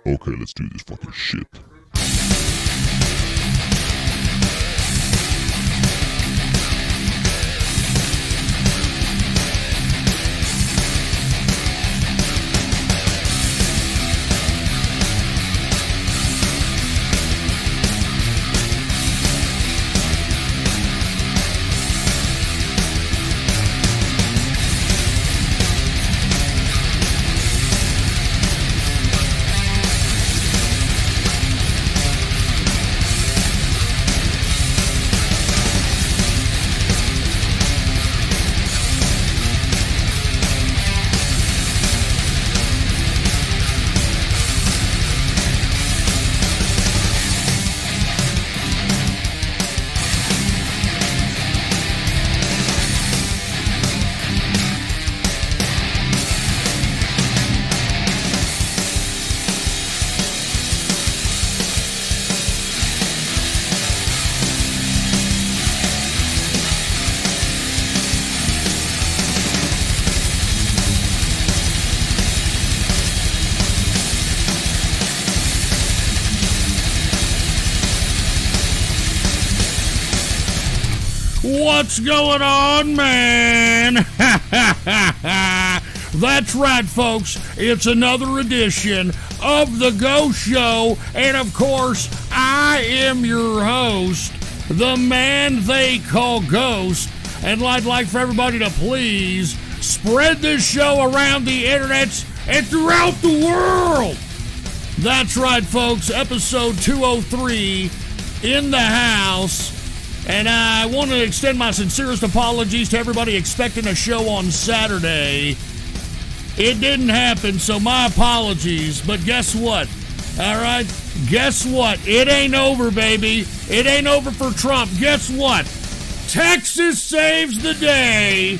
Okay, let's do this fucking shit. What's going on, man? That's right, folks. It's another edition of The Ghost Show. And, of course, I am your host, the man they call Ghost. And I'd like for everybody to please spread this show around the internet and throughout the world. That's right, folks. Episode 203 in the house. And I want to extend my sincerest apologies to everybody expecting a show on Saturday. It didn't happen, so my apologies. But guess what? All right? Guess what? It ain't over, baby. It ain't over for Trump. Guess what? Texas saves the day.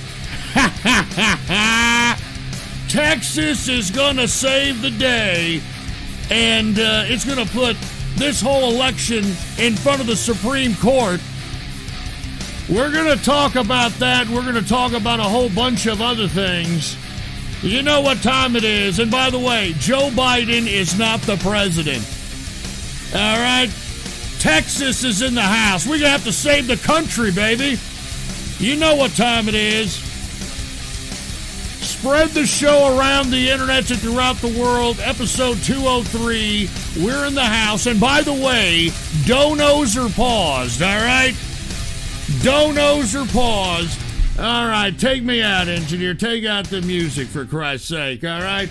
Texas is going to save the day. And it's going to put this whole election in front of the Supreme Court. We're going to talk about that. We're going to talk about a whole bunch of other things. You know what time it is. And by the way, Joe Biden is not the president. All right? Texas is in the house. We're going to have to save the country, baby. You know what time it is. Spread the show around the internet and throughout the world. Episode 203. We're in the house. And by the way, donos are paused, all right? Donos are paused. All right, take me out, engineer. Take out the music, for Christ's sake, all right?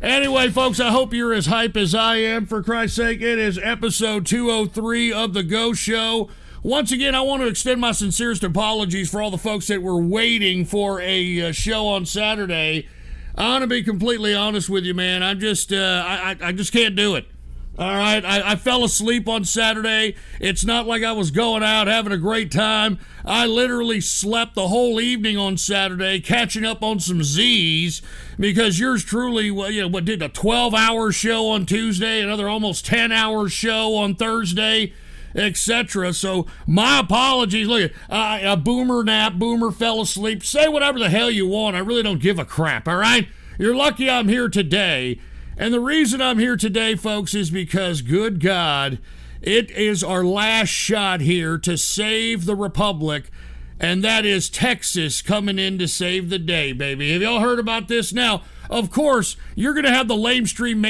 Anyway, folks, I hope you're as hype as I am, for Christ's sake. It is episode 203 of The Ghost Show. Once again, I want to extend my sincerest apologies for all the folks that were waiting for a show on Saturday. I want to be completely honest with you, man. I just can't do it. All right, I fell asleep on Saturday. It's not like I was going out having a great time. I literally slept the whole evening on Saturday, catching up on some Z's, because yours truly, did a 12-hour show on Tuesday, another almost 10-hour show on Thursday, etc. So my apologies. Look, a boomer nap, boomer fell asleep. Say whatever the hell you want. I really don't give a crap, all right? You're lucky I'm here today. And the reason I'm here today, folks, is because, good God, it is our last shot here to save the Republic, and that is Texas coming in to save the day, baby. Have y'all heard about this? Now, of course, you're going to have the mainstream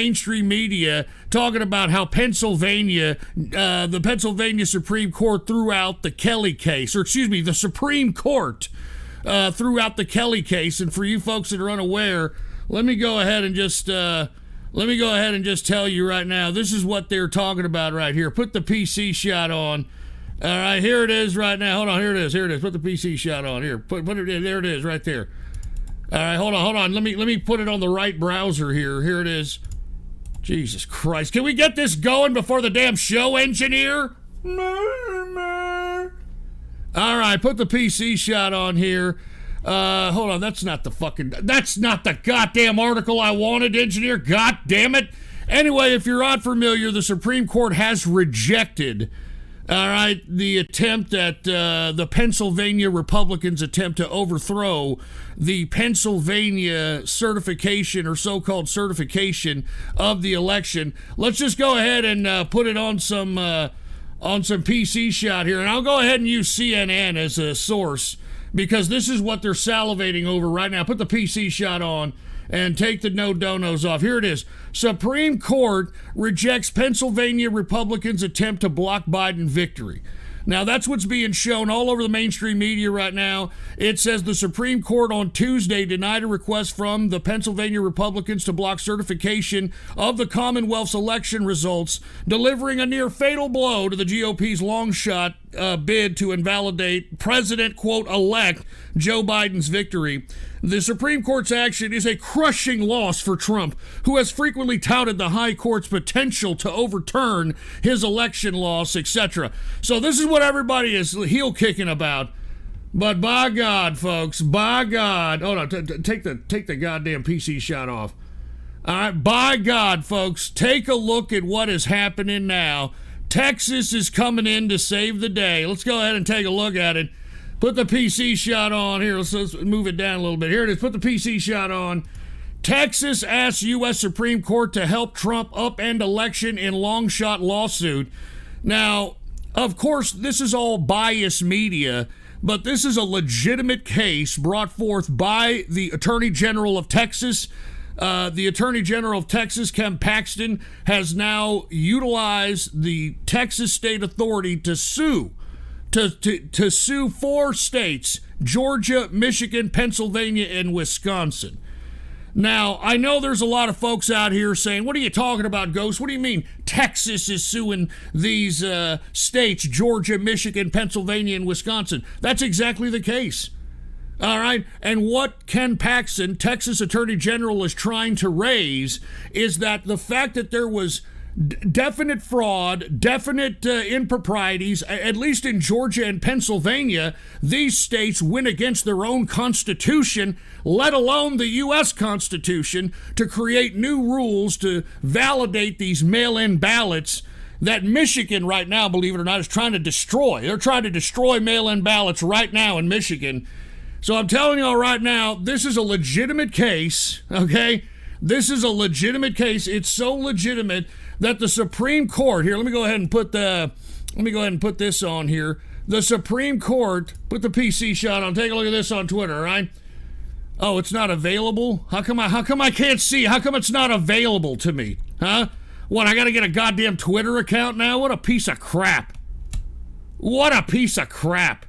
media talking about how Pennsylvania, the Pennsylvania Supreme Court threw out the Kelly case, the Supreme Court threw out the Kelly case. And for you folks that are unaware, let me go ahead and just tell you right now, this is what they're talking about right here. Put the PC shot on. All right, here it is right now. Hold on, here it is. Put the PC shot on. Here, put it in. There it is right there. All right, hold on. Let me put it on the right browser here. Here it is. Jesus Christ. Can we get this going before the damn show, engineer? All right, put the PC shot on here. Hold on, that's not the goddamn article I wanted, engineer. God damn it. Anyway, if you're not familiar, the Supreme Court has rejected All right, the attempt at the Pennsylvania Republicans' attempt to overthrow the Pennsylvania certification or so-called certification of the election. Let's just go ahead and put it on some PC shot here, and I'll go ahead and use CNN as a source because this is what they're salivating over right now. Put the PC shot on and take the no donos off. Here it is. Supreme Court rejects Pennsylvania Republicans' attempt to block Biden victory. Now, that's what's being shown all over the mainstream media right now. It says the Supreme Court on Tuesday denied a request from the Pennsylvania Republicans to block certification of the Commonwealth's election results, delivering a near fatal blow to the GOP's long shot bid to invalidate President, quote, elect Joe Biden's victory. The Supreme Court's action is a crushing loss for Trump, who has frequently touted the high court's potential to overturn his election loss, etc. So this is what everybody is heel kicking about. But by God, folks, by God, hold on, take the goddamn PC shot off. All right, by God, folks, take a look at what is happening now. Texas is coming in to save the day. Let's go ahead and take a look at it. Put the PC shot on here. Let's move it down a little bit. Here it is. Put the PC shot on. Texas asks U.S. Supreme Court to help Trump upend election in long shot lawsuit. Now, of course, this is all biased media, but this is a legitimate case brought forth by the Attorney General of Texas. The Attorney General of Texas, Ken Paxton, has now utilized the Texas State Authority to sue. To sue 4 states, Georgia, Michigan, Pennsylvania, and Wisconsin. Now, I know there's a lot of folks out here saying, what are you talking about, Ghost? What do you mean Texas is suing these states, Georgia, Michigan, Pennsylvania, and Wisconsin? That's exactly the case. All right, and what Ken Paxton, Texas Attorney General, is trying to raise is that the fact that there was definite fraud, definite improprieties, at least in Georgia and Pennsylvania, these states went against their own constitution, let alone the U.S. Constitution, to create new rules to validate these mail-in ballots that Michigan right now, believe it or not, is trying to destroy. They're trying to destroy mail-in ballots right now in Michigan. So I'm telling you all right now, this is a legitimate case, okay? This is a legitimate case. It's so legitimate that the Supreme Court, here, let me go ahead and put this on here. The Supreme Court, put the PC shot on, take a look at this on Twitter, all right? Oh, it's not available? How come I can't see? How come it's not available to me? Huh? What, I gotta get a goddamn Twitter account now? What a piece of crap. What a piece of crap.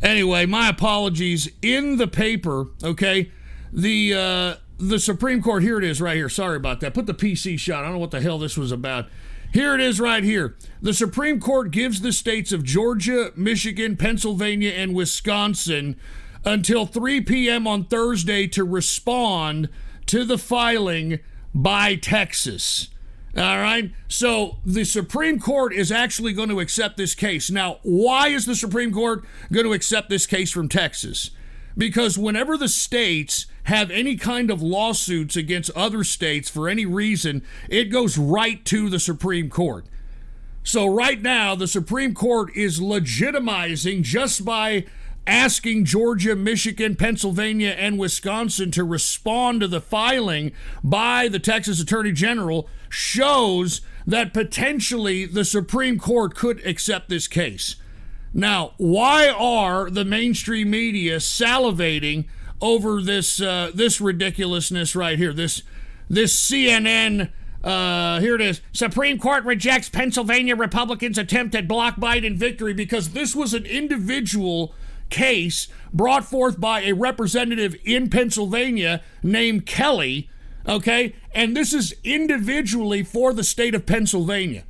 Anyway, my apologies. In the paper, okay, the Supreme Court, here it is right here. Sorry about that. Put the PC shot. I don't know what the hell this was about. Here it is right here. The Supreme Court gives the states of Georgia, Michigan, Pennsylvania, and Wisconsin until 3 p.m. on Thursday to respond to the filing by Texas. All right? So the Supreme Court is actually going to accept this case. Now, why is the Supreme Court going to accept this case from Texas? Because whenever the states have any kind of lawsuits against other states for any reason, it goes right to the Supreme Court. So right now, the Supreme Court is legitimizing just by asking Georgia, Michigan, Pennsylvania, and Wisconsin to respond to the filing by the Texas Attorney General shows that potentially the Supreme Court could accept this case. Now, why are the mainstream media salivating over this ridiculousness right here? This CNN, here it is. Supreme Court rejects Pennsylvania Republicans' attempt at block Biden victory, because this was an individual case brought forth by a representative in Pennsylvania named Kelly, okay? And this is individually for the state of Pennsylvania.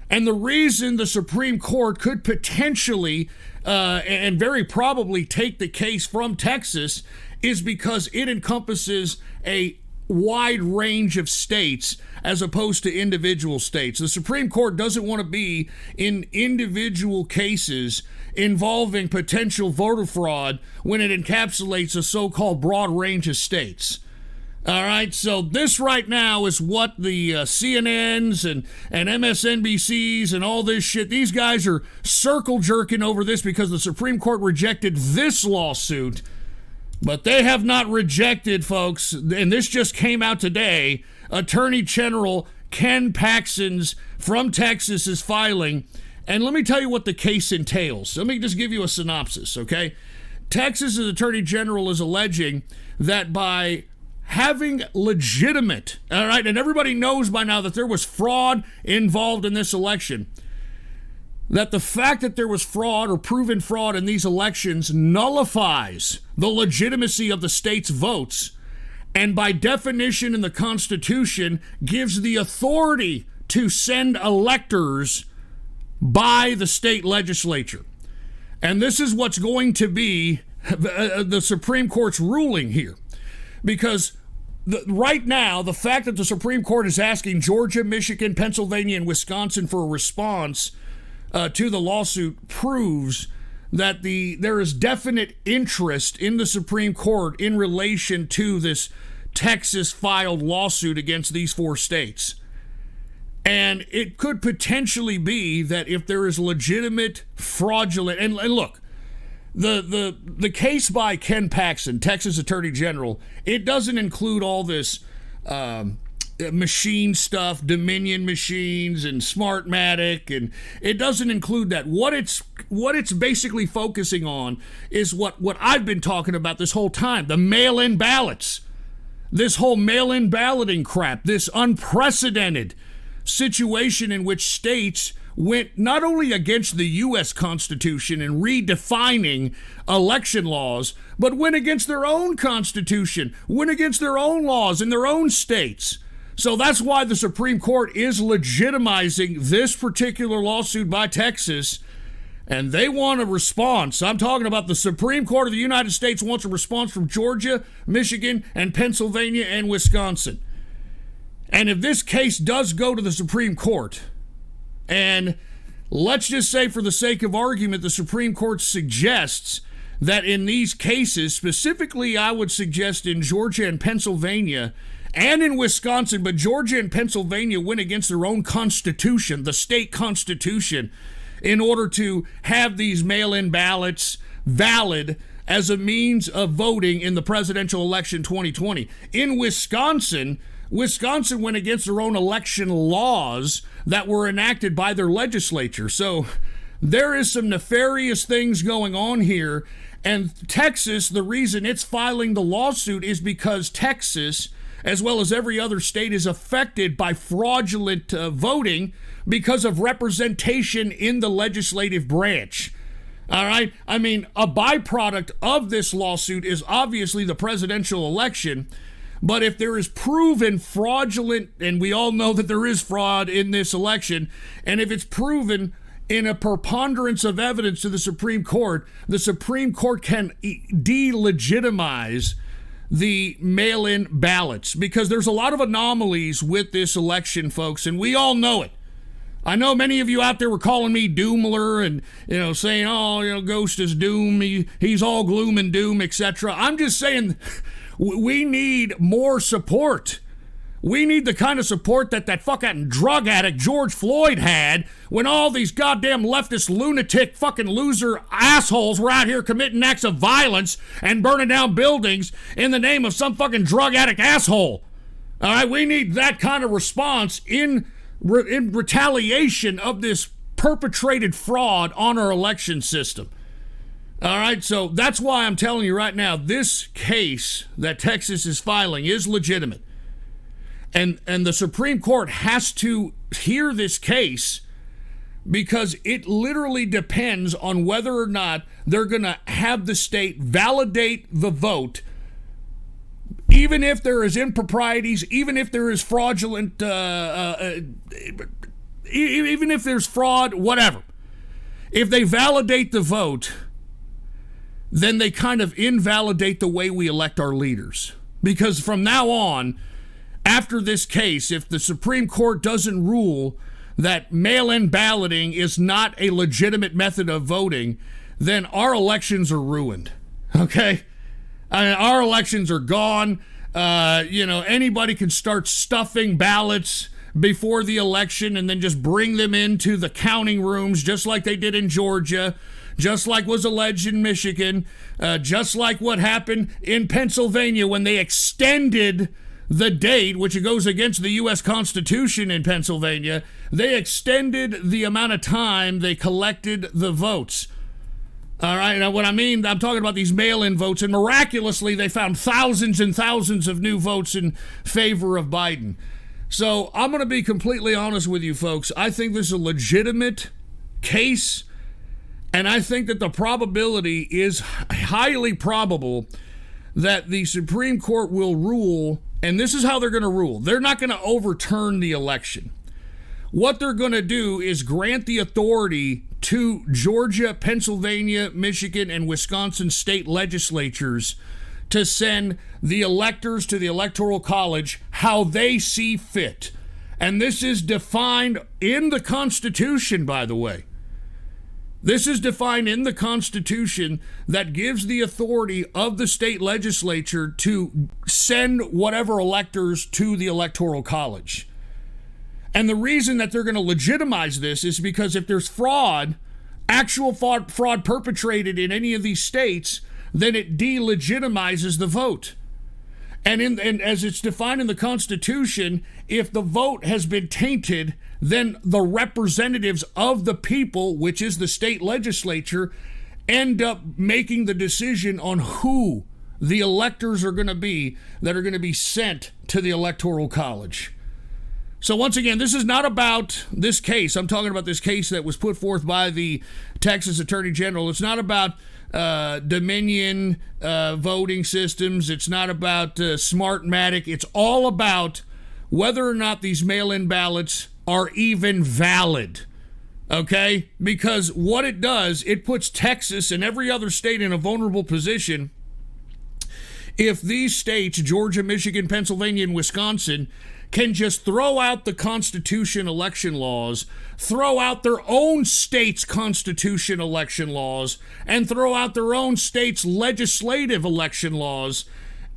And the reason the Supreme Court could potentially and very probably take the case from Texas is because it encompasses a wide range of states as opposed to individual states. The Supreme Court doesn't want to be in individual cases involving potential voter fraud when it encapsulates a so-called broad range of states. All right, so this right now is what the CNNs and MSNBCs and all this shit, these guys are circle jerking over this because the Supreme Court rejected this lawsuit, but they have not rejected, folks, and this just came out today, Attorney General Ken Paxton's from Texas is filing, and let me tell you what the case entails. Let me just give you a synopsis, okay? Texas's Attorney General is alleging that by having legitimate, all right, and everybody knows by now that there was fraud involved in this election, that the fact that there was fraud or proven fraud in these elections nullifies the legitimacy of the state's votes, and by definition in the Constitution gives the authority to send electors by the state legislature. And this is what's going to be the Supreme Court's ruling here. Because right now, the fact that the Supreme Court is asking Georgia, Michigan, Pennsylvania, and Wisconsin for a response to the lawsuit proves that there is definite interest in the Supreme Court in relation to this Texas filed lawsuit against these four states. And it could potentially be that if there is legitimate fraudulent, and look, the case by Ken Paxton, Texas Attorney General, it doesn't include all this machine stuff, Dominion machines and Smartmatic, and it doesn't include that. What it's basically focusing on is what I've been talking about this whole time, the mail-in ballots. This whole mail-in balloting crap, this unprecedented situation in which states went not only against the U.S. Constitution in redefining election laws, but went against their own Constitution, went against their own laws in their own states. So that's why the Supreme Court is legitimizing this particular lawsuit by Texas, and they want a response. I'm talking about the Supreme Court of the United States wants a response from Georgia, Michigan, and Pennsylvania and Wisconsin. And if this case does go to the Supreme Court, and let's just say for the sake of argument, the Supreme Court suggests that in these cases, specifically I would suggest in Georgia and Pennsylvania and in Wisconsin, but Georgia and Pennsylvania went against their own constitution, the state constitution, in order to have these mail-in ballots valid as a means of voting in the presidential election 2020. In Wisconsin went against their own election laws that were enacted by their legislature. So there is some nefarious things going on here. And Texas, the reason it's filing the lawsuit is because Texas, as well as every other state, is affected by fraudulent voting because of representation in the legislative branch. All right? I mean, a byproduct of this lawsuit is obviously the presidential election. But if there is proven fraudulent, and we all know that there is fraud in this election, and if it's proven in a preponderance of evidence to the Supreme Court can delegitimize the mail-in ballots, because there's a lot of anomalies with this election, folks, and we all know it. I know many of you out there were calling me Doomler and, saying, Ghost is doom, he's all gloom and doom, etc. I'm just saying we need more support. We need the kind of support that fucking drug addict George Floyd had when all these goddamn leftist lunatic fucking loser assholes were out here committing acts of violence and burning down buildings in the name of some fucking drug addict asshole. All right, we need that kind of response in retaliation of this perpetrated fraud on our election system. All right, so that's why I'm telling you right now, this case that Texas is filing is legitimate. And the Supreme Court has to hear this case because it literally depends on whether or not they're going to have the state validate the vote, even if there is improprieties, even if there is fraudulent, even if there's fraud, whatever. If they validate the vote, then they kind of invalidate the way we elect our leaders. Because from now on, after this case, if the Supreme Court doesn't rule that mail-in balloting is not a legitimate method of voting, then our elections are ruined. Okay? Our elections are gone. Anybody can start stuffing ballots before the election and then just bring them into the counting rooms, just like they did in Georgia, just like was alleged in Michigan, just like what happened in Pennsylvania when they extended the date, which goes against the U.S. Constitution in Pennsylvania. They extended the amount of time they collected the votes. All right, now what I mean, I'm talking about these mail-in votes, and miraculously they found thousands and thousands of new votes in favor of Biden. So I'm going to be completely honest with you folks. I think this is a legitimate case, and I think that the probability is highly probable that the Supreme Court will rule, and this is how they're going to rule. They're not going to overturn the election. What they're going to do is grant the authority to Georgia, Pennsylvania, Michigan, and Wisconsin state legislatures to send the electors to the Electoral College how they see fit. And this is defined in the Constitution, by the way. This is defined in the Constitution that gives the authority of the state legislature to send whatever electors to the Electoral College. And the reason that they're going to legitimize this is because if there's actual fraud perpetrated in any of these states, then it delegitimizes the vote. And as it's defined in the Constitution, if the vote has been tainted, then the representatives of the people, which is the state legislature, end up making the decision on who the electors are going to be that are going to be sent to the Electoral College. So once again, this is not about this case. I'm talking about this case that was put forth by the Texas Attorney General. It's not about Dominion voting systems. It's not about Smartmatic. It's all about whether or not these mail-in ballots are even valid. Okay? Because what it does, it puts Texas and every other state in a vulnerable position. If these states, Georgia, Michigan, Pennsylvania, and Wisconsin, can just throw out the Constitution election laws, throw out their own state's Constitution election laws, and throw out their own state's legislative election laws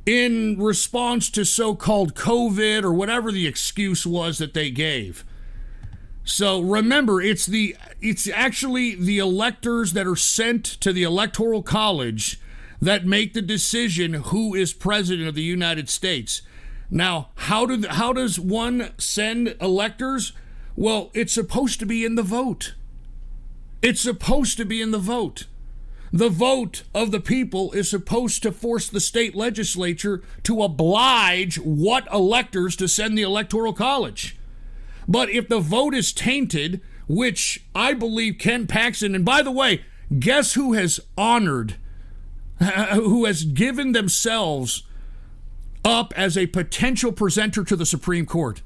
in response to so-called COVID or whatever the excuse was that they gave. So remember, it's actually the electors that are sent to the Electoral College that make the decision who is president of the United States. Now, how does one send electors? Well, it's supposed to be in the vote. It's supposed to be in the vote. The vote of the people is supposed to force the state legislature to oblige what electors to send the Electoral College. But if the vote is tainted, which I believe Ken Paxton, and by the way, guess who has honored, who has given themselves up as a potential presenter to the Supreme Court?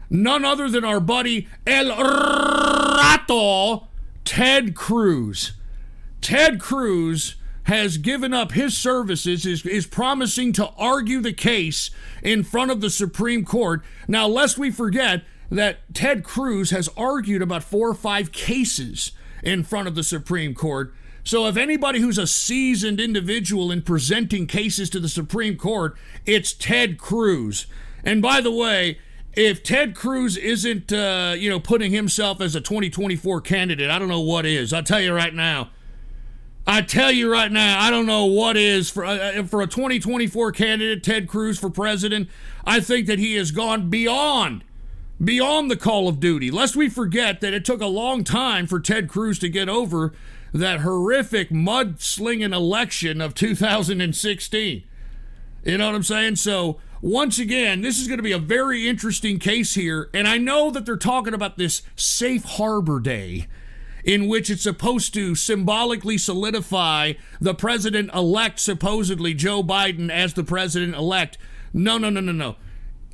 None other than our buddy El Rato, Ted Cruz. Ted Cruz has given up his services, is promising to argue the case in front of the Supreme Court. Now, lest we forget that Ted Cruz has argued about 4 or 5 cases in front of the Supreme Court. So if anybody who's a seasoned individual in presenting cases to the Supreme Court, it's Ted Cruz. And by the way, if Ted Cruz isn't, putting himself as a 2024 candidate, I don't know what is. I'll tell you right now. I don't know what is. For a 2024 candidate, Ted Cruz for president, I think that he has gone beyond the call of duty. Lest we forget that it took a long time for Ted Cruz to get over that horrific mudslinging election of 2016. You know what I'm saying? So, once again, this is going to be a very interesting case here, and I know that they're talking about this safe harbor day in which it's supposed to symbolically solidify the president-elect, supposedly Joe Biden, as the president-elect. No.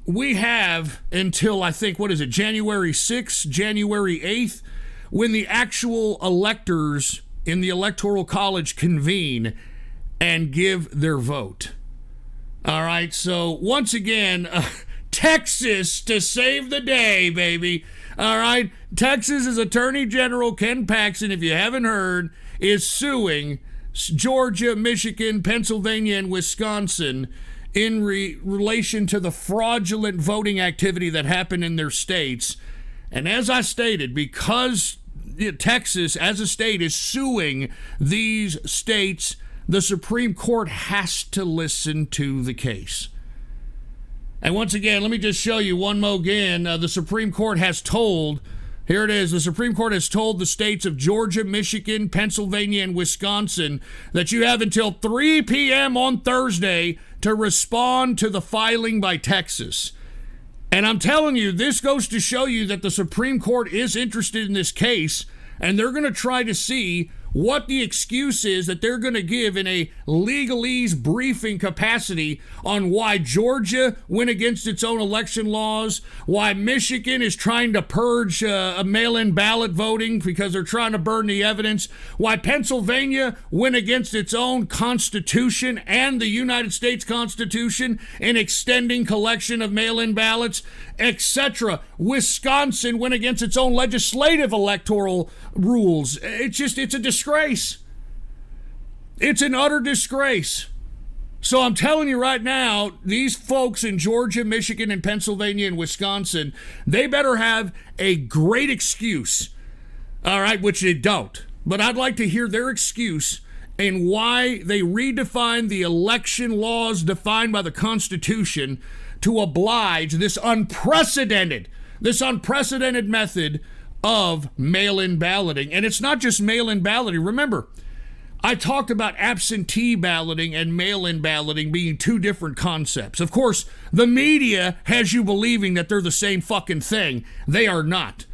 We have until, I think, January 6th, January 8th, when the actual electors in the Electoral College convene and give their vote. All right, so once again, Texas to save the day, baby. All right, Texas's Attorney General Ken Paxton, if you haven't heard, is suing Georgia, Michigan, Pennsylvania, and Wisconsin in relation to the fraudulent voting activity that happened in their states. And as I stated, because Texas as a state is suing these states, the Supreme Court has to listen to the case. And once again, let me just show you one more again. The Supreme Court has told, here it is, the Supreme Court has told the states of Georgia, Michigan, Pennsylvania, and Wisconsin that you have until 3 p.m. on Thursday to respond to the filing by Texas. And I'm telling you, this goes to show you that the Supreme Court is interested in this case, and they're going to try to see what the excuse is that they're going to give in a legalese briefing capacity on why Georgia went against its own election laws, why Michigan is trying to purge a mail-in ballot voting because they're trying to burn the evidence, why Pennsylvania went against its own Constitution and the United States Constitution in extending collection of mail-in ballots, etc. Wisconsin went against its own legislative electoral rules. It's a disgrace. It's an utter disgrace. So I'm telling you right now, these folks in Georgia, Michigan, and Pennsylvania and Wisconsin, they better have a great excuse, all right, which they don't. But I'd like to hear their excuse and why they redefined the election laws defined by the Constitution to oblige this unprecedented method of mail-in balloting. And it's not just mail-in balloting. Remember, I talked about absentee balloting and mail-in balloting being two different concepts. Of course, the media has you believing that they're the same fucking thing. They are not.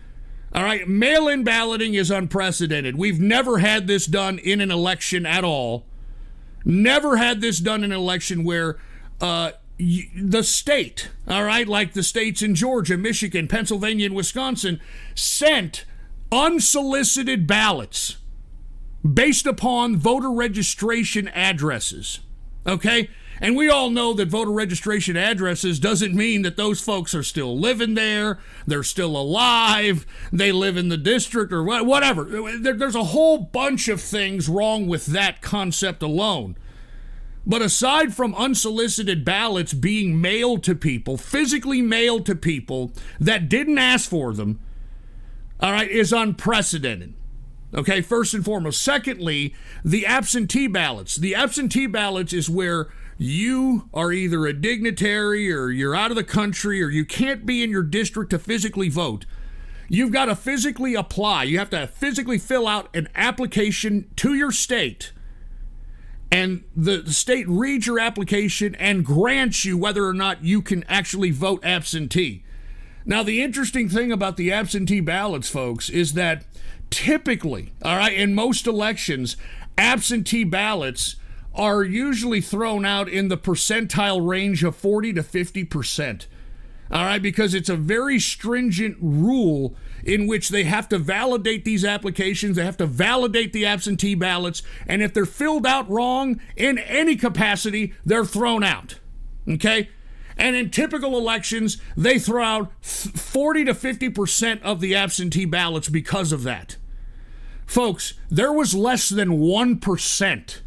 All right, mail-in balloting is unprecedented. We've never had this done in an election at all. Never had this done in an election where the state, all right, like the states in Georgia, Michigan, Pennsylvania, and Wisconsin, sent unsolicited ballots based upon voter registration addresses, okay? And we all know that voter registration addresses doesn't mean that those folks are still living there, they're still alive, they live in the district or whatever. There's a whole bunch of things wrong with that concept alone. But aside from unsolicited ballots being mailed to people, physically mailed to people that didn't ask for them, all right, is unprecedented. Okay, first and foremost. Secondly, the absentee ballots. The absentee ballots is where you are either a dignitary or you're out of the country or you can't be in your district to physically vote. You've got to physically apply. You have to physically fill out an application to your state. And the state reads your application and grants you whether or not you can actually vote absentee. Now, the interesting thing about the absentee ballots, folks, is that typically, all right, in most elections, absentee ballots are usually thrown out in the percentile range of 40 to 50%. All right, because it's a very stringent rule in which they have to validate these applications, they have to validate the absentee ballots, and if they're filled out wrong in any capacity, they're thrown out, okay? And in typical elections, they throw out 40 to 50% of the absentee ballots because of that. Folks, there was less than 1%.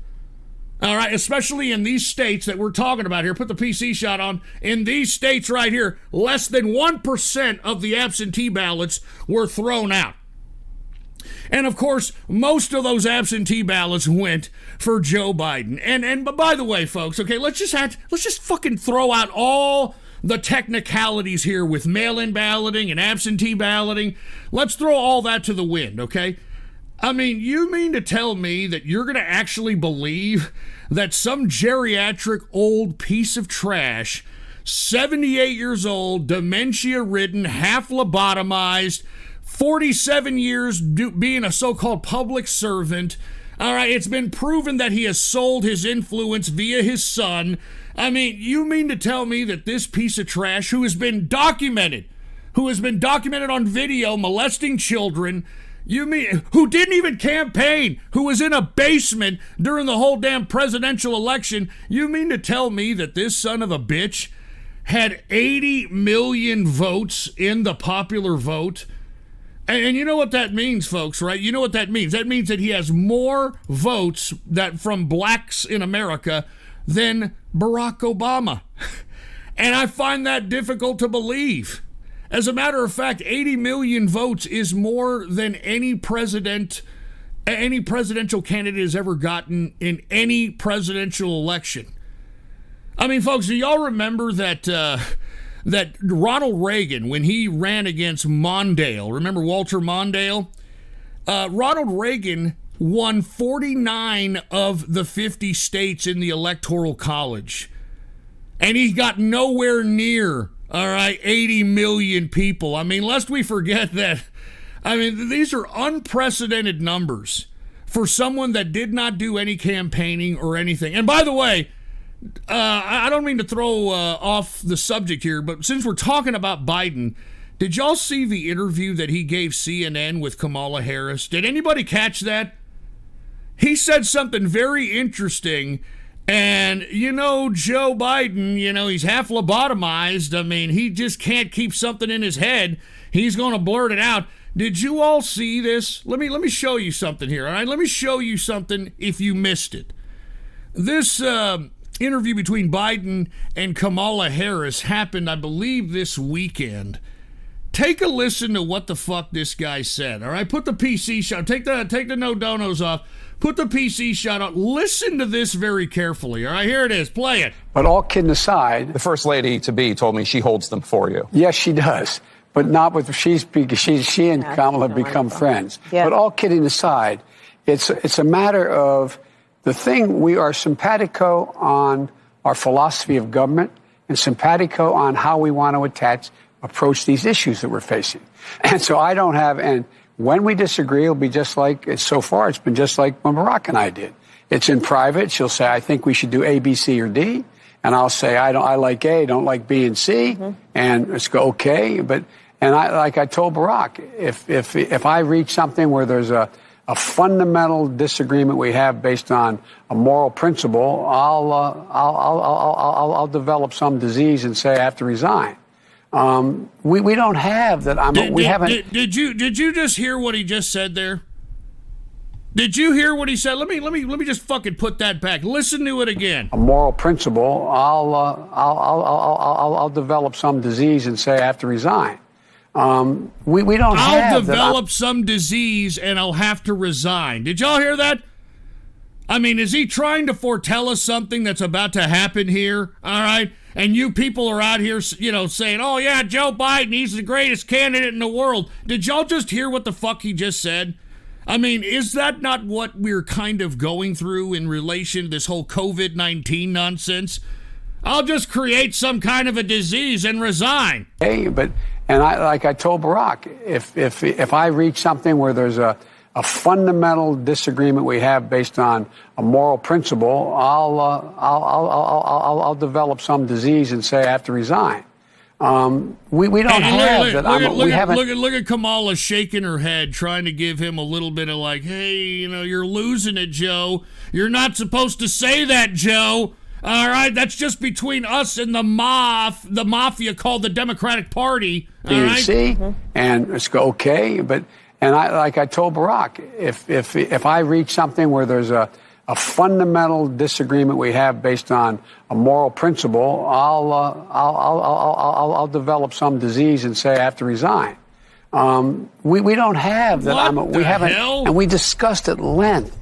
All right, especially in these states that we're talking about here. Put the PC shot on. In these states right here, less than 1% of the absentee ballots were thrown out. And of course, most of those absentee ballots went for Joe Biden. And by the way, folks, okay, let's just fucking throw out all the technicalities here with mail-in balloting and absentee balloting. Let's throw all that to the wind, okay? I mean, you mean to tell me that you're going to actually believe that some geriatric old piece of trash, 78 years old, dementia-ridden, half lobotomized, 47 years being a so-called public servant, all right, it's been proven that he has sold his influence via his son. I mean, you mean to tell me that this piece of trash, who has been documented on video molesting children, you mean, who didn't even campaign, who was in a basement during the whole damn presidential election, you mean to tell me that this son of a bitch had 80 million votes in the popular vote? And you know what that means, folks, right? You know what that means. That means that he has more votes from blacks in America than Barack Obama. And I find that difficult to believe. As a matter of fact, 80 million votes is more than any presidential candidate has ever gotten in any presidential election. I mean, folks, do y'all remember that Ronald Reagan, when he ran against Mondale, remember Walter Mondale? Ronald Reagan won 49 of the 50 states in the Electoral College. And he got nowhere near, 80 million people. I mean, lest we forget that, these are unprecedented numbers for someone that did not do any campaigning or anything. And by the way, I don't mean to throw off the subject here, but since we're talking about Biden, did y'all see the interview that he gave CNN with Kamala Harris? Did anybody catch that? He said something very interesting, and, Joe Biden, he's half lobotomized. I mean, he just can't keep something in his head. He's going to blurt it out. Did you all see this? Let me show you something here, all right? Let me show you something if you missed it. This interview between Biden and Kamala Harris happened, I believe, this weekend. Take a listen to what the fuck this guy said, all right? Put the PC shot. Take the no-donos off. Put the PC shot on. Listen to this very carefully, all right? Here it is. Play it. But all kidding aside... The First Lady-to-be told me she holds them for you. Yes, she does. But not with... She and Kamala have become friends. Yeah. But all kidding aside, it's a matter of the thing. We are simpatico on our philosophy of government and simpatico on how we want to approach these issues that we're facing. And so I don't have... And when we disagree, it'll be just like... So far, it's been just like when Barack and I did. It's in private. She'll say, I think we should do A, B, C, or D. And I'll say, I like A, don't like B and C. Mm-hmm. And it's go, okay. And I told Barack, if I reach something where there's a fundamental disagreement we have based on a moral principle, I'll develop some disease and say I have to resign. We don't have that. Did you just hear what he just said there? Did you hear what he said? Let me just fucking put that back. Listen to it again. A moral principle. I'll develop some disease and say I have to resign. We don't have. I'll develop some disease and I'll have to resign. Did y'all hear that? I mean, is he trying to foretell us something that's about to happen here? All right. And you people are out here, saying, oh, yeah, Joe Biden, he's the greatest candidate in the world. Did y'all just hear what the fuck he just said? I mean, is that not what we're kind of going through in relation to this whole COVID-19 nonsense? I'll just create some kind of a disease and resign. Hey, and I told Barack, if I reach something where there's a fundamental disagreement we have based on a moral principle, I'll develop some disease and say I have to resign. We don't have that. Look at Kamala shaking her head, trying to give him a little bit of like, hey, you're losing it, Joe. You're not supposed to say that, Joe. All right, that's just between us and the mafia called the Democratic Party. All right? See, and it's go okay, And I told Barack, if I reach something where there's a fundamental disagreement we have based on a moral principle, I'll develop some disease and say I have to resign. We don't have that. We haven't, and we discussed at length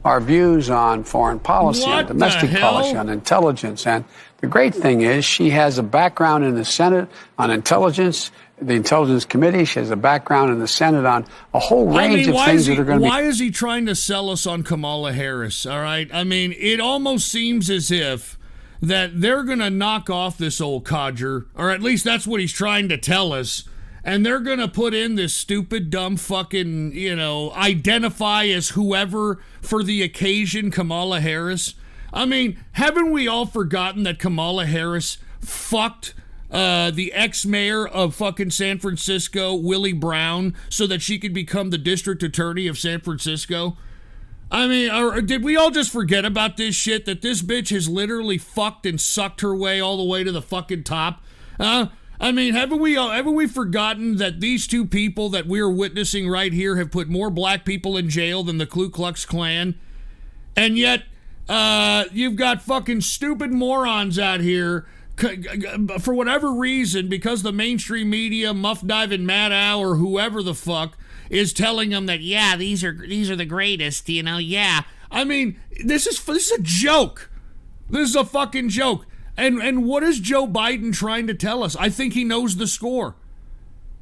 our views on foreign policy, on domestic policy, on intelligence. And the great thing is she has a background in the Senate on intelligence. The Intelligence Committee. She has a background in the Senate on a whole range of things that are going to be... Why is he trying to sell us on Kamala Harris, all right? I mean, it almost seems as if that they're going to knock off this old codger, or at least that's what he's trying to tell us, and they're going to put in this stupid, dumb fucking, identify as whoever for the occasion, Kamala Harris. I mean, haven't we all forgotten that Kamala Harris fucked the ex-mayor of fucking San Francisco, Willie Brown, so that she could become the district attorney of San Francisco? I mean, or did we all just forget about this shit, that this bitch has literally fucked and sucked her way all the way to the fucking top? I mean, haven't we forgotten that these two people that we're witnessing right here have put more black people in jail than the Ku Klux Klan? And yet, You've got fucking stupid morons out here for whatever reason, because the mainstream media, Muff Diving Maddow or whoever the fuck is telling them that, yeah, these are the greatest, you know, yeah. I mean, this is a joke. This is a fucking joke. And what is Joe Biden trying to tell us? I think he knows the score.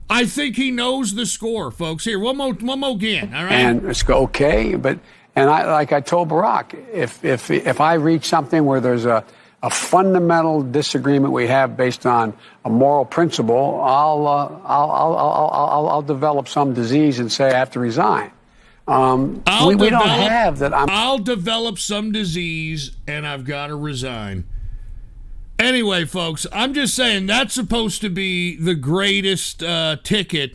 I think he knows the score, folks. Here, one more again, all right? And it's okay, and I told Barack, if I reach something where there's a fundamental disagreement we have based on a moral principle, I'll develop some disease and say I have to resign. We don't have that. I'll develop some disease and I've got to resign. Anyway, folks, I'm just saying that's supposed to be the greatest ticket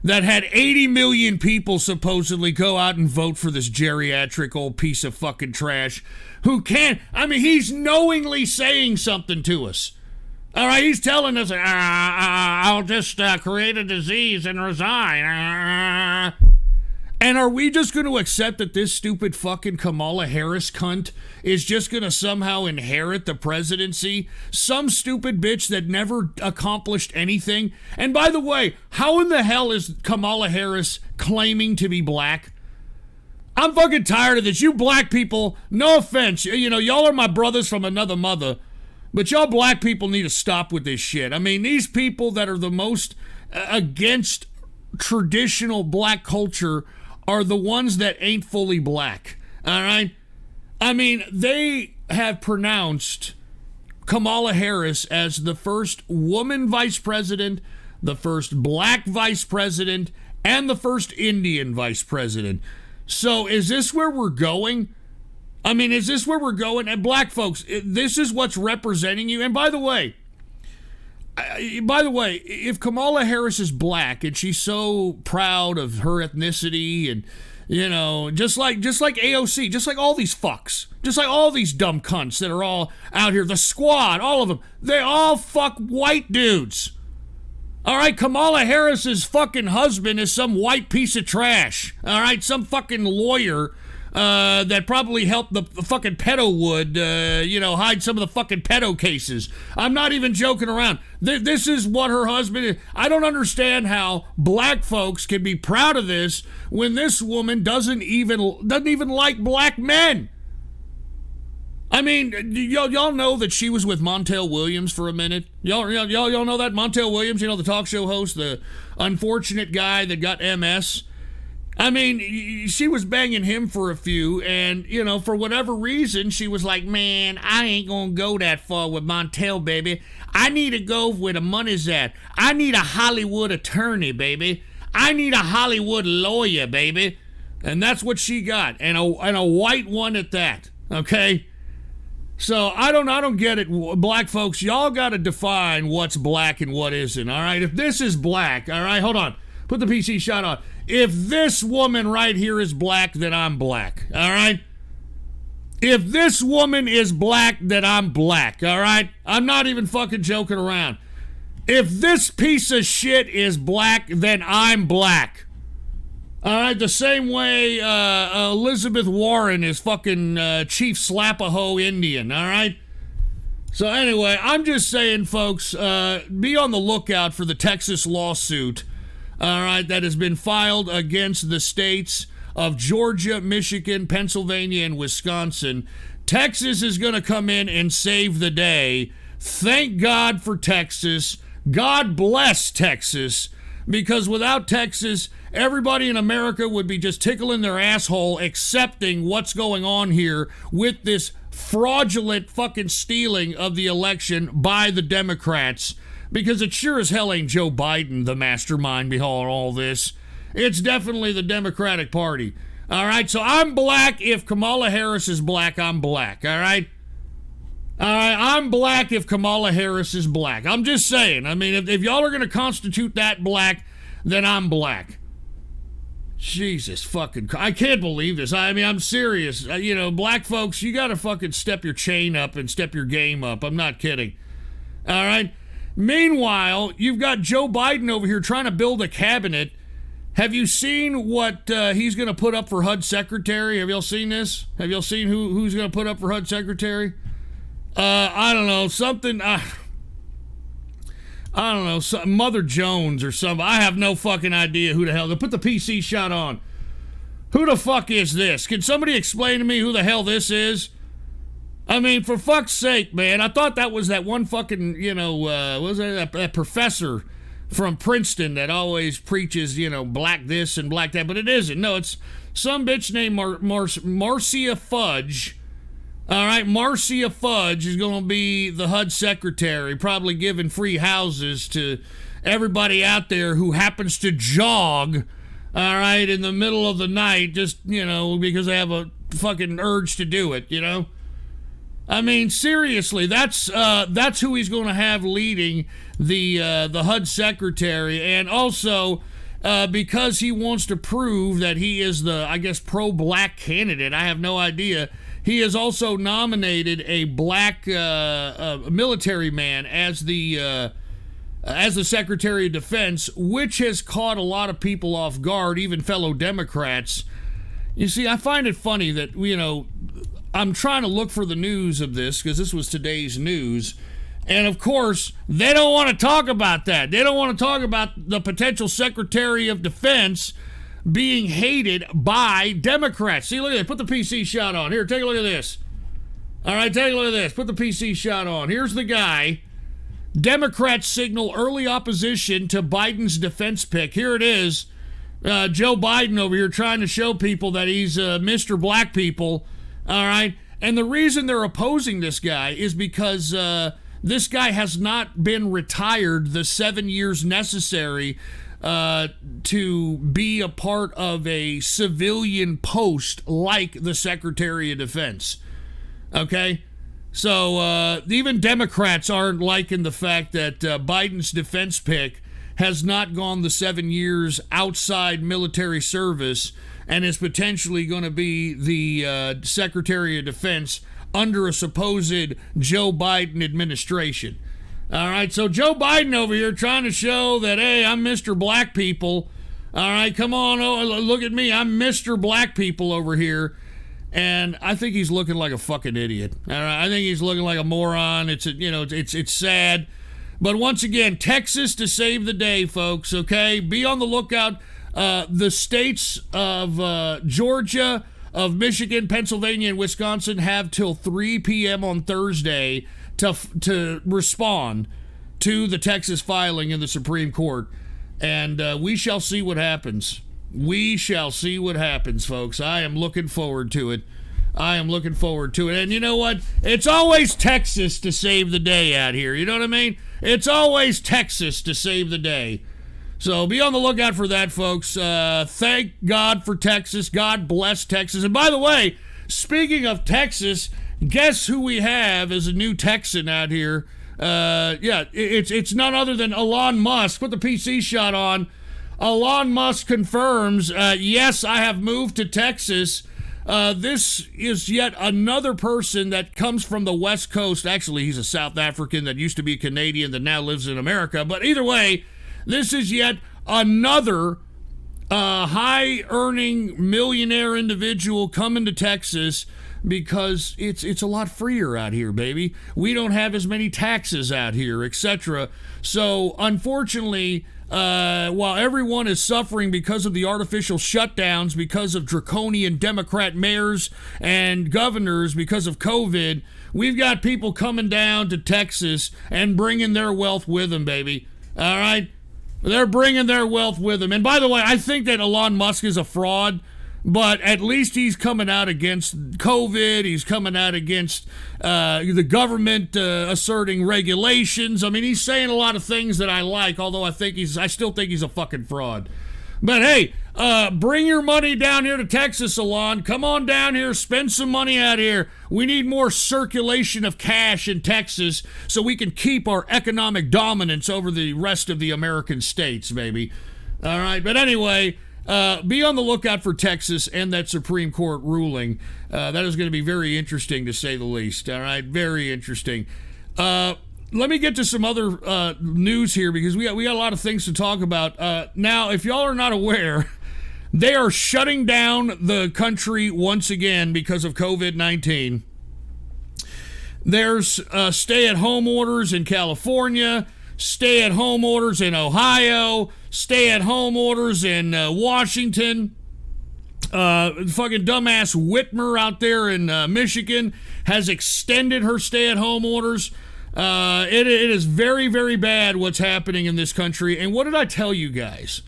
that had 80 million people supposedly go out and vote for this geriatric old piece of fucking trash who can't. I mean, he's knowingly saying something to us. All right, he's telling us, I'll just create a disease and resign. And are we just going to accept that this stupid fucking Kamala Harris cunt is just going to somehow inherit the presidency? Some stupid bitch that never accomplished anything. And by the way, how in the hell is Kamala Harris claiming to be black? I'm fucking tired of this. You black people, no offense, you know, y'all are my brothers from another mother, but y'all black people need to stop with this shit. I mean, these people that are the most against traditional black culture are the ones that ain't fully black, all right? I mean, they have pronounced Kamala Harris as the first woman vice president, the first black vice president, and the first Indian vice president. So is this where we're going? I mean, is this where we're going? And black folks, this is what's representing you. And by the way, if Kamala Harris is black and she's so proud of her ethnicity and, you know, just like AOC, just like all these fucks, just like all these dumb cunts that are all out here, the squad, all of them, they all fuck white dudes. All right, Kamala Harris's fucking husband is some white piece of trash. All right, some fucking lawyer that probably helped the fucking pedo wood, hide some of the fucking pedo cases. I'm not even joking around. This is what her husband is. I don't understand how black folks can be proud of this when this woman doesn't even like black men. I mean, y'all know that she was with Montel Williams for a minute. Y'all know that Montel Williams, you know, the talk show host, the unfortunate guy that got MS. I mean, she was banging him for a few, and, you know, for whatever reason, she was like, man, I ain't gonna go that far with Montel, baby. I need to go where the money's at. I need a Hollywood attorney, baby. I need a Hollywood lawyer, baby. And that's what she got, and a white one at that, okay? So I don't get it, black folks. Y'all got to define what's black and what isn't, all right? If this is black, all right, hold on. Put the PC shot on. If this woman right here is black, then I'm black, all right? If this woman is black, then I'm black, all right? I'm not even fucking joking around. If this piece of shit is black, then I'm black. All right, the same way Elizabeth Warren is fucking Chief Slap-a-Hoe Indian, all right? So anyway, I'm just saying, folks, be on the lookout for the Texas lawsuit, all right, that has been filed against the states of Georgia, Michigan, Pennsylvania, and Wisconsin. Texas is going to come in and save the day. Thank God for Texas. God bless Texas, because without Texas, everybody in America would be just tickling their asshole accepting what's going on here with this fraudulent fucking stealing of the election by the Democrats. Because it sure as hell ain't Joe Biden, the mastermind behind all this. It's definitely the Democratic Party. All right, so I'm black. If Kamala Harris is black, I'm black. All right? All right, I'm black if Kamala Harris is black. I'm just saying. I mean, if y'all are going to constitute that black, then I'm black. Jesus fucking... I can't believe this. I mean, I'm serious. You know, black folks, you got to fucking step your chain up and step your game up. I'm not kidding. All right? Meanwhile, you've got Joe Biden over here trying to build a cabinet Have you seen what he's going to put up for HUD secretary? Have y'all seen this? Have y'all seen who's going to put up for HUD secretary? I don't know, something. I don't know, Mother Jones or something. I have no fucking idea who the hell. They put the PC shot on. Who the fuck is this? Can somebody explain to me who the hell this is? I mean, for fuck's sake, man. I thought that was that one fucking, what was that professor from Princeton that always preaches, black this and black that, but it isn't. No, it's some bitch named Marcia Fudge. All right, Marcia Fudge is going to be the HUD secretary, probably giving free houses to everybody out there who happens to jog, all right, in the middle of the night, just, because they have a fucking urge to do it, I mean, seriously, that's who he's going to have leading the HUD secretary, and also because he wants to prove that he is the, I guess, pro-black candidate. I have no idea. He has also nominated a black military man as the Secretary of Defense, which has caught a lot of people off guard, even fellow Democrats. You see, I find it funny that, I'm trying to look for the news of this because this was today's news. And of course, they don't want to talk about that. They don't want to talk about the potential Secretary of Defense being hated by Democrats. See, look at that. Put the PC shot on. Here, take a look at this. All right, take a look at this. Put the PC shot on. Here's the guy. Democrats signal early opposition to Biden's defense pick. Here it is. Joe Biden over here trying to show people that he's Mr. Black people. All right. And the reason they're opposing this guy is because this guy has not been retired the 7 years necessary to be a part of a civilian post like the Secretary of Defense. Okay? So even Democrats aren't liking the fact that Biden's defense pick has not gone the 7 years outside military service and is potentially going to be the Secretary of Defense under a supposed Joe Biden administration. All right, so Joe Biden over here trying to show that, hey, I'm Mr. Black people. All right, come on, look at me. I'm Mr. Black people over here. And I think he's looking like a fucking idiot. All right, I think he's looking like a moron. It's sad. But once again, Texas to save the day, folks, okay? Be on the lookout. The states of Georgia, of Michigan, Pennsylvania, and Wisconsin have till 3 p.m. on Thursday to respond to the Texas filing in the Supreme Court. And we shall see what happens. We shall see what happens, folks. I am looking forward to it. I am looking forward to it. And you know what? It's always Texas to save the day out here. You know what I mean? It's always Texas to save the day. So be on the lookout for that, folks. Thank God for Texas. God bless Texas. And by the way, speaking of Texas, guess who we have as a new Texan out here? It's none other than Elon Musk. Put the PC shot on. Elon Musk confirms, yes, I have moved to Texas. This is yet another person that comes from the West Coast. Actually, he's a South African that used to be Canadian that now lives in America. But either way, this is yet another high-earning millionaire individual coming to Texas because it's a lot freer out here, baby. We don't have as many taxes out here, etc. So, unfortunately, while everyone is suffering because of the artificial shutdowns, because of draconian Democrat mayors and governors, because of COVID, we've got people coming down to Texas and bringing their wealth with them, baby. All right? They're bringing their wealth with them. And by the way, I think that Elon Musk is a fraud, but at least he's coming out against COVID. He's coming out against the government asserting regulations. I mean, he's saying a lot of things that I like, although I still think he's a fucking fraud. But hey, bring your money down here to Texas, Elon. Come on down here, spend some money out here. We need more circulation of cash in Texas so we can keep our economic dominance over the rest of the American states, baby. All right, but anyway, be on the lookout for Texas and that Supreme Court ruling. That is going to be very interesting, to say the least. All right, very interesting. let me get to some other news here because we got a lot of things to talk about. Now, if y'all are not aware, they are shutting down the country once again because of COVID-19. There's stay-at-home orders in California, stay-at-home orders in Ohio, stay-at-home orders in Washington. Fucking dumbass Whitmer out there in Michigan has extended her stay-at-home orders. It is very, very bad what's happening in this country. And what did I tell you guys?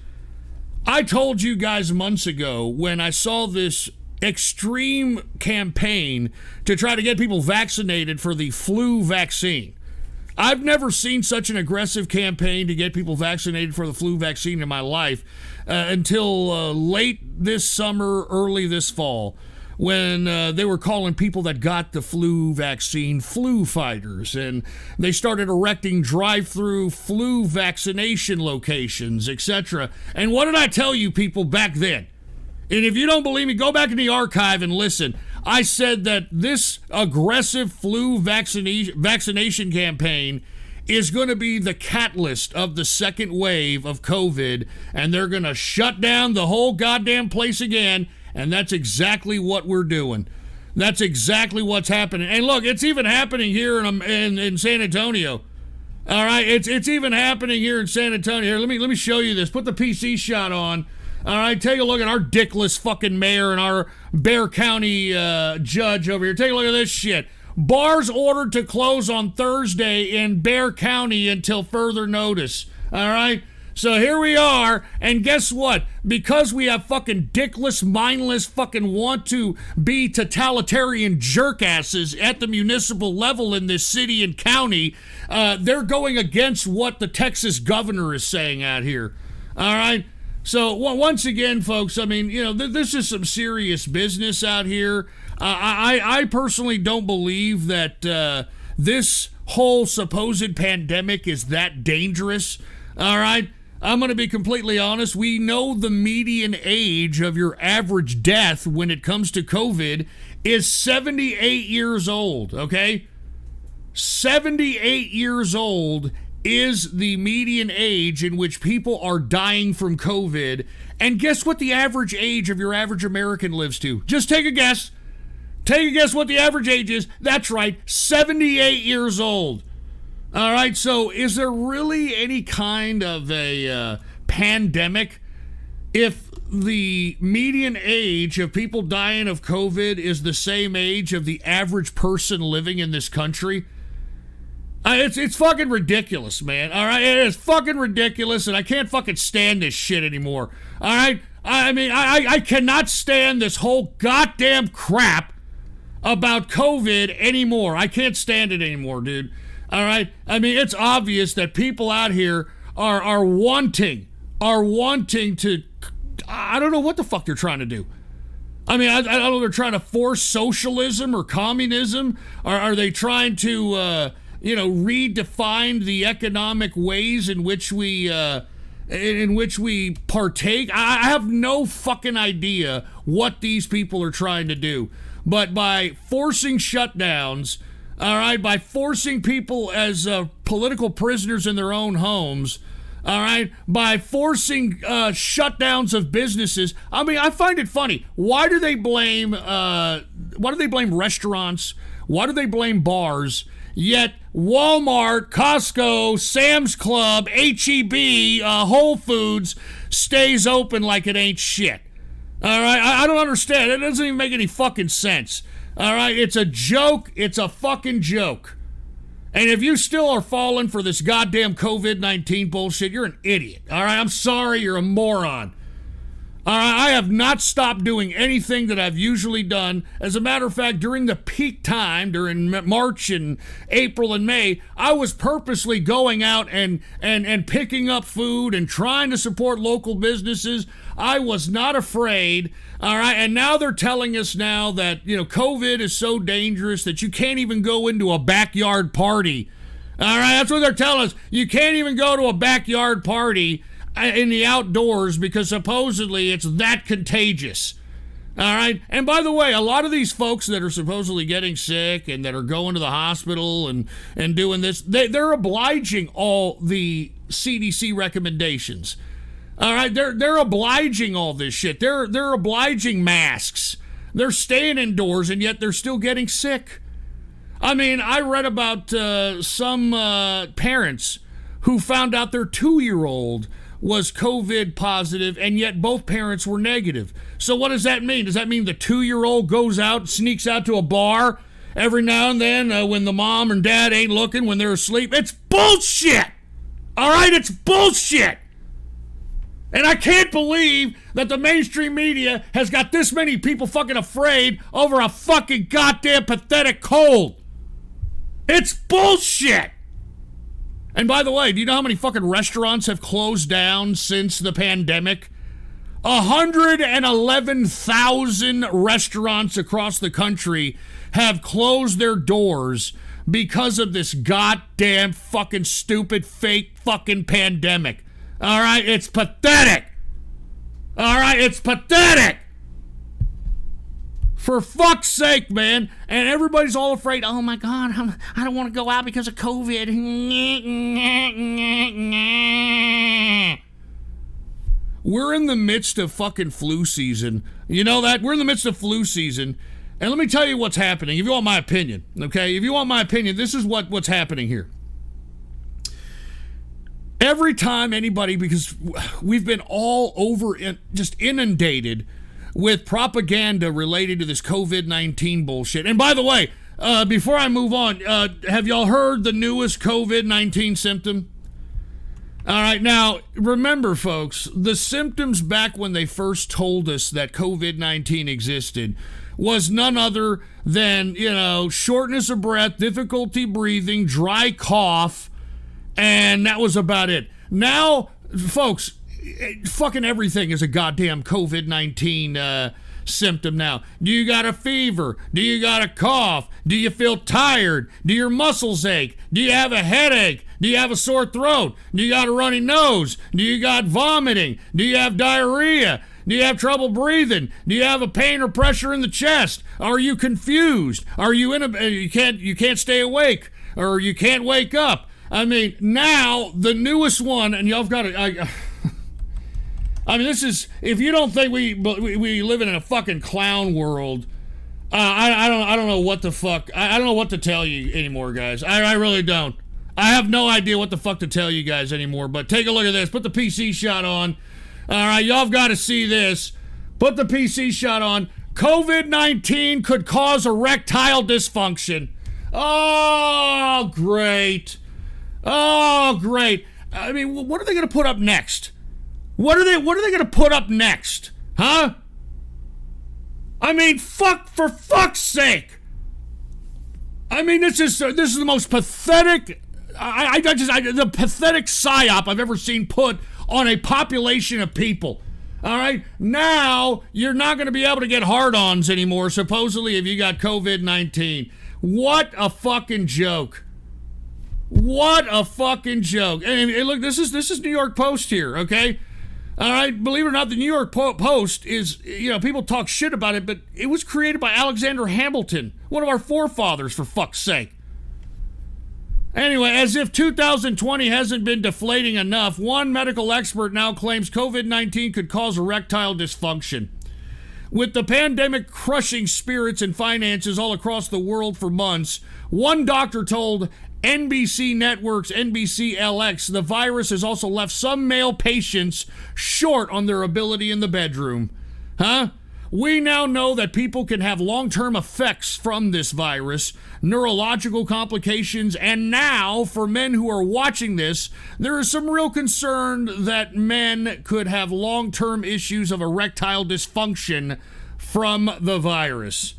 I told you guys months ago when I saw this extreme campaign to try to get people vaccinated for the flu vaccine. I've never seen such an aggressive campaign to get people vaccinated for the flu vaccine in my life until late this summer, early this fall, when they were calling people that got the flu vaccine flu fighters, and they started erecting drive-through flu vaccination locations, etc. And what did I tell you people back then? And if you don't believe me, go back in the archive and listen. I said that this aggressive flu vaccination campaign is going to be the catalyst of the second wave of COVID, and they're going to shut down the whole goddamn place again, and that's exactly what we're doing. That's exactly what's happening. And look, it's even happening here in San Antonio. All right, it's even happening here in San Antonio. Here, let me show you this. Put the PC shot on. All right, take a look at our dickless fucking mayor and our Bexar County judge over here. Take a look at this shit. Bars ordered to close on Thursday in Bexar County until further notice. All right? So here we are, and guess what? Because we have fucking dickless, mindless, fucking want to be totalitarian jerkasses at the municipal level in this city and county, they're going against what the Texas governor is saying out here. All right? So once again, folks, I mean, you know, this is some serious business out here. I personally don't believe that this whole supposed pandemic is that dangerous. All right? I'm going to be completely honest. We know the median age of your average death when it comes to COVID is 78 years old, okay? 78 years old is the median age in which people are dying from COVID. And guess what the average age of your average American lives to? Just take a guess. Take a guess what the average age is. That's right, 78 years old. All right, so is there really any kind of a pandemic if the median age of people dying of COVID is the same age of the average person living in this country? It's fucking ridiculous, man. All right, it is fucking ridiculous, and I can't fucking stand this shit anymore. All right, I mean, I cannot stand this whole goddamn crap about COVID anymore. I can't stand it anymore, dude. All right, I mean, it's obvious that people out here are wanting to. I don't know what the fuck they're trying to do. I mean, I don't know. They're trying to force socialism or communism, or are they trying to? Redefine the economic ways in which we partake. I have no fucking idea what these people are trying to do. But by forcing shutdowns, all right, by forcing people as political prisoners in their own homes, all right, by forcing shutdowns of businesses. I mean, I find it funny. Why do they blame restaurants? Why do they blame bars? Yet Walmart, Costco, Sam's Club, H-E-B, Whole Foods stays open like it ain't shit. All right? I don't understand. It doesn't even make any fucking sense. All right? It's a joke. It's a fucking joke. And if you still are falling for this goddamn COVID-19 bullshit, you're an idiot. All right? I'm sorry. You're a moron. All right, I have not stopped doing anything that I've usually done. As a matter of fact, during the peak time, during March and April and May, I was purposely going out and picking up food and trying to support local businesses. I was not afraid. All right, and now they're telling us now that, COVID is so dangerous that you can't even go into a backyard party. All right, that's what they're telling us. You can't even go to a backyard party in the outdoors because supposedly it's that contagious. All right. And by the way, a lot of these folks that are supposedly getting sick and that are going to the hospital and doing this, they're obliging all the CDC recommendations. All right. They're obliging all this shit. They're obliging masks. They're staying indoors, and yet they're still getting sick. I mean, I read about some parents who found out their 2-year-old was COVID positive, and yet both parents were negative. So what does that mean? Does that mean the 2-year-old goes out, sneaks out to a bar every now and then when the mom and dad ain't looking, when they're asleep? It's bullshit! All right, it's bullshit! And I can't believe that the mainstream media has got this many people fucking afraid over a fucking goddamn pathetic cold. It's bullshit! And by the way, do you know how many fucking restaurants have closed down since the pandemic? 111,000 restaurants across the country have closed their doors because of this goddamn fucking stupid fake fucking pandemic. All right, it's pathetic. All right, it's pathetic. For fuck's sake, man. And everybody's all afraid, oh my God, I don't want to go out because of COVID. We're in the midst of fucking flu season. You know that? We're in the midst of flu season. And let me tell you what's happening. If you want my opinion, okay? If you want my opinion, this is what's happening here. Every time anybody, because we've been all over, just inundated with propaganda related to this COVID-19 bullshit. And by the way, before I move on, have y'all heard the newest COVID-19 symptom? All right, now, remember, folks, the symptoms back when they first told us that COVID-19 existed was none other than, shortness of breath, difficulty breathing, dry cough, and that was about it. Now, folks, fucking everything is a goddamn COVID-19 symptom now. Do you got a fever? Do you got a cough? Do you feel tired? Do your muscles ache? Do you have a headache? Do you have a sore throat? Do you got a runny nose? Do you got vomiting? Do you have diarrhea? Do you have trouble breathing? Do you have a pain or pressure in the chest? Are you confused? Are you you can't stay awake, or you can't wake up? I mean, now the newest one, and y'all got to. I mean, this is, if you don't think we live in a fucking clown world, I don't know what the fuck, I don't know what to tell you anymore, guys. I really don't. I have no idea what the fuck to tell you guys anymore, but take a look at this. Put the PC shot on. All right, y'all have got to see this. Put the PC shot on. COVID-19 could cause erectile dysfunction. Oh, great. Oh, great. I mean, what are they going to put up next? What are they going to put up next? Huh? I mean, for fuck's sake. I mean, this is the most pathetic, the pathetic psyop I've ever seen put on a population of people. All right? Now, you're not going to be able to get hard-ons anymore, supposedly, if you got COVID-19. What a fucking joke. What a fucking joke. And look, this is New York Post here, okay? All right, believe it or not, the New York Post is, people talk shit about it, but it was created by Alexander Hamilton, one of our forefathers, for fuck's sake. Anyway, as if 2020 hasn't been deflating enough, one medical expert now claims COVID-19 could cause erectile dysfunction. With the pandemic crushing spirits and finances all across the world for months, one doctor told NBC Network's NBC-LX, the virus has also left some male patients short on their ability in the bedroom. Huh? We now know that people can have long-term effects from this virus, neurological complications, and now, for men who are watching this, there is some real concern that men could have long-term issues of erectile dysfunction from the virus.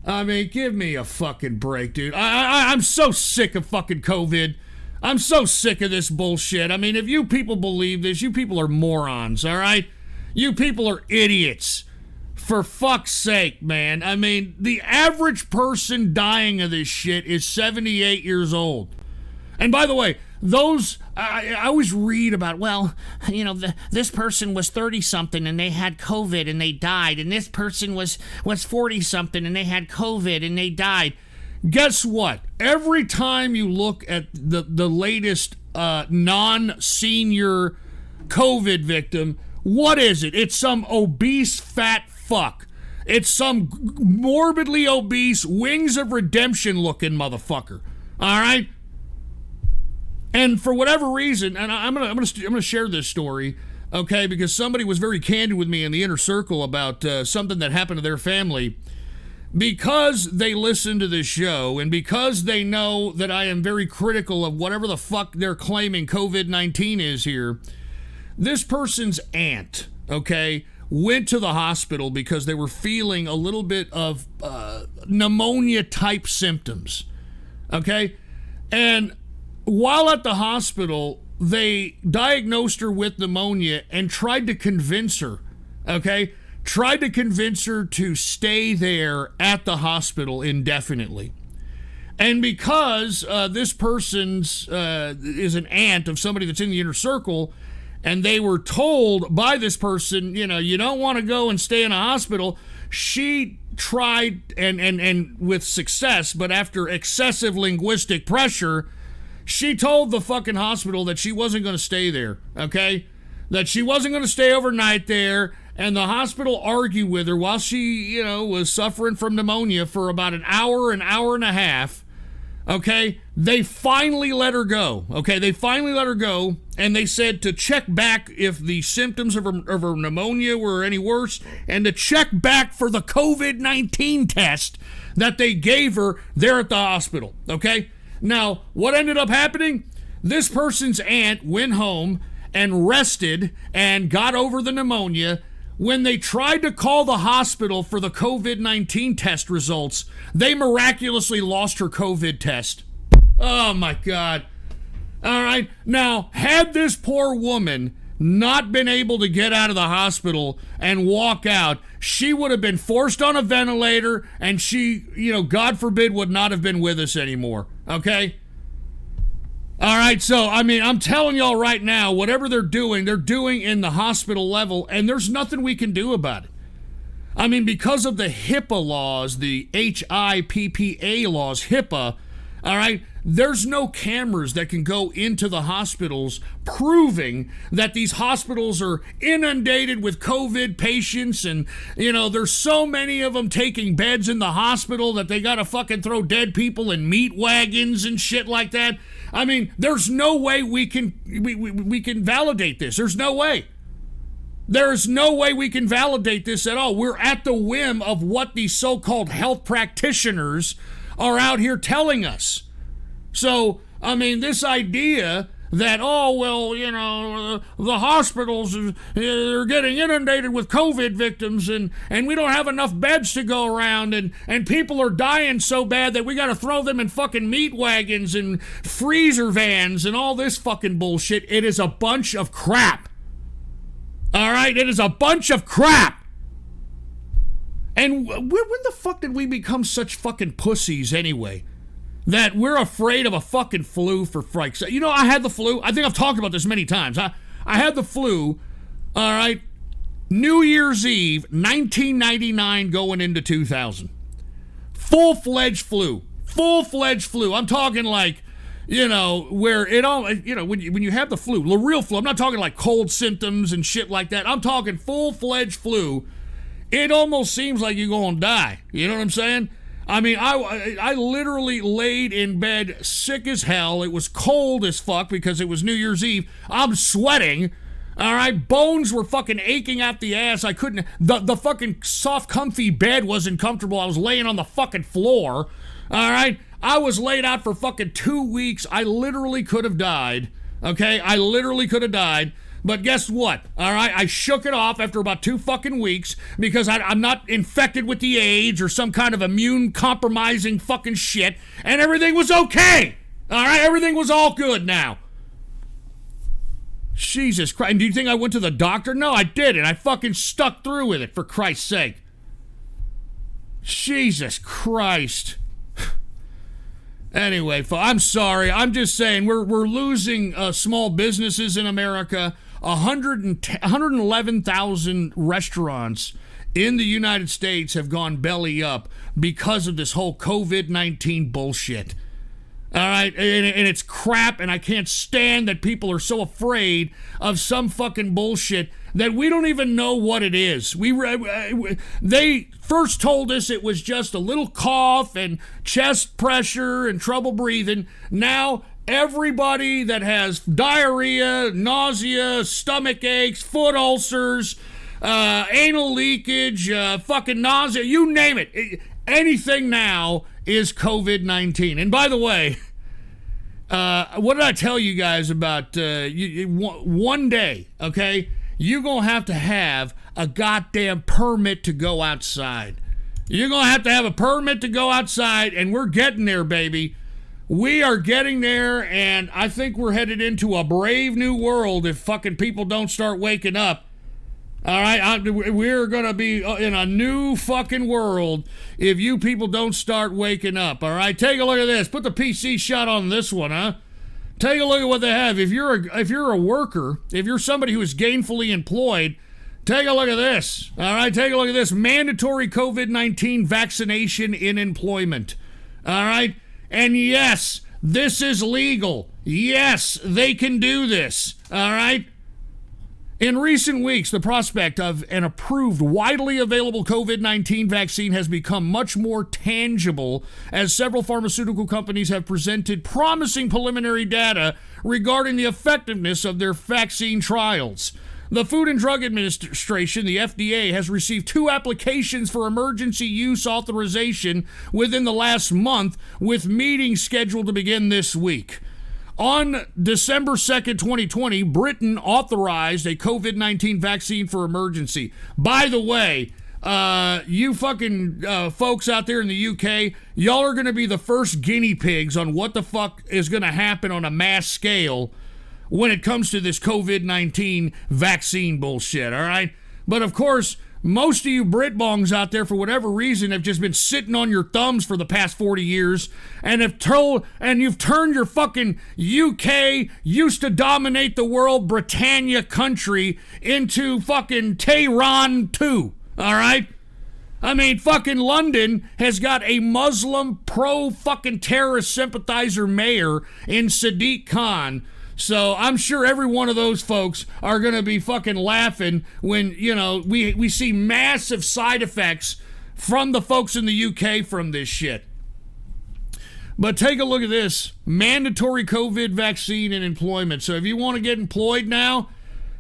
I mean, give me a fucking break, dude. I'm so sick of fucking COVID. I'm so sick of this bullshit. I mean, if you people believe this, you people are morons, all right? You people are idiots. For fuck's sake, man. I mean, the average person dying of this shit is 78 years old. And by the way, those I always read about, well, this person was 30-something and they had COVID and they died, and this person was 40-something and they had COVID and they died. Guess what? Every time you look at the latest non-senior COVID victim, what is it? It's some obese fat fuck. It's some morbidly obese, Wings of Redemption looking motherfucker. All right? And for whatever reason, and I'm gonna share this story, okay, because somebody was very candid with me in the inner circle about something that happened to their family. Because they listen to this show, and because they know that I am very critical of whatever the fuck they're claiming COVID-19 is here, this person's aunt, okay, went to the hospital because they were feeling a little bit of pneumonia-type symptoms, okay? And while at the hospital, they diagnosed her with pneumonia and tried to convince her, okay? Tried to convince her to stay there at the hospital indefinitely. And because this person's is an aunt of somebody that's in the inner circle, and they were told by this person, you don't want to go and stay in a hospital, she tried, and with success, but after excessive linguistic pressure, she told the fucking hospital that she wasn't going to stay there, okay? That she wasn't going to stay overnight there, and the hospital argued with her while she, was suffering from pneumonia for about an hour and a half, okay? They finally let her go, okay? They finally let her go, and they said to check back if the symptoms of her pneumonia were any worse, and to check back for the COVID-19 test that they gave her there at the hospital, okay? Now, what ended up happening? This person's aunt went home and rested and got over the pneumonia. When they tried to call the hospital for the COVID-19 test results, they miraculously lost her COVID test. Oh, my God. All right. Now, had this poor woman not been able to get out of the hospital and walk out, she would have been forced on a ventilator, and she, God forbid, would not have been with us anymore. Okay? All right, so, I'm telling y'all right now, whatever they're doing in the hospital level, and there's nothing we can do about it. Because of the HIPAA laws, the HIPPA laws, HIPAA, all right, there's no cameras that can go into the hospitals proving that these hospitals are inundated with COVID patients, and, there's so many of them taking beds in the hospital that they gotta fucking throw dead people in meat wagons and shit like that. There's no way we can validate this. There's no way. There's no way we can validate this at all. We're at the whim of what these so-called health practitioners are out here telling us. So, this idea that, the hospitals are getting inundated with COVID victims, and we don't have enough beds to go around, and people are dying so bad that we got to throw them in fucking meat wagons and freezer vans and all this fucking bullshit. It is a bunch of crap. All right? It is a bunch of crap. And when the fuck did we become such fucking pussies anyway? That we're afraid of a fucking flu, for frikes. I had the flu. I think I've talked about this many times. I had the flu, all right, New Year's Eve, 1999 going into 2000. Full-fledged flu. Full-fledged flu. I'm talking like, where it all, when you have the flu, the real flu, I'm not talking like cold symptoms and shit like that. I'm talking full-fledged flu. It almost seems like you're going to die. You know what I'm saying? I literally laid in bed sick as hell. It was cold as fuck because it was New Year's Eve. I'm sweating. All right, bones were fucking aching out the ass. I couldn't. The fucking soft, comfy bed wasn't comfortable. I was laying on the fucking floor. All right, I was laid out for fucking 2 weeks. I literally could have died. Okay, I literally could have died. But guess what? All right, I shook it off after about 2 fucking weeks because I'm not infected with the AIDS or some kind of immune compromising fucking shit, and everything was okay. All right, everything was all good now. Jesus Christ. And do you think I went to the doctor? No, I didn't. I fucking stuck through with it, for Christ's sake. Jesus Christ. Anyway, I'm sorry. I'm just saying we're losing small businesses in America. 111,000 restaurants in the United States have gone belly up because of this whole COVID-19 bullshit. All right, and it's crap, and I can't stand that people are so afraid of some fucking bullshit that we don't even know what it is. They first told us it was just a little cough and chest pressure and trouble breathing. Now everybody that has diarrhea, nausea, stomach aches, foot ulcers, anal leakage, fucking nausea, you name it. Anything now is COVID-19. And by the way, what did I tell you guys about one day, okay? You're going to have a goddamn permit to go outside. You're going to have a permit to go outside, and we're getting there, baby. We are getting there, and I think we're headed into a brave new world if fucking people don't start waking up. All right, we're going to be in a new fucking world if you people don't start waking up, all right? Take a look at this. Put the PC shot on this one, huh? Take a look at what they have. If you're a worker, if you're somebody who is gainfully employed, take a look at this, all right? Take a look at this. Mandatory COVID-19 vaccination in employment, all right? And yes, this is legal. Yes, they can do this, all right? In recent weeks, the prospect of an approved, widely available COVID-19 vaccine has become much more tangible as several pharmaceutical companies have presented promising preliminary data regarding the effectiveness of their vaccine trials. The Food and Drug Administration, the FDA, has received 2 applications for emergency use authorization within the last month, with meetings scheduled to begin this week. On December 2nd, 2020, Britain authorized a COVID-19 vaccine for emergency. By the way, you fucking folks out there in the UK, y'all are going to be the first guinea pigs on what the fuck is going to happen on a mass scale when it comes to this COVID-19 vaccine bullshit, all right? But of course, most of you Britbongs out there, for whatever reason, have just been sitting on your thumbs for the past 40 years and you've turned your fucking UK, used to dominate the world, Britannia country, into fucking Tehran 2, all right? I mean, fucking London has got a Muslim pro-fucking terrorist sympathizer mayor in Sadiq Khan. So I'm sure every one of those folks are going to be fucking laughing when, you know, we see massive side effects from the folks in the UK from this shit. But take a look at this. Mandatory COVID vaccine and employment. So if you want to get employed now,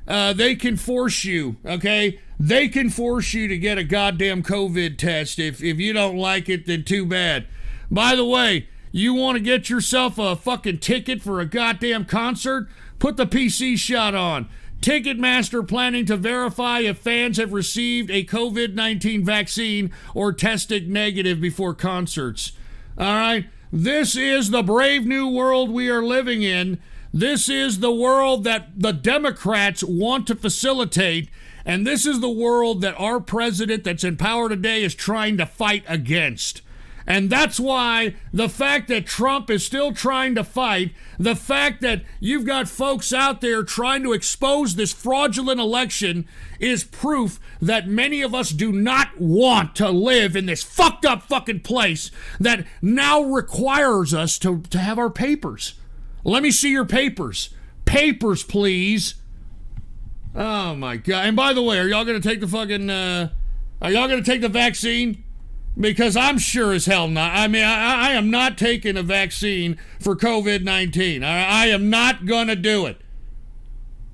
they can force you, okay? They can force you to get a goddamn COVID test. If you don't like it, then too bad. By the way, you want to get yourself a fucking ticket for a goddamn concert? Put the PC shot on. Ticketmaster planning to verify if fans have received a COVID-19 vaccine or tested negative before concerts. All right? This is the brave new world we are living in. This is the world that the Democrats want to facilitate, and this is the world that our president that's in power today is trying to fight against. And that's why the fact that Trump is still trying to fight, the fact that you've got folks out there trying to expose this fraudulent election is proof that many of us do not want to live in this fucked up fucking place that now requires us to have our papers. Let me see your papers. Papers, please. Oh my God. And by the way, are y'all going to take the fucking, are y'all going to take the vaccine? Because I'm sure as hell not. I mean, I am not taking a vaccine for COVID-19. I am not going to do it.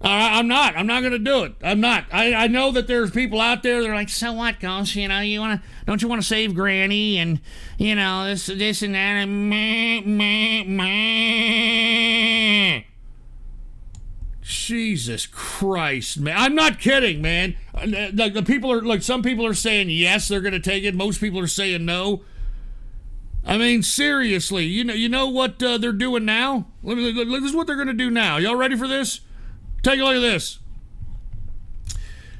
I'm not going to do it. I'm not. I know that there's people out there that are like, so what, Ghost? You know, don't you want to save Granny and, you know, this and that and meh. Jesus Christ, man. I'm not kidding, man. The people are, like, some people are saying yes, they're going to take it. Most people are saying no. I mean, seriously, you know what they're doing now? This is what they're going to do now. Y'all ready for this? Take a look at this.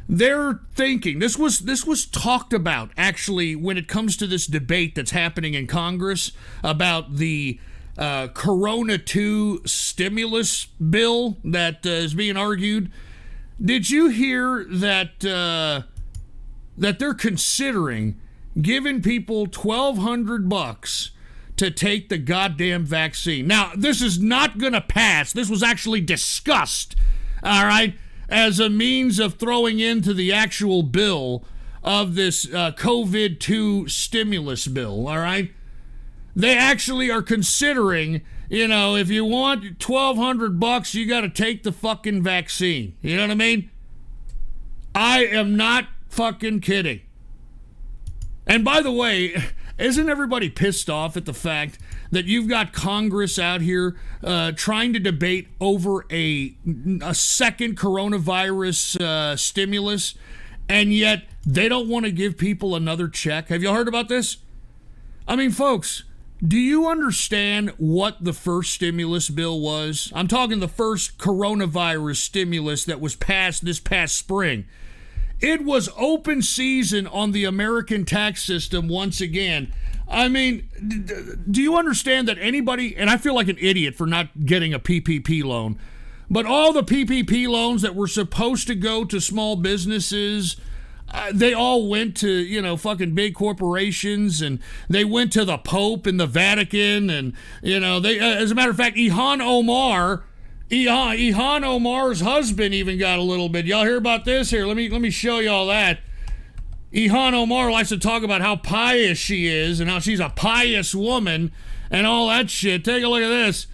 They're thinking, this was talked about, actually, when it comes to this debate that's happening in Congress about the Corona 2 stimulus bill that is being argued. Did you hear that that they're considering giving people $1,200 to take the goddamn vaccine? Now, this is not going to pass. This was actually discussed, all right, as a means of throwing into the actual bill of this COVID-2 stimulus bill, all right? They actually are considering, if you want $1,200, you got to take the fucking vaccine. You know what I mean? I am not fucking kidding. And by the way, isn't everybody pissed off at the fact that you've got Congress out here trying to debate over a second coronavirus stimulus, and yet they don't want to give people another check? Have you heard about this? I mean, folks, do you understand what the first stimulus bill was? I'm talking the first coronavirus stimulus that was passed this past spring. It was open season on the American tax system once again. I mean, do you understand that anybody, and I feel like an idiot for not getting a PPP loan, but all the PPP loans that were supposed to go to small businesses, they all went to, fucking big corporations, and they went to the Pope and the Vatican, and, they, as a matter of fact, Ilhan Omar's husband even got a little bit. Y'all hear about this? Here, let me show y'all that. Ilhan Omar likes to talk about how pious she is and how she's a pious woman and all that shit. Take a look at this.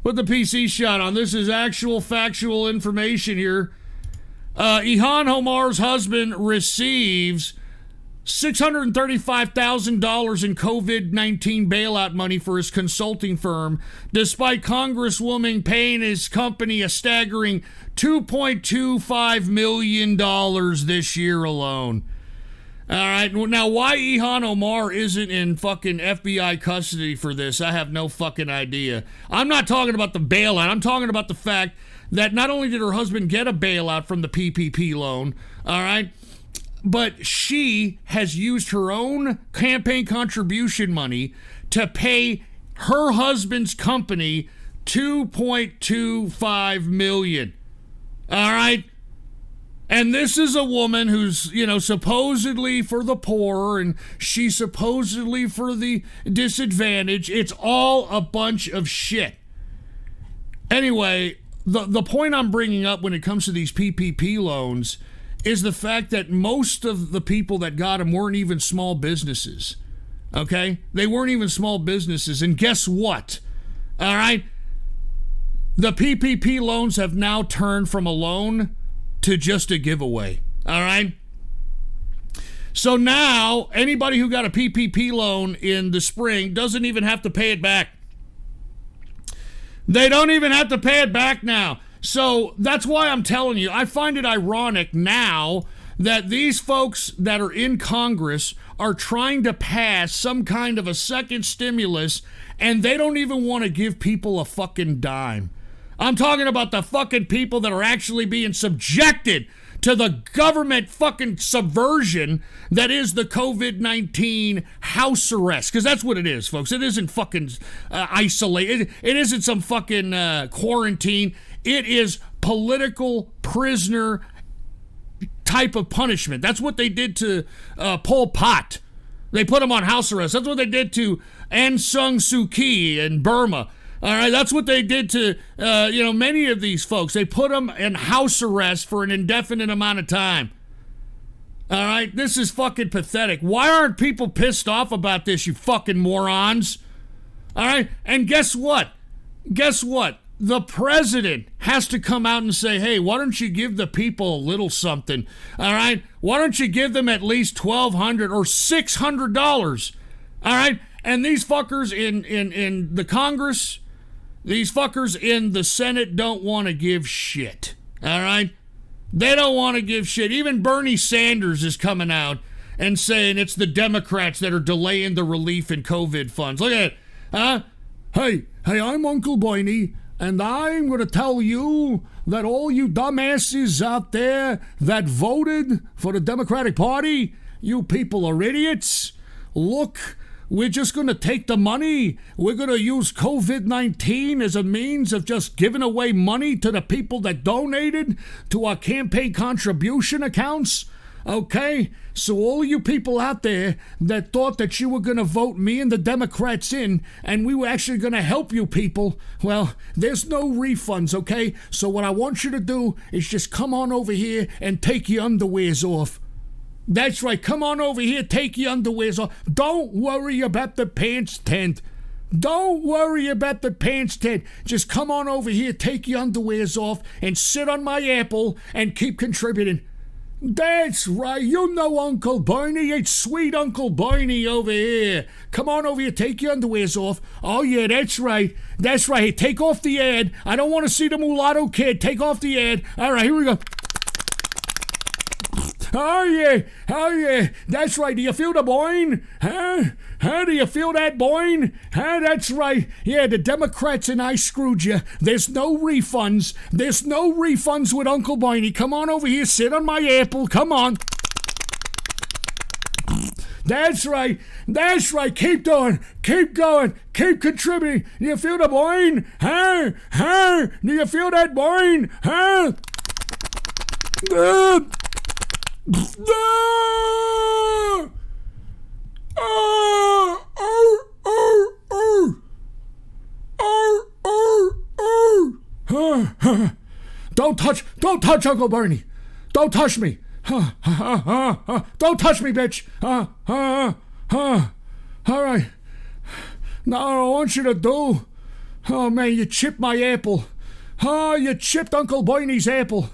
Put the PC shot on. This is actual factual information here. Ilhan Omar's husband receives $635,000 in COVID-19 bailout money for his consulting firm, despite Congresswoman paying his company a staggering $2.25 million this year alone. All right, now why Ilhan Omar isn't in fucking FBI custody for this, I have no fucking idea. I'm not talking about the bailout. I'm talking about the fact that not only did her husband get a bailout from the PPP loan, all right, but she has used her own campaign contribution money to pay her husband's company $2.25 million. All right? And this is a woman who's, supposedly for the poor, and she's supposedly for the disadvantaged. It's all a bunch of shit. Anyway, the point I'm bringing up when it comes to these PPP loans is the fact that most of the people that got them weren't even small businesses, okay? They weren't even small businesses, and guess what? All right? The PPP loans have now turned from a loan to just a giveaway, all right? So now, anybody who got a PPP loan in the spring doesn't even have to pay it back. They don't even have to pay it back now. So that's why I'm telling you, I find it ironic now that these folks that are in Congress are trying to pass some kind of a second stimulus, and they don't even want to give people a fucking dime. I'm talking about the fucking people that are actually being subjected to the government fucking subversion that is the COVID-19 house arrest. Because that's what it is, folks. It isn't fucking isolated. It isn't some fucking quarantine. It is political prisoner type of punishment. That's what they did to Pol Pot. They put him on house arrest. That's what they did to Aung San Suu Kyi in Burma. All right, that's what they did to, many of these folks. They put them in house arrest for an indefinite amount of time. All right, this is fucking pathetic. Why aren't people pissed off about this, you fucking morons? All right, and guess what? The president has to come out and say, hey, why don't you give the people a little something? All right, why don't you give them at least $1,200 or $600? All right, and these fuckers in the Congress, these fuckers in the Senate don't want to give shit, all right? They don't want to give shit. Even Bernie Sanders is coming out and saying it's the Democrats that are delaying the relief in COVID funds. Look at it, huh? Hey, I'm Uncle Bernie, and I'm going to tell you that all you dumbasses out there that voted for the Democratic Party, you people are idiots. Look we're just going to take the money. We're going to use COVID-19 as a means of just giving away money to the people that donated to our campaign contribution accounts. Okay? So all of you people out there that thought that you were going to vote me and the Democrats in and we were actually going to help you people, well, there's no refunds, okay? So what I want you to do is just come on over here and take your underwears off. That's right. Come on over here. Take your underwears off. Don't worry about the pants tent. Don't worry about the pants tent. Just come on over here, take your underwears off, and sit on my apple and keep contributing. That's right. You know Uncle Bernie. It's sweet Uncle Bernie over here. Come on over here. Take your underwears off. Oh, yeah, that's right. That's right. Hey, take off the ad. I don't want to see the mulatto kid. Take off the ad. All right, here we go. Oh yeah, that's right. Do you feel the boing? Huh, do you feel that boing? Huh, that's right. Yeah, the Democrats and I screwed you. There's no refunds. There's no refunds with Uncle Barney. Come on over here, sit on my apple, come on. That's right, keep going, keep contributing. Do you feel the boing? Huh, do you feel that boing? Huh? Don't touch Uncle Bernie. Don't touch me. Don't touch me, bitch. All right. Now what I want you to do, oh man, you chipped my apple. You chipped Uncle Bernie's apple.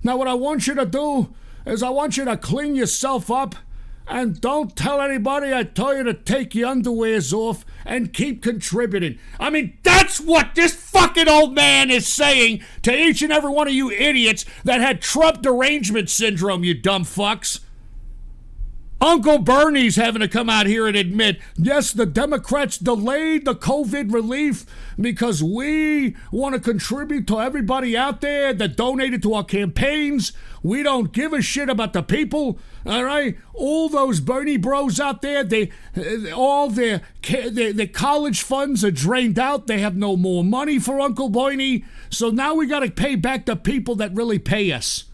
Now what I want you to do is I want you to clean yourself up and don't tell anybody I tell you to take your underwears off and keep contributing. I mean, that's what this fucking old man is saying to each and every one of you idiots that had Trump derangement syndrome, you dumb fucks. Uncle Bernie's having to come out here and admit, yes, the Democrats delayed the COVID relief because we want to contribute to everybody out there that donated to our campaigns. We don't give a shit about the people, all right? All those Bernie bros out there, all their college funds are drained out. They have no more money for Uncle Bernie. So now we got to pay back the people that really pay us.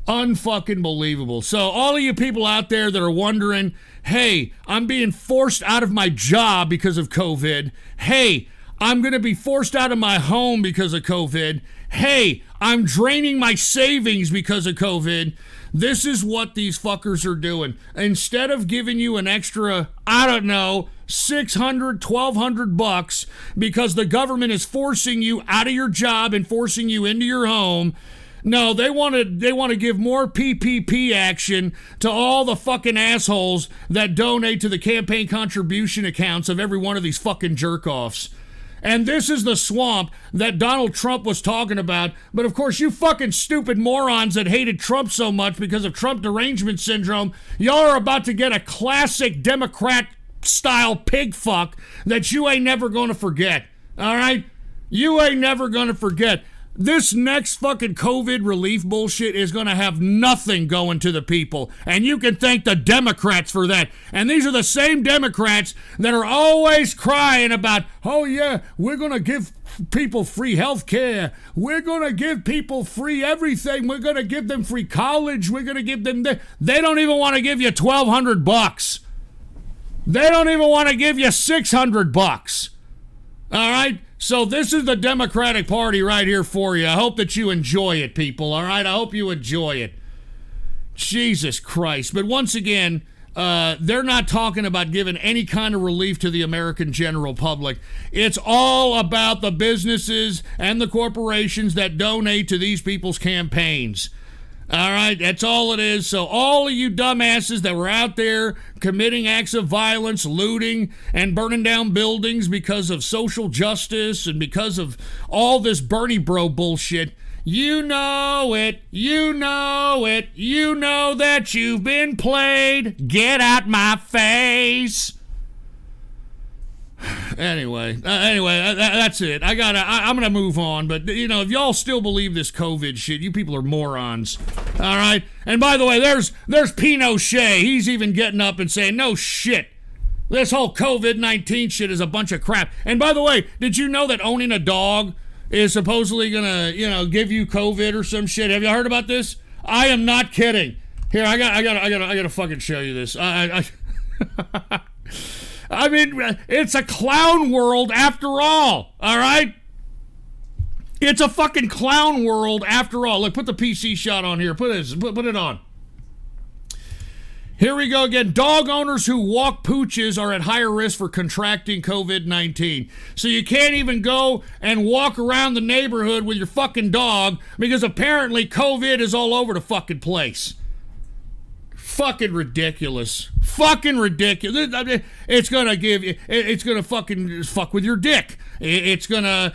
Unfucking believable. So all of you people out there that are wondering, hey, I'm being forced out of my job because of COVID. Hey, I'm going to be forced out of my home because of COVID. Hey, I'm draining my savings because of COVID. This is what these fuckers are doing. Instead of giving you an extra, I don't know, $600, $1,200 because the government is forcing you out of your job and forcing you into your home, no, they want to give more PPP action to all the fucking assholes that donate to the campaign contribution accounts of every one of these fucking jerk-offs. And this is the swamp that Donald Trump was talking about. But of course, you fucking stupid morons that hated Trump so much because of Trump derangement syndrome, y'all are about to get a classic Democrat-style pig fuck that you ain't never going to forget. All right? You ain't never going to forget. This next fucking COVID relief bullshit is going to have nothing going to the people. And you can thank the Democrats for that. And these are the same Democrats that are always crying about, oh yeah, we're going to give people free health care. We're going to give people free everything. We're going to give them free college. We're going to give them... They don't even want to give you $1,200. They don't even want to give you $600. All right? So this is the Democratic Party right here for you. I hope that you enjoy it, people, all right? I hope you enjoy it. Jesus Christ. But once again, they're not talking about giving any kind of relief to the American general public. It's all about the businesses and the corporations that donate to these people's campaigns. All right, that's all it is. So all of you dumbasses that were out there committing acts of violence, looting, and burning down buildings because of social justice and because of all this Bernie bro bullshit, you know it, you know it, you know that you've been played. Get out my face. Anyway, that's it. I'm gonna move on. But you know, if y'all still believe this COVID shit, you people are morons. All right. And by the way, there's Pinochet. He's even getting up and saying, "No shit, This whole COVID-19 shit is a bunch of crap. And by the way, did you know that owning a dog is supposedly gonna, give you COVID or some shit? Have you heard about this? I am not kidding. Here, I gotta fucking show you this. I mean, it's a clown world after all right? It's a fucking clown world after all. Look, put the PC shot on here. Put it on. Here we go again. Dog owners who walk pooches are at higher risk for contracting COVID-19. So you can't even go and walk around the neighborhood with your fucking dog because apparently COVID is all over the fucking place. Fucking ridiculous. Fucking ridiculous. It's gonna give you. It's gonna fucking fuck with your dick. It's gonna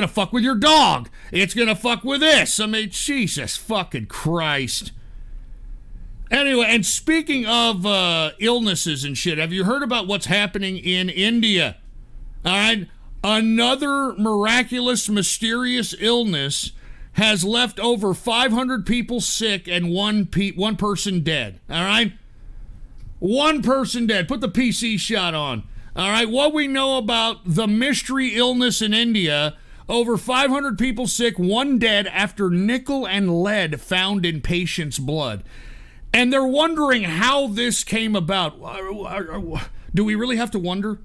fuck with your dog. It's gonna fuck with this. I mean, Jesus fucking Christ. Anyway, and speaking of illnesses and shit, have you heard about what's happening in India? All right, another miraculous, mysterious illness has left over 500 people sick and one person dead. All right? One person dead. Put the PC shot on. All right? What we know about the mystery illness in India, over 500 people sick, one dead after nickel and lead found in patients' blood. And they're wondering how this came about. Do we really have to wonder?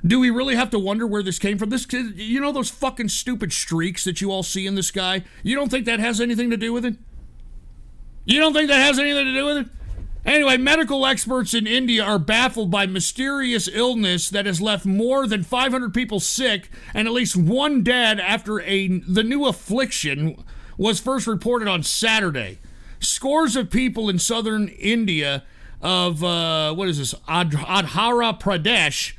Do we really have to wonder where this came from? This, you know those fucking stupid streaks that you all see in the sky? You don't think that has anything to do with it? You don't think that has anything to do with it? Anyway, medical experts in India are baffled by mysterious illness that has left more than 500 people sick and at least one dead after the new affliction was first reported on Saturday. Scores of people in southern India of, Andhra Pradesh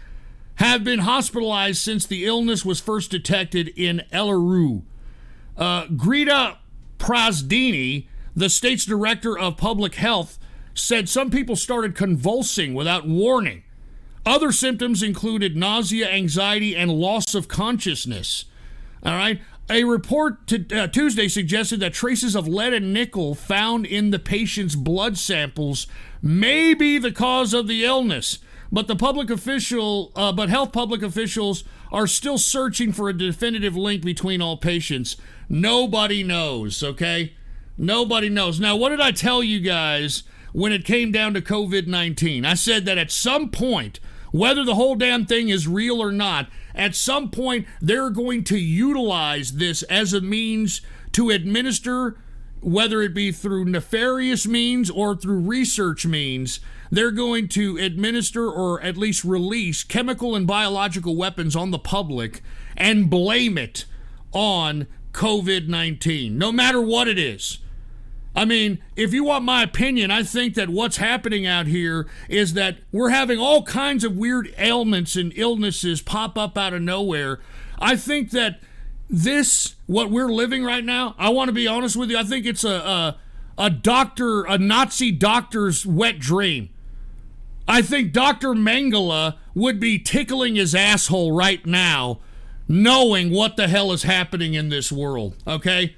have been hospitalized since the illness was first detected in Eluru. Greta Prasdini, the state's director of public health, said some people started convulsing without warning. Other symptoms included nausea, anxiety, and loss of consciousness. All right. A report Tuesday suggested that traces of lead and nickel found in the patient's blood samples may be the cause of the illness. But health public officials are still searching for a definitive link between all patients. Nobody knows, okay? Nobody knows. Now, what did I tell you guys when it came down to COVID-19? I said that at some point, whether the whole damn thing is real or not, at some point they're going to utilize this as a means to administer, whether it be through nefarious means or through research means, they're going to administer or at least release chemical and biological weapons on the public and blame it on COVID-19, no matter what it is. I mean, if you want my opinion, I think that what's happening out here is that we're having all kinds of weird ailments and illnesses pop up out of nowhere. I think that what we're living right now, I want to be honest with you, I think it's a Nazi doctor's wet dream. I think Dr. Mengele would be tickling his asshole right now, knowing what the hell is happening in this world, okay?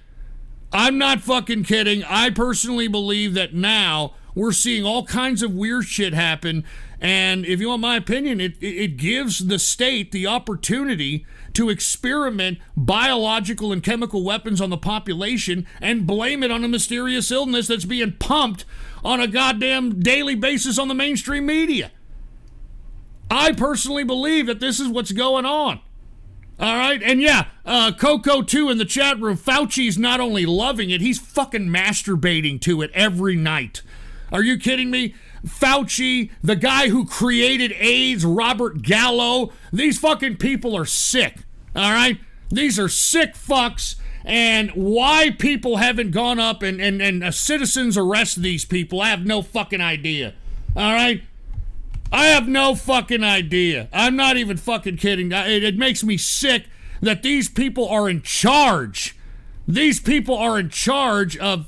I'm not fucking kidding. I personally believe that now we're seeing all kinds of weird shit happen, and if you want my opinion, it gives the state the opportunity to experiment biological and chemical weapons on the population and blame it on a mysterious illness that's being pumped on a goddamn daily basis on the mainstream media. I personally believe that this is what's going on. All right, and yeah, Coco too in the chat room, Fauci's not only loving it, he's fucking masturbating to it every night. Are you kidding me? Fauci, the guy who created AIDS, Robert Gallo, these fucking people are sick, all right? These are sick fucks, and why people haven't gone up and citizens arrest these people, I have no fucking idea, all right? I have no fucking idea. I'm not even fucking kidding. It makes me sick that these people are in charge. These people are in charge of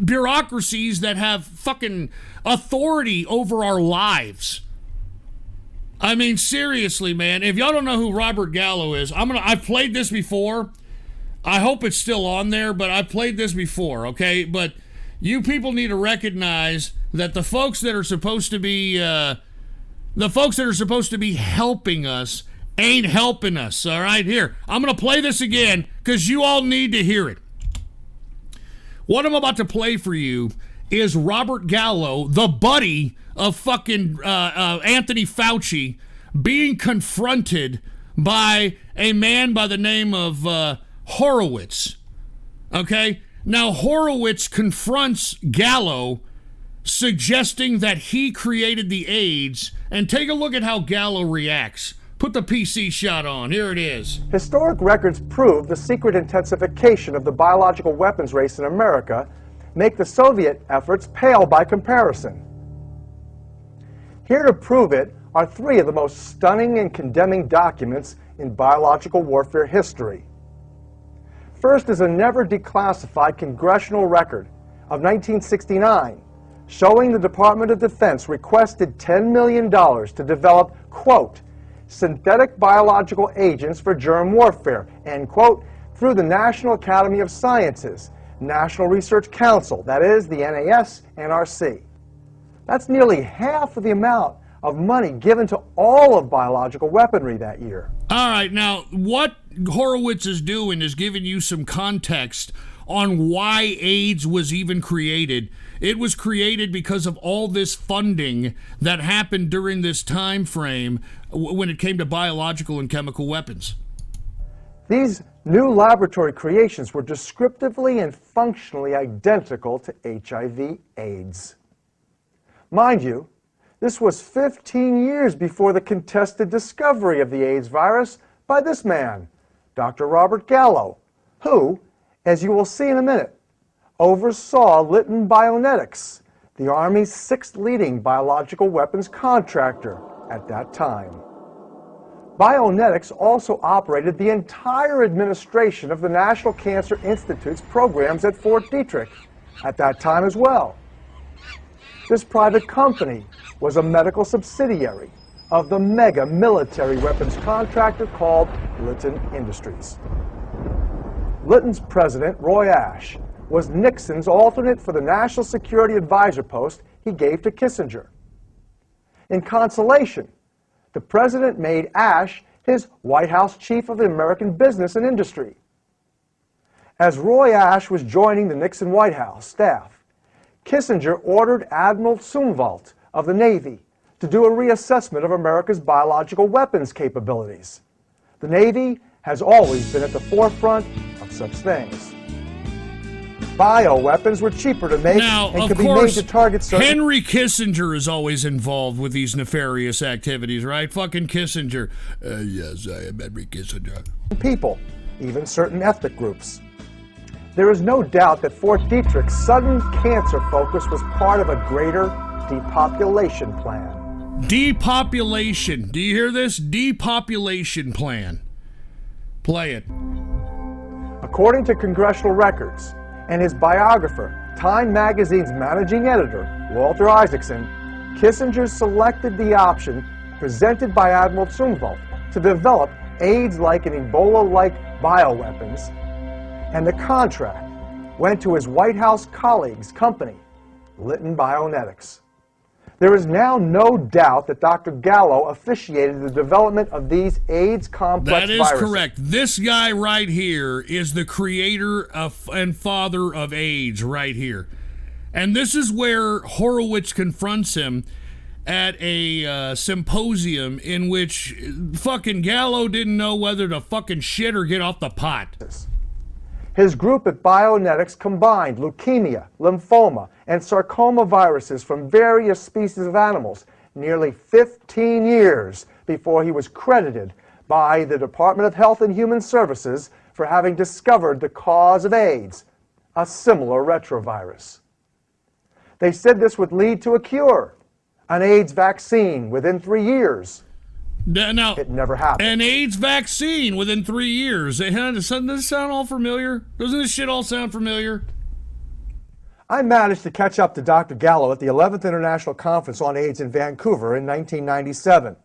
bureaucracies that have fucking authority over our lives. I mean, seriously, man. If y'all don't know who Robert Gallo is, I've played this before. I hope it's still on there, but I've played this before, okay? But you people need to recognize that the folks that are supposed to be, The folks that are supposed to be helping us ain't helping us, all right? Here, I'm going to play this again because you all need to hear it. What I'm about to play for you is Robert Gallo, the buddy of fucking Anthony Fauci, being confronted by a man by the name of Horowitz. Okay? Now, Horowitz confronts Gallo, suggesting that he created the AIDS, and take a look at how Gallo reacts. Put the PC shot on. Here it is. Historic records prove the secret intensification of the biological weapons race in America make the Soviet efforts pale by comparison. Here to prove it are three of the most stunning and condemning documents in biological warfare history. First is a never declassified congressional record of 1969 showing the Department of Defense requested $10 million to develop, quote, synthetic biological agents for germ warfare, end quote, through the National Academy of Sciences, National Research Council, that is, the NAS-NRC. That's nearly half of the amount of money given to all of biological weaponry that year. All right, now, what Horowitz is doing is giving you some context on why AIDS was even created. It was created because of all this funding that happened during this time frame when it came to biological and chemical weapons. These new laboratory creations were descriptively and functionally identical to HIV/AIDS. Mind you, this was 15 years before the contested discovery of the AIDS virus by this man, Dr. Robert Gallo, who, as you will see in a minute, oversaw Litton Bionetics, the Army's sixth leading biological weapons contractor at that time. Bionetics also operated the entire administration of the National Cancer Institute's programs at Fort Detrick at that time as well. This private company was a medical subsidiary of the mega military weapons contractor called Litton Industries. Litton's president, Roy Ashe, was Nixon's alternate for the National Security Advisor post he gave to Kissinger. In consolation, the president made Ashe his White House chief of American business and industry. As Roy Ashe was joining the Nixon White House staff, Kissinger ordered Admiral Zumwalt of the Navy to do a reassessment of America's biological weapons capabilities. The Navy has always been at the forefront of such things. Bioweapons were cheaper to make and could be made to target certain... Henry Kissinger is always involved with these nefarious activities, right? Fucking Kissinger. Yes, I am Henry Kissinger. People, even certain ethnic groups. There is no doubt that Fort Detrick's sudden cancer focus was part of a greater depopulation plan. Depopulation. Do you hear this? Depopulation plan. Play it. According to congressional records and his biographer, Time magazine's managing editor, Walter Isaacson, Kissinger selected the option presented by Admiral Zumwalt to develop AIDS-like and Ebola-like bioweapons, and the contract went to his White House colleague's company, Litton Bionetics. There is now no doubt that Dr. Gallo officiated the development of these AIDS complex viruses. That is correct. This guy right here is the creator of and father of AIDS right here. And this is where Horowitz confronts him at a symposium in which fucking Gallo didn't know whether to fucking shit or get off the pot. His group at Bionetics combined leukemia, lymphoma, and sarcoma viruses from various species of animals nearly 15 years before he was credited by the Department of Health and Human Services for having discovered the cause of AIDS, a similar retrovirus. They said this would lead to a cure, an AIDS vaccine within 3 years. Now, it never happened. An AIDS vaccine within 3 years. Doesn't this sound all familiar? Doesn't this shit all sound familiar? I managed to catch up to Dr. Gallo at the 11th International Conference on AIDS in Vancouver in 1997.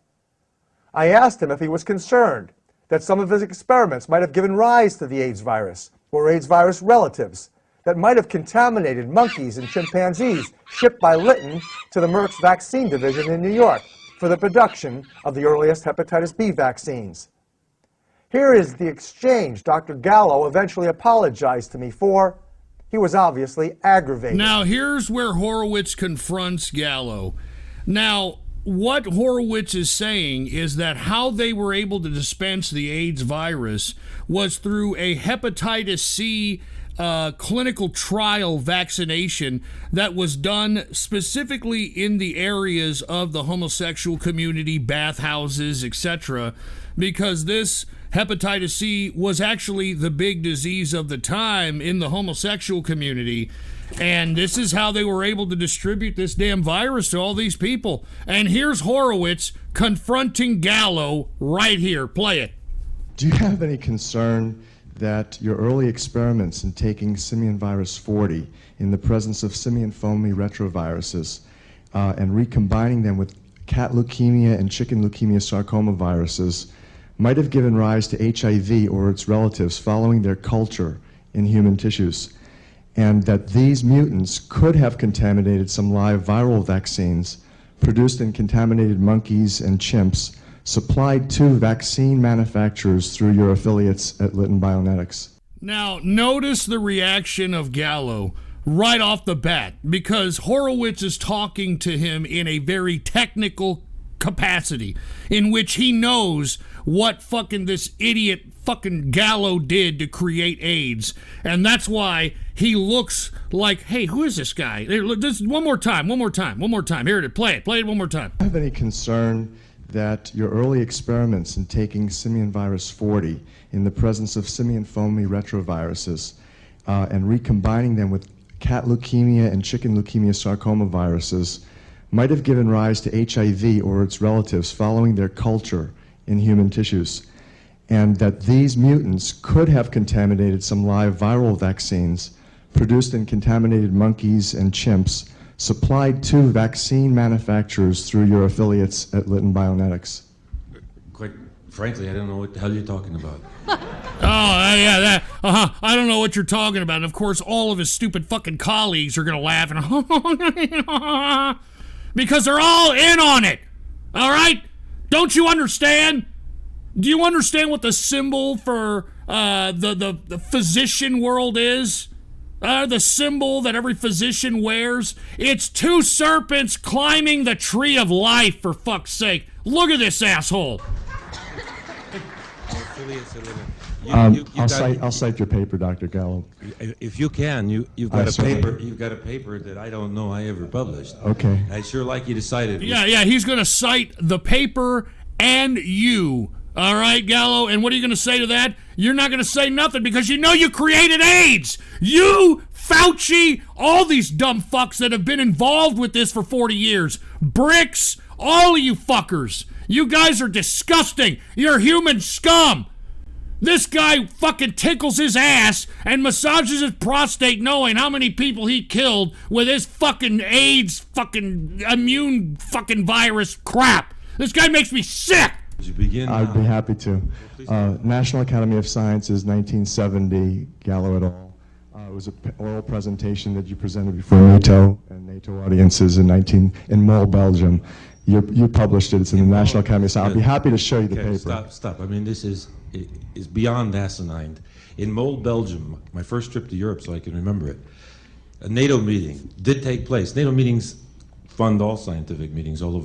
I asked him if he was concerned that some of his experiments might have given rise to the AIDS virus, or AIDS virus relatives, that might have contaminated monkeys and chimpanzees shipped by Litton to the Merck's vaccine division in New York for the production of the earliest hepatitis B vaccines. Here is the exchange Dr. Gallo eventually apologized to me for. He was obviously aggravated. Now, here's where Horowitz confronts Gallo. Now, what Horowitz is saying is that how they were able to dispense the AIDS virus was through a hepatitis C clinical trial vaccination that was done specifically in the areas of the homosexual community, bathhouses, etc., because this hepatitis C was actually the big disease of the time in the homosexual community. And this is how they were able to distribute this damn virus to all these people. And here's Horowitz confronting Gallo right here. Play it. Do you have any concern that your early experiments in taking simian virus 40 in the presence of simian foamy retroviruses and recombining them with cat leukemia and chicken leukemia sarcoma viruses might have given rise to HIV or its relatives following their culture in human tissues, and that these mutants could have contaminated some live viral vaccines produced in contaminated monkeys and chimps supplied to vaccine manufacturers through your affiliates at Lytton Bionetics? Now, notice the reaction of Gallo right off the bat, because Horowitz is talking to him in a very technical capacity in which he knows what fucking this idiot fucking Gallo did to create AIDS, and that's why he looks like, hey, who is this guy? This one more time. Here it is. Play it one more time. Do you have any concern that your early experiments in taking simian virus 40 in the presence of simian foamy retroviruses and recombining them with cat leukemia and chicken leukemia sarcoma viruses might have given rise to HIV or its relatives following their culture in human tissues, and that these mutants could have contaminated some live viral vaccines produced in contaminated monkeys and chimps supplied to vaccine manufacturers through your affiliates at Lytton Bionetics? Quite frankly, I don't know what the hell you're talking about. I don't know what you're talking about. And of course, all of his stupid fucking colleagues are going to laugh and because they're all in on it. All right? Don't you understand? Do you understand what the symbol for the physician world is? The symbol that every physician wears? It's two serpents climbing the tree of life, for fuck's sake. Look at this asshole. I'll cite your paper, Dr. Gallo. If you can, you've got a paper. You've got a paper that I don't know I ever published. Okay. I'd sure like you to cite it. Yeah, he's going to cite the paper and you. All right, Gallo, and what are you going to say to that? You're not going to say nothing because you know you created AIDS. You, Fauci, all these dumb fucks that have been involved with this for 40 years. Bricks, all of you fuckers. You guys are disgusting. You're human scum. This guy fucking tickles his ass and massages his prostate knowing how many people he killed with his fucking AIDS fucking immune fucking virus crap. This guy makes me sick. You begin now. I'd be happy to. National Academy of Sciences, 1970, Gallo et al. It was an oral presentation that you presented before NATO and NATO audiences in Mol, Belgium. You published it. It's in the National Academy of Sciences. I'd be happy to show you the paper. Stop. I mean, this is beyond asinine. In Mol, Belgium, my first trip to Europe, so I can remember it, a NATO meeting did take place. NATO meetings fund all scientific meetings all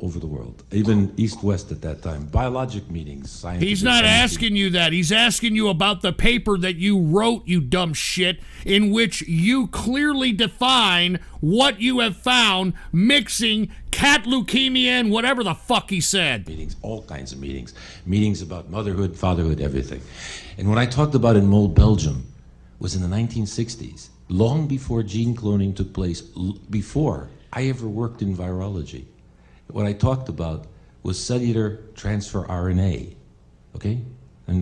over the world, even East-West at that time. Biologic meetings, scientific. He's not asking you that. He's asking you about the paper that you wrote, you dumb shit, in which you clearly define what you have found mixing cat leukemia and whatever the fuck he said. Meetings, all kinds of meetings. Meetings about motherhood, fatherhood, everything. And what I talked about in Mol, Belgium was in the 1960s, long before gene cloning took place, before I ever worked in virology. What I talked about was cellular transfer RNA, okay? And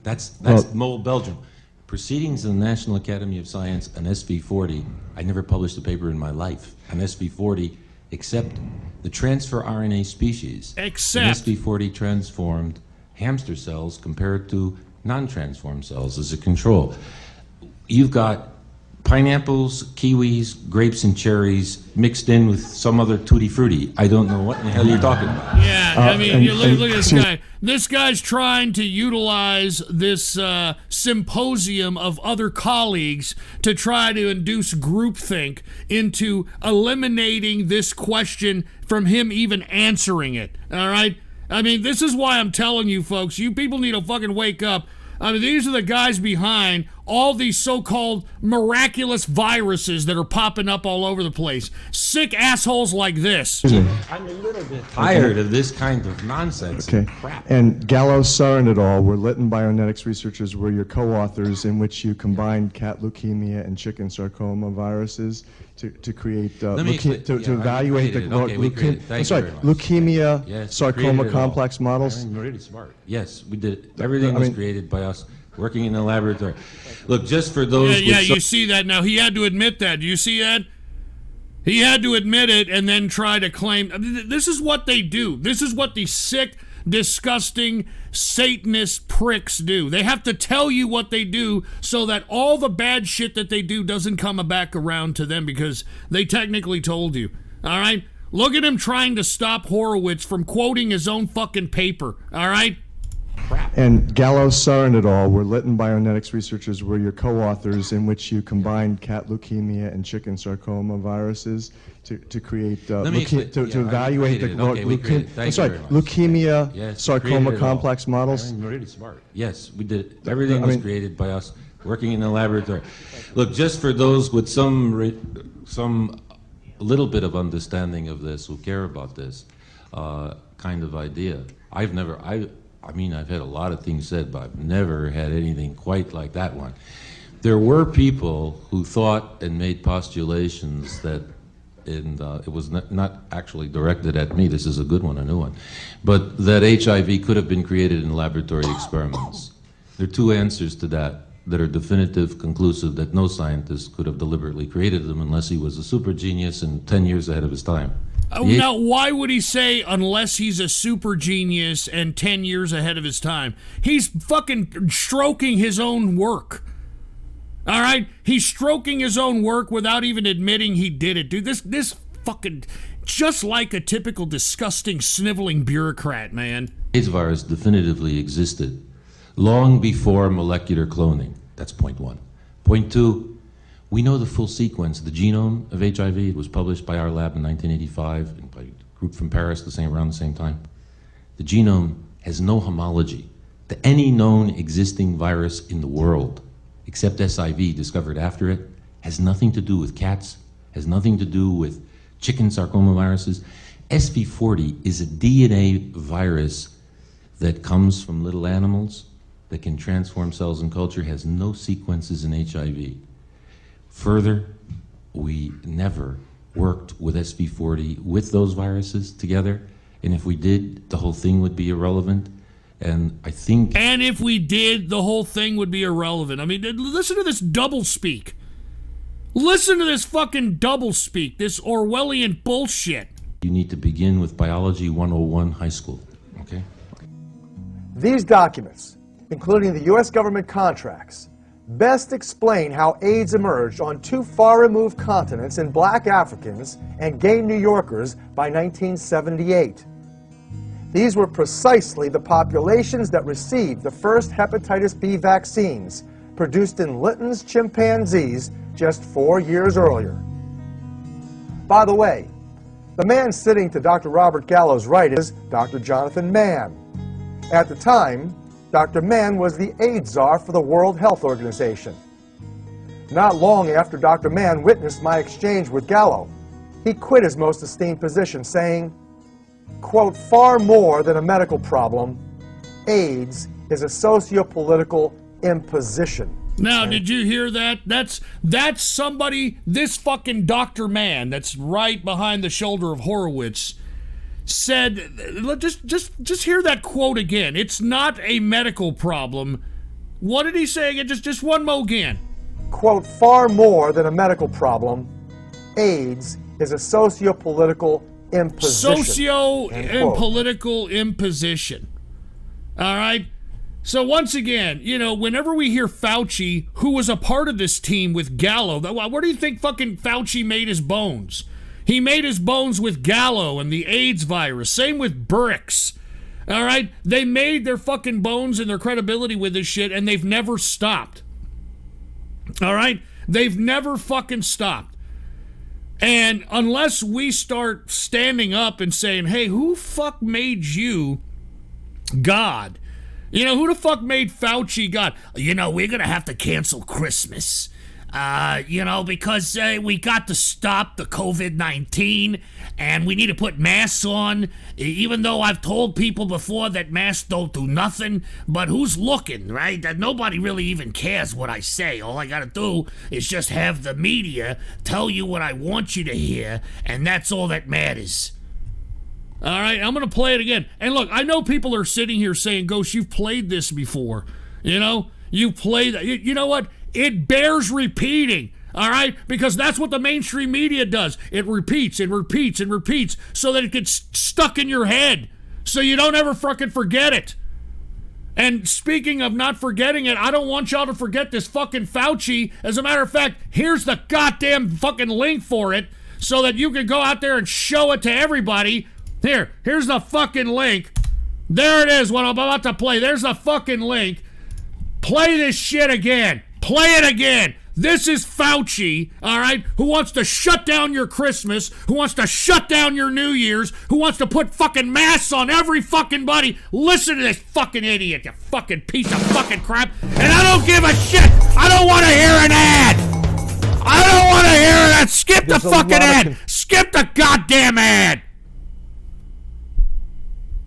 that's Mol, Belgium. Proceedings in the National Academy of Science on SV40, I never published a paper in my life on SV40 except the transfer RNA species. Except SV40 transformed hamster cells compared to non-transformed cells as a control. You've got pineapples, kiwis, grapes, and cherries mixed in with some other tutti frutti. I don't know what in the hell you're talking about. Yeah, I mean, look at this guy. This guy's trying to utilize this symposium of other colleagues to try to induce groupthink into eliminating this question from him even answering it. All right? I mean, this is why I'm telling you, folks, you people need to fucking wake up. I mean, these are the guys behind all these so-called miraculous viruses that are popping up all over the place. Sick assholes like this. I'm a little bit tired of this kind of nonsense. Okay. Crap. And Gallo, Sarin et al. Were Lytton Bionetics researchers were your co-authors in which you combined cat leukemia and chicken sarcoma viruses to create to evaluate the leukemia sarcoma complex models. I'm really smart. Yes, we did. Everything was created by us working in the laboratory. Look, just for those. Yeah, you see that now. He had to admit that. Do you see that? He had to admit it and then try to claim. I mean, this is what they do. This is what these sick, disgusting, Satanist pricks do. They have to tell you what they do so that all the bad shit that they do doesn't come back around to them because they technically told you. All right? Look at him trying to stop Horowitz from quoting his own fucking paper. All right? And Gallo, Sarin et al. Were Lytton Bionetics researchers were your co-authors in which you combined cat leukemia and chicken sarcoma viruses to create to evaluate the leukemia sarcoma complex models. I'm really smart. Yes, we did. Everything was created by us working in the laboratory. Look, just for those with some little bit of understanding of this, who care about this kind of idea, I mean, I've had a lot of things said, but I've never had anything quite like that one. There were people who thought and made postulations that, and it was not actually directed at me, this is a good one, a new one, but that HIV could have been created in laboratory experiments. There are two answers to that are definitive, conclusive, that no scientist could have deliberately created them unless he was a super genius and 10 years ahead of his time. Now, why would he say unless he's a super genius and 10 years ahead of his time? He's fucking stroking his own work. All right? He's stroking his own work without even admitting he did it. Dude, this fucking, just like a typical disgusting sniveling bureaucrat, man. AIDS virus definitively existed long before molecular cloning. That's point one. Point two, we know the full sequence, the genome of HIV. It was published by our lab in 1985 and by a group from Paris around the same time. The genome has no homology to any known existing virus in the world, except SIV discovered after it. Has nothing to do with cats, has nothing to do with chicken sarcoma viruses. SV40 is a DNA virus that comes from little animals that can transform cells in culture, has no sequences in HIV. Further, we never worked with SV40 with those viruses together, and if we did, the whole thing would be irrelevant. And I think... And if we did, the whole thing would be irrelevant. I mean, listen to this doublespeak. Listen to this fucking doublespeak, this Orwellian bullshit. You need to begin with Biology 101 high school, okay? These documents, including the U.S. government contracts, best explain how AIDS emerged on two far-removed continents in black Africans and gay New Yorkers by 1978. These were precisely the populations that received the first hepatitis B vaccines produced in Lytton's chimpanzees just 4 years earlier. By the way, the man sitting to Dr. Robert Gallo's right is Dr. Jonathan Mann. At the time, Dr. Mann was the AIDS czar for the World Health Organization. Not long after Dr. Mann witnessed my exchange with Gallo, he quit his most esteemed position, saying, quote, far more than a medical problem, AIDS is a socio-political imposition. Now, did you hear that? That's somebody, this fucking Dr. Mann that's right behind the shoulder of Horowitz, said, just hear that quote again. It's not a medical problem. What did he say again? Just one more again. Quote, far more than a medical problem, AIDS is a socio-political imposition. Socio and political imposition. All right? So once again, you know, whenever we hear Fauci, who was a part of this team with Gallo, where do you think fucking Fauci made his bones? He made his bones with Gallo and the AIDS virus. Same with Burks. All right? They made their fucking bones and their credibility with this shit, and they've never stopped. All right? They've never fucking stopped. And unless we start standing up and saying, hey, who fuck made you God? You know, who the fuck made Fauci God? You know, we're going to have to cancel Christmas. You know, because we got to stop the COVID-19 and we need to put masks on, even though I've told people before that masks don't do nothing. But who's looking, right? That nobody really even cares what I say. All I got to do is just have the media tell you what I want you to hear, and that's all that matters. All right, I'm going to play it again. And look, I know people are sitting here saying, Ghost, you've played this before. You know, you played that. You know what? It bears repeating, all right? Because that's what the mainstream media does. It repeats and repeats and repeats so that it gets stuck in your head so you don't ever fucking forget it. And speaking of not forgetting it, I don't want y'all to forget this fucking Fauci. As a matter of fact, here's the goddamn fucking link for it so that you can go out there and show it to everybody. Here's the fucking link. There it is, what I'm about to play. There's the fucking link. Play this shit again. Play it again. This is Fauci, all right, who wants to shut down your Christmas, who wants to shut down your New Year's, who wants to put fucking masks on every fucking body. Listen to this fucking idiot, you fucking piece of fucking crap. And I don't give a shit. I don't want to hear an ad. I don't want to hear an ad. Skip the fucking ad. Skip the goddamn ad.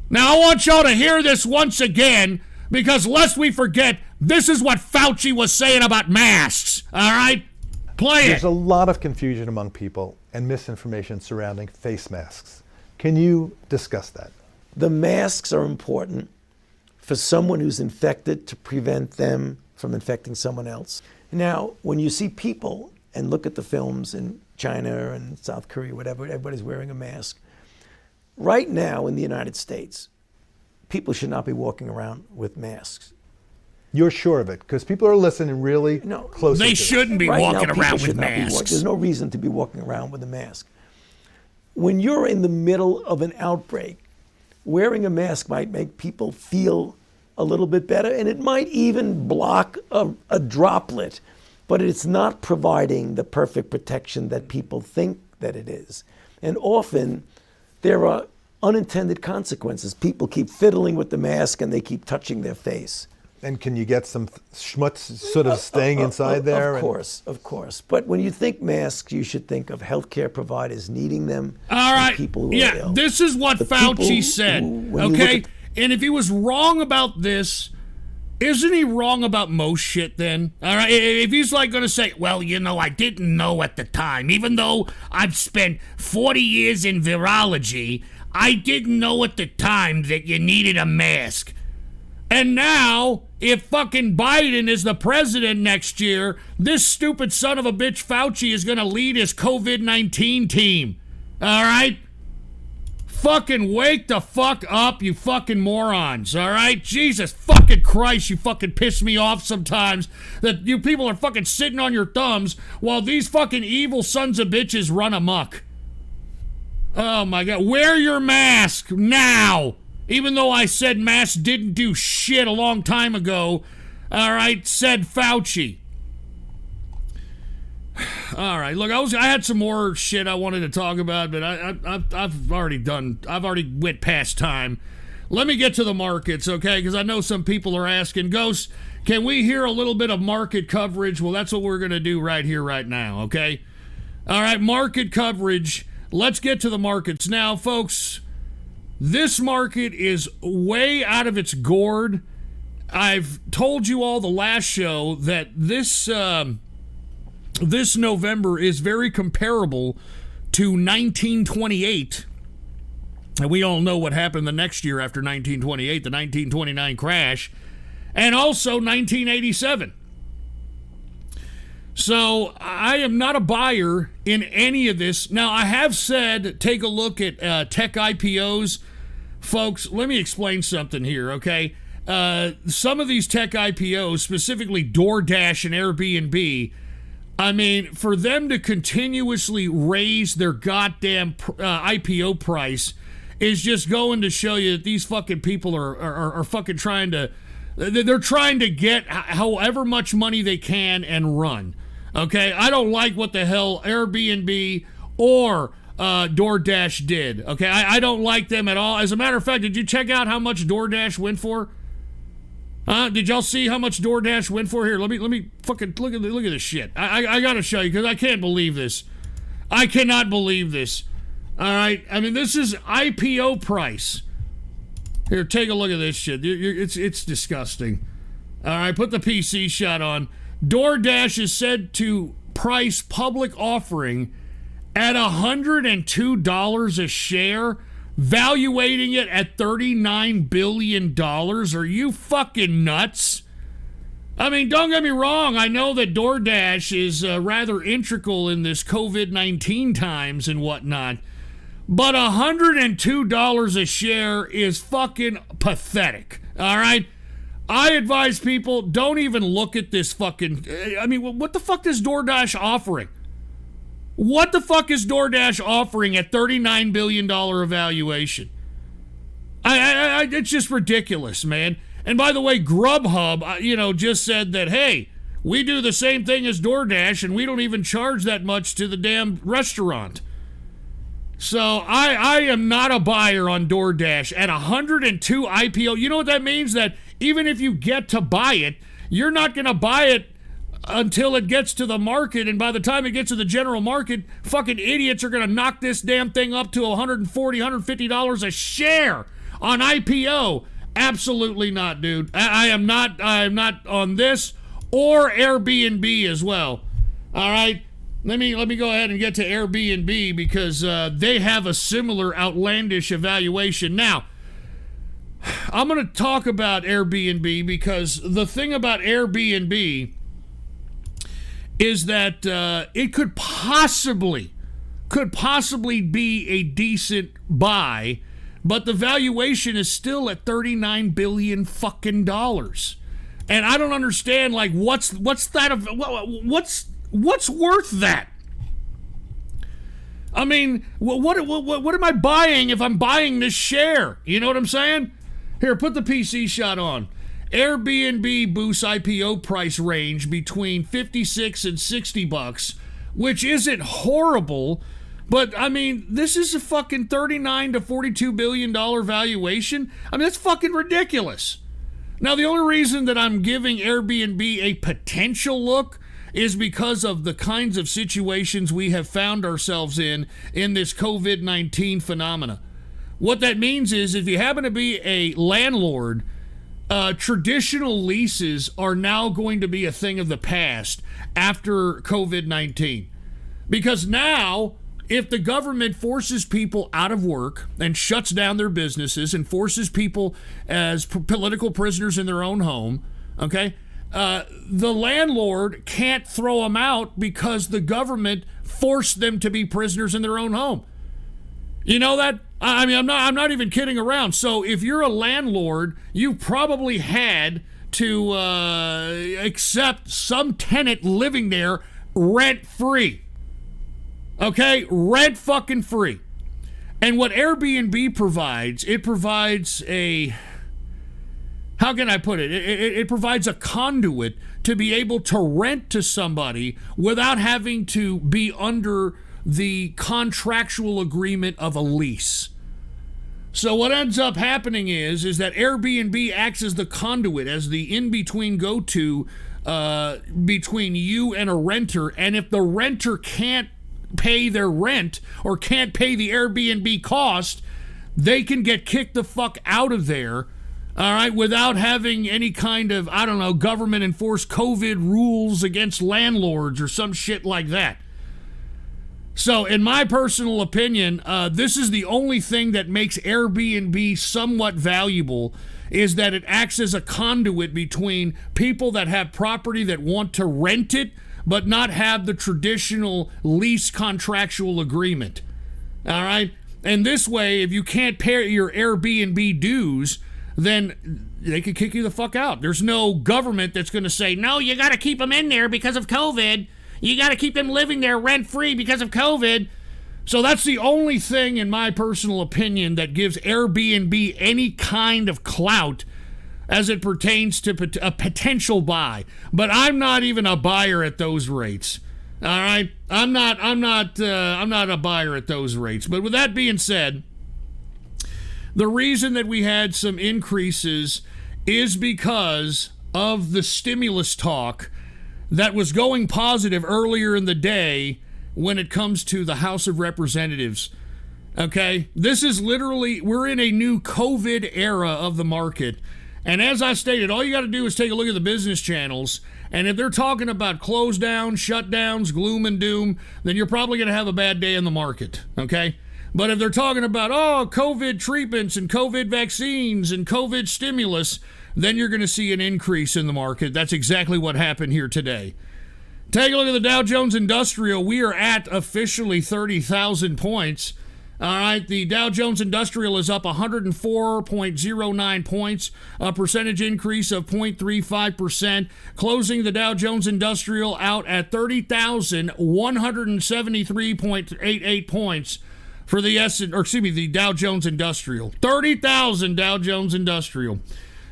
Now, I want y'all to hear this once again, because lest we forget, this is what Fauci was saying about masks, all right? Play it. There's a lot of confusion among people and misinformation surrounding face masks. Can you discuss that? The masks are important for someone who's infected to prevent them from infecting someone else. Now, when you see people and look at the films in China and South Korea, whatever, everybody's wearing a mask. Right now in the United States, people should not be walking around with masks. You're sure of it? Because people are listening really closely. They shouldn't be walking around with masks. There's no reason to be walking around with a mask. When you're in the middle of an outbreak, wearing a mask might make people feel a little bit better, and it might even block a droplet, but it's not providing the perfect protection that people think that it is. And often, there are unintended consequences. People keep fiddling with the mask and they keep touching their face. And can you get some schmutz sort of staying inside there? Of course. But when you think masks, you should think of healthcare providers needing them. All right. People who are ill. This is what Fauci said. Okay? And if he was wrong about this, isn't he wrong about most shit then? All right? If he's like going to say, well, you know, I didn't know at the time, even though I've spent 40 years in virology, I didn't know at the time that you needed a mask. And now, if fucking Biden is the president next year, this stupid son of a bitch Fauci is going to lead his COVID-19 team. All right? Fucking wake the fuck up, you fucking morons, all right? Jesus fucking Christ, you fucking piss me off sometimes that you people are fucking sitting on your thumbs while these fucking evil sons of bitches run amok. Oh my God, wear your mask now. Even though I said masks didn't do shit a long time ago, all right, said Fauci. All right, look, I had some more shit I wanted to talk about, but I've already went past time. Let me get to the markets, okay? Because I know some people are asking, Ghost, can we hear a little bit of market coverage? Well, that's what we're going to do right here, right now, okay? All right, market coverage. Let's get to the markets now, folks. This market is way out of its gourd. I've told you all the last show that this November is very comparable to 1928. And we all know what happened the next year after 1928, the 1929 crash, and also 1987. So I am not a buyer in any of this. Now, I have said take a look at tech IPOs. Folks, let me explain something here, okay? some of these tech IPOs, specifically DoorDash and Airbnb, I mean, for them to continuously raise their goddamn IPO price is just going to show you that these fucking people are fucking trying to, they're trying to get however much money they can and run. Okay, I don't like what the hell Airbnb or DoorDash did. Okay, I don't like them at all. As a matter of fact, did you check out how much DoorDash went for? Did y'all see how much DoorDash went for? Here, let me fucking look at this shit. I gotta show you because I can't believe this. I cannot believe this. All right, I mean this is IPO price. Here, take a look at this shit. It's disgusting. All right, put the PC shot on. DoorDash is said to price public offering at $102 a share, valuating it at $39 billion. Are you fucking nuts? I mean, don't get me wrong. I know that DoorDash is rather integral in this COVID-19 times and whatnot, but $102 a share is fucking pathetic. All right? I advise people, don't even look at this fucking... I mean, what the fuck is DoorDash offering? What the fuck is DoorDash offering at $39 billion evaluation? It's just ridiculous, man. And by the way, Grubhub, just said that, hey, we do the same thing as DoorDash and we don't even charge that much to the damn restaurant. So I am not a buyer on DoorDash at 102 IPO. You know what that means? That even if you get to buy it, you're not going to buy it until it gets to the market, and by the time it gets to the general market, fucking idiots are going to knock this damn thing up to $140, $150 a share on IPO. Absolutely not, dude. I am not on this or Airbnb as well. All right? Let me go ahead and get to Airbnb because they have a similar outlandish evaluation. Now, I'm going to talk about Airbnb because the thing about Airbnb is that it could possibly be a decent buy, but the valuation is still at $39 billion fucking dollars. And I don't understand, like, what's worth that? I mean, what am I buying if I'm buying this share? You know what I'm saying? Here, put the PC shot on. Airbnb boosts IPO price range between $56 and $60, which isn't horrible, but I mean, this is a fucking $39 to $42 billion valuation. I mean, that's fucking ridiculous. Now, the only reason that I'm giving Airbnb a potential look is because of the kinds of situations we have found ourselves in this COVID-19 phenomena. What that means is if you happen to be a landlord, traditional leases are now going to be a thing of the past after COVID-19. Because now, if the government forces people out of work and shuts down their businesses and forces people as political prisoners in their own home, okay, the landlord can't throw them out because the government forced them to be prisoners in their own home. You know that? I mean, I'm not even kidding around. So if you're a landlord, you probably had to accept some tenant living there rent-free. Okay? Rent fucking free. And what Airbnb provides, it provides a... How can I put it? It provides a conduit to be able to rent to somebody without having to be under the contractual agreement of a lease. So what ends up happening is that Airbnb acts as the conduit, as the in-between go-to between you and a renter. And if the renter can't pay their rent or can't pay the Airbnb cost, they can get kicked the fuck out of there, all right, without having any kind of, I don't know, government-enforced COVID rules against landlords or some shit like that. So, in my personal opinion, this is the only thing that makes Airbnb somewhat valuable, is that it acts as a conduit between people that have property that want to rent it, but not have the traditional lease contractual agreement. All right? And this way, if you can't pay your Airbnb dues, then they could kick you the fuck out. There's no government that's going to say, no, you got to keep them in there because of COVID. You got to keep them living there rent-free because of COVID. So that's the only thing, in my personal opinion, that gives Airbnb any kind of clout as it pertains to a potential buy. But I'm not even a buyer at those rates. All right, I'm not a buyer at those rates. But with that being said, the reason that we had some increases is because of the stimulus talk that was going positive earlier in the day when it comes to the House of Representatives. Okay, this is literally, we're in a new COVID era of the market. And as I stated, all you got to do is take a look at the business channels. And if they're talking about close down, shutdowns, gloom and doom, then you're probably going to have a bad day in the market. Okay? But if they're talking about, COVID treatments and COVID vaccines and COVID stimulus, then you're going to see an increase in the market. That's exactly what happened here today. Take a look at the Dow Jones Industrial. We are at officially 30,000 points. All right, the Dow Jones Industrial is up 104.09 points, a percentage increase of 0.35%, closing the Dow Jones Industrial out at 30,173.88 points for the Dow Jones Industrial. 30,000 Dow Jones Industrial.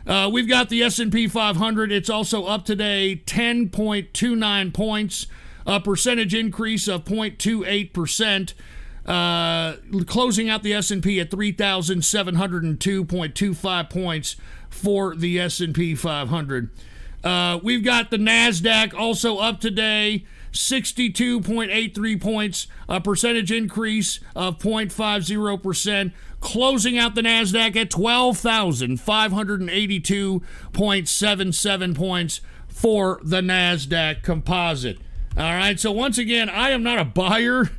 We've got the S&P 500. It's also up today 10.29 points, a percentage increase of 0.28%. Closing out the S&P at 3,702.25 points for the S&P 500. We've got the NASDAQ also up today, 62.83 points, a percentage increase of 0.50%, closing out the NASDAQ at 12,582.77 points for the NASDAQ composite. All right, so once again, I am not a buyer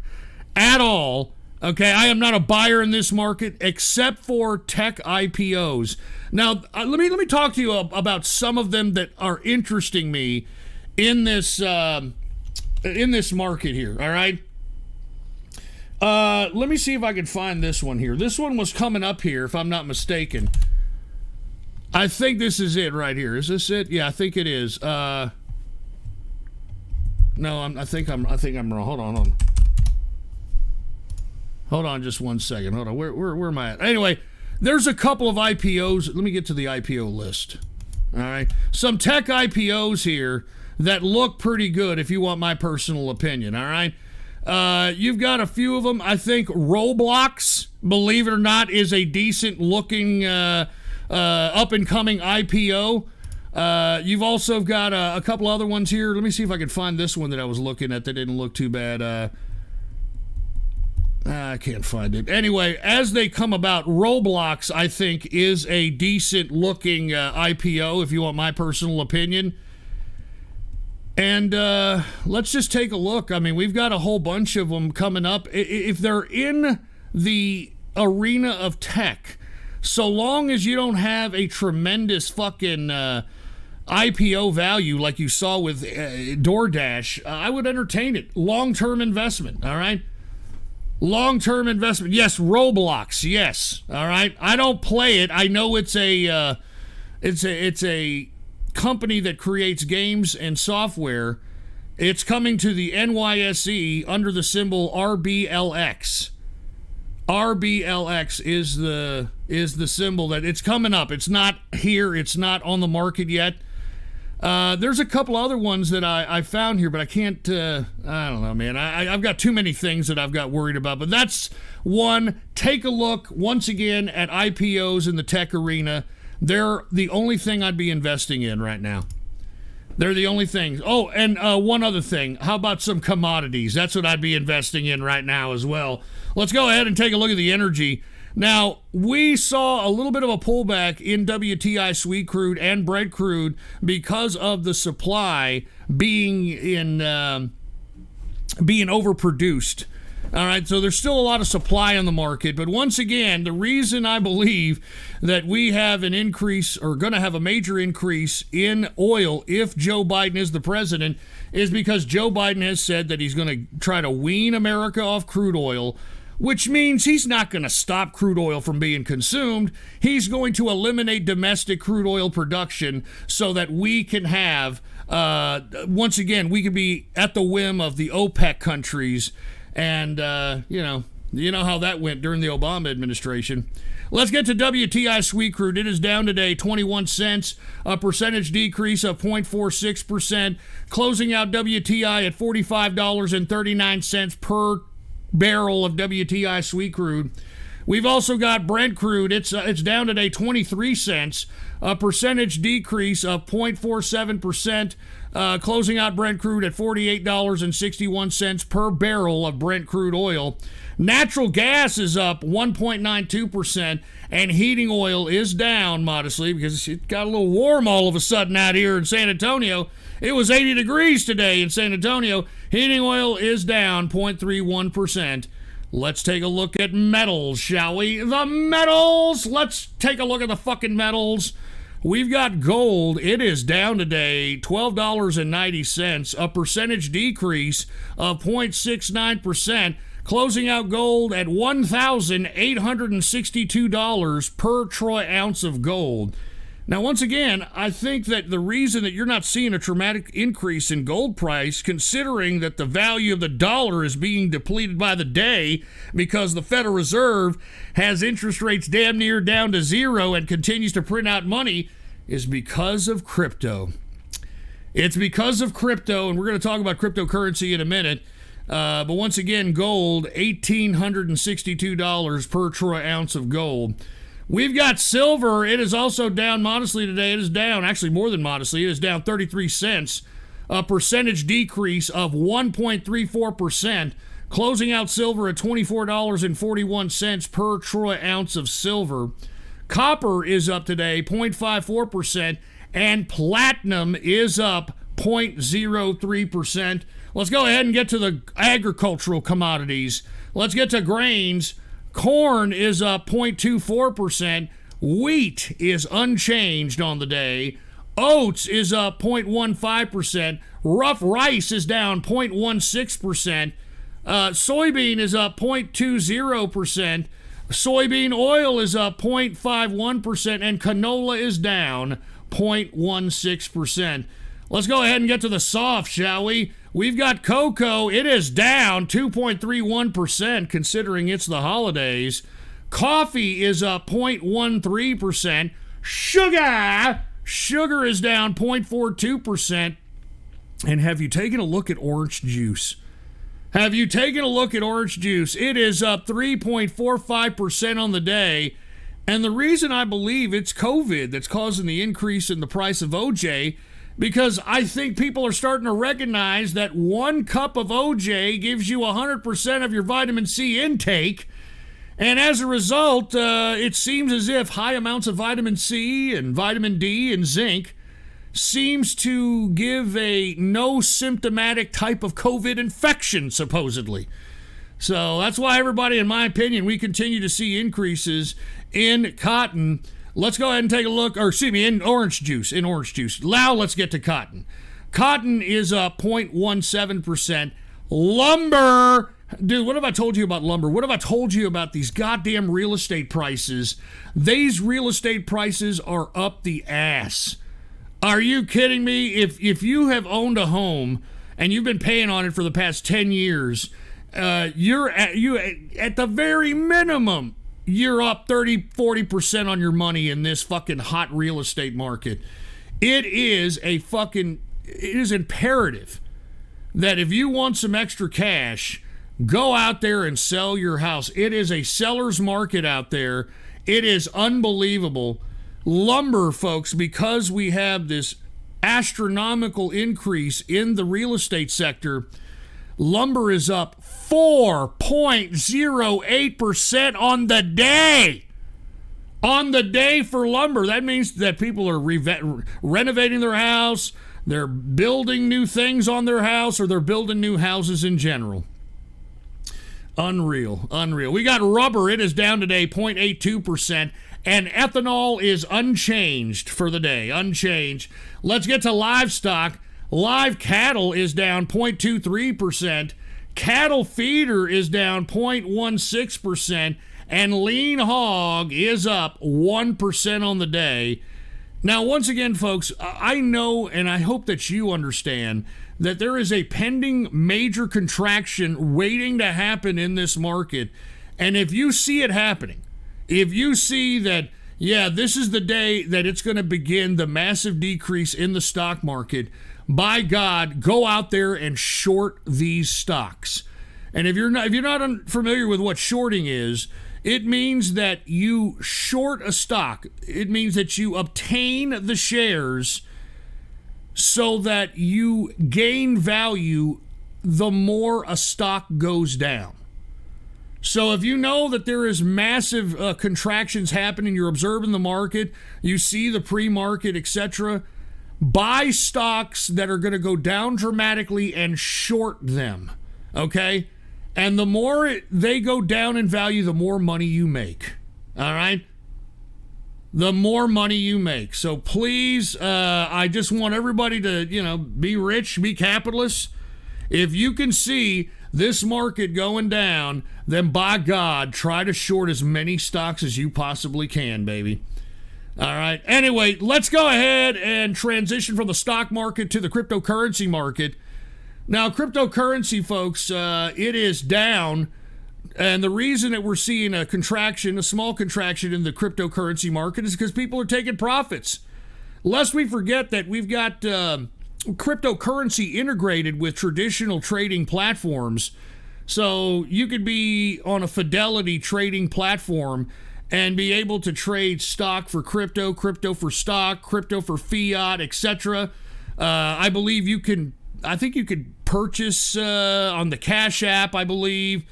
at all. Okay, I am not a buyer in this market except for tech IPOs. Now, let me talk to you about some of them that are interesting me in this market here. All right. Let me see if I can find this one here. This one was coming up here, if I'm not mistaken. I think this is it right here. Is this it? Yeah, I think it is. No, I think I'm wrong. Hold on. Hold on just one second. Hold on. Where am I at? Anyway, there's a couple of IPOs. Let me get to the IPO list. All right. Some tech IPOs here that look pretty good, if you want my personal opinion. All right. You've got a few of them. I think Roblox, believe it or not, is a decent looking up and coming IPO. You've also got a couple other ones here. Let me see if I can find this one that I was looking at that didn't look too bad. I can't find it. Anyway, as they come about, Roblox, I think, is a decent looking IPO, if you want my personal opinion. And let's just take a look. I mean, we've got a whole bunch of them coming up. If they're in the arena of tech, so long as you don't have a tremendous fucking IPO value like you saw with DoorDash, I would entertain it. Long-term investment, all right? Long-term investment. Yes, Roblox, yes, all right? I don't play it. I know it's a company that creates games and software. It's coming to the NYSE under the symbol RBLX. RBLX is the symbol that it's coming up. It's not here. It's not on the market yet. There's a couple other ones that I found here, but I can't, I don't know, man. I've got too many things that I've got worried about, but that's one. Take a look once again at IPOs in the tech arena. They're the only thing I'd be investing in right now. They're the only thing. Oh, and one other thing. How about some commodities? That's what I'd be investing in right now as well. Let's go ahead and take a look at the energy. Now, we saw a little bit of a pullback in WTI sweet crude and Brent crude because of the supply being overproduced. All right, so there's still a lot of supply on the market. But once again, the reason I believe that we have an increase or going to have a major increase in oil if Joe Biden is the president is because Joe Biden has said that he's going to try to wean America off crude oil which means he's not going to stop crude oil from being consumed. He's going to eliminate domestic crude oil production so that we can have, once again, we can be at the whim of the OPEC countries. And, you know how that went during the Obama administration. Let's get to WTI sweet crude. It is down today 21 cents, a percentage decrease of 0.46%, closing out WTI at $45.39 per barrel of WTI sweet crude. We've also got Brent crude. It's down today 23 cents, a percentage decrease of 0.47%, closing out Brent crude at $48.61 per barrel of Brent crude oil. Natural gas is up 1.92%, and heating oil is down modestly because it got a little warm all of a sudden out here in San Antonio. It was 80 degrees today in San Antonio. Heating oil is down 0.31%. Let's take a look at metals, shall we? The metals! Let's take a look at the fucking metals. We've got gold. It is down today, $12.90, a percentage decrease of 0.69%, closing out gold at $1,862 per troy ounce of gold. Now, once again, I think that the reason that you're not seeing a dramatic increase in gold price, considering that the value of the dollar is being depleted by the day because the Federal Reserve has interest rates damn near down to zero and continues to print out money, is because of crypto. It's because of crypto, and we're going to talk about cryptocurrency in a minute. But once again, gold, $1,862 per troy ounce of gold. We've got silver. It is also down modestly today. It is down, actually more than modestly. It is down 33 cents, a percentage decrease of 1.34%, closing out silver at $24.41 per troy ounce of silver. Copper is up today, 0.54%, and platinum is up 0.03%. Let's go ahead and get to the agricultural commodities. Let's get to grains. Corn is up 0.24%. Wheat is unchanged on the day. Oats is up 0.15%. Rough rice is down 0.16%. Soybean is up 0.20%. Soybean oil is up 0.51%. And canola is down 0.16%. Let's go ahead and get to the soft, shall we? We've got cocoa. It is down 2.31%, considering it's the holidays. Coffee is up 0.13%. Sugar is down 0.42%. And have you taken a look at orange juice? Have you taken a look at orange juice? It is up 3.45% on the day. And the reason I believe it's COVID that's causing the increase in the price of OJ, because I think people are starting to recognize that 1 cup of OJ gives you 100% of your vitamin C intake. And as a result, it seems as if high amounts of vitamin C and vitamin D and zinc seems to give a no symptomatic type of COVID infection, supposedly. So that's why everybody, in my opinion, we continue to see increases in cotton. Let's go ahead and take a look, in orange juice. Now let's get to cotton. Cotton is up 0.17%. Lumber, dude, what have I told you about lumber? What have I told you about these goddamn real estate prices? These real estate prices are up the ass. Are you kidding me? If you have owned a home and you've been paying on it for the past 10 years, you're at the very minimum, you're up 30-40% on your money in this fucking hot real estate market. It is imperative that if you want some extra cash, go out there and sell your house. It is a seller's market out there. It is unbelievable. Lumber, folks, because we have this astronomical increase in the real estate sector, lumber is up 4.08% on the day. On the day for lumber. That means that people are renovating their house, they're building new things on their house, or they're building new houses in general. Unreal. We got rubber. It is down today 0.82%. And ethanol is unchanged for the day. Unchanged. Let's get to livestock. Live cattle is down 0.23%. Cattle feeder is down 0.16%, and lean hog is up 1% on the day. Now, once again, folks, I know and I hope that you understand that there is a pending major contraction waiting to happen in this market. And if you see it happening, if you see that, yeah, this is the day that it's going to begin the massive decrease in the stock market, by God, go out there and short these stocks. And if you're not familiar with what shorting is, it means that you short a stock. It means that you obtain the shares so that you gain value the more a stock goes down. So if you know that there is massive contractions happening, you're observing the market, you see the pre-market, etc., buy stocks that are going to go down dramatically and short them, okay? And the more they go down in value, the more money you make, all right? The more money you make. So please, I just want everybody to, be rich, be capitalists. If you can see this market going down, then by God, try to short as many stocks as you possibly can, baby. All right. Anyway, let's go ahead and transition from the stock market to the cryptocurrency market. Now, cryptocurrency, folks, it is down. And the reason that we're seeing a small contraction in the cryptocurrency market is because people are taking profits. Lest we forget that we've got cryptocurrency integrated with traditional trading platforms. So you could be on a Fidelity trading platform and be able to trade stock for crypto, crypto for stock, crypto for fiat, etc. I think you could purchase on the Cash App, I believe.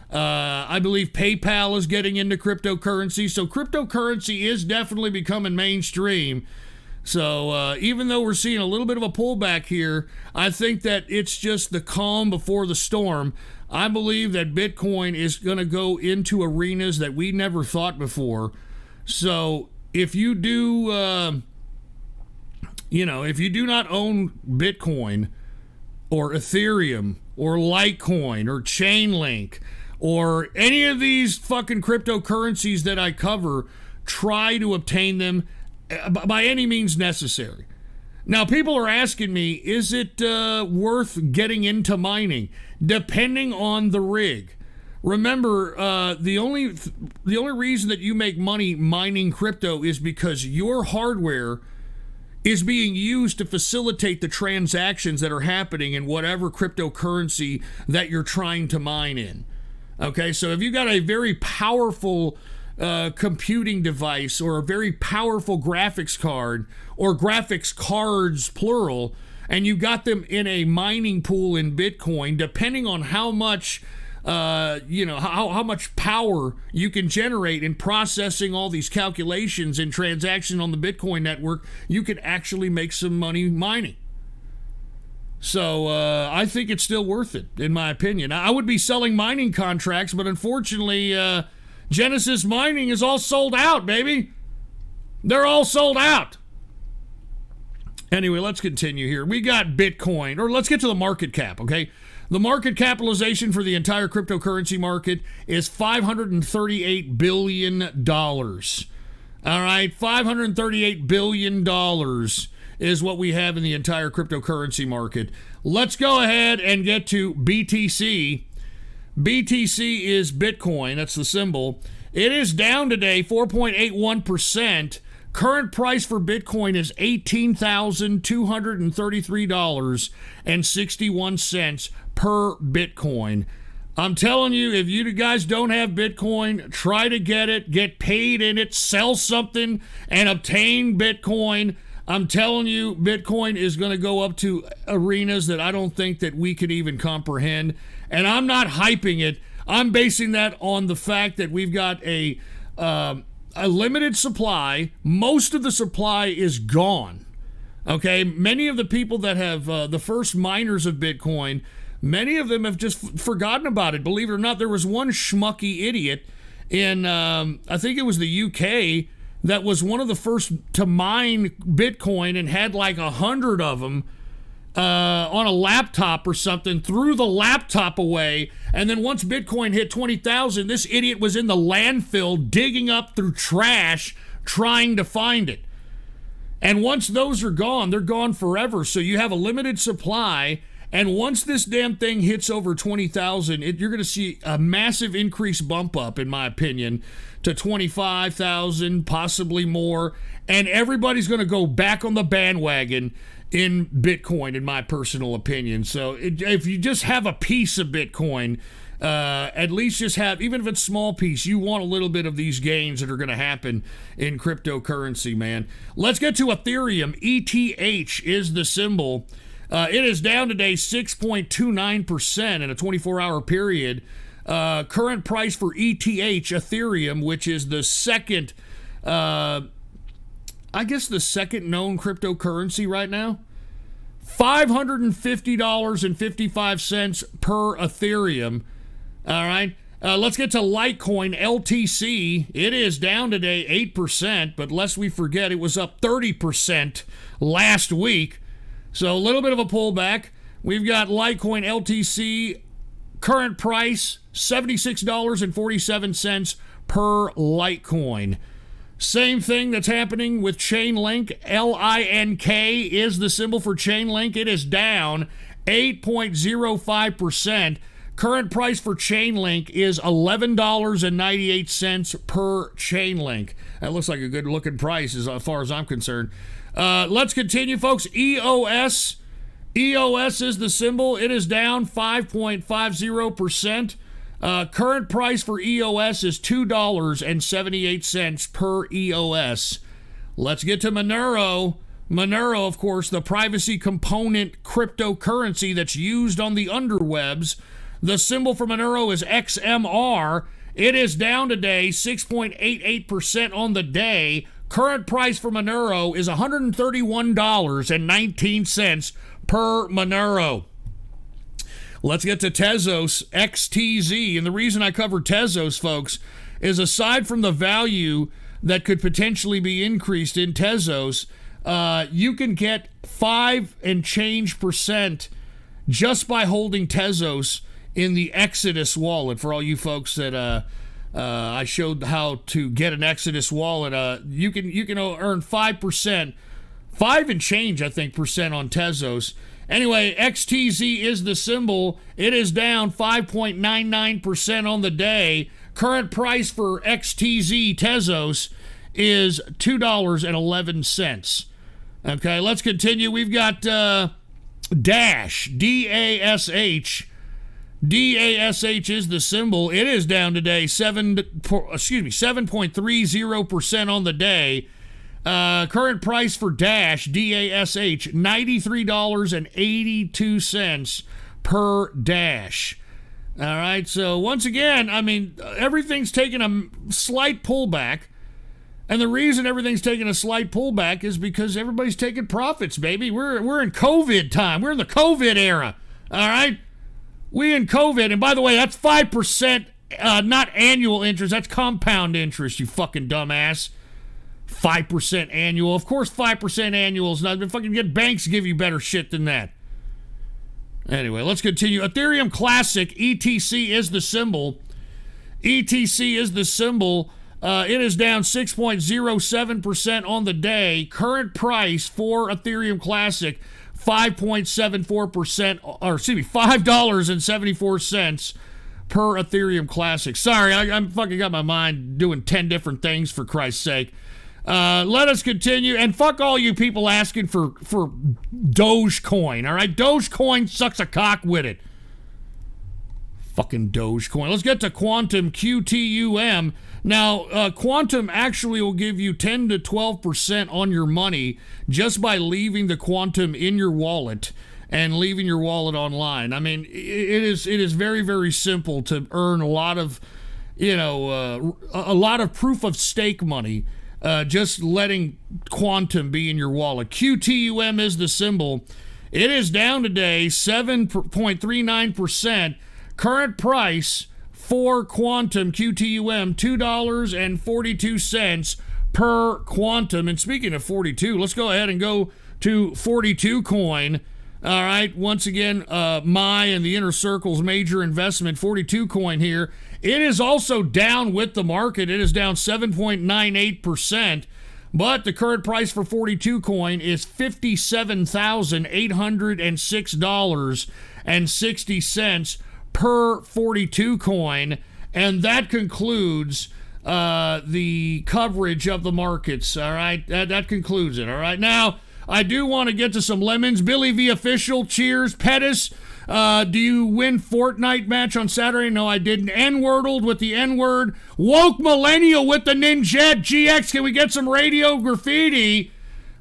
I believe PayPal is getting into cryptocurrency. So cryptocurrency is definitely becoming mainstream. So even though we're seeing a little bit of a pullback here, I think that it's just the calm before the storm. I believe that Bitcoin is going to go into arenas that we never thought before. So if you do, if you do not own Bitcoin or Ethereum or Litecoin or Chainlink or any of these fucking cryptocurrencies that I cover, try to obtain them by any means necessary. Now, people are asking me, is it worth getting into mining? Depending on the rig. Remember, the only reason that you make money mining crypto is because your hardware is being used to facilitate the transactions that are happening in whatever cryptocurrency that you're trying to mine in. Okay, so if you got a very powerful computing device or a very powerful graphics card or graphics cards plural, and you got them in a mining pool in Bitcoin, depending on how much how much power you can generate in processing all these calculations and transactions on the Bitcoin network, you could actually make some money mining. So I think it's still worth it, in my opinion. I would be selling mining contracts, but unfortunately, Genesis Mining is all sold out, baby. They're all sold out. Anyway, let's continue here. We got Bitcoin, or let's get to the market cap, okay? The market capitalization for the entire cryptocurrency market is $538 billion. All right, $538 billion is what we have in the entire cryptocurrency market. Let's go ahead and get to BTC. BTC is Bitcoin. That's the symbol. It is down today 4.81%. Current price for Bitcoin is $18,233.61 per Bitcoin. I'm telling you, if you guys don't have Bitcoin, try to get it, get paid in it, sell something, and obtain Bitcoin. I'm telling you, Bitcoin is going to go up to arenas that I don't think that we could even comprehend. And I'm not hyping it. I'm basing that on the fact that we've got a limited supply. Most of the supply is gone. Okay, many of the people that have the first miners of Bitcoin, many of them have just forgotten about it. Believe it or not, there was one schmucky idiot in, I think it was the UK, that was one of the first to mine Bitcoin and had like 100 of them. on a laptop or something, threw the laptop away, and then once Bitcoin hit 20,000, this idiot was in the landfill digging up through trash trying to find it. And once those are gone, they're gone forever. So you have a limited supply. And once this damn thing hits over 20,000, you're going to see a massive increase bump up, in my opinion, to 25,000, possibly more. And everybody's going to go back on the bandwagon in Bitcoin, in my personal opinion. So if you just have a piece of Bitcoin, at least just have, even if it's a small piece, you want a little bit of these gains that are going to happen in cryptocurrency, man. Let's get to Ethereum. ETH is the symbol. It is down today 6.29% in a 24-hour period. Current price for ETH, Ethereum, which is the second, the second known cryptocurrency right now, $550.55 per Ethereum. All right. Let's get to Litecoin, LTC. It is down today 8%, but lest we forget, it was up 30% last week. So a little bit of a pullback. We've got Litecoin, LTC, current price $76.47 per Litecoin. Same thing that's happening with Chainlink. LINK is the symbol for Chainlink. It is down 8.05%. Current price for Chainlink is $11.98 per Chainlink. That looks like a good looking price as far as I'm concerned. Let's continue, folks. EOS. EOS is the symbol. It is down 5.50%. Current price for EOS is $2.78 per EOS. Let's get to Monero. Monero, of course, the privacy component cryptocurrency that's used on the underwebs. The symbol for Monero is XMR. It is down today 6.88% on the day. Current price for Monero is $131.19 per Monero. Let's get to Tezos, XTZ. And the reason I covered Tezos, folks, is aside from the value that could potentially be increased in Tezos, you can get 5 and change percent just by holding Tezos in the Exodus wallet. For all you folks that I showed how to get an Exodus wallet, you can earn 5%, 5 and change, I think, percent on Tezos. Anyway, XTZ is the symbol. It is down 5.99% on the day. Current price for XTZ Tezos is $2.11. Okay, let's continue. We've got Dash, DASH. DASH is the symbol. It is down today 7.30% on the day. Current price for Dash, DASH, $93.82 per Dash. All right, so once again, I mean, everything's taken a slight pullback. And the reason everything's taking a slight pullback is because everybody's taking profits, baby. We're in COVID time. We're in the COVID era. All right? We in COVID. And by the way, that's 5%, not annual interest. That's compound interest, you fucking dumbass. 5% annual. Of course, 5% annual is not. Fucking get banks give you better shit than that. Anyway, let's continue. Ethereum Classic, ETC is the symbol. ETC is the symbol. It is down 6.07% on the day. Current price for Ethereum Classic, 5.74%, or excuse me, $5.74 per Ethereum Classic. Sorry, I'm fucking got my mind doing 10 different things, for Christ's sake. Let us continue, and fuck all you people asking for Dogecoin, all right? Dogecoin sucks a cock with it. Fucking Dogecoin. Let's get to Quantum, QTUM. Now, Quantum actually will give you 10 to 12% on your money just by leaving the Quantum in your wallet and leaving your wallet online. I mean, it is very, very simple to earn a lot of, a lot of proof of stake money. Just letting Quantum be in your wallet. QTUM is the symbol. It is down today 7.39%. Current price for Quantum QTUM, $2.42 per Quantum. And speaking of 42, let's go ahead and go to 42 Coin. All right, once again, my and the Inner Circle's major investment, 42 coin here. It is also down with the market. It is down 7.98%, but the current price for 42 coin is $57,806.60 per 42 coin, and that concludes the coverage of the markets. All right, that concludes it. All right, now I do want to get to some lemons. Billy V official, cheers. Pettis, do you win Fortnite match on Saturday? No, I didn't. N-wordled with the N-word. Woke millennial with the Ninjet. GX, can we get some radio graffiti?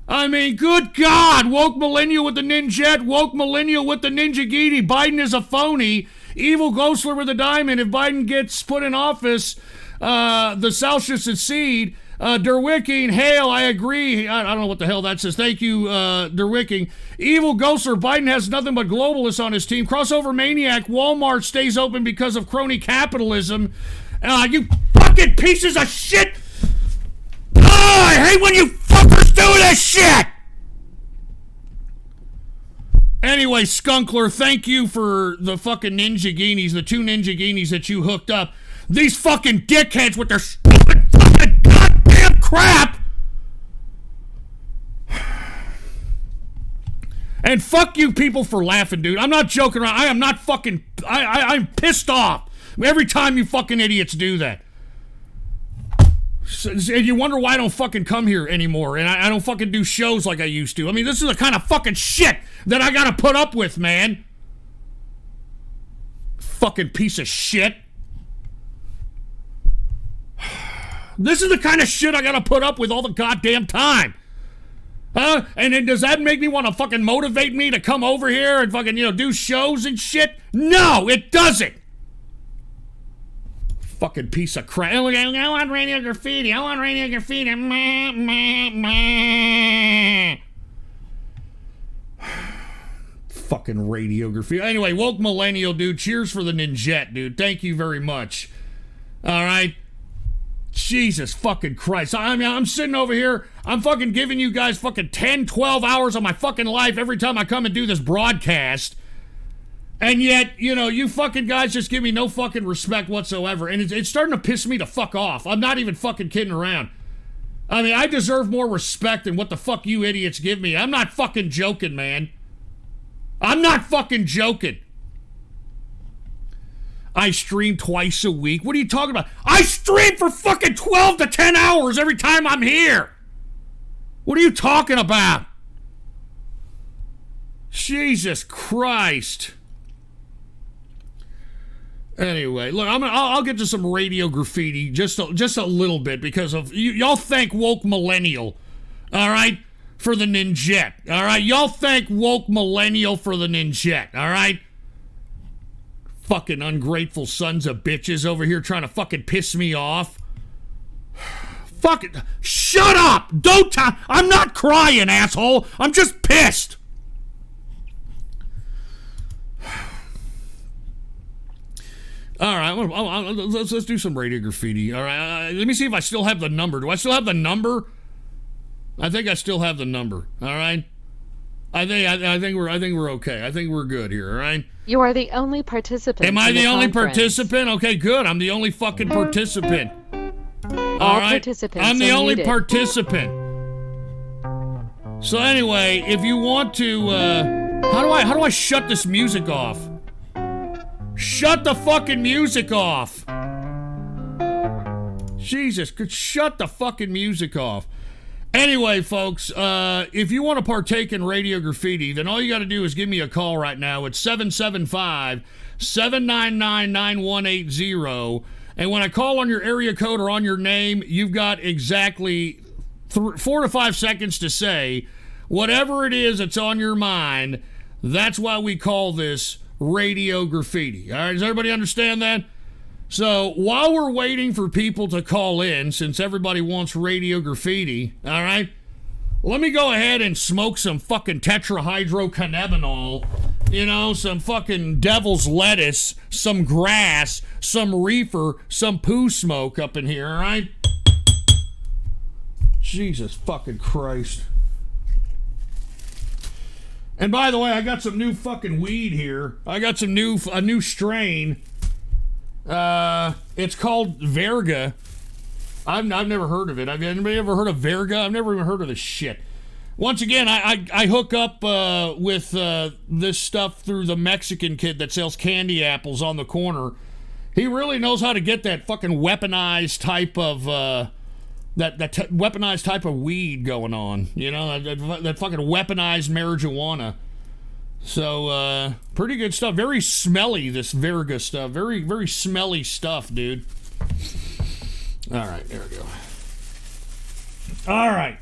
I mean, good God. Woke millennial with the Ninjet. Woke millennial with the Ninja Geety. Biden is a phony. Evil Ghostler with a diamond. If Biden gets put in office, the South should secede. Derwicking, hail, I agree. I don't know what the hell that says. Thank you, Derwicking. Evil Ghostler, Biden has nothing but globalists on his team. Crossover Maniac, Walmart stays open because of crony capitalism. You fucking pieces of shit! Oh, I hate when you fuckers do this shit! Anyway, Skunkler, thank you for the fucking Ninja Guineas, the 2 Ninja Guineas that you hooked up. These fucking dickheads with their stupid fucking goddamn crap! And fuck you people for laughing, dude. I'm not joking around. I am not fucking... I'm pissed off every time you fucking idiots do that. And you wonder why I don't fucking come here anymore, and I don't fucking do shows like I used to. I mean, this is the kind of fucking shit that I gotta put up with, man. Fucking piece of shit. This is the kind of shit I gotta put up with all the goddamn time. Huh? And then does that make me want to fucking motivate me to come over here and fucking, do shows and shit? No, it doesn't. Fucking piece of crap. I want radio graffiti. I want radio graffiti. Fucking radio graffiti. Anyway, woke millennial, dude. Cheers for the Ninjet, dude. Thank you very much. All right. Jesus fucking Christ. I mean, I'm sitting over here. I'm fucking giving you guys fucking 10, 12 hours of my fucking life every time I come and do this broadcast. And yet, you fucking guys just give me no fucking respect whatsoever. And it's starting to piss me to fuck off. I'm not even fucking kidding around. I mean, I deserve more respect than what the fuck you idiots give me. I'm not fucking joking, man. I'm not fucking joking. I stream twice a week. What are you talking about? I stream for fucking 12 to 10 hours every time I'm here. What are you talking about? Jesus Christ. Anyway, look, I'll get to some radio graffiti just a little bit because of y'all thank woke millennial, all right, for the Ninjet, all right. Y'all thank woke millennial for the Ninjet, all right. Fucking ungrateful sons of bitches over here trying to fucking piss me off. Fuck it. Shut up. Don't I'm not crying, asshole. I'm just pissed. All right, let's do some radio graffiti. All right, let me see if I still have the number. Do I still have the number? I think I still have the number. All right. I think we're okay. I think we're good here. All right. You are the only participant. Am I the only participant? Okay, good. I'm the only fucking participant. All right. Participants. I'm the only participant. So anyway, if you want to, how do I shut this music off? Shut the fucking music off. Jesus, shut the fucking music off. Anyway, folks, if you want to partake in radio graffiti, then all you got to do is give me a call right now. It's 775-799-9180. And when I call on your area code or on your name, you've got exactly 4 to 5 seconds to say whatever it is that's on your mind. That's why we call this radio graffiti. All right, does everybody understand that? So while we're waiting for people to call in, since everybody wants radio graffiti, all right, let me go ahead and smoke some fucking tetrahydrocannabinol, some fucking devil's lettuce, some grass, some reefer, some poo smoke up in here, all right? Jesus fucking Christ. And by the way, I got some new fucking weed here. I got a new strain. It's called Verga. I've never heard of it. Have anybody ever heard of Verga? I've never even heard of this shit. Once again, I hook up with this stuff through the Mexican kid that sells candy apples on the corner. He really knows how to get that fucking weaponized type of weaponized type of weed going on. You know, that fucking weaponized marijuana. So pretty good stuff. Very smelly, this Verga stuff. Very, very smelly stuff, dude. All right, there we go. All right.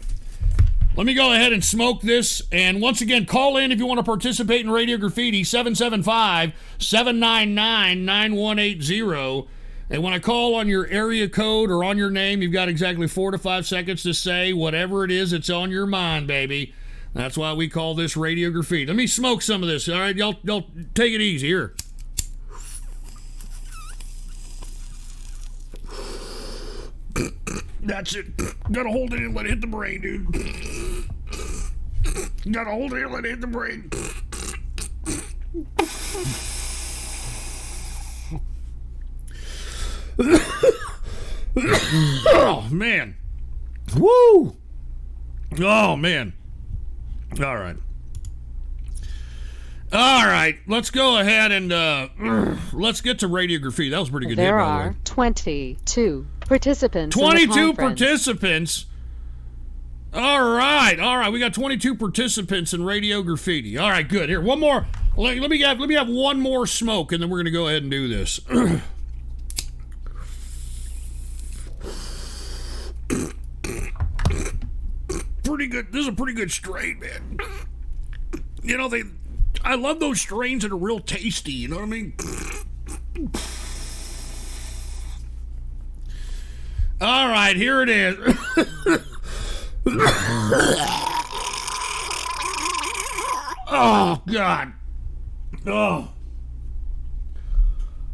Let me go ahead and smoke this. And once again, call in if you want to participate in Radio Graffiti, 775-799-9180. And when I call on your area code or on your name, you've got exactly 4 to 5 seconds to say whatever it is that's on your mind, baby. That's why we call this Radio Graffiti. Let me smoke some of this, all right? Y'all take it easy here. That's it. Gotta hold it and let it hit the brain, dude. Gotta hold it and let it hit the brain. Oh, man. Woo! Oh, man. All right. All right. Let's go ahead and let's get to Radio Graffiti. That was pretty good. There hit, by the way. are 22 participants. 22 participants. All right. We got 22 participants in Radio Graffiti. All right, good. Here, one more. Let me have one more smoke, and then we're gonna go ahead and do this. Pretty good. This is a pretty good strain, man. You know, I love those strains that are real tasty. You know what I mean? All right, here it is. Oh, God. Oh.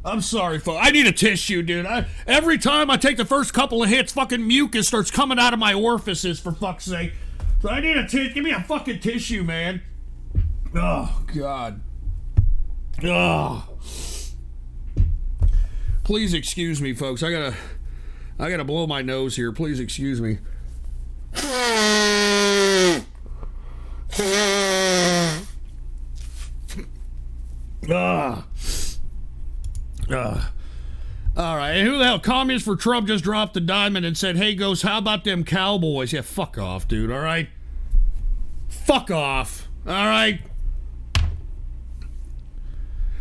I'm sorry, folks. I need a tissue, dude. Every time I take the first couple of hits, fucking mucus starts coming out of my orifices, for fuck's sake. So I need a tissue. Give me a fucking tissue, man. Oh, God. Oh. Please excuse me, folks. I gotta blow my nose here. Please excuse me. All right. And who the hell? Communists for Trump just dropped the diamond and said, hey, Ghost, how about them Cowboys? Yeah, fuck off, dude. All right? Fuck off. All right?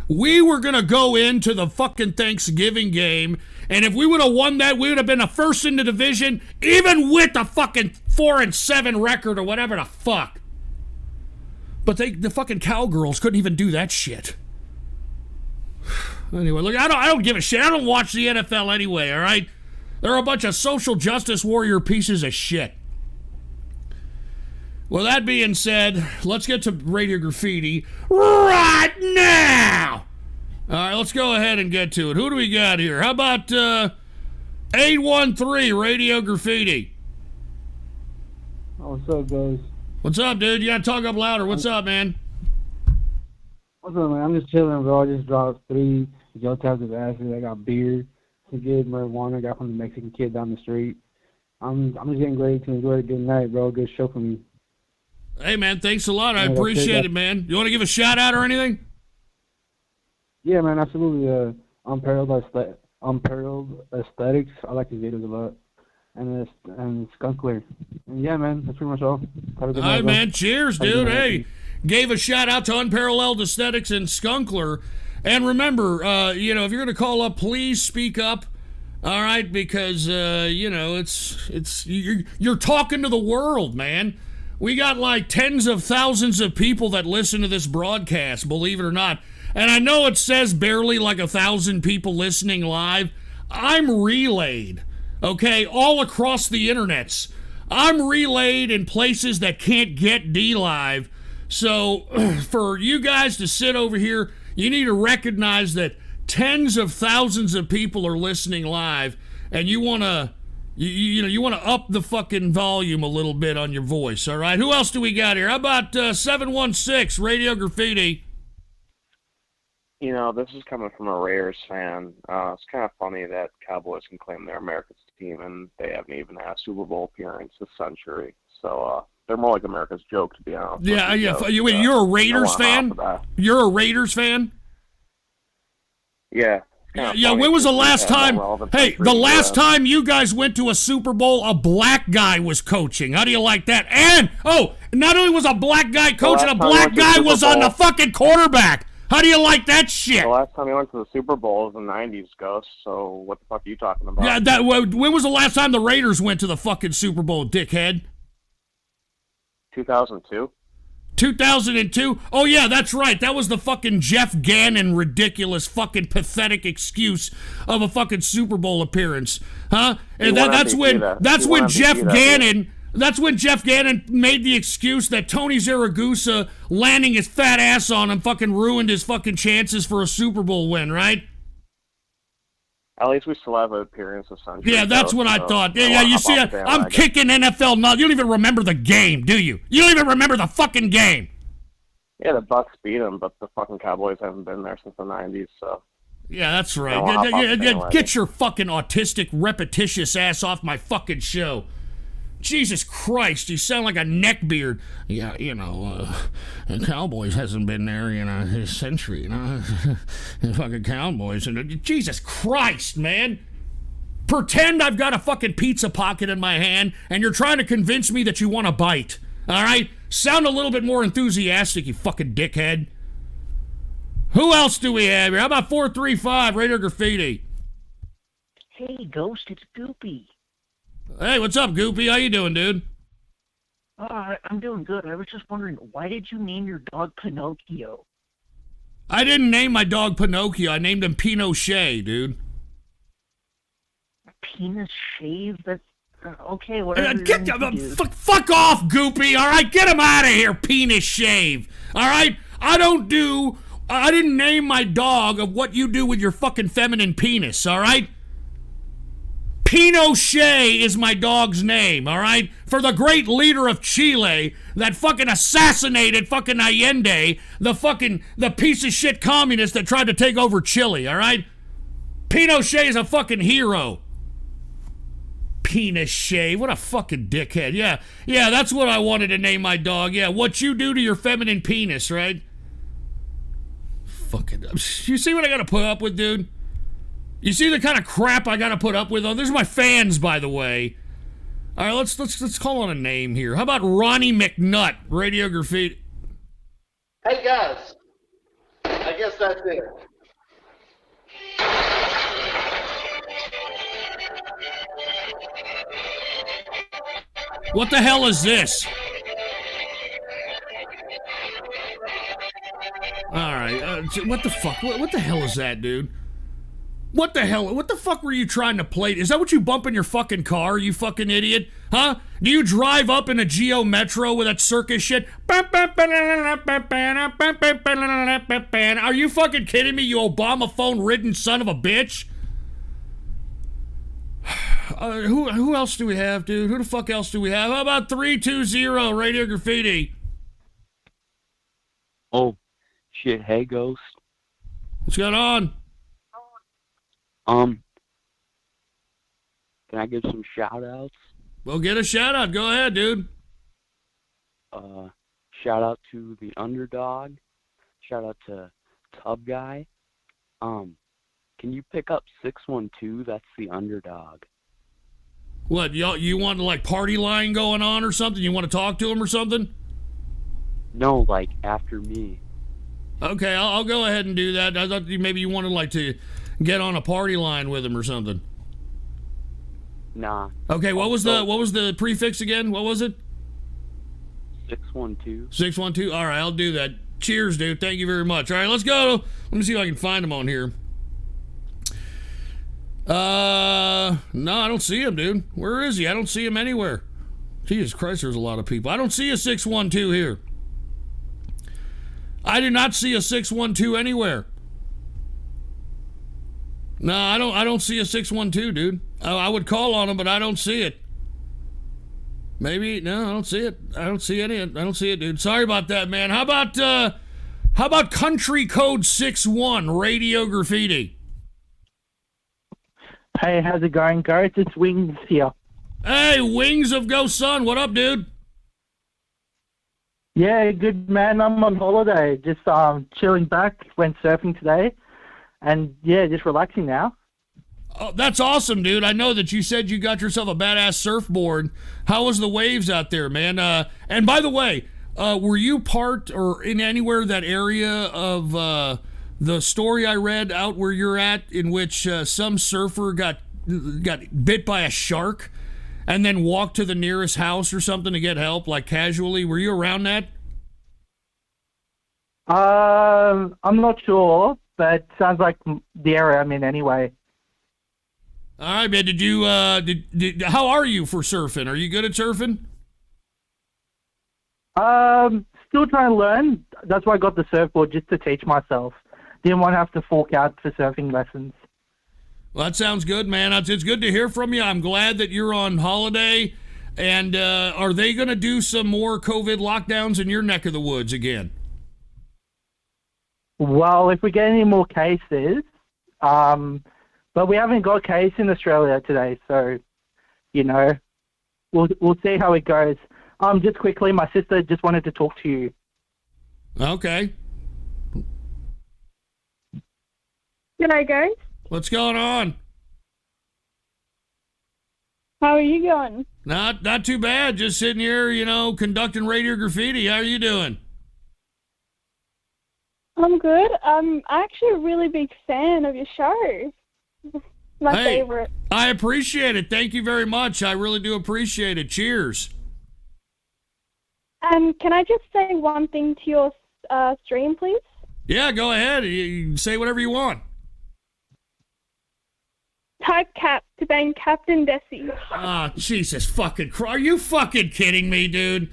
We were going to go into the fucking Thanksgiving game, and if we would have won that, we would have been the first in the division, even with a fucking 4-7 record or whatever the fuck. But the fucking Cowgirls couldn't even do that shit. Anyway, look, I don't give a shit. I don't watch the NFL anyway, all right? They're a bunch of social justice warrior pieces of shit. Well, that being said, let's get to Radio Graffiti right now. All right, let's go ahead and get to it. Who do we got here? How about 813 Radio Graffiti? Oh, what's up, guys? What's up, dude? You gotta talk up louder. What's up, man? What's up, man? I'm just chilling, bro. I just dropped 3 gel tabs of acid. I got beer, some good marijuana I got from the Mexican kid down the street. I'm just getting ready to enjoy a good night, bro. Good show for me. Hey, man, thanks a lot. I appreciate it, man. You want to give a shout out or anything? Yeah, man, absolutely. Unparalleled Aesthetics. I like his videos a lot. And Skunkler. And yeah, man, that's pretty much all. Have a good night, all right, bro. man. Cheers, dude. Hey, gave a shout out to Unparalleled Aesthetics and Skunkler. And remember, if you're going to call up, please speak up. All right, because you're talking to the world, man. We got like tens of thousands of people that listen to this broadcast, believe it or not. And I know it says barely like 1,000 people listening live. I'm relayed, okay, all across the internets. I'm relayed in places that can't get D-Live. So for you guys to sit over here, you need to recognize that tens of thousands of people are listening live, and you want to You want to up the fucking volume a little bit on your voice, all right? Who else do we got here? How about 716 Radio Graffiti? You know, this is coming from a Raiders fan. It's kind of funny that Cowboys can claim they're America's team and they haven't even had a Super Bowl appearance this century. So they're more like America's joke, to be honest. Yeah. You're a Raiders fan? You're a Raiders fan? Yeah. Yeah, when was the last time? Hey, the last time you guys went to a Super Bowl, a black guy was coaching. How do you like that? And, not only was a black guy coaching, a black guy was on the fucking quarterback. How do you like that shit? The last time he went to the Super Bowl was in the 90s, Ghost, so what the fuck are you talking about? Yeah, when was the last time the Raiders went to the fucking Super Bowl, dickhead? 2002. 2002? Oh, yeah, that's right. That was the fucking Jeff Gannon ridiculous fucking pathetic excuse of a fucking Super Bowl appearance. Huh? And that's when Jeff Gannon made the excuse that Tony Zaragoza landing his fat ass on him fucking ruined his fucking chances for a Super Bowl win, right? At least we still have an appearance of Sunshine. Yeah, that's what I thought. Yeah, you see, I'm kicking NFL nuts. You don't even remember the game, do you? You don't even remember the fucking game. Yeah, the Bucks beat them, but the fucking Cowboys haven't been there since the 90s, so... Yeah, that's right. Get your fucking autistic, repetitious ass off my fucking show. Jesus Christ, you sound like a neckbeard. Yeah, the Cowboys hasn't been there in a century, the fucking Cowboys. And Jesus Christ, man. Pretend I've got a fucking pizza pocket in my hand and you're trying to convince me that you want a bite. All right? Sound a little bit more enthusiastic, you fucking dickhead. Who else do we have here? How about 435 Radio Graffiti? Hey, Ghost, it's Goopy. Hey, what's up, Goopy? How you doing, dude? I'm doing good. I was just wondering, why did you name your dog Pinocchio? I didn't name my dog Pinocchio. I named him Pinochet, dude. Penis shave? That's... okay, whatever. Fuck off, Goopy, all right? Get him out of here, penis shave, all right? I didn't name my dog of what you do with your fucking feminine penis, all right? Pinochet is my dog's name, all right? For the great leader of Chile that fucking assassinated fucking Allende, the piece of shit communist that tried to take over Chile, all right? Pinochet is a fucking hero. Pinochet, what a fucking dickhead. Yeah, that's what I wanted to name my dog. Yeah, what you do to your feminine penis, right? Fucking, you see what I gotta put up with, dude? You see the kind of crap I gotta put up with? Oh, these are my fans, by the way. All right, let's call on a name here. How about Ronnie McNutt, Radio Graffiti? Hey guys, I guess that's it. What the hell is this? All right, what the fuck? What the hell is that, dude? What the hell? What the fuck were you trying to play? Is that what you bump in your fucking car, you fucking idiot? Huh? Do you drive up in a Geo Metro with that circus shit? Are you fucking kidding me, you Obama phone-ridden son of a bitch? Who else do we have, dude? Who the fuck else do we have? How about 320 Radio Graffiti? Oh, shit. Hey, Ghost. What's going on? Can I give some shout-outs? Well, get a shout-out. Go ahead, dude. Shout-out to The Underdog. Shout-out to Tub Guy. Can you pick up 612? That's The Underdog. What, you want, like, party line going on or something? You want to talk to him or something? No, like, after me. Okay, I'll go ahead and do that. I thought maybe you wanted, like, to get on a party line with him or something. Nah. Okay, what was the prefix again? What was it? 612. 612. All right, I'll do that. Cheers, dude. Thank you very much. All right, let's go. Let me see if I can find him on here. No, I don't see him, dude. Where is he? I don't see him anywhere. Jesus Christ, there's a lot of people. I don't see a 612 here. I do not see a 612 anywhere. No, I don't see a 612, dude. I would call on him, but I don't see it. Maybe no, I don't see it. I don't see any. I don't see it, dude. Sorry about that, man. How about country code 61 radio graffiti? Hey, how's it going, guys? It's Wings here. Hey, Wings of Go Sun. What up, dude? Yeah, good, man. I'm on holiday. Just chilling back. Went surfing today. And, yeah, just relaxing now. Oh, that's awesome, dude. I know that you said you got yourself a badass surfboard. How was the waves out there, man? And by the way, were you part or in anywhere that area of the story I read out where you're at, in which some surfer got bit by a shark and then walked to the nearest house or something to get help, like casually? Were you around that? I'm not sure, but sounds like the area I'm in anyway. All right, man. Did you how are you for surfing? Are you good at surfing? Still trying to learn. That's why I got the surfboard, just to teach myself. Didn't want to have to fork out for surfing lessons. Well, that sounds good, man. It's good to hear from you. I'm glad that you're on holiday. And are they going to do some more COVID lockdowns in your neck of the woods again? Well, if we get any more cases, but we haven't got a case in Australia today, so, we'll see how it goes. Just quickly, my sister just wanted to talk to you. Okay. G'day, guys. What's going on? How are you going? Not too bad. Just sitting here, conducting radio graffiti. How are you doing? I'm good. I'm actually a really big fan of your show. My favorite. I appreciate it. Thank you very much. I really do appreciate it. Cheers. Can I just say one thing to your stream, please? Yeah, go ahead. You can say whatever you want. Type cap to bang Captain Desi. Ah, Jesus fucking Christ. Are you fucking kidding me, dude?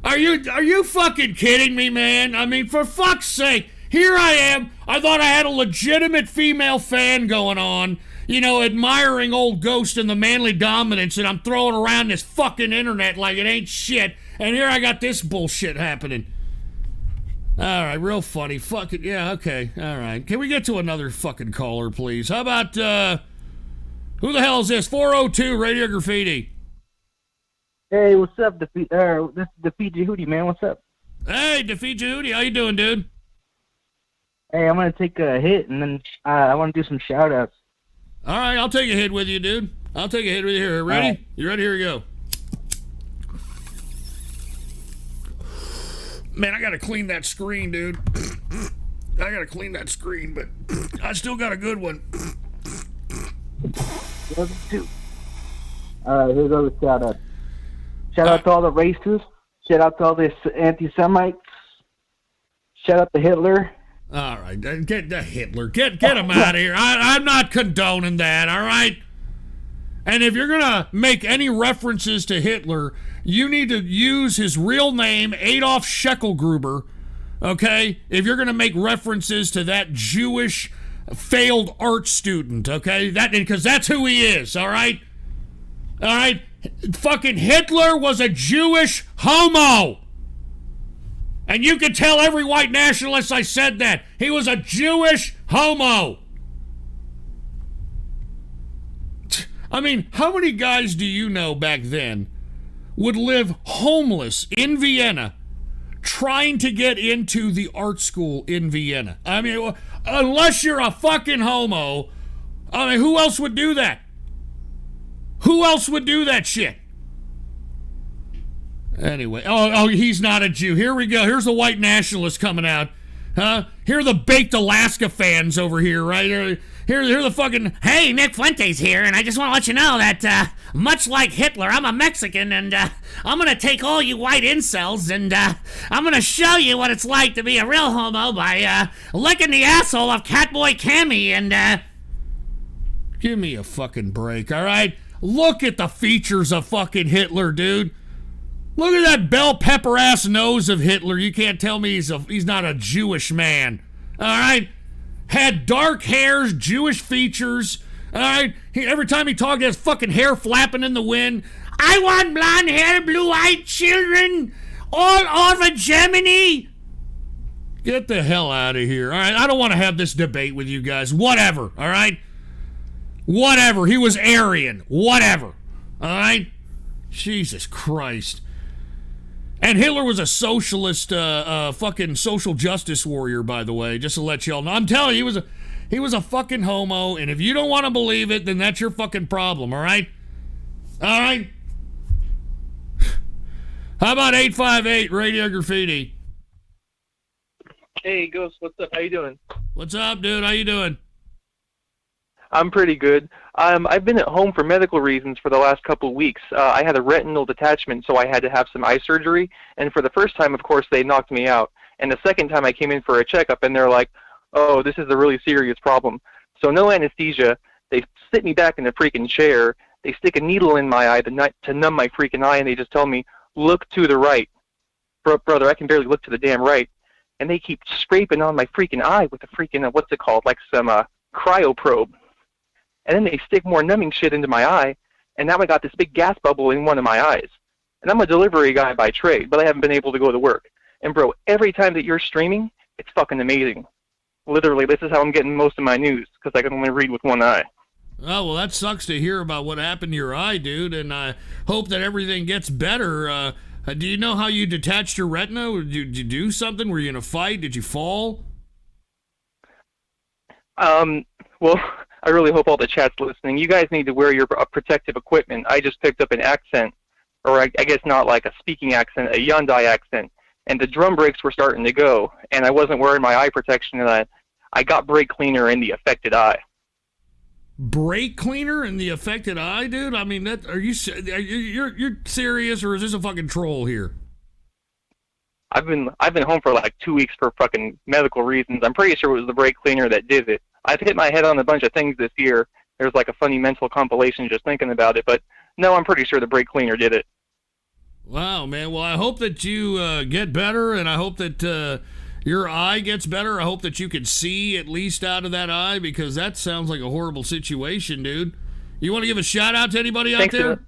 Are you fucking kidding me, man? I mean, for fuck's sake. Here I am. I thought I had a legitimate female fan going on, admiring old Ghost and the manly dominance, and I'm throwing around this fucking internet like it ain't shit, and here I got this bullshit happening. All right, real funny. Fuck it. Yeah, okay. All right. Can we get to another fucking caller, please? How about, who the hell is this? 402 Radio Graffiti. Hey, what's up, this is Defeat Jehudi, man. What's up? Hey, Defeat Jehudi. How you doing, dude? Hey, I'm going to take a hit, and then I want to do some shout-outs. All right, I'll take a hit with you, dude. I'll take a hit with you here. Ready? Right. You ready? Here we go. Man, I got to clean that screen, dude. I got to clean that screen, but I still got a good one. All right, here's other shout-outs. Shout out to all the racists. Shout out to all the anti-Semites. Shout out to Hitler. All right, get the Hitler. Get him out of here. I'm not condoning that, all right? And if you're going to make any references to Hitler, you need to use his real name, Adolf Scheckelgruber, okay? If you're going to make references to that Jewish failed art student, okay? Because that's who he is, all right? All right? Fucking Hitler was a Jewish homo. And you can tell every white nationalist I said that. He was a Jewish homo. I mean, how many guys do you know back then would live homeless in Vienna trying to get into the art school in Vienna? I mean, unless you're a fucking homo, I mean, who else would do that? Who else would do that shit? Anyway, oh, he's not a Jew. Here we go. Here's the white nationalists coming out. Huh? Here are the baked Alaska fans over here, right? Here are the fucking... Hey, Nick Fuentes here, and I just want to let you know that, much like Hitler, I'm a Mexican, and I'm going to take all you white incels, and I'm going to show you what it's like to be a real homo by licking the asshole of Catboy Cammy, and... Give me a fucking break, all right? Look at the features of fucking Hitler, dude. Look at that bell pepper ass nose of Hitler. You can't tell me he's not a Jewish man. All right? had dark hairs, Jewish features. All right, every time he talked, his fucking hair flapping in the wind. I want blonde hair, blue-eyed children all over Germany. Get the hell out of here. All right, I don't want to have this debate with you guys. Whatever, all right? Whatever. He was Aryan. Whatever. All right? Jesus Christ. And Hitler was a socialist, fucking social justice warrior, by the way, just to let y'all know. I'm telling you, he was a fucking homo, and if you don't want to believe it, then that's your fucking problem, all right? All right? How about 858 Radio Graffiti? Hey, Ghost, what's up? How you doing? What's up, dude? How you doing? I'm pretty good. I've been at home for medical reasons for the last couple of weeks. I had a retinal detachment, so I had to have some eye surgery. And for the first time, of course, they knocked me out. And the second time I came in for a checkup, and they're like, oh, this is a really serious problem. So no anesthesia. They sit me back in a freaking chair. They stick a needle in my eye to numb my freaking eye, and they just tell me, look to the right. Brother, I can barely look to the damn right. And they keep scraping on my freaking eye with a freaking, what's it called, like some cryoprobe. And then they stick more numbing shit into my eye, and now I got this big gas bubble in one of my eyes. And I'm a delivery guy by trade, but I haven't been able to go to work. And bro, every time that you're streaming, it's fucking amazing. Literally, this is how I'm getting most of my news, because I can only read with one eye. Oh, well, that sucks to hear about what happened to your eye, dude, and I hope that everything gets better. Do you know how you detached your retina? Did you do something? Were you in a fight? Did you fall? Well, I really hope all the chat's listening. You guys need to wear your protective equipment. I just picked up an accent, or I guess not like a speaking accent, a Hyundai accent, and the drum brakes were starting to go, and I wasn't wearing my eye protection, and I got brake cleaner in the affected eye. Brake cleaner in the affected eye, dude? I mean, you're serious, or is this a fucking troll here? I've been home for like 2 weeks for fucking medical reasons. I'm pretty sure it was the brake cleaner that did it. I've hit my head on a bunch of things this year. There's like a funny mental compilation just thinking about it, but no, I'm pretty sure the brake cleaner did it. Wow, man. Well, I hope that you get better, and I hope that your eye gets better. I hope that you can see at least out of that eye, because that sounds like a horrible situation, dude. You want to give a shout out to anybody out there?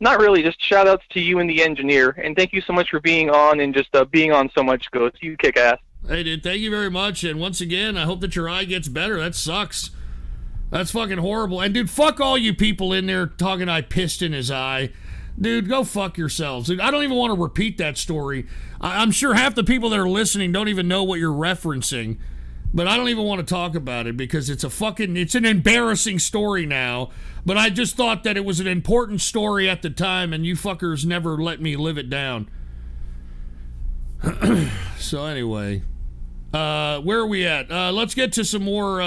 Not really, just shout outs to you and the engineer, and thank you so much for being on and just being on so much, Ghost. You kick ass. Hey, dude, thank you very much, and once again, I hope that your eye gets better. That sucks. That's fucking horrible. And, dude, fuck all you people in there talking I pissed in his eye. Dude, go fuck yourselves. Dude, I don't even want to repeat that story. I'm sure half the people that are listening don't even know what you're referencing, but I don't even want to talk about it because it's an embarrassing story now, but I just thought that it was an important story at the time, and you fuckers never let me live it down. So anyway, where are we at? Let's get to some more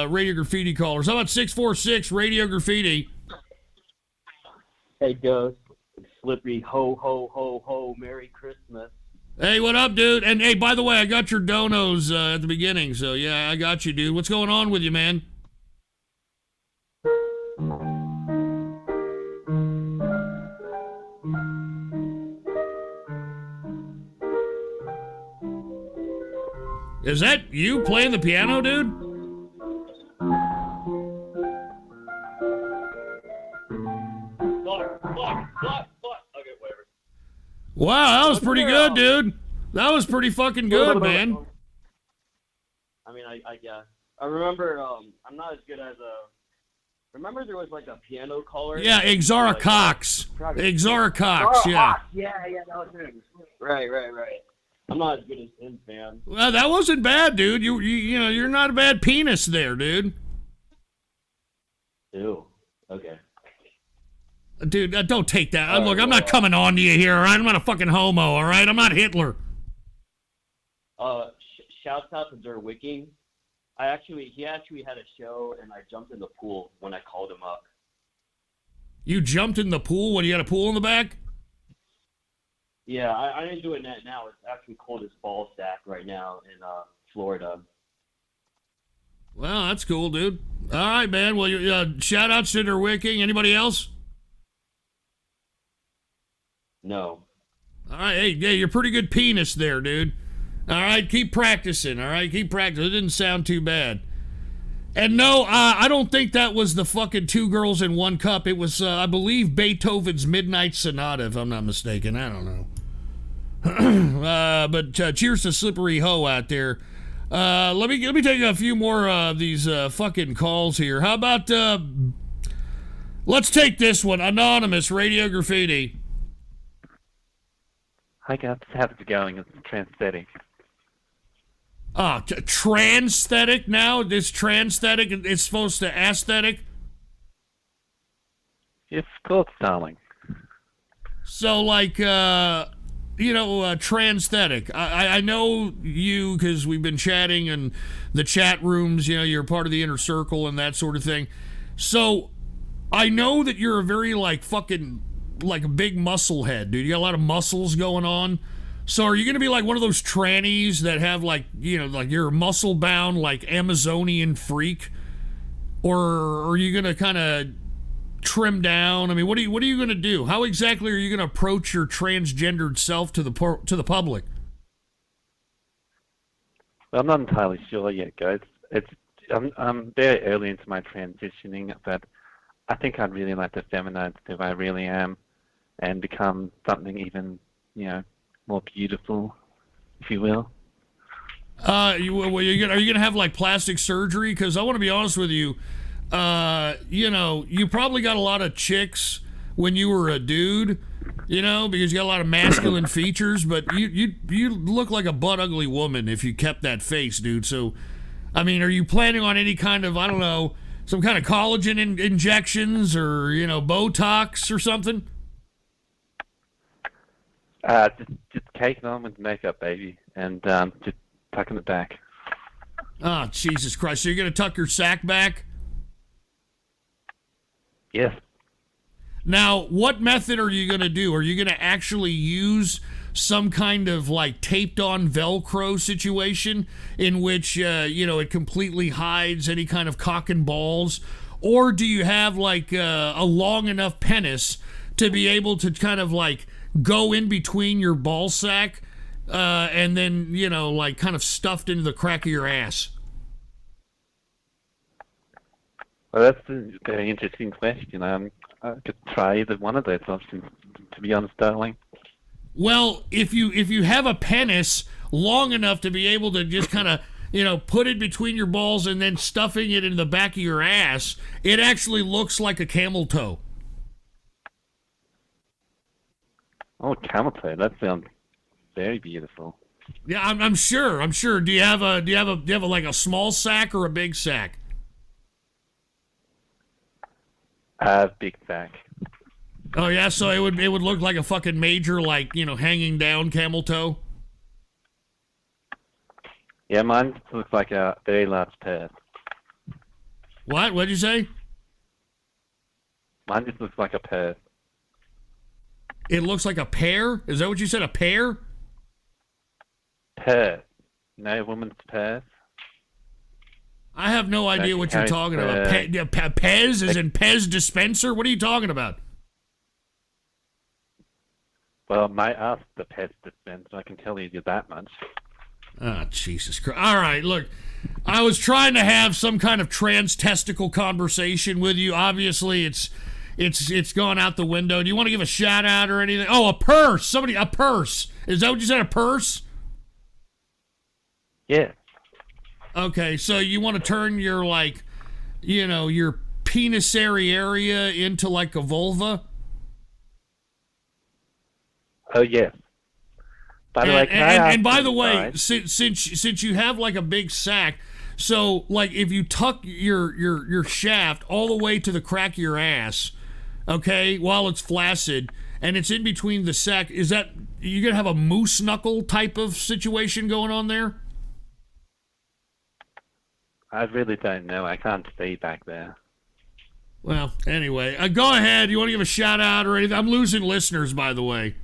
Radio Graffiti callers. How about 646 Radio Graffiti? Hey, Ghost. Slippery, ho, ho, ho, ho, Merry Christmas. Hey, what up, dude? And hey, by the way, I got your donos at the beginning, so yeah, I got you, dude. What's going on with you, man? Is that you playing the piano, dude? Wow, that was pretty good, dude. That was pretty fucking good, man. I mean, I guess. I remember, I'm not as good as remember there was like a piano caller? Yeah, Exara Cox. Exara Cox, yeah. Yeah, that was him. Right. I'm not as good as him, man. Well, that wasn't bad, dude. You know, you're not a bad penis there, dude. Ew. Okay. Dude, don't take that. Look, I'm not coming on to you here, all right? I'm not a fucking homo, all right? I'm not Hitler. Shouts out to Der Wicking. He actually had a show, and I jumped in the pool when I called him up. You jumped in the pool when you had a pool in the back? Yeah, I didn't do it now. It's actually cold as ball sack right now in Florida. Well, that's cool, dude. All right, man. Well, shout outs to Der Wicking. Anybody else? No. All right, hey, you're pretty good penis there, dude. All right, keep practicing. All right, keep practicing. It didn't sound too bad. And no, I don't think that was the fucking Two Girls in One Cup. It was, I believe, Beethoven's Midnight Sonata, if I'm not mistaken. I don't know. But cheers to Slippery Ho out there. Let me take a few more of these fucking calls here. How about let's take this one. Anonymous Radio Graffiti. Hi guys, how's it going? It's Transthetic. Transthetic now? This transthetic is supposed to aesthetic? Yes, of course, darling. So, like, transthetic. I know you because we've been chatting in the chat rooms, you're part of the inner circle and that sort of thing. So, I know that you're a very, like a big muscle head, dude. You got a lot of muscles going on. So are you going to be like one of those trannies that have like you're muscle bound, like Amazonian freak? Or are you going to kind of trim down? I mean, what are you going to do? How exactly are you going to approach your transgendered self to the public? Well, I'm not entirely sure yet, guys. I'm very early into my transitioning, but I think I'd really like to feminize who I really am and become something even, more beautiful, if you will. Are you gonna have like plastic surgery? Because I want to be honest with you. You probably got a lot of chicks when you were a dude, because you got a lot of masculine features. But you look like a butt ugly woman if you kept that face, dude. So, I mean, are you planning on any kind of some kind of collagen injections or Botox or something? Just caking on with makeup, baby, and just tucking it back. Oh, Jesus Christ. So you're going to tuck your sack back? Yes. Now, what method are you going to do? Are you going to actually use some kind of like taped on Velcro situation in which, it completely hides any kind of cock and balls? Or do you have like a long enough penis to be able to kind of like go in between your ball sack and then, kind of stuffed into the crack of your ass? Well, that's a very interesting question. I could try either one of those options, to be honest, darling. Well, if you have a penis long enough to be able to just kind of, put it between your balls and then stuffing it in the back of your ass, it actually looks like a camel toe. Oh, camel toe. That sounds very beautiful. Yeah, I'm sure. Do you have like a small sack or a big sack? Big sack. Oh yeah, so it would look like a fucking major, like, hanging down camel toe. Yeah, mine looks like a very large pear. What? What'd you say? Mine just looks like a pear. It looks like a pear? Is that what you said? A pear? Pear. No, woman's pear. I have no idea what you're talking about. Pez as in Pez dispenser? What are you talking about? Well, my ass the Pez dispenser. I can tell you that much. Oh, Jesus Christ. All right, look. I was trying to have some kind of trans-testicle conversation with you. Obviously, it's gone out the window. Do you want to give a shout out or anything? Oh, a purse. A purse. Is that what you said, a purse? Yeah. Okay, so you want to turn your, like, your penisary area into, like, a vulva? Oh, yeah. By the way, and by the way, since you have, like, a big sack, so, like, if you tuck your shaft all the way to the crack of your ass, okay, while it's flaccid, and it's in between the sack, is that, you gonna have a moose knuckle type of situation going on there? I really don't know. I can't see back there. Well, anyway, go ahead. You want to give a shout out or anything? I'm losing listeners, by the way.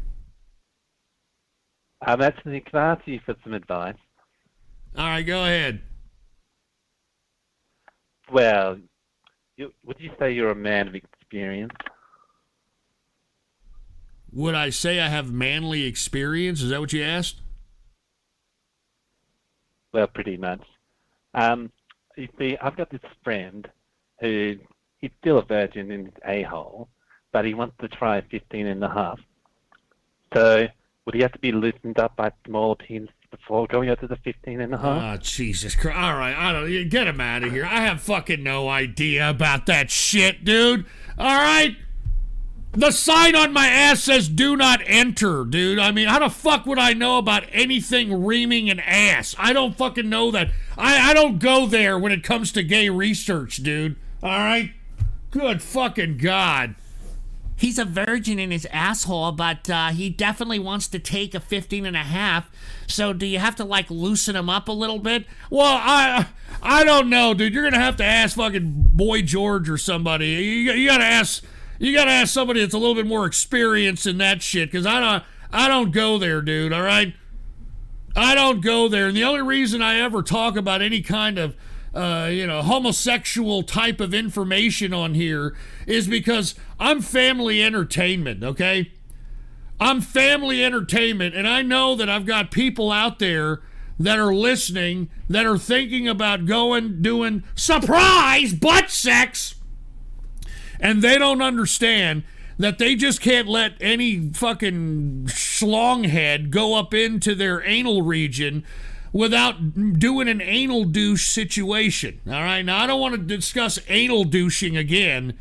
I'm actually, can I ask you for some advice? All right, go ahead. Well, would you say you're a man of experience? Would I say I have manly experience? Is that what you asked? Well, pretty much. You see, I've got this friend who he's still a virgin in his a-hole, but he wants to try 15 and a half. So would he have to be loosened up by smaller pins before going up to the 15 and a half? Oh, Jesus Christ. All right, I don't get him out of here. I have fucking no idea about that shit, dude. All right? The sign on my ass says do not enter, dude. I mean, how the fuck would I know about anything reaming an ass? I don't fucking know that. I don't go there when it comes to gay research, dude. All right? Good fucking God. He's a virgin in his asshole, but he definitely wants to take a 15 and a half. So do you have to, like, loosen him up a little bit? Well, I don't know, dude. You're gonna have to ask fucking Boy George or somebody. You gotta ask somebody that's a little bit more experienced in that shit, because I don't go there, dude. All right, I don't go there, and the only reason I ever talk about any kind of homosexual type of information on here is because I'm family entertainment, okay? I'm family entertainment, and I know that I've got people out there that are listening that are thinking about doing surprise butt sex, and they don't understand that they just can't let any fucking schlonghead go up into their anal region without doing an anal douche situation. All right, now I don't want to discuss anal douching again,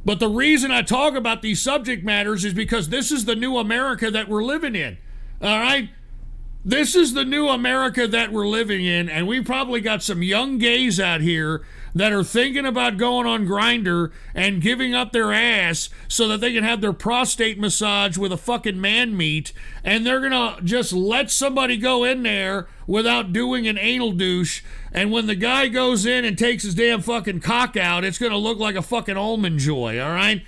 but the reason I talk about these subject matters is because this is the new America that we're living in. All right, this is the new America that we're living in, and we probably got some young gays out here that are thinking about going on Grindr and giving up their ass so that they can have their prostate massage with a fucking man meat, and they're gonna just let somebody go in there without doing an anal douche, and when the guy goes in and takes his damn fucking cock out, it's gonna look like a fucking almond joy, all right?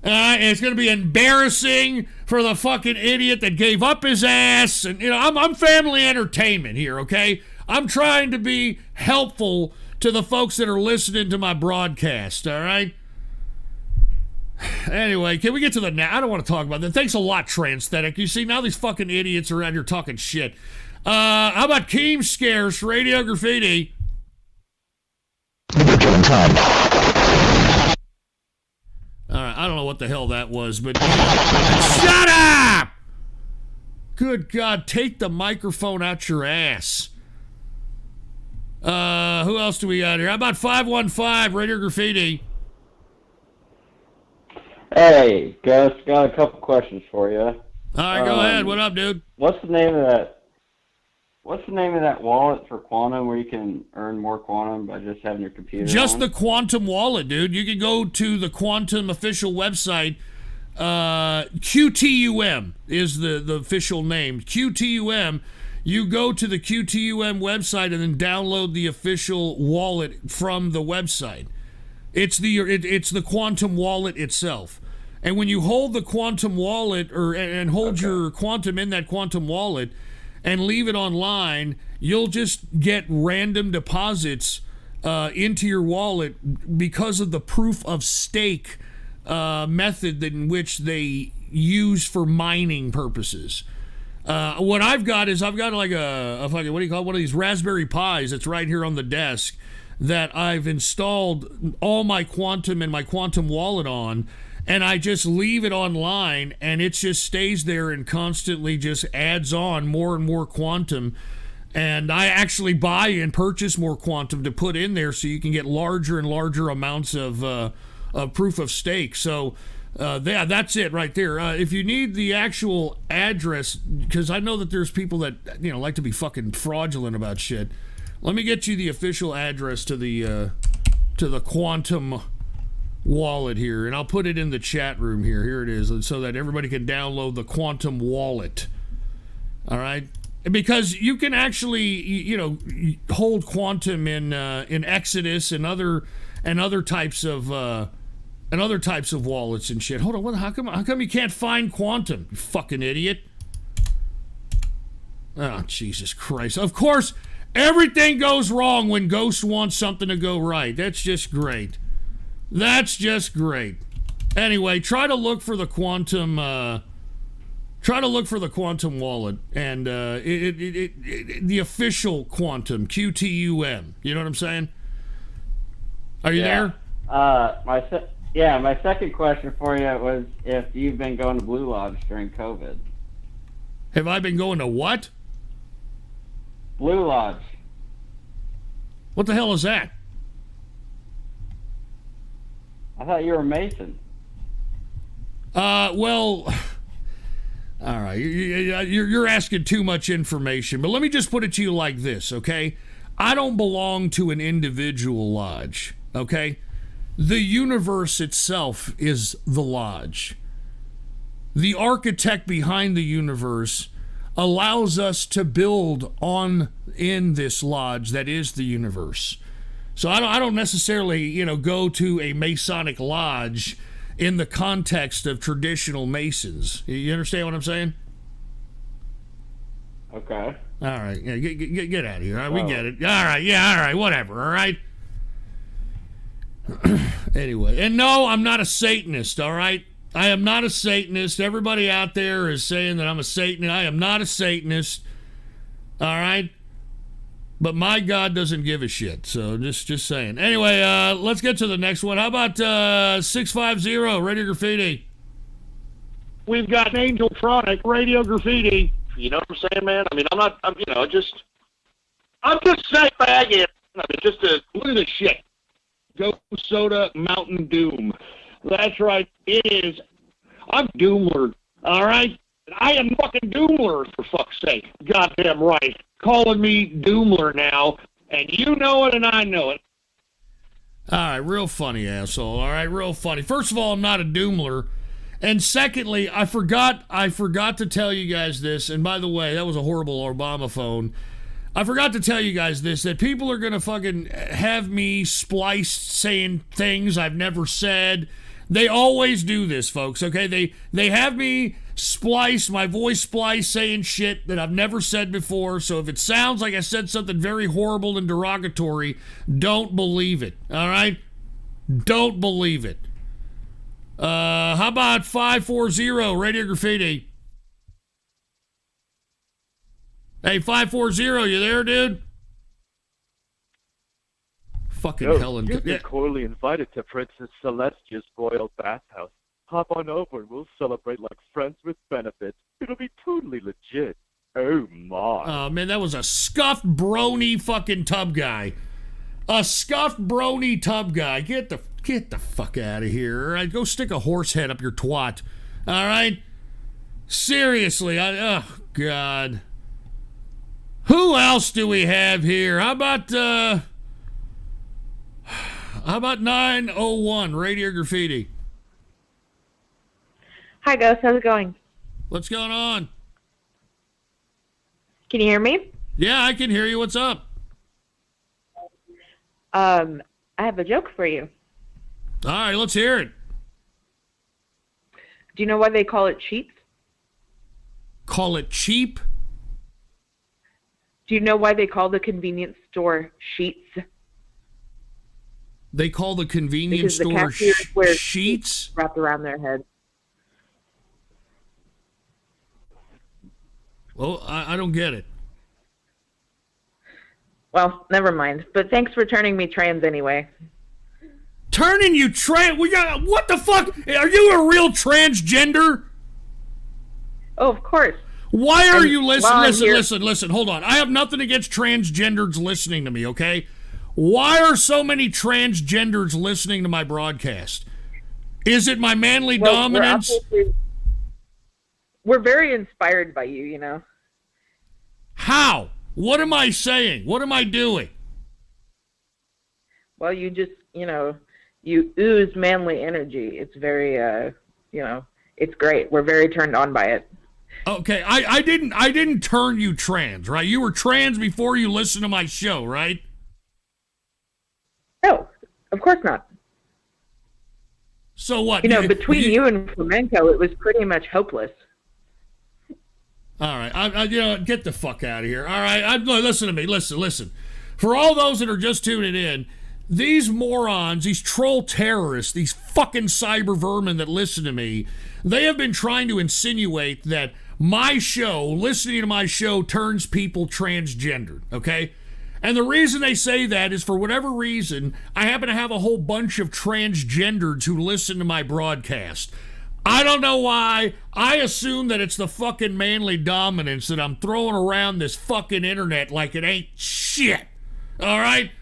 And it's gonna be embarrassing for the fucking idiot that gave up his ass, and I'm family entertainment here, okay? I'm trying to be helpful to the folks that are listening to my broadcast, all right? Anyway, can we get to I don't want to talk about that. Thanks a lot, Transthetic. You see, now these fucking idiots are out here talking shit. How about Keem Scares, Radio Graffiti? All right, I don't know what the hell that was, but... Shut up! Good God, take the microphone out your ass. Who else do we got here? How about 515, Radio Graffiti? Hey, Gus, got a couple questions for you. All right, go ahead. What up, dude? What's the name of that wallet for Quantum where you can earn more Quantum by just having your computer Just on? the Quantum wallet, dude. You can go to the Quantum official website. QTUM is the official name. QTUM. You go to the QTUM website and then download the official wallet from the website. It's the Quantum wallet itself. And when you hold the Quantum wallet and hold your Quantum in that Quantum wallet and leave it online, you'll just get random deposits into your wallet because of the proof of stake method in which they use for mining purposes. What I've got like a fucking, what do you call it? One of these Raspberry Pis that's right here on the desk that I've installed all my Quantum and my Quantum wallet on, and I just leave it online, and it just stays there and constantly just adds on more and more Quantum. And I actually buy and purchase more Quantum to put in there so you can get larger and larger amounts of proof of stake. So that's it right there. If you need the actual address, because I know that there's people that like to be fucking fraudulent about shit. Let me get you the official address to the Quantum wallet here, and I'll put it in the chat room here. Here it is, so that everybody can download the Quantum wallet. All right, because you can actually hold Quantum in Exodus and other types of wallets and shit. Hold on, how come you can't find Quantum, you fucking idiot? Oh, Jesus Christ. Of course, everything goes wrong when Ghost wants something to go right. That's just great. That's just great. Anyway, try to look for the Quantum Try to look for the Quantum wallet and the official Quantum, QTUM. You know what I'm saying? Are you there? My second question for you was if you've been going to Blue Lodge during COVID. Have I been going to what? Blue Lodge. What the hell is that? I thought you were a Mason. Well, all right. You're asking too much information, but let me just put it to you like this, okay? I don't belong to an individual lodge, okay? The universe itself is the lodge. The architect behind the universe allows us to build in this lodge that is the universe. So I don't necessarily, go to a Masonic lodge in the context of traditional Masons. You understand what I'm saying? Okay. All right. Yeah, get out of here. All right, we get it. All right. Yeah. All right. Whatever. All right. Anyway, and no, I'm not a Satanist. All right. I am not a Satanist. Everybody out there is saying that I'm a Satanist. I am not a Satanist. All right. But my God doesn't give a shit. So just saying. Anyway, let's get to the next one. How about 650 Radio Graffiti? We've got Angeltronic Radio Graffiti. You know what I'm saying, man? I mean, I'm just saying, faggot. I mean, look at this shit. Go Soda Mountain Doom. That's right. It is. I'm Doomler. All right? I am fucking Doomler, for fuck's sake. Goddamn right. Calling me Doomler now, and you know it and I know it. All right, real funny, asshole. All right, real funny. First of all, I'm not a Doomler. And secondly, I forgot to tell you guys this, and by the way, that was a horrible Obama phone. I forgot to tell you guys this, that people are going to fucking have me spliced saying things I've never said. They always do this, folks, okay? They have me my voice splice saying shit that I've never said before, so if it sounds like I said something very horrible and derogatory, don't believe it, all right? Don't believe it. How about 540 Radio Graffiti? Hey, 540, you there, dude? Fucking Helen. You've been cordially invited to Princess Celestia's royal bathhouse. Hop on over and we'll celebrate like friends with benefits. It'll be totally legit. Oh, my. Oh, man, that was a scuffed brony fucking tub guy. A scuffed brony tub guy. Get the fuck out of here, all right? Go stick a horse head up your twat, all right? Seriously, oh, God. Who else do we have here? How about 901 Radio Graffiti? Hi, Ghost. How's it going? What's going on? Can you hear me? Yeah, I can hear you. What's up? I have a joke for you. All right, let's hear it. Do you know why they call it sheets? Call it cheap? Do you know why they call the convenience store sheets? They call the convenience because store the cashiers wear sheets wrapped around their head. Well, I don't get it. Well, never mind. But thanks for turning me trans anyway. Turning you trans? What the fuck? Are you a real transgender? Oh, of course. Why are you listen, hold on. I have nothing against transgenders listening to me, okay? Why are so many transgenders listening to my broadcast? Is it my manly dominance? We're very inspired by you, you know. How? What am I saying? What am I doing? Well, you just, you ooze manly energy. It's very, it's great. We're very turned on by it. Okay, I didn't turn you trans, right? You were trans before you listened to my show, right? No, of course not. So what? Between you and flamenco, it was pretty much hopeless. All right, get the fuck out of here. All right, listen to me. Listen. For all those that are just tuning in, these morons, these troll terrorists, these fucking cyber vermin that listen to me, they have been trying to insinuate that my show, listening to my show, turns people transgendered, okay? And the reason they say that is for whatever reason, I happen to have a whole bunch of transgenders who listen to my broadcast. I don't know why. I assume that it's the fucking manly dominance that I'm throwing around this fucking internet like it ain't shit. All right?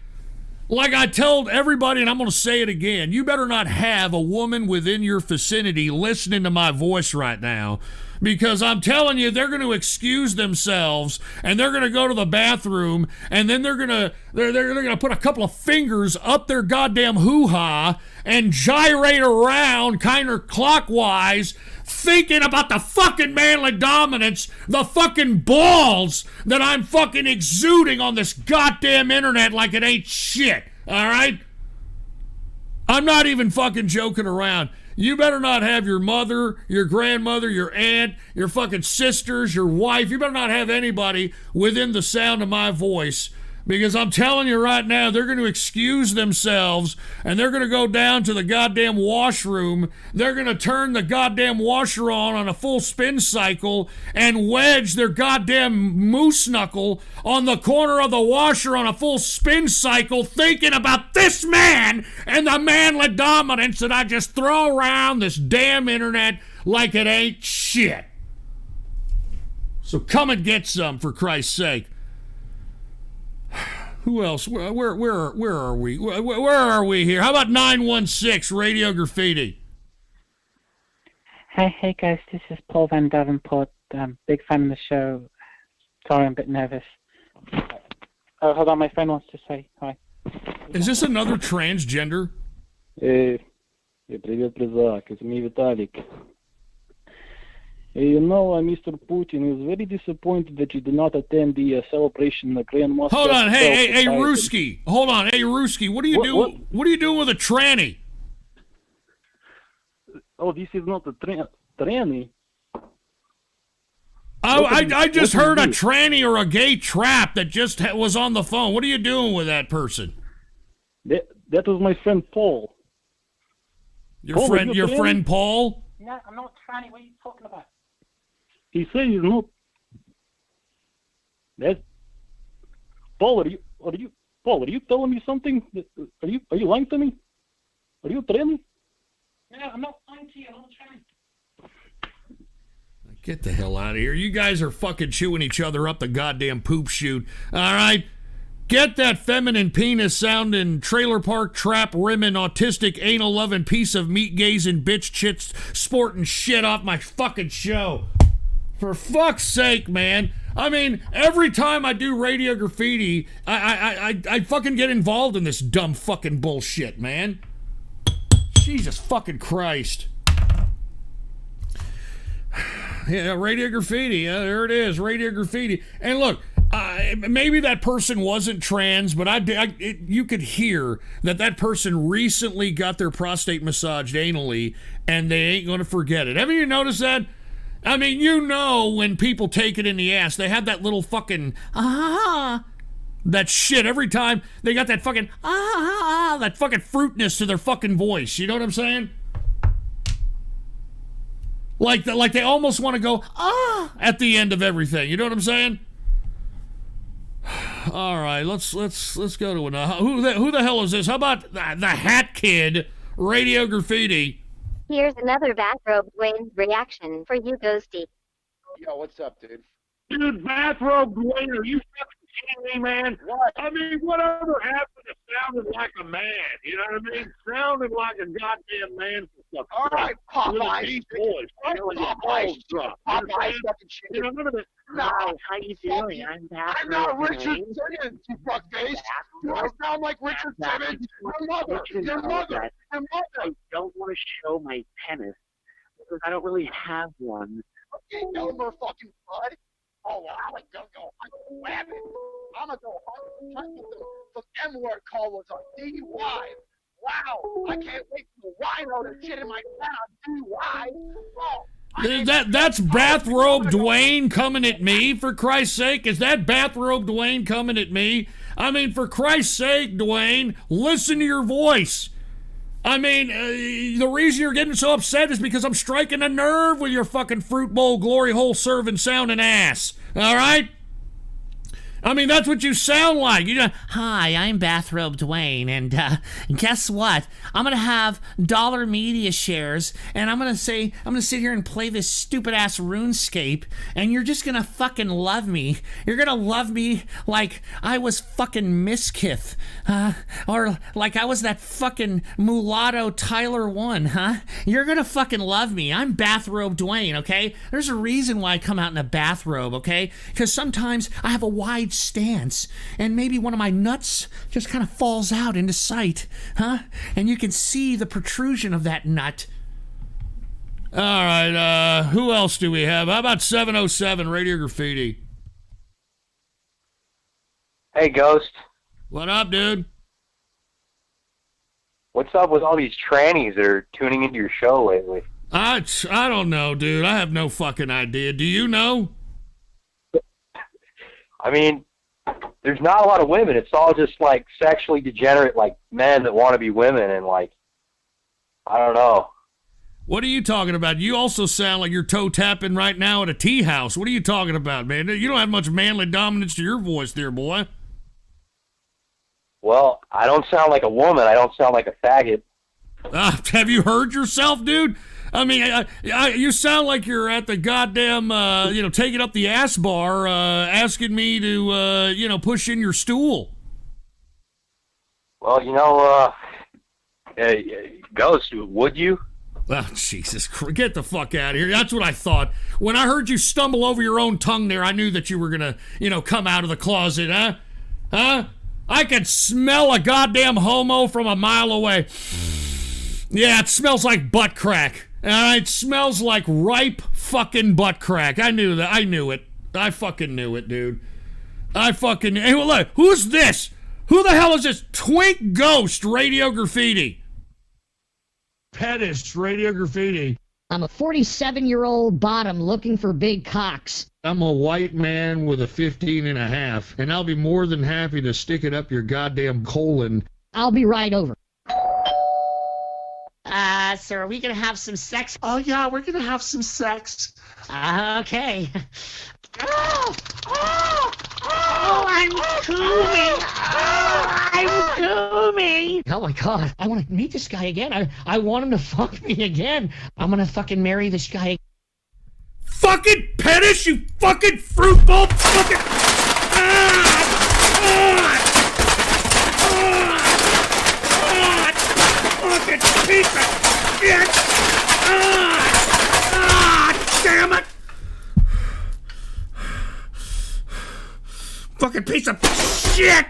Like I told everybody, and I'm going to say it again, you better not have a woman within your vicinity listening to my voice right now, because I'm telling you, they're going to excuse themselves and they're going to go to the bathroom, and then they're going to put a couple of fingers up their goddamn hoo-ha and gyrate around counterclockwise, thinking about the fucking manly dominance, the fucking balls that I'm fucking exuding on this goddamn internet like it ain't shit, all right? I'm not even fucking joking around. You better not have your mother, your grandmother, your aunt, your fucking sisters, your wife. You better not have anybody within the sound of my voice, because I'm telling you right now, they're going to excuse themselves and they're going to go down to the goddamn washroom. They're going to turn the goddamn washer on a full spin cycle and wedge their goddamn moose knuckle on the corner of the washer on a full spin cycle, thinking about this man and the manly dominance that I just throw around this damn internet like it ain't shit. So come and get some, for Christ's sake. Who else? Where are we? Where are we here? How about 916 Radio Graffiti? Hey guys, this is Paul Van Davenport. Big fan of the show. Sorry, I'm a bit nervous. Oh, hold on, my friend wants to say hi. Is this another transgender? Привет, Призрак. It's me, Vitalik. You know, Mr. Putin is very disappointed that you did not attend the celebration of Grand Moscow. Hold on, hey, Ruski. Hold on, hey, Ruski. What are you doing? What are you doing with a tranny? Oh, this is not a tranny. I just heard a tranny or a gay trap that just was on the phone. What are you doing with that person? That was my friend Paul. Your friend Paul? No, I'm not tranny. What are you talking about? He says he's not. That Paul, are you telling me something? Are you lying to me? Are you tranny? No, I'm not lying to you. I'm not tranny. Get the hell out of here. You guys are fucking chewing each other up the goddamn poop chute. All right? Get that feminine penis sounding trailer park trap rimming autistic anal loving piece of meat gazing bitch chits sporting shit off my fucking show. For fuck's sake, man. I mean, every time I do Radio Graffiti, I fucking get involved in this dumb fucking bullshit, man. Jesus fucking Christ. Yeah, Radio Graffiti. Yeah, there it is, Radio Graffiti. And look, maybe that person wasn't trans, but you could hear that person recently got their prostate massaged anally, and they ain't going to forget it. Haven't you noticed that? I mean, you know when people take it in the ass, they have that little fucking that shit every time. They got that fucking that fucking fruitness to their fucking voice. You know what I'm saying? Like they almost want to go at the end of everything. You know what I'm saying? All right, let's go to another. Who the hell is this? How about the Hat Kid, Radio Graffiti? Here's another Bathrobe Dwayne reaction for you, Ghosty. Yo, what's up, dude? Dude, Bathrobe Dwayne, are you fucking kidding me, man? What? I mean, whatever happened to sounding like a man? You know what I mean? Sounding like a goddamn man for stuff. All right, Popeye. Popeye. You know, none of it. No, how you doing? I'm Bathrobe I'm not Richard Dwayne. Simmons, you fuckface. Do I sound like Richard Simmons? Your mother. Your mother. Your mother. I don't want to show my penis because I don't really have one. Okay, Elmer fucking bud. Oh, well, I'm gonna go wham it. I'm gonna go home. Try to get the M-word call was on DUI. Wow, I can't wait for the rhino to shit in my town on DUI. Oh. That's Bathrobe Dwayne coming at me, for Christ's sake. Is that Bathrobe Dwayne coming at me? I mean, for Christ's sake, Dwayne, listen to your voice. I mean, the reason you're getting so upset is because I'm striking a nerve with your fucking fruit bowl, glory hole serving sounding ass. All right? I mean, that's what you sound like. Hi, I'm Bathrobe Dwayne, and guess what? I'm gonna have dollar media shares, and I'm gonna sit here and play this stupid ass RuneScape, and you're just gonna fucking love me. You're gonna love me like I was fucking Miskith, or like I was that fucking mulatto Tyler 1, huh? You're gonna fucking love me. I'm Bathrobe Dwayne, okay? There's a reason why I come out in a bathrobe, okay? Because sometimes I have a wide stance, and maybe one of my nuts just kind of falls out into sight, huh? And you can see the protrusion of that nut. All right, who else do we have? How about 707 Radio Graffiti? Hey, Ghost. What up, dude? What's up with all these trannies that are tuning into your show lately? I don't know, dude. I have no fucking idea. Do you know? I mean, there's not a lot of women. It's all just like sexually degenerate, like men that want to be women, and like, I don't know. What are you talking about? You also sound like you're toe tapping right now at a tea house. What are you talking about, man? You don't have much manly dominance to your voice there, boy. Well, I don't sound like a woman. I don't sound like a faggot. Have you heard yourself, dude? I mean, you sound like you're at the goddamn, taking up the ass bar, asking me to, push in your stool. Well, Ghost, would you? Oh, Jesus Christ. Get the fuck out of here. That's what I thought. When I heard you stumble over your own tongue there, I knew that you were going to, come out of the closet, huh? Huh? I could smell a goddamn homo from a mile away. Yeah, it smells like butt crack. It smells like ripe fucking butt crack. I knew that. I knew it. I fucking knew it, dude. Hey, look, who's this? Who the hell is this? Twink Ghost Radio Graffiti. Pettish Radio Graffiti. I'm a 47-year-old bottom looking for big cocks. I'm a white man with a 15 and a half, and I'll be more than happy to stick it up your goddamn colon. I'll be right over. Sir, are we gonna have some sex? Oh, yeah, we're gonna have some sex. Okay. I'm cooming. I'm cooming. Oh my God, I want to meet this guy again. I want him to fuck me again. I'm gonna fucking marry this guy. Fucking Pettish, you fucking fruit bowl, fucking. Fucking piece of shit! Damn it! Fucking piece of shit!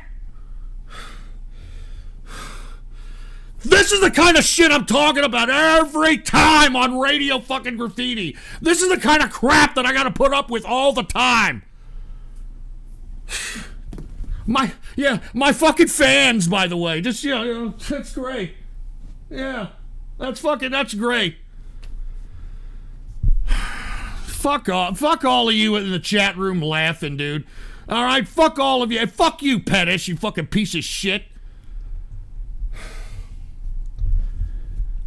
This is the kind of shit I'm talking about every time on Radio fucking Graffiti. This is the kind of crap that I gotta put up with all the time. My fucking fans, by the way. Just, that's great. Yeah, that's great. Fuck all of you in the chat room laughing, dude. All right, fuck all of you. And fuck you, Pettish, you fucking piece of shit.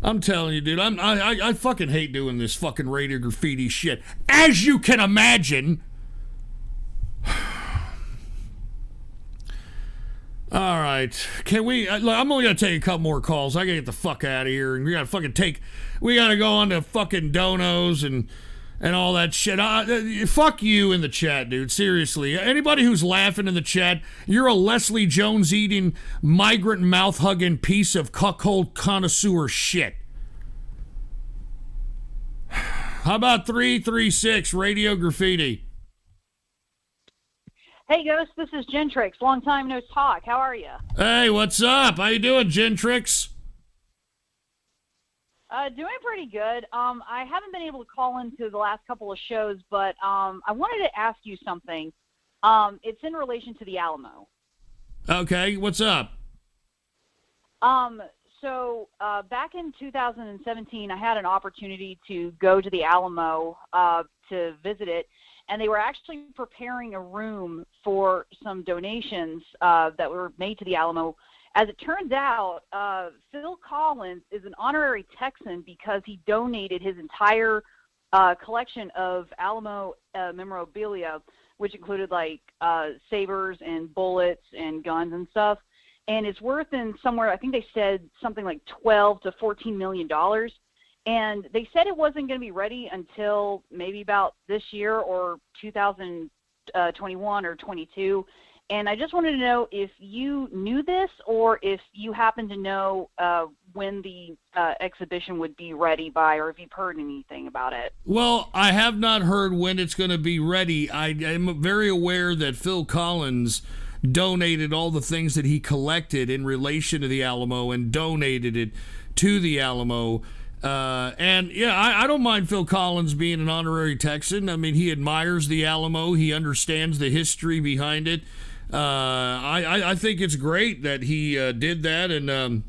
I'm telling you, dude, I fucking hate doing this fucking Radio Graffiti shit. As you can imagine. All right, can we? I'm only gonna take a couple more calls. I gotta get the fuck out of here, and we gotta go on to fucking donos and all that shit. Fuck you in the chat, dude. Seriously, anybody who's laughing in the chat, you're a Leslie Jones eating, migrant mouth hugging piece of cuckold connoisseur shit. How about 336 Radio Graffiti? Hey, Ghost, this is Gentrix. Long time no talk. How are you? Hey, what's up? How you doing, Gentrix? Doing pretty good. I haven't been able to call into the last couple of shows, but I wanted to ask you something. It's in relation to the Alamo. Okay, what's up? So back in 2017, I had an opportunity to go to the Alamo to visit it, and they were actually preparing a room for some donations that were made to the Alamo, As it turns out, Phil Collins is an honorary Texan because he donated his entire collection of Alamo memorabilia, which included like sabers and bullets and guns and stuff. And it's worth in somewhere, I think they said something like $12 to $14 million. And they said it wasn't going to be ready until maybe about this year or 2021 or 22. And I just wanted to know if you knew this or if you happen to know when the exhibition would be ready by, or if you've heard anything about it. Well, I have not heard when it's going to be ready. I am very aware that Phil Collins donated all the things that he collected in relation to the Alamo and donated it to the Alamo. And yeah, I don't mind Phil Collins being an honorary Texan. I mean, he admires the Alamo. He understands the history behind it. I think it's great that he did that, and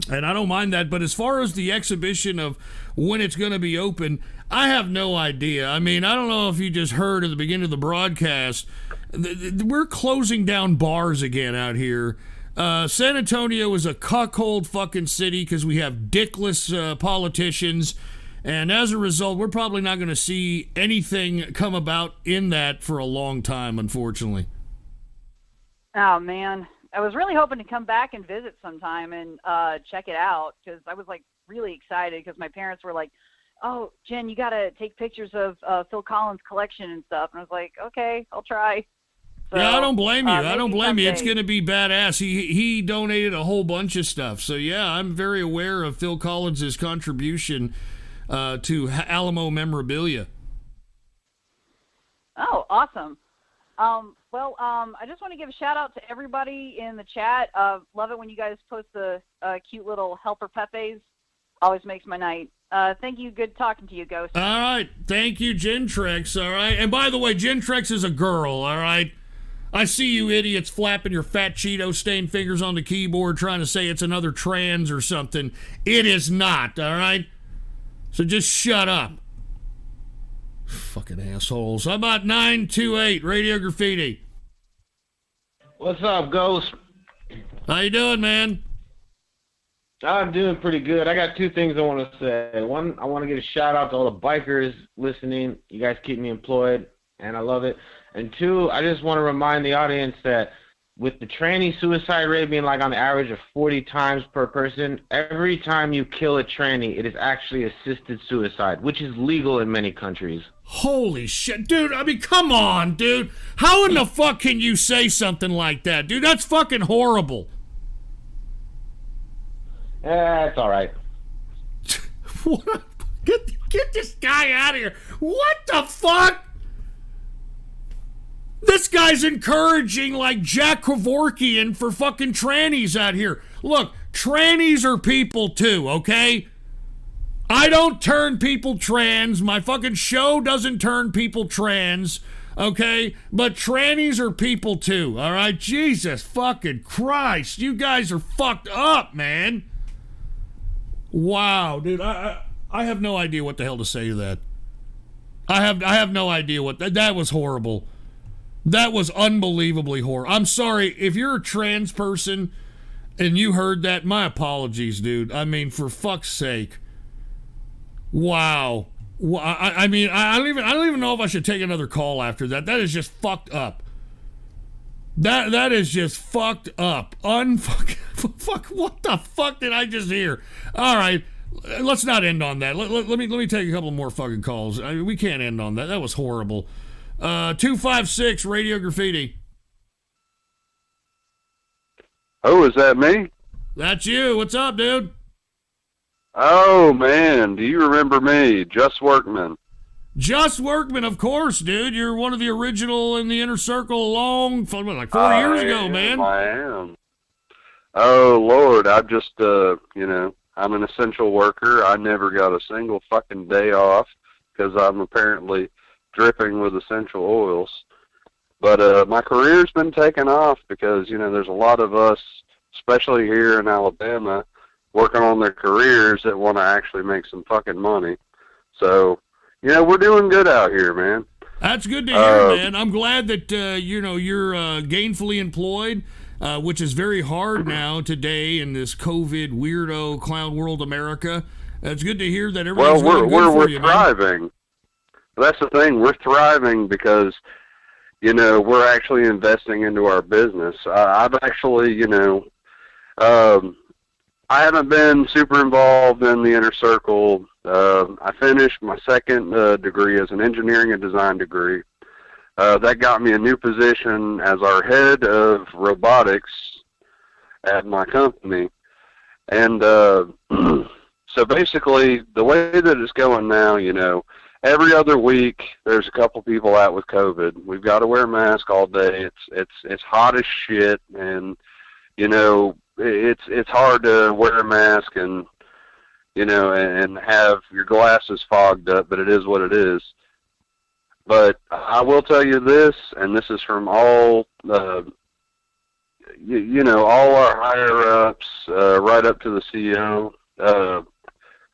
I don't mind that. But as far as the exhibition of when it's going to be open, I have no idea. I mean, I don't know if you just heard at the beginning of the broadcast, we're closing down bars again out here. San Antonio is a cuckold fucking city because we have dickless politicians, and as a result, we're probably not going to see anything come about in that for a long time, unfortunately. Oh, man. I was really hoping to come back and visit sometime and check it out because I was, like, really excited because my parents were like, oh, Jen, you got to take pictures of Phil Collins' collection and stuff. And I was like, okay, I'll try. So, yeah, I don't blame you. I don't blame you. someday. It's going to be badass. He donated a whole bunch of stuff. So, yeah, I'm very aware of Phil Collins' contribution to Alamo memorabilia. Oh, awesome. I just want to give a shout out to everybody in the chat. Love it when you guys post the cute little helper Pepes. Always makes my night. Thank you. Good talking to you, Ghost. All right. Thank you, Gentrex. All right. And by the way, Gentrex is a girl. All right. I see you idiots flapping your fat Cheeto-stained fingers on the keyboard trying to say it's another trans or something. It is not. All right. So just shut up. Fucking assholes. How about 928 Radio Graffiti? What's up, Ghost? How you doing, man? I'm doing pretty good. I got two things I want to say. One, I want to give a shout out to all the bikers listening. You guys keep me employed, and I love it. And two, I just want to remind the audience that with the tranny suicide rate being like on the average of 40 times per person, every time you kill a tranny, it is actually assisted suicide, which is legal in many countries. Holy shit, dude. I mean, come on, dude. How in the fuck can you say something like that, dude? That's fucking horrible. It's all right. What? Get this guy out of here. What the fuck? This guy's encouraging, like, Jack Kevorkian for fucking trannies out here. Look, trannies are people too, okay? I don't turn people trans. My fucking show doesn't turn people trans, okay? But trannies are people too, all right? Jesus fucking Christ. You guys are fucked up, man. Wow, dude. I have no idea what the hell to say to that. I have no idea what... That was horrible. That was unbelievably horrible. I'm sorry, if you're a trans person and you heard that, my apologies, dude. I mean, for fuck's sake. Wow. I mean, I don't even know if I should take another call after that. That is just fucked up. That is just fucked up. Fuck. What the fuck did I just hear? All right, let's not end on that. Let me take a couple more fucking calls. I mean, we can't end on that. That was horrible. 256 Radio Graffiti. Oh, is that me? That's you. What's up, dude? Oh, man. Do you remember me? Just Workman. Just Workman, of course, dude. You're one of the original in the inner circle like 4 years ago, man. I am. Oh, Lord. I'm just, I'm an essential worker. I never got a single fucking day off because I'm apparently dripping with essential oils. But my career's been taken off because, there's a lot of us, especially here in Alabama, working on their careers that want to actually make some fucking money. So, we're doing good out here, man. That's good to hear, man. I'm glad that, you're gainfully employed. which is very hard now today in this COVID weirdo clown world America. It's good to hear that everything's going good for you, man. We're thriving. That's the thing. We're thriving because, you know, we're actually investing into our business. I've actually, you know, I haven't been super involved in the inner circle. I finished my second degree as an engineering and design degree. That got me a new position as our head of robotics at my company. And so basically, the way that it's going now, you know, every other week there's a couple people out with COVID. We've got to wear a mask all day. It's hot as shit, and you know, it's hard to wear a mask and, you know, and have your glasses fogged up, but it is what it is. But I will tell you this, and this is from all, you know, all our higher-ups, right up to the CEO.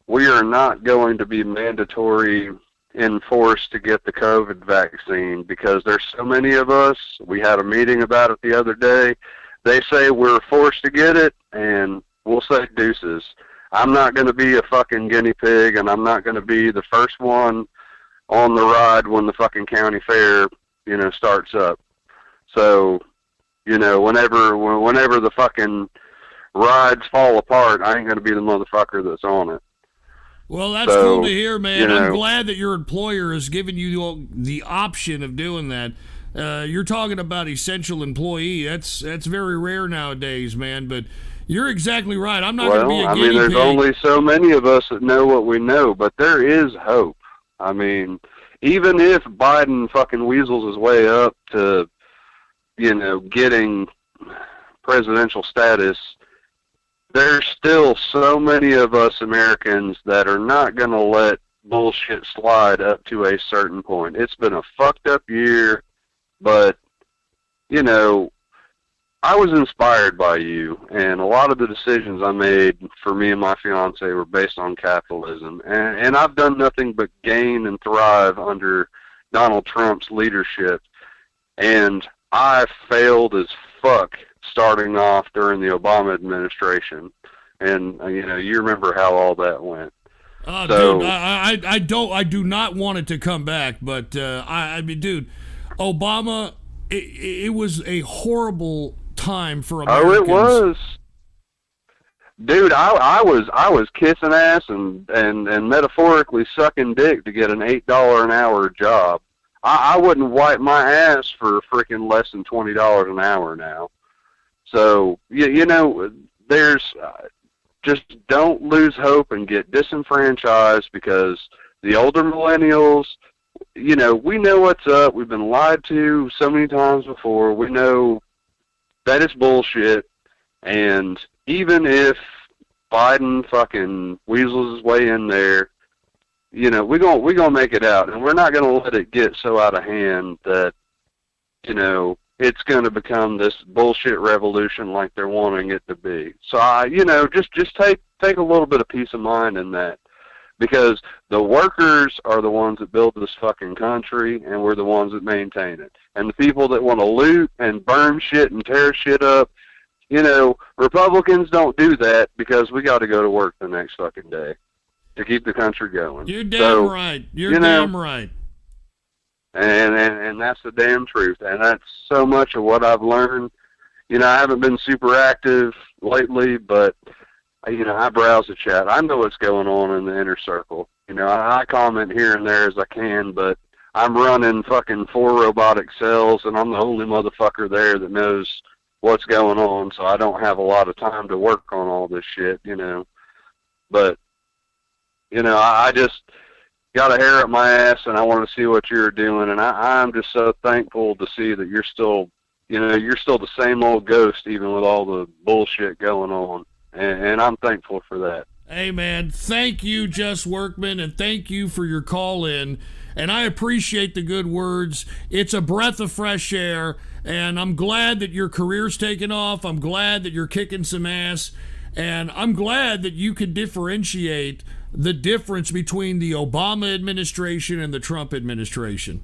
We are not going to be mandatory enforced to get the COVID vaccine because there's so many of us. We had a meeting about it the other day. They say we're forced to get it, and we'll say deuces. I'm not going to be a fucking guinea pig, and I'm not going to be the first one on the ride when the fucking county fair, you know, starts up. So, you know, whenever the fucking rides fall apart, I ain't going to be the motherfucker that's on it. Well, that's cool to hear, man. You know, I'm glad that your employer has given you the option of doing that. You're talking about essential employee. That's very rare nowadays, man. But you're exactly right. I'm not going to be a guinea pig. There's only so many of us that know what we know, but there is hope. I mean, even if Biden fucking weasels his way up to, you know, getting presidential status, there's still so many of us Americans that are not going to let bullshit slide up to a certain point. It's been a fucked up year, but, you know, I was inspired by you, and a lot of the decisions I made for me and my fiance were based on capitalism. And I've done nothing but gain and thrive under Donald Trump's leadership. And I failed as fuck starting off during the Obama administration. And, you know, you remember how all that went. Dude, I do not want it to come back, but I mean, dude, Obama, it was a horrible time for Americans. Oh, it was. Dude, I was kissing ass and metaphorically sucking dick to get an $8 an hour job. I wouldn't wipe my ass for freaking less than $20 an hour now. So, you know, there's just don't lose hope and get disenfranchised because the older millennials, you know, we know what's up. We've been lied to so many times before. We know that it's bullshit. And even if Biden fucking weasels his way in there, you know, we're gonna make it out, and we're not gonna let it get so out of hand that, you know, it's gonna become this bullshit revolution like they're wanting it to be. So you know, just take a little bit of peace of mind in that, because the workers are the ones that build this fucking country, and we're the ones that maintain it. And the people that want to loot and burn shit and tear shit up, you know, Republicans don't do that because we got to go to work the next fucking day to keep the country going. You're damn right. You're damn right. And that's the damn truth. And that's so much of what I've learned. You know, I haven't been super active lately, but, you know, I browse the chat. I know what's going on in the inner circle. You know, I comment here and there as I can, but I'm running fucking 4 robotic cells, and I'm the only motherfucker there that knows what's going on, so I don't have a lot of time to work on all this shit, you know. But, you know, I just got a hair up my ass, and I want to see what you're doing, and I'm just so thankful to see that you're still, you know, you're still the same old ghost, even with all the bullshit going on, and I'm thankful for that. Hey, man, thank you, Jess Workman, and thank you for your call-in, and I appreciate the good words. It's a breath of fresh air, and I'm glad that your career's taken off. I'm glad that you're kicking some ass, and I'm glad that you can differentiate the difference between the Obama administration and the Trump administration.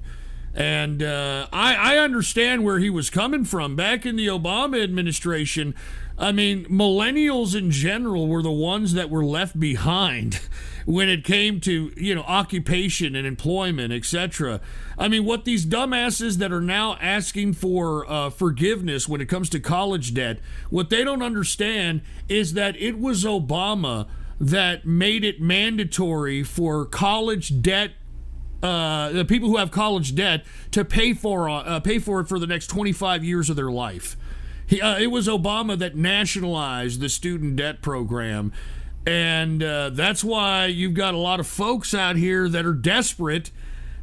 And I understand where he was coming from. Back in the Obama administration, I mean, millennials in general were the ones that were left behind when it came to, occupation and employment, etc. I mean, what these dumbasses that are now asking for forgiveness when it comes to college debt, what they don't understand is that it was Obama that made it mandatory for college debt, the people who have college debt, to pay for it for the next 25 years of their life. It was Obama that nationalized the student debt program. And that's why you've got a lot of folks out here that are desperate,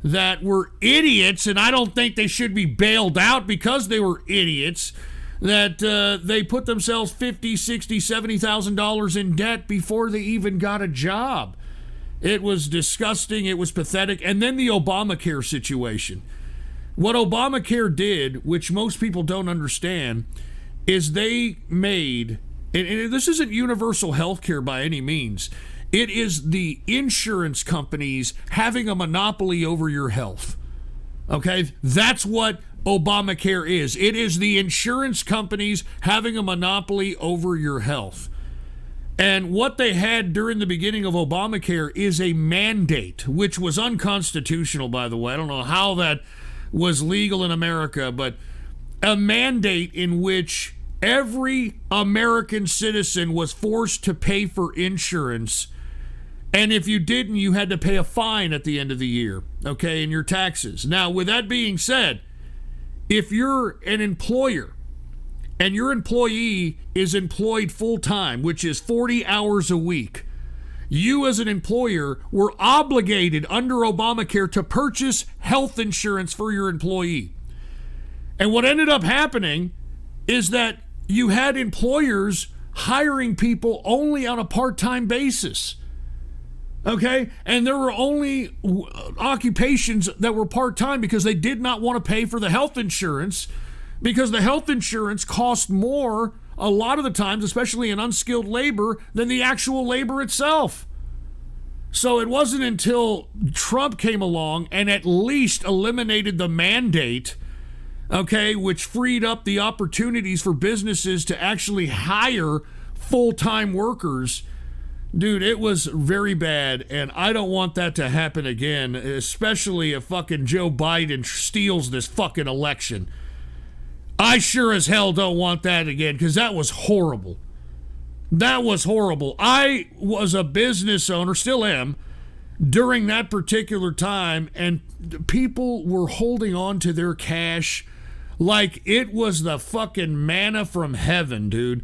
that were idiots, and I don't think they should be bailed out because they were idiots, that they put themselves $50,000, $60,000, $70,000 in debt before they even got a job. It was disgusting. It was pathetic. And then the Obamacare situation. What Obamacare did, which most people don't understand, is they made, and this isn't universal health care by any means, it is the insurance companies having a monopoly over your health. Okay? That's what Obamacare is. It is the insurance companies having a monopoly over your health. And what they had during the beginning of Obamacare is a mandate, which was unconstitutional, by the way. I don't know how that was legal in America, but a mandate in which every American citizen was forced to pay for insurance, and if you didn't, you had to pay a fine at the end of the year, okay, and your taxes. Now, with that being said, if you're an employer and your employee is employed full-time, which is 40 hours a week, you as an employer were obligated under Obamacare to purchase health insurance for your employee. And what ended up happening is that you had employers hiring people only on a part-time basis. Okay? And there were only occupations that were part-time because they did not want to pay for the health insurance, because the health insurance cost more a lot of the times, especially in unskilled labor, than the actual labor itself. So it wasn't until Trump came along and at least eliminated the mandate, okay, which freed up the opportunities for businesses to actually hire full-time workers. Dude, it was very bad, and I don't want that to happen again, especially if fucking Joe Biden steals this fucking election. I sure as hell don't want that again, because that was horrible. That was horrible. I was a business owner, still am, during that particular time, and people were holding on to their cash like it was the fucking manna from heaven, dude.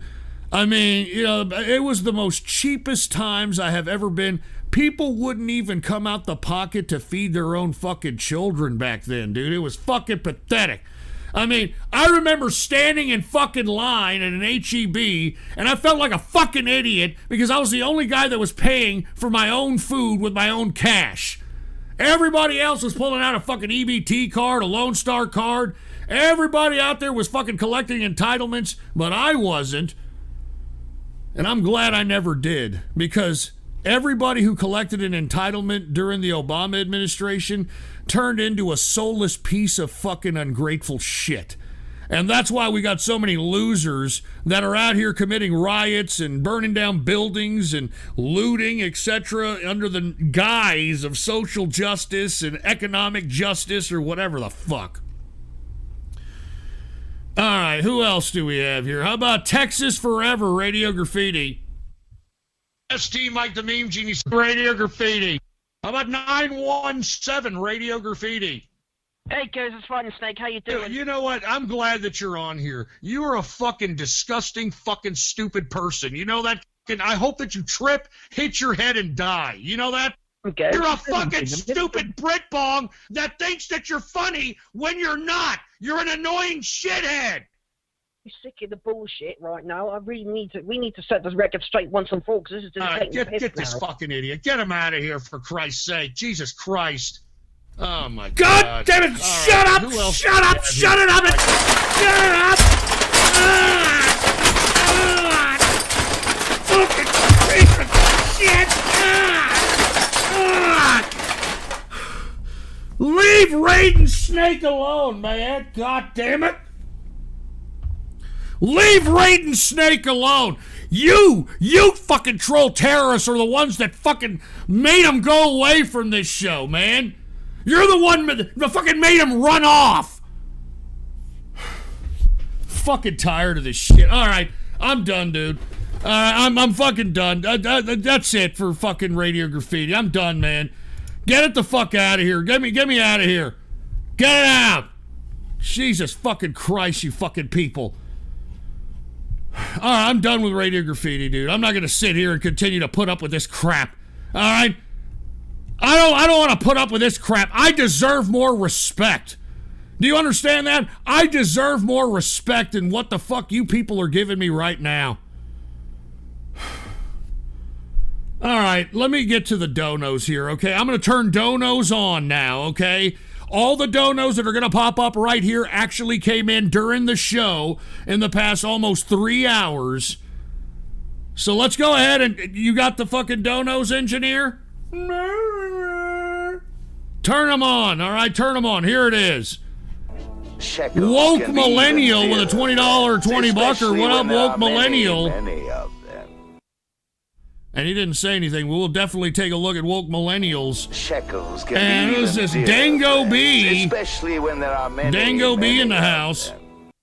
I mean, it was the most cheapest times I have ever been. People wouldn't even come out the pocket to feed their own fucking children back then, dude. It was fucking pathetic. I mean, I remember standing in fucking line at an HEB, and I felt like a fucking idiot because I was the only guy that was paying for my own food with my own cash. Everybody else was pulling out a fucking EBT card, a Lone Star card. Everybody out there was fucking collecting entitlements, but I wasn't. And I'm glad I never did, because everybody who collected an entitlement during the Obama administration turned into a soulless piece of fucking ungrateful shit. And that's why we got so many losers that are out here committing riots and burning down buildings and looting, etc., under the guise of social justice and economic justice or whatever the fuck. All right, who else do we have here? How about Texas Forever, Radio Graffiti? ST Mike the Meme Genius, Radio Graffiti. How about 917, Radio Graffiti? Hey guys, it's Fighting Snake. How you doing? You know what? I'm glad that you're on here. You are a fucking disgusting, fucking stupid person. You know that? I hope that you trip, hit your head, and die. You know that? Okay. You're a fucking stupid Britbong that thinks that you're funny when you're not. You're an annoying shithead. I'm sick of the bullshit right now. We need to set this record straight once and for all, because this is just taking the piss get this now. fucking idiot. Get him out of here, for Christ's sake. Jesus Christ. Oh, my God. God damn it! All Shut right, up! who else Shut up! Shut it up! Shut it up! Fucking piece of shit! Leave Raiden Snake alone, man. God damn it. Leave Raiden Snake alone. You fucking troll terrorists are the ones that fucking made him go away from this show, man. You're the one that fucking made him run off. Fucking tired of this shit. All right, I'm done, dude. I'm fucking done. That's it for fucking Radio Graffiti. I'm done, man. Get it the fuck out of here. Get me out of here. Get it out. Jesus fucking Christ, you fucking people. All right, I'm done with Radio Graffiti, dude. I'm not going to sit here and continue to put up with this crap. All right? I don't want to put up with this crap. I deserve more respect. Do you understand that? I deserve more respect than what the fuck you people are giving me right now. All right, let me get to the donos here, okay? I'm going to turn donos on now, okay? All the donos that are going to pop up right here actually came in during the show in the past almost 3 hours. So let's go ahead and... You got the fucking donos, engineer? Turn them on, all right? Turn them on. Here it is. Woke Millennial with a $20 20 bucker. What up, Woke Millennial? And he didn't say anything. We'll definitely take a look at Woke Millennials. And it was this Dango B. Especially when there are many, Dango B in the house.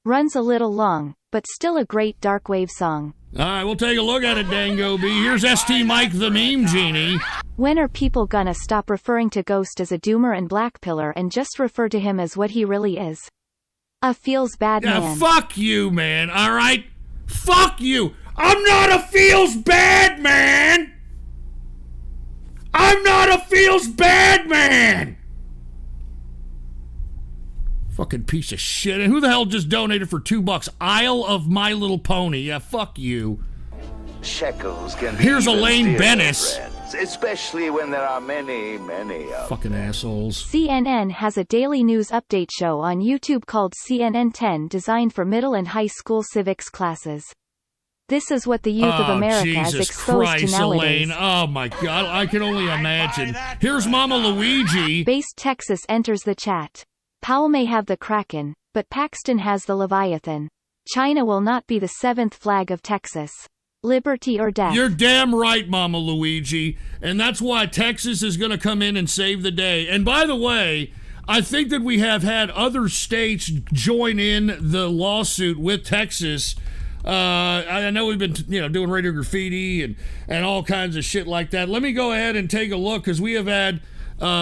Runs a little long, but still a great dark wave song. All right, we'll take a look at it, Dango B. Here's ST Mike the Meme Genie. When are people gonna stop referring to Ghost as a doomer and black pillar and just refer to him as what he really is? A feels bad man. Fuck you, man, all right? Fuck you. I'm not a feels bad man. I'm not a feels bad man. Fucking piece of shit. And who the hell just donated for $2? Isle of My Little Pony. Yeah, fuck you. Shekels can be Here's even Elaine dearer Bennis. friends, especially when there are many of Fucking assholes. CNN has a daily news update show on YouTube called CNN 10 designed for middle and high school civics classes. This is what the youth of America is Jesus exposed Christ, to nowadays. Elaine. Oh my God, I can only imagine. Here's Mama Luigi. Based Texas enters the chat. Powell may have the Kraken, but Paxton has the Leviathan. China will not be the seventh flag of Texas. Liberty or death. You're damn right, Mama Luigi. And that's why Texas is going to come in and save the day. And by the way, I think that we have had other states join in the lawsuit with Texas. I know we've been, doing Radio Graffiti and all kinds of shit like that. Let me go ahead and take a look because we have had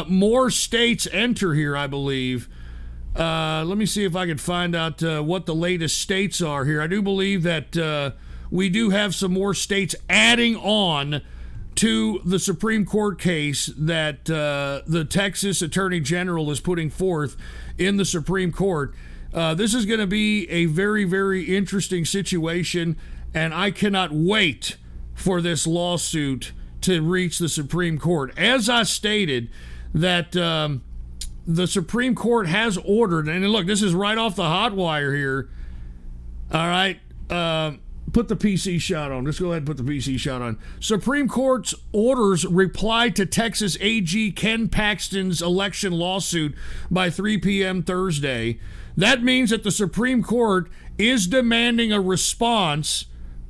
more states enter here, I believe. Let me see if I can find out what the latest states are here. I do believe that we do have some more states adding on to the Supreme Court case that the Texas Attorney General is putting forth in the Supreme Court. This is going to be a very, very interesting situation, and I cannot wait for this lawsuit to reach the Supreme Court. As I stated, that the Supreme Court has ordered, and look, this is right off the hot wire here. All right, put the PC shot on. Let's go ahead and put the PC shot on. Supreme Court's orders reply to Texas AG Ken Paxton's election lawsuit by 3 p.m. Thursday. That means that the Supreme Court is demanding a response,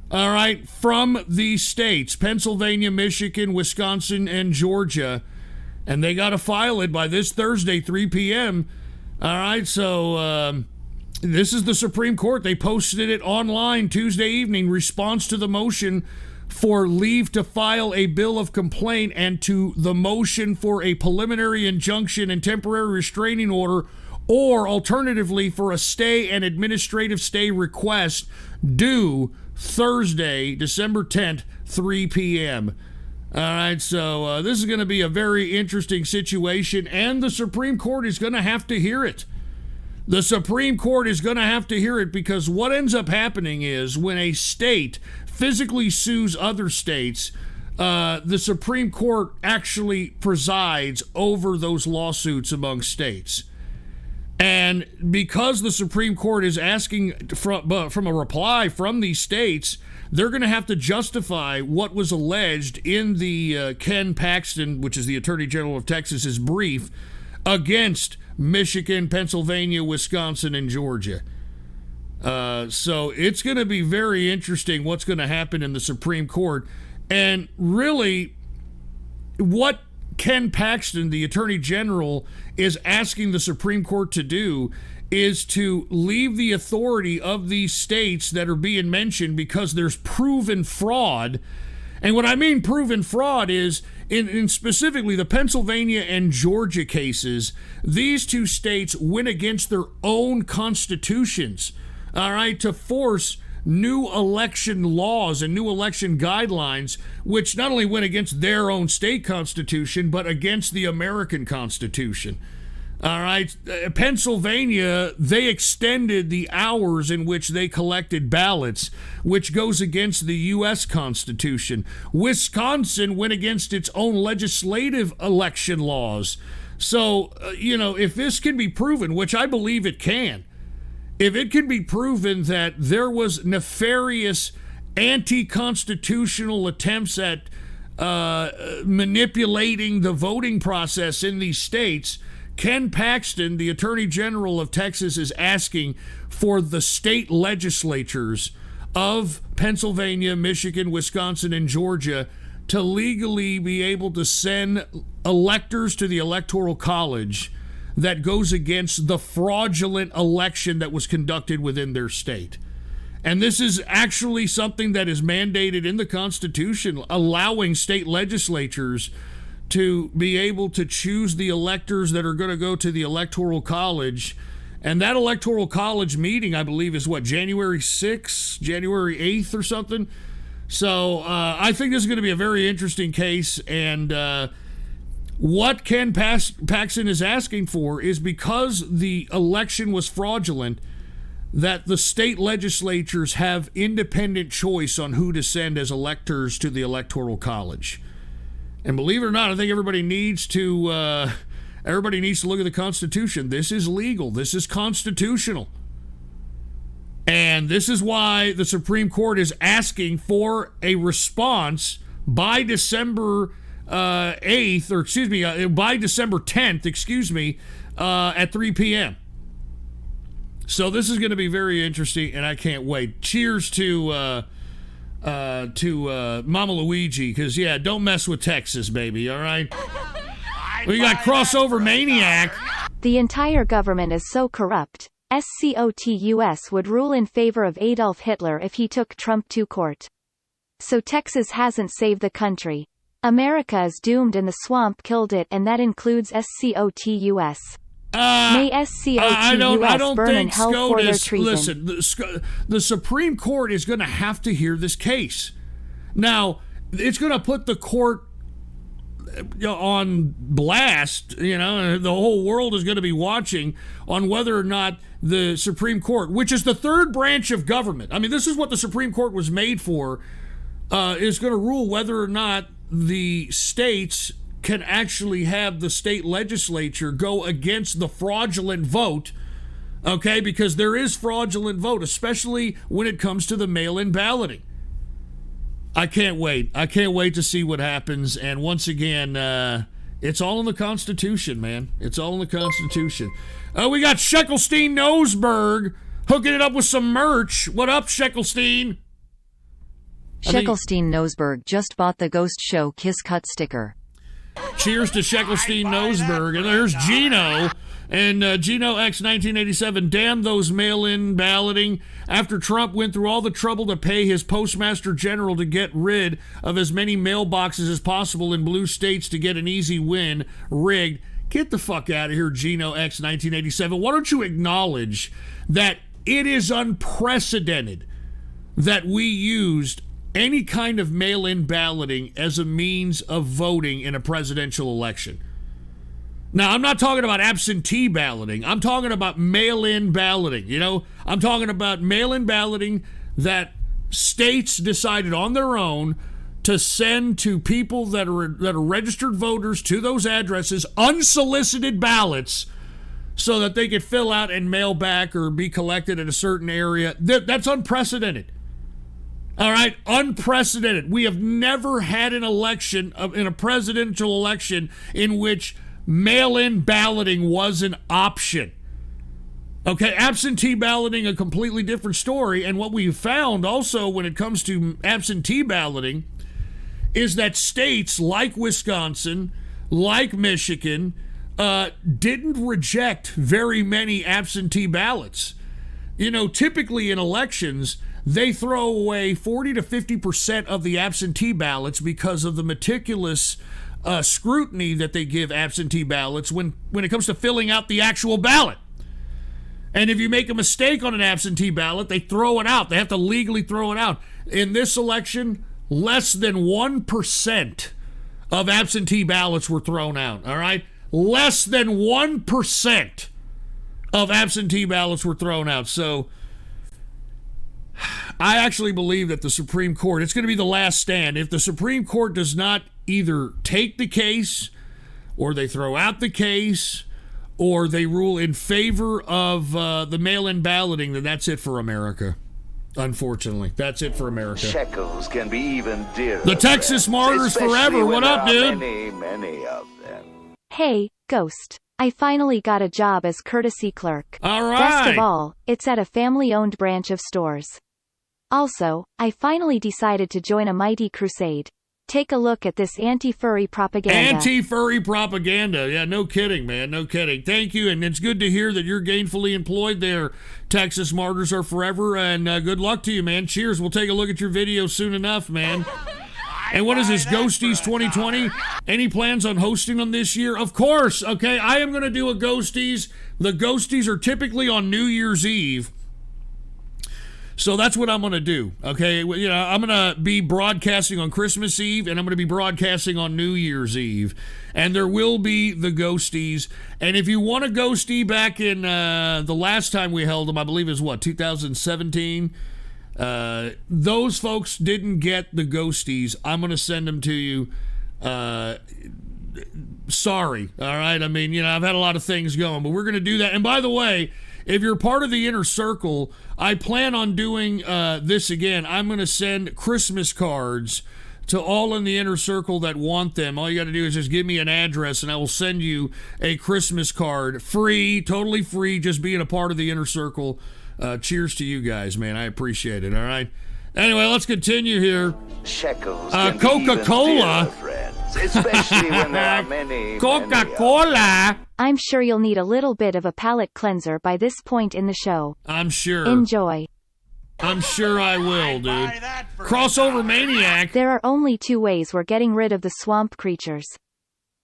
all right, from these states, Pennsylvania, Michigan, Wisconsin, and Georgia. And they got to file it by this Thursday, 3 p.m. All right, so this is the Supreme Court. They posted it online Tuesday evening, response to the motion for leave to file a bill of complaint and to the motion for a preliminary injunction and temporary restraining order, or alternatively for a stay and administrative stay request due Thursday, December 10th, 3 p.m. All right, so this is going to be a very interesting situation, and the Supreme Court is going to have to hear it. The Supreme Court is going to have to hear it because what ends up happening is when a state physically sues other states, the Supreme Court actually presides over those lawsuits among states. And because the Supreme Court is asking from a reply from these states, they're going to have to justify what was alleged in the Ken Paxton, which is the Attorney General of Texas's brief, against Michigan, Pennsylvania, Wisconsin, and Georgia. So it's going to be very interesting what's going to happen in the Supreme Court. And really, what Ken Paxton, the Attorney General, is asking the Supreme Court to do is to leave the authority of these states that are being mentioned because there's proven fraud. And what I mean proven fraud is, in specifically the Pennsylvania and Georgia cases, these two states went against their own constitutions, all right, to force new election laws and new election guidelines, which not only went against their own state constitution, but against the American Constitution. All right. Pennsylvania, they extended the hours in which they collected ballots, which goes against the U.S. Constitution. Wisconsin went against its own legislative election laws. So, if this can be proven, which I believe it can, if it can be proven that there was nefarious anti-constitutional attempts at manipulating the voting process in these states, Ken Paxton, the Attorney General of Texas, is asking for the state legislatures of Pennsylvania, Michigan, Wisconsin, and Georgia to legally be able to send electors to the Electoral College that goes against the fraudulent election that was conducted within their state. And this is actually something that is mandated in the Constitution, allowing state legislatures to be able to choose the electors that are going to go to the Electoral College. And that Electoral College meeting, I believe, is January 6th, January 8th or something. So I think this is going to be a very interesting case. And what Ken Paxton is asking for is, because the election was fraudulent, that the state legislatures have independent choice on who to send as electors to the Electoral College. And believe it or not, I think everybody needs to look at the Constitution. This is legal. This is constitutional. And this is why the Supreme Court is asking for a response by December 8th, or excuse me, by December 10th, at 3 p.m. So this is going to be very interesting, and I can't wait. Cheers to Mama Luigi, because, don't mess with Texas, baby, all right? We got crossover maniac. The entire government is so corrupt, SCOTUS would rule in favor of Adolf Hitler if he took Trump to court. So Texas hasn't saved the country. America is doomed and the swamp killed it, and that includes SCOTUS. May SCOTUS burn in hell for their treason. Listen, the Supreme Court is going to have to hear this case. Now, it's going to put the court on blast, the whole world is going to be watching on whether or not the Supreme Court, which is the third branch of government, I mean, this is what the Supreme Court was made for, is going to rule whether or not the states can actually have the state legislature go against the fraudulent vote, okay? Because there is fraudulent vote, especially when it comes to the mail-in balloting. I can't wait. I can't wait to see what happens. And once again, it's all in the Constitution, man. It's all in the Constitution. We got Sheckelstein Noseberg hooking it up with some merch. What up, Sheckelstein? Sheckelstein Noseberg just bought the Ghost Show Kiss Cut sticker. Cheers to Sheckelstein Noseberg. And there's Gino. And Gino X 1987, damn those mail-in balloting. After Trump went through all the trouble to pay his postmaster general to get rid of as many mailboxes as possible in blue states to get an easy win, rigged. Get the fuck out of here, Gino X 1987. Why don't you acknowledge that it is unprecedented that we used any kind of mail-in balloting as a means of voting in a presidential election? Now, I'm not talking about absentee balloting. I'm talking about mail-in balloting. I'm talking about mail-in balloting that states decided on their own to send to people that are registered voters to those addresses unsolicited ballots so that they could fill out and mail back or be collected at a certain area. That's unprecedented. All right, unprecedented. We have never had an election, in a presidential election, in which mail-in balloting was an option. Okay, absentee balloting, a completely different story. And what we've found also when it comes to absentee balloting is that states like Wisconsin, like Michigan, didn't reject very many absentee ballots. You know, typically in elections, they throw away 40 to 50% of the absentee ballots because of the meticulous scrutiny that they give absentee ballots when it comes to filling out the actual ballot. And if you make a mistake on an absentee ballot, they throw it out. They have to legally throw it out. In this election, less than 1% of absentee ballots were thrown out, all right? Less than 1% of absentee ballots were thrown out. So I actually believe that the Supreme Court, it's going to be the last stand. If the Supreme Court does not either take the case or they throw out the case or they rule in favor of the mail-in balloting, then that's it for America. Unfortunately, that's it for America. Shekels can be even dearer. The Texas Martyrs forever. What up, dude? Many of them. Hey, Ghost. I finally got a job as courtesy clerk. All right. Best of all, it's at a family-owned branch of stores. Also, I finally decided to join a mighty crusade. Take a look at this anti-furry propaganda. Anti-furry propaganda. Yeah, no kidding, man. No kidding. Thank you, and it's good to hear that you're gainfully employed there. Texas Martyrs are forever, and good luck to you, man. Cheers. We'll take a look at your video soon enough, man. And what is this, Ghosties 2020? Any plans on hosting them this year? Of course, okay. I am going to do a Ghosties. The Ghosties are typically on New Year's Eve. So that's what I'm going to do, okay? You know, I'm going to be broadcasting on Christmas Eve, and I'm going to be broadcasting on New Year's Eve. And there will be the Ghosties. And if you want a Ghostie back in the last time we held them, I believe it was, 2017? Those folks didn't get the Ghosties. I'm going to send them to you. Sorry, all right? I mean, you know, I've had a lot of things going, but we're going to do that. And by the way, if you're part of the inner circle, I plan on doing this again. I'm going to send Christmas cards to all in the inner circle that want them. All you got to do is just give me an address, and I will send you a Christmas card. Free, totally free, just being a part of the inner circle. Cheers to you guys, man. I appreciate it, all right? Anyway, let's continue here. Shekels Coca-Cola. Especially when there are many. Coca-Cola. I'm sure you'll need a little bit of a palate cleanser by this point in the show. I'm sure. Enjoy. I'm sure I will, dude. Crossover Maniac. There are only two ways we're getting rid of the swamp creatures.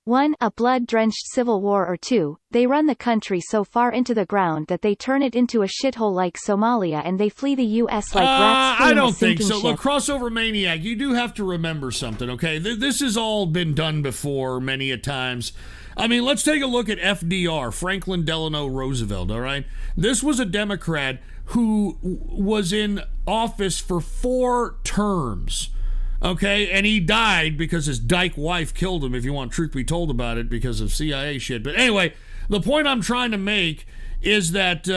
1. A blood-drenched civil war, or 2. They run the country so far into the ground that they turn it into a shithole like Somalia and they flee the U.S. like rats fleeing I don't a think sinking so. ship. Look, Crossover Maniac, you do have to remember something, okay? This has all been done before many a times. I mean, let's take a look at FDR, Franklin Delano Roosevelt, all right? This was a Democrat who was in office for 4 terms. Okay, and he died because his dyke wife killed him, if you want truth be told about it, because of CIA shit. But anyway, the point I'm trying to make is that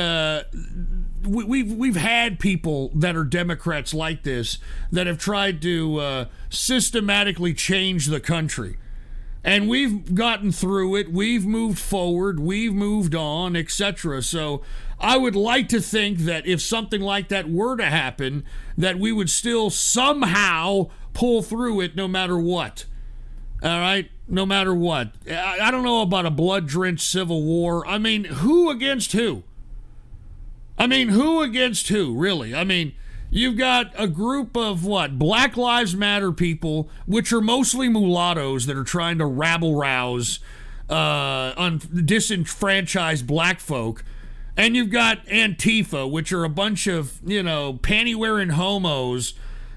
we've had people that are Democrats like this that have tried to systematically change the country. And we've gotten through it, we've moved forward, we've moved on, etc. So I would like to think that if something like that were to happen, that we would still somehow pull through it no matter what. All right? No matter what. I don't know about a blood-drenched civil war. I mean, who against who? I mean, who against who, really? I mean, you've got a group of, Black Lives Matter people, which are mostly mulattoes that are trying to rabble-rouse disenfranchised black folk. And you've got Antifa, which are a bunch of, panty-wearing homos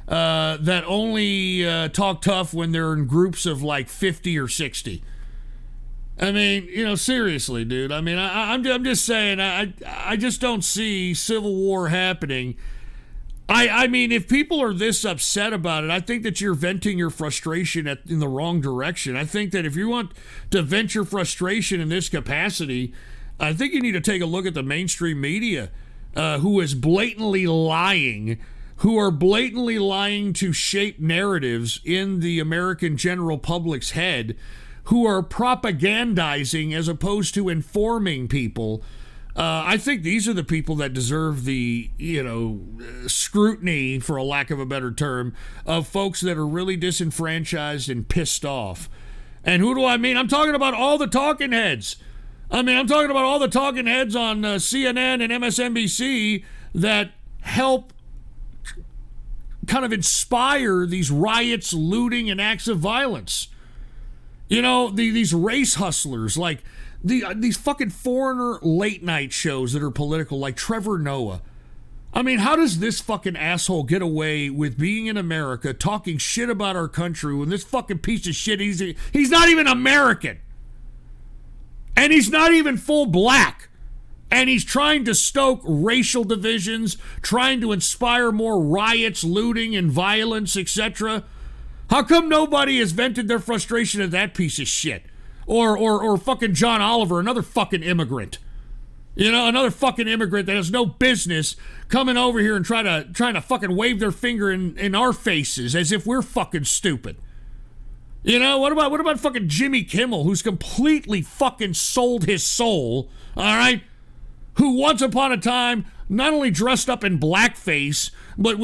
that only talk tough when they're in groups of 50 or 60. I mean, seriously, dude. I mean, I'm just saying, I just don't see civil war happening. I mean, if people are this upset about it, I think that you're venting your frustration in the wrong direction. I think that if you want to vent your frustration in this capacity, I think you need to take a look at the mainstream media, who is blatantly lying, who are blatantly lying to shape narratives in the American general public's head, who are propagandizing as opposed to informing people. I think these are the people that deserve the, scrutiny, for a lack of a better term, of folks that are really disenfranchised and pissed off. And who do I mean? I'm talking about all the talking heads. I'm talking about all the talking heads on CNN and MSNBC that help kind of inspire these riots, looting, and acts of violence. These race hustlers, like these fucking foreigner late night shows that are political, like Trevor Noah. How does this fucking asshole get away with being in America, talking shit about our country, when this fucking piece of shit, he's not even American. And he's not even full black. And he's trying to stoke racial divisions, trying to inspire more riots, looting, and violence, etc. How come nobody has vented their frustration at that piece of shit? Or fucking John Oliver, another fucking immigrant. Another fucking immigrant that has no business coming over here and trying to fucking wave their finger in our faces as if we're fucking stupid. What about fucking Jimmy Kimmel, who's completely fucking sold his soul, all right? Who once upon a time not only dressed up in blackface, but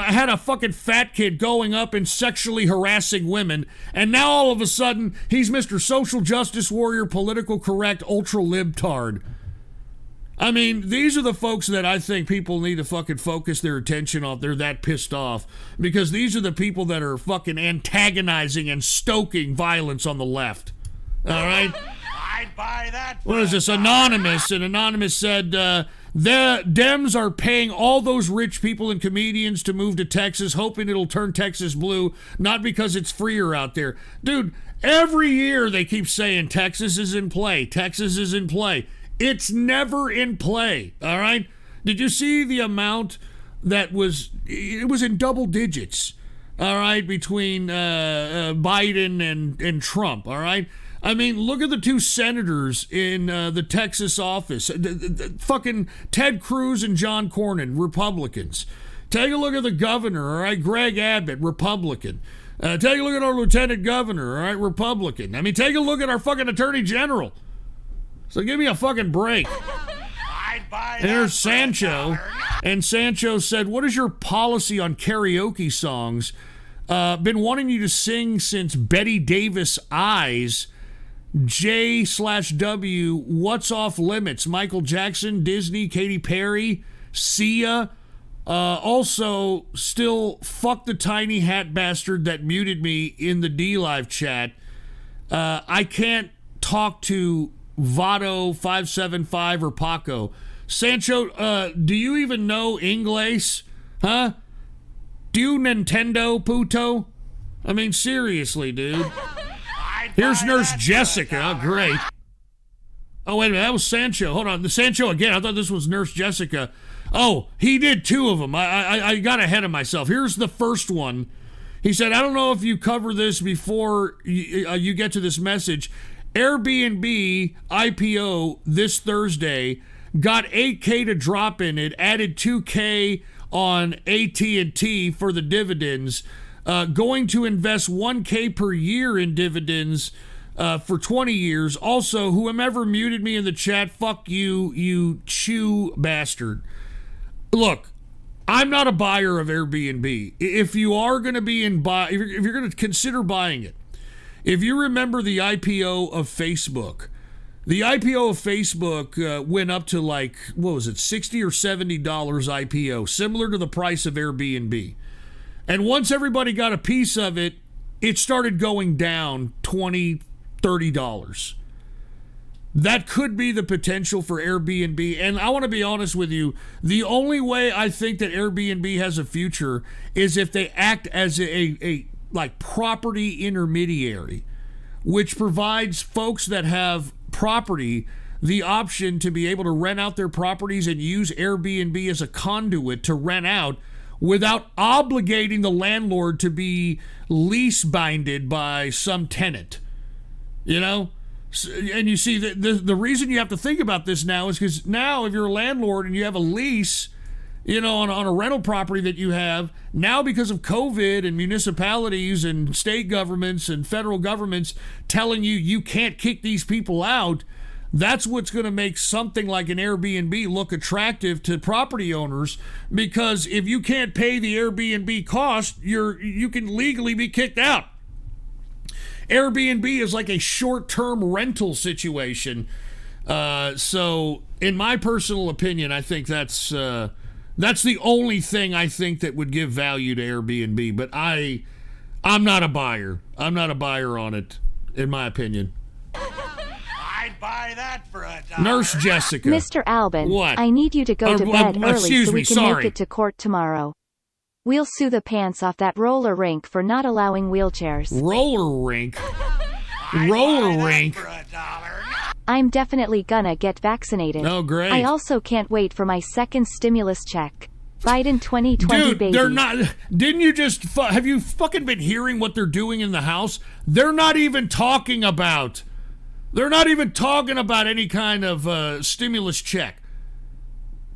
had a fucking fat kid going up and sexually harassing women, and now all of a sudden he's Mr. Social Justice Warrior, political correct, ultra libtard. These are the folks that I think people need to fucking focus their attention on. They're that pissed off because these are the people that are fucking antagonizing and stoking violence on the left. All right? I'd buy that. What is this? Anonymous. And Anonymous said, the Dems are paying all those rich people and comedians to move to Texas, hoping it'll turn Texas blue, not because it's freer out there. Dude, every year they keep saying Texas is in play. Texas is in play. It's never in play, all right? Did you see the amount that was in double digits, all right, between Biden and Trump, all right? Look at the two senators in the Texas office. Fucking Ted Cruz and John Cornyn, Republicans. Take a look at the governor, all right, Greg Abbott, Republican. Take a look at our lieutenant governor, all right, Republican. Take a look at our fucking attorney general. So give me a fucking break. There's Sancho. And Sancho said, what is your policy on karaoke songs? Been wanting you to sing since Betty Davis Eyes. J/W, What's Off Limits? Michael Jackson, Disney, Katy Perry, Sia. Also, still, fuck the tiny hat bastard that muted me in the D-Live chat. I can't talk to Vado 575 or Paco. Sancho, do you even know Inglés? Huh? Do you Nintendo, puto? Seriously, dude. Here's Nurse Jessica. Oh, great. Oh, wait a minute. That was Sancho. Hold on. The Sancho again. I thought this was Nurse Jessica. Oh, he did two of them. I got ahead of myself. Here's the first one. He said, I don't know if you cover this before you get to this message. Airbnb IPO this Thursday, got 8K to drop in it, added 2K on AT&T for the dividends, going to invest 1K per year in dividends for 20 years. Also, whomever muted me in the chat, fuck you, you chew bastard. Look, I'm not a buyer of Airbnb. If you are going to be if you're going to consider buying it, if you remember the IPO of Facebook, the IPO of Facebook went up to like, what was it, $60 or $70 IPO, similar to the price of Airbnb. And once everybody got a piece of it, it started going down $20, $30. That could be the potential for Airbnb. And I want to be honest with you, the only way I think that Airbnb has a future is if they act as a like property intermediary, which provides folks that have property the option to be able to rent out their properties and use Airbnb as a conduit to rent out without obligating the landlord to be lease binded by some tenant. You know? And you see, the reason you have to think about this now is because now if you're a landlord and you have a lease, on a rental property that you have. Now, because of COVID and municipalities and state governments and federal governments telling you can't kick these people out, that's what's going to make something like an Airbnb look attractive to property owners, because if you can't pay the Airbnb cost, you can legally be kicked out. Airbnb is like a short-term rental situation. So in my personal opinion, I think that's the only thing I think that would give value to Airbnb, but I'm not a buyer. I'm not a buyer on it, in my opinion. I'd buy that for $1. Nurse Jessica. Mr. Albin, What? I need you to go to bed early so we can sorry. make it to court tomorrow. We'll sue the pants off that roller rink for not allowing wheelchairs. Roller rink? Roller rink? I'm definitely gonna get vaccinated. Oh, great. I also can't wait for my second stimulus check. Biden 2020 Dude, baby. they're not. Didn't you just? Have you fucking been hearing what they're doing in the House? They're not even talking about. They're not even talking about any kind of stimulus check.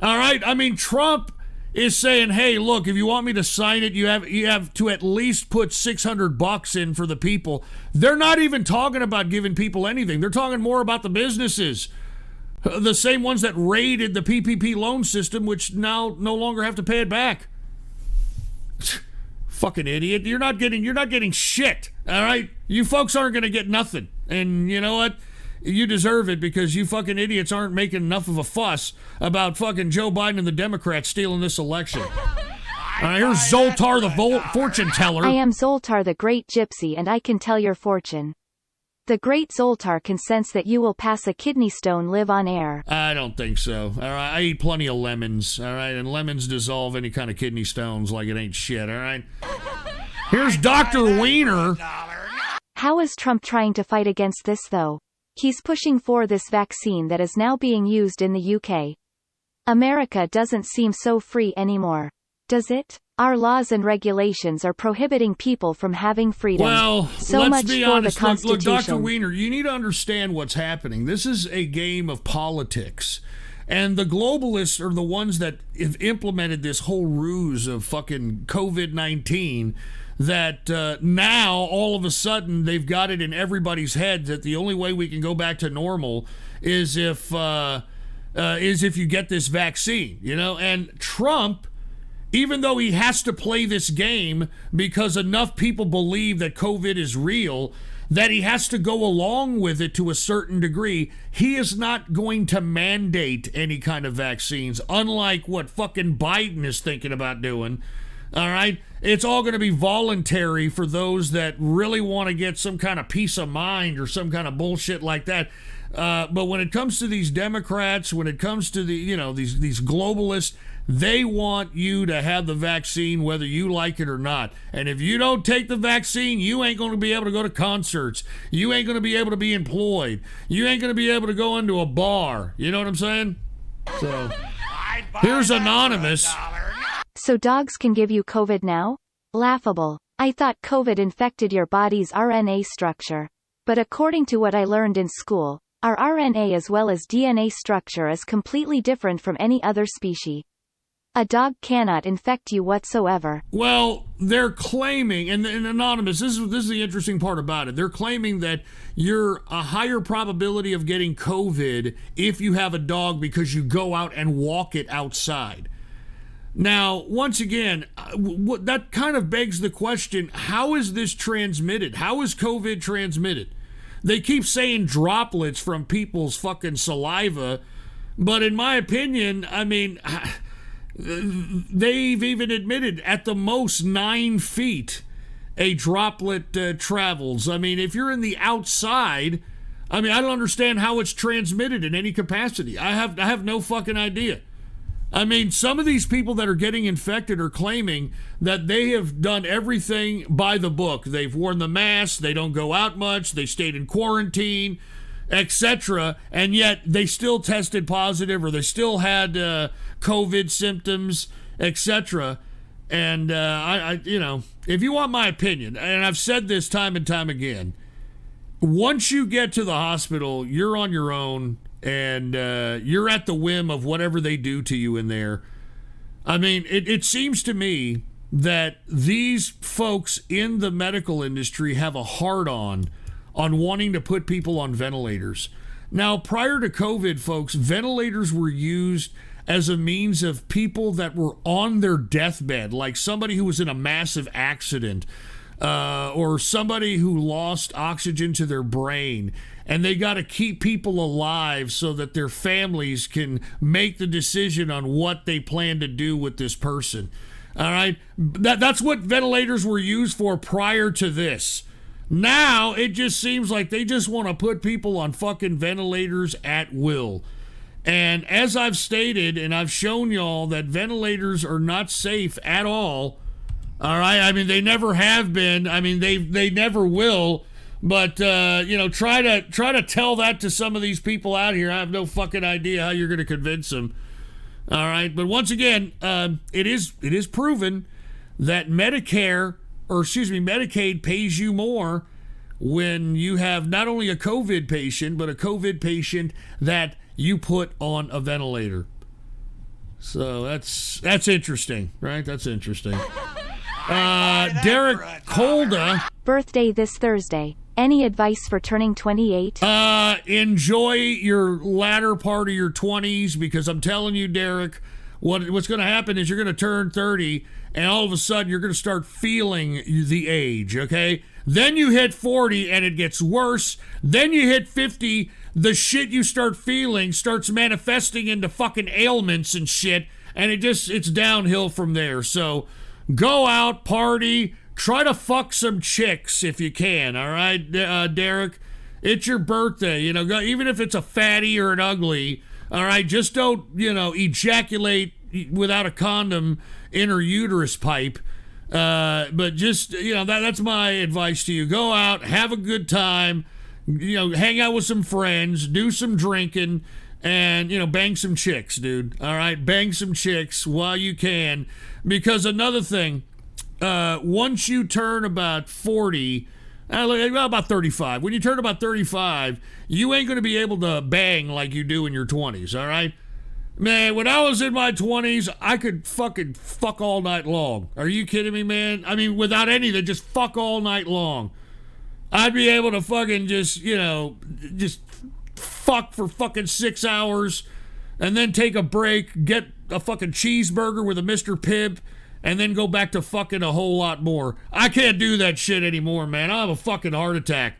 All right. I mean, Trump is saying, "Hey, look, if you want me to sign it, you have to at least put $600 in for the people." They're not even talking about giving people anything. They're talking more about the businesses. The same ones that raided the PPP loan system, which now no longer have to pay it back. Fucking idiot. You're not getting shit. All right? You folks aren't going to get nothing. And you know what? You deserve it, because you fucking idiots aren't making enough of a fuss about fucking Joe Biden and the Democrats stealing this election. Here's Zoltar the fortune teller. I am Zoltar the Great Gypsy, and I can tell your fortune. The Great Zoltar can sense that you will pass a kidney stone live on air. I don't think so. All right, I eat plenty of lemons. All right, and lemons dissolve any kind of kidney stones like it ain't shit. All right. Here's Dr. Wiener. How is Trump trying to fight against this, though? He's pushing for this vaccine that is now being used in the UK. America doesn't seem so free anymore, does it? Our laws and regulations are prohibiting people from having freedom. Well, so let's much be for honest. the Constitution. Look, Dr. Wiener, you need to understand what's happening. This is a game of politics. And the globalists are the ones that have implemented this whole ruse of fucking COVID-19, that now all of a sudden they've got it in everybody's head that the only way we can go back to normal is if you get this vaccine, and Trump, even though he has to play this game because enough people believe that COVID is real, that he has to go along with it to a certain degree, he is not going to mandate any kind of vaccines, unlike what fucking Biden is thinking about doing. All right? It's all going to be voluntary for those that really want to get some kind of peace of mind or some kind of bullshit like that. But when it comes to these Democrats, when it comes to these globalists, they want you to have the vaccine whether you like it or not. And if you don't take the vaccine, you ain't going to be able to go to concerts. You ain't going to be able to be employed. You ain't going to be able to go into a bar. You know what I'm saying? So, here's Anonymous. So dogs can give you COVID now? Laughable. I thought COVID infected your body's RNA structure. But according to what I learned in school, our RNA as well as DNA structure is completely different from any other species. A dog cannot infect you whatsoever. Well, they're claiming, and Anonymous, this is the interesting part about it. They're claiming that you're a higher probability of getting COVID if you have a dog because you go out and walk it outside. Now, once again, that kind of begs the question, how is this transmitted? How is COVID transmitted? They keep saying droplets from people's fucking saliva, but in my opinion, I mean, they've even admitted at the most 9 feet a droplet travels. I mean, if you're in the outside, I mean, I don't understand how it's transmitted in any capacity. I have no fucking idea. I mean, some of these people that are getting infected are claiming that they have done everything by the book. They've worn the mask, they don't go out much, they stayed in quarantine, etc., and yet they still tested positive or they still had COVID symptoms, etc. And I if you want my opinion, and I've said this time and time again, once you get to the hospital, you're on your own, and you're at the whim of whatever they do to you in there. I mean, it seems to me that these folks in the medical industry have a hard-on wanting to put people on ventilators. Now, prior to COVID, folks, ventilators were used as a means of people that were on their deathbed, like somebody who was in a massive accident, or somebody who lost oxygen to their brain, and they got to keep people alive so that their families can make the decision on what they plan to do with this person. All right? That's what ventilators were used for prior to this. Now, it just seems like they just want to put people on fucking ventilators at will. And as I've stated, and I've shown y'all, that ventilators are not safe at all. All right? I mean, they never have been. I mean, they never will. But, try to tell that to some of these people out here. I have no fucking idea how you're going to convince them. All right? But once again, it is proven that Medicaid pays you more when you have not only a COVID patient, but a COVID patient that you put on a ventilator. So that's interesting, right? That's interesting. Derek Kolda. Birthday this Thursday. Any advice for turning 28? Enjoy your latter part of your 20s, because I'm telling you, Derek, what's going to happen is you're going to turn 30, and all of a sudden you're going to start feeling the age, okay? Then you hit 40, and it gets worse. Then you hit 50, the shit you start feeling starts manifesting into fucking ailments and shit, and it's downhill from there. So go out, party, try to fuck some chicks if you can, all right, Derek? It's your birthday, even if it's a fatty or an ugly, all right? Just don't, ejaculate without a condom in her uterus pipe. But just, that's my advice to you. Go out, have a good time, hang out with some friends, do some drinking, and, bang some chicks, dude. All right? Bang some chicks while you can. Because another thing, once you turn about 40, about 35, when you turn about 35, you ain't going to be able to bang like you do in your 20s, all right? Man, when I was in my 20s, I could fucking fuck all night long. Are you kidding me, man? I mean, without anything, just fuck all night long. I'd be able to fucking just fuck for fucking 6 hours and then take a break, get a fucking cheeseburger with a Mr. Pibb, and then go back to fucking a whole lot more. I can't do that shit anymore, man. I'll have a fucking heart attack.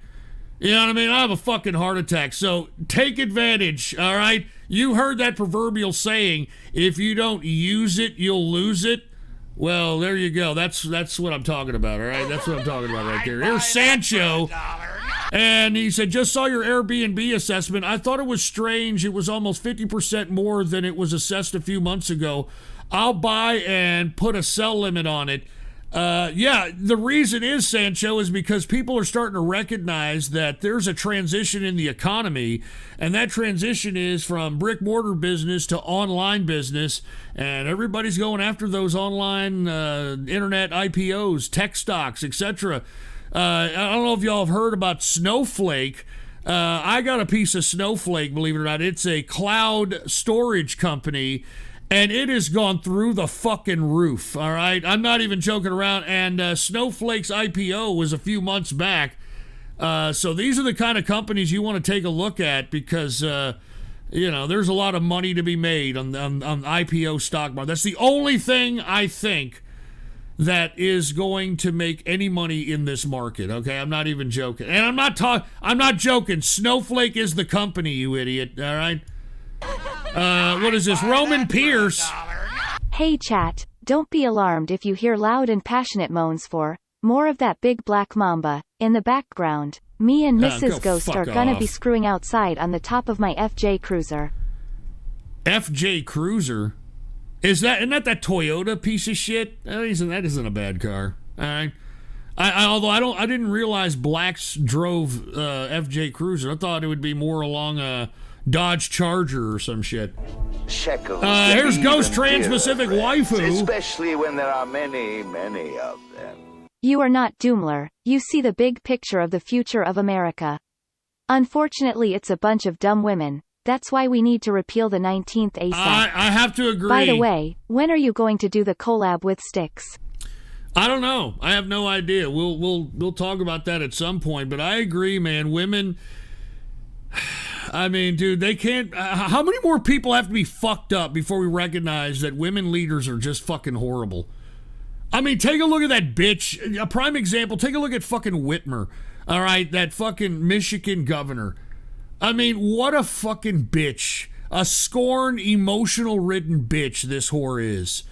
You know what I mean? I have a fucking heart attack. So take advantage, all right? You heard that proverbial saying, if you don't use it, you'll lose it. Well, there you go. That's what I'm talking about, all right? That's what I'm talking about right there. Here's Sancho. And he said, just saw your Airbnb assessment. I thought it was strange. It was almost 50% more than it was assessed a few months ago. I'll buy and put a sell limit on it. Yeah, the reason is, Sancho, is because people are starting to recognize that there's a transition in the economy, and that transition is from brick mortar business to online business, and everybody's going after those online internet IPOs, tech stocks, etc. I don't know if y'all have heard about Snowflake. I got a piece of Snowflake, believe it or not. It's a cloud storage company, and it has gone through the fucking roof, all right? I'm not even joking around. And Snowflake's IPO was a few months back. So these are the kind of companies you want to take a look at because, there's a lot of money to be made on IPO stock market. That's the only thing I think that is going to make any money in this market, okay? I'm not even joking. And I'm not joking. Snowflake is the company, you idiot, all right? What is this? Roman Pierce. Hey chat, don't be alarmed if you hear loud and passionate moans for more of that big black mamba in the background. Me and Mrs. Ghost are gonna be screwing outside on the top of my FJ Cruiser. FJ Cruiser? Isn't that Toyota piece of shit? That isn't a bad car. All right. Although I didn't realize blacks drove FJ Cruiser. I thought it would be more along a Dodge Charger or some shit. Here's Ghost Trans-Pacific Waifu. Especially when there are many, many of them. You are not Doomler. You see the big picture of the future of America. Unfortunately, it's a bunch of dumb women. That's why we need to repeal the 19th ASAP. I have to agree. By the way, when are you going to do the collab with Styx? I don't know. I have no idea. We'll talk about that at some point. But I agree, man. Women. I mean, dude, they can't. How many more people have to be fucked up before we recognize that women leaders are just fucking horrible? I mean, take a look at that bitch. A prime example. Take a look at fucking Whitmer. All right, that fucking Michigan governor. I mean, what a fucking bitch. A scorn, emotional-ridden bitch this whore is.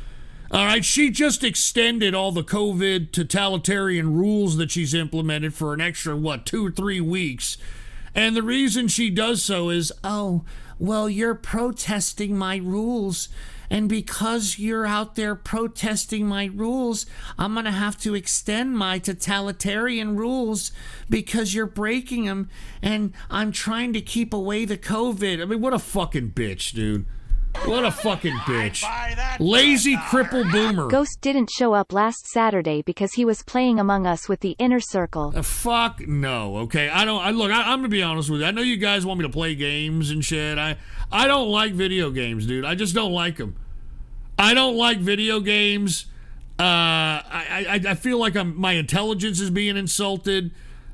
All right, she just extended all the COVID totalitarian rules that she's implemented for an extra, 2 or 3 weeks. And the reason she does so is, oh, well, you're protesting my rules. And because you're out there protesting my rules, I'm going to have to extend my totalitarian rules because you're breaking them. And I'm trying to keep away the COVID. I mean, what a fucking bitch, dude. What a fucking bitch. Lazy cripple boomer. Ghost didn't show up last Saturday because he was playing Among Us with the Inner Circle. Fuck no, okay? I'm going to be honest with you. I know you guys want me to play games and shit. I don't like video games, dude. I just don't like them. I don't like video games. I feel like my intelligence is being insulted.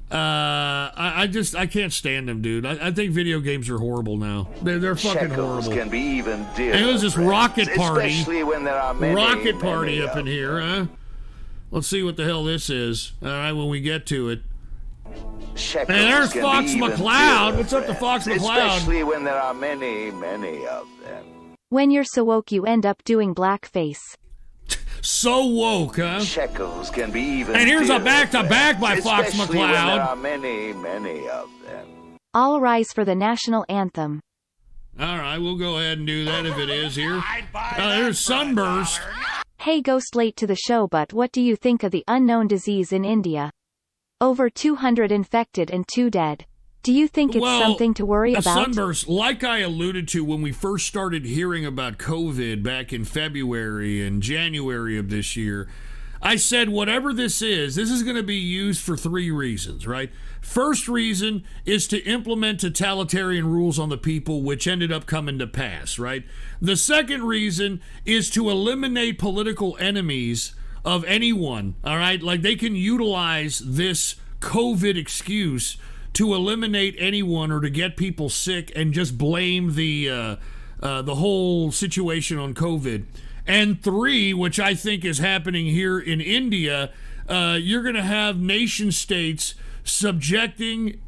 I can't stand them, dude. I think video games are horrible now. They're fucking horrible. Can be even dearer, and it was this rocket party. Especially when there are many, rocket party many up in here, huh? Let's see what the hell this is. All right, when we get to it. And there's Fox McCloud. What's up to Fox McCloud? Especially when there are many, many of them. When you're so woke, you end up doing blackface. So woke, huh? Shekels can be even and here's a back-to-back by Fox McCloud. When there are many, many of them. All rise for the national anthem. All right, we'll go ahead and do that if it is here. There's Sunburst. Hey, Ghost, late to the show, but what do you think of the unknown disease in India? Over 200 infected and 2 dead. Do you think it's something to worry about? Sunburst, like I alluded to when we first started hearing about COVID back in February and January of this year, I said whatever this is going to be used for 3 reasons, right? First reason is to implement totalitarian rules on the people, which ended up coming to pass, right? The second reason is to eliminate political enemies of anyone, all right? Like they can utilize this COVID excuse to eliminate anyone or to get people sick and just blame the whole situation on COVID. And 3, which I think is happening here in India, you're going to have nation states subjecting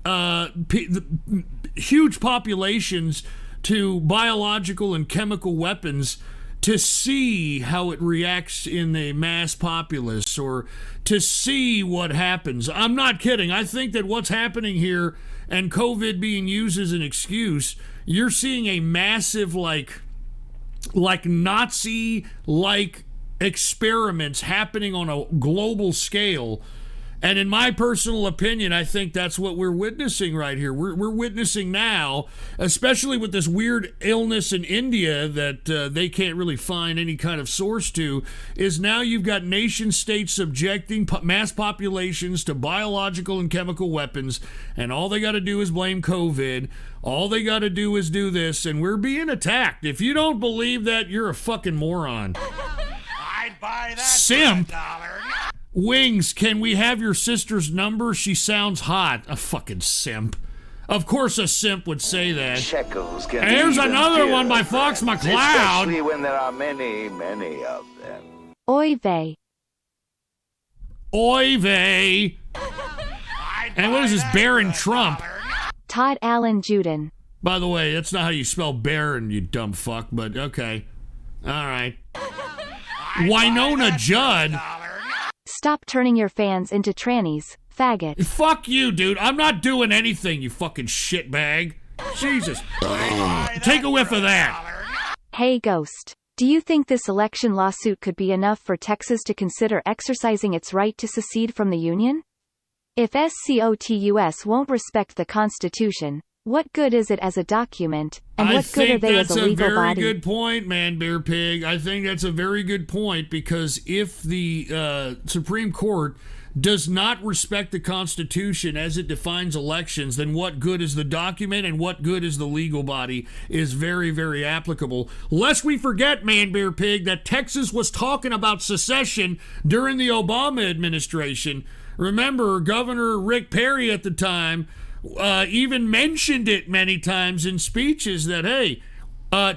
huge populations to biological and chemical weapons to see how it reacts in the mass populace or to see what happens. I'm not kidding. I think that what's happening here and COVID being used as an excuse, you're seeing a massive like Nazi-like experiments happening on a global scale. And in my personal opinion, I think that's what we're witnessing right here. We're witnessing now, especially with this weird illness in India that they can't really find any kind of source to, is now you've got nation states subjecting mass populations to biological and chemical weapons, and all they got to do is blame COVID. All they got to do is do this, and we're being attacked. If you don't believe that, you're a fucking moron. I'd buy that Simp. for $1. Wings, can we have your sister's number? She sounds hot. A fucking simp. Of course a simp would say that. Shekels can and here's be another even one by Fox McCloud. Especially when there are many, many of them. Oy vey. Oy vey. And what is this, Barron Trump? Todd Allen Juden. By the way, that's not how you spell Barron, you dumb fuck, but okay. All right. Winona Judd. Stop turning your fans into trannies, faggot. Fuck you, dude. I'm not doing anything, you fucking shitbag. Jesus. Take a whiff of that. Hey, Ghost. Do you think this election lawsuit could be enough for Texas to consider exercising its right to secede from the Union? If SCOTUS won't respect the Constitution, what good is it as a document, and what good are they as a legal body? I think that's a very good point, Man Bear Pig. I think that's a very good point, because if the Supreme Court does not respect the Constitution as it defines elections, then what good is the document and what good is the legal body is very, very applicable. Lest we forget, Man Bear Pig, that Texas was talking about secession during the Obama administration. Remember, Governor Rick Perry at the time even mentioned it many times in speeches that, hey,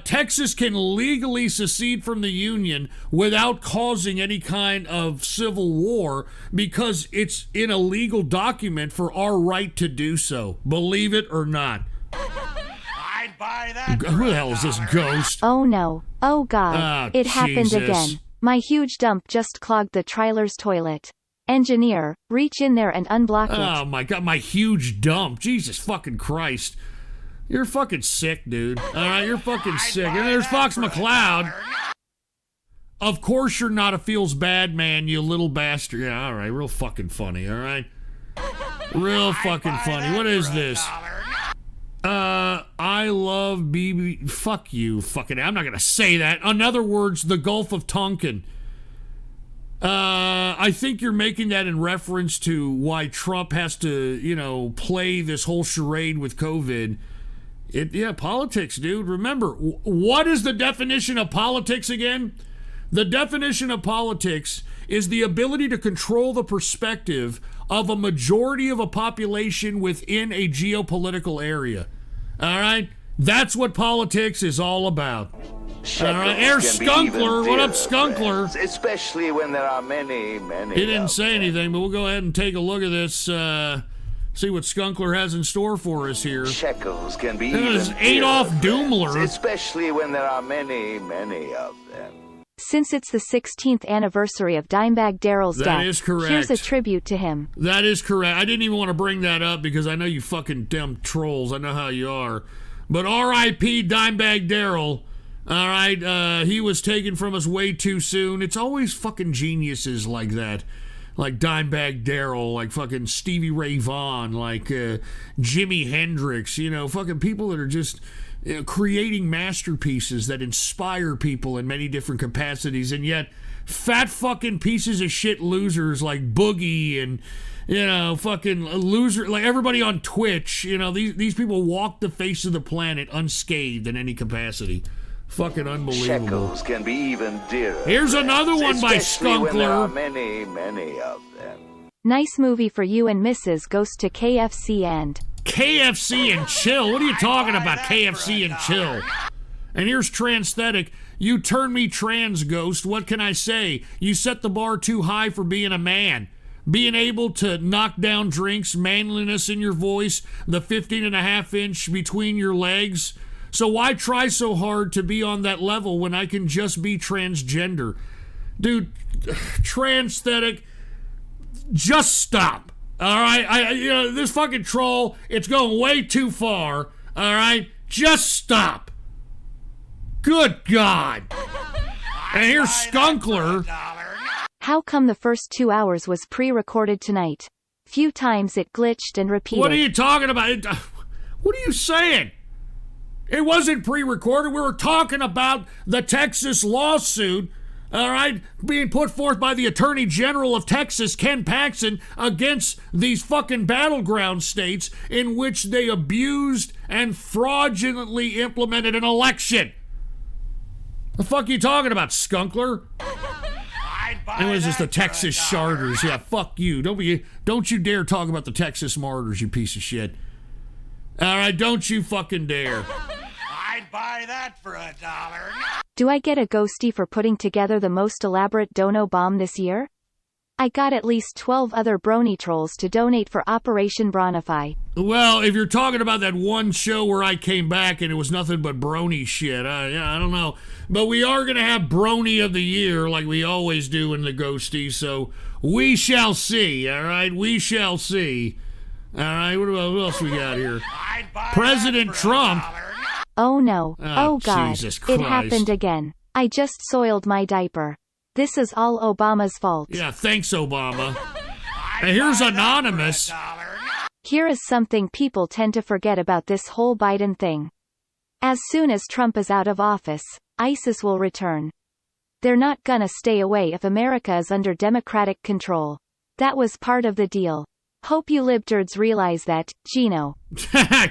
Texas can legally secede from the Union without causing any kind of civil war because it's in a legal document for our right to do so. Believe it or not. I'd buy that. Who the hell is this ghost? Oh no. Oh God. It happened Jesus. again. My huge dump just clogged the trailer's toilet. Engineer, reach in there and unblock it. Oh my God, my huge dump. Jesus fucking Christ. You're fucking sick, dude. All right, you're fucking sick. And there's Fox McCloud. Of course you're not a feels bad man, you little bastard. Yeah, all right, real fucking funny, all right? Real fucking funny. What is this? I love BB. Fuck you, fucking. I'm not gonna say that. In other words, the Gulf of Tonkin. I think you're making that in reference to why Trump has to, play this whole charade with COVID. Politics, dude. Remember, what is the definition of politics again? The definition of politics is the ability to control the perspective of a majority of a population within a geopolitical area. All right? That's what politics is all about. All right, there's Skunkler. What up, Skunkler? Friends, especially when there are many, many. He didn't say anything, but we'll go ahead and take a look at this. See what Skunkler has in store for us here. Shekels can be This is Adolf Doomler. Especially when there are many, many of them. Since it's the 16th anniversary of Dimebag Darrell's death, That is correct. here's a tribute to him. That is correct. I didn't even want to bring that up because I know you fucking dumb trolls. I know how you are. But R.I.P. Dimebag Darrell. All right, he was taken from us way too soon. It's always fucking geniuses like that. Like Dimebag Darrell, like fucking Stevie Ray Vaughan, like Jimi Hendrix, fucking people that are just creating masterpieces that inspire people in many different capacities, and yet fat fucking pieces of shit losers like Boogie and, fucking loser, like everybody on Twitch, these people walk the face of the planet unscathed in any capacity. Fucking unbelievable. Shekels can be even dearer. Here's another one by Especially when there are Skunkler. many, many of them. Nice movie for you and Mrs. goes to KFC and... KFC and chill? What are you talking about, KFC and chill? And here's Transthetic. You turn me trans, ghost. What can I say? You set the bar too high for being a man. Being able to knock down drinks, manliness in your voice, the 15.5-inch between your legs. So why try so hard to be on that level when I can just be transgender? Dude, Transthetic, just stop. All right? This fucking troll, it's going way too far. All right? Just stop. Good God. And here's Skunkler. How come the first 2 hours was pre-recorded tonight? Few times it glitched and repeated. What are you talking about? What are you saying? It wasn't pre-recorded. We were talking about the Texas lawsuit, all right, being put forth by the Attorney General of Texas, Ken Paxton, against these fucking battleground states in which they abused and fraudulently implemented an election. The fuck are you talking about, Skunkler? It was just the Texas Charters. Yeah, fuck you. Don't you dare talk about the Texas Martyrs, you piece of shit. All right, don't you fucking dare. I'd buy that for $1. Do I get a ghosty for putting together the most elaborate dono bomb this year? I got at least 12 other brony trolls to donate for Operation Bronify. Well, if you're talking about that one show where I came back and it was nothing but brony shit, I don't know. But we are going to have brony of the year like we always do in the ghosties, so we shall see, all right? We shall see. All right, what else we got here? President Trump. Oh no. Oh God. Jesus Christ. It happened again. I just soiled my diaper. This is all Obama's fault. Yeah, thanks, Obama. And here's Anonymous. Here is something people tend to forget about this whole Biden thing. As soon as Trump is out of office, ISIS will return. They're not gonna stay away if America is under Democratic control. That was part of the deal. Hope you libtards realize that, Gino.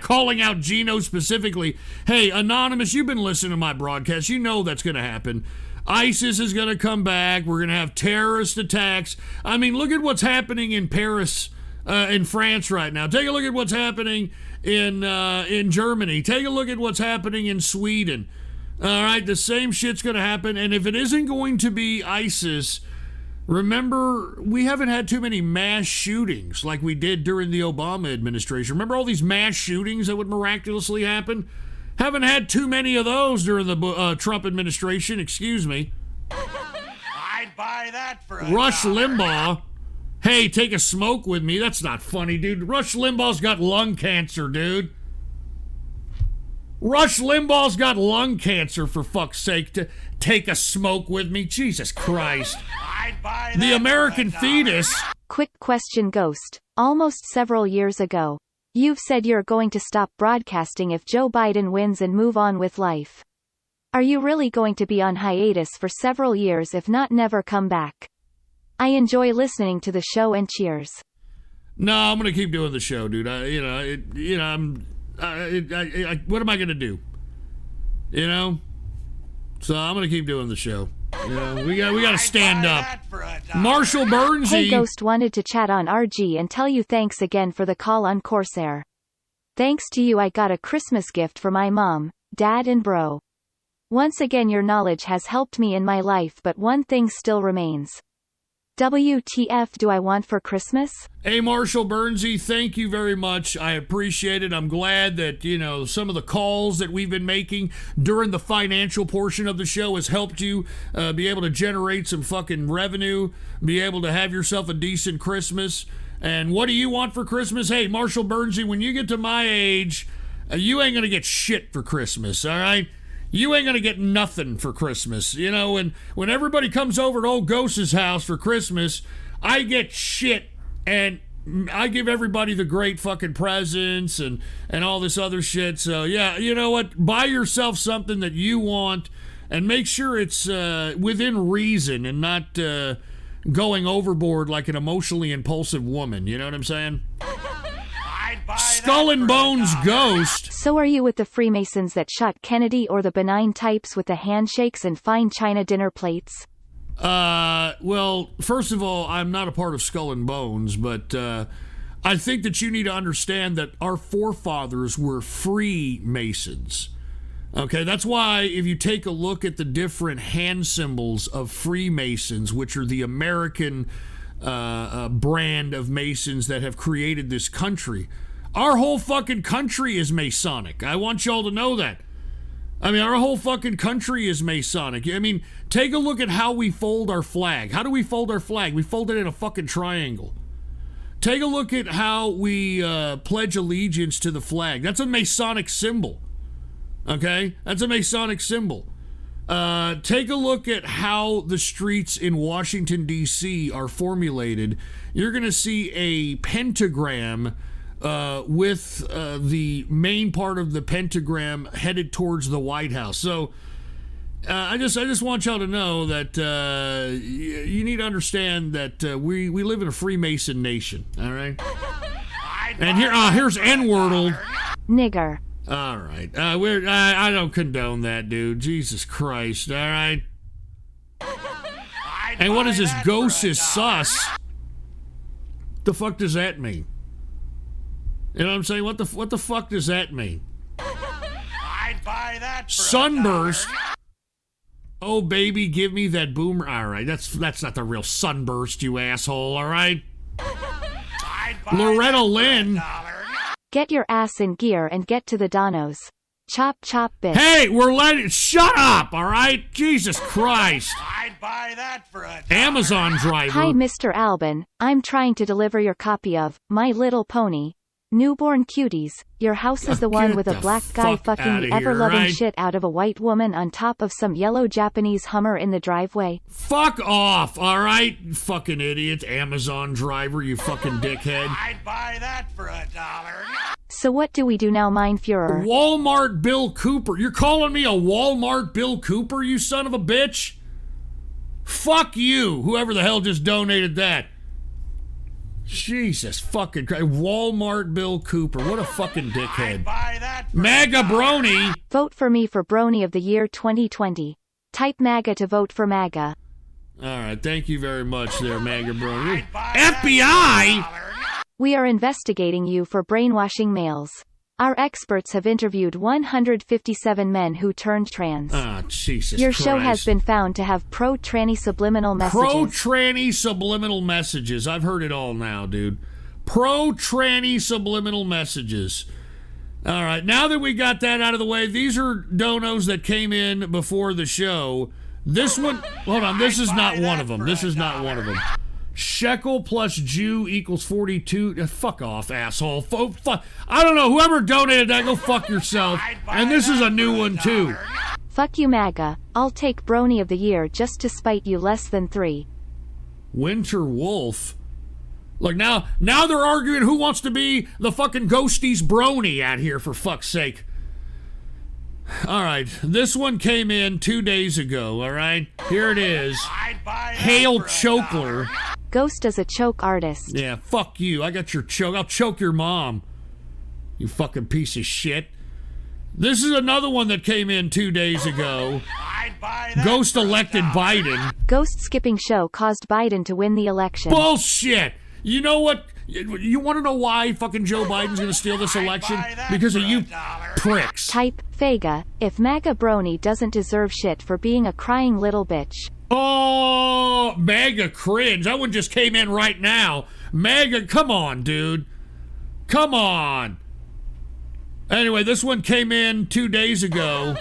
Calling out Gino specifically. Hey, Anonymous, you've been listening to my broadcast. You know that's going to happen. ISIS is going to come back. We're going to have terrorist attacks. I mean, look at what's happening in Paris, in France right now. Take a look at what's happening in Germany. Take a look at what's happening in Sweden. All right, the same shit's going to happen. And if it isn't going to be ISIS, remember, we haven't had too many mass shootings like we did during the Obama administration. Remember all these mass shootings that would miraculously happen? Haven't had too many of those during the Trump administration, excuse me. I'd buy that for a Rush dollar. Limbaugh. Hey, take a smoke with me. That's not funny, dude. Rush Limbaugh's got lung cancer, dude. Rush Limbaugh's got lung cancer, for fuck's sake, to take a smoke with me. Jesus Christ. I'd buy The that American for a dollar. fetus. Quick question, Ghost. Almost several years ago, you've said you're going to stop broadcasting if Joe Biden wins and move on with life. Are you really going to be on hiatus for several years, if not never come back? I enjoy listening to the show and cheers. No, I'm gonna keep doing the show, dude. What am I gonna do? You know, so I'm gonna keep doing the show. You know, we got to stand up. Marshall Burnsy. Hey, Ghost wanted to chat on RG and tell you thanks again for the call on Corsair. Thanks to you, I got a Christmas gift for my mom, dad, and bro. Once again, your knowledge has helped me in my life, but one thing still remains. WTF do I want for Christmas? Hey, Marshall Burnsy, thank you very much. I appreciate it. I'm glad that, you know, some of the calls that we've been making during the financial portion of the show has helped you be able to generate some fucking revenue, be able to have yourself a decent Christmas. And what do you want for Christmas? Hey, Marshall Burnsy, when you get to my age, you ain't going to get shit for Christmas, all right? You ain't gonna get nothing for Christmas. You know, when everybody comes over to old Ghost's house for Christmas, I get shit, and I give everybody the great fucking presents and all this other shit. So yeah, you know what? Buy yourself something that you want, and make sure it's within reason and not going overboard like an emotionally impulsive woman. You know what I'm saying? Skull and Bones Ghost. So are you with the Freemasons that shot Kennedy, or the benign types with the handshakes and fine china dinner plates? Well, first of all, I'm not a part of Skull and Bones, but I think that you need to understand that our forefathers were Freemasons. Okay, that's why if you take a look at the different hand symbols of Freemasons, which are the American brand of Masons that have created this country, our whole fucking country is Masonic. I want y'all to know that. I mean, our whole fucking country is Masonic. I mean, take a look at how we fold our flag. How do we fold our flag? We fold it in a fucking triangle. Take a look at how we pledge allegiance to the flag. That's a Masonic symbol. Okay? That's a Masonic symbol. Take a look at how the streets in Washington, D.C. are formulated. You're going to see a pentagram with the main part of the pentagram headed towards the White House. So I just want y'all to know that you need to understand that we live in a Freemason nation. All right. And here's N-Wordle. Nigger. All right. I don't condone that, dude. Jesus Christ. All right. And what is this? Ghost is sus. The fuck does that mean? You know what I'm saying? What the fuck does that mean? I'd buy that for Sunburst. Oh baby, give me that boomer. All right, that's not the real Sunburst, you asshole. All right. Loretta Lynn. Get your ass in gear and get to the donos. Chop chop bitch. Hey, we're letting. Shut up. All right. Jesus Christ. I'd buy that for a Amazon driver. Hi, Mr. Albin. I'm trying to deliver your copy of My Little Pony. Newborn Cuties. Your house is the one with a black guy fucking the ever-loving shit out of a white woman on top of some yellow Japanese Hummer in the driveway. Fuck off, all right? You fucking idiot. Amazon driver, you fucking dickhead. I'd buy that for $1. So what do we do now, Mein Fuhrer? Walmart Bill Cooper. You're calling me a Walmart Bill Cooper, you son of a bitch? Fuck you, whoever the hell just donated that. Jesus fucking Christ. Walmart Bill Cooper. What a fucking dickhead. MAGA Brony. Vote for me for Brony of the Year 2020. Type MAGA to vote for MAGA. All right. Thank you very much there, MAGA Brony. FBI? We are investigating you for brainwashing males. Our experts have interviewed 157 men who turned trans. Ah, Jesus Your Christ. show has been found to have pro-tranny subliminal messages. Pro-tranny subliminal messages. I've heard it all now, dude. Pro-tranny subliminal messages. All right, now that we got that out of the way, these are donos that came in before the show. This one, hold on, this is not one of them. This is not one of them. Shekel plus Jew equals 42. Fuck off, asshole. Fuck. I don't know. Whoever donated that, go fuck yourself. And this is a new one, too. Fuck you, MAGA. I'll take Brony of the Year just to spite you less than 3. Winter Wolf. Look, now they're arguing who wants to be the fucking ghosties brony out here, for fuck's sake. All right, this one came in 2 days ago, all right? Here it is. Hail Chokler. Ghost is a choke artist. Yeah, fuck you. I got your choke. I'll choke your mom. You fucking piece of shit. This is another one that came in 2 days ago. Ghost elected Biden. Ghost skipping show caused Biden to win the election. Bullshit! You know what? You want to know why fucking Joe Biden's going to steal this election? Because of you pricks. Type Fega. If MAGA Brony doesn't deserve shit for being a crying little bitch. Oh, MAGA cringe. That one just came in right now. MAGA, come on, dude. Come on. Anyway, this one came in 2 days ago.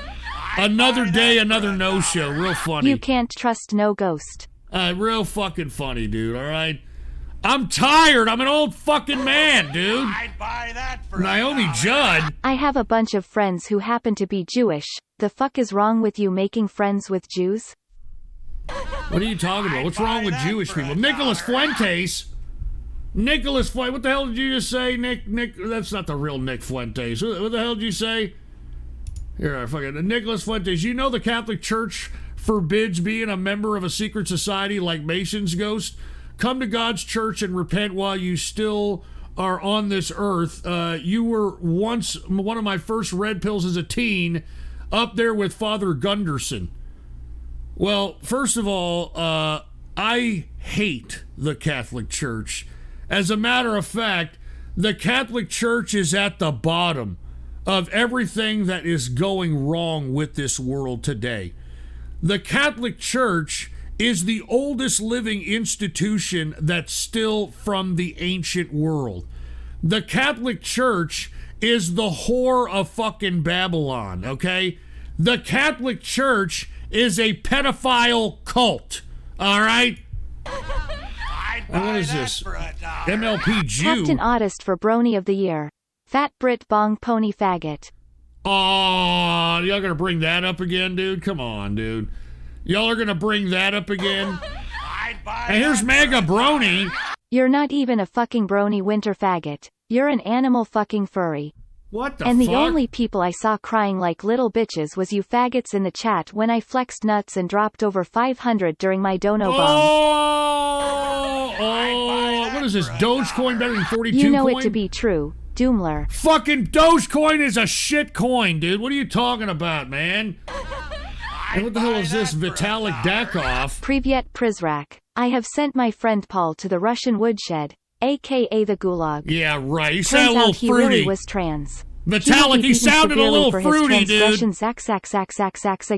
Another day, another no-show. Real funny. You can't trust no ghost. Real fucking funny, dude, all right? I'm tired. I'm an old fucking man, dude. I'd buy that for Naomi Judd. I have a bunch of friends who happen to be Jewish. The fuck is wrong with you making friends with Jews? What are you talking about? What's wrong with Jewish people? Nicholas Fuentes. Nicholas Fuentes. What the hell did you just say, Nick? That's not the real Nick Fuentes. What the hell did you say? Here, fucking Nicholas Fuentes. You know the Catholic Church forbids being a member of a secret society like Mason's Ghost? Come to God's church and repent while you still are on this earth. You were once one of my first red pills as a teen, up there with Father Gunderson. Well, first of all, I hate the Catholic Church. As a matter of fact, the Catholic Church is at the bottom of everything that is going wrong with this world today. The Catholic Church is the oldest living institution that's still from the ancient world. The Catholic Church is the whore of fucking Babylon, okay? The Catholic Church is a pedophile cult, all right? And what is this? MLP Jew. Captain Oddest for Brony of the Year. Fat Brit Bong Pony Faggot. Oh, y'all gonna bring that up again, dude? Come on, dude. Y'all are gonna bring that up again? And here's MAGA Brony. You're not even a fucking brony winter faggot. You're an animal fucking furry. What the fuck? And the fuck? only people I saw crying like little bitches was you faggots in the chat when I flexed nuts and dropped over 500 during my dono bomb. What is this? Dogecoin better than 42 You know coin? it to be true, Doomler. Fucking Dogecoin is a shit coin, dude. What are you talking about, man? And what the hell is this? Vitalik Dakov. Privyet Prizrak. I have sent my friend Paul to the Russian woodshed, aka the Gulag. Yeah, right. He Turns sounded a little out he fruity. really was trans. Vitalik, he sounded a little fruity, dude.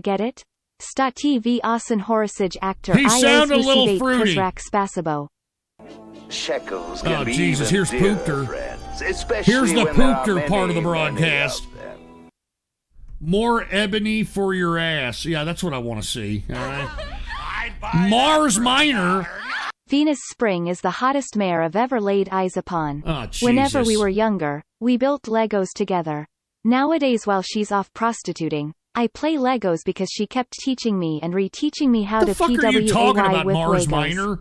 Get it? Stat TV Asen Horisage actor. He sounded a little fruity. Prizrak Spasibo. Shekels can Oh, be Jesus, even here's dearer Poopter. friends, especially Here's the when there are Poopter part of the many, broadcast. many of them. More ebony for your ass. Yeah, that's what I want to see. All right. Mars Minor. Venus Spring is the hottest mare I've ever laid eyes upon. Oh, Jesus. Whenever we were younger, we built Legos together. Nowadays, while she's off prostituting, I play Legos because she kept teaching me and reteaching me how to What the fuck are you talking PWAY about, with Mars Legos. Minor?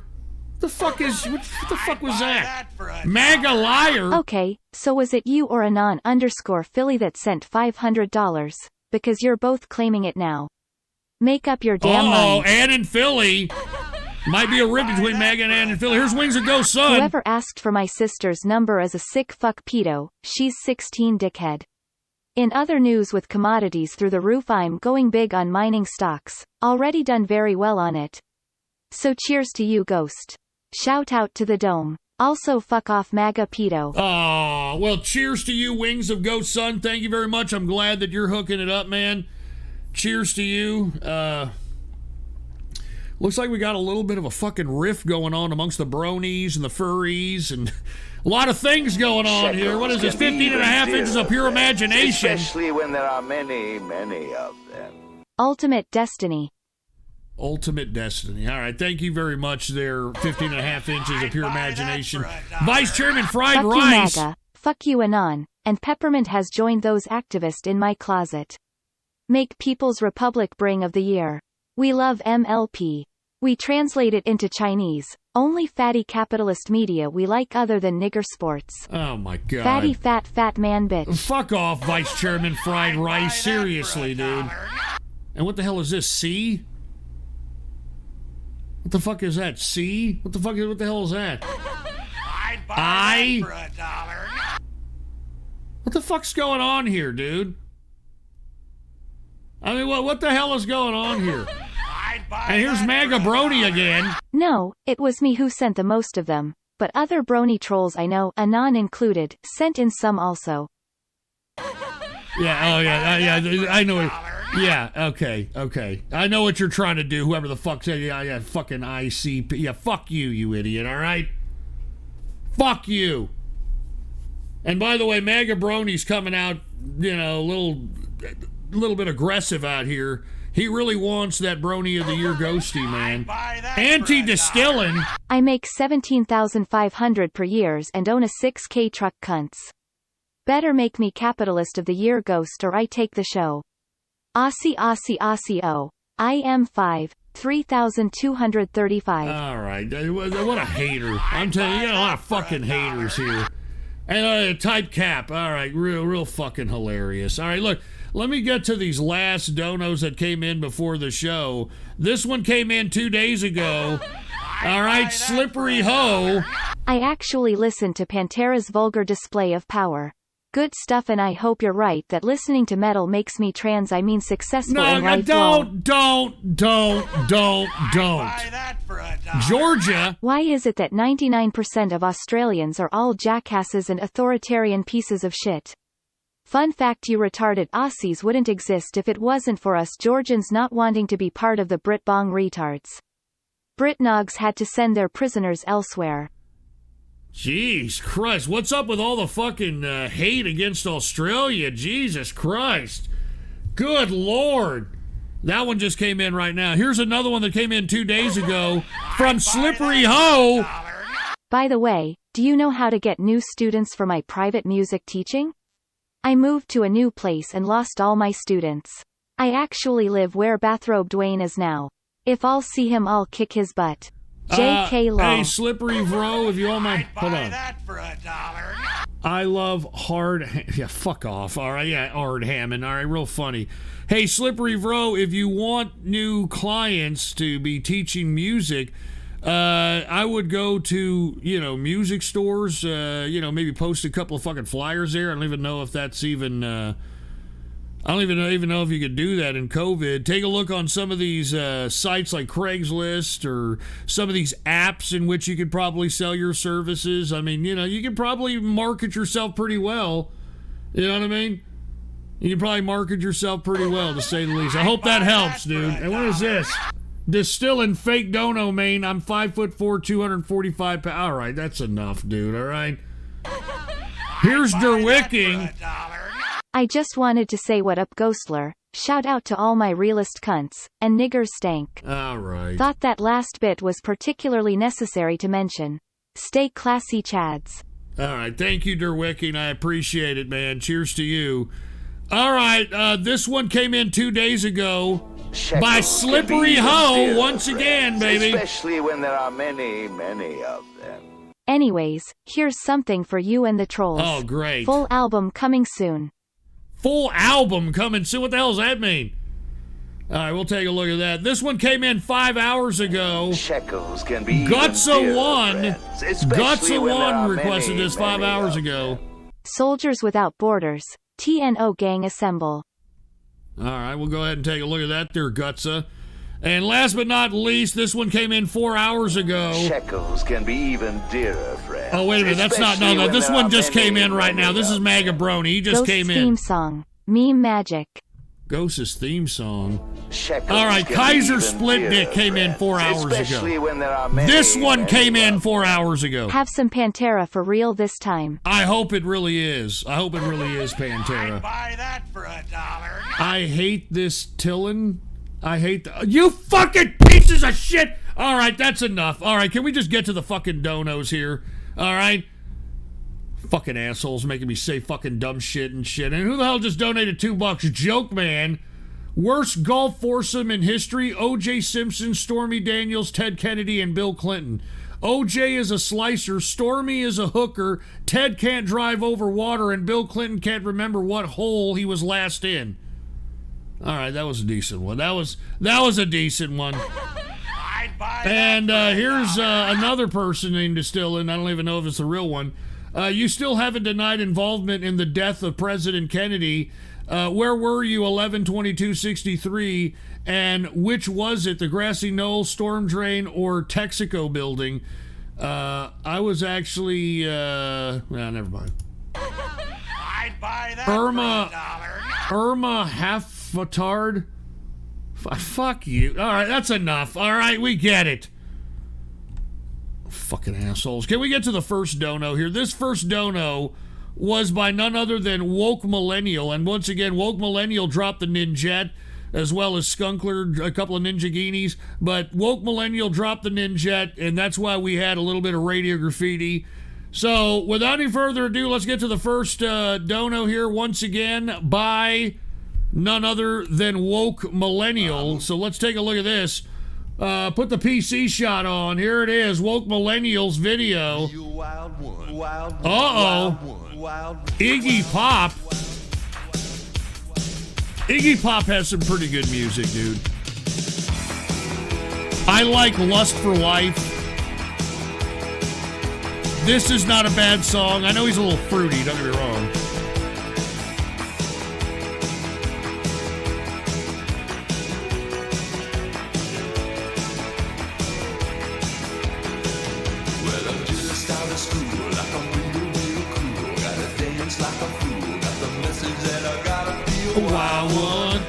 What the fuck was that? MAGA liar. Okay, so was it you or Anon_Philly that sent $500? Because you're both claiming it now. Make up your damn mind. Ann and Philly. Might be a rip between Megan and Phil. Here's Wings of Ghost Son. Whoever asked for my sister's number is a sick fuck pedo. She's 16, dickhead. In other news with commodities through the roof, I'm going big on mining stocks. Already done very well on it. So cheers to you, Ghost. Shout out to the Dome. Also fuck off MAGA pedo. Oh, well, cheers to you, Wings of Ghost Son. Thank you very much. I'm glad that you're hooking it up, man. Cheers to you. Looks like we got a little bit of a fucking riff going on amongst the bronies and the furries and a lot of things going on here. What is this, 15 and a half inches of pure imagination? Especially when there are many, many of them. Ultimate Destiny. Ultimate Destiny. All right, thank you very much there, 15 and a half inches of pure imagination. Vice Chairman Fried Fuck Rice. You, MAGA. Fuck you, Anon. And Peppermint has joined those activists in my closet. Make People's Republic Bring of the Year. We love MLP. We translate it into Chinese. Only fatty capitalist media we like other than nigger sports. Oh my god. Fatty fat man bitch. Fuck off, Vice Chairman Fried Rice. Seriously, dude. And what the hell is this? C? What the fuck is that? C? What the hell is that? I'd buy that for $1. What the fuck's going on here, dude? I mean, what the hell is going on here? And here's MAGA Brony again. No, it was me who sent the most of them. But other brony trolls I know, Anon included, sent in some also. Yeah, I know it. Yeah, okay. I know what you're trying to do, whoever the fuck said, yeah, fucking ICP. Yeah, fuck you, you idiot, alright? Fuck you. And by the way, MAGA Brony's coming out, you know, a little bit aggressive out here. He really wants that Brony of the Year ghosty, man. Anti-distilling. I make $17,500 per year and own a 6K truck, cunts. Better make me Capitalist of the Year ghost or I take the show. Aussie O. I am 3,235. All right. What a hater. I'm telling you, you got a lot of fucking haters here. And type cap. All right. Real fucking hilarious. All right, look. Let me get to these last donos that came in before the show. This one came in 2 days ago. All right, Slippery Ho. I actually listened to Pantera's vulgar display of power. Good stuff, and I hope you're right that listening to metal makes me successful in life. Don't. Georgia. Why is it that 99% of Australians are all jackasses and authoritarian pieces of shit? Fun fact, you retarded Aussies wouldn't exist if it wasn't for us Georgians not wanting to be part of the Brit-bong retards. Britnogs had to send their prisoners elsewhere. Jeez Christ, what's up with all the fucking hate against Australia? Jesus Christ. Good Lord. That one just came in right now. Here's another one that came in 2 days ago from Slippery Ho. By the way, do you know how to get new students for my private music teaching? I moved to a new place and lost all my students. I actually live where Bathrobe Dwayne is now. If I'll see him, I'll kick his butt. J.K. Law. Hey, Slippery Bro, if you all mind. Hold on. That for $1. I love yeah, fuck off. All right, yeah, Ard Hammond. All right, real funny. Hey, Slippery Bro, if you want new clients to be teaching music, I would go to, music stores, maybe post a couple of fucking flyers there. I don't even know if that's even, I don't even know if you could do that in COVID. Take a look on some of these sites like Craigslist or some of these apps in which you could probably sell your services. I mean, you could probably market yourself pretty well. You know what I mean? You can probably market yourself pretty well, to say the least. I hope that helps, dude. And what is this? Distilling fake dono, main. I'm 5'4", 245 pounds. All right, that's enough, dude. All right. Here's Derwicking. I just wanted to say what up, Ghostler. Shout out to all my realist cunts and niggers stank. All right. Thought that last bit was particularly necessary to mention. Stay classy, Chads. All right, thank you, Derwicking. I appreciate it, man. Cheers to you. All right, this one came in 2 days ago. By Slippery Ho, once again, baby. Especially when there are many, many of them. Anyways, here's something for you and the trolls. Oh, great. Full album coming soon. Full album coming soon? What the hell does that mean? All right, we'll take a look at that. This one came in 5 hours ago. Shekels can be Gutsa1 Gutsa1 requested this 5 hours ago. Soldiers Without Borders. TNO gang assemble. All right, we'll go ahead and take a look at that there, Gutsa. And last but not least, this one came in 4 hours ago. Shekels can be even dearer, friends. Oh, wait a minute. That's not... No, this one just came in right now. This is Maga Brony. He just came in. Theme song. Meme magic. Ghost's theme song. Shekels All right, Kaiser Split Dick came in 4 hours ago. This one came in 4 hours ago. Have some Pantera for real this time. I hope it really is. I hope it really is Pantera. I'd buy that for $1. I hate this Tillin. I hate you fucking pieces of shit. All right, that's enough. All right, can we just get to the fucking donos here? All right. Fucking assholes making me say fucking dumb shit and shit. And who the hell just donated $2? Joke Man. Worst golf foursome in history. O.J. Simpson, Stormy Daniels, Ted Kennedy, and Bill Clinton. O.J. is a slicer. Stormy is a hooker. Ted can't drive over water. And Bill Clinton can't remember what hole he was last in. All right, that was a decent one. That was a decent one. And here's another person named Distillin. I don't even know if it's the real one. You still haven't denied involvement in the death of President Kennedy. Where were you 11/22/63? And which was it, the Grassy Knoll, Storm Drain, or Texaco building? I was actually... never mind. I'd buy that Irma Haffatard? Fuck you. All right, that's enough. All right, we get it. Fucking assholes. Can we get to the first dono here? This first dono was by none other than Woke Millennial. And once again, Woke Millennial dropped the Ninjet, as well as Skunkler, a couple of Ninja Guineas. But Woke Millennial dropped the Ninjet, and that's why we had a little bit of Radio Graffiti. So, without any further ado, let's get to the first dono here. Once again, by none other than Woke Millennial. So let's take a look at this. Put the PC shot on. Here it is, Woke Millennial's video. Uh-oh. Iggy Pop. Iggy Pop has some pretty good music, dude. I like Lust for Life. This is not a bad song. I know he's a little fruity, don't get me wrong. A wild one.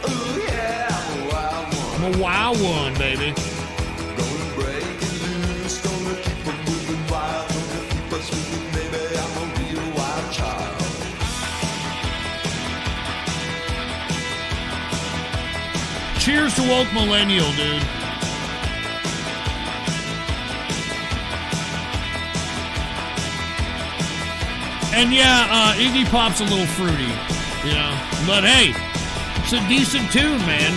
Ooh, yeah, I'm a wild one. I'm a wild one, baby. Gonna break it loose, gonna keep it moving wild, gonna keep us moving, baby. I'm a real wild child. Cheers to Woke Millennial, dude. And yeah, Iggy Pop's a little fruity. You know, but hey, it's a decent tune, man.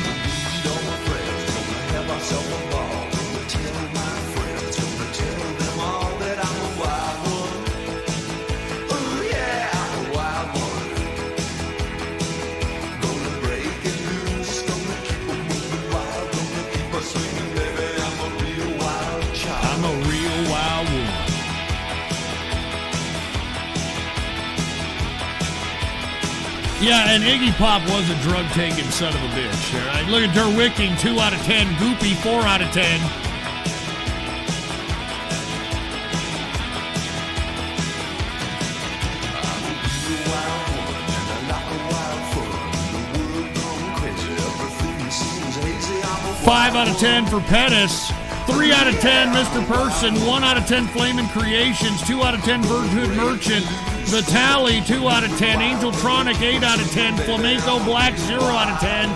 I'm a real wild one. Yeah, and Iggy Pop was a drug-taking son of a bitch. All right, look at Derwicking, 2 out of 10. Goopy, 4 out of 10. Five out of 10 for Pettis. 3 out of 10, Mr. Person. 1 out of 10, Flamin' Creations. 2 out of 10, Birdhood Merchant. Vitali, 2 out of 10. Angeltronic, 8 out of 10. Flamenco Black, 0 out of 10.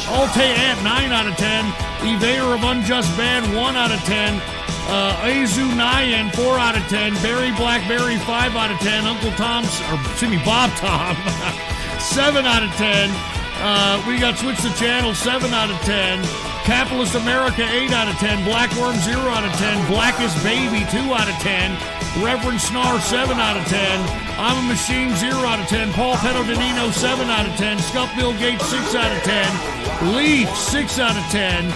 Alte Ant, 9 out of 10. Evader of Unjust Band, 1 out of 10. Azu Nyan, 4 out of 10. Barry Blackberry, 5 out of 10. Uncle Tom's, or excuse me, Bob Tom, 7 out of 10. We got Switch the Channel, 7 out of 10. Capitalist America, 8 out of 10. Blackworm, 0 out of 10. Blackest Baby, 2 out of 10. Reverend Snar, 7 out of 10. I'm a Machine, 0 out of 10. Paul Pedodinino, 7 out of 10. Scuff Bill Gates, 6 out of 10. Leaf, 6 out of 10.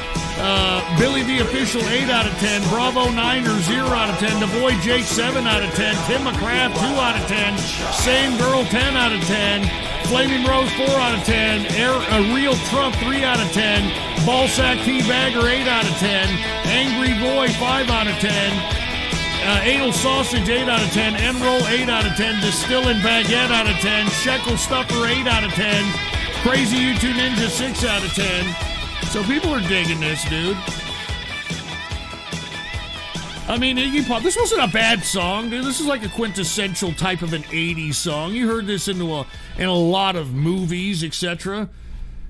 Billy the Official, 8 out of 10. Bravo Niner, 0 out of 10. The Boy Jake, 7 out of 10. Tim McCraft, 2 out of 10. Same Girl, 10 out of 10. Flaming Rose, 4 out of 10. Real Trump, 3 out of 10. Ballsack Teabagger, 8 out of 10. Angry Boy, 5 out of 10. Anal Sausage, 8 out of 10. Enroll, 8 out of 10. Distilling Baguette, out of 10. Shekel Stuffer, 8 out of 10. Crazy YouTube Ninja, 6 out of 10. So people are digging this, dude. I mean, Iggy Pop, this wasn't a bad song, dude. This is like a quintessential type of an 80s song. You heard this in a lot of movies, etc.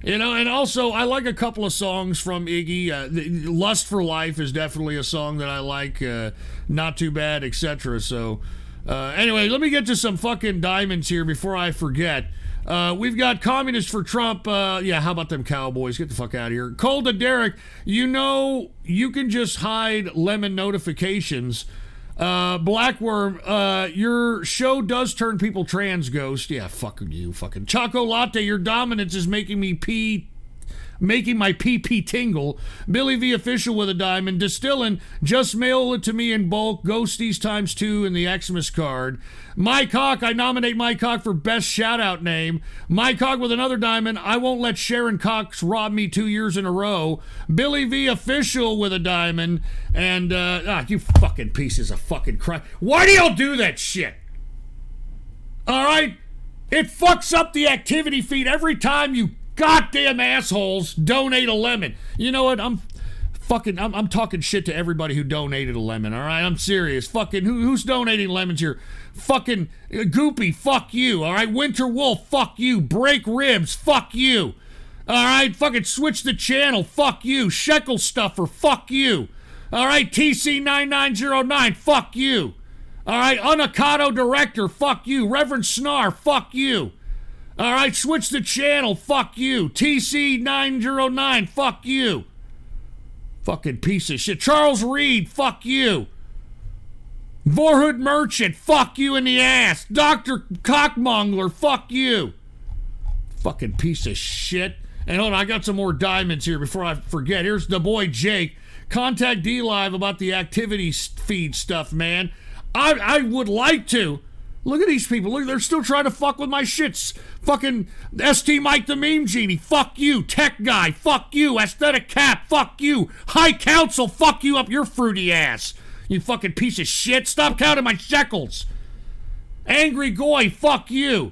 You know, and also, I like a couple of songs from Iggy. Lust for Life is definitely a song that I like. Not Too Bad, etc. So, anyway, let me get to some fucking diamonds here before I forget. We've got Communist for Trump. Yeah, how about them Cowboys? Get the fuck out of here. Cole to Derek, you know, you can just hide lemon notifications. Blackworm, your show does turn people trans, Ghost. Yeah, fuck you, fucking Choco Latte. Your dominance is making my pee tingle. Billy V Official with a diamond. Distilling, just mail it to me in bulk. Ghosties ×2 in the Xmas card. My Cock, I nominate My Cock for best shout out name. My Cock with another diamond. I won't let Sharon Cox rob me 2 years in a row. Billy V Official with a diamond. And, you fucking pieces of fucking crap. Why do y'all do that shit? Alright? It fucks up the activity feed every time you goddamn assholes donate a lemon. You know what? I'm talking shit to everybody who donated a lemon, all right? I'm serious. Fucking who's donating lemons here? Fucking Goopy, fuck you, all right? Winter Wolf, fuck you. Break Ribs, fuck you. All right? Fucking switch the channel, fuck you. Shekel Stuffer, fuck you. All right? TC9909, fuck you. All right? Unacado Director, fuck you. Reverend Snar, fuck you. All right, switch the channel. Fuck you. TC909. Fuck you. Fucking piece of shit. Charles Reed. Fuck you. Vorhood Merchant. Fuck you in the ass. Dr. Cockmongler. Fuck you. Fucking piece of shit. And hold on, I got some more diamonds here before I forget. Here's the boy Jake. Contact D-Live about the activity feed stuff, man. I would like to. Look at these people. Look, they're still trying to fuck with my shits. Fucking ST Mike the Meme Genie. Fuck you. Tech Guy. Fuck you. Aesthetic Cap. Fuck you. High Council. Fuck you up your fruity ass. You fucking piece of shit. Stop counting my shekels. Angry Goy. Fuck you.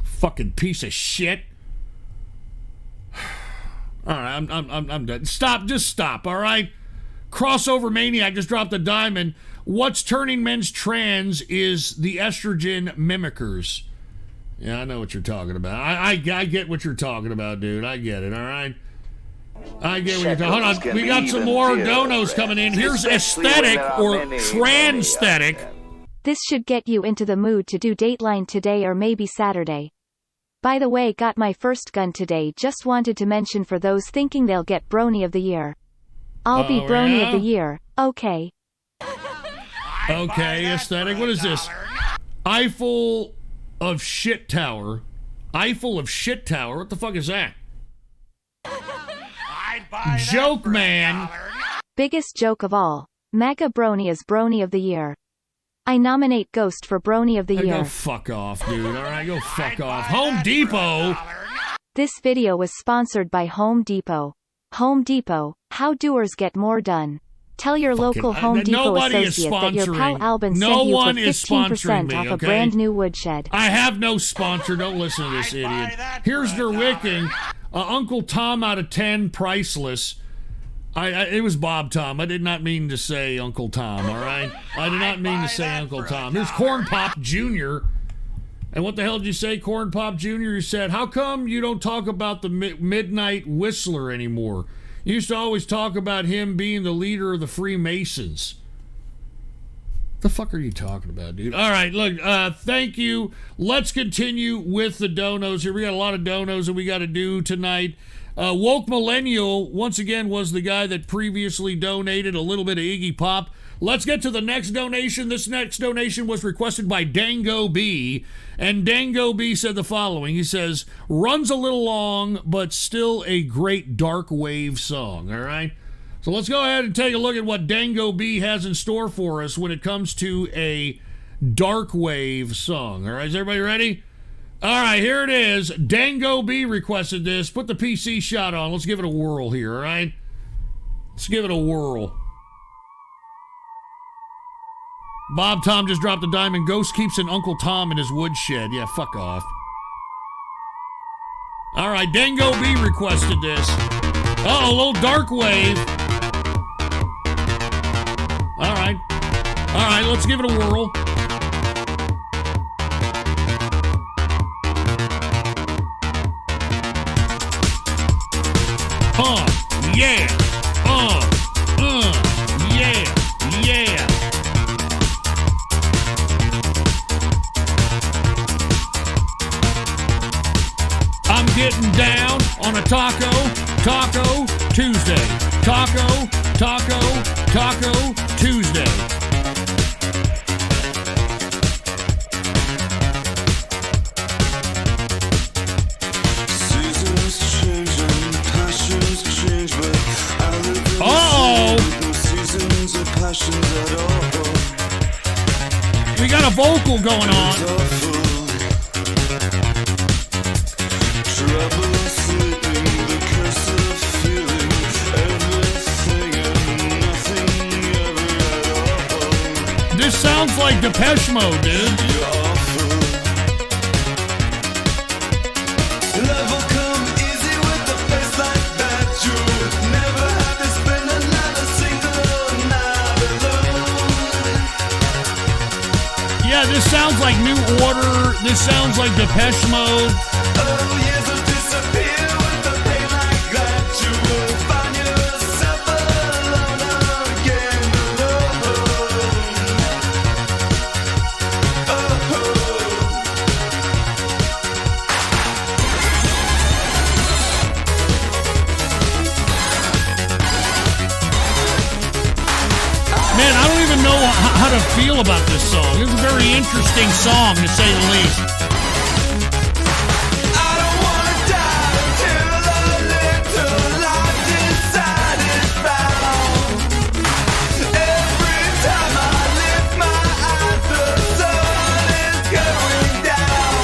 Fucking piece of shit. All right, I'm done. Stop. Just stop. All right. Crossover Maniac just dropped a diamond. What's turning men's trans is the estrogen mimickers. Yeah, I know what you're talking about. I get what you're talking about, dude. I get it, all right? I get what you're talking about. Hold on, we got some more donos coming in. Here's aesthetic or transthetic. This should get you into the mood to do Dateline today or maybe Saturday. By the way, got my first gun today. Just wanted to mention for those thinking they'll get Brony of the Year. I'll be Brony of the Year. Okay. Okay, aesthetic. What is this? Eiffel of Shit Tower. Eiffel of Shit Tower? What the fuck is that? Joke Man. Biggest joke of all. Mega Brony is Brony of the Year. I nominate Ghost for Brony of the Year. Go fuck off, dude. All right, go fuck off. Home Depot. This video was sponsored by Home Depot. Home Depot, how doers get more done. Tell your local Home Depot associate that your pal Albin sent you for 15% off a brand new woodshed. I have no sponsor. Don't listen to this idiot. Here's their wicking. Uncle Tom out of 10, priceless. It was Bob Tom. I did not mean to say Uncle Tom, all right? I did not mean to say Uncle Tom. Here's Corn Pop Jr. And what the hell did you say, Corn Pop Jr.? You said, how come you don't talk about the Midnight Whistler anymore? You used to always talk about him being the leader of the Freemasons. The fuck are you talking about, dude? All right, look, thank you. Let's continue with the donos here. We got a lot of donos that we got to do tonight. Woke Millennial, once again, was the guy that previously donated a little bit of Iggy Pop. Let's get to the next donation. This next donation was requested by Dango B. And Dango B said the following. He says, runs a little long, but still a great dark wave song. All right? So let's go ahead and take a look at what Dango B has in store for us when it comes to a dark wave song. All right, is everybody ready? All right, here it is. Dango B requested this. Put the PC shot on. Let's give it a whirl here, all right? Let's give it a whirl. Bob Tom just dropped a dime, and Ghost keeps an Uncle Tom in his woodshed. Yeah, fuck off. All right, Dango B requested this. Uh-oh, a little dark wave. All right, let's give it a whirl. Yeah. Yeah. I'm getting down on a Taco Tuesday. Taco Tuesday. We got a vocal going on. This sounds like Depeche Mode, dude. Yeah, this sounds like New Order. This sounds like Depeche Mode. Man, I don't even know how to feel about this song. It's a very interesting song, to say the least. I don't wanna die until a little light inside is found. Every time I lift my eyes, the sun is going down.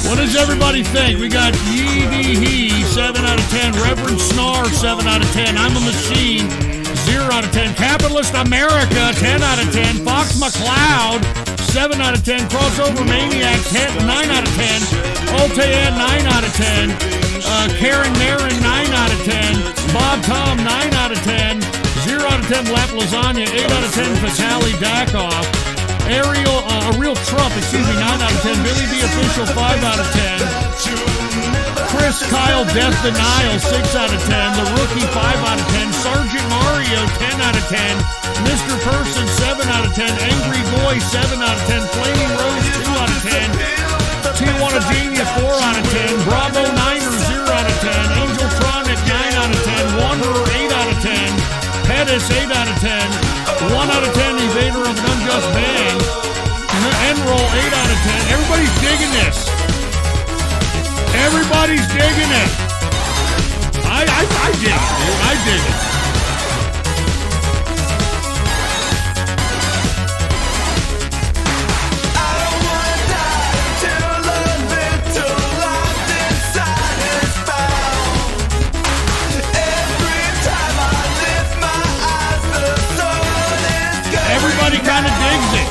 What does everybody think? We got Yee Dee Hee, 7 out of 10. Reverend Snar, 7 out of 10. I'm a Machine, 0 out of 10. Capitalist America, 10 out of 10. Fox McCloud, 7 out of 10. Crossover Maniac, 9 out of 10. Altair, 9 out of 10. Karen Marin, 9 out of 10. Bob Tom, 9 out of 10. 0 out of 10. Lap Lasagna, 8 out of 10. Vitaly Dakoff. Ariel, a real Trump, 9 out of 10. Billy B. Official, 5 out of 10. Chris Kyle, Death Denial, 6 out of 10. The Rookie, 5 out of 10. Sergeant Mario, 10 out of 10. Mr. Person, 7 out of 10. Angry Boy, 7 out of 10. Flaming Rose, 2 out of 10. Tijuana Genius, 4 out of 10. Bravo Niner, 0 out of 10. Angeltronic, 9 out of 10. Wanderer, 8 out of 10. Pettis, 8 out of 10. 1 out of 10. Evader of an Unjust Ban. Enroll, 8 out of 10. Everybody's digging this. Everybody's digging it. I dig it, dude. I dig it. Everybody kind of digs it.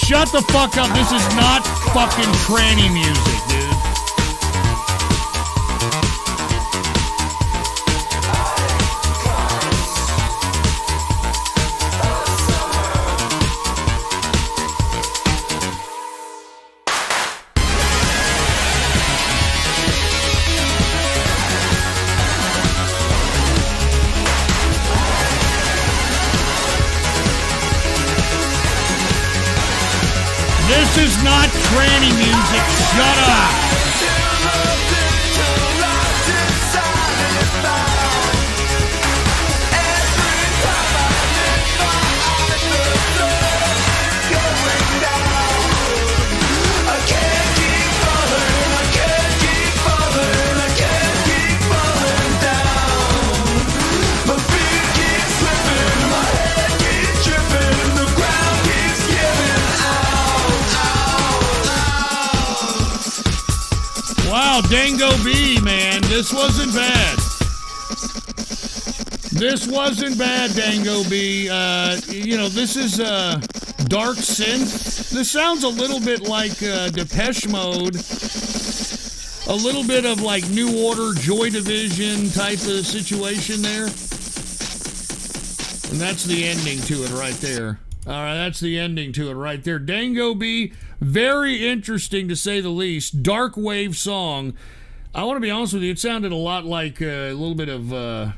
Shut the fuck up. This is not fucking tranny music, dude. This is not tranny music. Shut up. Wow, Dango B, man, this wasn't bad. This wasn't bad, Dango B. This is dark synth. This sounds a little bit like Depeche Mode. A little bit of like New Order, Joy Division type of situation there. And that's the ending to it right there. All right, that's the ending to it right there. Dango B, very interesting to say the least. Dark wave song. I want to be honest with you, it sounded a lot like a little bit of a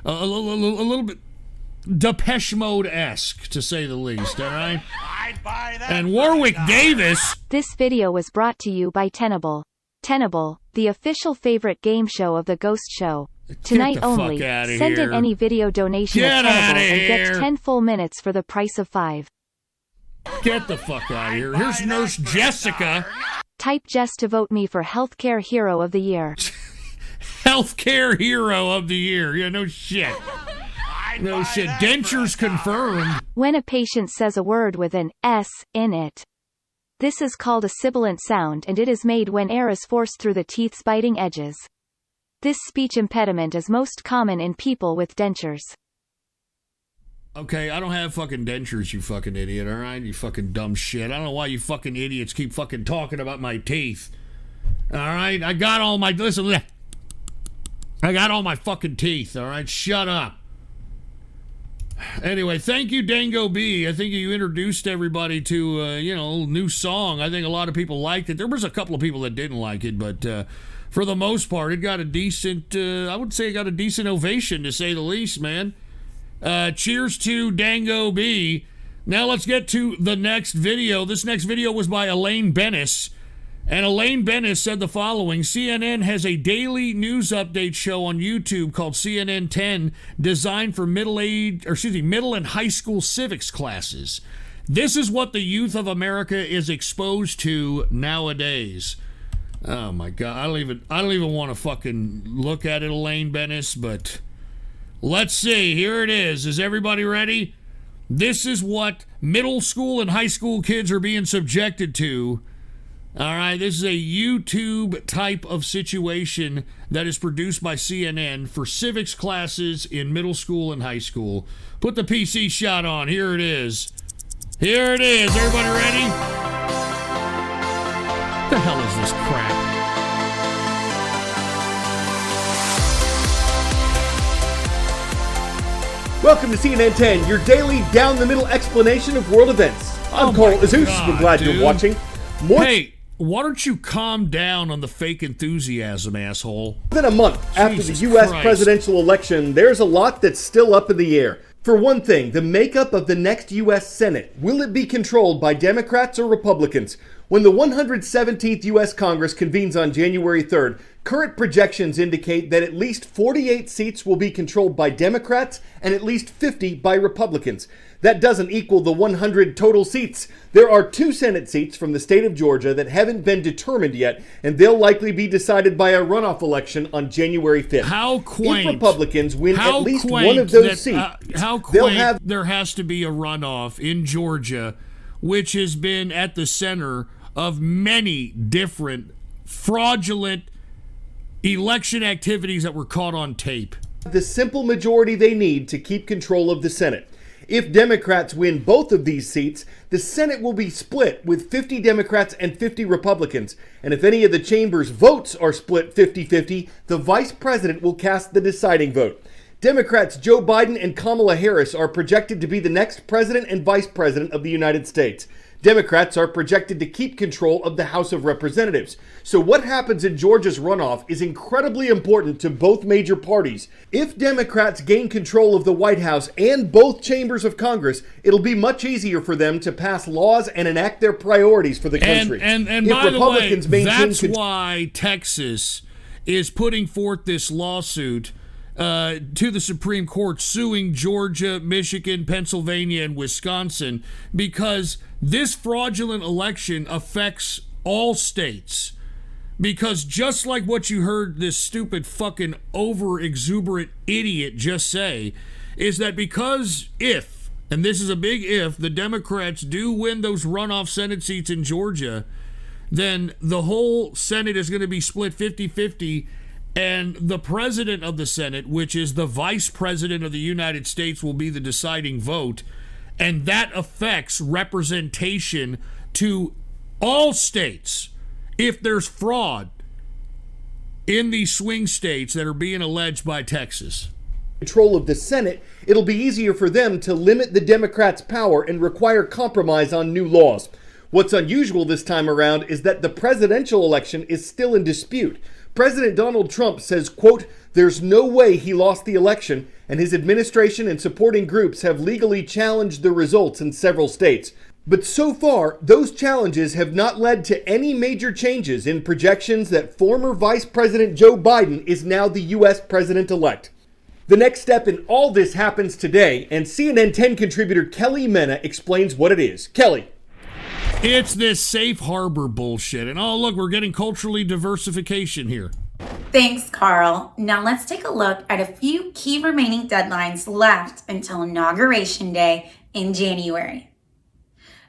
little bit Depeche Mode-esque, to say the least. All right. I'd buy that. And Warwick Davis. This video was brought to you by Tenable. Tenable, the official favorite game show of the Ghost Show. Tonight the only, fuck outta send here. in any video donation Get at Tenable outta and get here. 10 full minutes for the price of 5. Get the fuck out of here. Here's Nurse Jessica. Type Jess to vote me for Healthcare Hero of the Year. Healthcare Hero of the Year. Yeah, no shit. No shit. Dentures confirmed. When a patient says a word with an S in it. This is called a sibilant sound, and it is made when air is forced through the teeth's biting edges. This speech impediment is most common in people with dentures. Okay, I don't have fucking dentures, you fucking idiot, all right? You fucking dumb shit. I don't know why you fucking idiots keep fucking talking about my teeth. All right? I got all my... Listen. I got all my fucking teeth, all right? Shut up. Anyway, thank you, Dango B. I think you introduced everybody to, a new song. I think a lot of people liked it. There was a couple of people that didn't like it, but for the most part, it got a decent, I would say it got a decent ovation, to say the least, man. Cheers to Dango B. Now let's get to the next video. This next video was by Elaine Bennis. And Elaine Bennis said the following: CNN has a daily news update show on YouTube called CNN 10, designed for middle and high school civics classes. This is what the youth of America is exposed to nowadays. Oh my God, I don't even want to fucking look at it, Elaine Bennis, but let's see. Here it is. Is everybody ready? This is what middle school and high school kids are being subjected to. All right, this is a YouTube type of situation that is produced by CNN for civics classes in middle school and high school. Put the PC shot on. Here it is. Here it is. Everybody ready? What the hell is this crap? Welcome to CNN 10, your daily down-the-middle explanation of world events. I'm Cole Azus. We're glad you're watching. Hey, why don't you calm down on the fake enthusiasm, asshole? Within a month after the U.S. presidential election, there's a lot that's still up in the air. For one thing, the makeup of the next U.S. Senate. Will it be controlled by Democrats or Republicans? When the 117th U.S. Congress convenes on January 3rd, current projections indicate that at least 48 seats will be controlled by Democrats and at least 50 by Republicans. That doesn't equal the 100 total seats. There are 2 Senate seats from the state of Georgia that haven't been determined yet, and they'll likely be decided by a runoff election on January 5th. How quaint. If Republicans win at least one of those seats, how quaint there has to be a runoff in Georgia, which has been at the center of many different fraudulent election activities that were caught on tape. The simple majority they need to keep control of the Senate. If Democrats win both of these seats, the Senate will be split with 50 Democrats and 50 Republicans. And if any of the chamber's votes are split 50-50, the vice president will cast the deciding vote. Democrats Joe Biden and Kamala Harris are projected to be the next president and vice president of the United States. Democrats are projected to keep control of the House of Representatives. So what happens in Georgia's runoff is incredibly important to both major parties. If Democrats gain control of the White House and both chambers of Congress, it'll be much easier for them to pass laws and enact their priorities for the country. And if by Republicans the way, maintain that's why Texas is putting forth this lawsuit to the Supreme Court, suing Georgia, Michigan, Pennsylvania, and Wisconsin, because this fraudulent election affects all states. Because just like what you heard this stupid fucking over-exuberant idiot just say, is that because if, and this is a big if, the Democrats do win those runoff Senate seats in Georgia, then the whole Senate is going to be split 50-50, and the president of the Senate, which is the vice president of the United States, will be the deciding vote. And that affects representation to all states. If there's fraud in these swing states that are being alleged by Texas. Control of the Senate, it'll be easier for them to limit the Democrats' power and require compromise on new laws. What's unusual this time around is that the presidential election is still in dispute. President Donald Trump says, quote, "There's no way he lost the election," and his administration and supporting groups have legally challenged the results in several states. But so far, those challenges have not led to any major changes in projections that former Vice President Joe Biden is now the U.S. President-elect. The next step in all this happens today, and CNN 10 contributor Kelly Mena explains what it is. Kelly. It's this safe harbor bullshit. And oh, look, we're getting culturally diversification here. Thanks, Carl. Now let's take a look at a few key remaining deadlines left until Inauguration Day in January.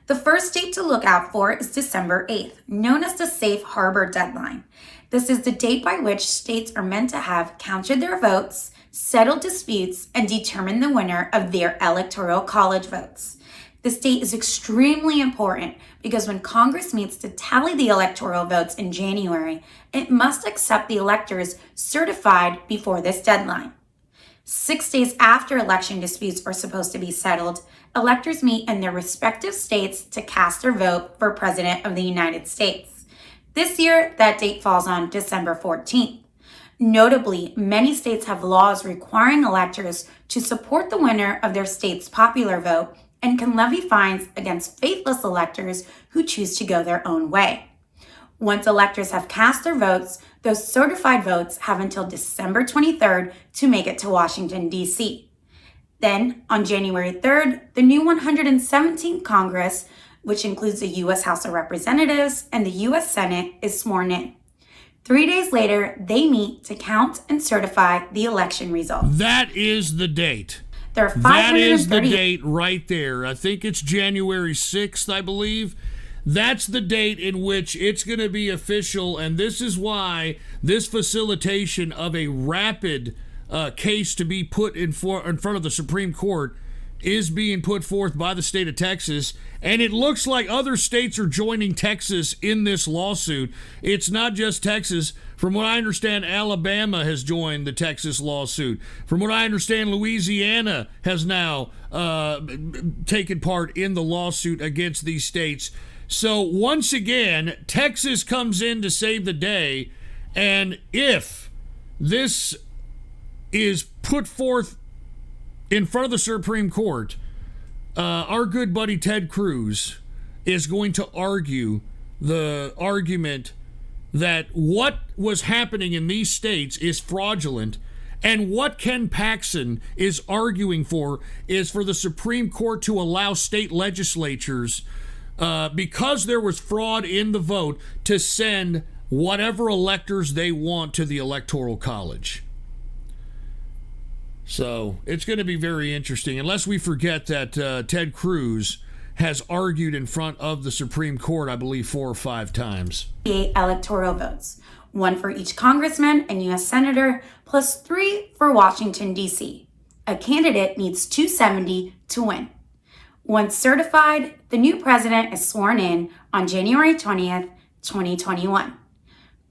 The first date to look out for is December 8th, known as the Safe Harbor Deadline. This is the date by which states are meant to have counted their votes, settled disputes, and determined the winner of their electoral college votes. This date is extremely important because when Congress meets to tally the electoral votes in January, it must accept the electors certified before this deadline. 6 days after election disputes are supposed to be settled, electors meet in their respective states to cast their vote for President of the United States. This year, that date falls on December 14th. Notably, many states have laws requiring electors to support the winner of their state's popular vote and can levy fines against faithless electors who choose to go their own way. Once electors have cast their votes, those certified votes have until December 23rd to make it to Washington, D.C. Then, on January 3rd, the new 117th Congress, which includes the U.S. House of Representatives and the U.S. Senate, is sworn in. 3 days later, they meet to count and certify the election results. That is the date. There are that is the date right there. I think it's January 6th, I believe. That's the date in which it's going to be official, and this is why this facilitation of a rapid case to be put in front of the Supreme Court is being put forth by the state of Texas, and it looks like other states are joining Texas in this lawsuit. It's not just Texas. From what I understand, Alabama has joined the Texas lawsuit. From what I understand, Louisiana has now taken part in the lawsuit against these states. So once again, Texas comes in to save the day, and if this is put forth in front of the Supreme Court, our good buddy Ted Cruz is going to argue the argument that what was happening in these states is fraudulent, and what Ken Paxton is arguing for is for the Supreme Court to allow state legislatures, because there was fraud in the vote, to send whatever electors they want to the Electoral College. So it's going to be very interesting, unless we forget that Ted Cruz has argued in front of the Supreme Court, I believe, 4 or 5 times. 8 electoral votes, 1 for each congressman and U.S. senator, plus 3 for Washington, D.C. A candidate needs 270 to win. Once certified, the new president is sworn in on January 20th, 2021.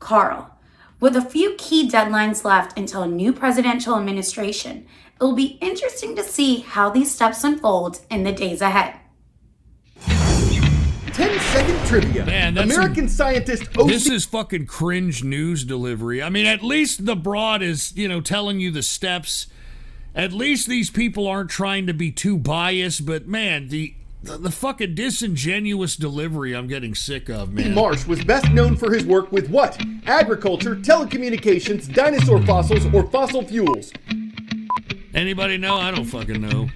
Carl, with a few key deadlines left until a new presidential administration, it will be interesting to see how these steps unfold in the days ahead. 10-second trivia. Man, that's American scientist O.C. This is fucking cringe news delivery. I mean, at least the broad is, telling you the steps. At least these people aren't trying to be too biased, but man, the fucking disingenuous delivery I'm getting sick of, man. Marsh was best known for his work with what? Agriculture, telecommunications, dinosaur fossils, or fossil fuels? Anybody know? I don't fucking know.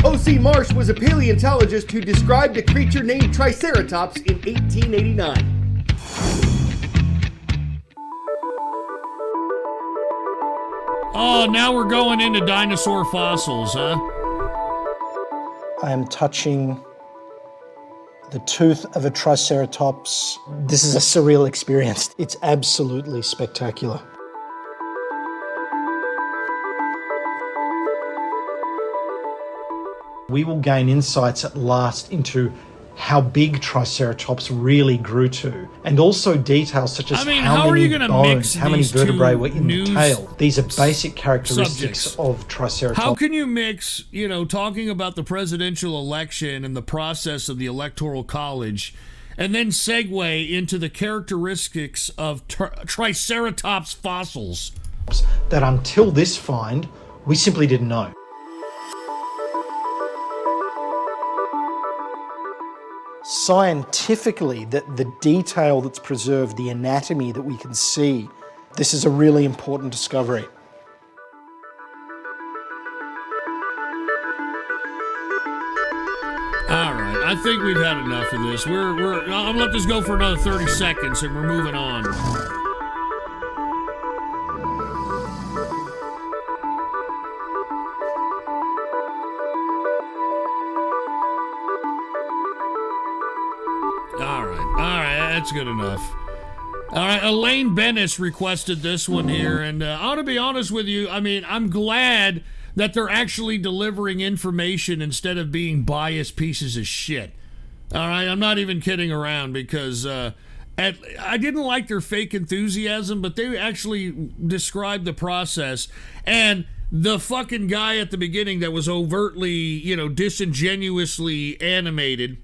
O.C. Marsh was a paleontologist who described a creature named Triceratops in 1889. Oh, now we're going into dinosaur fossils, huh? I am touching the tooth of a Triceratops. This is a surreal experience. It's absolutely spectacular. We will gain insights at last into how big Triceratops really grew to, and also details such as how many bones, how many vertebrae were in the tail. These are basic characteristics of Triceratops. How can you mix, talking about the presidential election and the process of the Electoral College, and then segue into the characteristics of Triceratops fossils? That until this find, we simply didn't know. Scientifically, the detail that's preserved, the anatomy that we can see, this is a really important discovery. All right, I think we've had enough of this. I'm gonna let this go for another 30 seconds, and we're moving on. That's good enough. All right, Elaine Bennis requested this one here, and I ought to be honest with you. I mean, I'm glad that they're actually delivering information instead of being biased pieces of shit. All right, I'm not even kidding around because I didn't like their fake enthusiasm, but they actually described the process. And the fucking guy at the beginning that was overtly, disingenuously animated,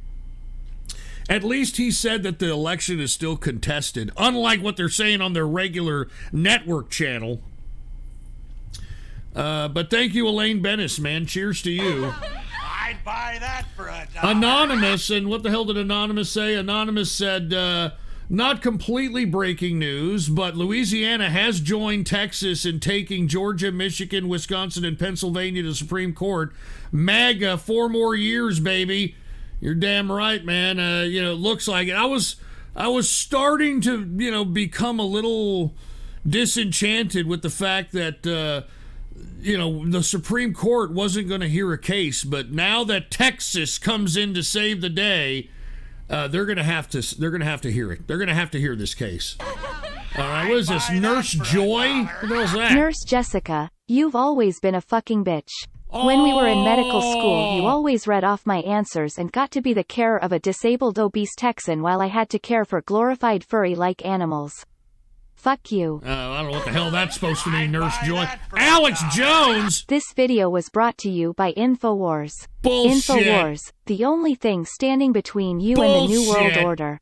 at least he said that the election is still contested, unlike what they're saying on their regular network channel. But thank you, Elaine Bennis, man. Cheers to you. I'd buy that for $1. Anonymous, and what the hell did Anonymous say? Anonymous said, not completely breaking news, but Louisiana has joined Texas in taking Georgia, Michigan, Wisconsin, and Pennsylvania to the Supreme Court. MAGA, 4 more years, baby. You're damn right, man. It looks like it. I was starting to, become a little disenchanted with the fact that, the Supreme Court wasn't going to hear a case. But now that Texas comes in to save the day, they're going to have to hear it. They're going to have to hear this case. All right, what is this? Nurse Joy? What the hell's that? Nurse Jessica, you've always been a fucking bitch. When we were in medical school, you always read off my answers and got to be the carer of a disabled obese Texan while I had to care for glorified furry-like animals. Fuck you. I don't know what the hell that's supposed to mean, Nurse Joy. Alex Jones! This video was brought to you by InfoWars. Bullshit. InfoWars, the only thing standing between you and the New World Order.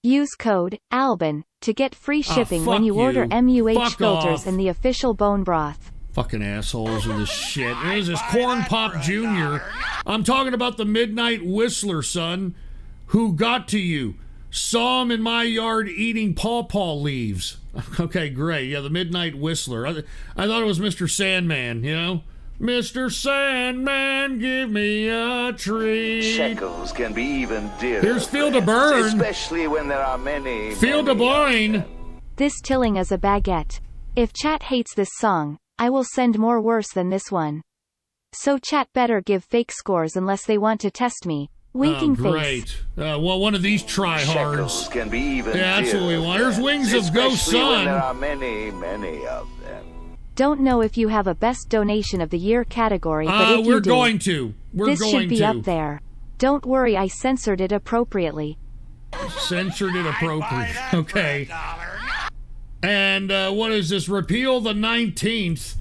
Use code ALBAN to get free shipping when you order MUH filters and the official bone broth. Fucking assholes with this shit. There's this Corn Pop Jr. I'm talking about the Midnight Whistler, son, who got to you. Saw him in my yard eating pawpaw leaves. Okay, great. Yeah, the Midnight Whistler. I thought it was Mr. Sandman, Mr. Sandman, give me a treat. Shekels can be even dearer. Here's Field of Burn. Especially when there are many. Field of Burn. This tilling is a baguette. If chat hates this song, I will send more worse than this one. So chat better give fake scores unless they want to test me. Winking great. face. Well, one of these tryhards. Can be even that's what we want. There's Wings of Ghost Sun. There are many, many of them. Don't know if you have a best donation of the year category, but if we're you do, going to. This should be up there. Don't worry, I censored it appropriately. Censored it appropriately. Okay. And what is this? Repeal the 19th.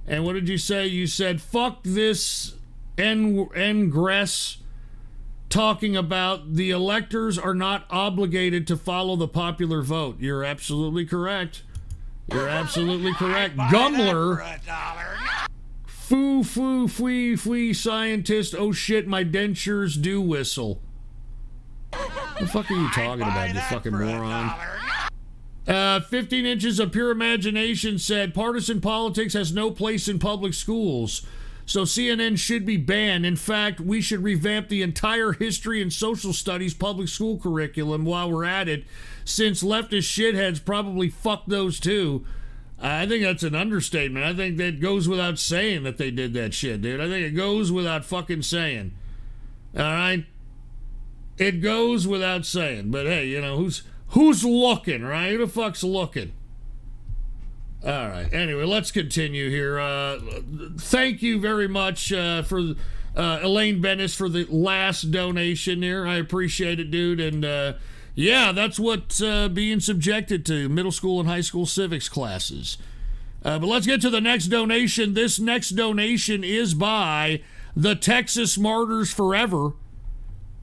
And what did you say? You said, fuck this ingress talking about the electors are not obligated to follow the popular vote. You're absolutely correct. You're absolutely correct. Gumler. Fee, scientist. Oh shit, my dentures do whistle. What the fuck are you talking about, you fucking moron? 15 inches of pure imagination said partisan politics has no place in public schools. So CNN should be banned. In fact, we should revamp the entire history and social studies public school curriculum while we're at it, since leftist shitheads probably fuck those too. I think that's an understatement. I think that goes without saying that they did that shit, dude. I think it goes without fucking saying. All right? It goes without saying. But hey, you know, who's looking, right? Who the fuck's looking? All right. Anyway, let's continue here. Thank you very much for Elaine Bennis for the last donation here. I appreciate it, dude. And yeah, that's what being subjected to middle school and high school civics classes. But let's get to the next donation. This next donation is by the Texas Martyrs Forever.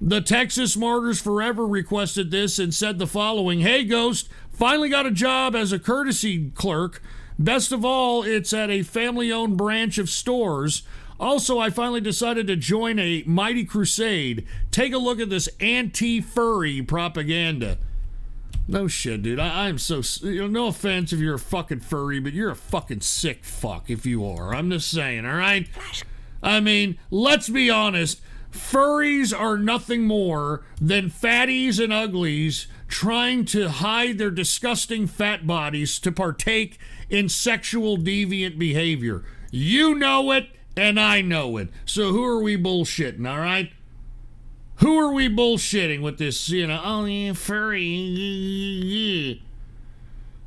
The Texas Martyrs Forever requested this and said the following: Hey, Ghost, finally got a job as a courtesy clerk. Best of all, it's at a family-owned branch of stores. Also, I finally decided to join a mighty crusade. Take a look at this anti-furry propaganda. No shit, dude. I'm so... You know, no offense if you're a fucking furry, but you're a fucking sick fuck if you are. I'm just saying, all right? I mean, let's be honest. Furries are nothing more than fatties and uglies trying to hide their disgusting fat bodies to partake in sexual deviant behavior. You know it, and I know it. So who are we bullshitting, all right? Who are we bullshitting with this, you know, oh, yeah, furry.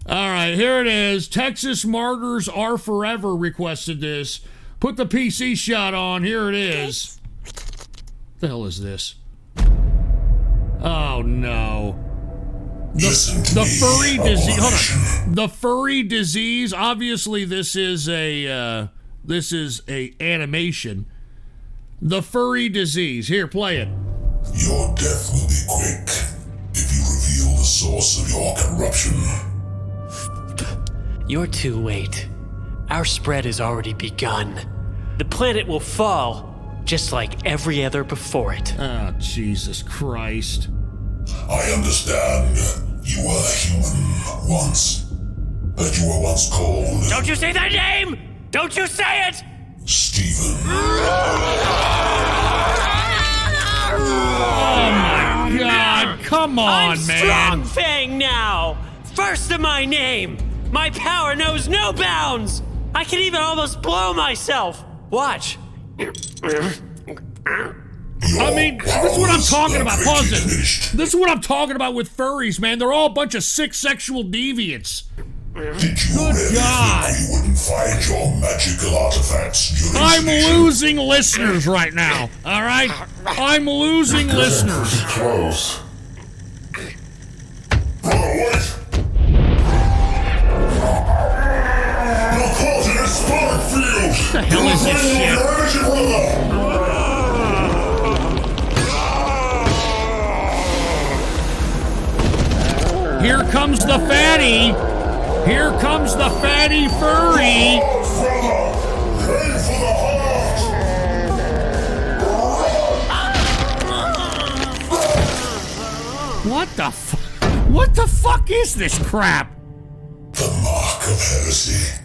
All right, here it is. Texas Martyrs Are Forever requested this. Put the PC shot on. Here it is. What the hell is this? Oh, no. The furry disease. Hold on. The furry disease. Obviously, this is a animation. The furry disease. Here, play it. Your death will be quick if you reveal the source of your corruption. You're too late. Our spread has already begun. The planet will fall, just like every other before it. Oh, Jesus Christ. I understand. You were human once. But you were once called... Don't you say that name! Don't you say it! Stephen. Oh my God! Come on, I'm man! Strong Fang now! First of my name! My power knows no bounds! I can even almost blow myself! Watch. I mean, this is what I'm talking about. Pause it. This is what I'm talking about with furries, man. They're all a bunch of sick sexual deviants. Did you really think we wouldn't find your magical artifacts during I'm losing listeners right now, all right? I'm losing listeners. Close. Brother, wait! You're caught in a spark field! What the hell is this shit? Here comes the fatty. Here comes the fatty furry. What the fuck? What the fuck is this crap? The mark of heresy.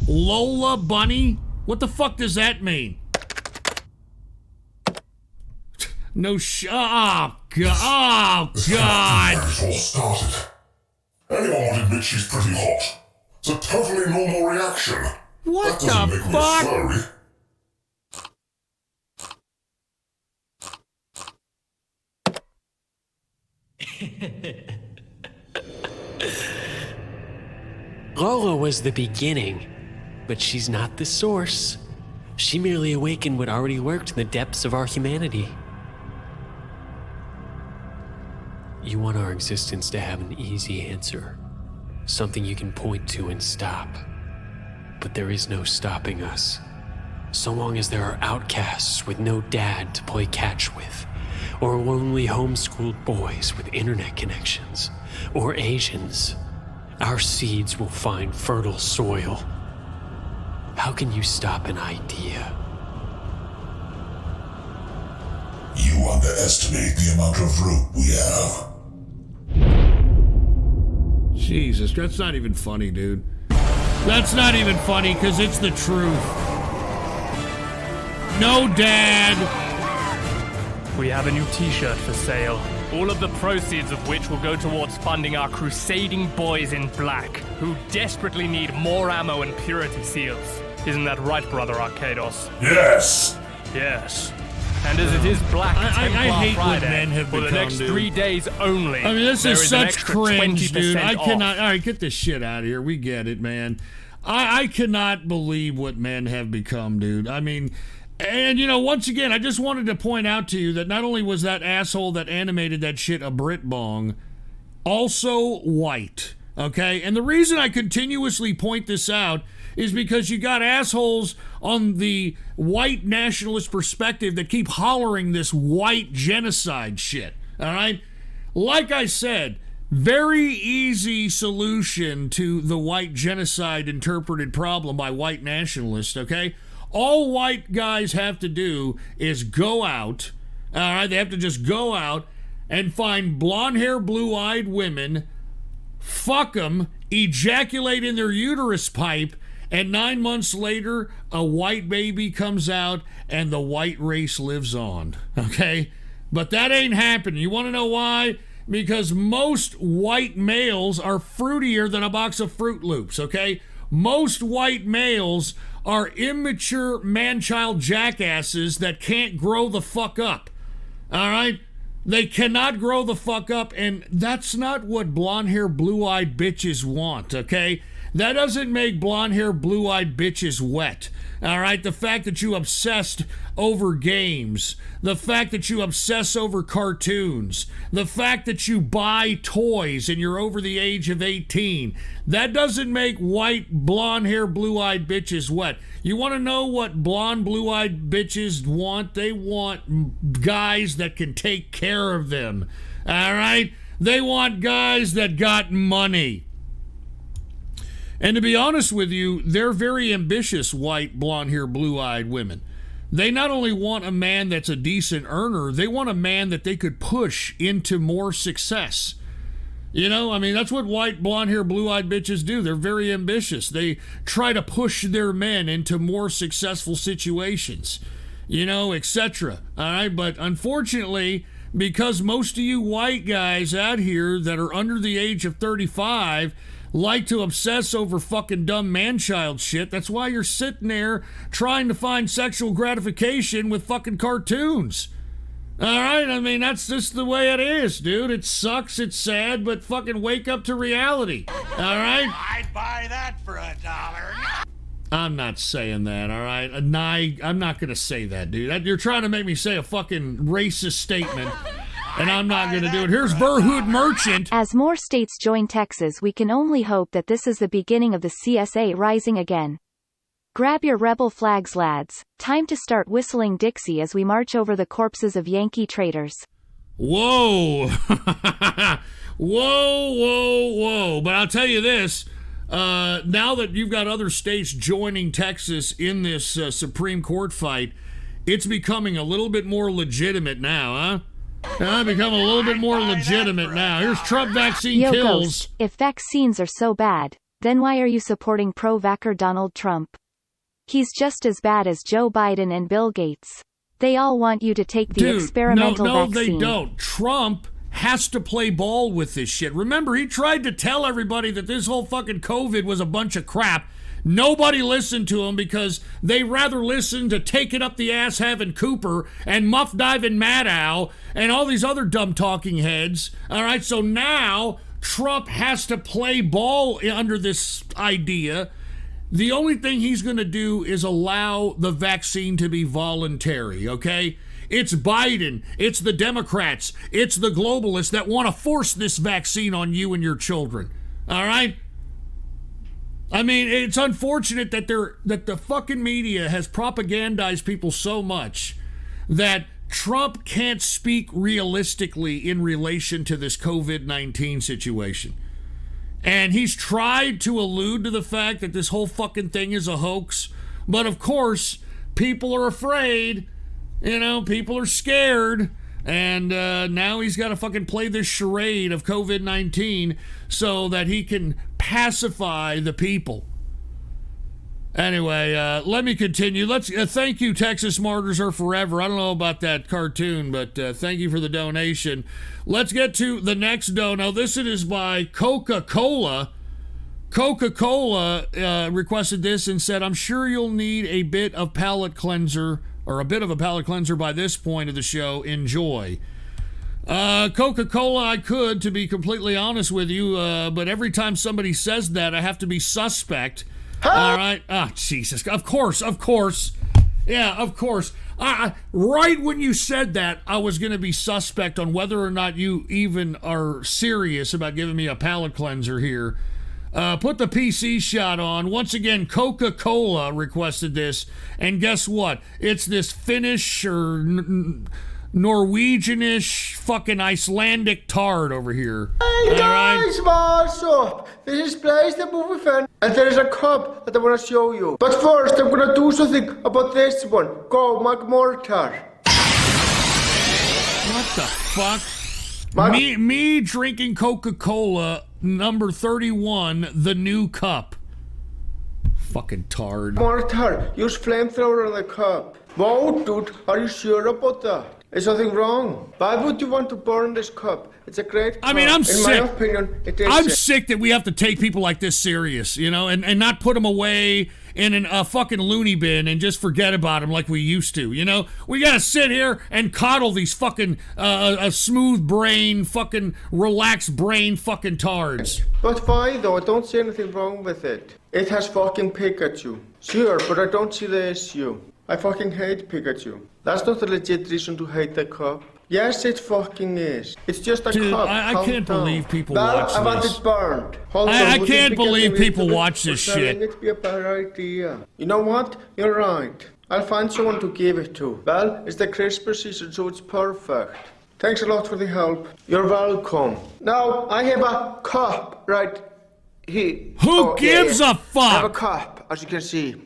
Lola Bunny? What the fuck does that mean? No oh, God. Oh, God. Where it all started. Anyone would admit she's pretty hot. It's a totally normal reaction. What that doesn't the make fuck? Me a furry. Lola was the beginning, but she's not the source. She merely awakened what already lurked in the depths of our humanity. You want our existence to have an easy answer, something you can point to and stop. But there is no stopping us. So long as there are outcasts with no dad to play catch with, or lonely homeschooled boys with internet connections, or Asians, our seeds will find fertile soil. How can you stop an idea? You underestimate the amount of root we have. Jesus, that's not even funny, dude. That's not even funny, because it's the truth. No, Dad. We have a new t-shirt for sale. All of the proceeds of which will go towards funding our crusading boys in black, who desperately need more ammo and purity seals. Isn't that right, Brother Arcados? Yes! Yes. And as it is Black Templar I hate Friday, what men have for become, the next dude. 3 days only, I mean, this there is an such extra cringe, 20% dude. I off. cannot. All right, get this shit out of here. We get it, man. I cannot believe what men have become, dude. I mean, and, you know, once again, I just wanted to point out to you that not only was that asshole that animated that shit a Brit Bong, also white, okay? And the reason I continuously point this out is because you got assholes on the white nationalist perspective that keep hollering this white genocide shit, all right? Like I said, very easy solution to the white genocide interpreted problem by white nationalists, okay? All white guys have to do is go out, all right? They have to just go out and find blonde-haired, blue-eyed women, fuck them, ejaculate in their uterus pipe, and 9 months later, a white baby comes out and the white race lives on, okay? But that ain't happening. You want to know why? Because most white males are fruitier than a box of Fruit Loops, okay? Most white males are immature man-child jackasses that can't grow the fuck up, all right? They cannot grow the fuck up, and that's not what blonde-haired, blue-eyed bitches want, okay? That doesn't make blonde-haired, blue-eyed bitches wet, all right? The fact that you obsessed over games, the fact that you obsess over cartoons, the fact that you buy toys and you're over the age of 18, that doesn't make white, blonde-haired, blue-eyed bitches wet. You want to know what blonde, blue-eyed bitches want? They want guys that can take care of them, all right? They want guys that got money. And to be honest with you, they're very ambitious white, blonde-haired, blue-eyed women. They not only want a man that's a decent earner, they want a man that they could push into more success. You know, I mean, that's what white, blonde-haired, blue-eyed bitches do. They're very ambitious. They try to push their men into more successful situations, you know, etc. All right, but unfortunately, because most of you white guys out here that are under the age of 35 like to obsess over fucking dumb man-child shit. That's why you're sitting there trying to find sexual gratification with fucking cartoons. All right? I mean, that's just the way it is, dude. It sucks, it's sad, but fucking wake up to reality. All right? I'd buy that for $1. I'm not saying that, all right? I'm not going to say that, dude. You're trying to make me say a fucking racist statement. And I'm not going to do it. Here's Burhood Merchant. As more states join Texas, we can only hope that this is the beginning of the CSA rising again. Grab your rebel flags, lads. Time to start whistling Dixie as we march over the corpses of Yankee traitors. Whoa. Whoa. But I'll tell you this. Now that you've got other states joining Texas in this Supreme Court fight, it's becoming a little bit more legitimate now, huh? Become a little bit more legitimate now. Here's Trump vaccine Yo, kills. Ghost, if vaccines are so bad, then why are you supporting pro-vaxxer Donald Trump? He's just as bad as Joe Biden and Bill Gates. They all want you to take the experimental vaccine. No, they don't. Trump has to play ball with this shit. Remember, he tried to tell everybody that this whole fucking COVID was a bunch of crap. Nobody listened to him because they rather listen to Take It Up the Ass Having Cooper and Muff Diving Maddow and all these other dumb talking heads. All right, so now Trump has to play ball under this idea. The only thing he's going to do is allow the vaccine to be voluntary, okay? It's Biden, it's the Democrats, it's the globalists that want to force this vaccine on you and your children. All right? I mean, it's unfortunate that the fucking media has propagandized people so much that Trump can't speak realistically in relation to this COVID-19 situation. And he's tried to allude to the fact that this whole fucking thing is a hoax. But of course, people are afraid. You know, people are scared. And now he's got to fucking play this charade of COVID-19 so that he can pacify the people. Anyway, let me continue. Let's thank you, Texas Martyrs Are Forever. I don't know about that cartoon, but thank you for the donation. Let's get to the next dono. This is by Coca-Cola. Coca-Cola requested this and said, I'm sure you'll need a bit of palate cleanser, or a bit of a palate cleanser by this point of the show. Enjoy. Coca-Cola, I could, to be completely honest with you, but every time somebody says that, I have to be suspect. All right. Oh, Jesus. Of course. Yeah, of course. Right when you said that, I was going to be suspect on whether or not you even are serious about giving me a palate cleanser here. Put the PC shot on. Once again, Coca-Cola requested this. And guess what? It's this Finnish or Norwegianish fucking Icelandic tard over here. Hey guys, what's up? This is Blaze the Movie Fan, and there is a cup that I want to show you. But first, I'm gonna do something about this one. Go, McMortar. What the fuck? Me drinking Coca-Cola number 31, the new cup. Fucking tard. Mortar, use flamethrower on the cup. Whoa, dude, are you sure about that? Is something wrong? Why would you want to burn this cup? It's a great cup. I mean, I'm sick. In my opinion, it is. I'm sick that we have to take people like this serious, you know, and not put them away in a fucking loony bin and just forget about them like we used to, you know? We gotta sit here and coddle these fucking a smooth brain, fucking relaxed brain fucking tards. But why though? I don't see anything wrong with it. It has fucking Pikachu. Sure, but I don't see the issue. I fucking hate Pikachu. That's not a legit reason to hate the cup. Yes, it fucking is. It's just a Dude, cup. I can't believe people watch I want this. it burned. Hold I on, can't believe people watch this shit. It'd be a bad idea. You know what? You're right. I'll find someone to give it to. Well, it's the Christmas season, so it's perfect. Thanks a lot for the help. You're welcome. Now, I have a cup right here. Who gives a fuck? I have a cup, as you can see.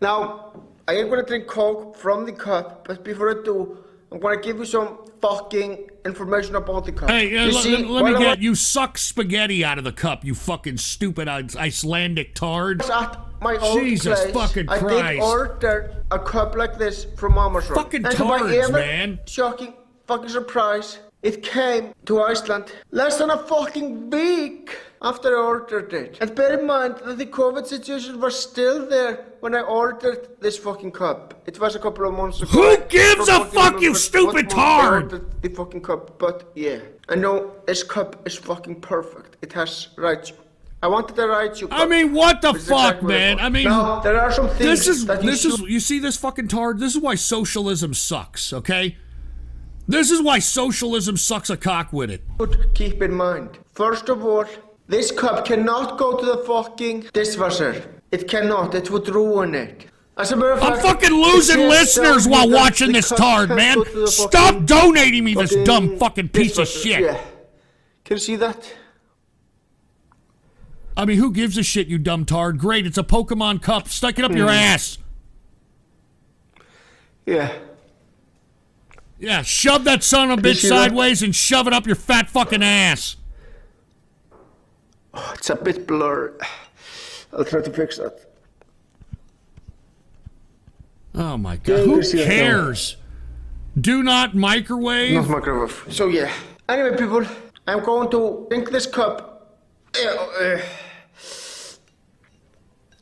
Now, I am gonna drink Coke from the cup, but before I do, I'm gonna give you some fucking information about the cup. Hey, let me get you suck spaghetti out of the cup, you fucking stupid Icelandic tard. At my old Jesus place, fucking Christ. I did order a cup like this from Amazon. Fucking and tards, man. Shocking fucking surprise. It came to Iceland less than a fucking week after I ordered it. And bear in mind that the COVID situation was still there when I ordered this fucking cup. It was a couple of months ago. Who gives a fuck, you stupid tard? I ordered the fucking cup, but yeah. I know this cup is fucking perfect. It has Raichu. I wanted a Raichu cup. I mean, what the fuck, man? I mean, now, there are some things you see this fucking tard? This is why socialism sucks, okay? This is why socialism sucks a cock with it. Keep in mind, first of all, this cup cannot go to the fucking dishwasher. It cannot. It would ruin it. As a matter of fact, I'm fucking losing listeners while watching this tard, man. Stop donating me this dumb fucking piece of shit. Yeah. Can you see that? I mean, who gives a shit, you dumb tard? Great, it's a Pokemon cup. Stick it up your ass. Yeah. Yeah, shove that son of a bitch sideways and shove it up your fat fucking ass. Oh, it's a bit blurry. I'll try to fix that. Oh my god, who cares? Do not microwave? Not microwave. So yeah. Anyway, people, I'm going to drink this cup.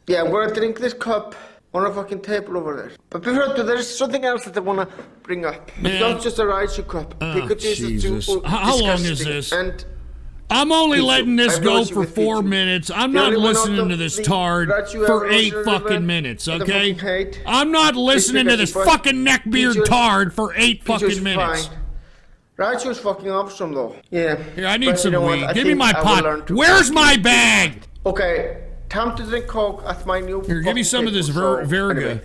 Yeah, I'm going to drink this cup on a fucking table over there. But before I do, there's something else that I want to bring up. Man. It's not just a Raichu cup. Jesus. How long is this? And I'm only letting this go for 4 minutes. I'm not listening to this tard for 8 fucking minutes, okay? I'm not listening to this fucking neckbeard tard for 8 fucking minutes. Raichu is fucking awesome though. Yeah. Here, I need some weed. Give me my pot. Where's my bag? Okay. time to drink Coke at my new. Here, give me some of this Verga. Anyway,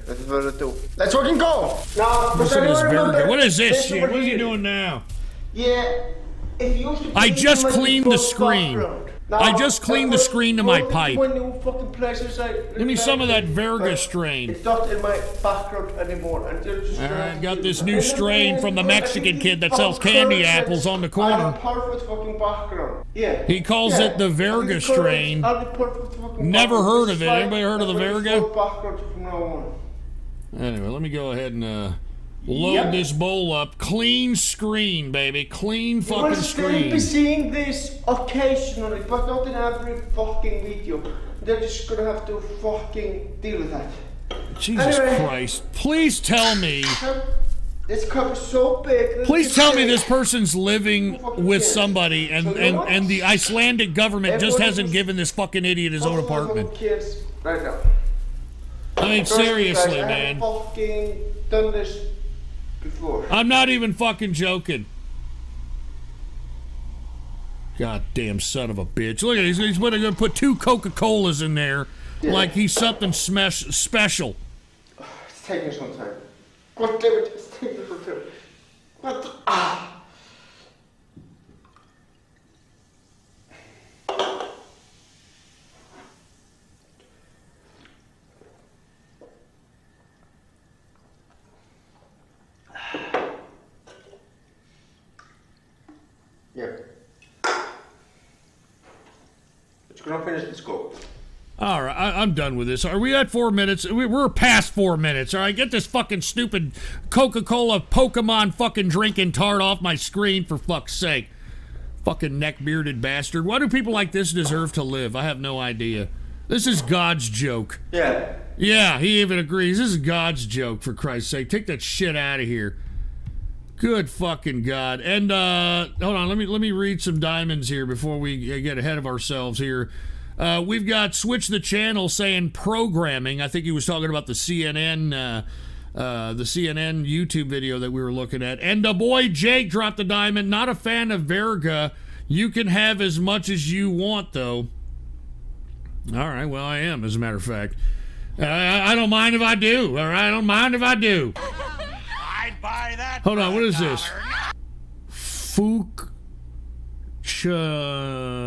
let's fucking go. Now, Some of this Verga. What is this shit? What are you doing now? Yeah. If you I just cleaned the screen. I just cleaned the screen to my pipe. Give me some of that Verga strain. It's not in my background anymore. Alright, got this new strain from the Mexican kid that sells candy apples on the corner. Perfect fucking background. Yeah. He calls it the Verga strain. Never heard of it. Anybody heard of the Verga? Anyway, let me go ahead and load this bowl up. Clean screen, baby. Clean fucking screen. You'll be seeing this occasionally, but not in every fucking video. They're just gonna have to fucking deal with that. Jesus Christ. Please tell me. This cup is so big. Please tell me this person's living with somebody and the Icelandic government just hasn't given this fucking idiot his own apartment. Kids right now. I mean, seriously, man. I have fucking done this before. I'm not even fucking joking. Goddamn son of a bitch. Look at it. He's going to put 2 Coca-Colas in there like he's something special. It's taking some time. God damn it. It's taking some time. What the... Yeah. But you're gonna finish this go. All right, I'm done with this. Are we at 4 minutes? We're past 4 minutes. All right, get this fucking stupid Coca-Cola Pokemon fucking drinking tart off my screen for fuck's sake. Fucking neck-bearded bastard. Why do people like this deserve to live? I have no idea. This is God's joke. Yeah. Yeah, he even agrees. This is God's joke, for Christ's sake. Take that shit out of here. Good fucking God. And hold on, let me read some diamonds here before we get ahead of ourselves here. We've got Switch the Channel saying programming. I think he was talking about the CNN YouTube video that we were looking at. And the boy Jake dropped the diamond. Not a fan of Verga. You can have as much as you want, though. All right, well, I am, as a matter of fact. I don't mind if I do. All right, I don't mind if I do. I'd buy that. Hold on, what is this? Fook Chaints?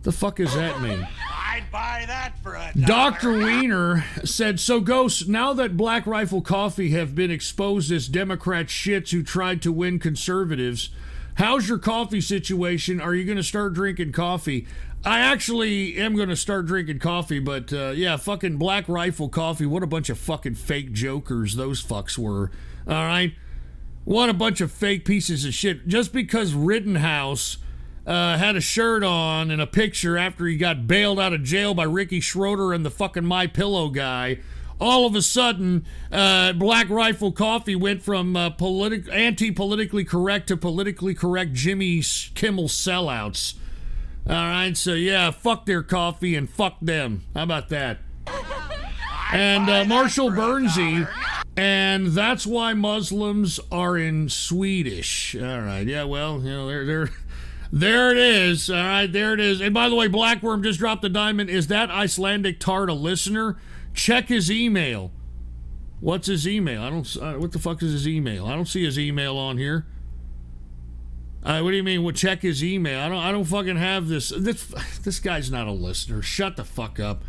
The fuck does that mean? I'd buy that for a Dr. Wiener said, so Ghost, now that Black Rifle Coffee have been exposed as Democrat shits who tried to win conservatives, how's your coffee situation? Are you going to start drinking coffee? I actually am going to start drinking coffee, but yeah, fucking Black Rifle Coffee, what a bunch of fucking fake jokers those fucks were. All right? What a bunch of fake pieces of shit. Just because Rittenhouse had a shirt on and a picture after he got bailed out of jail by Ricky Schroeder and the fucking MyPillow guy, all of a sudden, Black Rifle Coffee went from anti-politically correct to politically correct Jimmy Kimmel sellouts. All right, so yeah, fuck their coffee and fuck them. How about that? And Marshall Bernsey, and that's why Muslims are in Swedish. All right, yeah, well, you know, there it is. All right, there it is. And by the way, Blackworm just dropped a diamond. Is that Icelandic tart a listener? Check his email. What's his email? I don't. What the fuck is his email? I don't see his email on here. What do you mean? Well, check his email. I don't fucking have this. This guy's not a listener. Shut the fuck up.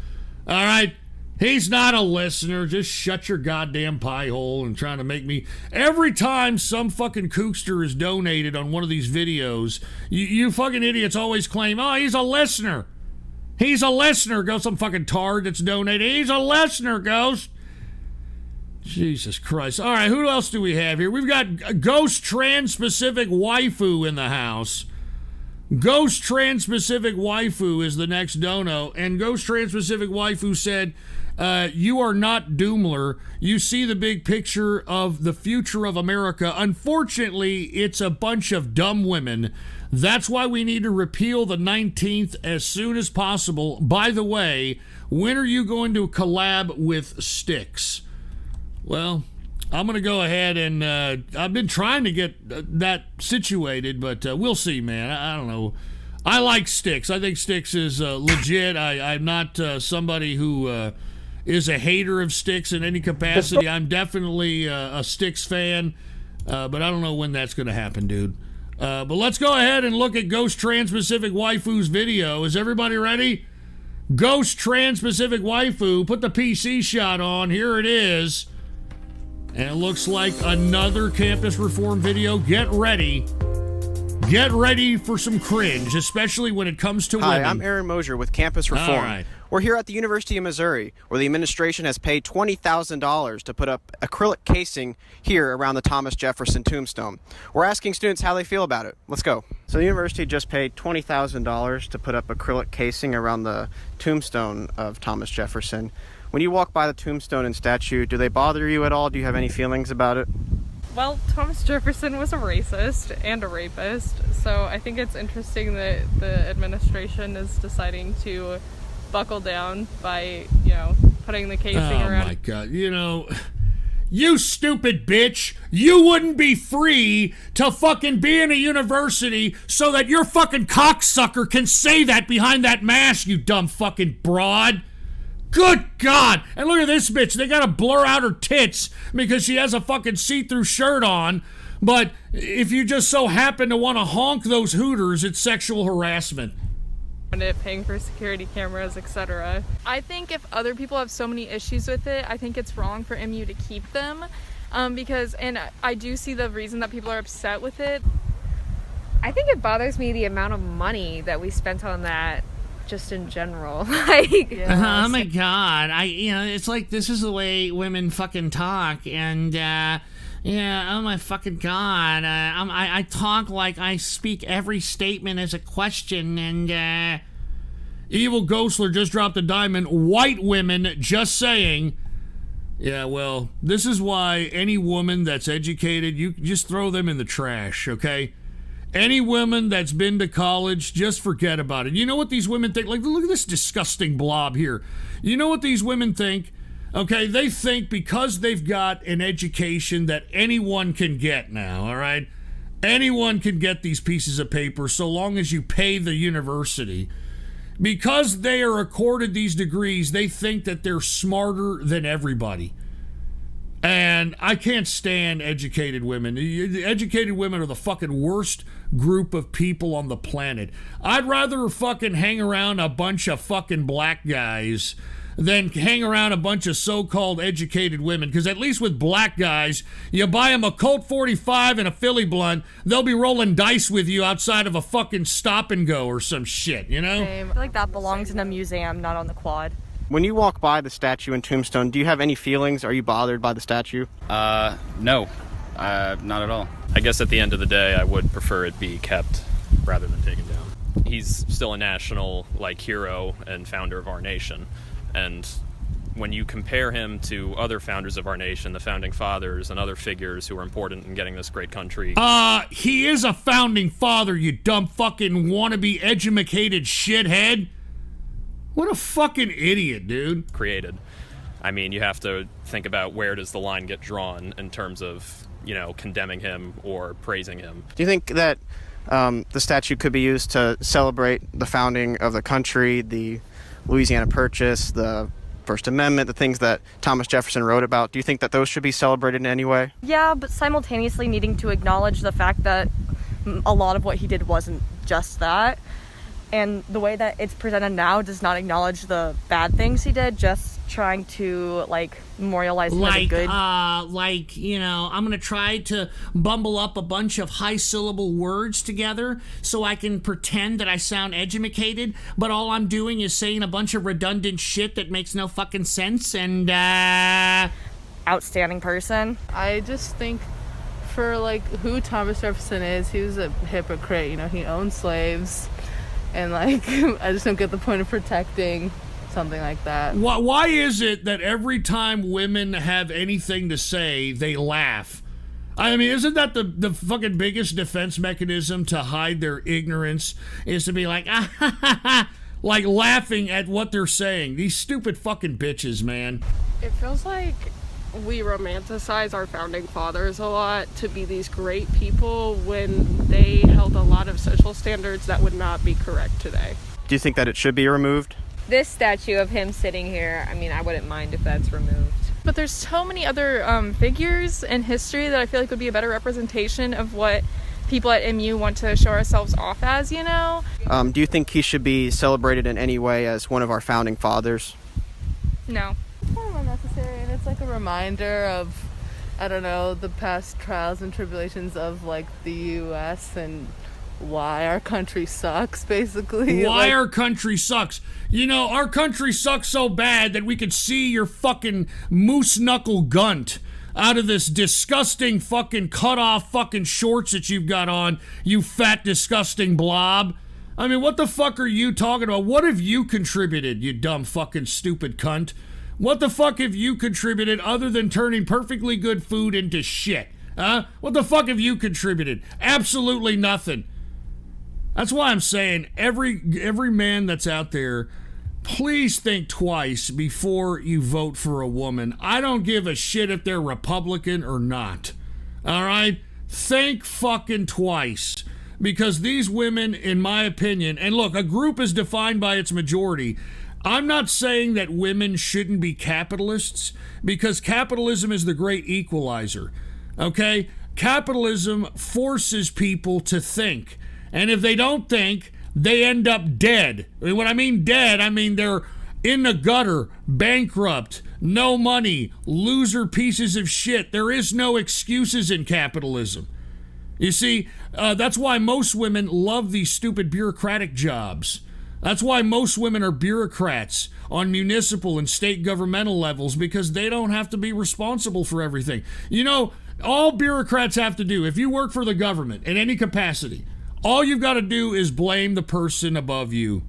All right. He's not a listener. Just shut your goddamn pie hole and trying to make me... Every time some fucking kookster is donated on one of these videos, you fucking idiots always claim, oh, he's a listener. He's a listener. Go some fucking tard that's donated. He's a listener, Ghost. Jesus Christ. All right, who else do we have here? We've got Ghost Trans-Pacific Waifu in the house. Ghost Trans-Pacific Waifu is the next dono, and Ghost Trans-Pacific Waifu said, you are not Doomler. You see the big picture of the future of America. Unfortunately, it's a bunch of dumb women. That's why we need to repeal the 19th as soon as possible. By the way, when are you going to collab with Styx? Well, I'm going to go ahead and I've been trying to get that situated, but we'll see, man. I don't know. I like Styx. I think Styx is legit. I'm not somebody who is a hater of Styx in any capacity. I'm definitely a Styx fan, but I don't know when that's going to happen, dude. But let's go ahead and look at Ghost Trans-Pacific Waifu's video. Is everybody ready? Ghost Trans-Pacific Waifu, put the PC shot on. Here it is. And it looks like another campus reform video. Get ready. Get ready for some cringe, especially when it comes to women. Hi, I'm Aaron Mosier with Campus Reform. All right. We're here at the University of Missouri, where the administration has paid $20,000 to put up acrylic casing here around the Thomas Jefferson tombstone. We're asking students how they feel about it. Let's go. So the university just paid $20,000 to put up acrylic casing around the tombstone of Thomas Jefferson. When you walk by the tombstone and statue, do they bother you at all? Do you have any feelings about it? Well, Thomas Jefferson was a racist and a rapist, so I think it's interesting that the administration is deciding to buckle down by, putting the casing around. Oh my God, you stupid bitch, you wouldn't be free to fucking be in a university so that your fucking cocksucker can say that behind that mask, you dumb fucking broad. Good God! And look at this bitch. They gotta blur out her tits because she has a fucking see-through shirt on. But if you just so happen to want to honk those hooters, it's sexual harassment. Paying for security cameras, etc. I think if other people have so many issues with it, I think it's wrong for MU to keep them. And I do see the reason that people are upset with it. I think it bothers me the amount of money that we spent on that. Just in general, oh my God! It's like this is the way women fucking talk, and oh my fucking God! I talk like I speak every statement as a question, and Evil Ghostler just dropped a diamond. White women, just saying. Yeah, well, this is why any woman that's educated, you just throw them in the trash, okay? Any woman that's been to college, just forget about it. You know what these women think? Like, look at this disgusting blob here. You know what these women think? Okay, they think because they've got an education that anyone can get now, all right? Anyone can get these pieces of paper so long as you pay the university. Because they are accorded these degrees, they think that they're smarter than everybody. And I can't stand educated women. Educated women are the fucking worst group of people on the planet. I'd rather fucking hang around a bunch of fucking black guys than hang around a bunch of so-called educated women. Because at least with black guys, you buy them a Colt 45 and a Philly blunt, they'll be rolling dice with you outside of a fucking stop and go or some shit, you know? I feel like that belongs in a museum, not on the quad. When you walk by the statue and tombstone, do you have any feelings? Are you bothered by the statue? No, not at all. I guess at the end of the day, I would prefer it be kept rather than taken down. He's still a national, hero and founder of our nation. And when you compare him to other founders of our nation, the founding fathers and other figures who were important in getting this great country... He is a founding father, you dumb fucking wannabe edumacated shithead. What a fucking idiot, dude. Created. I mean, you have to think about where does the line get drawn in terms of, condemning him or praising him. Do you think that the statue could be used to celebrate the founding of the country, the Louisiana Purchase, the First Amendment, the things that Thomas Jefferson wrote about? Do you think that those should be celebrated in any way? Yeah, but simultaneously needing to acknowledge the fact that a lot of what he did wasn't just that. And the way that it's presented now does not acknowledge the bad things he did, just trying to, memorialize him as a good... I'm gonna try to bumble up a bunch of high-syllable words together so I can pretend that I sound educated, but all I'm doing is saying a bunch of redundant shit that makes no fucking sense, and, Outstanding person. I just think for, who Thomas Jefferson is, he was a hypocrite, he owned slaves... And, I just don't get the point of protecting something like that. Why is it that every time women have anything to say, they laugh? I mean, isn't that the fucking biggest defense mechanism to hide their ignorance, is to be like laughing at what they're saying? These stupid fucking bitches, man. It feels like we romanticize our founding fathers a lot to be these great people when they held a lot of social standards that would not be correct today. Do you think that it should be removed? This statue of him sitting here, I mean, I wouldn't mind if that's removed. But there's so many other figures in history that I feel like would be a better representation of what people at MU want to show ourselves off as, you know? Do you think he should be celebrated in any way as one of our founding fathers? No. It's kind of unnecessary, and it's like a reminder of, I don't know, the past trials and tribulations of like the U.S. and why our country sucks, basically. Why our country sucks. You know, our country sucks so bad that we could see your fucking moose knuckle gunt out of this disgusting fucking cut-off fucking shorts that you've got on, you fat, disgusting blob. I mean, what the fuck are you talking about? What have you contributed, you dumb fucking stupid cunt? What the fuck have you contributed other than turning perfectly good food into shit? Huh? What the fuck have you contributed? Absolutely nothing. That's why I'm saying every man that's out there, please think twice before you vote for a woman. I don't give a shit if they're Republican or not. All right? Think fucking twice. Because these women, in my opinion, and look, a group is defined by its majority. I'm not saying that women shouldn't be capitalists, because capitalism is the great equalizer. Okay? Capitalism forces people to think. And if they don't think, they end up dead. When I mean dead, I mean they're in the gutter, bankrupt, no money, loser pieces of shit. There is no excuses in capitalism. You see, that's why most women love these stupid bureaucratic jobs. That's why most women are bureaucrats on municipal and state governmental levels, because they don't have to be responsible for everything. You know, all bureaucrats have to do, if you work for the government in any capacity, all you've got to do is blame the person above you.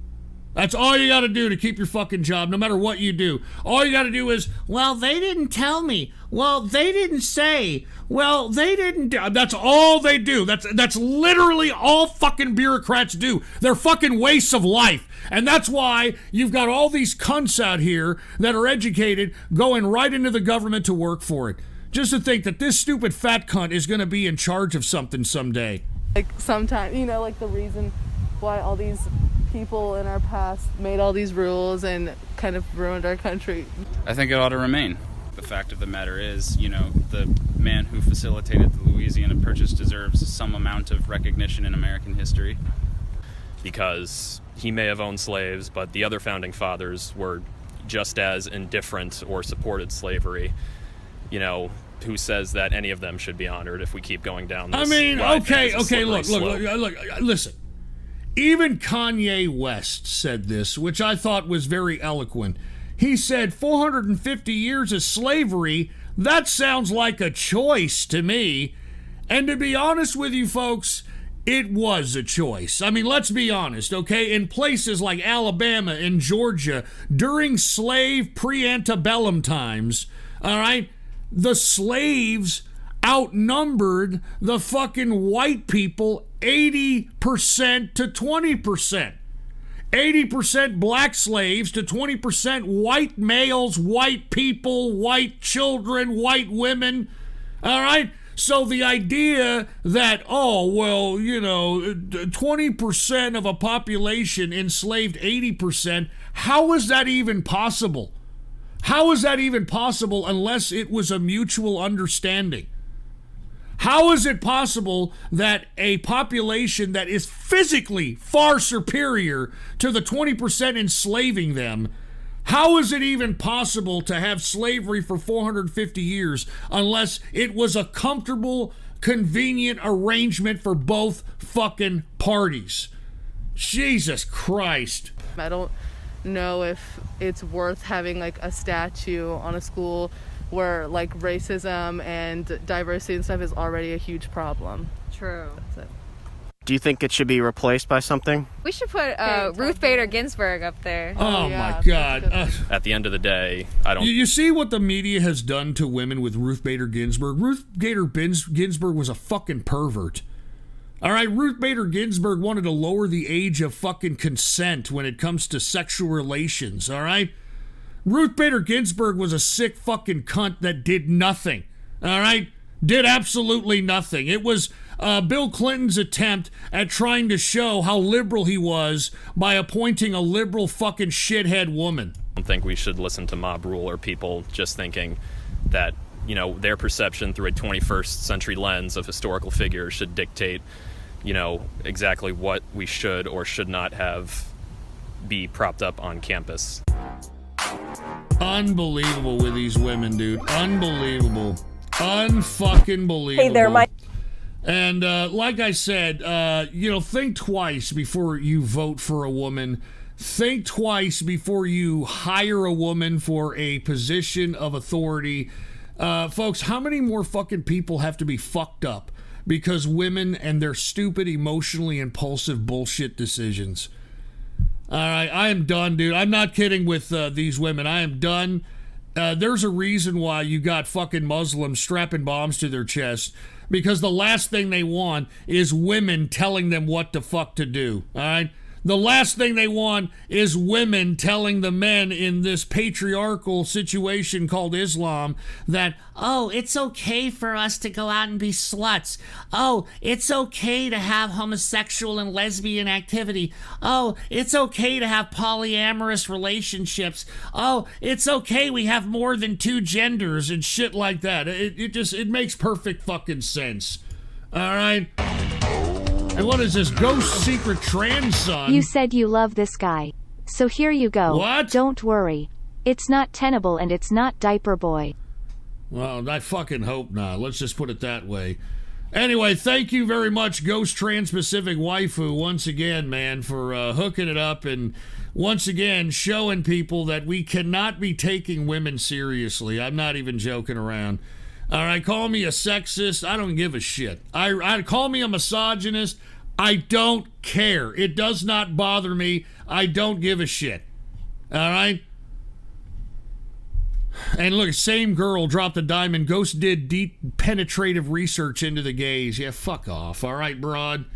That's all you got to do to keep your fucking job, no matter what you do. All you got to do is, well, they didn't tell me. Well, they didn't say. Well, they didn't do. That's all they do. That's literally all fucking bureaucrats do. They're fucking wastes of life. And that's why you've got all these cunts out here that are educated going right into the government to work for it. Just to think that this stupid fat cunt is going to be in charge of something someday. Like sometimes, you know, like the reason why all these people in our past made all these rules and kind of ruined our country. I think it ought to remain. The fact of the matter is, you know, the man who facilitated the Louisiana Purchase deserves some amount of recognition in American history. Because he may have owned slaves, but the other founding fathers were just as indifferent or supported slavery. You know, who says that any of them should be honored if we keep going down this? I mean, okay, look, listen. Even Kanye West said this, which I thought was very eloquent. He said 450 years of slavery, that sounds like a choice to me. And to be honest with you folks, it was a choice. I mean, let's be honest, okay? In places like Alabama and Georgia, during slave pre-antebellum times, all right, the slaves outnumbered the fucking white people 80% to 20%. 80% black slaves to 20% white males, white people, white children, white women. All right? So the idea that, oh, well, you know, 20% of a population enslaved 80%, how is that even possible? How is that even possible unless it was a mutual understanding? How is it possible that a population that is physically far superior to the 20% enslaving them, how is it even possible to have slavery for 450 years unless it was a comfortable, convenient arrangement for both fucking parties? Jesus Christ. I don't know if it's worth having like a statue on a school where like racism and diversity and stuff is already a huge problem. True. That's it. Do you think it should be replaced by something? We should put Ruth Bader Ginsburg up there. Oh my God. At the end of the day, I don't... You see what the media has done to women with Ruth Bader Ginsburg? Ruth Bader Ginsburg was a fucking pervert. All right, Ruth Bader Ginsburg wanted to lower the age of fucking consent when it comes to sexual relations, all right? Ruth Bader Ginsburg was a sick fucking cunt that did nothing. All right? Did absolutely nothing. It was Bill Clinton's attempt at trying to show how liberal he was by appointing a liberal fucking shithead woman. I don't think we should listen to mob rule or people just thinking that, you know, their perception through a 21st century lens of historical figures should dictate, you know, exactly what we should or should not have be propped up on campus. Unbelievable with these women, dude. Unbelievable. Unfucking believable. Hey there, Mike. And like I said, you know, think twice before you vote for a woman. Think twice before you hire a woman for a position of authority. Folks, how many more fucking people have to be fucked up because women and their stupid, emotionally impulsive bullshit decisions? All right, I am done, dude. I'm not kidding with these women. I am done. There's a reason why you got fucking Muslims strapping bombs to their chest, because the last thing they want is women telling them what the fuck to do, all right? The last thing they want is women telling the men in this patriarchal situation called Islam that, oh, it's okay for us to go out and be sluts. Oh, it's okay to have homosexual and lesbian activity. Oh, it's okay to have polyamorous relationships. Oh, it's okay we have more than 2 genders and shit like that. It makes perfect fucking sense. All right? And what is this, ghost secret trans son? You said you love this guy. So here you go. What? Don't worry. It's not tenable and it's not diaper boy. Well, I fucking hope not. Let's just put it that way. Anyway, thank you very much, Ghost Trans-Pacific Waifu, once again, man, for hooking it up and once again showing people that we cannot be taking women seriously. I'm not even joking around. All right, call me a sexist. I don't give a shit. I call me a misogynist. I don't care. It does not bother me. I don't give a shit. All right? And look, same girl dropped a diamond. Ghost did deep penetrative research into the gays. Yeah, fuck off. All right, broad.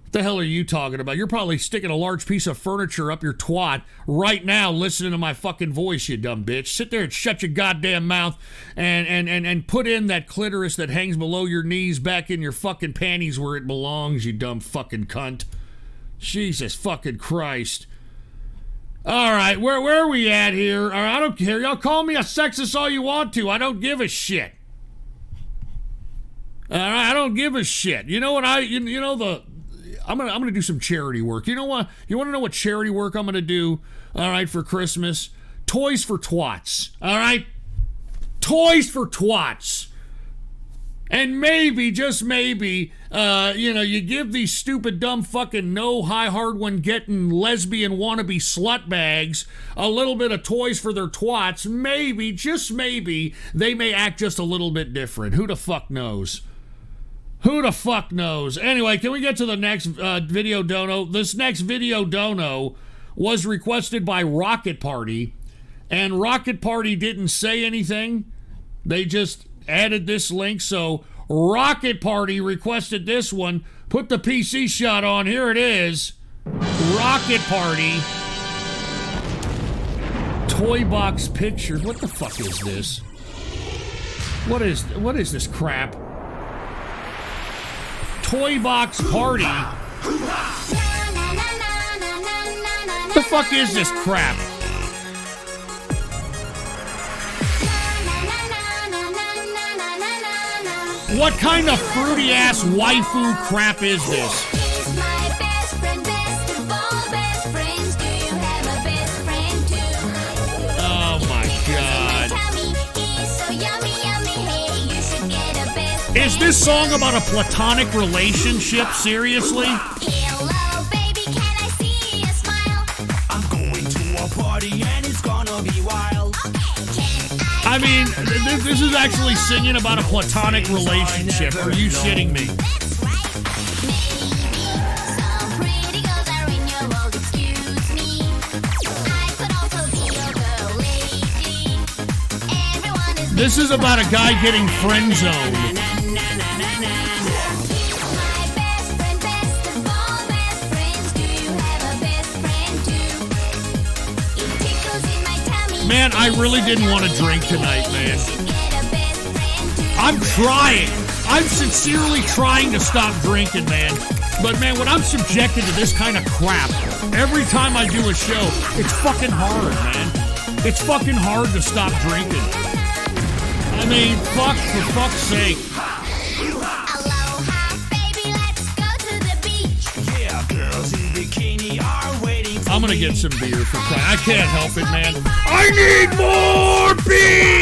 What the hell are you talking about? You're probably sticking a large piece of furniture up your twat right now listening to my fucking voice, you dumb bitch. Sit there and shut your goddamn mouth and put in that clitoris that hangs below your knees back in your fucking panties where it belongs, you dumb fucking cunt. Jesus fucking Christ. All right, where are we at here? All right, I don't care. Y'all call me a sexist all you want to. I don't give a shit. All right, I don't give a shit. You know what I'm gonna do some charity work. You know what? You want to know what charity work I'm gonna do? All right, for Christmas, Toys for Twats. All right, Toys for Twats. And maybe, just maybe, you give these stupid, dumb, fucking no high hard one getting lesbian wannabe slut bags a little bit of toys for their twats. Maybe, just maybe, they may act just a little bit different. Who the fuck knows? Who the fuck knows? Anyway, can we get to the next video dono? This next video dono was requested by Rocket Party, and Rocket Party didn't say anything. They just added this link, so Rocket Party requested this one. Put the PC shot on. Here it is. Rocket Party. Toy box pictures. What the fuck is this? What is this crap? Toy box party. The fuck is this crap? What kind of fruity ass waifu crap is this? Oh my god. Is this song about a platonic relationship? Seriously? I mean, this is actually singing about a platonic relationship. Are you shitting me? This is about a guy getting friend zoned. Man, I really didn't want to drink tonight, man. I'm trying. I'm sincerely trying to stop drinking, man. But, man, when I'm subjected to this kind of crap, every time I do a show, it's fucking hard, man. It's fucking hard to stop drinking. I mean, for fuck's sake. I'm gonna get some beer for crying. I can't help it, man. I need more beer!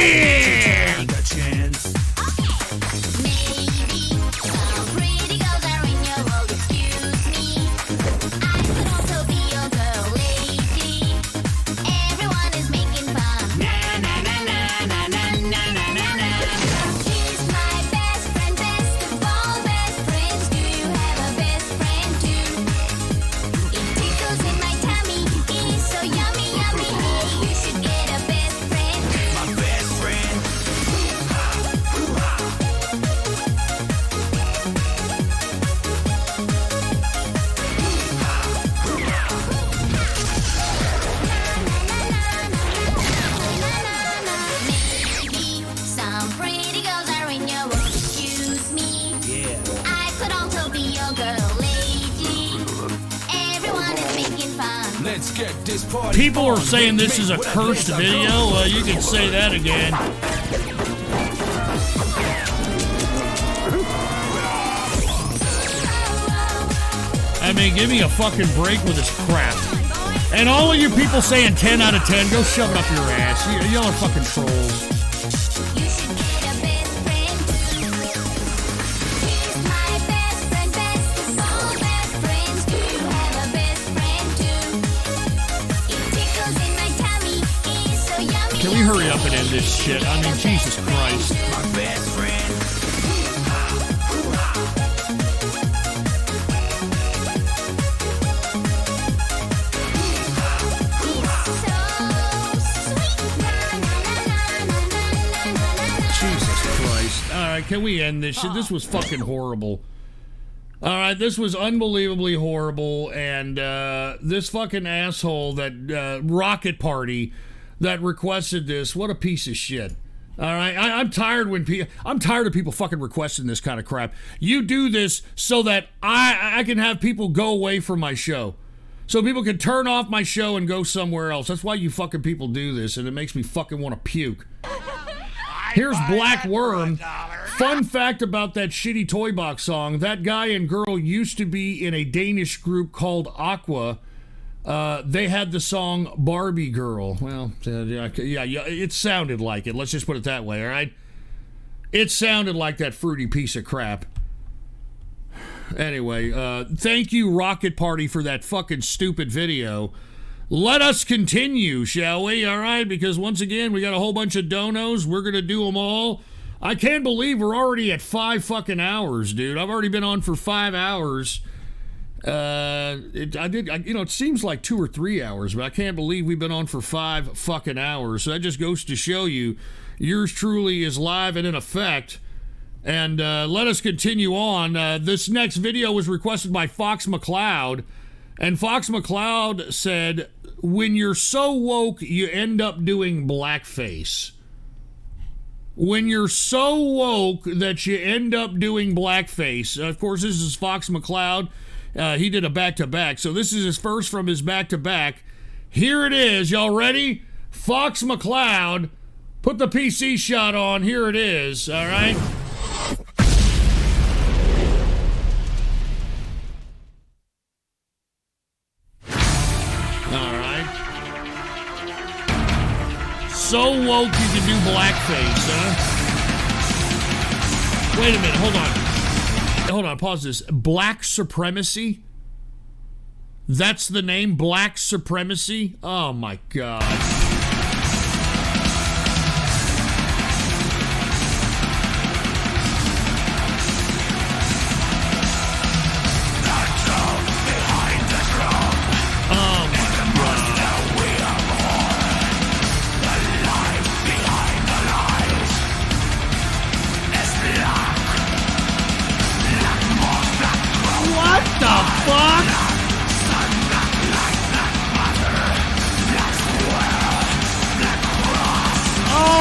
People are saying this is a cursed video. You can say that again. I mean, give me a fucking break with this crap. And all of you people saying 10 out of 10, go shove it up your ass. Y'all are fucking trolls. Can we hurry up and end this shit? I mean, Jesus Christ. My best friend. Jesus Christ. All right, can we end this shit? This was fucking horrible. All right, this was unbelievably horrible, and this fucking asshole, that Rocket Party that requested this, what a piece of shit. All right, I'm tired I'm tired of people fucking requesting this kind of crap. You do this so that I can have people go away from my show, so people can turn off my show and go somewhere else. That's why you fucking people do this, and it makes me fucking want to puke. Here's Black Worm. Fun fact about that shitty Toy Box song: that guy and girl used to be in a Danish group called Aqua. They had the song Barbie Girl. Well, yeah, it sounded like it. Let's just put it that way, all right? It sounded like that fruity piece of crap. Anyway, thank you, Rocket Party, for that fucking stupid video. Let us continue, shall we? All right, because once again, we got a whole bunch of donos. We're going to do them all. I can't believe we're already at 5 fucking hours, dude. I've already been on for 5 hours. It seems like 2 or 3 hours, but I can't believe we've been on for 5 fucking hours. So that just goes to show you, yours truly is live and in effect. And let us continue on. This next video was requested by Fox McCloud, and Fox McCloud said, "When you're so woke, you end up doing blackface." When you're so woke that you end up doing blackface. Of course, this is Fox McCloud. He did a back-to-back, so this is his first from his back-to-back. Here it is. Y'all ready? Fox McCloud. Put the PC shot on. Here it is. All right? All right. So woke you can do blackface, huh? Wait a minute. Hold on, pause this. Black Supremacy? That's the name? Black Supremacy? Oh my God.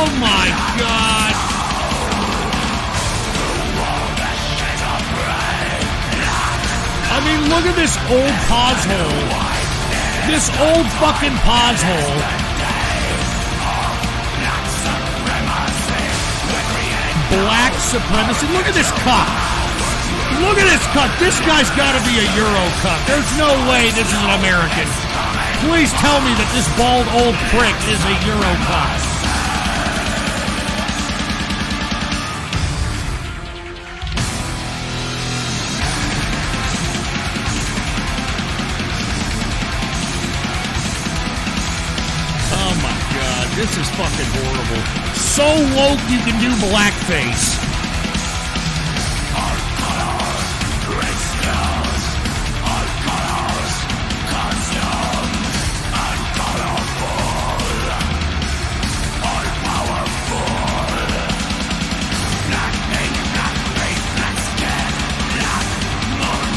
Oh my God. I mean, look at this old pause hole. This old fucking pause hole. Black supremacy. Look at this cuck. Look at this cuck. This guy's got to be a Euro cuck. There's no way this is an American. Please tell me that this bald old prick is a Euro cuck. Oh my God, this is fucking horrible. So woke you can do blackface.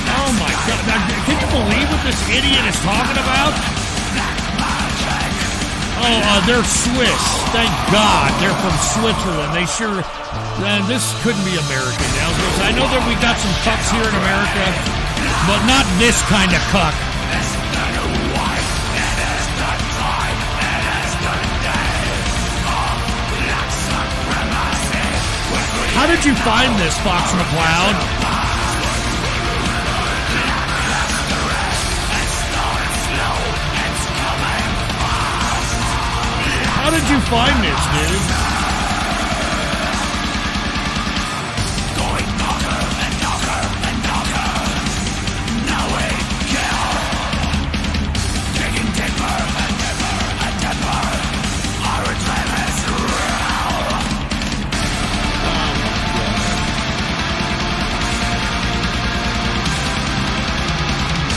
Oh my God, now, can you believe what this idiot is talking about? Oh, they're Swiss. Thank God they're from Switzerland. They sure... Man, this couldn't be American now. I know that we got some cucks here in America, but not this kind of cuck. How did you find this, Fox McCloud? How did you find this, dude?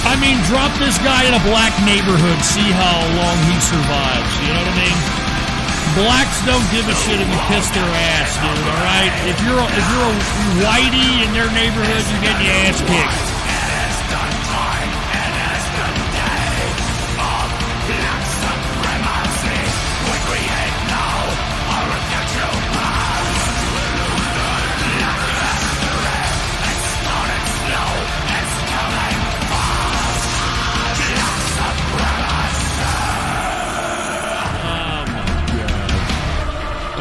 I mean, drop this guy in a black neighborhood, see how long he survives. You know what I mean? Blacks don't give a shit if you kiss their ass, dude, alright? If you're a whitey in their neighborhood, you're getting your ass kicked.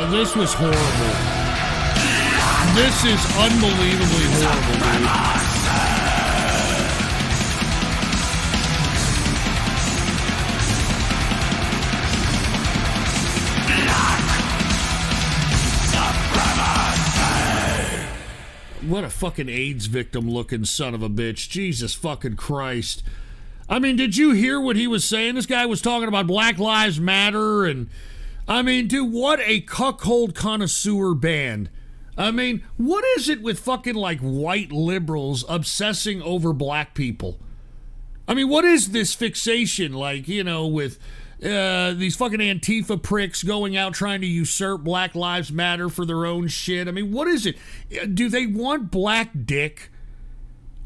This was horrible. This is unbelievably horrible, dude. What a fucking AIDS victim looking son of a bitch. Jesus fucking Christ. I mean, did you hear what he was saying? This guy was talking about Black Lives Matter and... I mean, dude, what a cuckold connoisseur band. I mean, what is it with fucking, like, white liberals obsessing over black people? I mean, what is this fixation, like, you know, with these fucking Antifa pricks going out trying to usurp Black Lives Matter for their own shit? I mean, what is it? Do they want black dick?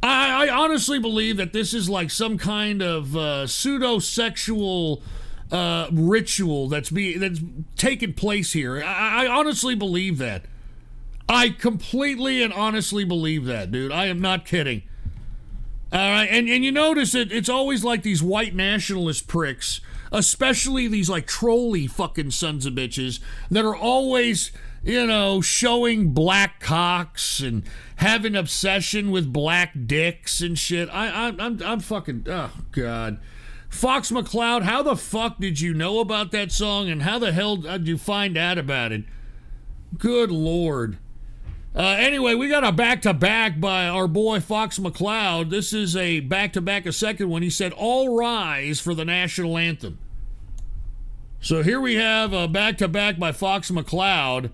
I honestly believe that this is like some kind of pseudo-sexual... ritual that's taking place here. I honestly believe that. I completely and honestly believe that, dude. I am not kidding. All right, and you notice that it's always like these white nationalist pricks, especially these like trolley fucking sons of bitches that are always, you know, showing black cocks and having obsession with black dicks and shit. I'm fucking, oh God. Fox McCloud, how the fuck did you know about that song, and how the hell did you find out about it? Good Lord. Anyway, we got a back-to-back by our boy Fox McCloud. This is a back-to-back, a second one. He said, "All rise for the national anthem." So here we have a back-to-back by Fox McCloud.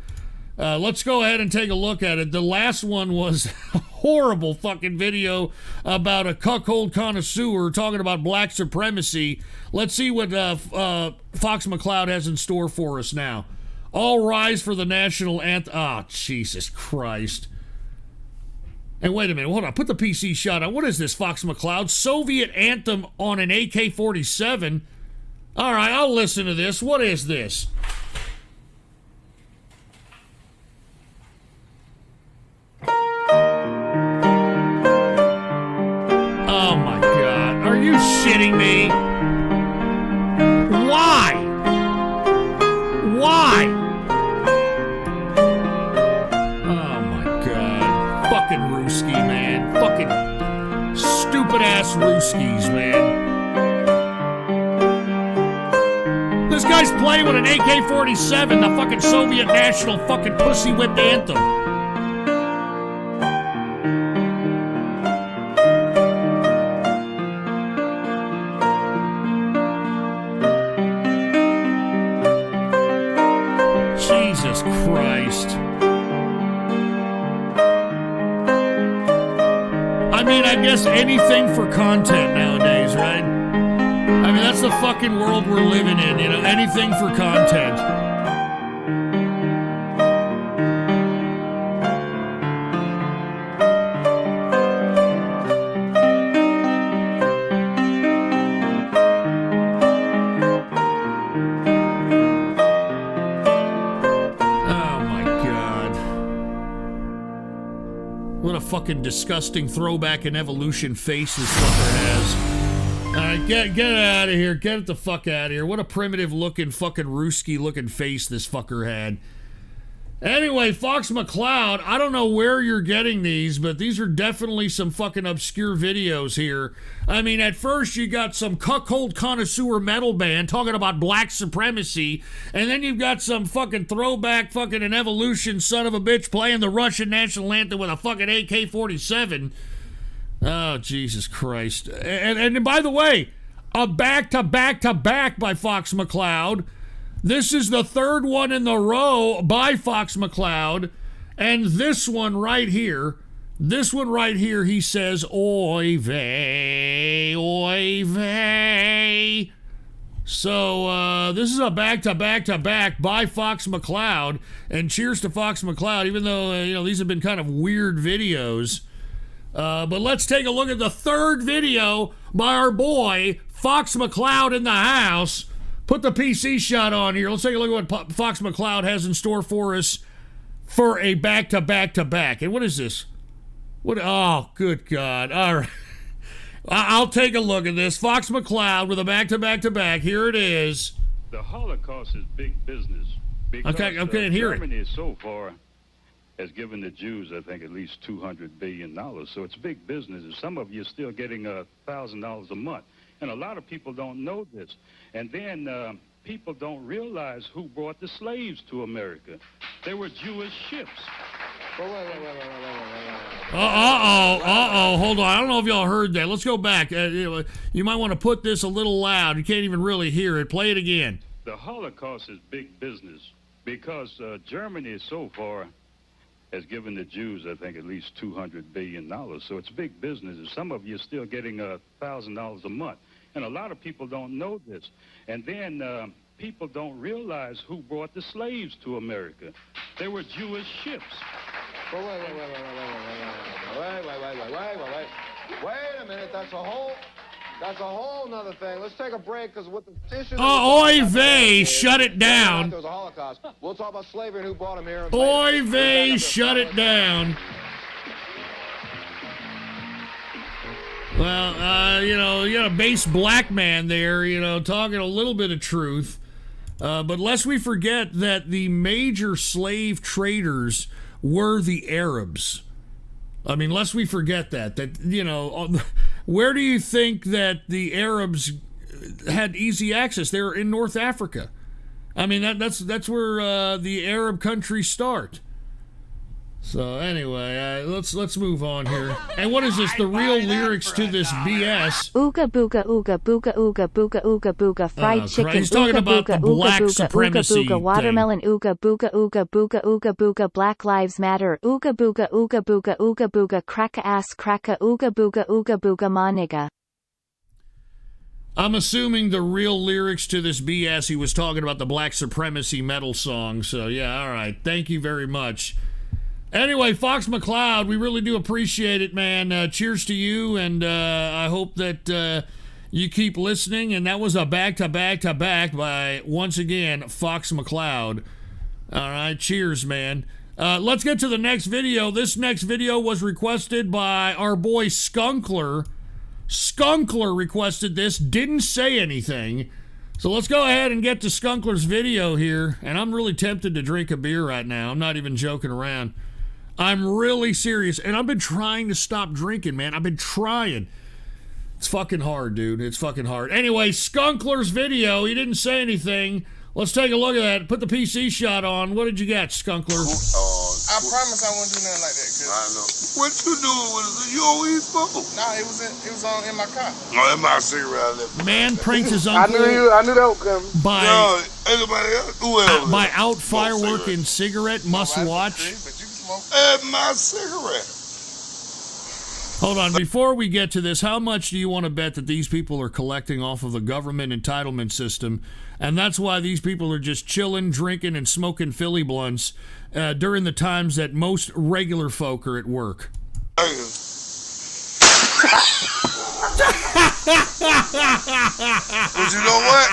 Let's go ahead and take a look at it. The last one was a horrible fucking video about a cuckold connoisseur talking about black supremacy. Let's see what Fox McCloud has in store for us now. All rise for the national anthem. Oh, Jesus Christ. And wait a minute, hold on. Put the PC shot on. What is this, Fox McCloud? Soviet anthem on an AK-47? All right, I'll listen to this. What is this? Ruskies, man. This guy's playing with an AK-47, the fucking Soviet national fucking pussy whipped anthem. Jesus Christ. I mean, I guess anything for content nowadays, right? I mean, that's the fucking world we're living in, you know, anything for content. Oh my God. What a fucking disgusting throwback and evolution face this fucker has. Alright, get it out of here. Get it the fuck out of here. What a primitive looking fucking Ruski looking face this fucker had. Anyway, Fox McCloud, I don't know where you're getting these, but these are definitely some fucking obscure videos here. I mean, at first you got some cuckold connoisseur metal band talking about black supremacy, and then you've got some fucking throwback fucking an evolution son of a bitch playing the Russian national anthem with a fucking AK-47. Oh, Jesus Christ. And by the way, a back-to-back-to-back by Fox McCloud. This is the third one in the row by Fox McCloud. And this one right here, he says, oy vey, oy vey. So, this is a back-to-back-to-back by Fox McCloud. And cheers to Fox McCloud, even though, you know, these have been kind of weird videos. But let's take a look at the third video by our boy, Fox McCloud in the house. Put the PC shot on here. Let's take a look at what Fox McCloud has in store for us for a back-to-back-to-back. And what is this? What? Oh, good God. All right. I'll take a look at this. Fox McCloud with a back-to-back-to-back. Here it is. The Holocaust is big business. Because, okay, and hear Germany is so far has given the Jews, I think, at least $200 billion. So it's big business. And some of you are still getting $1,000 a month. And a lot of people don't know this. And then people don't realize who brought the slaves to America. They were Jewish ships. Uh-oh. Hold on. I don't know if y'all heard that. Let's go back. You might want to put this a little loud. You can't even really hear it. Play it again. The Holocaust is big business because Germany is so far has given the Jews, I think, at least $200 billion. So it's big business. And some of you are still getting $1,000 a month. And a lot of people don't know this. And then people don't realize who brought the slaves to America. They were Jewish ships. Wait a minute. That's a whole nother thing. Let's take a break because with the issue. Oy vey, shut it down. There was a Holocaust. We'll talk about slavery and who brought them here. Oy vey, shut it down. Well, you know, you got a base black man there, you know, talking a little bit of truth. But lest we forget that the major slave traders were the Arabs. I mean, lest we forget that, you know, where do you think that the Arabs had easy access? They were in North Africa. I mean, that's where the Arab countries start. So anyway, let's move on here. And what is this? The real lyrics to this BS? Ooga booga ooga booga ooga booga ooga booga fried chicken. He's talking about the black supremacy ooga watermelon ooga booga ooga booga ooga booga Black Lives Matter ooga booga ooga booga ooga booga cracka ass cracka ooga booga ma nigga. I'm assuming the real lyrics to this BS, he was talking about the black supremacy metal song. So yeah, all right. Thank you very much. Anyway, Fox McCloud, we really do appreciate it, man. Cheers to you, and I hope that you keep listening. And that was a back-to-back-to-back by, once again, Fox McCloud. All right, cheers, man. Let's get to the next video. This next video was requested by our boy Skunkler. Skunkler requested this, didn't say anything. So let's go ahead and get to Skunkler's video here. And I'm really tempted to drink a beer right now. I'm not even joking around. I'm really serious, and I've been trying to stop drinking, man. I've been trying. It's fucking hard, dude. It's fucking hard. Anyway, Skunkler's video, he didn't say anything. Let's take a look at that. Put the PC shot on. What did you get, Skunkler? I promise I wouldn't do nothing like that. I know. What you doing with it? You always smoke? Nah, it was in my car. Oh, in my cigarette. Man pranks his uncle. I knew that was coming. By, no, anybody else? Who else? By out firework and cigarette, must watch. And my cigarette. Hold on, before we get to this, how much do you want to bet that these people are collecting off of the government entitlement system, and that's why these people are just chilling, drinking, and smoking Philly blunts during the times that most regular folk are at work? But you know what?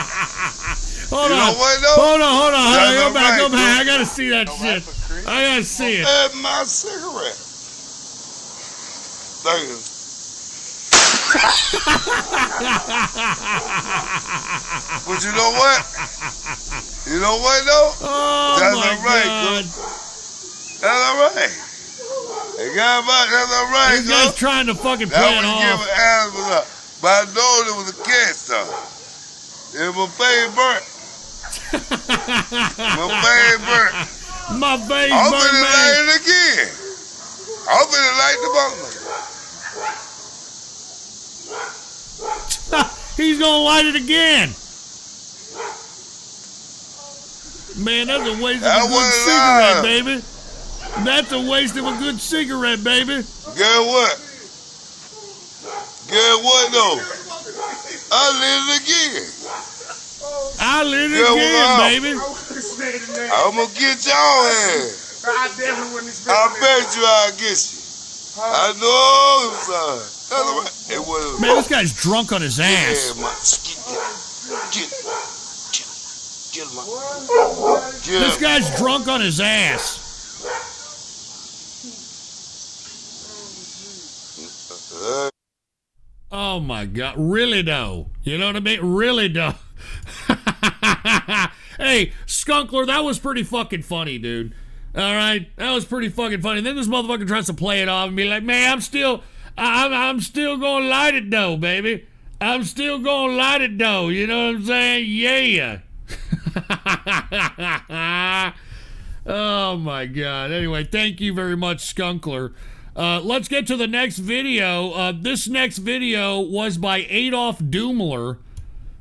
Hold on. Hold on. Go back. I gotta see that shit. I gotta see it. And my cigarette. Thank you. But you know what? You know what though? Oh, that's my all right, God. That's all right. Hey, that's all right. This guy's trying to fucking play it off. But I know there was a catch though. It was my favorite. My favorite. My favorite. I'm gonna light it again. I'm gonna light the button. He's gonna light it again. Man, that's a waste of a good cigarette, baby. That's a waste of a good cigarette, baby. Guess what? Guess what though? I lit it again. I lit it again, baby. I'm gonna get y'all ass. I bet you I'll get you. I know it was. Man, this guy's drunk on his ass. This guy's drunk on his ass. Oh my God. Really though. You know what I mean? Really though. Hey, Skunkler, that was pretty fucking funny, dude. All right, that was pretty fucking funny. Then this motherfucker tries to play it off and be like, "Man, I'm still gonna light it though, baby. I'm still gonna light it though." You know what I'm saying? Yeah. Oh my God. Anyway, thank you very much, Skunkler. Let's get to the next video. This next video was by Adolf Doomler.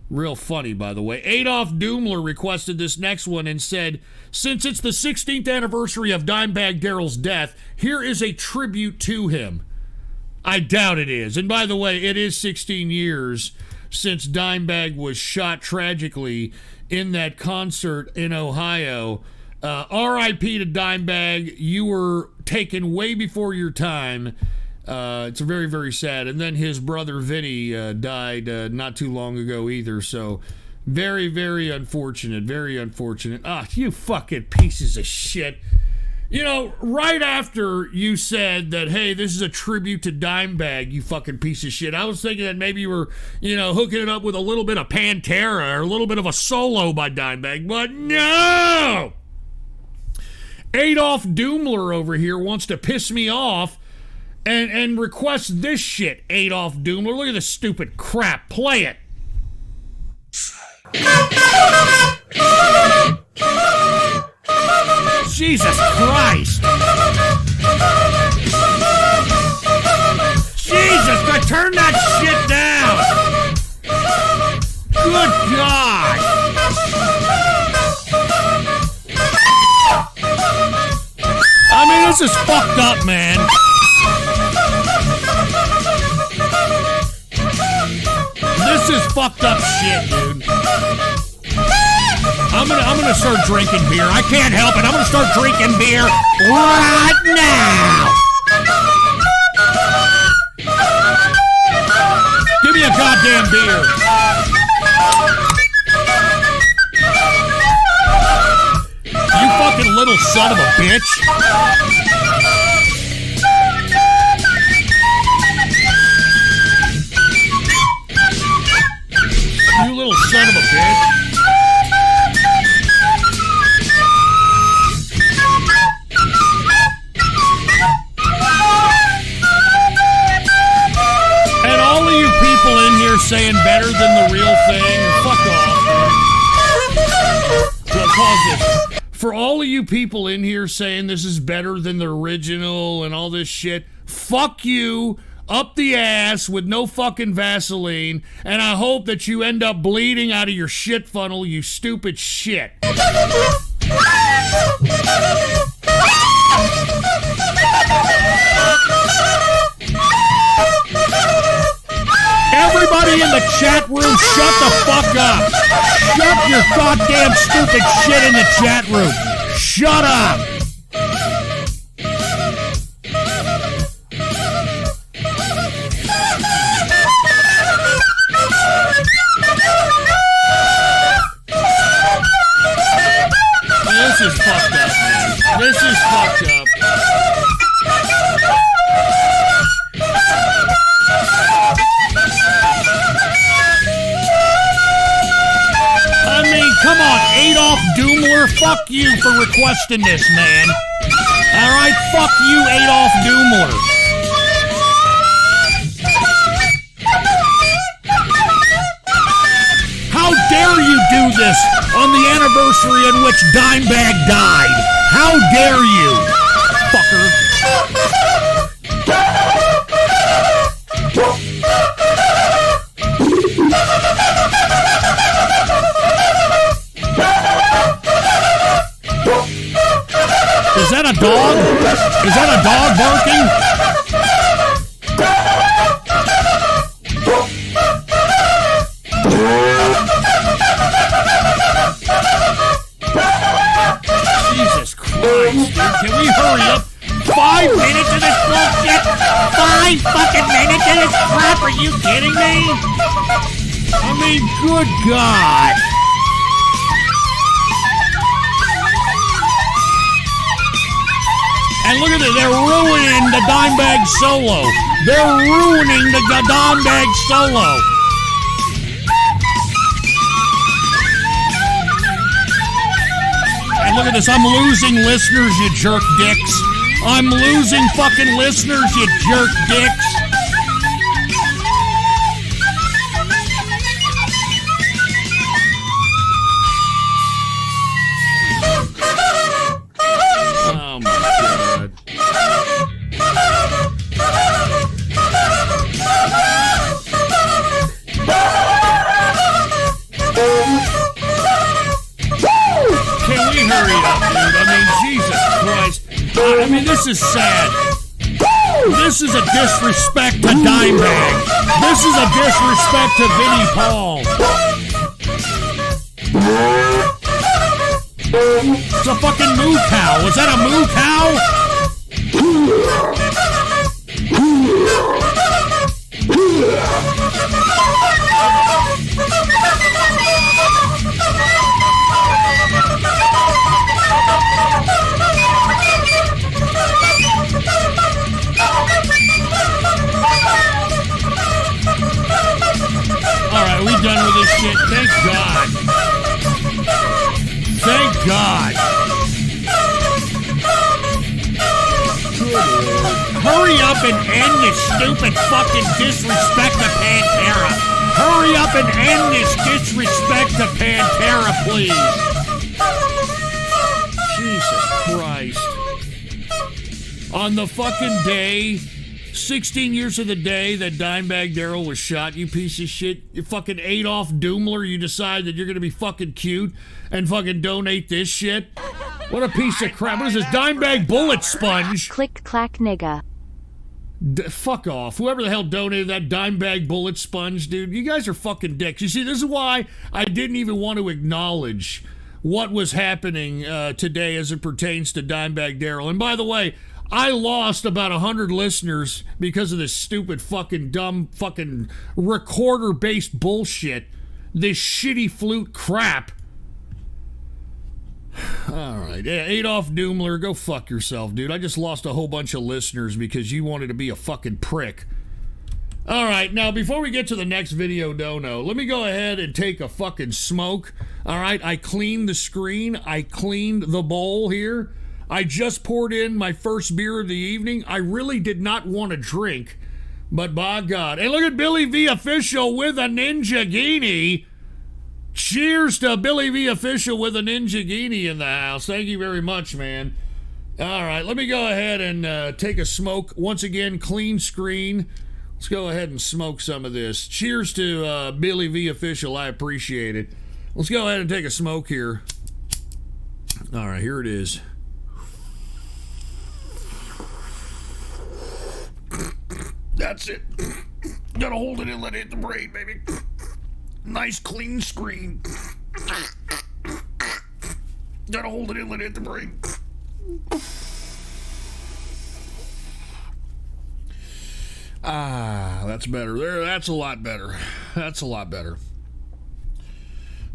Real funny, by the way. Adolf Doomler requested this next one and said, since it's the 16th anniversary of Dimebag Darrell's death, here is a tribute to him. I doubt it is. And by the way, it is 16 years since Dimebag was shot tragically in that concert in Ohio. R.I.P. to Dimebag. You were taken way before your time. It's very, very sad. And then his brother Vinny died not too long ago either. So very, very unfortunate. Very unfortunate. Ah, you fucking pieces of shit. You know, right after you said that, hey, this is a tribute to Dimebag, you fucking piece of shit, I was thinking that maybe you were, you know, hooking it up with a little bit of Pantera or a little bit of a solo by Dimebag. But no! Adolf Doomler over here wants to piss me off and request this shit, Adolf Doomler. Look at this stupid crap. Play it. Jesus Christ. Jesus, turn that shit down. Good God. I mean, this is fucked up, man. This is fucked up shit, dude. I'm gonna start drinking beer. I can't help it. I'm gonna start drinking beer right now. Give me a goddamn beer. You fucking little son of a bitch. You little son of a bitch. And all of you people better than the real thing? Fuck off. So pause this. For all of you people in here saying this is better than the original and all this shit, fuck you up the ass with no fucking Vaseline, and I hope that you end up bleeding out of your shit funnel, you stupid shit. Everybody in the chat room, shut the fuck up. Shut your goddamn stupid shit in the chat room. Shut up. This is fucked up, man. This is fucked up. I mean, come on, Adolf Doomler, fuck you for requesting this, man. Alright, fuck you, Adolf Doomler. How dare you do this on the anniversary in which Dimebag died? How dare you, fucker? Is that a dog? Is that a dog barking? Jesus Christ, dude. Can we hurry up? 5 minutes of this bullshit? 5 fucking minutes of this crap? Are you kidding me? I mean, good God. And look at it, they're ruining the Dimebag solo. They're ruining the Dimebag solo. And look at this, I'm losing listeners, you jerk dicks. I'm losing fucking listeners, you jerk dicks. Oh my God. Can we hurry up, dude? I mean, Jesus Christ. I mean, this is sad. This is a disrespect to Dimebag. This is a disrespect to Vinnie Paul. It's a fucking moo cow. Is that a moo cow? Alright, we done with this shit. Thank God. Thank God. Hurry up and end this stupid fucking disrespect to Pantera. Hurry up and end this disrespect to Pantera, please. Jesus Christ. On the fucking day, 16 years of the day that Dimebag Darrell was shot, you piece of shit. You fucking Adolf Doomler, you decide that you're gonna be fucking cute and fucking donate this shit? What a piece of crap. What is this, Dimebag Bullet Sponge? Click, clack, nigga. Fuck off. Whoever the hell donated that Dimebag Bullet Sponge, dude, you guys are fucking dicks. You see, this is why I didn't even want to acknowledge what was happening today as it pertains to Dimebag Darrell. And by the way, I lost about 100 listeners because of this stupid fucking dumb fucking recorder-based bullshit. This shitty flute crap. Alright, Adolf Doomler, go fuck yourself, dude. I just lost a whole bunch of listeners because you wanted to be a fucking prick. Alright, now before we get to the next video, Dono, let me go ahead and take a fucking smoke. Alright, I cleaned the screen. I cleaned the bowl here. I just poured in my first beer of the evening. I really did not want to drink, But by God. And look at Billy V. Official with a Ninja Guinea. Cheers to Billy V. Official with a Ninja Guinea in the house. Thank you very much, man. All right, let me go ahead and take a smoke. Once again, clean screen. Let's go ahead and smoke some of this. Cheers to Billy V. Official. I appreciate it. Let's go ahead and take a smoke here. All right, here it is. That's it. Gotta hold it and let it hit the brain, baby. Nice clean screen. Gotta hold it and let it hit the brain. Ah, that's better. There, that's a lot better. That's a lot better.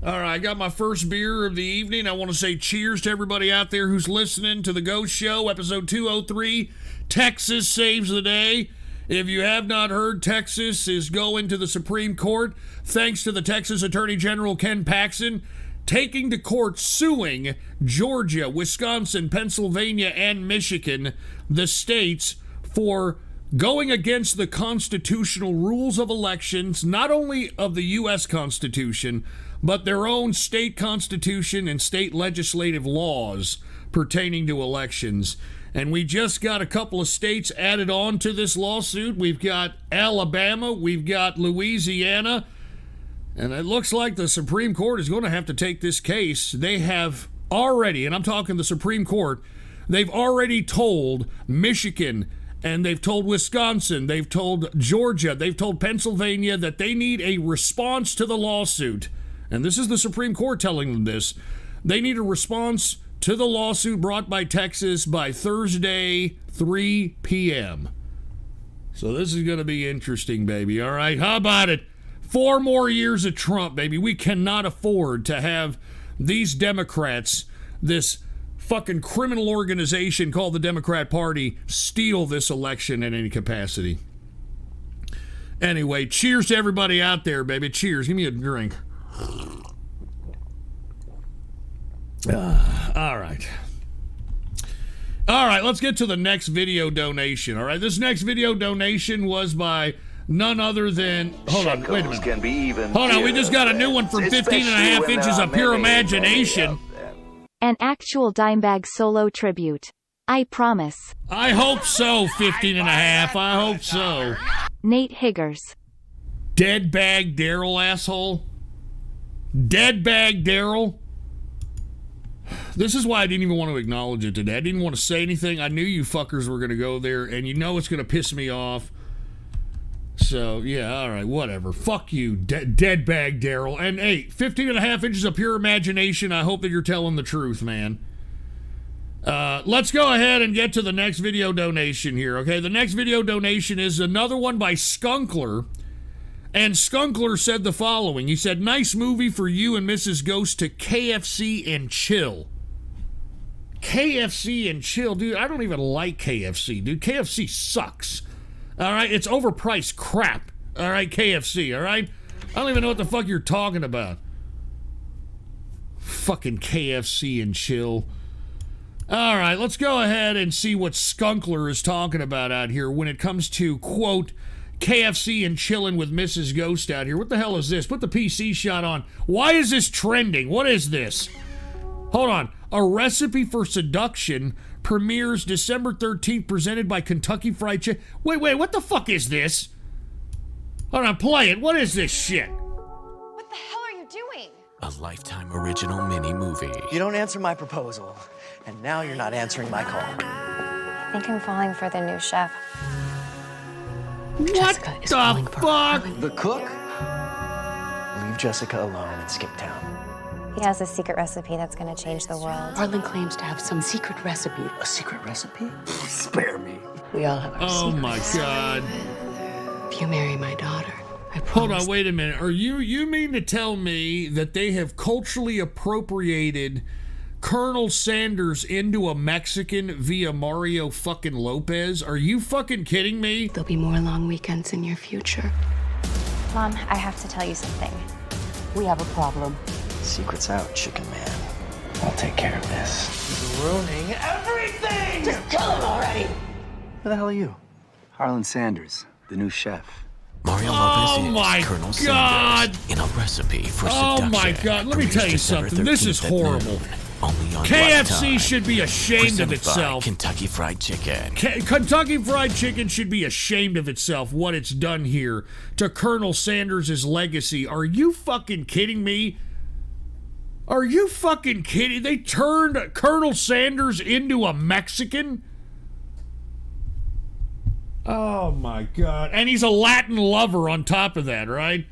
All right, I got my first beer of the evening. I want to say cheers to everybody out there who's listening to The Ghost Show, episode 203. Texas saves the day. If you have not heard, Texas is going to the Supreme Court thanks to the Texas Attorney General Ken Paxton taking to court suing Georgia, Wisconsin, Pennsylvania, and Michigan, the states, for going against the constitutional rules of elections, not only of the U.S. Constitution, but their own state constitution and state legislative laws pertaining to elections. And we just got a couple of states added on to this lawsuit. We've got Alabama, we've got Louisiana, and it looks like the Supreme Court is going to have to take this case. They have already, and I'm talking the Supreme Court, they've already told Michigan, and they've told Wisconsin, they've told Georgia, they've told Pennsylvania that they need a response to the lawsuit. And this is the Supreme Court telling them this. They need a response to the lawsuit brought by Texas by Thursday, 3 p.m. So this is going to be interesting, baby. All right, how about it? 4 more years of Trump, baby. We cannot afford to have these Democrats, this fucking criminal organization called the Democrat Party, steal this election in any capacity. Anyway, cheers to everybody out there, baby. Cheers. Give me a drink. All right. All right, let's get to the next video donation. All right, this next video donation was by none other than... Hold on, wait a minute. Can be even Hold on, we just got a new one from 15 and a half inches of pure imagination. An actual Dimebag solo tribute. I promise. I hope so, 15 and a half. I hope so. Nate Higgers. Dead bag Daryl, asshole. Dead bag Daryl. This is why I didn't even want to acknowledge it today. I didn't want to say anything. I knew you fuckers were going to go there, and you know it's going to piss me off. So, yeah, all right, whatever. Fuck you, dead bag Daryl. And, hey, 15 and a half inches of pure imagination. I hope that you're telling the truth, man. Let's go ahead and get to the next video donation here, okay? The next video donation is another one by Skunkler. And Skunkler said the following. He said, nice movie for you and Mrs. Ghost to KFC and chill. KFC and chill. Dude, I don't even like KFC, dude. KFC sucks. All right? It's overpriced crap. All right? KFC, all right? I don't even know what the fuck you're talking about. Fucking KFC and chill. All right, let's go ahead and see what Skunkler is talking about out here when it comes to, quote, KFC and chilling with Mrs. Ghost out here. What the hell is this? Put the PC shot on. Why is this trending? What is this? Hold on. A Recipe for Seduction premieres December 13th, presented by Kentucky Fried Chicken. Wait, what the fuck is this? Hold on, play it. What is this shit? What the hell are you doing? A Lifetime original mini movie. You don't answer my proposal, and now you're not answering my call. I think I'm falling for the new chef. What Jessica is the calling for fuck? The cook? Leave Jessica alone and skip town. He has a secret recipe that's going to change the world. Harlan claims to have some secret recipe. A secret recipe? Spare me. We all have our Oh secrets. my god. If you marry my daughter, I promise. Hold on, wait a minute. Are you mean to tell me that they have culturally appropriated Colonel Sanders into a Mexican via Mario fucking Lopez? Are you fucking kidding me? There'll be more long weekends in your future. Mom, I have to tell you something. We have a problem. Secret's out, chicken man. I'll take care of this. He's ruining everything! Just kill him already! Who the hell are you? Harlan Sanders, the new chef. Mario Lopez is Colonel Sanders in a recipe for seduction. Oh my God! Let me tell you something. This is horrible. Only on KFC Lifetime. should be ashamed of Presented by itself. Kentucky Fried Chicken. Kentucky Fried Chicken should be ashamed of itself, what it's done here to Colonel Sanders' legacy. Are you fucking kidding me? Are you fucking kidding? They turned Colonel Sanders into a Mexican? Oh my God. And he's a Latin lover on top of that, right?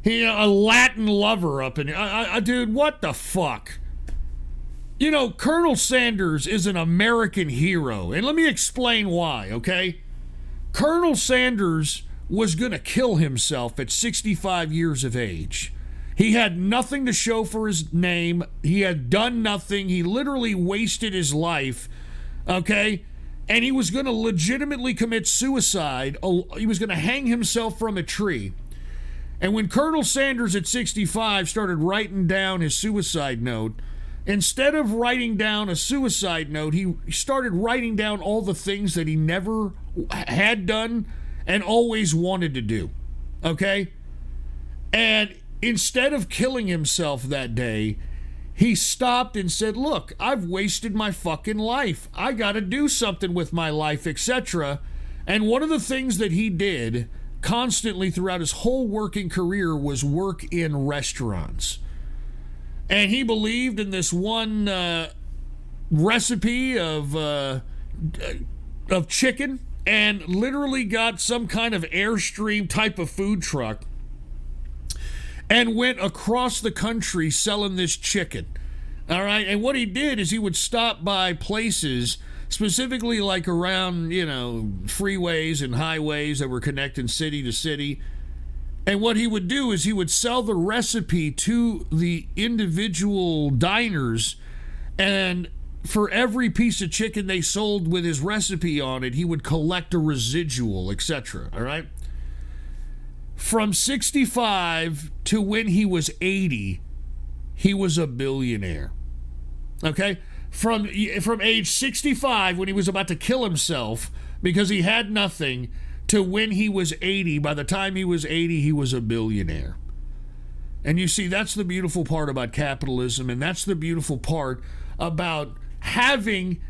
A Latin lover up in dude, what the fuck? You know, Colonel Sanders is an American hero, and let me explain why, okay? Colonel Sanders was going to kill himself at 65 years of age. He had nothing to show for his name. He had done nothing. He literally wasted his life, okay? And he was going to legitimately commit suicide. He was going to hang himself from a tree. And when Colonel Sanders at 65 started writing down his suicide note, instead of writing down a suicide note, he started writing down all the things that he never had done and always wanted to do. Okay? And instead of killing himself that day, he stopped and said, look, I've wasted my fucking life. I got to do something with my life, etc. And one of the things that he did constantly throughout his whole working career was work in restaurants. And he believed in this one recipe of chicken, and literally got some kind of Airstream type of food truck and went across the country selling this chicken. All right. And what he did is he would stop by places, specifically like around, freeways and highways that were connecting city to city. And what he would do is he would sell the recipe to the individual diners, and for every piece of chicken they sold with his recipe on it, he would collect a residual, etc. All right? From 65 to when he was 80, he was a billionaire. Okay? From age 65, when he was about to kill himself because he had nothing, to when he was 80, by the time he was 80, he was a billionaire. And you see, that's the beautiful part about capitalism, and that's the beautiful part about having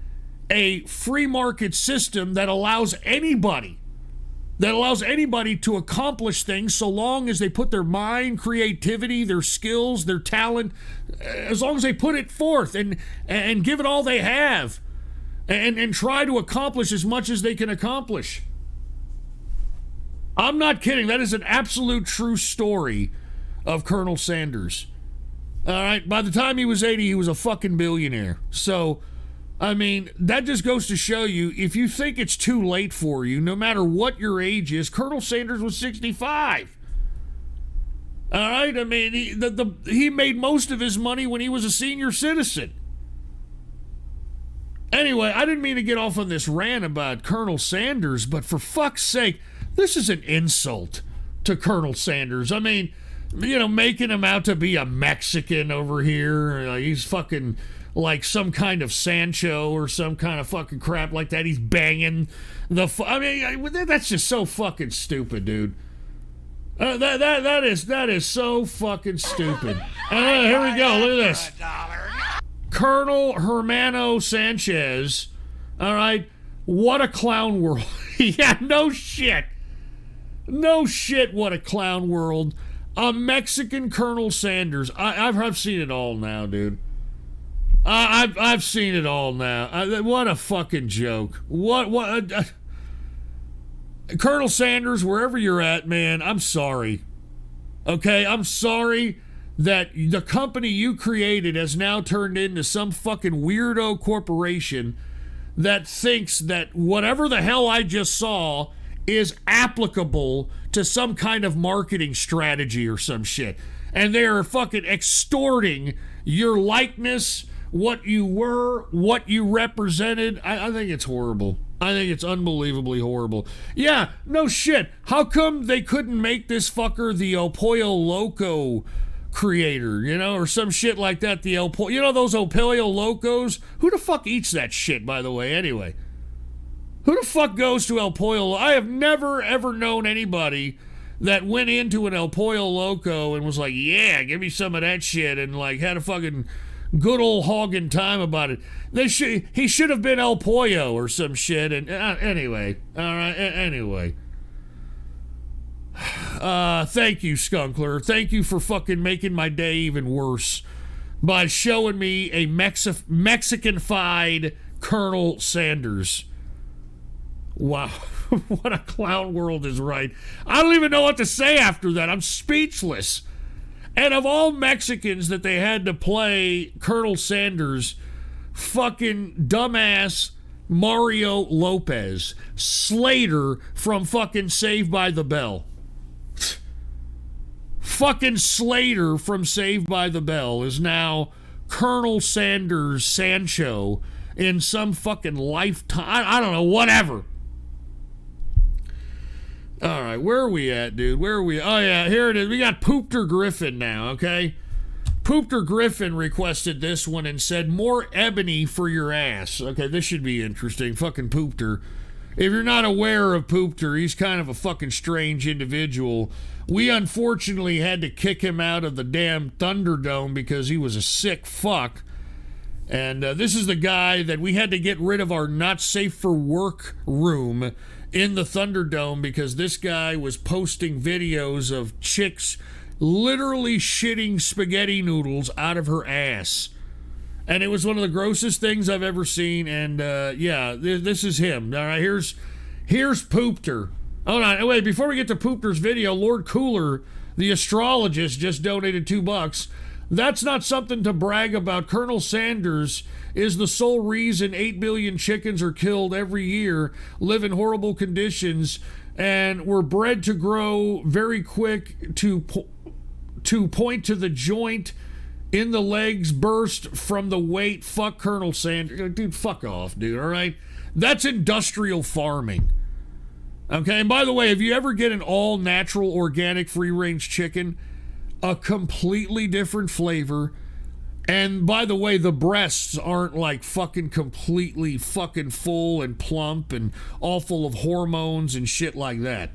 a free market system that allows anybody to accomplish things so long as they put their mind, creativity, their skills, their talent, as long as they put it forth and give it all they have and try to accomplish as much as they can accomplish. I'm not kidding. That is an absolute true story of Colonel Sanders. All right. By the time he was 80, he was a fucking billionaire. So, I mean, that just goes to show you, if you think it's too late for you, no matter what your age is, Colonel Sanders was 65. All right. I mean, he made most of his money when he was a senior citizen. Anyway, I didn't mean to get off on this rant about Colonel Sanders, but for fuck's sake, this is an insult to Colonel Sanders. I mean, making him out to be a Mexican over here. He's fucking like some kind of Sancho or some kind of fucking crap like that. He's banging that's just so fucking stupid, dude. That is so fucking stupid. Here we go. Look at this. Colonel Hermano Sanchez. All right. What a clown world. Yeah, no shit. No shit, what a clown world. A Mexican Colonel Sanders. I've seen it all now, dude. I've seen it all now. What a fucking joke. Colonel Sanders, wherever you're at, man, I'm sorry. Okay, I'm sorry that the company you created has now turned into some fucking weirdo corporation that thinks that whatever the hell I just saw is applicable to some kind of marketing strategy or some shit. And they are fucking extorting your likeness, what you were, what you represented. I think it's horrible. I think it's unbelievably horrible. Yeah, no shit. How come they couldn't make this fucker the El Pollo Loco creator, or some shit like that? The those El Pollo Locos? Who the fuck eats that shit, by the way, anyway? Who the fuck goes to El Pollo? I have never, ever known anybody that went into an El Pollo Loco and was like, yeah, give me some of that shit, and like had a fucking good old hogging time about it. He should have been El Pollo or some shit. And anyway, all right. Anyway, thank you, Skunkler. Thank you for fucking making my day even worse by showing me a Mexican-fied Colonel Sanders. Wow, what a clown world is right. I don't even know what to say after that. I'm speechless. And of all Mexicans that they had to play Colonel Sanders, fucking dumbass Mario Lopez, Slater from fucking Saved by the Bell. Fucking Slater from Saved by the Bell is now Colonel Sanders Sancho in some fucking Lifetime. I don't know, whatever. All right, where are we at, dude? Where are we? Oh, yeah, here it is. We got Poopter Griffin now, okay? Poopter Griffin requested this one and said, more ebony for your ass. Okay, this should be interesting. Fucking Poopter. If you're not aware of Poopter, he's kind of a fucking strange individual. We unfortunately had to kick him out of the damn Thunderdome because he was a sick fuck. And this is the guy that we had to get rid of our not safe for work room in the Thunderdome because this guy was posting videos of chicks literally shitting spaghetti noodles out of her ass. And it was one of the grossest things I've ever seen. And yeah, this is him. All right, here's Poopter. Hold on, wait, before we get to Poopter's video, Lord Cooler, the astrologist, just donated $2. That's not something to brag about. Colonel Sanders is the sole reason 8 billion chickens are killed every year, live in horrible conditions, and were bred to grow very quick to point to the joint in the legs, burst from the weight. Fuck Colonel Sanders. Dude, fuck off, dude, all right? That's industrial farming. Okay, and by the way, if you ever get an all-natural, organic, free-range chicken, a completely different flavor. And by the way, the breasts aren't like fucking completely fucking full and plump and all full of hormones and shit like that.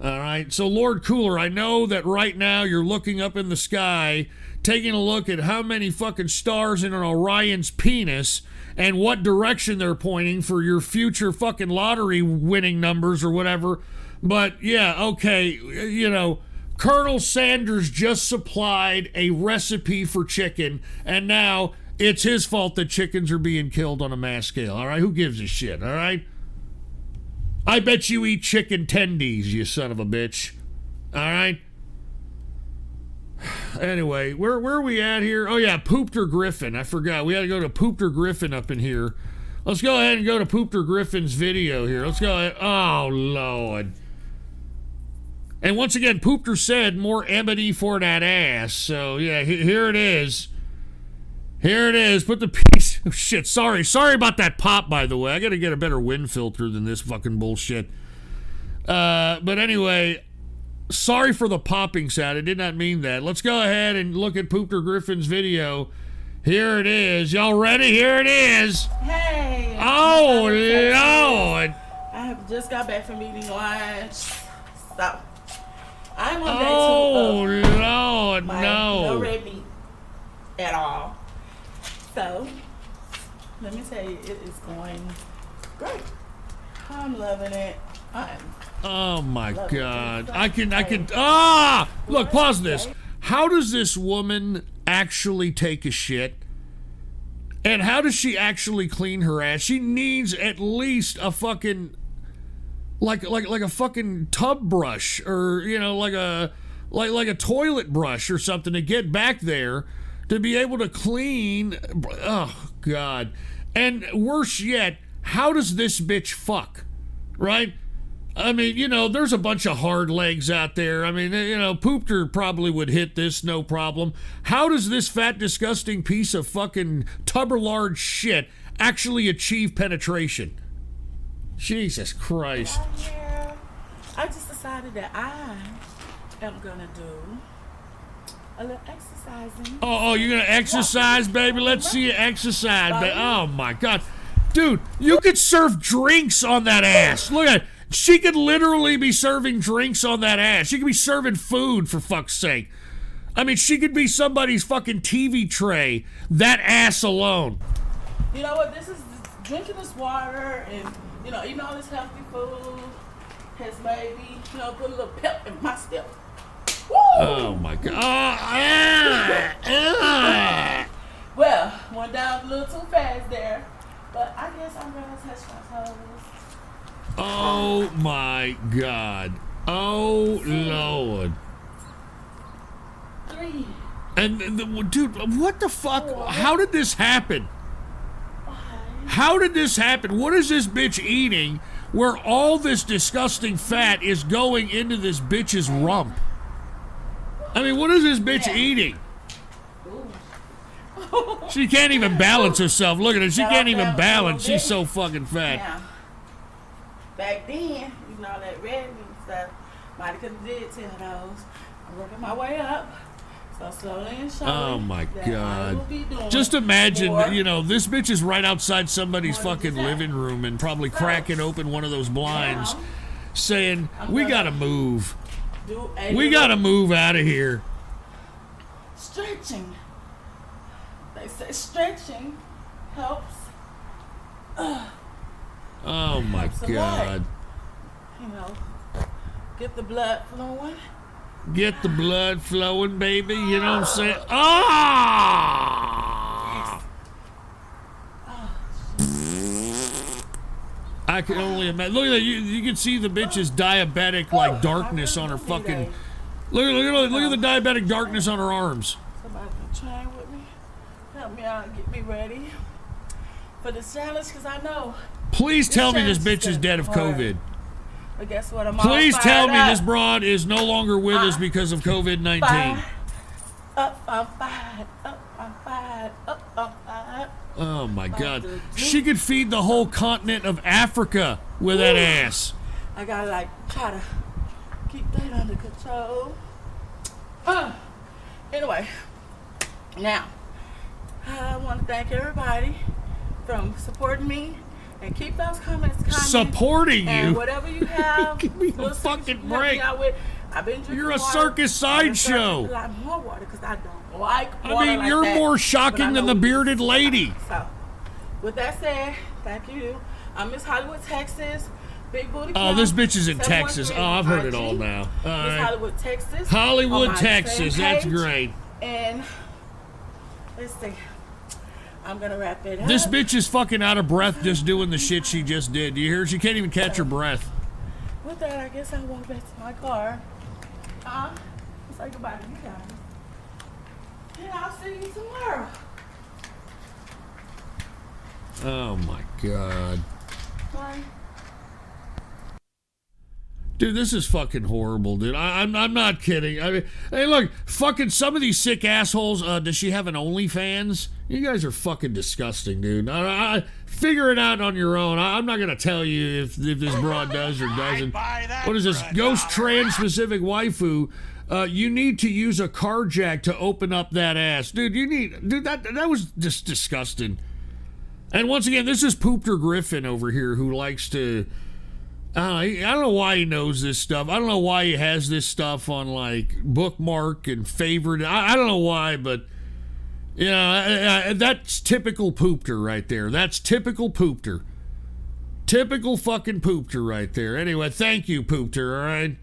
All right, so Lord Cooler, I know that right now you're looking up in the sky, taking a look at how many fucking stars in an Orion's penis and what direction they're pointing for your future fucking lottery winning numbers or whatever. But yeah, okay, you know, Colonel Sanders just supplied a recipe for chicken, and now it's his fault that chickens are being killed on a mass scale. All right, who gives a shit? All right, I bet you eat chicken tendies, you son of a bitch. All right. Anyway, where are we at here? Oh yeah, Poopter Griffin. I forgot. We had to go to Poopter Griffin up in here. Let's go ahead and go to Poopter Griffin's video here. Let's go ahead. Oh Lord. And once again, Poopter said more ebony for that ass. So, yeah, here it is. Here it is. Put the piece. Oh, shit, sorry. Sorry about that pop, by the way. I got to get a better wind filter than this fucking bullshit. But anyway, sorry for the popping sound. I did not mean that. Let's go ahead and look at Poopter Griffin's video. Here it is. Y'all ready? Here it is. Hey. Oh, Lord. I have just got back from eating lunch. So. I'm on day 2 of Lord, no red meat at all. So, let me tell you, it is going great. I'm loving it. Oh my God. I can, look, pause this. How does this woman actually take a shit? And how does she actually clean her ass? She needs at least a fucking... Like a fucking tub brush, or you know, like a toilet brush or something to get back there to be able to clean. Oh God! And worse yet, how does this bitch fuck? Right? I mean, you know, there's a bunch of hard legs out there. I mean, you know, Poopter probably would hit this no problem. How does this fat, disgusting piece of fucking tubber-large shit actually achieve penetration? Jesus Christ. I just decided that I am going to do a little exercising. Oh, you're going to exercise, baby? Let's see you exercise, baby. Oh, my God. Dude, you could serve drinks on that ass. Look at it. She could literally be serving drinks on that ass. She could be serving food, for fuck's sake. I mean, she could be somebody's fucking TV tray. That ass alone. You know what? This is drinking this water and, you know, eating all this healthy food has made me, you know, put a little pep in my step. Woo! Oh, my God. Well, went down a little too fast there, but I guess I'm going to touch my toes. Oh, my God. Oh, Lord. 3. And, dude, what the fuck? How did this happen? How did this happen? What is this bitch eating where all this disgusting fat is going into this bitch's rump? I mean, what is this bitch eating? She can't even balance herself. Look at her. She can't even balance. She's so fucking fat. Now, back then, you know, that red meat stuff, might have could have did 10 of those. I'm working my way up. So slowly and surely. Oh my that I will God. be doing Just imagine, more. you know, this bitch is right outside somebody's fucking living room and probably cracking open one of those blinds saying, we gotta move. We gotta move out of here. Stretching. They say stretching helps. Oh my Helps a lot. God. You know, get the blood flowing. Get the blood flowing, baby. You know what I'm saying? Ah! I can only imagine. Look at that. You can see the bitch's diabetic, like, darkness on her fucking... Look at the diabetic darkness on her arms. Somebody can train with me. Help me out and get me ready for this challenge, because I know. Please tell me this bitch is dead of COVID. But guess what? I'm Please all tell me fired this broad is no longer with us because of COVID-19. I'm fired. I'm fired. I'm fired. Oh my God. She could feed the whole continent of Africa with that ass. I gotta, like, try to keep that under control. Anyway, now, I want to thank everybody from supporting me. And keep those comments coming. Supporting and you? Whatever you have. Give me a fucking break. I've been drinking You're a water. circus sideshow. A lot more water because I don't like water. I mean, like you're that, more but shocking I than know the bearded lady. So, with that said, thank you. I'm Miss Hollywood, Texas. Big booty. Oh, this bitch is in Texas. Oh, I've heard it all now. All Miss right. Hollywood, Texas. Hollywood, on my Texas. fan That's page. great. And let's see. I'm gonna wrap it up. This bitch is fucking out of breath just doing the shit she just did. Do you hear? She can't even catch her breath. With that, I guess I'll walk back to my car. Say goodbye to you guys. And I'll see you tomorrow. Oh my God. Bye. Dude, this is fucking horrible, dude. I'm not kidding. I mean, hey, look, fucking some of these sick assholes. Does she have an OnlyFans? You guys are fucking disgusting, dude. Figure it out on your own. I'm not gonna tell you if this broad does or doesn't. What is this? Ghost trans-specific waifu. You need to use a car jack to open up that ass, dude. That was just disgusting. And once again, this is Poopter Griffin over here who likes to. I don't know why he knows this stuff. I don't know why he has this stuff on, like, bookmark and favorite. I don't know why, but, you know, that's typical Poopter right there. That's typical Poopter. Typical fucking Poopter right there. Anyway, thank you, Poopter, all right?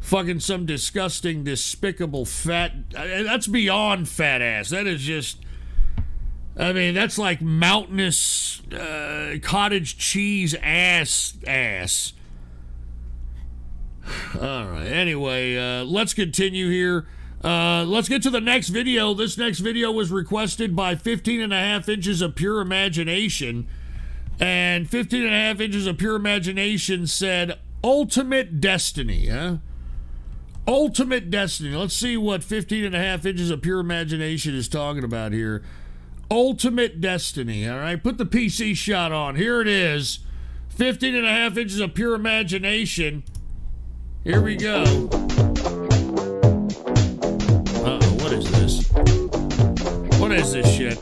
Fucking some disgusting, despicable fat. That's beyond fat ass. That is just. I mean, that's like mountainous cottage cheese ass. All right. Anyway, let's continue here. Let's get to the next video. This next video was requested by 15.5 inches of pure imagination. And 15.5 inches of pure imagination said, Ultimate Destiny, huh? Ultimate Destiny. Let's see what 15.5 inches of pure imagination is talking about here. Ultimate Destiny, all right? Put the PC shot on. Here it is. 15.5 inches of pure imagination. Here we go. Uh-oh, what is this? What is this shit?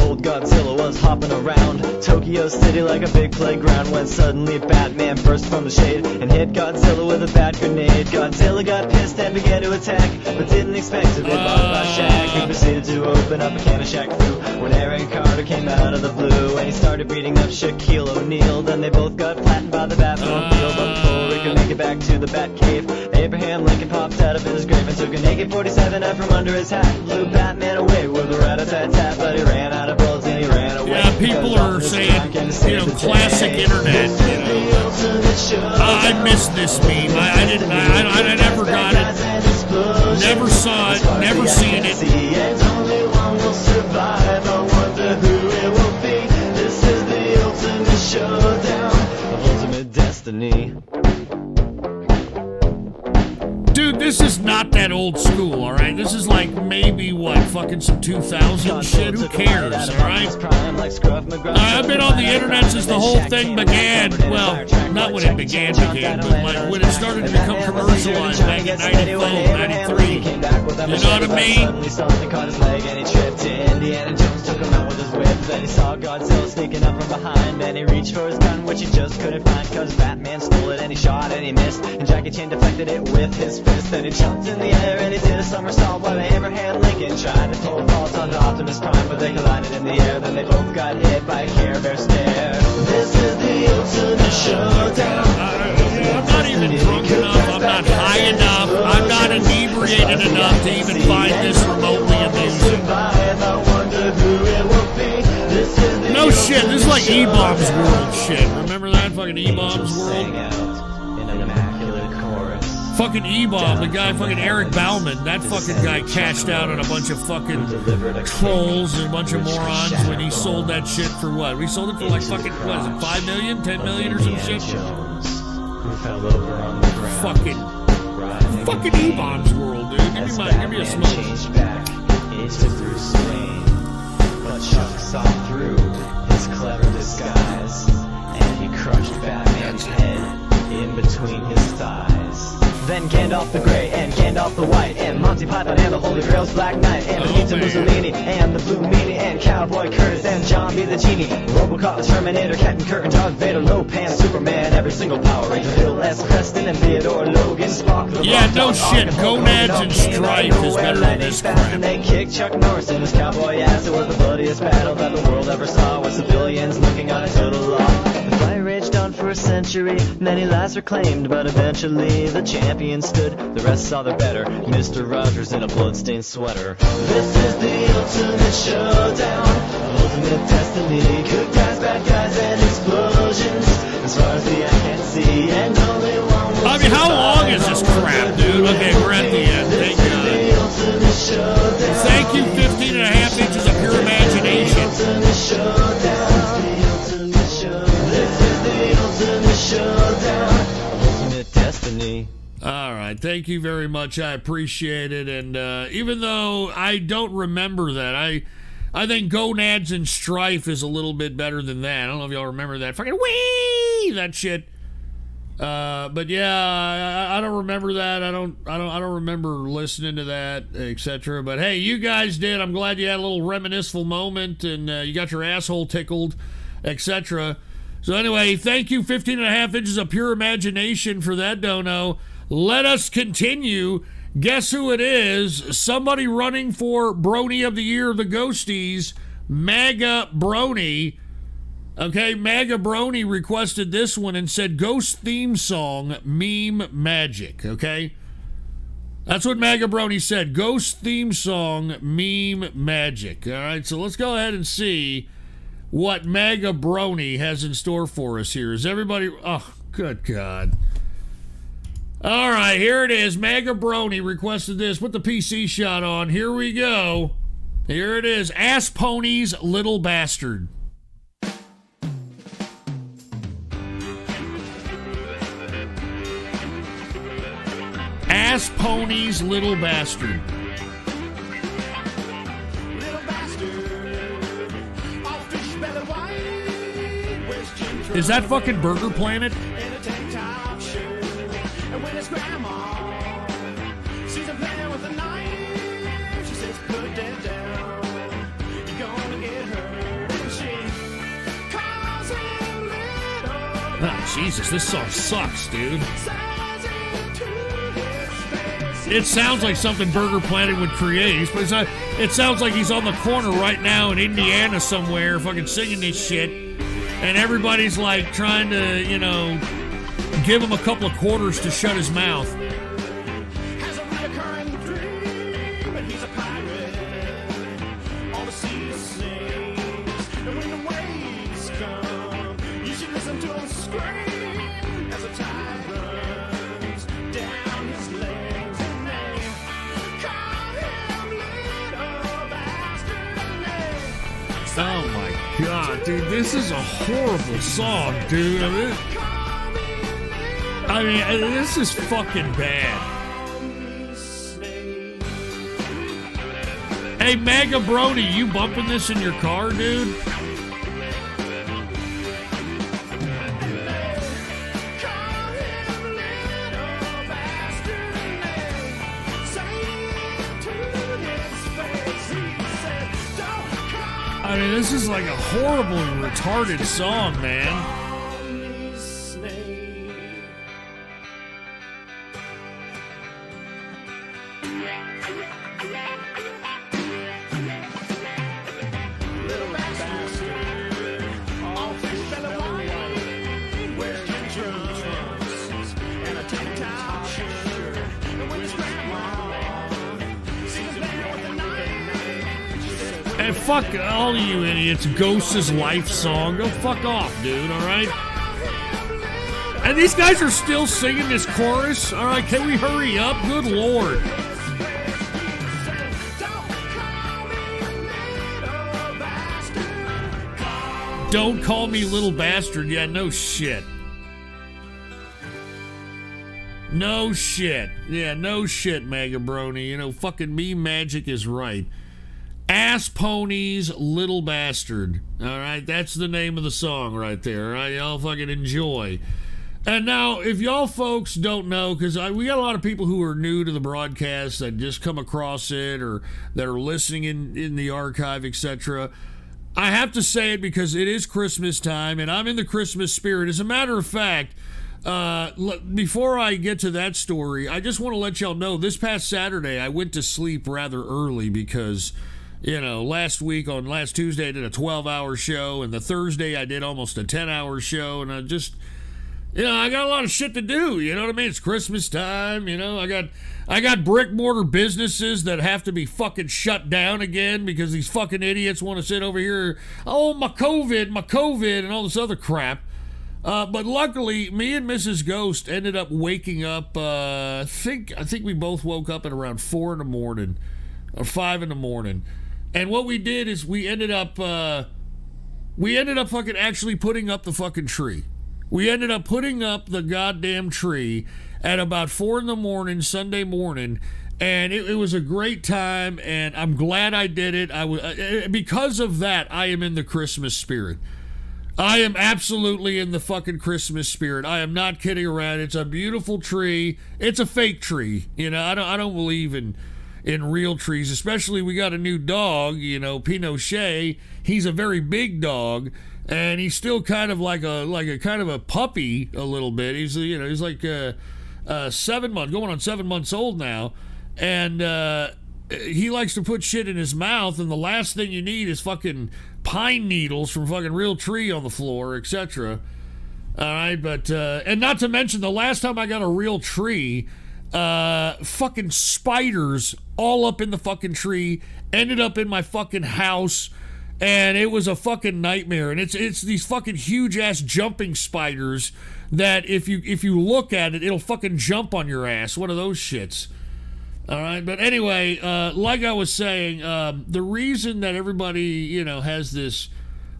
Old guy Godzilla was hopping around Tokyo City like a big playground, when suddenly Batman burst from the shade and hit Godzilla with a bat grenade. Godzilla got pissed and began to attack, but didn't expect to be bothered by Shaq. He proceeded to open up a can of Shaq Fu when Aaron Carter came out of the blue, and he started beating up Shaquille O'Neal. Then they both got flattened by the Batmobile, but before he could make it back to the Batcave, Abraham Lincoln popped out of his grave and took an AK-47 out from under his hat, blew Batman away with a rat-a-tat-tat, but he ran out of bullets and he ran away. Yeah, people are saying, classic internet, I missed this meme. I never got it. Never saw it. Never seen it. And only one will survive. I wonder who it will be. This is the ultimate showdown of ultimate destiny. Dude, this is not that old school, alright? This is like maybe, fucking some 2000 shit? Who cares, alright? I've been on the internet since the whole thing began. Well, not when it began, but like when it started to become commercialized back in 94, 93. You know what I mean? Something caught his leg and he tripped. Indiana Jones took him out with his whip. Then he saw Godzilla sneaking up from behind, and he reached for his gun, which he just couldn't find, cause Batman stole it and he shot and he missed, and Jackie Chan deflected it with his fist. Then he jumped in the air and he did a somersault while Abraham Lincoln tried to pull faults onto Optimus Prime, but they collided in the air. Then they both got hit by a Care Bear stare. This is the ultimate showdown. I'm not even drunk enough. I'm not high enough. I'm not inebriated enough to even find this remotely amusing. No shit. This is like E-Bombs World shit. Remember that fucking E-Bombs World? Fucking E-Bomb, the guy, fucking Eric Bauman, that fucking guy cashed out on a bunch of fucking trolls and a bunch of morons when he sold that shit for what? We sold it for like fucking, what is it, 5 million, 10 million or some shit? Fucking E-Bombs World, dude. Give me a smoke. But Chuck saw through his clever disguise, and he crushed Batman's head in between his thighs. Then Gandalf the Grey and Gandalf the White and Monty Python and the Holy Grail's Black Knight and Benito Mussolini and the Blue Meanie and Cowboy Curtis and John B. the Genie, Robocop the Terminator, Captain Kirk and Darth Vader, Lopan, Superman, every single Power Ranger, Bill S. Preston and Theodore Logan, Spock the Yeah, no shit. Gonads and Strife is better than this crap. And they kicked Chuck Norris in his cowboy ass. It was the bloodiest battle that the world ever saw, with civilians looking on a total loss. The fight raged on for a century, many lives were claimed, but eventually the champion stood. The rest saw the better, Mr. Rogers in a bloodstained sweater. This is the ultimate showdown, ultimate destiny. Good guys, bad guys, and explosions, as far as the eye can see, and only one will how long is this crap, dude? Okay, we're at the end. Thank God. Thank you, 15 and a half inches of pure imagination. All right, thank you very much. I appreciate it. And even though I don't remember that, I think Gonads and Strife is a little bit better than that. I don't know if y'all remember that. Fucking wee, that shit. But yeah, I don't remember that. I don't remember listening to that, etc. But hey, you guys did. I'm glad you had a little reminiscent moment and you got your asshole tickled, etc. So anyway, thank you, 15 and a half inches of pure imagination, for that dono. Let us continue. Guess who it is? Somebody running for Brony of the Year of the Ghosties, MAGA Brony. Okay, MAGA Brony requested this one and said, Ghost theme song, meme magic, okay? That's what MAGA Brony said, Ghost theme song, meme magic. All right, so let's go ahead and see what MAGA Brony has in store for us here. Is everybody... Oh, good God. All right, here it is. MAGA Brony requested this. Put the PC shot on. Here we go. Here it is. Ass Pony's Little Bastard. Ass Pony's Little Bastard. Is that fucking Burger Planet? Oh, Jesus, this song sucks, dude. It sounds like something Burger Planet would create, but it sounds like he's on the corner right now in Indiana somewhere fucking singing this shit, and everybody's like trying to, you know, give him a couple of quarters to shut his mouth. Oh my God, dude, this is a horrible song, dude. I mean, this is fucking bad. Hey, Mega Brody, you bumping this in your car, dude? I mean, this is like a horribly retarded song, man. And fuck all of you idiots, Ghost's Life song. Go fuck off, dude, alright? And these guys are still singing this chorus? Alright, can we hurry up? Good lord. Don't call me little bastard. Yeah, no shit. No shit. Yeah, no shit, Mega Brony. You know, fucking me magic is right. Ass Ponies, Little Bastard. Alright, that's the name of the song right there. Alright, y'all fucking enjoy. And now, if y'all folks don't know, because we got a lot of people who are new to the broadcast that just come across it or that are listening in the archive, etc. I have to say it because it is Christmas time and I'm in the Christmas spirit. As a matter of fact, before I get to that story, I just want to let y'all know this past Saturday I went to sleep rather early because, you know, last Tuesday I did a 12-hour show, and the Thursday I did almost a 10-hour show, and I just, you know, I got a lot of shit to do, you know what I mean? It's Christmas time, you know, I got brick mortar businesses that have to be fucking shut down again because these fucking idiots want to sit over here, oh, my COVID, and all this other crap. But luckily, me and Mrs. Ghost ended up waking up, I think we both woke up at around 4 in the morning, or 5 in the morning. And what we did is we ended up fucking actually putting up the fucking tree. We ended up putting up the goddamn tree at about 4 in the morning, Sunday morning, and it was a great time, and I'm glad I did it. Because of that, I am in the Christmas spirit. I am absolutely in the fucking Christmas spirit. I am not kidding around. It's a beautiful tree. It's a fake tree. You know, I don't believe in real trees, especially we got a new dog, you know, Pinochet. He's a very big dog, and he's still kind of like a kind of a puppy a little bit. He's, you know, he's like 7 months, going on 7 months old now, and he likes to put shit in his mouth, and the last thing you need is fucking pine needles from fucking real tree on the floor, etc. All right, but and not to mention the last time I got a real tree, fucking spiders all up in the fucking tree, ended up in my fucking house, and it was a fucking nightmare. And it's these fucking huge ass jumping spiders that if you look at it, it'll fucking jump on your ass. One of those shits. All right, but anyway, like I was saying, the reason that everybody, you know, has this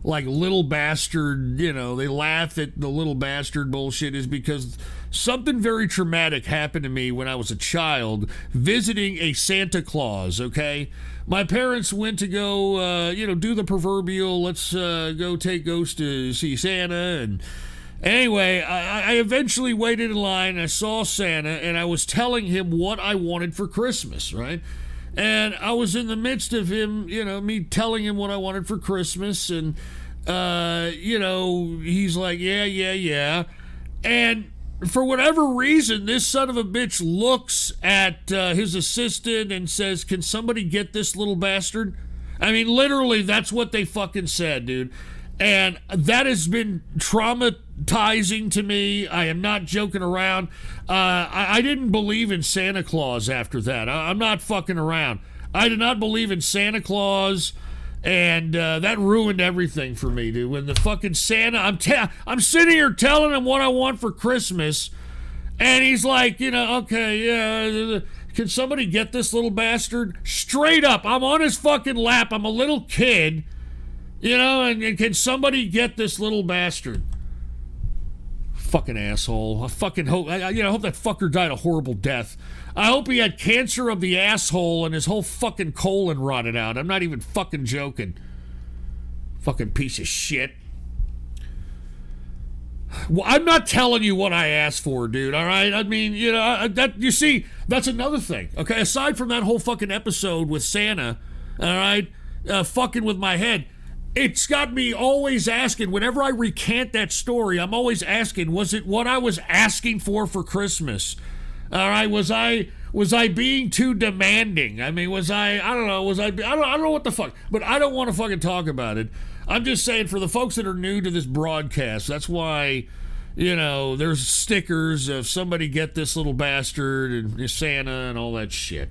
like little bastard, you know, they laugh at the little bastard bullshit is because something very traumatic happened to me when I was a child visiting a Santa Claus, okay? My parents went to go, you know, do the proverbial, let's go take Ghost to see Santa, and anyway, I eventually waited in line, I saw Santa, and I was telling him what I wanted for Christmas, right? And I was in the midst of him, you know, me telling him what I wanted for Christmas, and he's like, yeah. And for whatever reason, this son of a bitch looks at his assistant and says, can somebody get this little bastard? I mean, literally, that's what they fucking said, dude. And that has been traumatizing to me. I am not joking around. I didn't believe in Santa Claus after that. I'm not fucking around. I did not believe in Santa Claus, and that ruined everything for me, dude. When the fucking Santa, I'm sitting here telling him what I want for Christmas, and he's like, okay, yeah, can somebody get this little bastard? Straight up, I'm on his fucking lap. I'm a little kid, and can somebody get this little bastard? Fucking asshole. I fucking hope, I hope that fucker died a horrible death. I hope he had cancer of the asshole and his whole fucking colon rotted out. I'm not even fucking joking. Fucking piece of shit. Well, I'm not telling you what I asked for, dude, all right? I mean, you see, that's another thing, okay? Aside from that whole fucking episode with Santa, all right, fucking with my head, it's got me always asking, whenever I recant that story, I'm always asking, was it what I was asking for Christmas? All right, was I being too demanding? I mean, I don't know what the fuck, but I don't want to fucking talk about it. I'm just saying, for the folks that are new to this broadcast, that's why, there's stickers of somebody get this little bastard and Santa and all that shit.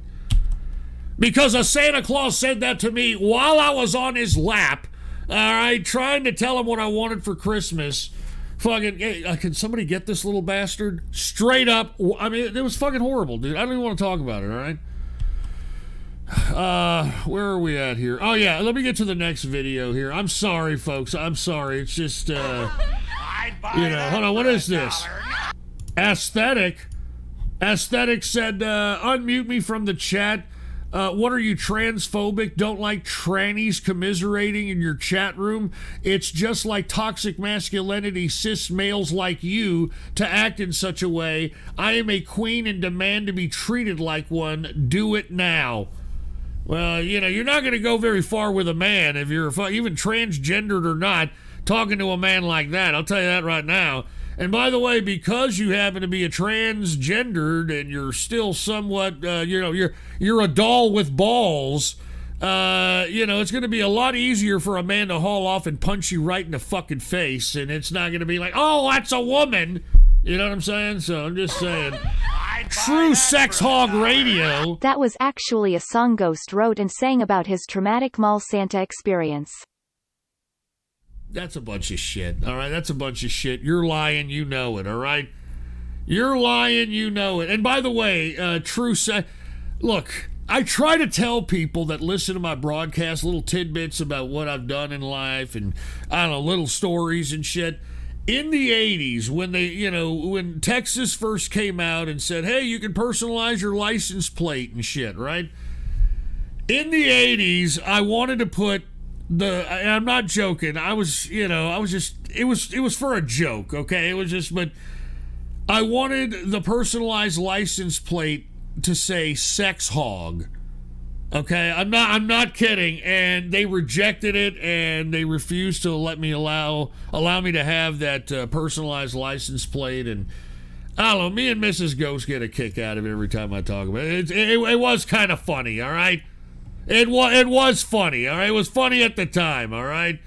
Because a Santa Claus said that to me while I was on his lap, all right, trying to tell him what I wanted for Christmas. Fucking, hey, can somebody get this little bastard? Straight up, I mean, it was fucking horrible, dude. I don't even want to talk about it, all right? Where are we at here? Oh, yeah, let me get to the next video here. I'm sorry, folks. I'm sorry. It's just, hold on, what is this? Aesthetic said, unmute me from the chat. What are you, transphobic? Don't like trannies commiserating in your chat room? It's just like toxic masculinity, cis males like you, to act in such a way. I am a queen and demand to be treated like one. Do it now. Well, you're not going to go very far with a man if you're even transgendered or not, talking to a man like that. I'll tell you that right now. And by the way, because you happen to be a transgendered and you're still somewhat, you're a doll with balls, it's going to be a lot easier for a man to haul off and punch you right in the fucking face. And it's not going to be like, oh, that's a woman. You know what I'm saying? So I'm just saying. True Sex Hog Radio. That was actually a song Ghost wrote and sang about his traumatic mall Santa experience. That's a bunch of shit, all right? That's a bunch of shit. You're lying, you know it, all right? You're lying, you know it. And by the way, look, I try to tell people that listen to my broadcast little tidbits about what I've done in life and, I don't know, little stories and shit. In the 80s, when when Texas first came out and said, hey, you can personalize your license plate and shit, right? In the 80s, I wanted to put and I'm not joking. It was for a joke, okay? It was just, but I wanted the personalized license plate to say sex hog. Okay, I'm not kidding, and they rejected it, and they refused to let me allow me to have that personalized license plate, and I don't know. Me and Mrs. Ghost get a kick out of it every time I talk about it. It was kind of funny, all right. It was funny, all right. It was funny at the time, all right.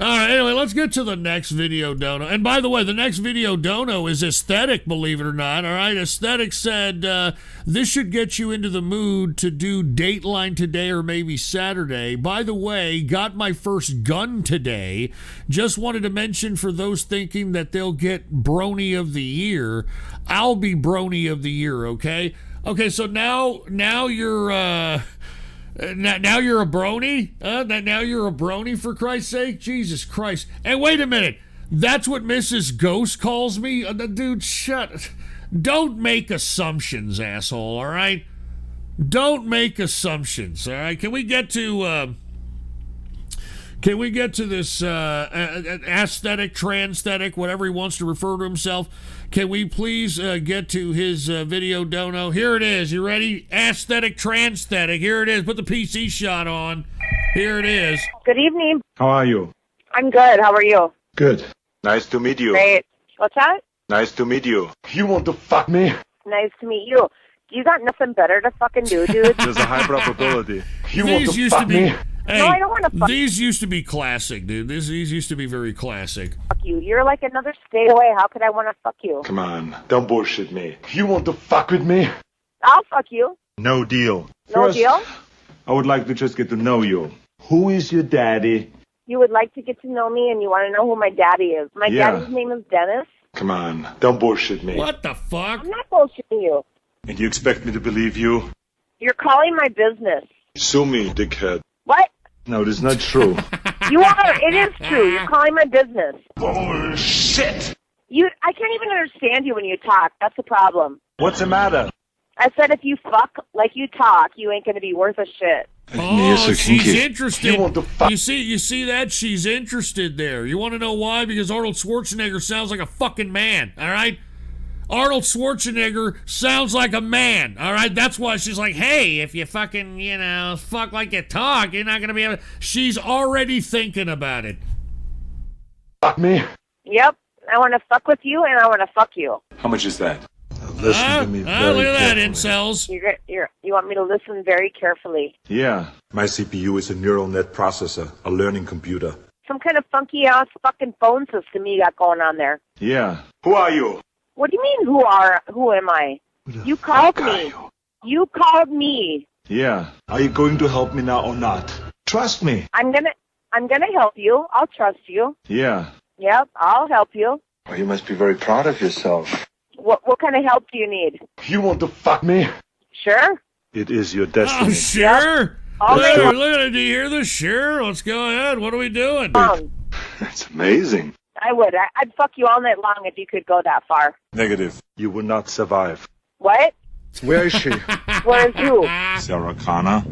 All right, anyway, let's get to the next video dono. And by the way, the next video dono is Aesthetic, believe it or not, all right? Aesthetic said, this should get you into the mood to do Dateline today or maybe Saturday. By the way, got my first gun today. Just wanted to mention for those thinking that they'll get Brony of the Year, I'll be Brony of the Year, okay? Okay, so now you're... Now you're a brony? Now you're a brony, for Christ's sake? Jesus Christ. And wait a minute. That's what Mrs. Ghost calls me? Dude, shut. Don't make assumptions, asshole, all right? Don't make assumptions, all right? Can we get to this aesthetic, transthetic, whatever he wants to refer to himself? Can we please get to his video dono? Here it is. You ready? Aesthetic, transthetic. Here it is. Put the PC shot on. Here it is. Good evening. How are you? I'm good. How are you? Good. Nice to meet you. Great. What's that? Nice to meet you. You want to fuck me? Nice to meet you. You got nothing better to fucking do, dude? There's a high probability. You These want to used fuck to be. me? Hey, No, I don't wanna fuck- these used to be classic, dude. These used to be very classic. Fuck you. You're like another state away. How could I want to fuck you? Come on, don't bullshit me. You want to fuck with me? I'll fuck you. No deal. No First, deal? I would like to just get to know you. Who is your daddy? You would like to get to know me and you want to know who my daddy is. My Yeah. daddy's name is Dennis. Come on, don't bullshit me. What the fuck? I'm not bullshitting you. And you expect me to believe you? You're calling my business. Sue me, dickhead. What? No, this is not true. You are. It is true. You're calling my business. Bullshit! I can't even understand you when you talk. That's the problem. What's the matter? I said if you fuck like you talk, you ain't gonna be worth a shit. Oh, so she's kinky. interested. You want to fuck- You see that? She's interested there. You want to know why? Because Arnold Schwarzenegger sounds like a fucking man, all right? Arnold Schwarzenegger sounds like a man, all right? That's why she's like, hey, if you fucking, fuck like you talk, you're not going to be able to... She's already thinking about it. Fuck me? Yep. I want to fuck with you and I want to fuck you. How much is that? Listen to me Look very at that, carefully. incels. You want me to listen very carefully. Yeah. My CPU is a neural net processor, a learning computer. Some kind of funky ass fucking phone system you got going on there. Yeah. Who are you? What do you mean who am I? You called me. You called me. Yeah. Are you going to help me now or not? Trust me. I'm gonna help you. I'll trust you. Yeah. Yep, I'll help you. Well, you must be very proud of yourself. What kind of help do you need? You want to fuck me? Sure. It is your destiny. Oh, sure. All Look, day long. look at it. Do you hear this? Sure. Let's go ahead. What are we doing? That's amazing. I would. I'd fuck you all night long if you could go that far. Negative. You will not survive. What? Where is she? Where is who? Sarah Connor.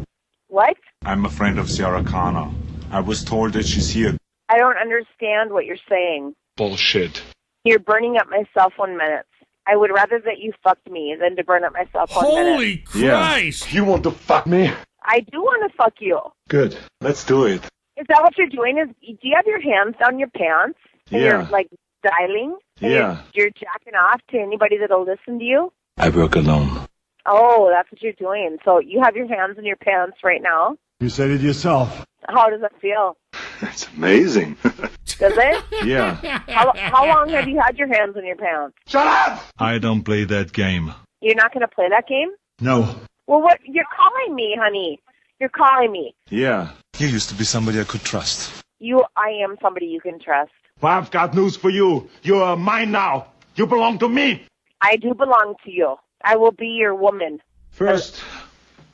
What? I'm a friend of Sarah Connor. I was told that she's here. I don't understand what you're saying. Bullshit. You're burning up my cell phone minutes. I would rather that you fucked me than to burn up my cell phone minutes. Holy Christ. You want to fuck me? I do want to fuck you. Good. Let's do it. Is that what you're doing? Do you have your hands down your pants? And Yeah. you're like dialing? And Yeah. You're jacking off to anybody that'll listen to you? I work alone. Oh, that's what you're doing. So you have your hands in your pants right now? You said it yourself. How does it feel? That's amazing. Does it? Yeah. How long have you had your hands in your pants? Shut up! I don't play that game. You're not going to play that game? No. Well, what? You're calling me, honey. You're calling me. Yeah. You used to be somebody I could trust. I am somebody you can trust. Well, I've got news for you. You're mine now. You belong to me. I do belong to you. I will be your woman. First,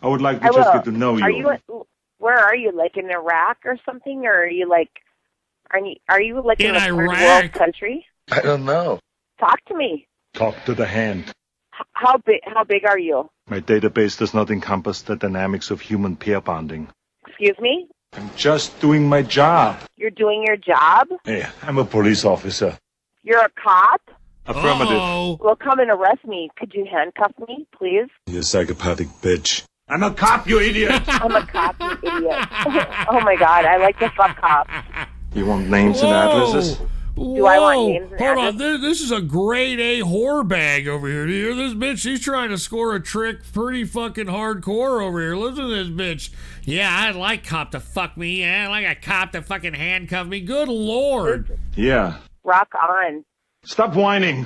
I would like to I just will. get to know you. Where are you? Like in Iraq or something? Or are you like, are you like in a third Iraq? world country? I don't know. Talk to me. Talk to the hand. How big are you? My database does not encompass the dynamics of human pair bonding. Excuse me? I'm just doing my job. You're doing your job? Hey, I'm a police officer. You're a cop? Affirmative. Well, come and arrest me. Could you handcuff me, please? You psychopathic bitch. I'm a cop, you idiot. I'm a cop, you idiot. Oh my God, I like to fuck cops. You want names and addresses? Do I want names and Hold addresses? on, this is a grade A whore bag over here. Do you hear this bitch? She's trying to score a trick pretty fucking hardcore over here. Listen to this bitch. Yeah, I'd like cop to fuck me. Yeah, I'd like a cop to fucking handcuff me. Good Lord. Yeah. Rock on. Stop whining.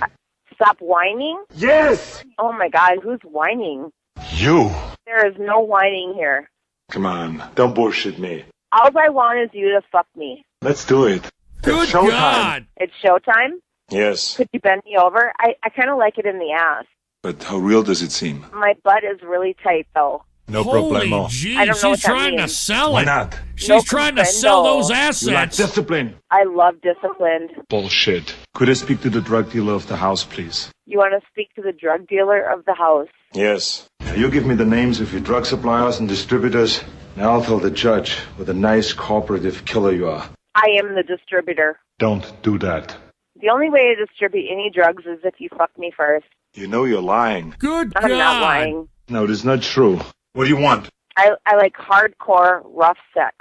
Stop whining? Yes. Oh my God, who's whining? You. There is no whining here. Come on, don't bullshit me. All I want is you to fuck me. Let's do it. Good It's showtime. God. It's showtime? Yes. Could you bend me over? I kind of like it in the ass. But how real does it seem? My butt is really tight, though. No Holy problemo. jeez, I don't know what she's that trying to means. sell Why it. not? She's No trying to comprendo. sell those You like assets. discipline. I love disciplined. Bullshit. Could I speak to the drug dealer of the house, please? You want to speak to the drug dealer of the house? Yes. Now you give me the names of your drug suppliers and distributors, and I'll tell the judge what a nice cooperative killer you are. I am the distributor. Don't do that. The only way to distribute any drugs is if you fuck me first. You know you're lying. Good I'm God. not lying. No, this is not true. What do you want? I like hardcore, rough sex.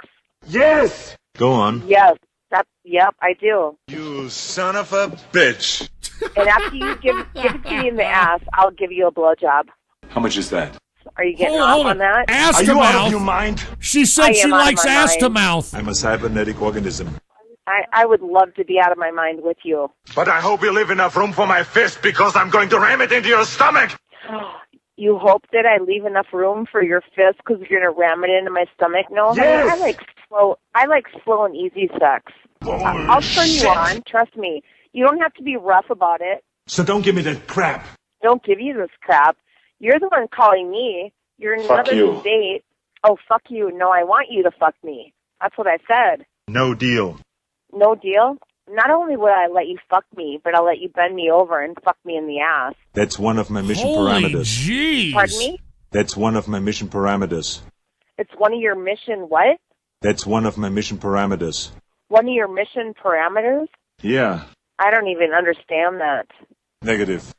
Yes! Go on. Yes, Yep, I do. You son of a bitch. And after you give it to me in the ass, I'll give you a blowjob. How much is that? Are you getting off on that? Ass Are to you mouth. out of your mind? She said she likes ass to mouth. I'm a cybernetic organism. I would love to be out of my mind with you. But I hope you leave enough room for my fist because I'm going to ram it into your stomach. You hope that I leave enough room for your fist because you're gonna ram it into my stomach? No, Yes. honey, I like slow and easy sex. I'll turn you on. Trust me. You don't have to be rough about it. So don't give me that crap. Don't give you this crap. You're the one calling me. You're in Fuck another you. state. Oh, fuck you. No, I want you to fuck me. That's what I said. No deal. No deal? Not only will I let you fuck me, but I'll let you bend me over and fuck me in the ass. That's one of my mission Holy parameters. jeez. Pardon me? That's one of my mission parameters. It's one of your mission what? That's one of my mission parameters. One of your mission parameters? Yeah. I don't even understand that. Negative.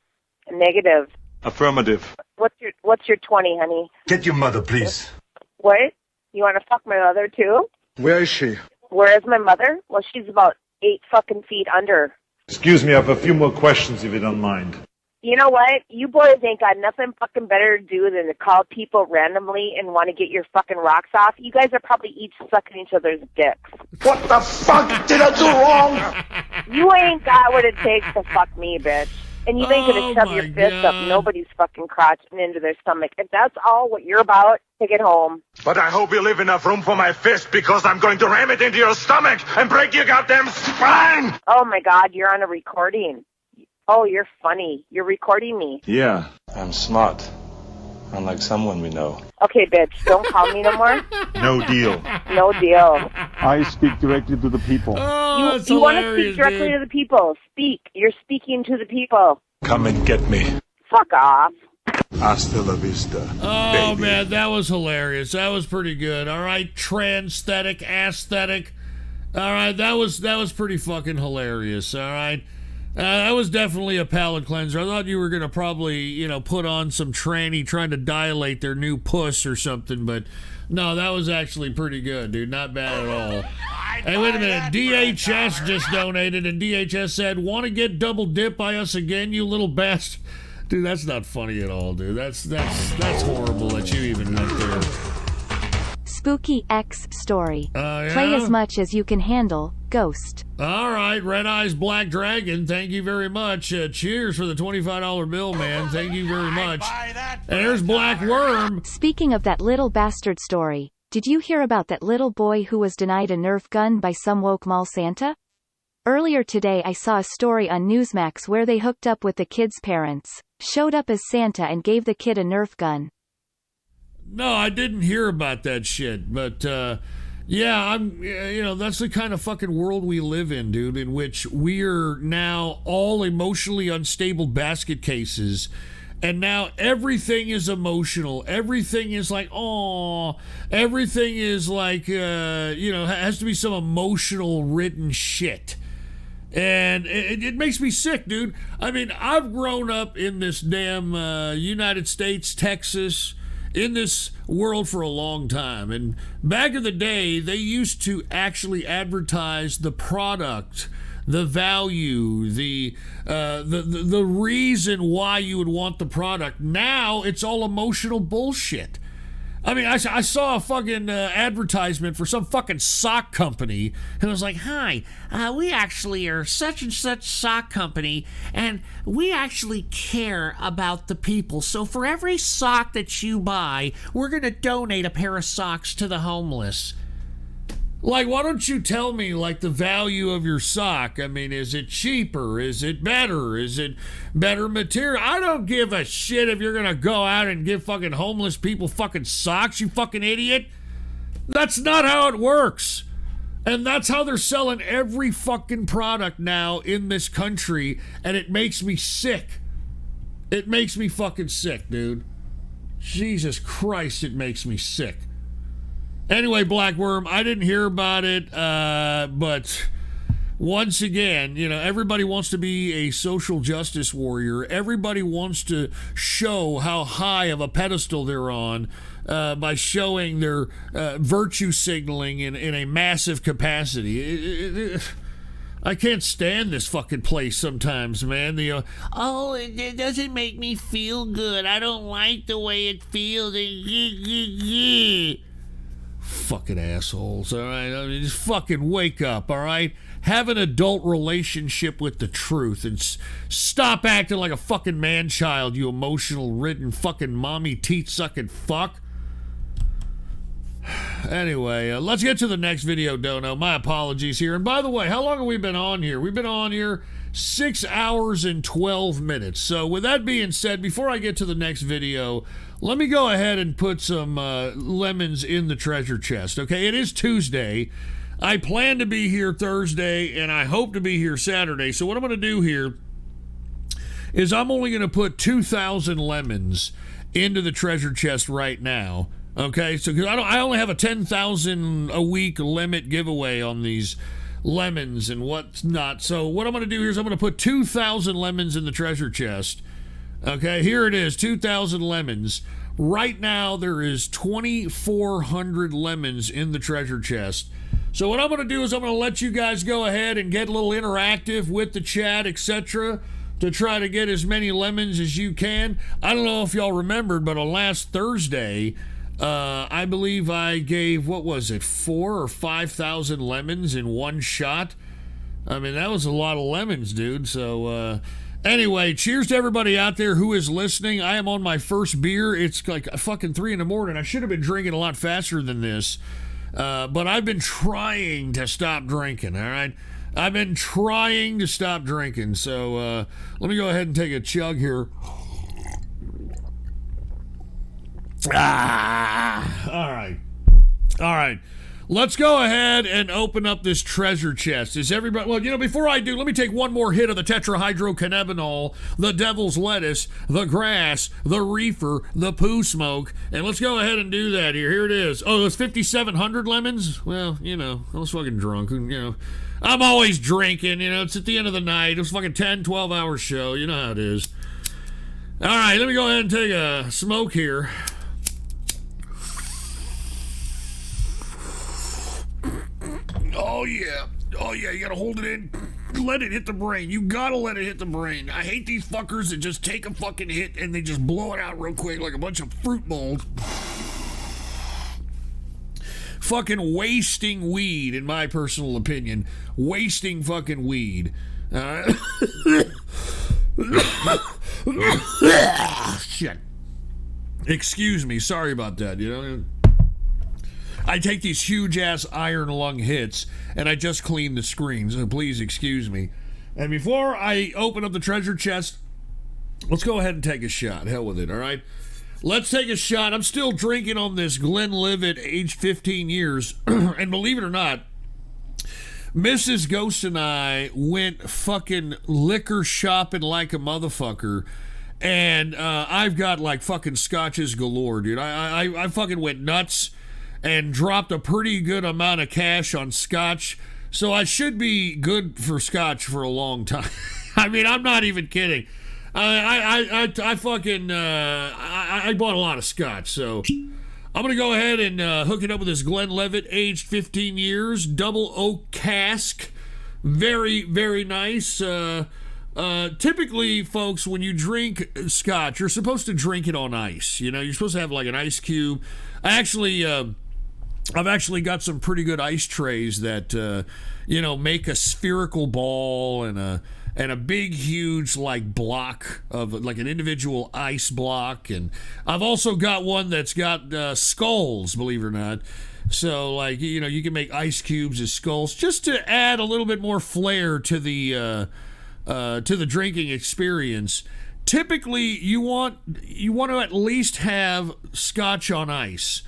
Negative. Affirmative. What's your 20, honey? Get your mother, please. What? You want to fuck my mother too? Where is she? Where is my mother? Well, she's about 8 fucking feet under. Excuse me, I have a few more questions if you don't mind. You know what? You boys ain't got nothing fucking better to do than to call people randomly and want to get your fucking rocks off. You guys are probably each sucking each other's dicks. What the fuck did I do wrong? You ain't got what it takes to fuck me, bitch. And you ain't gonna shove your fist up nobody's fucking crotch and into their stomach. If that's all what you're about, take it home. But I hope you leave enough room for my fist because I'm going to ram it into your stomach and break your goddamn spine! Oh my God, you're on a recording. Oh, you're funny. You're recording me. Yeah, I'm smart. Unlike someone we know. Okay, bitch, don't call me no more. No deal. No deal. I speak directly to the people. Oh, that's You want to hilarious, speak directly dude. to the people. Speak. You're speaking to the people. Come and get me. Fuck off. Hasta la vista. Oh, baby. man, that was hilarious. That was pretty good. All right, transthetic, aesthetic. All right, that was pretty fucking hilarious. All right. That was definitely a palate cleanser. I thought you were going to probably, put on some tranny trying to dilate their new puss or something, but no, that was actually pretty good, dude. Not bad at all. Hey, wait a minute. DHS just donated, and DHS said, want to get double dip by us again, you little bastard? Dude, that's not funny at all, dude. That's horrible that you even went there. Spooky X story. Yeah? Play as much as you can handle, Ghost. All right, Red Eyes Black Dragon, thank you very much. Cheers for the $25 bill, man. Thank you very much. And there's Black Worm. Speaking of that little bastard story, did you hear about that little boy who was denied a Nerf gun by some woke mall Santa? Earlier today I saw a story on Newsmax where they hooked up with the kid's parents, showed up as Santa and gave the kid a Nerf gun. No, I didn't hear about that shit, but yeah, that's the kind of fucking world we live in, dude, in which we're now all emotionally unstable basket cases, and now everything is emotional. Everything is like, oh, everything is like, has to be some emotional written shit. And it makes me sick, dude. I mean, I've grown up in this damn United States, Texas, in this world for a long time, and back in the day they used to actually advertise the product, the value, the reason why you would want the product. Now it's all emotional bullshit. I mean, I saw a fucking advertisement for some fucking sock company, and it was like, hi, we actually are such and such sock company, and we actually care about the people. So for every sock that you buy, we're going to donate a pair of socks to the homeless. Like, why don't you tell me, like, the value of your sock? I mean, is it cheaper? Is it better? Is it better material? I don't give a shit if you're gonna go out and give fucking homeless people fucking socks, you fucking idiot. That's not how it works. And that's how they're selling every fucking product now in this country, and it makes me sick. It makes me fucking sick, dude. Jesus Christ, it makes me sick. Anyway, Black Worm, I didn't hear about it, but once again, everybody wants to be a social justice warrior. Everybody wants to show how high of a pedestal they're on by showing their virtue signaling in a massive capacity. I can't stand this fucking place sometimes, man. Oh, it doesn't make me feel good. I don't like the way it feels. Fucking assholes, all right? I mean, just fucking wake up, all right? Have an adult relationship with the truth and stop acting like a fucking man-child, you emotional-ridden fucking mommy teeth-sucking fuck. Anyway, let's get to the next video, Dono. My apologies here. And by the way, how long have we been on here? We've been on here 6 hours and 12 minutes. So with that being said, before I get to the next video, let me go ahead and put some lemons in the treasure chest. Okay, it is Tuesday. I plan to be here Thursday, and I hope to be here Saturday. So what I'm going to do here is I'm only going to put 2,000 lemons into the treasure chest right now. Okay, so because I only have a 10,000 a week limit giveaway on these lemons and whatnot. So what I'm going to do here is I'm going to put 2,000 lemons in the treasure chest. Okay, here it is, 2,000 lemons. Right now there is 2,400 lemons in the treasure chest. So what I'm going to do is I'm going to let you guys go ahead and get a little interactive with the chat, etc., to try to get as many lemons as you can. I don't know if y'all remembered, but on last Thursday, I believe I gave, what was it, 4,000 or 5,000 lemons in one shot. I mean, that was a lot of lemons, dude. So, anyway, cheers to everybody out there who is listening. I am on my first beer. It's like fucking 3 in the morning. I should have been drinking a lot faster than this. But I've been trying to stop drinking, all right? I've been trying to stop drinking. So, let me go ahead and take a chug here. All right. Let's go ahead and open up this treasure chest. Is everybody... Well, you know, before I do, let me take one more hit of the tetrahydrocannabinol, the devil's lettuce, the grass, the reefer, the poo smoke, and let's go ahead and do that here. Here it is. Oh, it's 5,700 lemons? Well, you know, I was fucking drunk, you know. I'm always drinking, you know. It's at the end of the night. It was fucking 10, 12-hour show. You know how it is. All right, let me go ahead and take a smoke here. Oh yeah, you gotta hold it in, let it hit the brain. You gotta let it hit the brain. I hate these fuckers that just take a fucking hit and they just blow it out real quick like a bunch of fruit bowls. Fucking wasting weed, in my personal opinion. Wasting fucking weed. Shit. Excuse me, sorry about that, you know. I take these huge-ass iron lung hits, and I just clean the screen, so please excuse me. And before I open up the treasure chest, let's go ahead and take a shot. Hell with it, all right? Let's take a shot. I'm still drinking on this Glenlivet, age 15 years, and believe it or not, Mrs. Ghost and I went fucking liquor shopping like a motherfucker, and I've got, like, fucking scotches galore, dude. I fucking went nuts and dropped a pretty good amount of cash on scotch, so I should be good for scotch for a long time. I mean, I'm not even kidding. I bought a lot of scotch, so I'm gonna go ahead and hook it up with this Glenlivet, aged 15 years, double oak cask. Very, very nice. Typically, folks, when you drink scotch, you're supposed to drink it on ice. You know, you're supposed to have like an ice cube. I've actually got some pretty good ice trays that, you know, make a spherical ball and a big, huge, like, block of, like, an individual ice block. And I've also got one that's got skulls, believe it or not. So, like, you know, you can make ice cubes as skulls just to add a little bit more flair to the drinking experience. Typically, you want to at least have scotch on ice.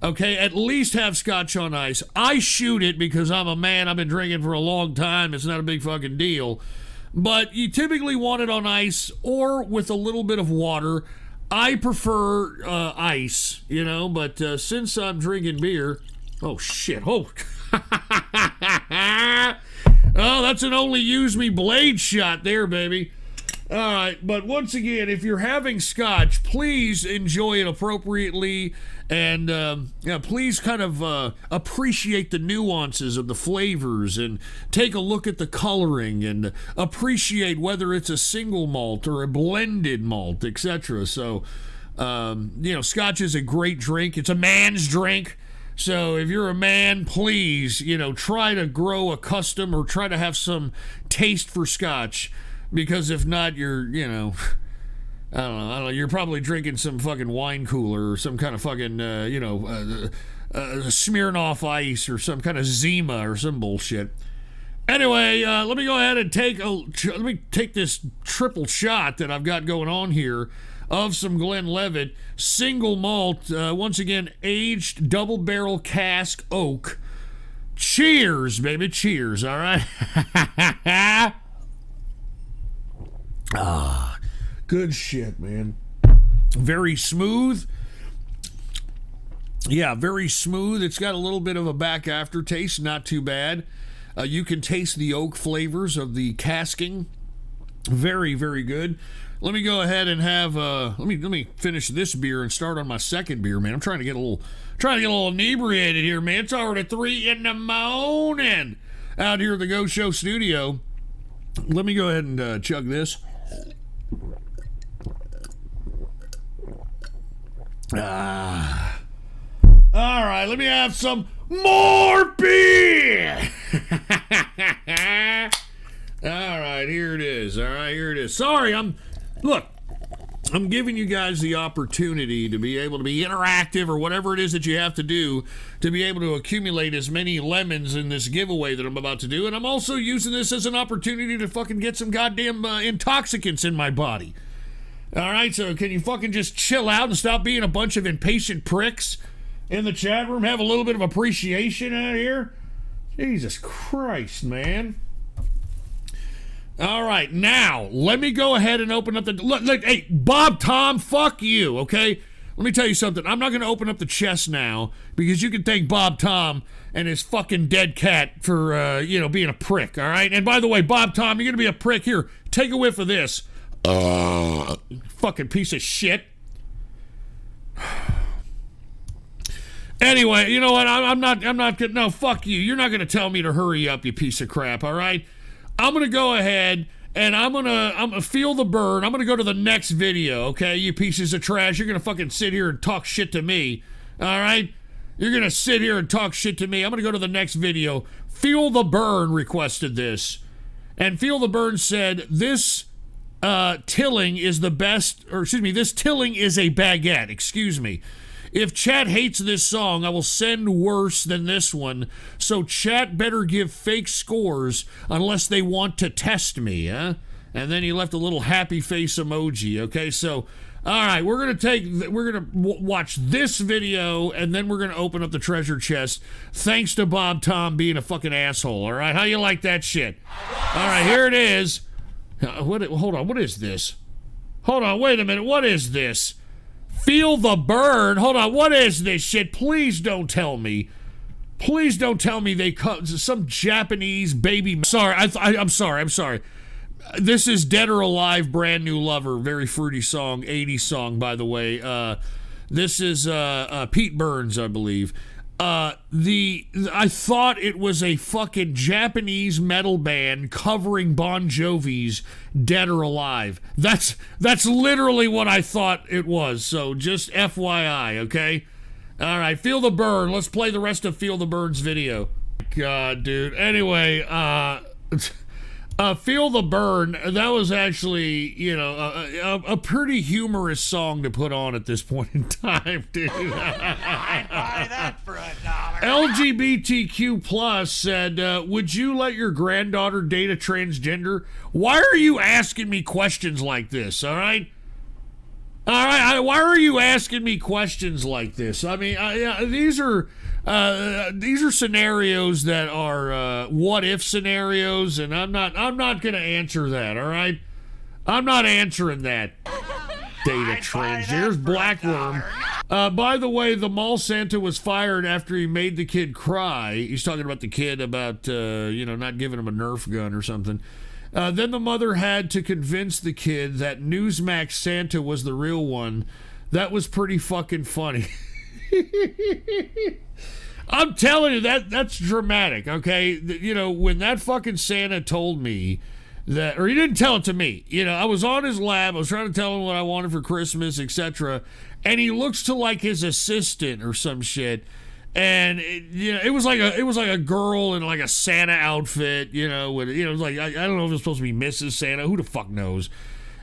Okay, at least have scotch on ice. I shoot it because I'm a man. I've been drinking for a long time. It's not a big fucking deal. But you typically want it on ice or with a little bit of water. I prefer ice, you know, but since I'm drinking beer... Oh, shit. Oh, oh, that's an only use me blade shot there, baby. All right, but once again, if you're having scotch, please enjoy it appropriately, and please kind of appreciate the nuances of the flavors, and take a look at the coloring, and appreciate whether it's a single malt or a blended malt, etc. So, scotch is a great drink. It's a man's drink. So if you're a man, please, try to grow a custom or try to have some taste for scotch. Because if not, you're, I don't know, you're probably drinking some fucking wine cooler or some kind of fucking, Smirnoff Ice or some kind of Zima or some bullshit. Anyway, let me go ahead and take this triple shot that I've got going on here of some Glenlivet single malt, once again, aged double barrel cask oak. Cheers, baby, cheers, all right? Good shit, man. Very smooth. Yeah, very smooth. It's got a little bit of a back aftertaste, not too bad. You can taste the oak flavors of the casking. Very, very good. Let me go ahead and have let me finish this beer and start on my second beer, man. I'm trying to get a little inebriated here, man. It's already 3 in the morning out here at the Go Show studio. Let me go ahead and chug this. All right, let me have some more beer. All right, here it is. Sorry, I'm giving you guys the opportunity to be able to be interactive or whatever it is that you have to do to be able to accumulate as many lemons in this giveaway that I'm about to do. And I'm also using this as an opportunity to fucking get some goddamn intoxicants in my body. All right, so can you fucking just chill out and stop being a bunch of impatient pricks in the chat room? Have a little bit of appreciation out here? Jesus Christ, man. All right, now, let me go ahead and open up the... Look, hey, Bob Tom, fuck you, okay? Let me tell you something. I'm not going to open up the chest now because you can thank Bob Tom and his fucking dead cat for, being a prick, all right? And by the way, Bob Tom, you're going to be a prick. Here, take a whiff of this. Fucking piece of shit. Anyway, you know what? I'm not gonna... No, fuck you. You're not going to tell me to hurry up, you piece of crap, all right? I'm going to go ahead and I'm gonna feel the burn. I'm going to go to the next video, okay? You pieces of trash. You're going to fucking sit here and talk shit to me, all right? You're going to sit here and talk shit to me. I'm going to go to the next video. Feel the Burn requested this. And Feel the Burn said, this tilling is the best, or excuse me, this tilling is a baguette, excuse me. If chat hates this song, I will send worse than this one. So chat better give fake scores unless they want to test me, huh? And then he left a little happy face emoji, okay? So, all right, we're gonna watch this video, and then we're gonna open up the treasure chest. Thanks to Bob Tom being a fucking asshole, all right? How you like that shit? All right, here it is. Hold on, what is this? Hold on, wait a minute, what is this? Feel the Burn. Hold on, what is this shit? Please don't tell me. Please don't tell me they cut some Japanese baby. I'm sorry. This is Dead or Alive, Brand New Lover. Very fruity song, 80s song, by the way. This is Pete Burns, I believe. I thought it was a fucking Japanese metal band covering Bon Jovi's Dead or Alive. That's literally what I thought it was. So just FYI, okay? All right, Feel the Burn. Let's play the rest of Feel the Burn's video. God, dude. Anyway, Feel the Burn, that was actually, a pretty humorous song to put on at this point in time, dude. I'd buy that for $1. LGBTQ plus said, would you let your granddaughter date a transgender? Why are you asking me questions like this, all right? Why are you asking me questions like this? I mean, these are scenarios that are what if scenarios, and I'm not going to answer that. All right, I'm not answering that. Data trends. Here's Blackworm. By the way, the mall Santa was fired after he made the kid cry. He's talking about the kid about not giving him a Nerf gun or something. Then the mother had to convince the kid that Newsmax Santa was the real one. That was pretty fucking funny. I'm telling you, that's dramatic, okay? You know, when that fucking Santa told me that, or he didn't tell it to me. You know, I was on his lap. I was trying to tell him what I wanted for Christmas, etc. And he looks to like his assistant or some shit. And it was like a girl in like a Santa outfit. You know, with, it was like I don't know if it was supposed to be Mrs. Santa. Who the fuck knows?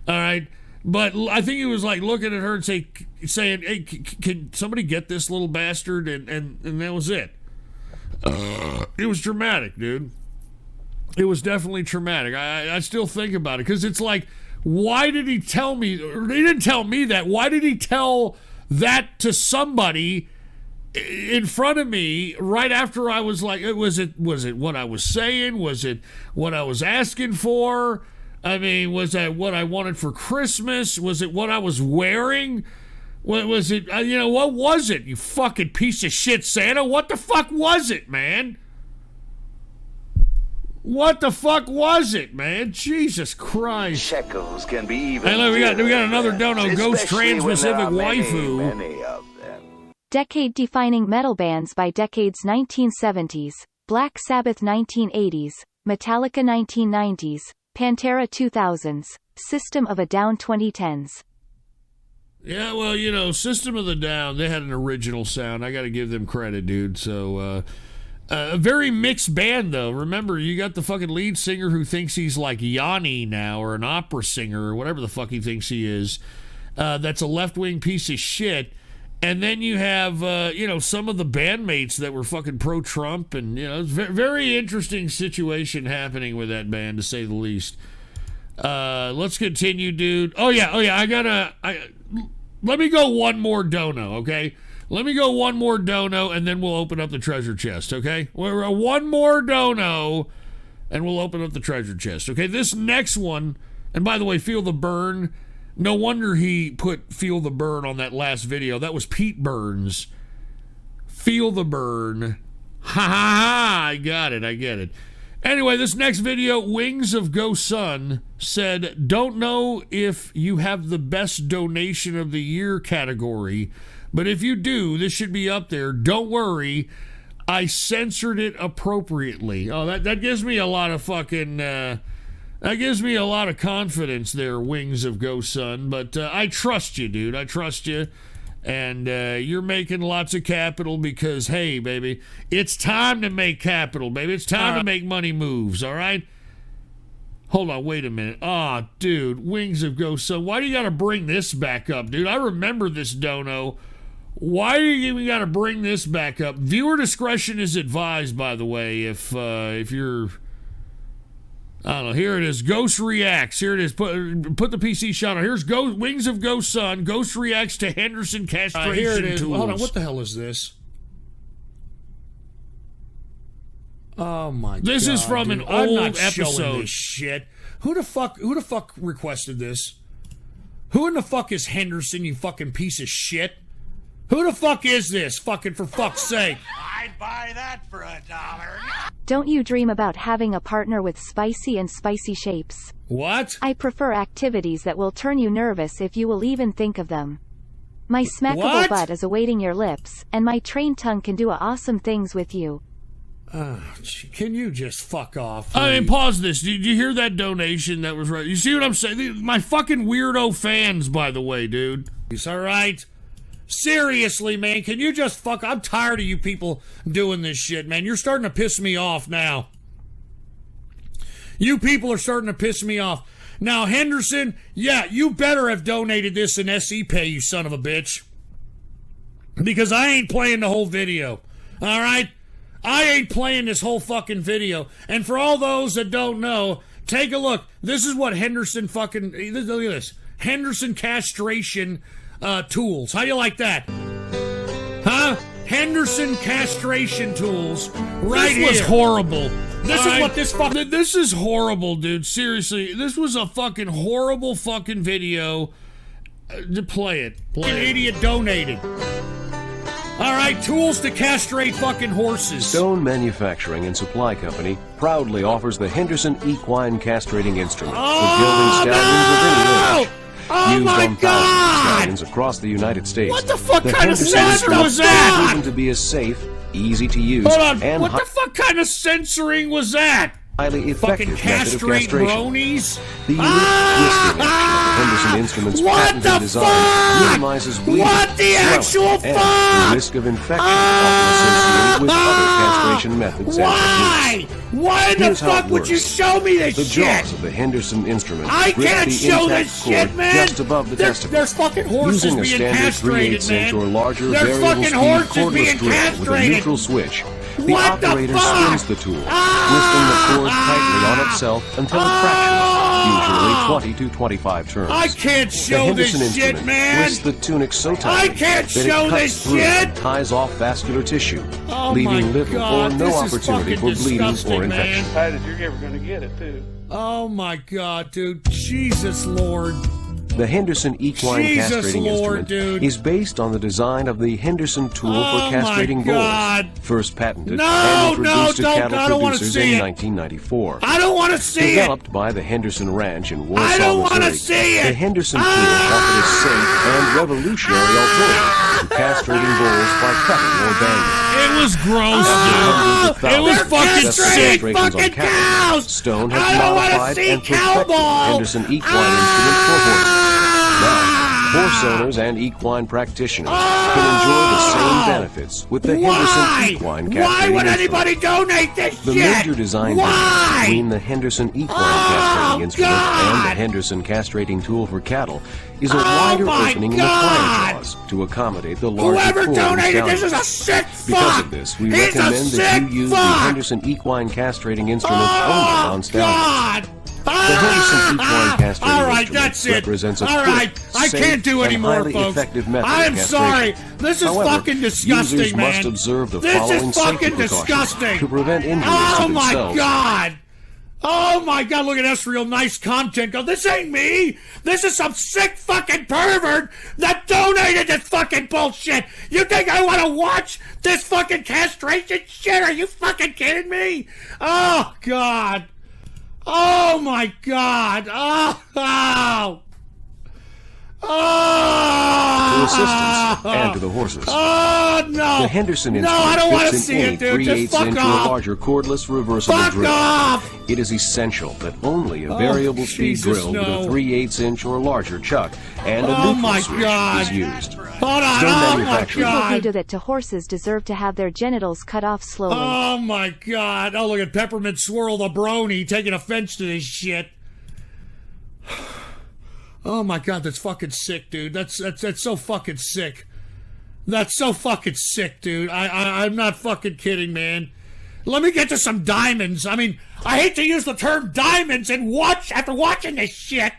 All right. But I think he was like looking at her and saying, "Hey, can somebody get this little bastard?" And that was it. It was dramatic, dude. It was definitely traumatic. I still think about it because it's like, why did he tell me? Or he didn't tell me that. Why did he tell that to somebody in front of me right after I was like, was it what I was saying? Was it what I was asking for? I mean, was that what I wanted for Christmas? Was it what I was wearing? What was it? What was it? You fucking piece of shit, Santa. What the fuck was it, man? What the fuck was it, man? Jesus Christ. Shekels can be even. Hey, look, we got another dono. Ghost Especially when there Trans-Pacific are many, Waifu. many of them. Decade-defining metal bands by decades 1970s, Black Sabbath 1980s, Metallica 1990s, Pantera 2000s, System of a Down 2010s. Yeah, well, System of the Down, they had an original sound. I got to give them credit, dude. So, a very mixed band, though. Remember, you got the fucking lead singer who thinks he's like Yanni now, or an opera singer, or whatever the fuck he thinks he is. That's a left-wing piece of shit. And then you have, some of the bandmates that were fucking pro-Trump, and, it's a very interesting situation happening with that band, to say the least. Let's continue, dude. Oh, yeah, let me go one more dono, okay? Let me go one more dono, and then we'll open up the treasure chest, okay? We're one more dono, and we'll open up the treasure chest, okay? This next one, and by the way, Feel the Burn. No wonder he put Feel the Burn on that last video. That was Pete Burns. Feel the Burn. Ha ha ha. I get it. Anyway, this next video, Wings of Go Sun, said, don't know if you have the best donation of the year category, but if you do, this should be up there. Don't worry. I censored it appropriately. Oh, that gives me a lot of fucking... that gives me a lot of confidence there, Wings of Go Sun. But I trust you, dude. I trust you. And you're making lots of capital because, hey, baby, it's time to make capital, baby. It's time to make money moves, all right? Hold on, wait a minute. Aw, dude, Wings of Go Sun. Why do you got to bring this back up, dude? I remember this dono. Why do you even got to bring this back up? Viewer discretion is advised, by the way, if you're... I don't know. Here it is. Ghost reacts. Here it is. Put the PC shot on. Here's Wings of Go Sun. Ghost reacts to Henderson castration here it is. tools. Hold on. What the hell is this? Oh my god. This is from dude. an I'm old not showing episode. this shit. Who the fuck requested this? Who in the fuck is Henderson, you fucking piece of shit? Who the fuck is this? Fucking for fuck's sake. I'd buy that for $1. Don't you dream about having a partner with spicy and spicy shapes? What? I prefer activities that will turn you nervous if you will even think of them. My smackable What? butt is awaiting your lips, and my trained tongue can do awesome things with you. Can you just fuck off? I mean, pause this. Did you hear that donation that was right? You see what I'm saying? My fucking weirdo fans, by the way, dude. It's all right. Seriously, man, can you just fuck... I'm tired of you people doing this shit, man. You're starting to piss me off now. You people are starting to piss me off. Now, Henderson, yeah, you better have donated this in SE Pay, you son of a bitch. Because I ain't playing the whole video. All right? I ain't playing this whole fucking video. And for all those that don't know, take a look. This is what Henderson fucking... Look at this. Henderson castration... tools. How you like that? Huh? Henderson castration tools. Right here. This was horrible. This is what this fuck. This is horrible, dude. Seriously, this was a fucking horrible fucking video. To play it. An idiot donated. All right, tools to castrate fucking horses. Stone Manufacturing and Supply Company proudly offers the Henderson Equine Castrating Instrument for gelding stallions of any age. Used on thousands of stallions across the United States. What the fuck kind of Henderson sensor was instrument that? is proven to be a safe, easy to use, Hold on, and what the fuck kind of censoring was that? highly Fucking effective method of castrate castration. bronies? The unique twisting action of the Henderson instrument's What patented the design fuck? minimizes bleeding, What the swelling, actual and fuck? the risk of infection often associated with other castration methods and Why? techniques. Why in the Here's how fuck it would you works. show me this The shit? jaws of the Henderson instrument I grip can't the show intact this cord shit, man. just above the testicle. There's fucking horses Using a being standard castrated, 3/8 man. inch or larger There's variable fucking speed horses cordless being drill with a castrated. neutral switch. The What the operator fuck? spins the tool, twisting the cord tightly on itself until it fractures, usually 20 to 25 turns. I can't The show this Henderson shit, instrument man. twists the tunic so I tightly can't that show it cuts this through shit. and ties off vascular tissue, Oh leaving my little God, or no this is opportunity fucking for bleeding disgusting, or infection. man. Tight as you're ever gonna get it, too. Oh my God, dude. Jesus Lord. The Henderson Equine Jesus Castrating Lord, Instrument dude. is based on the design of the Henderson tool Oh for castrating my bulls, God. first patented No, and introduced to don't, cattle I don't wanna producers see in it. 1994. I don't want to see it. Developed by the Henderson Ranch in Warsaw, I don't wanna Missouri, see it. the Henderson tool offered a safe and revolutionary alternative to castrating bulls by cutting or banging. It was gross, After hundreds of dude. It was thousands of fucking successful sick. castrations on Fucking cattle, cows. Stone I has don't wanna modified see and perfected the cowball. Henderson Equine Instrument for horses. Now, horse owners and equine practitioners can enjoy the same benefits with the Henderson Equine Why Castrating would Instrument. anybody donate this The shit? major design Why? difference between the Henderson Equine Castrating Instrument and the Henderson Castrating Tool for cattle is a wider my opening in the God. flange jaws to accommodate the larger Whoever core and donated this is stallion. a sick Because fuck. of this, we He's a recommend that sick you use the fuck. Henderson Equine Castrating Instrument only on stallions. God. The Henderson Equine Castrating All right, Instrument that's it. represents a All right, quick, I safe, can't do and anymore, highly folks. effective method I'm of castration. sorry. This is However, fucking disgusting, users man. must observe the This following is fucking safety precautions disgusting. to prevent injuries Oh to my themselves. God. Oh my God, look at us, real nice content. Go, this ain't me. This is some sick fucking pervert that donated this fucking bullshit. You think I want to watch this fucking castration shit? Are you fucking kidding me? Oh God. Oh my God. Oh. Oh. To assistance and to the horses. Oh no! The Henderson No, instrument I don't want to fits see in any it, dude. Just 3/8 fuck inch off. or larger cordless reversible Fuck drill. off. It is essential that only a Oh, variable speed Jesus, drill with no. a 3/8 inch or larger chuck and a Oh, neutral my switch God. is used. Hold on. Stone Oh my manufacturing. People God. who do that to horses deserve to have their genitals cut off slowly. Oh my God. Oh, look at Peppermint Swirl the Brony taking offense to this shit. Oh my God, that's fucking sick, dude. That's so fucking sick. That's so fucking sick, dude. I'm not fucking kidding, man. Let me get to some diamonds. I mean, I hate to use the term diamonds and after watching this shit.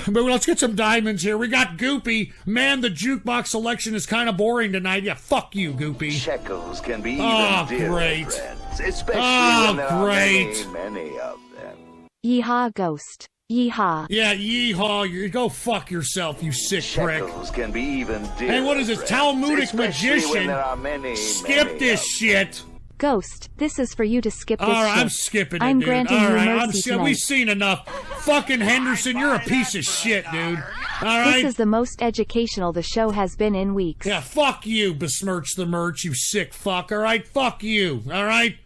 But let's get some diamonds here. We got Goopy. Man, the jukebox selection is kind of boring tonight. Yeah, fuck you, Goopy. Shekels can be Oh, even dearer, great. friends, especially Oh, when there are great. many of them. Yeehaw, ghost. Yeehaw. Yeah, yeehaw. You go fuck yourself, you sick prick. Shekels can be even dearer, Hey, what is this, friends, Talmudic especially when magician? there are many Skip this of shit. Ghost, this is for you to skip this All right, shit. I'm skipping it, I'm dude. granting All you right, mercy we've tonight. seen enough. Fucking Henderson, you're a piece of shit, dude. All right? This is the most educational the show has been in weeks. Yeah, fuck you, besmirch the merch, you sick fuck, all right? Fuck you, all right?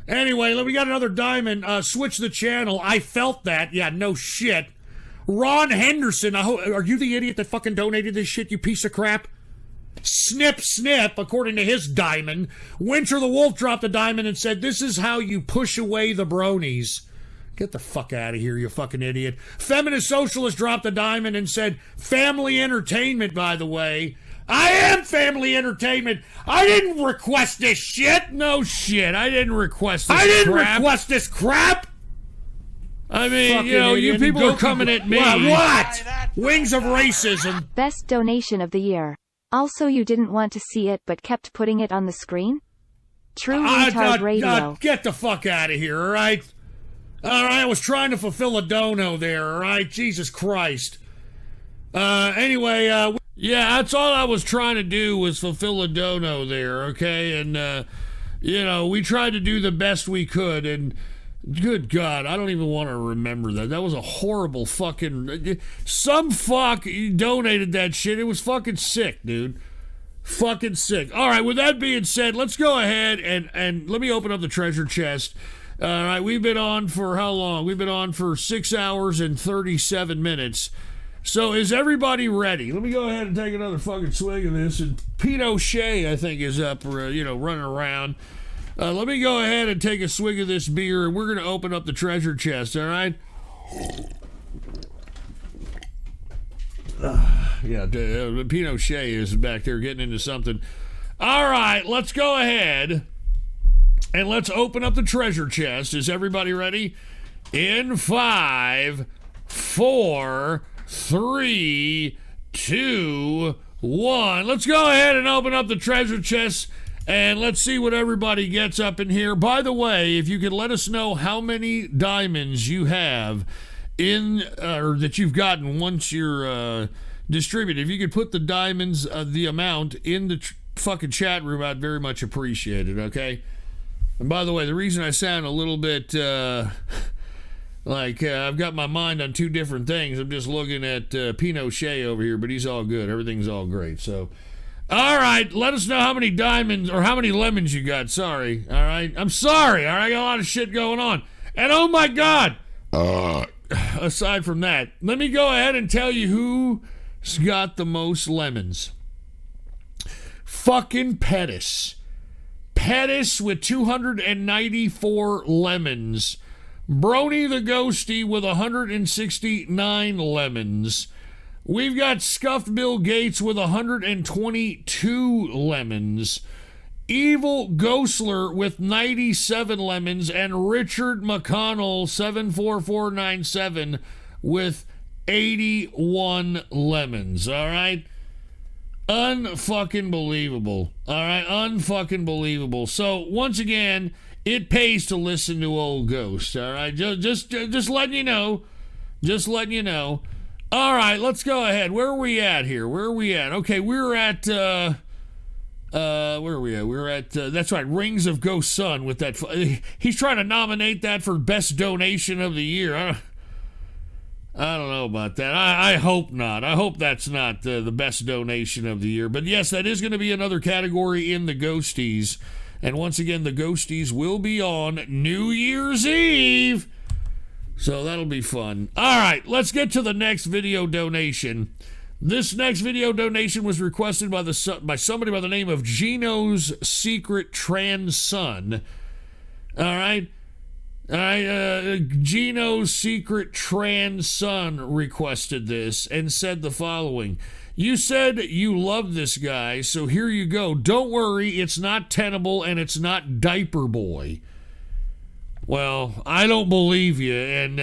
Anyway, we got another diamond. Switch the channel. I felt that. Yeah, no shit. Ron Henderson, are you the idiot that fucking donated this shit, you piece of crap? Snip, snip, according to his diamond. Winter the Wolf dropped a diamond and said, this is how you push away the bronies. Get the fuck out of here, you fucking idiot. Feminist Socialist dropped a diamond and said, family entertainment, by the way. I am family entertainment. I didn't request this shit. No shit, I didn't request this crap. I didn't request this crap. I mean, Fucking you know, idiot. you people Go are coming at me. What? Wings of racism. Best donation of the year. Also, you didn't want to see it but kept putting it on the screen? True retard radio. Get the fuck out of here, all right? All right, I was trying to fulfill a dono there, all right? Jesus Christ. Anyway, Yeah, that's all I was trying to do was fulfill a dono there, okay? And, we tried to do the best we could, and good God, I don't even want to remember that. That was a horrible fucking... Some fuck donated that shit. It was fucking sick, dude. Fucking sick. All right, with that being said, let's go ahead and let me open up the treasure chest. All right, we've been on for how long? We've been on for 6 hours and 37 minutes. So is everybody ready? Let me go ahead and take another fucking swig of this. And Pinochet, I think, is up, running around. Let me go ahead and take a swig of this beer, and we're going to open up the treasure chest, all right? Pinochet is back there getting into something. All right, let's go ahead and let's open up the treasure chest. Is everybody ready? In 5, 4, 3, 2, 1. Let's go ahead and open up the treasure chest, and let's see what everybody gets up in here. By the way, if you could let us know how many diamonds you have or that you've gotten once you're distributed. If you could put the diamonds, the amount in the fucking chat room, I'd very much appreciate it, okay? And by the way, the reason I sound a little bit like I've got my mind on two different things, I'm just looking at Pinochet over here, but he's all good. Everything's all great. So, all right, let us know how many diamonds or how many lemons you got. Sorry, all right? I'm sorry, all right? I got a lot of shit going on. And oh my God, aside from that, let me go ahead and tell you who's got the most lemons. Fucking Pettis. Pettis with 294 lemons. Brony the Ghosty with 169 lemons. We've got Scuffed Bill Gates with 122 lemons. Evil Ghostler with 97 lemons, and Richard McConnell 74497 with 81 lemons. All right, unfucking believable. All right, unfucking believable. So once again, it pays to listen to old Ghost. All right, just letting you know. Just letting you know. All right, let's go ahead. Where are we at here? Where are we at? Okay, we're at. Where are we at? We're at, that's right, Rings of Ghost Son with that. He's trying to nominate that for best donation of the year. I don't know about that. I hope not. I hope that's not the best donation of the year. But yes, that is going to be another category in the Ghosties. And once again, the Ghosties will be on New Year's Eve. So that'll be fun. All right, let's get to the next video donation. This next video donation was requested by somebody by the name of Gino's Secret Trans Son. All right. Gino's Secret Trans Son requested this and said the following. You said you love this guy, so here you go. Don't worry, it's not Tenable and it's not Diaper Boy. Well, I don't believe you, and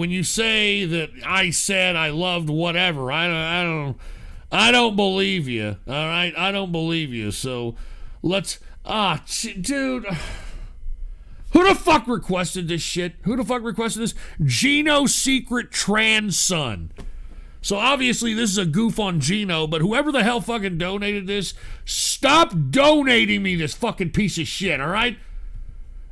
when you say that I said I loved whatever, I don't believe you. All right, I don't believe you. So let's dude, who the fuck requested this shit? Who the fuck requested this? Gino's Secret Trans Son. So obviously this is a goof on Gino, but whoever the hell fucking donated this, stop donating me this fucking piece of shit. All right.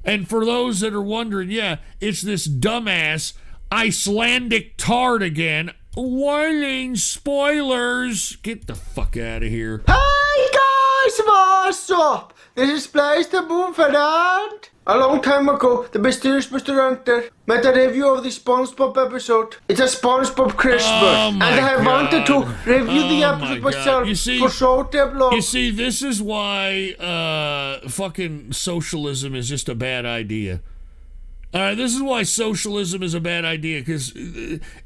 And for those that are wondering, yeah, it's this dumbass Icelandic tard again. Warning, spoilers. Get the fuck out of here. Hey guys, what's up? This is Blaze the Boom Fernand. A long time ago, the mysterious Mr. Hunter made a review of the SpongeBob episode. It's a SpongeBob Christmas, and I wanted to review the episode myself for so damn long. You see, this is why fucking socialism is just a bad idea. All right, this is why socialism is a bad idea, because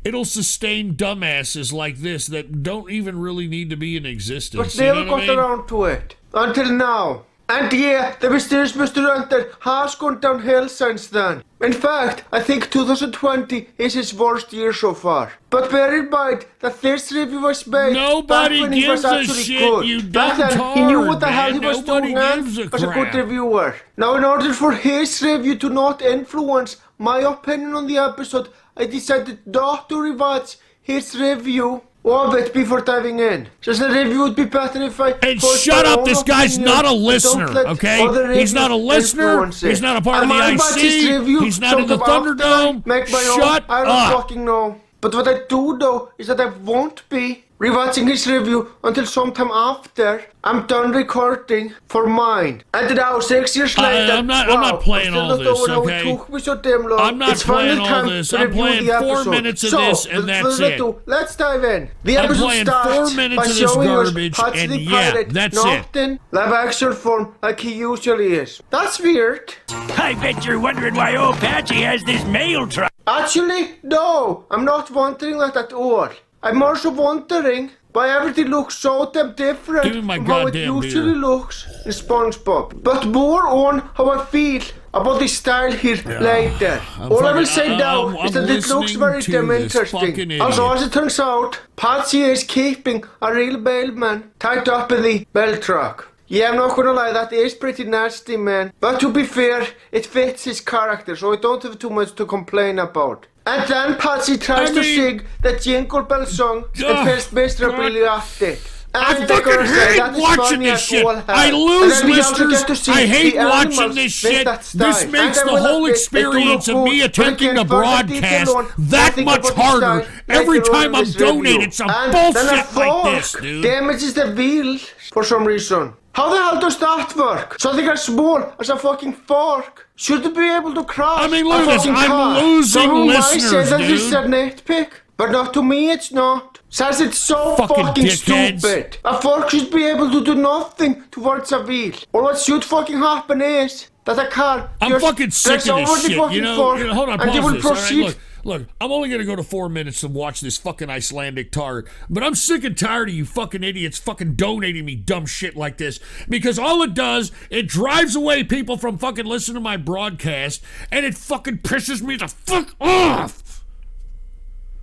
it'll sustain dumbasses like this that don't even really need to be in existence. But never got around to it until now. And yeah, the mysterious Mr. Hunter has gone downhill since then. In fact, I think 2020 is his worst year so far. But bear in mind that this review was made back when he was actually good. Back then, he knew what the hell he was doing and was a good reviewer. Now, in order for his review to not influence my opinion on the episode, I decided not to rewatch his review of it before diving in. Just the review would be better if I... And shut up, this guy's not a listener, okay? He's not a listener, he's not a part of the IC, he's not in the Thunderdome. Shut I don't up. fucking know. But what I do know is that I won't be rewatching his review until sometime after I'm done recording for mine. And now, 6 years later, I'm not playing all this, okay? It took me so damn long. I'm not It's finally playing all time this. to I'm review playing the 4 episode. minutes of So, this, and that's it. Let's dive in. The I'm episode playing starts 4 minutes by of this showing us garbage, Patsy and the yeah, pirate that's not it. in live action form like he usually is. That's weird. I bet you're wondering why old Patsy has this mail truck. Actually, no, I'm not wondering that at all. I'm also wondering why everything looks so damn different Give me my from how it goddamn usually looks in SpongeBob. But more on how I feel about the style here later. All I will say now is that it looks very damn interesting. Also, as it turns out, Patsy is keeping a real mailman tied up in the mail truck. Yeah, I'm not gonna lie, that is pretty nasty, man. But to be fair, it fits his character, so I don't have too much to complain about. And then Patsy tries to sing the Jingle Bell song and fails miserably at it. I fucking hate watching this shit. I lose listeners. I hate watching this shit. This makes the whole experience of me attempting a broadcast that much harder every time I'm donating some bullshit like this, dude. Damages the wheel for some reason. How the hell does that work? Something as small as a fucking fork should be able to crash. I mean, look at this. I'm losing listeners, say that dude. This is a nitpick, but not to me. It's not. Says it's so fucking stupid. A fork should be able to do nothing towards a wheel. Or what should fucking happen is that a car I'm fucking sick of this shit. Hold on, and they will pause this. All right, proceed. Look, I'm only gonna go to 4 minutes and watch this fucking Icelandic tart, but I'm sick and tired of you fucking idiots fucking donating me dumb shit like this, because all it does, it drives away people from fucking listening to my broadcast, and it fucking pisses me the fuck off.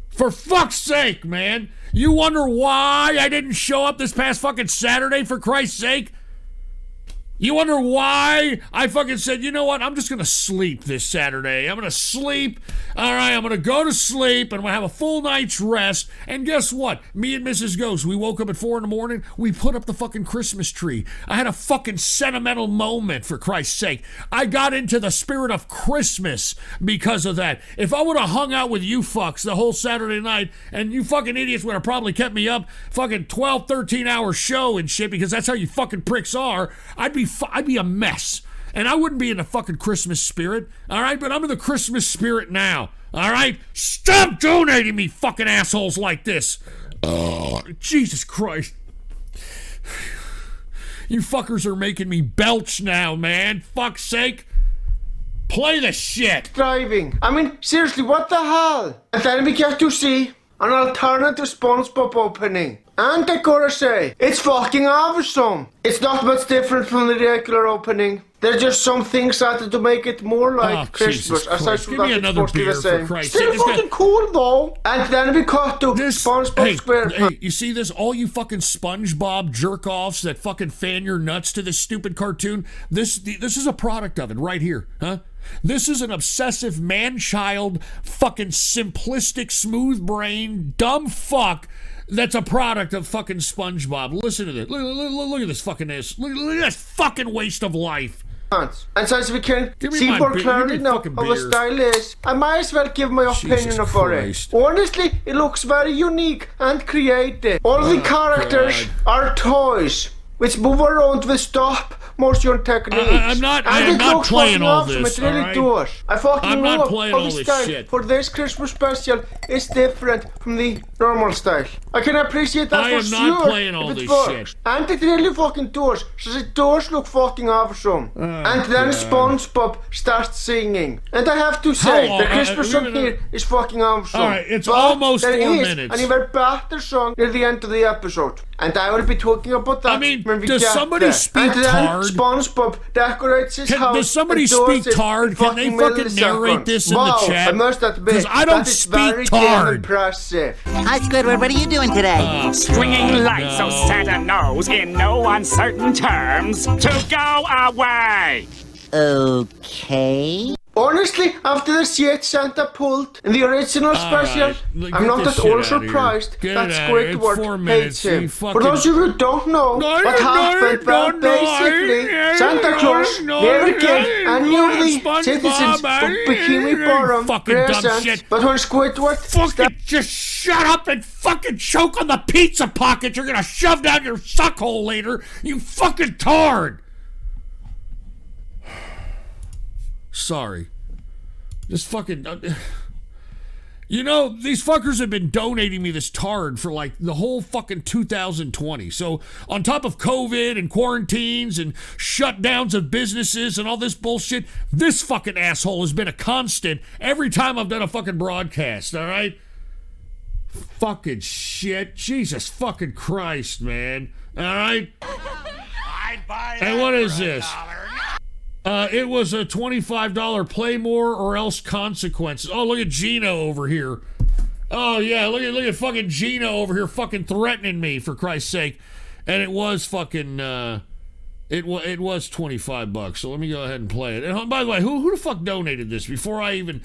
For fuck's sake, man. You wonder why I didn't show up this past fucking Saturday, for Christ's sake? You wonder why I fucking said, you know what, I'm just gonna sleep this Saturday. I'm gonna sleep. All right, I'm gonna go to sleep and I'm gonna have a full night's rest. And guess what? Me and Mrs. Ghost, we woke up at 4 a.m. We put up the fucking Christmas tree. I had a fucking sentimental moment, for Christ's sake. I got into the spirit of Christmas because of that. If I would have hung out with you fucks the whole Saturday night, and you fucking idiots would have probably kept me up fucking 12, 13-hour show and shit, because that's how you fucking pricks are, I'd be a mess. And I wouldn't be in the fucking Christmas spirit, all right? But I'm in the Christmas spirit now, all right? Stop donating me, fucking assholes like this. Oh, Jesus Christ. You fuckers are making me belch now, man. Fuck's sake. Play the shit. Driving. I mean, seriously, what the hell? And then we get to see an alternative SpongeBob opening. And I gotta say, it's fucking awesome. It's not much different from the regular opening. There's just some things added to make it more like Christmas. Aside from that, it's mostly the same. Still fucking cool though. And then we cut to SpongeBob SquarePants. Hey, you see this? All you fucking SpongeBob jerk-offs that fucking fan your nuts to this stupid cartoon. This is a product of it right here, huh? This is an obsessive man-child, fucking simplistic, smooth-brained, dumb fuck that's a product of fucking SpongeBob. Listen to this. Look at this fucking this. Look at this fucking waste of life. And since we can see more clearly now how the style is, I might as well give my opinion about it. Honestly, it looks very unique and creative. All the characters are toys, which move around with stop motion techniques. I'm not playing all this. It really does. I fucking love how the style shit. for this Christmas special is different from the normal style. I can appreciate that for sure. I am not playing all this shit. And it really fucking does. So it does look fucking awesome. And then SpongeBob starts singing. And I have to say, the Christmas song here is fucking awesome. Alright, it's almost 4 minutes. There is an even better song near the end of the episode. And I will be talking about that when we get does somebody there. speak and then Tard? SpongeBob decorates his house. Does somebody speak Tard? Can they fucking narrate this in the chat? I must admit, because I don't speak Tard. Impressive. Hi, Squidward. What are you doing today? Stringing lights so Santa knows in no uncertain terms to go away. Okay. Honestly, after the shit Santa pulled in the original special, right. I'm not at all surprised that Squidward hates him. For those of you who don't know what happened, well, basically, Santa Claus never gave any of the citizens of Bikini Bottom presents, but when Squidward fucking just shut up and fucking choke on the pizza pocket you're gonna shove down your suckhole later, you fucking tard! Sorry. Just fucking... you know, these fuckers have been donating me this tard for like the whole fucking 2020. So on top of COVID and quarantines and shutdowns of businesses and all this bullshit, this fucking asshole has been a constant every time I've done a fucking broadcast, all right? Fucking shit. Jesus fucking Christ, man. All right? And what is this? It was a $25 play more or else consequences. Oh, look at Gino over here. Oh, yeah, look at fucking Gino over here fucking threatening me, for Christ's sake. And it was fucking, it was $25, so let me go ahead and play it. And by the way, who the fuck donated this before I even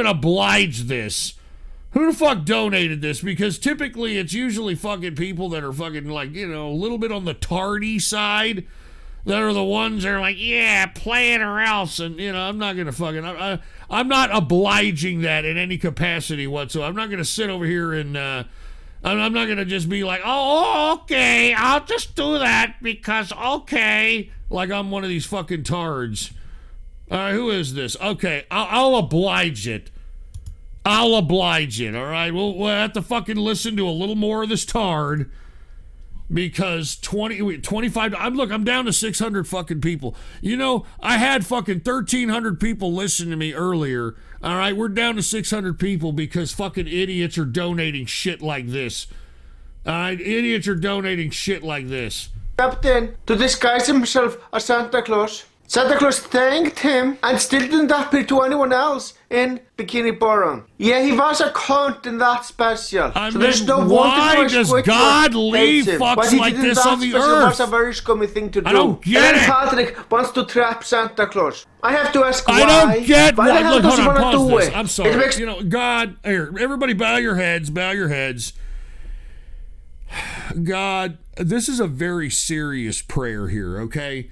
oblige this? Who the fuck donated this? Because typically it's usually fucking people that are fucking like, you know, a little bit on the tardy side. That are the ones that are like, yeah, play it or else. And, you know, I'm not going to fucking... I'm not obliging that in any capacity whatsoever. I'm not going to sit over here and... I'm not going to just be like, oh, okay, I'll just do that because, okay. Like I'm one of these fucking tards. All right, who is this? Okay, I'll oblige it. I'll oblige it, all right? We'll have to fucking listen to a little more of this tard. Because 25, I'm down to 600 fucking people. You know, I had fucking 1,300 people listen to me earlier. All right, we're down to 600 people because fucking idiots are donating shit like this. All right, idiots are donating shit like this. Stepped in to disguise himself as Santa Claus. Santa Claus thanked him and still didn't appear to anyone else in Bikini Bottom. Yeah, he was a cunt in that special. I mean, there's no why does God leave fucks like this on the earth? It was a very scummy thing to do. I don't get it. Patrick wants to trap Santa Claus. I have to ask why. I don't get why. Look, hold on, pause this. It? I'm sorry. You know, God, here, everybody bow your heads, bow your heads. God, this is a very serious prayer here, okay?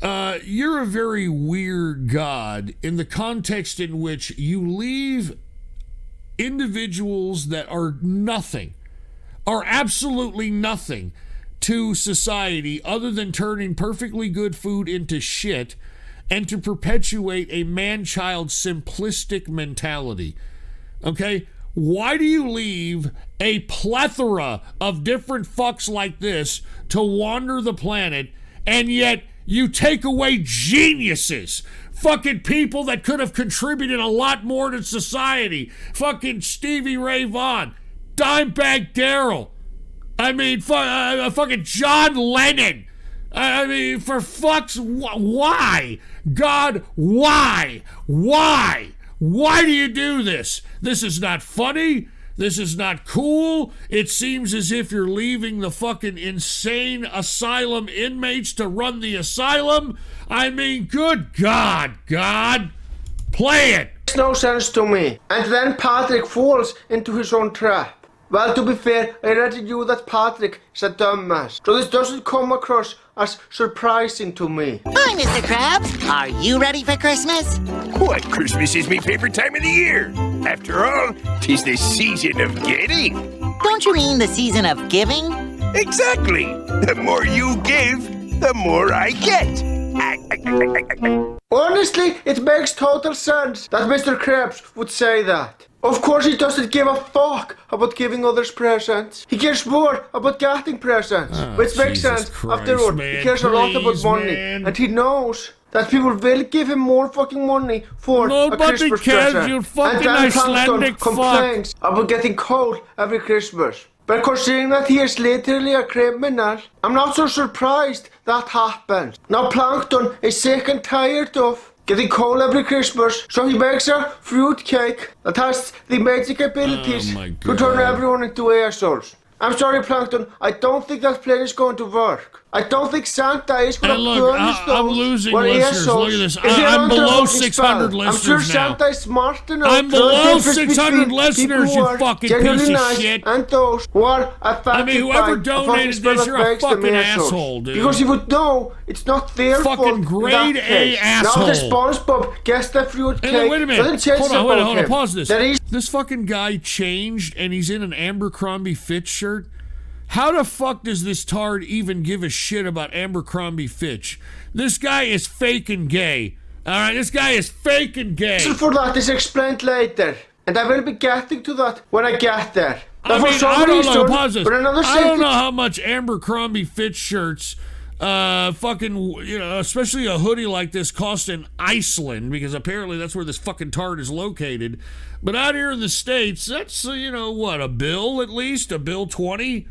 You're a very weird God in the context in which you leave individuals that are nothing, are absolutely nothing to society other than turning perfectly good food into shit and to perpetuate a man-child simplistic mentality. Okay? Why do you leave a plethora of different fucks like this to wander the planet, and yet you take away geniuses, fucking people that could have contributed a lot more to society? Fucking Stevie Ray Vaughan, Dimebag Darrell, I mean, fucking John Lennon. I mean, for fuck's... Why? God, why? Why? Why do you do this? This is not funny. This is not cool. It seems as if you're leaving the fucking insane asylum inmates to run the asylum. I mean, good God, God. Play it. Makes no sense to me. And then Patrick falls into his own trap. Well, to be fair, I already knew that Patrick is a dumbass, so this doesn't come across as surprising to me. Hi, Mr. Krabs. Are you ready for Christmas? What, Christmas is my favorite time of the year. After all, 'tis the season of getting. Don't you mean the season of giving? Exactly. The more you give, the more I get. Honestly, it makes total sense that Mr. Krabs would say that. Of course he doesn't give a fuck about giving others presents. He cares more about getting presents. Which makes sense. Christ, after all, man, he cares a lot about money. Man. And he knows that people will give him more fucking money for a Christmas present. You fucking and then Icelandic complains about getting coal every Christmas. But considering that he is literally a criminal, I'm not so surprised that happens. Now Plankton is sick and tired of getting coal every Christmas, so he makes a fruit cake that has the magic abilities to turn everyone into assholes. I'm sorry, Plankton, I don't think that plan is going to work. I don't think Santa is going And to look, punish those I'm losing who are listeners. assholes Look at this. if they're I'm under a below fucking 600 spell. listeners I'm sure now. Santa is smart enough I'm to know the below difference 600 between listeners, people who you are fucking genuinely piece of nice shit. and those who are affected I mean, whoever by donated a fucking spell this, that you're a makes them fucking assholes. asshole, dude. Because you would know it's not their Fucking fault in grade that A case. asshole. Now the SpongeBob gets the fruit Hey, cake. wait a minute. Doesn't change Hold on, about hold on. him. Pause this. That is This fucking guy changed, and he's in an Abercrombie Fitch shirt. How the fuck does this tard even give a shit about Abercrombie Fitch? This guy is faking gay. All right, this guy is faking gay. reason for that is explained later, and I will be getting to that when I get there. I But for mean, some I don't know. reason, Pause this. for another I don't second, know how much Abercrombie Fitch shirts, fucking, you know, especially a hoodie like this, cost in Iceland, because apparently that's where this fucking tard is located. But out here in the States, that's, you know, what, a bill at least? A bill 20?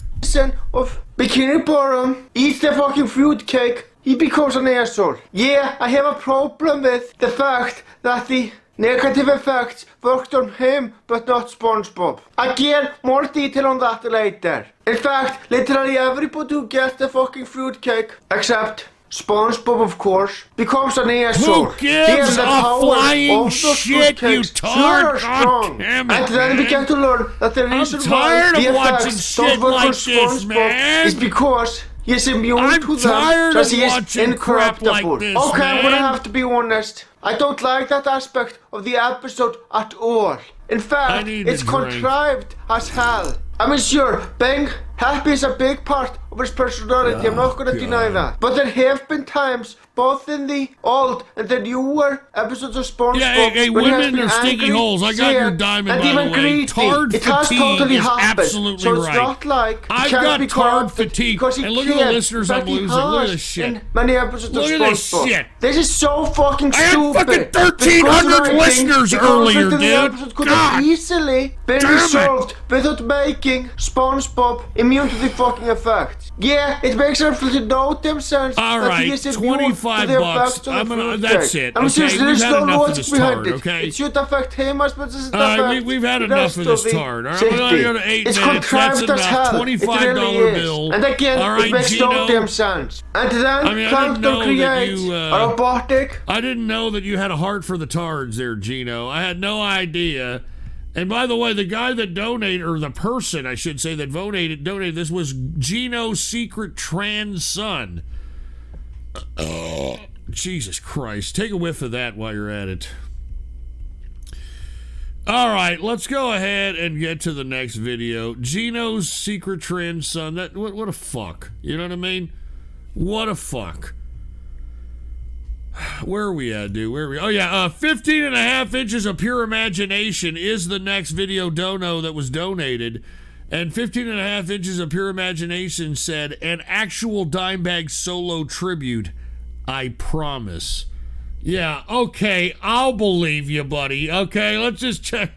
of Bikini Bottom eats the fucking fruit cake, he becomes an asshole. Yeah, I have a problem with the fact that the negative effects worked on him, but not SpongeBob. Again, more detail on that later. In fact, literally everybody who gets the fucking fruitcake, except SpongeBob, of course, becomes an asshole. Who gives The a power flying of those shit, you fruitcakes tard? sure are strong. God damn it, And then we man. get to learn that the reason tired why the of watching effects shit don't work like on this, SpongeBob man. is because he's immune I'm to them, tired because of he is watching crap like incorruptible. this, Okay, I'm gonna man. have to be honest. I don't like that aspect of the episode at all. In I fact, need a it's drink. contrived as hell. I mean, sure, being happy is a big part of his personality, I'm not gonna deny that. But there have been times, both in the old and the newer episodes of SpongeBob, Yeah, hey, when he has women been are stinking angry, holes. I got your sad, diamond, and by even the way. greedy. Tard It has fatigue totally is happened. absolutely So it's right. not like he I've can't got be tard corrupted fatigue. because he And look at the can't. listeners In I'm fact, he losing. Look at has this shit. in many episodes Look of at this SpongeBob. shit. This is so fucking I had stupid. fucking Because 1,300 writing listeners the earlier, conflict in the dude. episode could God have easily been damn it. resolved without making SpongeBob immune to the fucking effects. Yeah, it makes them feel to know themselves All that right, he is immune 25 to the bucks. effects of I'm the gonna- fruit that's cake. it, I mean, okay? seriously, We've there's had no enough of logic this behind tard, it. okay? It should affect him as much as it All right, affects we've had the enough rest of this the tard. All right, we're gonna city. go to 8 It's minutes. That's contrived as enough. hell. $25 It really is. bill. And again, All right, it makes Gino. no damn sense. And then I mean, I didn't Plankton know that creates you. a robotic. I didn't know that you had a heart for the tards there, Gino. I had no idea. And by the way, the guy that donated, or the person, I should say, that donated this was Gino's secret trans son. Jesus Christ. Take a whiff of that while you're at it. All right, let's go ahead and get to the next video. Gino's secret trans son. What a fuck. You know what I mean? What a fuck. Where are we at, dude? Where are we? Oh, yeah. 15 and a half inches of pure imagination is the next video dono that was donated. And 15 and a half inches of pure imagination said, an actual Dimebag solo tribute. I promise. Yeah, okay. I'll believe you, buddy. Okay, let's just check.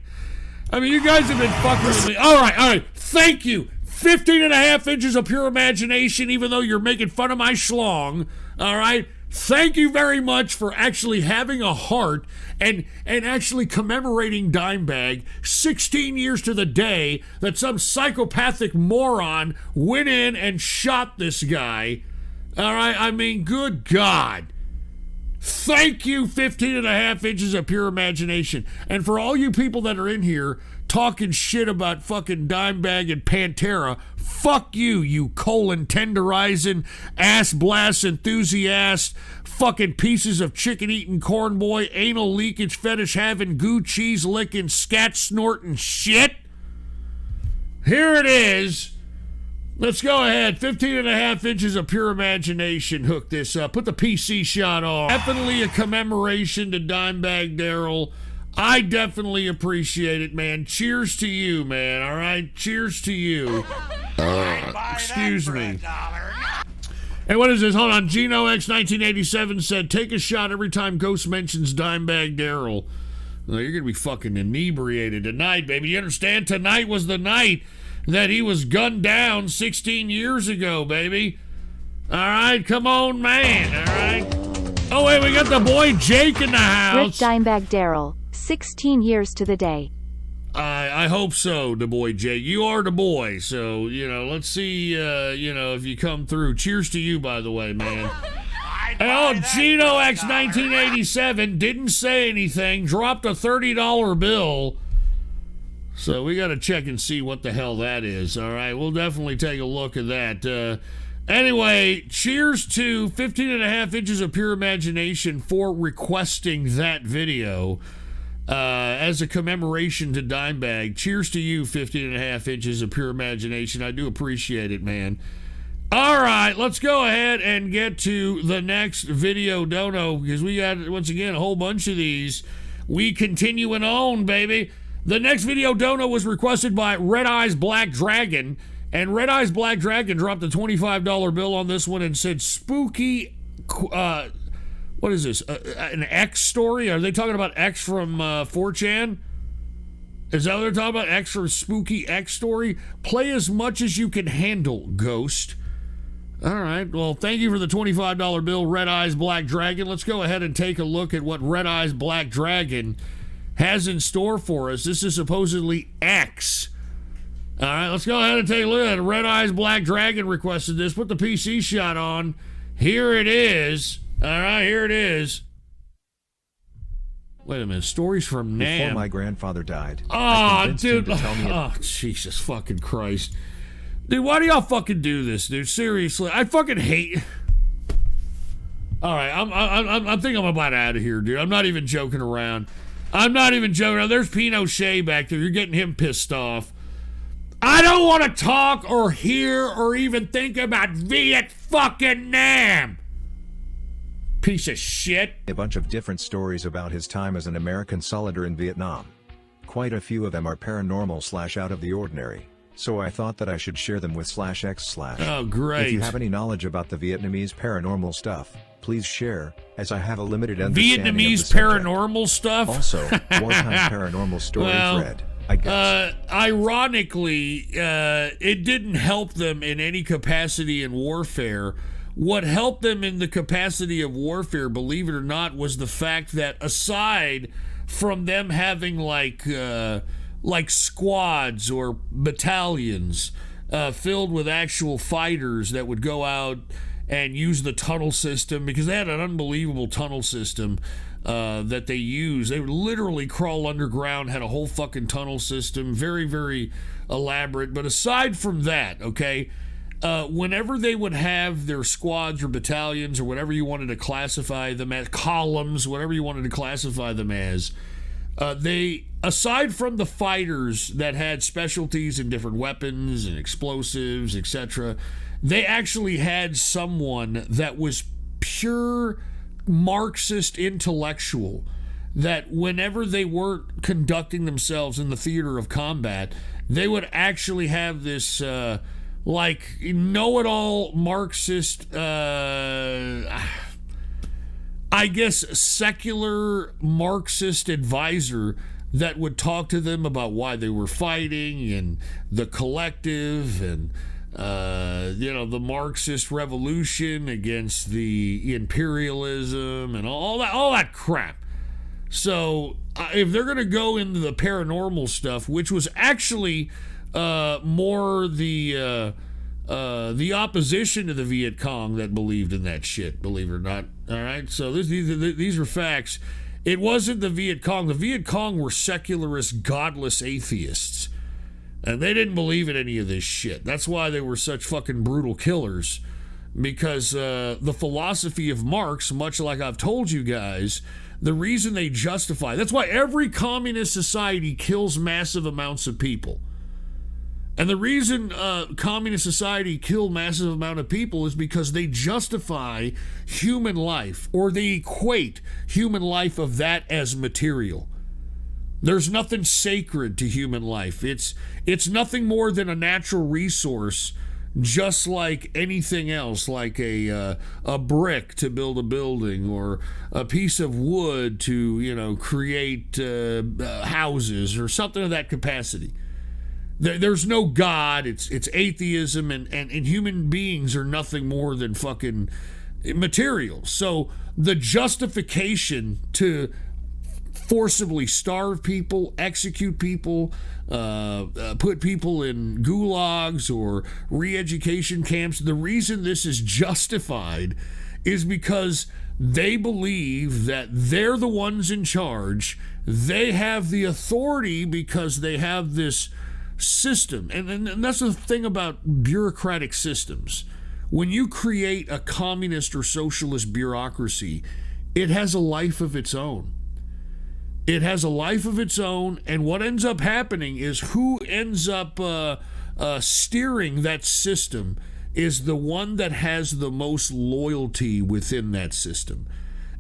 I mean, you guys have been fucking with me. All right. Thank you. 15 and a half inches of pure imagination, even though you're making fun of my schlong. All right? Thank you very much for actually having a heart and actually commemorating Dimebag 16 years to the day that some psychopathic moron went in and shot this guy. All right? I mean, good God. Thank you, 15 and a half inches of pure imagination. And for all you people that are in here talking shit about fucking Dimebag and Pantera, fuck you, you colon tenderizing, ass blast enthusiast, fucking pieces of chicken eating corn boy, anal leakage fetish having, goo cheese licking, scat snorting shit. Here it is. Let's go ahead. 15 and a half inches of pure imagination. Hook this up. Put the PC shot on. Definitely a commemoration to Dimebag Darrell. I definitely appreciate it, man. Cheers to you, man. All right? Cheers to you. Excuse me. And what is this? Hold on. Gino X 1987 said, take a shot every time Ghost mentions Dimebag Darrell. Well, you're going to be fucking inebriated tonight, baby. You understand? Tonight was the night that he was gunned down 16 years ago, baby. All right? Come on, man. All right? Oh, wait. We got the boy Jake in the Rick house. Dimebag Darrell, 16 years to the day. I hope so, the boy Jay. You are the boy, so let's see, if you come through. Cheers to you, by the way, man. Oh, Gino X 1987 didn't say anything, dropped a $30 bill. So we got to check and see what the hell that is. All right, we'll definitely take a look at that. Anyway, cheers to 15 and a half inches of pure imagination for requesting that video. As a commemoration to Dimebag, cheers to you, 15 and a half inches of pure imagination. I do appreciate it, man. All right, let's go ahead and get to the next video dono, because we got, once again, a whole bunch of these. We continuing on, baby. The next video dono was requested by Red Eyes Black Dragon, and Red Eyes Black Dragon dropped a $25 bill on this one and said, spooky, what is this? An X story? Are they talking about X from 4chan? Is that what they're talking about? X from Spooky X story? Play as much as you can handle, Ghost. All right. Well, thank you for the $25 bill, Red Eyes Black Dragon. Let's go ahead and take a look at what Red Eyes Black Dragon has in store for us. This is supposedly X. All right. Let's go ahead and take a look at it. Red Eyes Black Dragon requested this. Put the PC shot on. Here it is. All right, here it is. Wait a minute. Stories from Nam. Before my grandfather died. Oh, dude. Oh, Jesus fucking Christ. Dude, why do y'all fucking do this, dude? Seriously. I fucking hate... All right, I think I'm about out of here, dude. I'm not even joking around. I'm not even joking around. There's Pinochet back there. You're getting him pissed off. I don't want to talk or hear or even think about Viet fucking Nam. Piece of shit. A bunch of different stories about his time as an American soldier in Vietnam. Quite a few of them are paranormal / out of the ordinary, so I thought that I should share them with /x/. Oh, great. If you have any knowledge about the Vietnamese paranormal stuff, please share, as I have a limited understanding Vietnamese of the subject. paranormal stuff? Also, wartime paranormal story thread, I guess. Ironically, it didn't help them in any capacity in warfare. What helped them in the capacity of warfare, believe it or not, was the fact that aside from them having like squads or battalions filled with actual fighters that would go out and use the tunnel system, because they had an unbelievable tunnel system that they used. They would literally crawl underground, had a whole fucking tunnel system, very, very elaborate. But aside from that, okay, whenever they would have their squads or battalions or whatever you wanted to classify them as, columns, whatever you wanted to classify them as, they, aside from the fighters that had specialties in different weapons and explosives, etc., they actually had someone that was pure Marxist intellectual, that whenever they weren't conducting themselves in the theater of combat, they would actually have this know-it-all Marxist, I guess, secular Marxist advisor that would talk to them about why they were fighting and the collective and the Marxist revolution against the imperialism and all that crap. So if they're going to go into the paranormal stuff, which was actually more the opposition to the Viet Cong that believed in that shit, believe it or not. All right, so these are facts. It wasn't the Viet Cong. The Viet Cong were secularist, godless atheists. And they didn't believe in any of this shit. That's why they were such fucking brutal killers. Because the philosophy of Marx, much like I've told you guys, the reason they justify... That's why every communist society kills massive amounts of people. And the reason communist society kill massive amount of people is because they justify human life, or they equate human life of that as material. There's nothing sacred to human life. It's nothing more than a natural resource, just like anything else, like a brick to build a building, or a piece of wood to create houses, or something of that capacity. There's no God. It's atheism, and human beings are nothing more than fucking material. So the justification to forcibly starve people, execute people, put people in gulags or re-education camps. The reason this is justified is because they believe that they're the ones in charge. They have the authority because they have this system. And that's the thing about bureaucratic systems. When you create a communist or socialist bureaucracy, it has a life of its own. It has a life of its own, and what ends up happening is who ends up steering that system is the one that has the most loyalty within that system.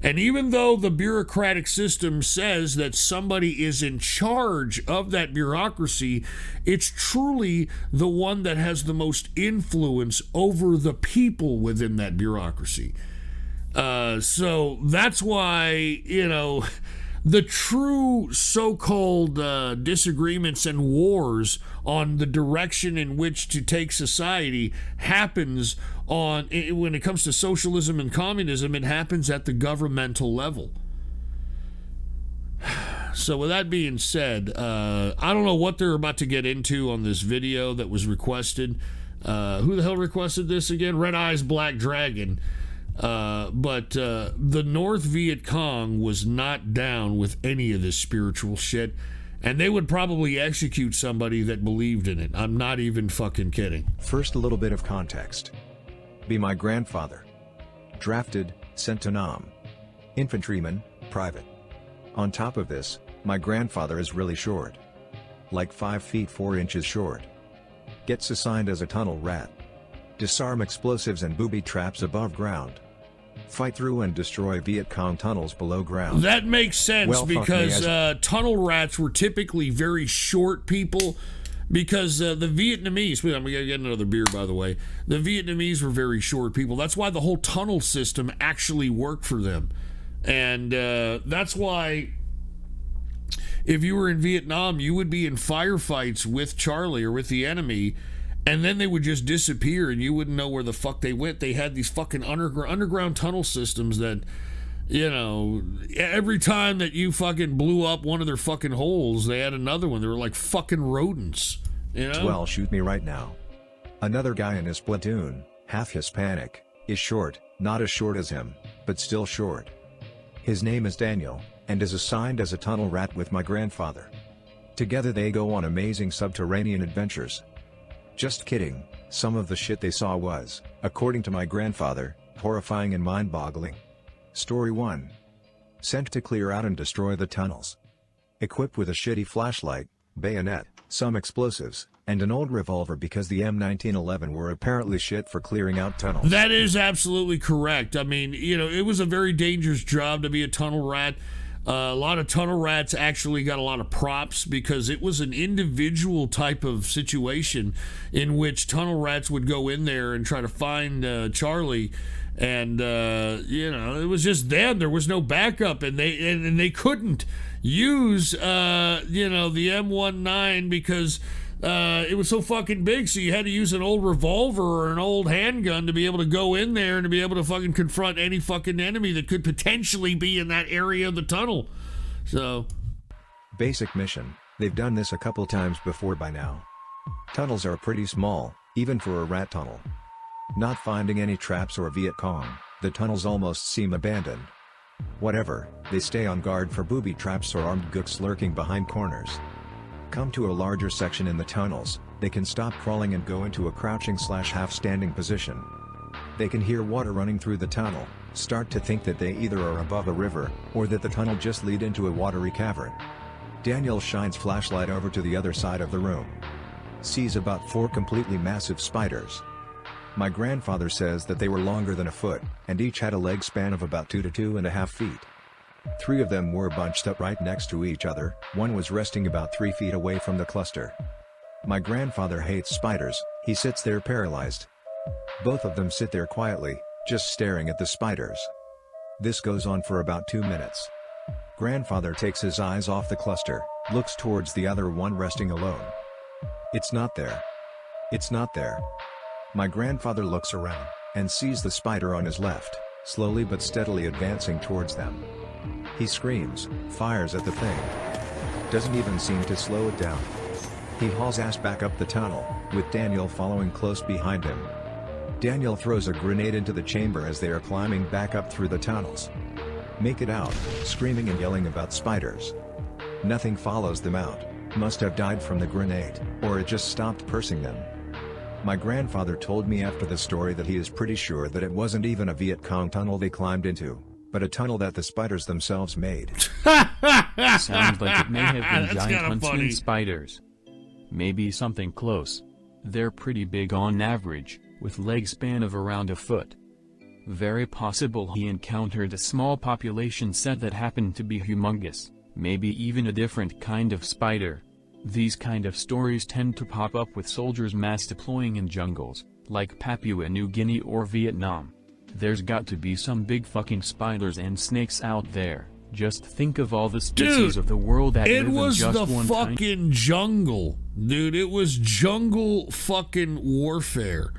And even though the bureaucratic system says that somebody is in charge of that bureaucracy, it's truly the one that has the most influence over the people within that bureaucracy. So that's why, the true so-called disagreements and wars on the direction in which to take society happens when it comes to socialism and communism, it happens at the governmental level. So with that being said, I don't know what they're about to get into on this video that was requested. Who the hell requested this again? Red Eyes Black Dragon. But the North Viet Cong was not down with any of this spiritual shit, and they would probably execute somebody that believed in it. I'm not even fucking kidding. First, a little bit of context. Be my grandfather. Drafted, sent to Nam. Infantryman, private. On top of this, my grandfather is really short. Like 5 feet 4 inches short. Gets assigned as a tunnel rat. Disarm explosives and booby traps above ground. Fight through and destroy Viet Cong tunnels below ground. That makes sense because tunnel rats were typically very short people because the Vietnamese, I'm going to get another beer by the way, the Vietnamese were very short people. That's why the whole tunnel system actually worked for them. And that's why if you were in Vietnam, you would be in firefights with Charlie or with the enemy, and then they would just disappear and you wouldn't know where the fuck they went. They had these fucking underground tunnel systems that, every time that you fucking blew up one of their fucking holes, they had another one. They were like fucking rodents, Well, shoot me right now. Another guy in his platoon, half Hispanic, is short, not as short as him, but still short. His name is Daniel, and is assigned as a tunnel rat with my grandfather. Together they go on amazing subterranean adventures. Just kidding, some of the shit they saw was, according to my grandfather, horrifying and mind-boggling. Story 1. Sent to clear out and destroy the tunnels. Equipped with a shitty flashlight, bayonet, some explosives, and an old revolver because the M1911 were apparently shit for clearing out tunnels. That is absolutely correct. I mean, it was a very dangerous job to be a tunnel rat. A lot of tunnel rats actually got a lot of props because it was an individual type of situation in which tunnel rats would go in there and try to find Charlie, and it was just them. There was no backup, and they couldn't use the M19 because it was so fucking big, so you had to use an old revolver or an old handgun to be able to go in there and to be able to fucking confront any fucking enemy that could potentially be in that area of the tunnel. So, basic mission. They've done this a couple times before by now. Tunnels are pretty small, even for a rat tunnel. Not finding any traps or Viet Cong, the tunnels almost seem abandoned. Whatever, they stay on guard for booby traps or armed gooks lurking behind corners. Come to a larger section in the tunnels, they can stop crawling and go into a crouching/half-standing position. They can hear water running through the tunnel, start to think that they either are above a river, or that the tunnel just lead into a watery cavern. Daniel shines flashlight over to the other side of the room. Sees about 4 completely massive spiders. My grandfather says that they were longer than a foot, and each had a leg span of about 2 to 2.5 feet. 3 of them were bunched up right next to each other, one was resting about 3 feet away from the cluster. My grandfather hates spiders, he sits there paralyzed. Both of them sit there quietly, just staring at the spiders. This goes on for about 2 minutes. Grandfather takes his eyes off the cluster, looks towards the other one resting alone. It's not there. It's not there. My grandfather looks around, and sees the spider on his left, slowly but steadily advancing towards them. He screams, fires at the thing. Doesn't even seem to slow it down. He hauls ass back up the tunnel, with Daniel following close behind him. Daniel throws a grenade into the chamber as they are climbing back up through the tunnels. Make it out, screaming and yelling about spiders. Nothing follows them out, must have died from the grenade, or it just stopped pursing them. My grandfather told me after the story that he is pretty sure that it wasn't even a Viet Cong tunnel they climbed into, but a tunnel that the spiders themselves made. Sounds like it may have been That's giant kinda huntsman funny. spiders. Maybe something close. They're pretty big on average, with leg span of around a foot. Very possible he encountered a small population set that happened to be humongous, maybe even a different kind of spider. These kind of stories tend to pop up with soldiers mass deploying in jungles, like Papua New Guinea or Vietnam. There's got to be some big fucking spiders and snakes out there. Just think of all the species Dude, of the world that it live was in just the one fucking tiny... jungle, dude. It was jungle fucking warfare.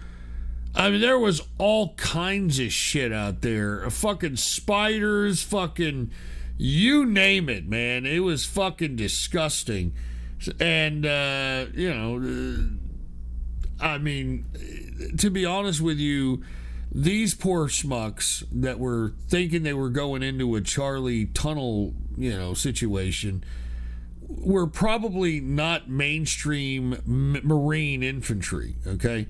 I mean, there was all kinds of shit out there. Fucking spiders, fucking you name it, man. It was fucking disgusting. And, I mean, to be honest with you, these poor schmucks that were thinking they were going into a Charlie tunnel, situation were probably not mainstream Marine infantry, okay?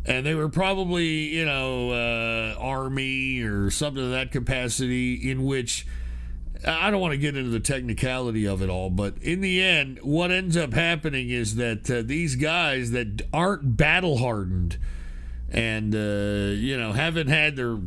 And they were probably, Army or something of that capacity, in which I don't want to get into the technicality of it all, but in the end, what ends up happening is that these guys that aren't battle hardened and, haven't had their,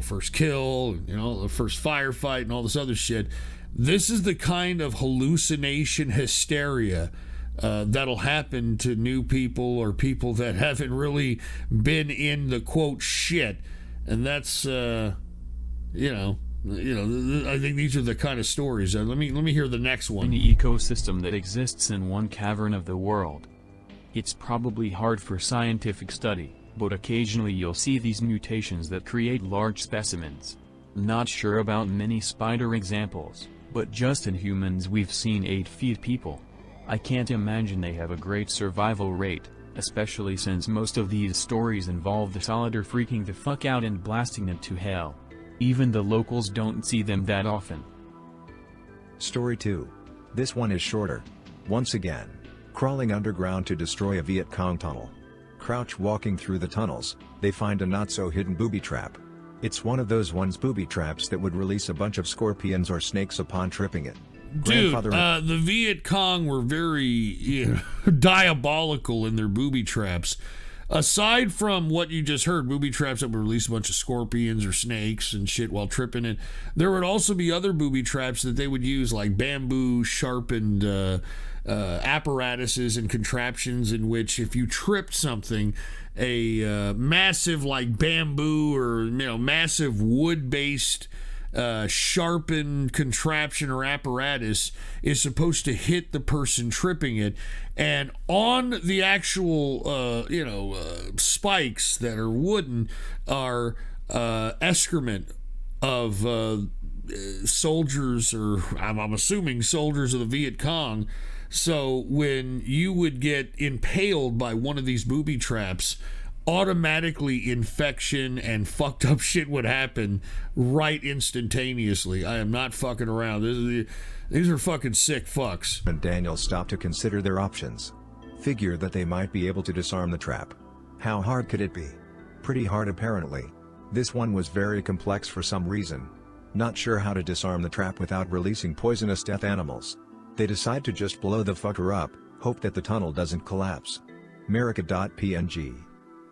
first kill, the first firefight and all this other shit, this is the kind of hallucination hysteria that'll happen to new people or people that haven't really been in the quote shit. And that's, I think these are the kind of stories. Let me hear the next one. Any ecosystem that exists in one cavern of the world. It's probably hard for scientific study, but occasionally you'll see these mutations that create large specimens. Not sure about many spider examples, but just in humans we've seen 8 feet people. I can't imagine they have a great survival rate, especially since most of these stories involve the Solider freaking the fuck out and blasting it to hell. Even the locals don't see them that often. Story 2. This one is shorter. Once again, crawling underground to destroy a Viet Cong tunnel. Crouch walking through the tunnels, they find a not-so-hidden booby trap. It's one of those booby traps that would release a bunch of scorpions or snakes upon tripping it. Dude, the Viet Cong were very diabolical in their booby traps. Aside from what you just heard, booby traps that would release a bunch of scorpions or snakes and shit while tripping it, there would also be other booby traps that they would use, like bamboo sharpened apparatuses and contraptions, in which if you tripped something, a massive like bamboo or massive wood-based sharpened contraption or apparatus is supposed to hit the person tripping it, and on the actual spikes that are wooden are excrement of soldiers, or I'm assuming soldiers of the Viet Cong. So when you would get impaled by one of these booby traps, automatically infection and fucked up shit would happen right instantaneously. I am not fucking around. These are fucking sick fucks. And Daniel stopped to consider their options. Figure that they might be able to disarm the trap. How hard could it be? Pretty hard apparently. This one was very complex for some reason. Not sure how to disarm the trap without releasing poisonous death animals. They decide to just blow the fucker up, hope that the tunnel doesn't collapse. America.png.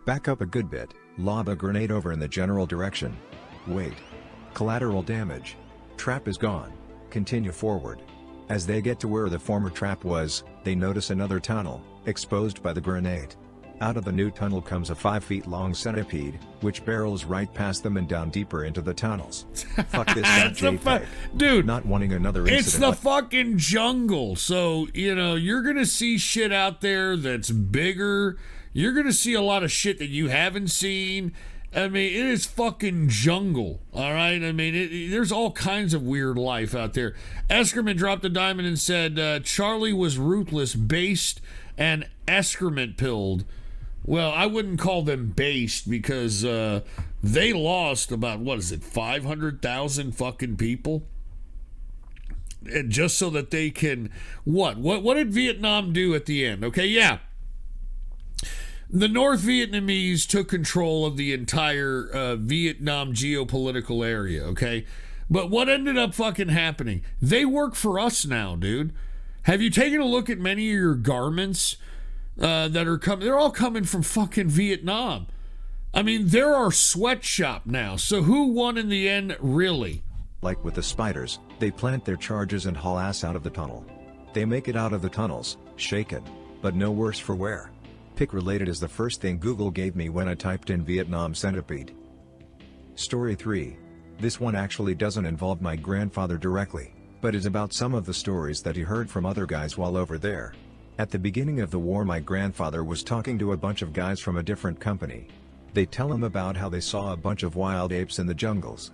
Back up a good bit, lob a grenade over in the general direction. Wait. Collateral damage. Trap is gone. Continue forward. As they get to where the former trap was, they notice another tunnel, exposed by the grenade. Out of the new tunnel comes a 5 feet long centipede, which barrels right past them and down deeper into the tunnels. Fuck this JPEG. Dude, not wanting another incident. It's the fucking jungle. So, you're going to see shit out there that's bigger. You're going to see a lot of shit that you haven't seen. I mean, it is fucking jungle, all right? I mean, there's all kinds of weird life out there. Eskerman dropped a diamond and said, Charlie was ruthless, based, and excrement pilled. Well, I wouldn't call them based because they lost about, 500,000 fucking people? And just so that they can, what did Vietnam do at the end? Okay, yeah. The North Vietnamese took control of the entire Vietnam geopolitical area, okay? But what ended up fucking happening? They work for us now, dude. Have you taken a look at many of your garments that are coming? They're all coming from fucking Vietnam. I mean, they're our sweatshop now. So who won in the end, really? Like with the spiders, they plant their charges and haul ass out of the tunnel. They make it out of the tunnels, shaken, but no worse for wear. Pick related is the first thing Google gave me when I typed in Vietnam centipede. Story 3. This one actually doesn't involve my grandfather directly, but is about some of the stories that he heard from other guys while over there. At the beginning of the war, my grandfather was talking to a bunch of guys from a different company. They tell him about how they saw a bunch of wild apes in the jungles.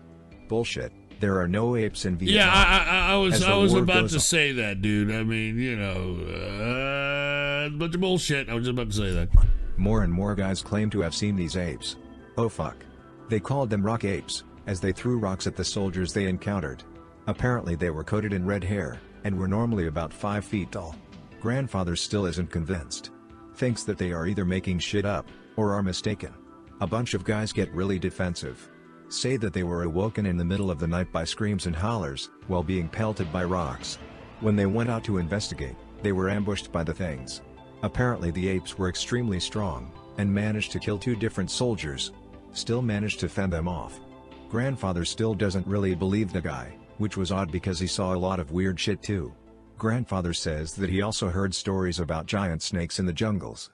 Bullshit. There are no apes in Vietnam. Yeah, I was about to say that, dude. I mean, you know, bunch of bullshit. I was just about to say that. More and more guys claim to have seen these apes. Oh fuck. They called them rock apes, as they threw rocks at the soldiers they encountered. Apparently they were coated in red hair, and were normally about 5 feet tall. Grandfather still isn't convinced. Thinks that they are either making shit up, or are mistaken. A bunch of guys get really defensive. Say that they were awoken in the middle of the night by screams and hollers, while being pelted by rocks. When they went out to investigate, they were ambushed by the things. Apparently the apes were extremely strong, and managed to kill 2 different soldiers. Still managed to fend them off. Grandfather still doesn't really believe the guy, which was odd because he saw a lot of weird shit too. Grandfather says that he also heard stories about giant snakes in the jungles.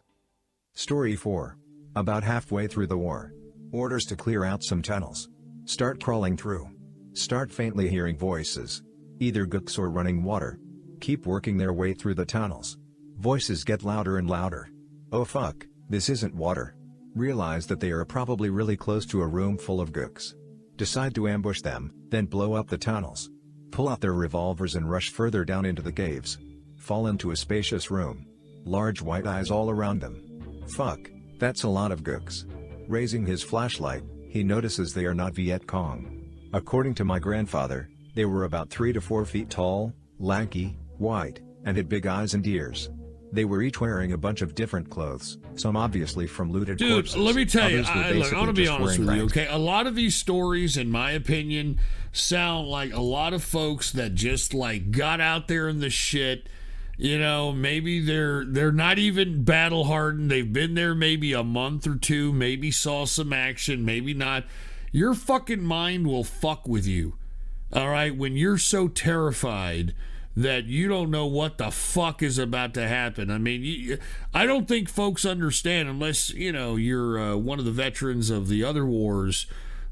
Story 4. About halfway through the war. Orders to clear out some tunnels. Start crawling through. Start faintly hearing voices. Either gooks or running water. Keep working their way through the tunnels. Voices get louder and louder. Oh fuck, this isn't water. Realize that they are probably really close to a room full of gooks. Decide to ambush them, then blow up the tunnels. Pull out their revolvers and rush further down into the caves. Fall into a spacious room. Large white eyes all around them. Fuck, that's a lot of gooks. Raising his flashlight, he notices they are not Viet Cong. According to my grandfather, they were about 3 to 4 feet tall, lanky, white, and had big eyes and ears. They were each wearing a bunch of different clothes, some obviously from looted corpses. Dude, let me tell you, Others were look, I want to be just honest wearing with you, rags. okay? A lot of these stories, in my opinion, sound like a lot of folks that just, like, got out there in the shit. You know, maybe they're not even battle hardened. They've been there maybe a month or 2, maybe saw some action, maybe not. Your fucking mind will fuck with you, all right, when you're so terrified that you don't know what the fuck is about to happen. I mean, I don't think folks understand, unless, you know, you're one of the veterans of the other wars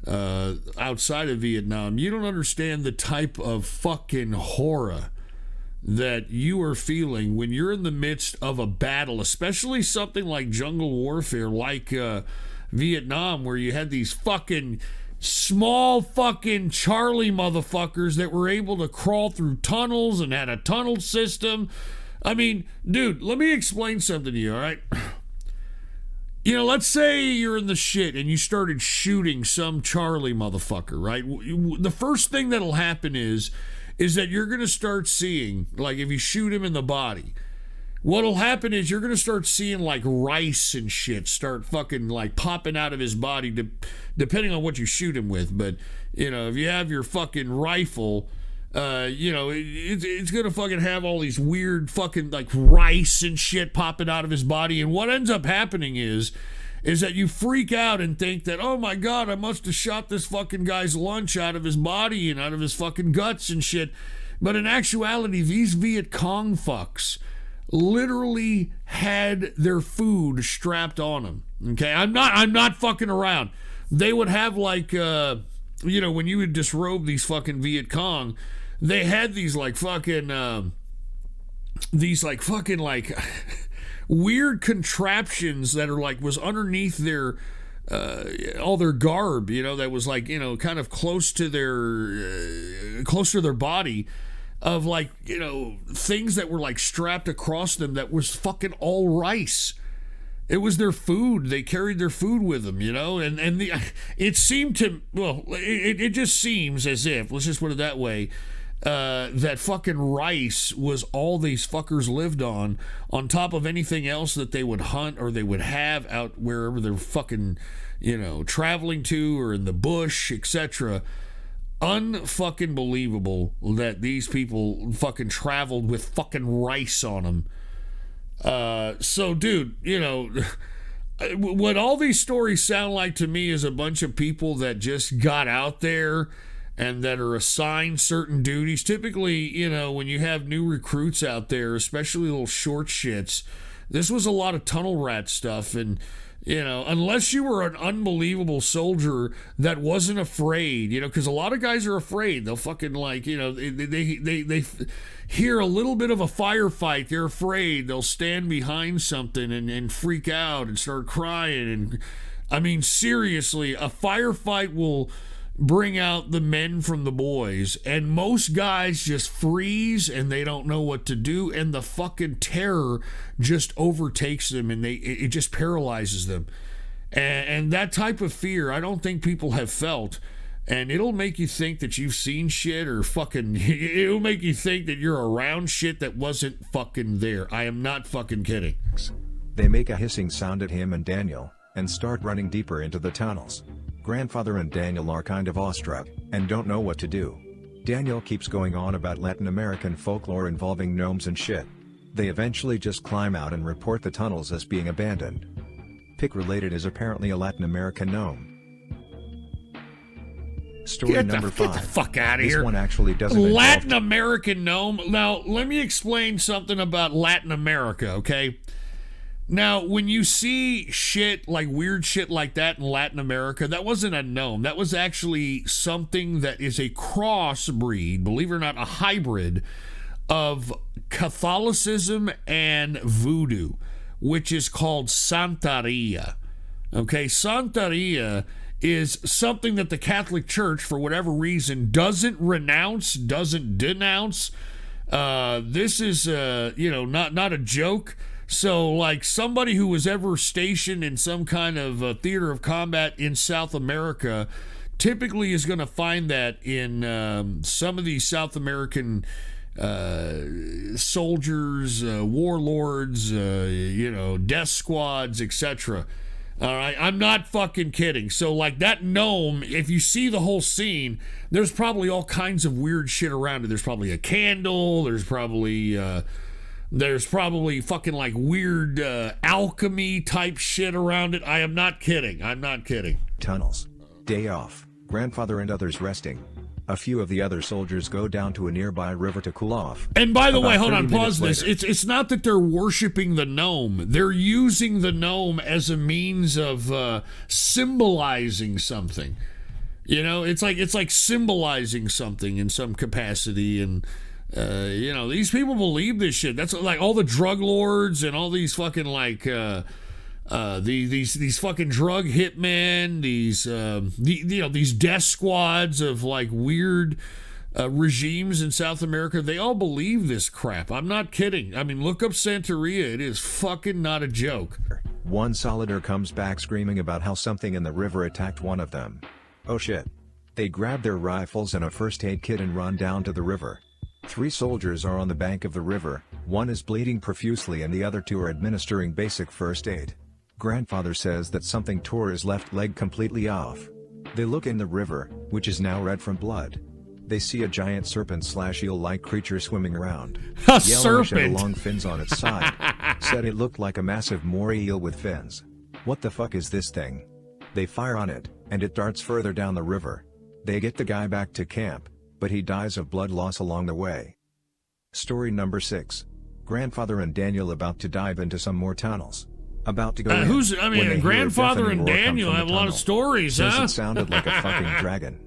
outside of Vietnam. You don't understand the type of fucking horror that you are feeling when you're in the midst of a battle, especially something like jungle warfare, like Vietnam, where you had these fucking small fucking Charlie motherfuckers that were able to crawl through tunnels and had a tunnel system. I mean, dude, let me explain something to you, all right? You know, let's say you're in the shit and you started shooting some Charlie motherfucker, right? The first thing that'll happen is that you're going to start seeing, like, if you shoot him in the body, what'll happen is you're going to start seeing, like, rice and shit start fucking, like, popping out of his body, depending on what you shoot him with. But, you know, if you have your fucking rifle, you know, it's going to fucking have all these weird fucking, like, rice and shit popping out of his body. And what ends up happening is that you freak out and think that, oh my God, I must have shot this fucking guy's lunch out of his body and out of his fucking guts and shit. But in actuality, these Viet Cong fucks literally had their food strapped on them. Okay, I'm not fucking around. They would have, like, you know, when you would disrobe these fucking Viet Cong, they had these like fucking weird contraptions that are like was underneath their all their garb, you know, that was like, you know, kind of close to their body, of like, you know, things that were like strapped across them that was fucking all rice. It was their food. They carried their food with them, you know, and it seemed to, well, it just seems as if, let's just put it that way, that fucking rice was all these fuckers lived on top of anything else that they would hunt or they would have out wherever they're fucking, you know, traveling to or in the bush, etc. Unfucking believable that these people fucking traveled with fucking rice on them. So, dude, you know, what all these stories sound like to me is a bunch of people that just got out there and that are assigned certain duties. Typically, you know, when you have new recruits out there, especially little short shits, this was a lot of tunnel rat stuff. And, you know, unless you were an unbelievable soldier that wasn't afraid, you know, because a lot of guys are afraid. They'll fucking, like, you know, they hear a little bit of a firefight, they're afraid. They'll stand behind something and freak out and start crying. And I mean, seriously, a firefight will bring out the men from the boys, and most guys just freeze and they don't know what to do, and the fucking terror just overtakes them, and it just paralyzes them. And that type of fear, I don't think people have felt. And it'll make you think that you've seen shit, or fucking, it'll make you think that you're around shit that wasn't fucking there. I am not fucking kidding. They make a hissing sound at him and Daniel, and start running deeper into the tunnels. Grandfather and Daniel are kind of awestruck, and don't know what to do. Daniel keeps going on about Latin American folklore involving gnomes and shit. They eventually just climb out and report the tunnels as being abandoned. Pick related is apparently a Latin American gnome. Story number 5. Get the fuck out of here. This one actually doesn't Latin American gnome. Now, let me explain something about Latin America, okay? Now, when you see shit, like weird shit like that in Latin America, that wasn't a gnome. That was actually something that is a crossbreed, believe it or not, a hybrid of Catholicism and voodoo, which is called Santeria. Okay, Santeria is something that the Catholic Church, for whatever reason, doesn't renounce, doesn't denounce. This is, you know, not a joke. So, like, somebody who was ever stationed in some kind of theater of combat in South America typically is going to find that in some of these South American soldiers, warlords, you know, death squads, etc. All right, I'm not fucking kidding. So, like, that gnome, if you see the whole scene, there's probably all kinds of weird shit around it. There's probably a candle. There's probably fucking, like, weird alchemy type shit around it. I am not kidding. I'm not kidding. Tunnels. Day off. Grandfather and others resting. A few of the other soldiers go down to a nearby river to cool off. And by the way, hold on, pause this. It's not that they're worshiping the gnome. They're using the gnome as a means of symbolizing something. You know, it's like symbolizing something in some capacity. And you know, these people believe this shit. That's like all the drug lords and all these fucking like these fucking drug hitmen, these you know, these death squads of like weird regimes in South America. They all believe this crap. I'm not kidding. I mean, look up Santeria. It is fucking not a joke. One solider comes back screaming about how something in the river attacked one of them. Oh shit. They grab their rifles and a first aid kit and run down to the river. 3 soldiers are on the bank of the river, one is bleeding profusely and the other 2 are administering basic first aid. Grandfather says that something tore his left leg completely off. They look in the river, which is now red from blood. They see a giant serpent/eel-like creature swimming around. A Yellowish serpent! and long fins on its side. Said it looked like a massive moray eel with fins. What the fuck is this thing? They fire on it, and it darts further down the river. They get the guy back to camp, but he dies of blood loss along the way. Story number 6. Grandfather and Daniel about to dive into some more tunnels. About to go in. Grandfather and Daniel have a lot of stories, huh? It sounded like a fucking dragon.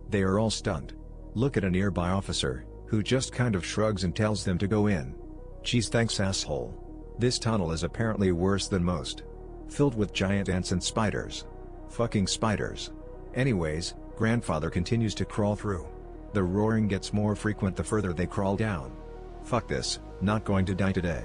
They are all stunned. Look at a nearby officer, who just kind of shrugs and tells them to go in. Geez, thanks, asshole. This tunnel is apparently worse than most. Filled with giant ants and spiders. Fucking spiders. Anyways, grandfather continues to crawl through. The roaring gets more frequent the further they crawl down. Fuck this, not going to die today.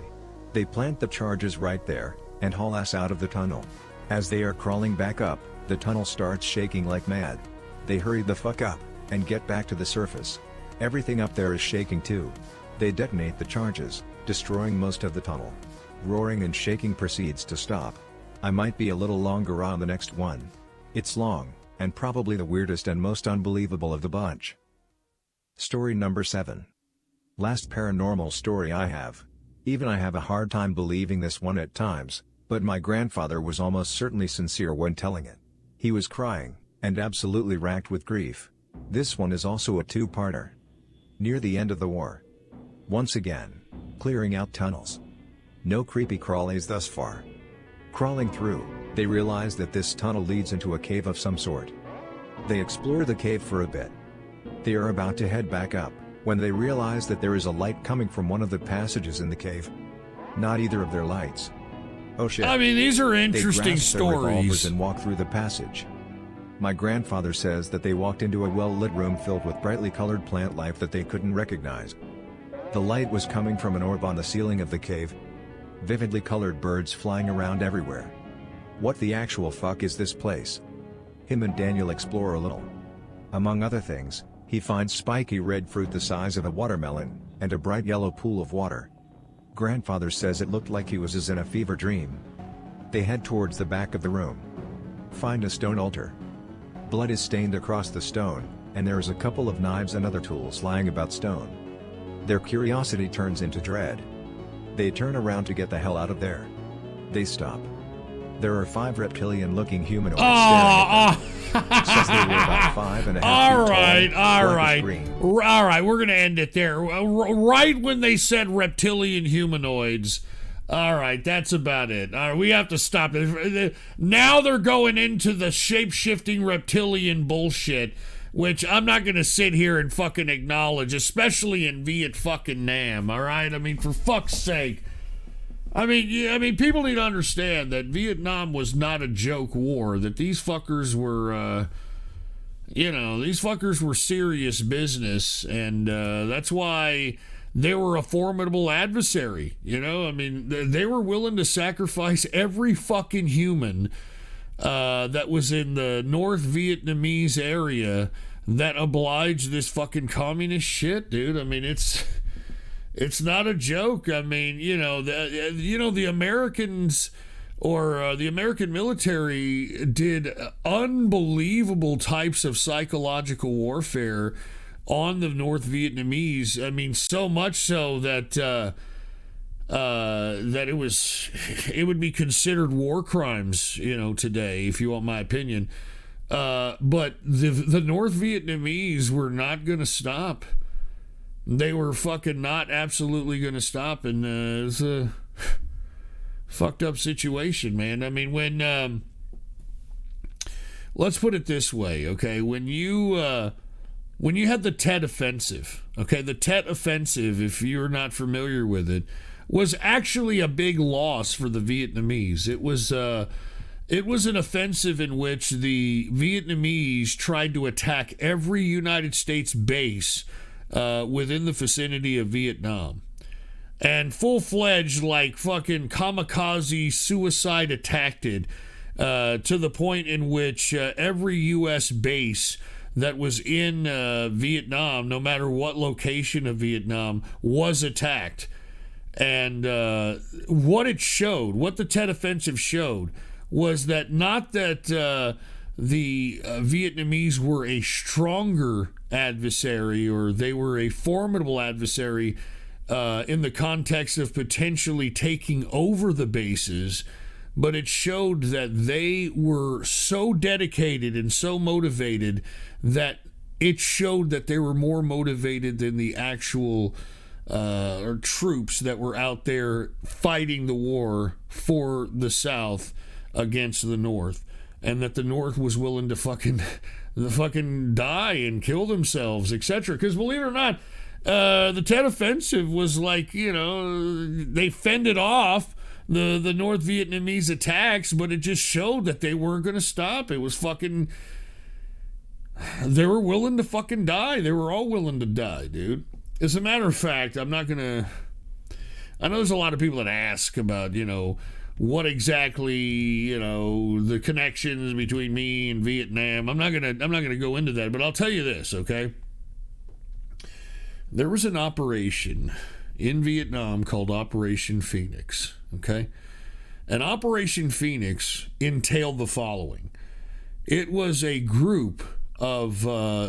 They plant the charges right there, and haul us out of the tunnel. As they are crawling back up, the tunnel starts shaking like mad. They hurry the fuck up, and get back to the surface. Everything up there is shaking too. They detonate the charges, destroying most of the tunnel. Roaring and shaking proceeds to stop. I might be a little longer on the next one. It's long, and probably the weirdest and most unbelievable of the bunch. Story number 7. Last paranormal story I have. Even I have a hard time believing this one at times, but my grandfather was almost certainly sincere when telling it. He was crying, and absolutely racked with grief. This one is also a two-parter. Near the end of the war. Once again, clearing out tunnels. No creepy crawlies thus far. Crawling through, they realize that this tunnel leads into a cave of some sort. They explore the cave for a bit. They are about to head back up, when they realize that there is a light coming from one of the passages in the cave. Not either of their lights. Oh shit. I mean, these are interesting they grasp their revolvers stories. and walk through the passage. My grandfather says that they walked into a well-lit room filled with brightly colored plant life that they couldn't recognize. The light was coming from an orb on the ceiling of the cave. Vividly colored birds flying around everywhere. What the actual fuck is this place? Him and Daniel explore a little. Among other things, he finds spiky red fruit the size of a watermelon, and a bright yellow pool of water. Grandfather says it looked like he was as in a fever dream. They head towards the back of the room. Find a stone altar. Blood is stained across the stone, and there is a couple of knives and other tools lying about stone. Their curiosity turns into dread. They turn around to get the hell out of there. They stop. There are 5 reptilian-looking humanoids staring at them. Says they were about 5.5 feet tall, black green. All right, we're going to end it there. Right when they said reptilian humanoids. All right, that's about it. All right, we have to stop it. Now they're going into the shape-shifting reptilian bullshit, which I'm not going to sit here and fucking acknowledge, especially in Viet fucking Nam, all right? I mean, for fuck's sake. I mean, people need to understand that Vietnam was not a joke war, that these fuckers were, these fuckers were serious business, and that's why they were a formidable adversary, I mean, they were willing to sacrifice every fucking human that was in the North Vietnamese area that obliged this fucking communist shit, dude. I mean, it's not a joke. I mean, the Americans or the American military did unbelievable types of psychological warfare on the North Vietnamese. I mean, so much so that that it would be considered war crimes, today, if you want my opinion. But the North Vietnamese were not going to stop. They were fucking not absolutely going to stop, and it's a fucked up situation, man. I mean, when let's put it this way, okay? When you had the Tet Offensive, okay, the Tet Offensive, if you're not familiar with it, was actually a big loss for the Vietnamese. It was an offensive in which the Vietnamese tried to attack every United States base within the vicinity of Vietnam. And full-fledged, like, fucking kamikaze suicide attacked it to the point in which every U.S. base that was in Vietnam, no matter what location of Vietnam, was attacked. And what the Tet Offensive showed, was that not that the Vietnamese were a stronger adversary or they were a formidable adversary in the context of potentially taking over the bases, but it showed that they were so dedicated and so motivated that it showed that they were more motivated than the actual or troops that were out there fighting the war for the South against the North, and that the North was willing to fucking die and kill themselves, etc. Because believe it or not, the Tet Offensive was like, they fended off the North Vietnamese attacks, but it just showed that they weren't going to stop. It was fucking... They were willing to fucking die. They were all willing to die, dude. As a matter of fact, I'm not going to... I know there's a lot of people that ask about, what exactly, the connections between me and Vietnam. I'm not gonna go into that, but I'll tell you this, okay? There was an operation in Vietnam called Operation Phoenix, okay? And Operation Phoenix entailed the following. It was a group of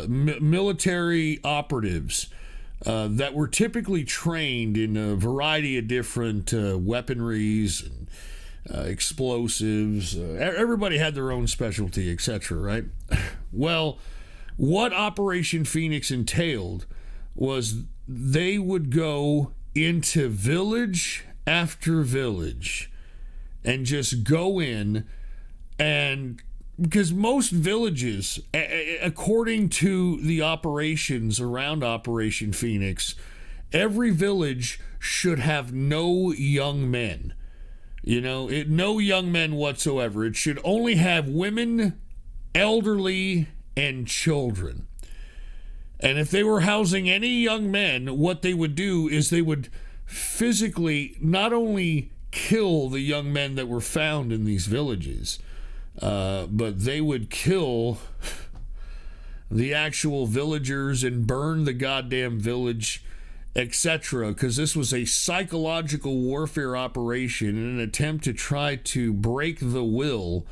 military operatives that were typically trained in a variety of different weaponries and explosives. Everybody had their own specialty, etc., right? Well, what Operation Phoenix entailed was they would go into village after village and just go in, and because most villages, according to the operations around Operation Phoenix, every village should have no young men. No young men whatsoever. It should only have women, elderly, and children. And if they were housing any young men, what they would do is they would physically not only kill the young men that were found in these villages, but they would kill the actual villagers and burn the goddamn village, etc., because this was a psychological warfare operation in an attempt to try to break the will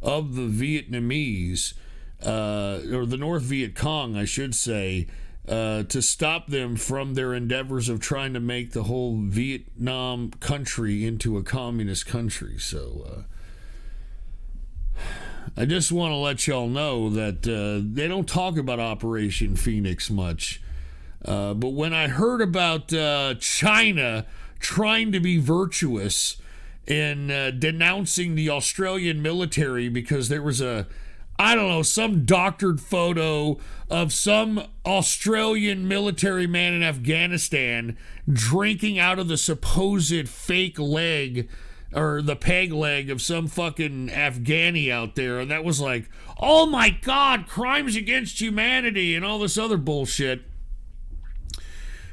of the Vietnamese, or the North Viet Cong, I should say, to stop them from their endeavors of trying to make the whole Vietnam country into a communist country. So I just want to let y'all know that they don't talk about Operation Phoenix much. But when I heard about China trying to be virtuous in denouncing the Australian military because there was some doctored photo of some Australian military man in Afghanistan drinking out of the supposed fake leg or the peg leg of some fucking Afghani out there. And that was like, oh my God, crimes against humanity and all this other bullshit.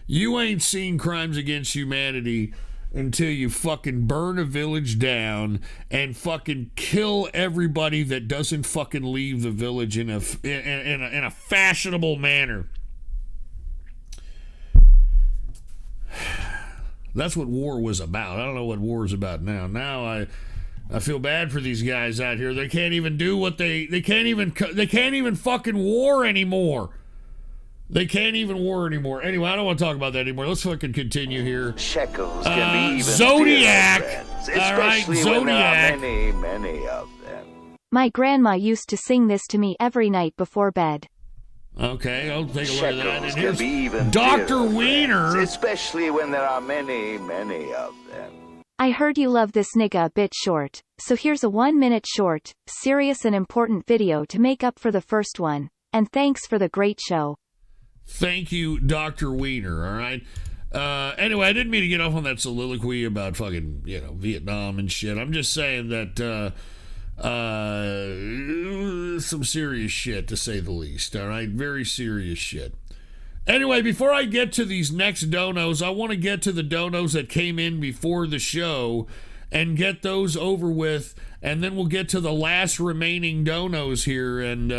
You ain't seen crimes against humanity until you fucking burn a village down and fucking kill everybody that doesn't fucking leave the village in a fashionable manner. That's what war was about. I don't know what war is about now. Now I feel bad for these guys out here. They can't even do what they can't even fucking war anymore. They can't even war anymore. Anyway, I don't want to talk about that anymore. Let's fucking continue here. Shekels can be even Zodiac. Dearer, All right, Zodiac. Zodiac. Many of them. My grandma used to sing this to me every night before bed. Okay, I'll take a look at that. And Shekels can here's be even Dr. dearer, Wiener. friends, especially when there are many of them. I heard you love this nigga a bit short, so here's a 1-minute short, serious and important video to make up for the first one. And thanks for the great show. Thank you, Dr. Wiener, all right? Anyway, I didn't mean to get off on that soliloquy about fucking, Vietnam and shit. I'm just saying that, some serious shit, to say the least, all right? Very serious shit. Anyway, before I get to these next donos, I want to get to the donos that came in before the show and get those over with, and then we'll get to the last remaining donos here, and,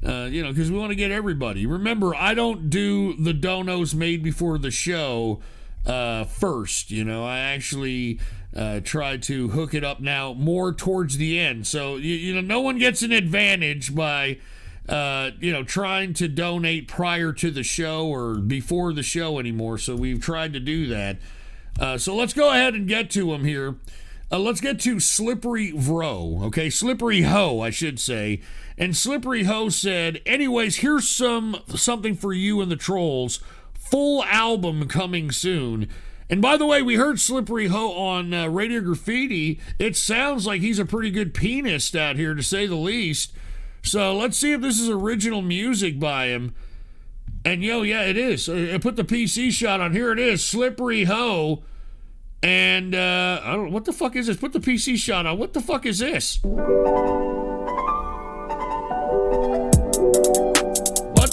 because we want to get everybody. Remember, I don't do the donos made before the show first. I actually try to hook it up now more towards the end. So, no one gets an advantage by, trying to donate prior to the show or before the show anymore. So we've tried to do that. So let's go ahead and get to them here. Let's get to Slippery Vro, okay? Slippery Ho, I should say. And Slippery Ho said, anyways, here's something for you and the trolls. Full album coming soon. And by the way, we heard Slippery Ho on Radio Graffiti. It sounds like he's a pretty good pianist out here, to say the least. So let's see if this is original music by him. And yeah, it is. I put the PC shot on. Here it is, Slippery Ho. And, I don't know, what the fuck is this? Put the PC shot on. What the fuck is this? What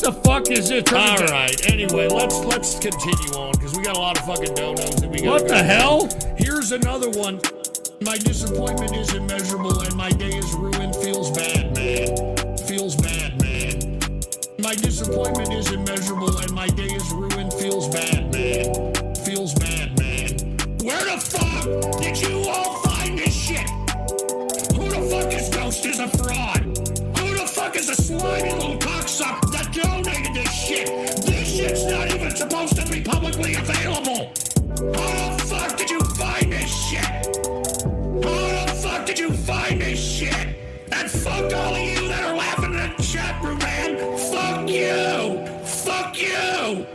the fuck is this? All right, anyway, let's continue on, because we got a lot of fucking donos that we got. What the hell? Here's another one. My disappointment is immeasurable, and my day is ruined. Feels bad, man. Feels bad, man. My disappointment is immeasurable, and my day is ruined. Feels bad, man. Feels bad, man. Where the fuck did you all find this shit? Who the fuck is Ghost is a fraud? Who the fuck is a slimy little cocksucker that donated this shit? This shit's not even supposed to be publicly available. How the fuck did you find this shit? How the fuck did you find this shit? And fuck all of you that are laughing in the chat room, man. Fuck you. Fuck you.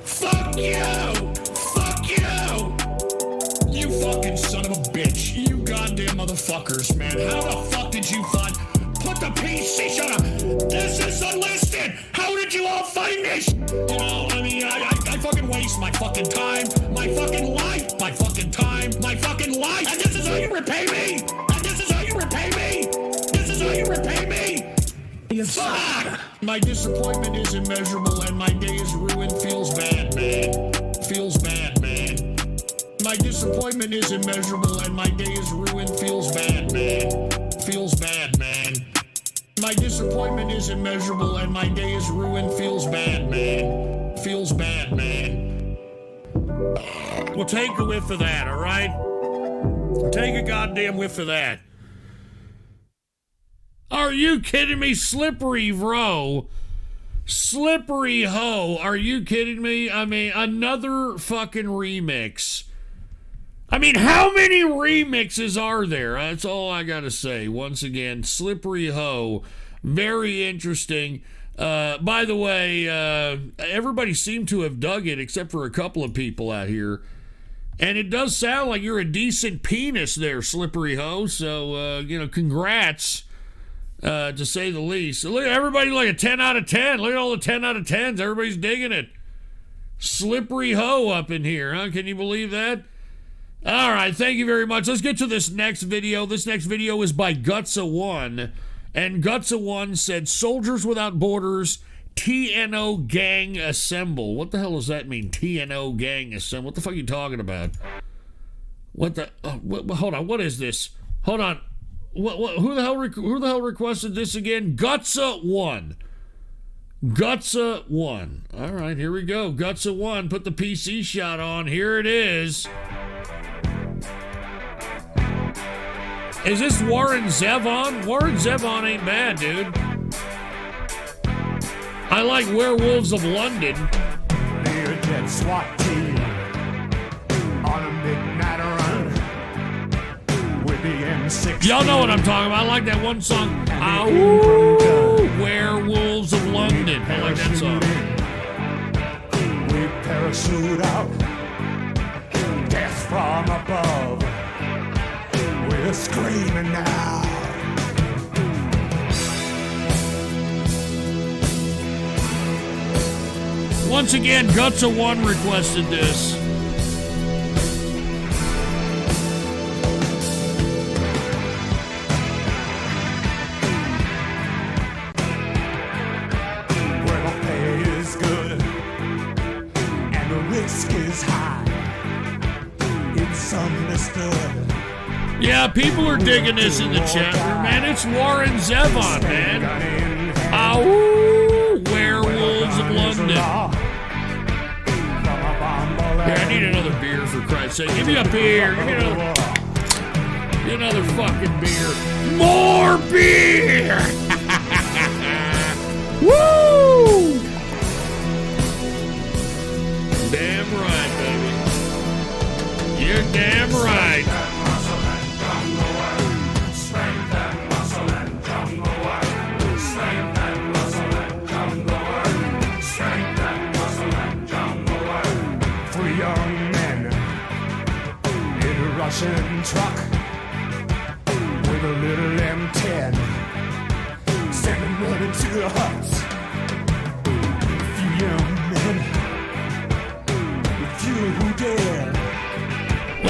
Fuck you. Fuck you. You fucking son of a bitch. You goddamn motherfuckers, man. How the fuck did you find... Put the PC shut up. This is unlisted. How did you all find this? You know, I mean, I fucking waste my fucking time, my fucking life, my fucking time, my fucking life. And this is how you repay me. And this is how you repay me. This is how you repay me. Fuck. My disappointment is immeasurable, and my day is ruined. Feels bad, man. Feels bad, man. My disappointment is immeasurable, and my day is ruined. Feels bad, man. Feels bad, man. My disappointment is immeasurable, and my day is ruined. Feels bad, man. Feels bad, man. We'll take a whiff of that, all right? Take a goddamn whiff of that. Are you kidding me? Slippery Bro. Slippery Ho. Are you kidding me? I mean, another fucking remix. I mean, how many remixes are there? That's all I gotta say. Once again, Slippery Ho. Very interesting. By the way, everybody seemed to have dug it except for a couple of people out here. And it does sound like you're a decent penis there, Slippery Ho. So, congrats, to say the least. So look, everybody like a 10 out of 10. Look at all the 10 out of 10s. Everybody's digging it. Slippery Ho up in here, huh? Can you believe that? All right, thank you very much. Let's get to this next video. This next video is by Gutsa1. And Gutsa1 said, Soldiers Without Borders, TNO Gang Assemble. What the hell does that mean, TNO Gang Assemble? What the fuck are you talking about? What the... hold on, what is this? Hold on. Who the hell requested this again? Gutsa1. Gutsa1. All right, here we go. Gutsa1, put the PC shot on. Here it is. Is this Warren Zevon? Warren Zevon ain't bad, dude. I like Werewolves of London. Learjet SWAT team on a midnight run with the M16. Y'all know what I'm talking about. I like that one song. Ow, Werewolves of London. I like that song. We parachute out, death from above. We're screaming now. Once again, Gutsa1 requested this. Where the pay is good and the risk is high. It's understood. Yeah, people are digging this in the chat room, man. It's Warren Zevon, man. Ow, Werewolves of London. Here, I need another beer, for Christ's sake. Give me a beer. Give me another fucking beer. More beer! Woo! Damn right, baby. You're damn right. Russian truck with a little M10, sending money to the huts. A few young men, a few who dare.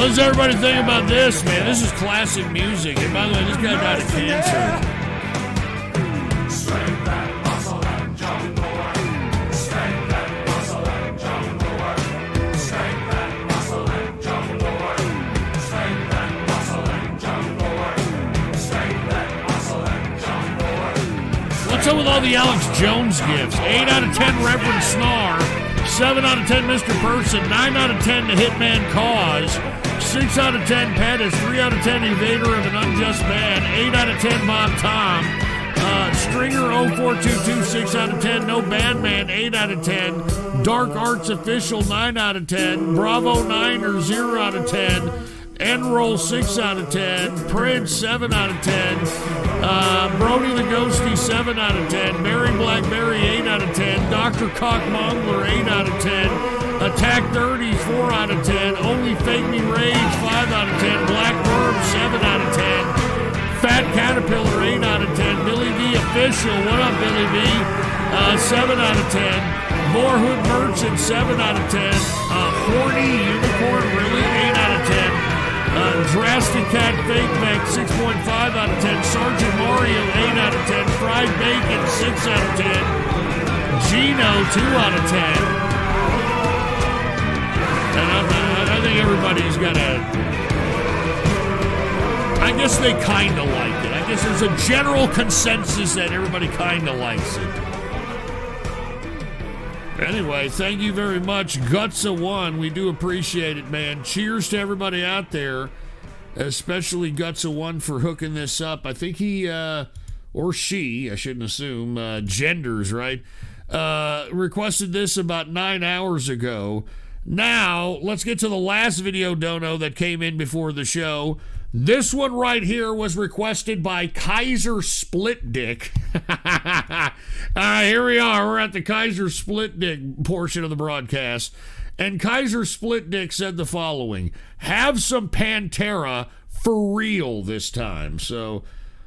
What does everybody think about this, man? This is classic music. And by the way, this guy died of cancer. What's up with all the Alex Jones gifts? 8 out of 10 Reverend Snar, 7 out of 10 Mr. Person, 9 out of 10 The Hitman Cause, 6 out of 10 Pettis, 3 out of 10 Evader of an Unjust Man, 8 out of 10 Bob Tom, Stringer 0422, 6 out of 10, No Bad Man, 8 out of 10, Dark Arts Official, 9 out of 10, Bravo 9 or 0 out of 10, Enroll 6 out of 10, Prince 7 out of 10, Brody the Ghosty 7 out of 10, Mary Blackberry 8 out of 10, Dr. Cockmongler 8 out of 10, Attack 30s 4 out of 10, Only Fake Me Rage 5 out of 10, Black Worm 7 out of 10, Fat Caterpillar 8 out of 10, Billy V Official, what up Billy V, 7 out of 10, More Hood Merchant 7 out of 10, Horny Unicorn really 8 out of 10, Drastic Cat Fake Bank 6.5 out of 10. Sergeant Mario 8 out of 10. Fried Bacon 6 out of 10. Gino 2 out of 10. And I think everybody's got a... I guess they kind of like it. I guess there's a general consensus that everybody kind of likes it. Anyway, thank you very much, Guts-A-One. We do appreciate it, man. Cheers to everybody out there, especially Guts-A-One for hooking this up. I think he, or she, I shouldn't assume, genders, right, requested this about 9 hours ago. Now, let's get to the last video dono that came in before the show. This one right here was requested by Kaiser Split Dick. Here we are. We're at the Kaiser Split Dick portion of the broadcast. And Kaiser Split Dick said the following: have some Pantera for real this time. So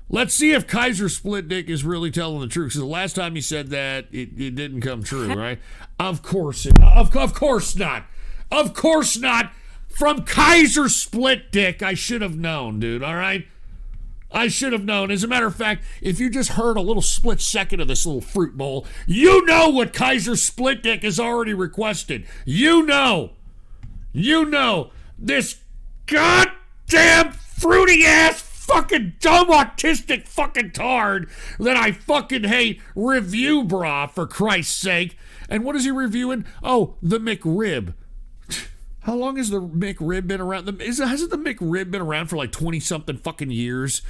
let's see if Kaiser Split Dick is really telling the truth. Because the last time he said that, it didn't come true, right? Of course not. Of course not. Of course not. From Kaiser Split Dick, I should have known, dude, all right? I should have known. As a matter of fact, if you just heard a little split second of this little fruit bowl, you know what Kaiser Split Dick has already requested. You know. You know. This goddamn fruity-ass fucking dumb autistic fucking tard that I fucking hate, Review Bra, for Christ's sake. And what is he reviewing? Oh, the McRib. How long has the McRib been around? Hasn't the McRib been around for like 20-something fucking years?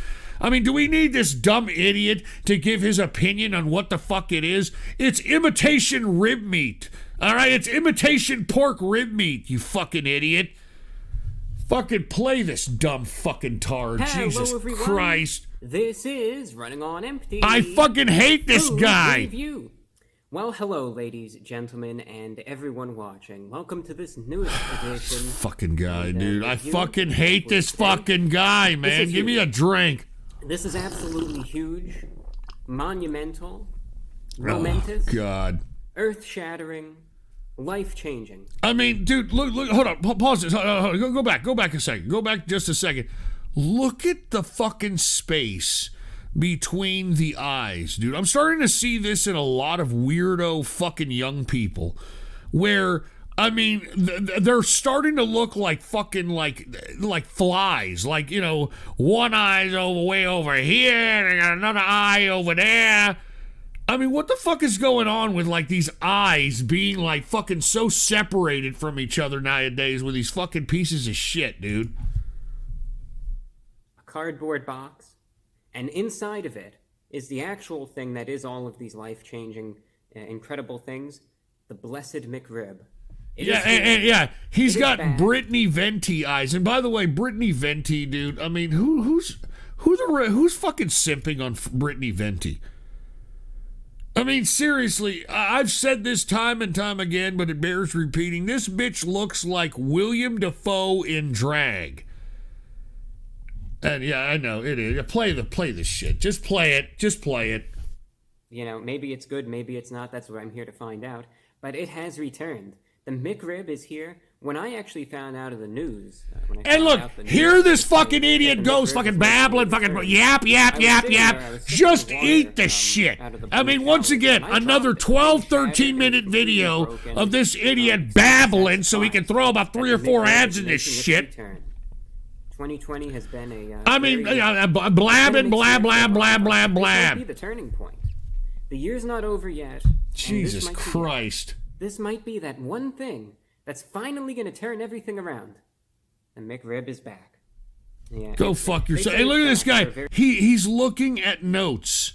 I mean, do we need this dumb idiot to give his opinion on what the fuck it is? It's imitation rib meat. All right? It's imitation pork rib meat, you fucking idiot. Fucking play this dumb fucking tard. Hello, Jesus everyone. Christ. This is Running on Empty. I fucking hate this guy. Review. Well, hello, ladies, gentlemen, and everyone watching. Welcome to this newest edition. Fucking guy, dude. I fucking hate this fucking guy, man. Give me a drink. This is absolutely huge, monumental, momentous, oh, God, earth-shattering, life-changing. I mean, dude, look, hold on, pause this. Go back a second. Go back just a second. Look at the fucking space between the eyes, dude. I'm starting to see this in a lot of weirdo fucking young people where, I mean, they're starting to look like fucking like flies. Like, you know, one eye's way over here and they got another eye over there. I mean, what the fuck is going on with like these eyes being like fucking so separated from each other nowadays with these fucking pieces of shit, dude? A cardboard box. And inside of it is the actual thing that is all of these life-changing, incredible things, the blessed McRib. Yeah. He's got Brittany Venti eyes. And by the way, Brittany Venti, dude, I mean, who's fucking simping on Brittany Venti? I mean, seriously, I've said this time and time again, but it bears repeating. This bitch looks like William Dafoe in drag. And yeah, I know it is. Play the shit. Just play it. You know, maybe it's good, maybe it's not. That's what I'm here to find out. But it has returned. The McRib is here When I actually found out of the news, And look, here this fucking idiot goes, fucking babbling, fucking yap. Just eat the shit. I mean, once again, another 12, 13-minute video of this idiot babbling so he can throw about 3 or 4 ads in this shit. 2020 has been a. Blabbing, blab. Be the turning point. The year's not over yet. Jesus Christ. This might be that one thing that's finally going to turn everything around. And McRib is back. Yeah, Go fuck yourself. Hey, look at this guy. He's looking at notes.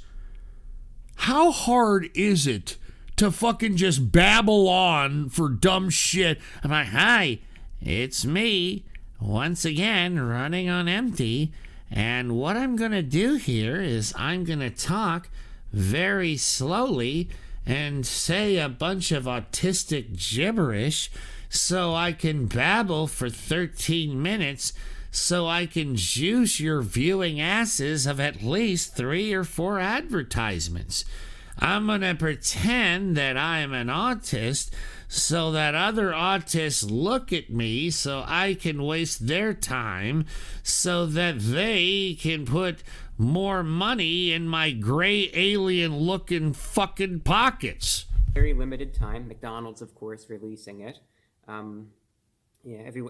How hard is it to fucking just babble on for dumb shit? I'm like, hi, it's me, once again, running on empty. And what I'm going to do here is I'm going to talk very slowly and say a bunch of autistic gibberish so I can babble for 13 minutes so I can juice your viewing asses of at least 3 or 4 advertisements. I'm going to pretend that I'm an autist so that other autists look at me so I can waste their time so that they can put more money in my gray alien-looking fucking pockets. Very limited time. McDonald's, of course, releasing it.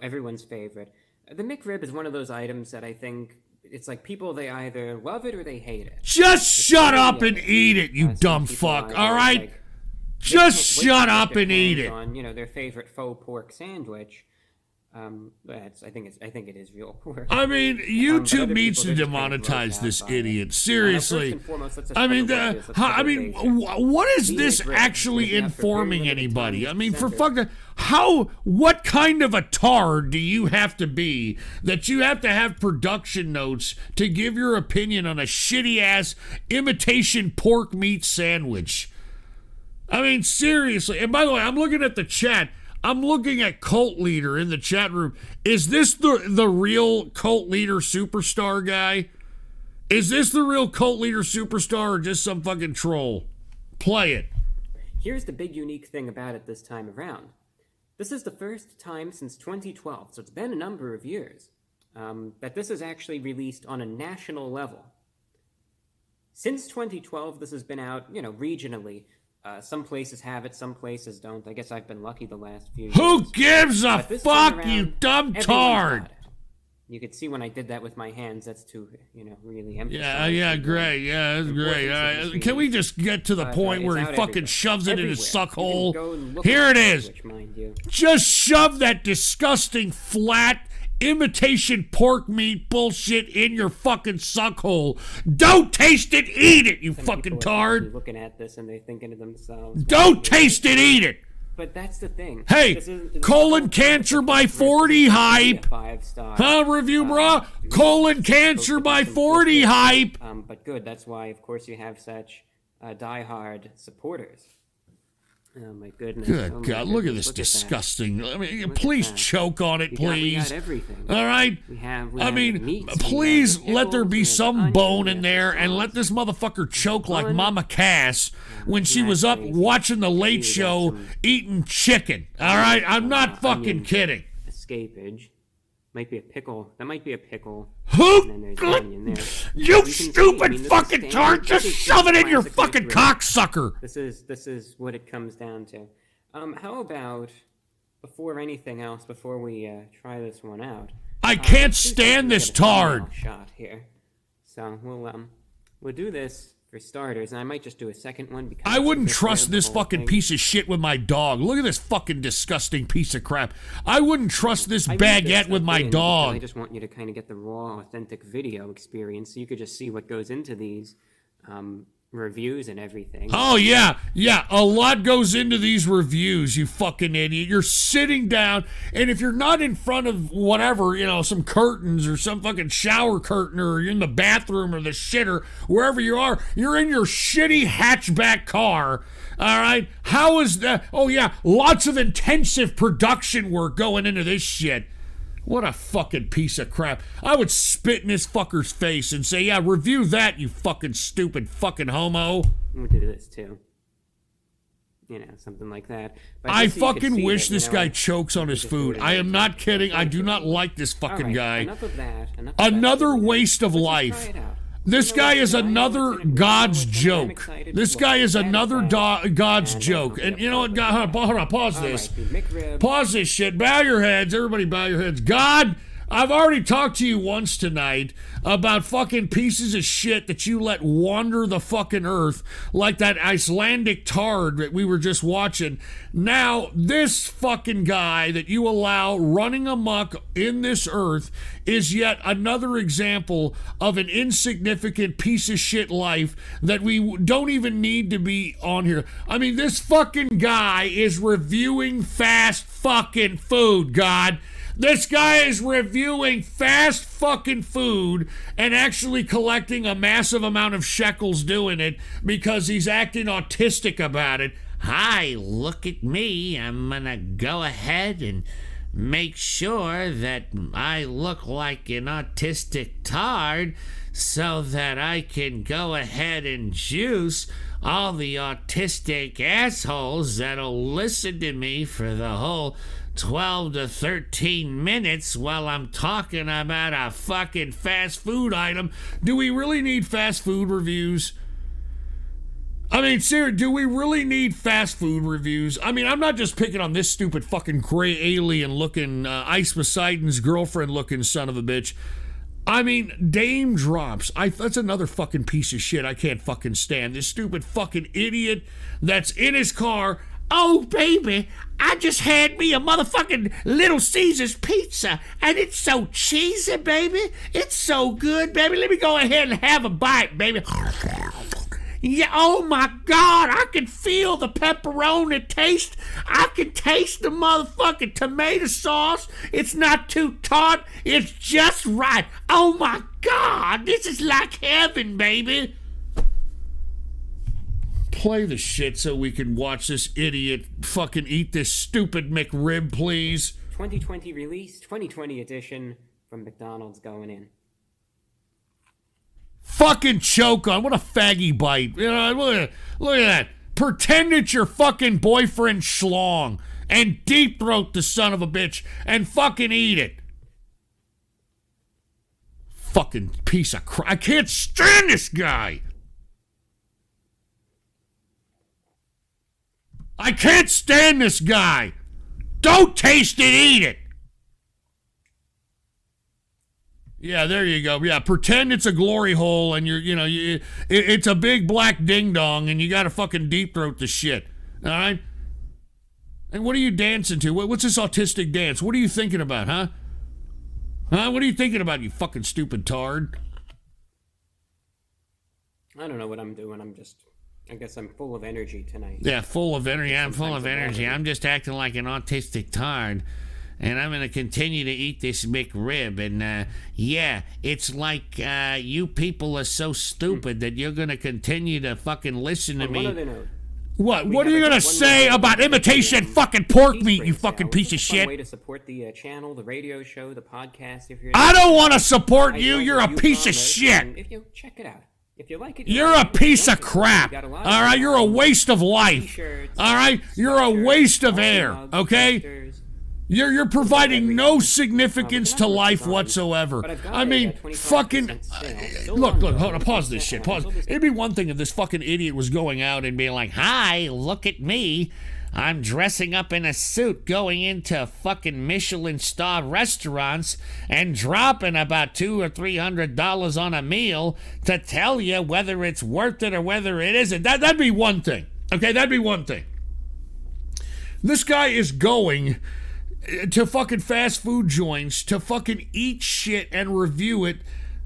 Everyone's favorite. The McRib is one of those items that I think it's like people, they either love it or they hate it. Just shut up and eat it, you dumb fuck, all right? Like, just shut up and eat it. On, their favorite faux pork sandwich. I think it is real pork. I mean, YouTube needs to demonetize this idiot. Seriously. What is this actually informing anybody? I mean, for fucking what kind of a tard do you have to be that you have to have production notes to give your opinion on a shitty ass imitation pork meat sandwich? I mean, seriously. And by the way, I'm looking at the chat. I'm looking at Cult Leader in the chat room. Is this the real Cult Leader superstar guy? Is this the real Cult Leader superstar or just some fucking troll? Play it. Here's the big unique thing about it this time around. This is the first time since 2012, so it's been a number of years, that this is actually released on a national level. Since 2012, this has been out, regionally. Some places have it, some places don't. I guess I've been lucky the last few years. Who gives a fuck, you dumb tard? You could see when I did that with my hands, that's to, really emphasize. Yeah, great. Yeah, that's great. Can we just get to the point where he fucking shoves it in his suck hole? Here it is. Just shove that disgusting, flat, imitation pork meat bullshit in your fucking suck hole. Don't taste it, eat it, you fucking tard. Looking at this and they're thinking to themselves, don't taste it, eat it. But that's the thing. Hey, colon cancer by 40 hype. Review, bro. Colon cancer by 40 hype. But good. That's why, of course, you have such diehard supporters. Oh my goodness. Good God, look at this disgusting. I mean, please choke on it, please. We got everything. All right? We have meats, please let there be some bone in there and let this motherfucker choke like Mama Cass when she was up watching the Late Show eating chicken. All right? I'm not fucking kidding. Escapage. Might be a pickle. That might be a pickle. Who? You stupid fucking tart! Just shove it in your fucking cocksucker! This is what it comes down to. How about, before anything else, before we try this one out... I can't stand this tard! ...shot here. So, we'll do this for starters, and I might just do a second one because... I wouldn't trust this fucking piece of shit with my dog. Look at this fucking disgusting piece of crap. I wouldn't trust this baguette with my dog. I just want you to kind of get the raw, authentic video experience so you could just see what goes into these reviews and everything. Oh, yeah. A lot goes into these reviews, you fucking idiot. You're sitting down, and if you're not in front of whatever, some curtains or some fucking shower curtain, or you're in the bathroom or the shitter, wherever you are, you're in your shitty hatchback car. All right? How is that? Oh, yeah, lots of intensive production work going into this shit. What a fucking piece of crap. I would spit in this fucker's face and say, yeah, review that, you fucking stupid fucking homo. I'm gonna do this too. something like that. But I just so you could fucking see wish that, this guy chokes on his food. I am not kidding. I do not like this fucking guy. Enough of that. Another waste of life. This guy is another God's joke. This guy is another God's joke. And you know what, God, hold on, pause this. Pause this shit. Bow your heads. Everybody bow your heads. God, I've already talked to you once tonight about fucking pieces of shit that you let wander the fucking earth, like that Icelandic tard that we were just watching. Now, this fucking guy that you allow running amok in this earth is yet another example of an insignificant piece of shit life that we don't even need to be on here. I mean, this fucking guy is reviewing fast fucking food, God. This guy is reviewing fast fucking food and actually collecting a massive amount of shekels doing it because he's acting autistic about it. Hi, look at me. I'm gonna go ahead and make sure that I look like an autistic tard so that I can go ahead and juice all the autistic assholes that'll listen to me for the whole 12 to 13 minutes while I'm talking about a fucking fast food item. Do we really need fast food reviews? I mean, seriously, do we really need fast food reviews? I mean, I'm not just picking on this stupid fucking gray alien-looking, Ice Poseidon's girlfriend-looking son of a bitch. I mean, Dame Drops. That's another fucking piece of shit I can't fucking stand. This stupid fucking idiot that's in his car. Oh, baby, I just had me a motherfucking Little Caesars pizza, and it's so cheesy, baby. It's so good, baby. Let me go ahead and have a bite, baby. Yeah, oh my God, I can feel the pepperoni taste. I can taste the motherfucking tomato sauce. It's not too tart. It's just right. Oh my God, this is like heaven, baby. Play the shit so we can watch this idiot fucking eat this stupid McRib, please. 2020 release, 2020 edition from McDonald's going in. Fucking choke on. What a faggy bite. You know, look at that. Pretend it's your fucking boyfriend schlong and deep throat the son of a bitch and fucking eat it. Fucking piece of crap. I can't stand this guy. I can't stand this guy. Don't taste it, eat it. Yeah, there you go. Yeah, pretend it's a glory hole and it's a big black ding dong and you got to fucking deep throat the shit. All right? And what are you dancing to? What's this autistic dance? What are you thinking about, huh? Huh? What are you thinking about, you fucking stupid tard? I don't know what I'm doing. I guess I'm full of energy tonight. Yeah, full of energy. I'm full of energy. I'm just acting like an autistic tard. And I'm going to continue to eat this McRib. And, yeah, it's like you people are so stupid that you're going to continue to fucking listen to me. One other note. What? What are you going to say about imitation fucking pork meat, you fucking piece of shit? Way to support the channel, the radio show, the podcast. If you're I don't want to support you. You're a piece of shit. If you check it out. If you like it, you're a piece of crap. All right, you're a waste of life. All right, you're a waste of air. Okay, you're providing no significance to life whatsoever. I mean, fucking look, hold on, pause this shit. Pause. It'd be one thing if this fucking idiot was going out and being like, "Hi, look at me. I'm dressing up in a suit going into fucking Michelin star restaurants and dropping about $200 or $300 on a meal to tell you whether it's worth it or whether it isn't." That'd be one thing. Okay, that'd be one thing. This guy is going to fucking fast food joints to fucking eat shit and review it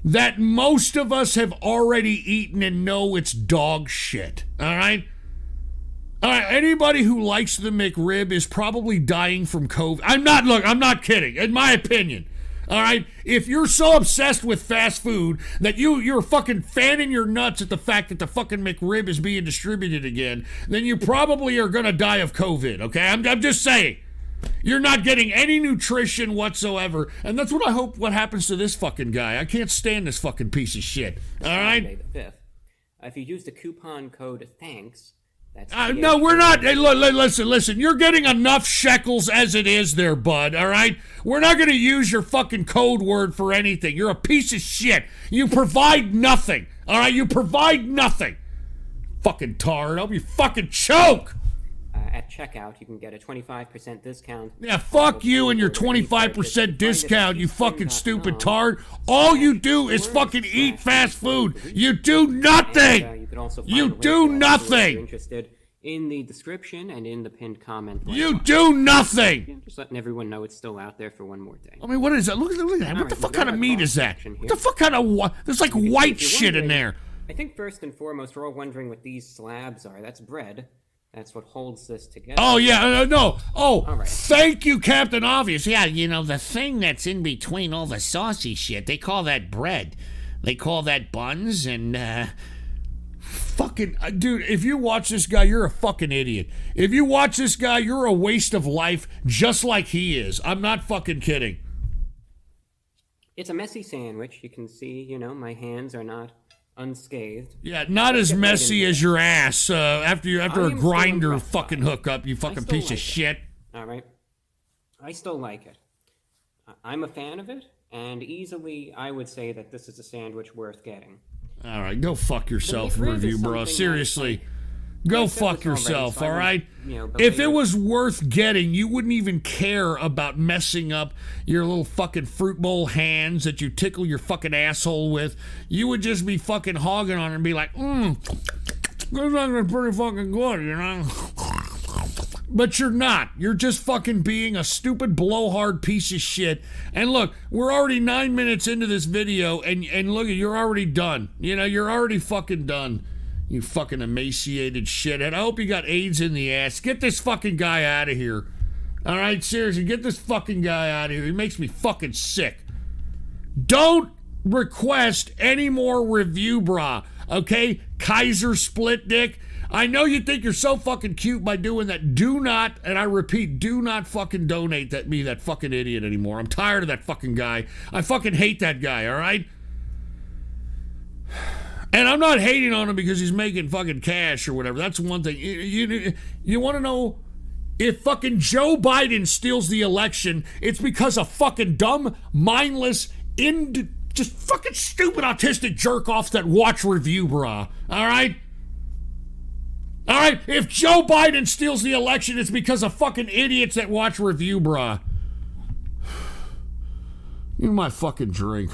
that most of us have already eaten and know it's dog shit. All right? All right, anybody who likes the McRib is probably dying from COVID. I'm not kidding, in my opinion. All right? If you're so obsessed with fast food that you're fucking fanning your nuts at the fact that the fucking McRib is being distributed again, then you probably are going to die of COVID, okay? I'm just saying. You're not getting any nutrition whatsoever, and that's what I hope what happens to this fucking guy. I can't stand this fucking piece of shit. All right? Saturday the 5th. If you use the coupon code THANKS, No, we're not. Hey, listen. You're getting enough shekels as it is there, bud, all right? We're not going to use your fucking code word for anything. You're a piece of shit. You provide nothing, all right? You provide nothing. Fucking tard. I'll be fucking choke. At checkout, you can get a 25% discount. Yeah, fuck you and your 25% discount, you fucking stupid tard. All you do is fucking eat fast food. You do nothing. You do nothing. Interested in the description and in the pinned comment. You do nothing. Just letting everyone know it's still out there for one more day. I mean, what is that? Look at that. What the fuck kind of meat is that? What the fuck kind of there's like white shit in there. I think first and foremost, we're all wondering what these slabs are. That's bread. That's what holds this together. Oh, yeah, no. Oh, right. Thank you, Captain Obvious. Yeah, you know, the thing that's in between all the saucy shit, they call that bread. They call that buns, and, fucking, dude, if you watch this guy, you're a fucking idiot. If you watch this guy, you're a waste of life, just like he is. I'm not fucking kidding. It's a messy sandwich. You can see, you know, my hands are not unscathed. Yeah, not as messy as your ass after a grinder fucking hookup, you fucking piece of shit. All right. I still like it. I'm a fan of it, and easily I would say that this is a sandwich worth getting. All right, go fuck yourself, review, bro. Seriously. Go fuck yourself, all right? If it was worth getting, you wouldn't even care about messing up your little fucking fruit bowl hands that you tickle your fucking asshole with. You would just be fucking hogging on it and be like, this is pretty fucking good, you know? But you're not. You're just fucking being a stupid blowhard piece of shit. And look, we're already 9 minutes into this video, and look, you're already done. You know, you're already fucking done. You fucking emaciated shithead. I hope you got AIDS in the ass. Get this fucking guy out of here. All right, seriously, get this fucking guy out of here. He makes me fucking sick. Don't request any more review bra, okay? Kaiser Split Dick. I know you think you're so fucking cute by doing that. Do not, and I repeat, do not fucking donate that fucking idiot anymore. I'm tired of that fucking guy. I fucking hate that guy, all right? And I'm not hating on him because he's making fucking cash or whatever. That's one thing. You want to know if fucking Joe Biden steals the election, it's because of fucking dumb, mindless, just fucking stupid autistic jerk-offs that watch review bra. All right? All right? If Joe Biden steals the election, it's because of fucking idiots that watch review bra. Give me my fucking drink.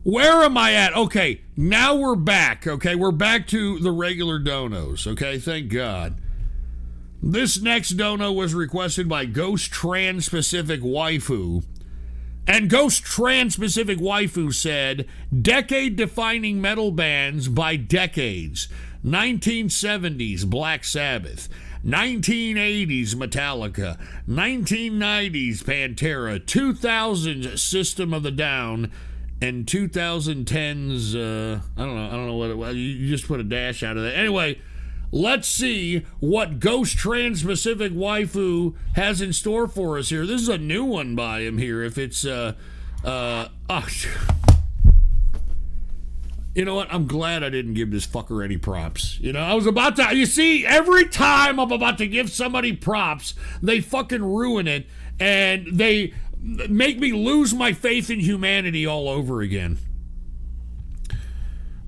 Where am I at? Okay, now we're back. Okay, we're back to the regular donos. Okay, thank God. This next dono was requested by Ghost Trans-Pacific Waifu. And Ghost Trans-Pacific Waifu said, decade-defining metal bands by decades. 1970s Black Sabbath. 1980s Metallica, 1990s Pantera, 2000s System of a Down, and 2010s, I don't know what it was. You just put a dash out of that. Anyway, let's see what Ghost Trans-Pacific Waifu has in store for us here. This is a new one by him here. If it's, you know what? I'm glad I didn't give this fucker any props. You know, I was about to... You see, every time I'm about to give somebody props, they fucking ruin it, and they make me lose my faith in humanity all over again.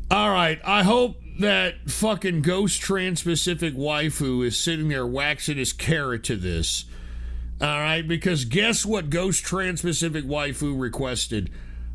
All right, I hope that fucking Ghost Trans-Pacific Waifu is sitting there waxing his carrot to this. All right, because guess what Ghost Trans-Pacific Waifu requested?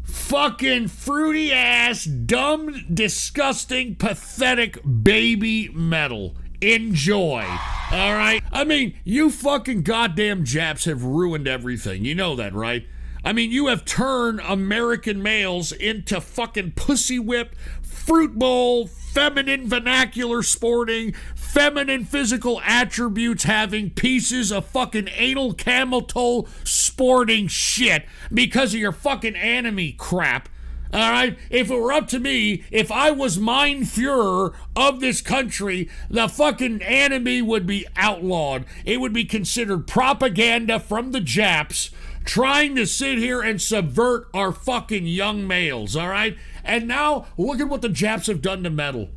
Fucking fruity ass, dumb, disgusting, pathetic baby metal. Enjoy. All right? I mean, you fucking goddamn Japs have ruined everything. You know that, right? I mean, you have turned American males into fucking pussy whipped, fruit bowl, feminine vernacular sporting, feminine physical attributes having pieces of fucking anal camel toe sporting shit because of your fucking anime crap. All right? If it were up to me, if I was Mein Fuhrer of this country, the fucking anime would be outlawed. It would be considered propaganda from the Japs trying to sit here and subvert our fucking young males, all right? And now, look at what the Japs have done to metal.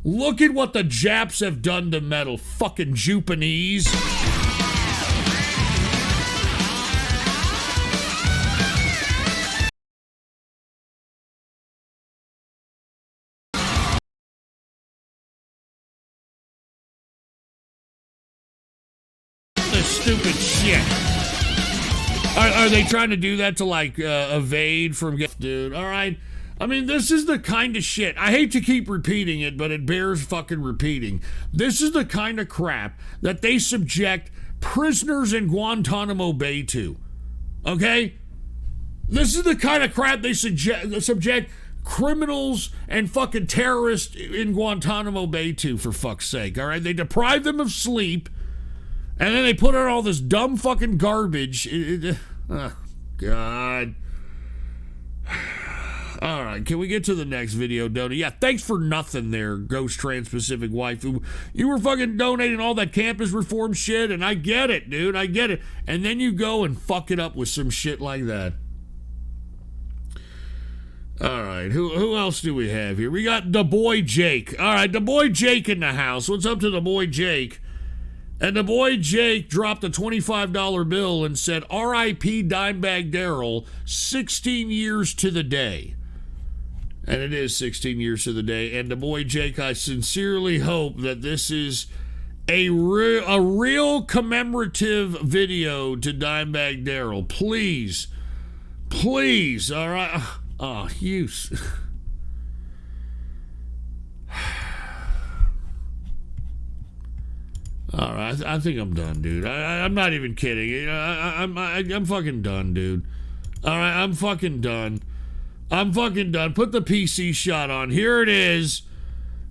Look at what the Japs have done to metal. Fucking Japanese. This stupid shit. Are they trying to do that to, like, evade from... Dude, all right? I mean, this is the kind of shit. I hate to keep repeating it, but it bears fucking repeating. This is the kind of crap that they subject prisoners in Guantanamo Bay to. Okay? This is the kind of crap they subject criminals and fucking terrorists in Guantanamo Bay to, for fuck's sake. All right? They deprive them of sleep, and then they put out all this dumb fucking garbage. Oh, God. All right, can we get to the next video, Donnie? Yeah, thanks for nothing there, Ghost Trans-Pacific Waifu. You were fucking donating all that campus reform shit, and I get it, dude, I get it. And then you go and fuck it up with some shit like that. All right, who else do we have here? We got the boy Jake. All right, the boy Jake in the house. What's up to the boy Jake? And the boy Jake dropped a $25 bill and said, R.I.P. Dimebag Darrell, 16 years to the day. And it is 16 years to the day. And the boy Jake, I sincerely hope that this is a real commemorative video to Dimebag Darrell. Please. Please. All right. Oh, you... All right, I think I'm done, dude. I'm not even kidding. I'm fucking done, dude. All right, I'm fucking done. I'm fucking done. Put the PC shot on. Here it is.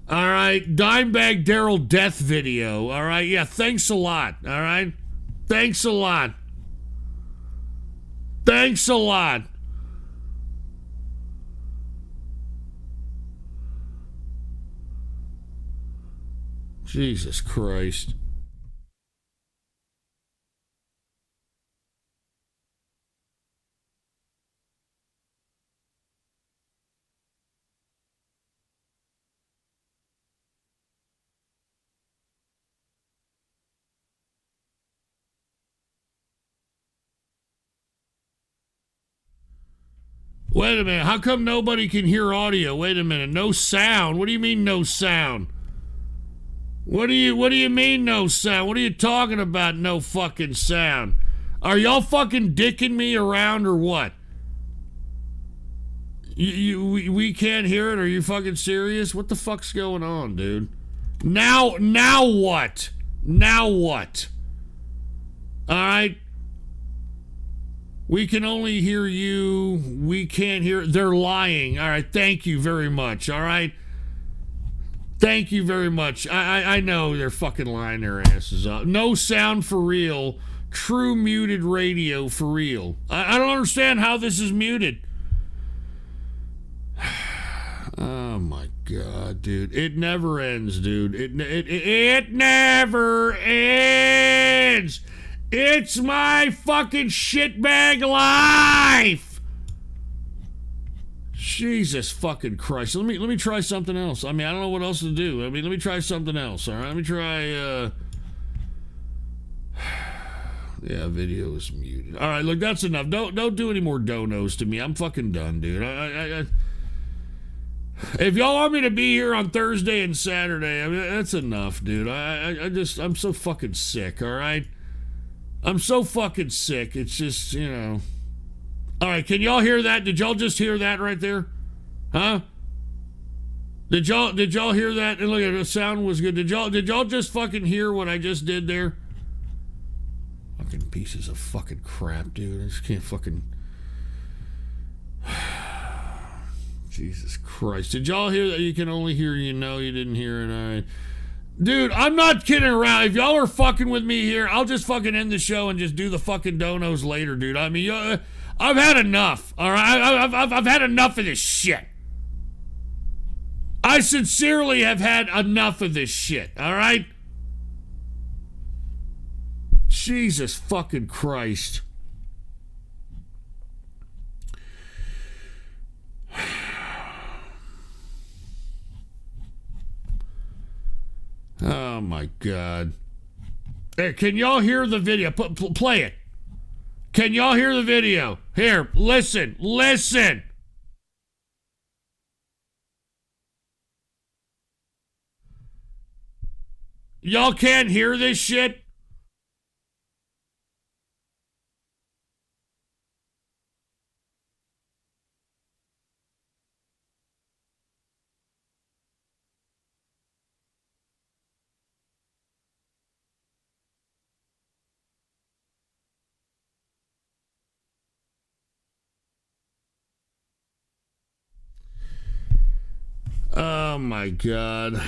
All right, Dimebag Darrell death video. All right, yeah, thanks a lot. All right, thanks a lot. Thanks a lot. Jesus Christ. Wait a minute, how come nobody can hear audio? Wait a minute, no sound? What do you mean no sound? What do you mean no sound? What are you talking about, no fucking sound? Are y'all fucking dicking me around or what? We can't hear it? Are you fucking serious? What the fuck's going on, dude? Now what? Now what? All right? We can only hear you. We can't hear. They're lying. All right. Thank you very much. All right. Thank you very much. I know they're fucking lying their asses off. No sound for real. True muted radio for real. I don't understand how this is muted. Oh my God, dude. It never ends, dude. It never ends. It's my fucking shitbag life. Jesus fucking Christ. Let me try something else. I mean, I don't know what else to do. I mean, let me try something else. All right, let me try. Yeah, video is muted. All right, look, that's enough. Don't do any more donos to me. I'm fucking done, dude. If y'all want me to be here on Thursday and Saturday, I mean, that's enough, dude. I'm so fucking sick. All right. I'm so fucking sick. It's just, you know. All right, can y'all hear that? Did y'all just hear that right there? Huh? Did y'all hear that? And look at the sound was good. Did y'all just fucking hear what I just did there? Fucking pieces of fucking crap, dude. I just can't fucking. Jesus Christ. Did y'all hear that? You can only hear, you know, you didn't hear it. All right. Dude, I'm not kidding around. If y'all are fucking with me here, I'll just fucking end the show and just do the fucking donos later, dude. I mean, I've had enough, all right? I've had enough of this shit. I sincerely have had enough of this shit, all right? Jesus fucking Christ. Oh my God. Hey, can y'all hear the video? Play it. Can y'all hear the video? Here, listen. Y'all can't hear this shit? Oh my God.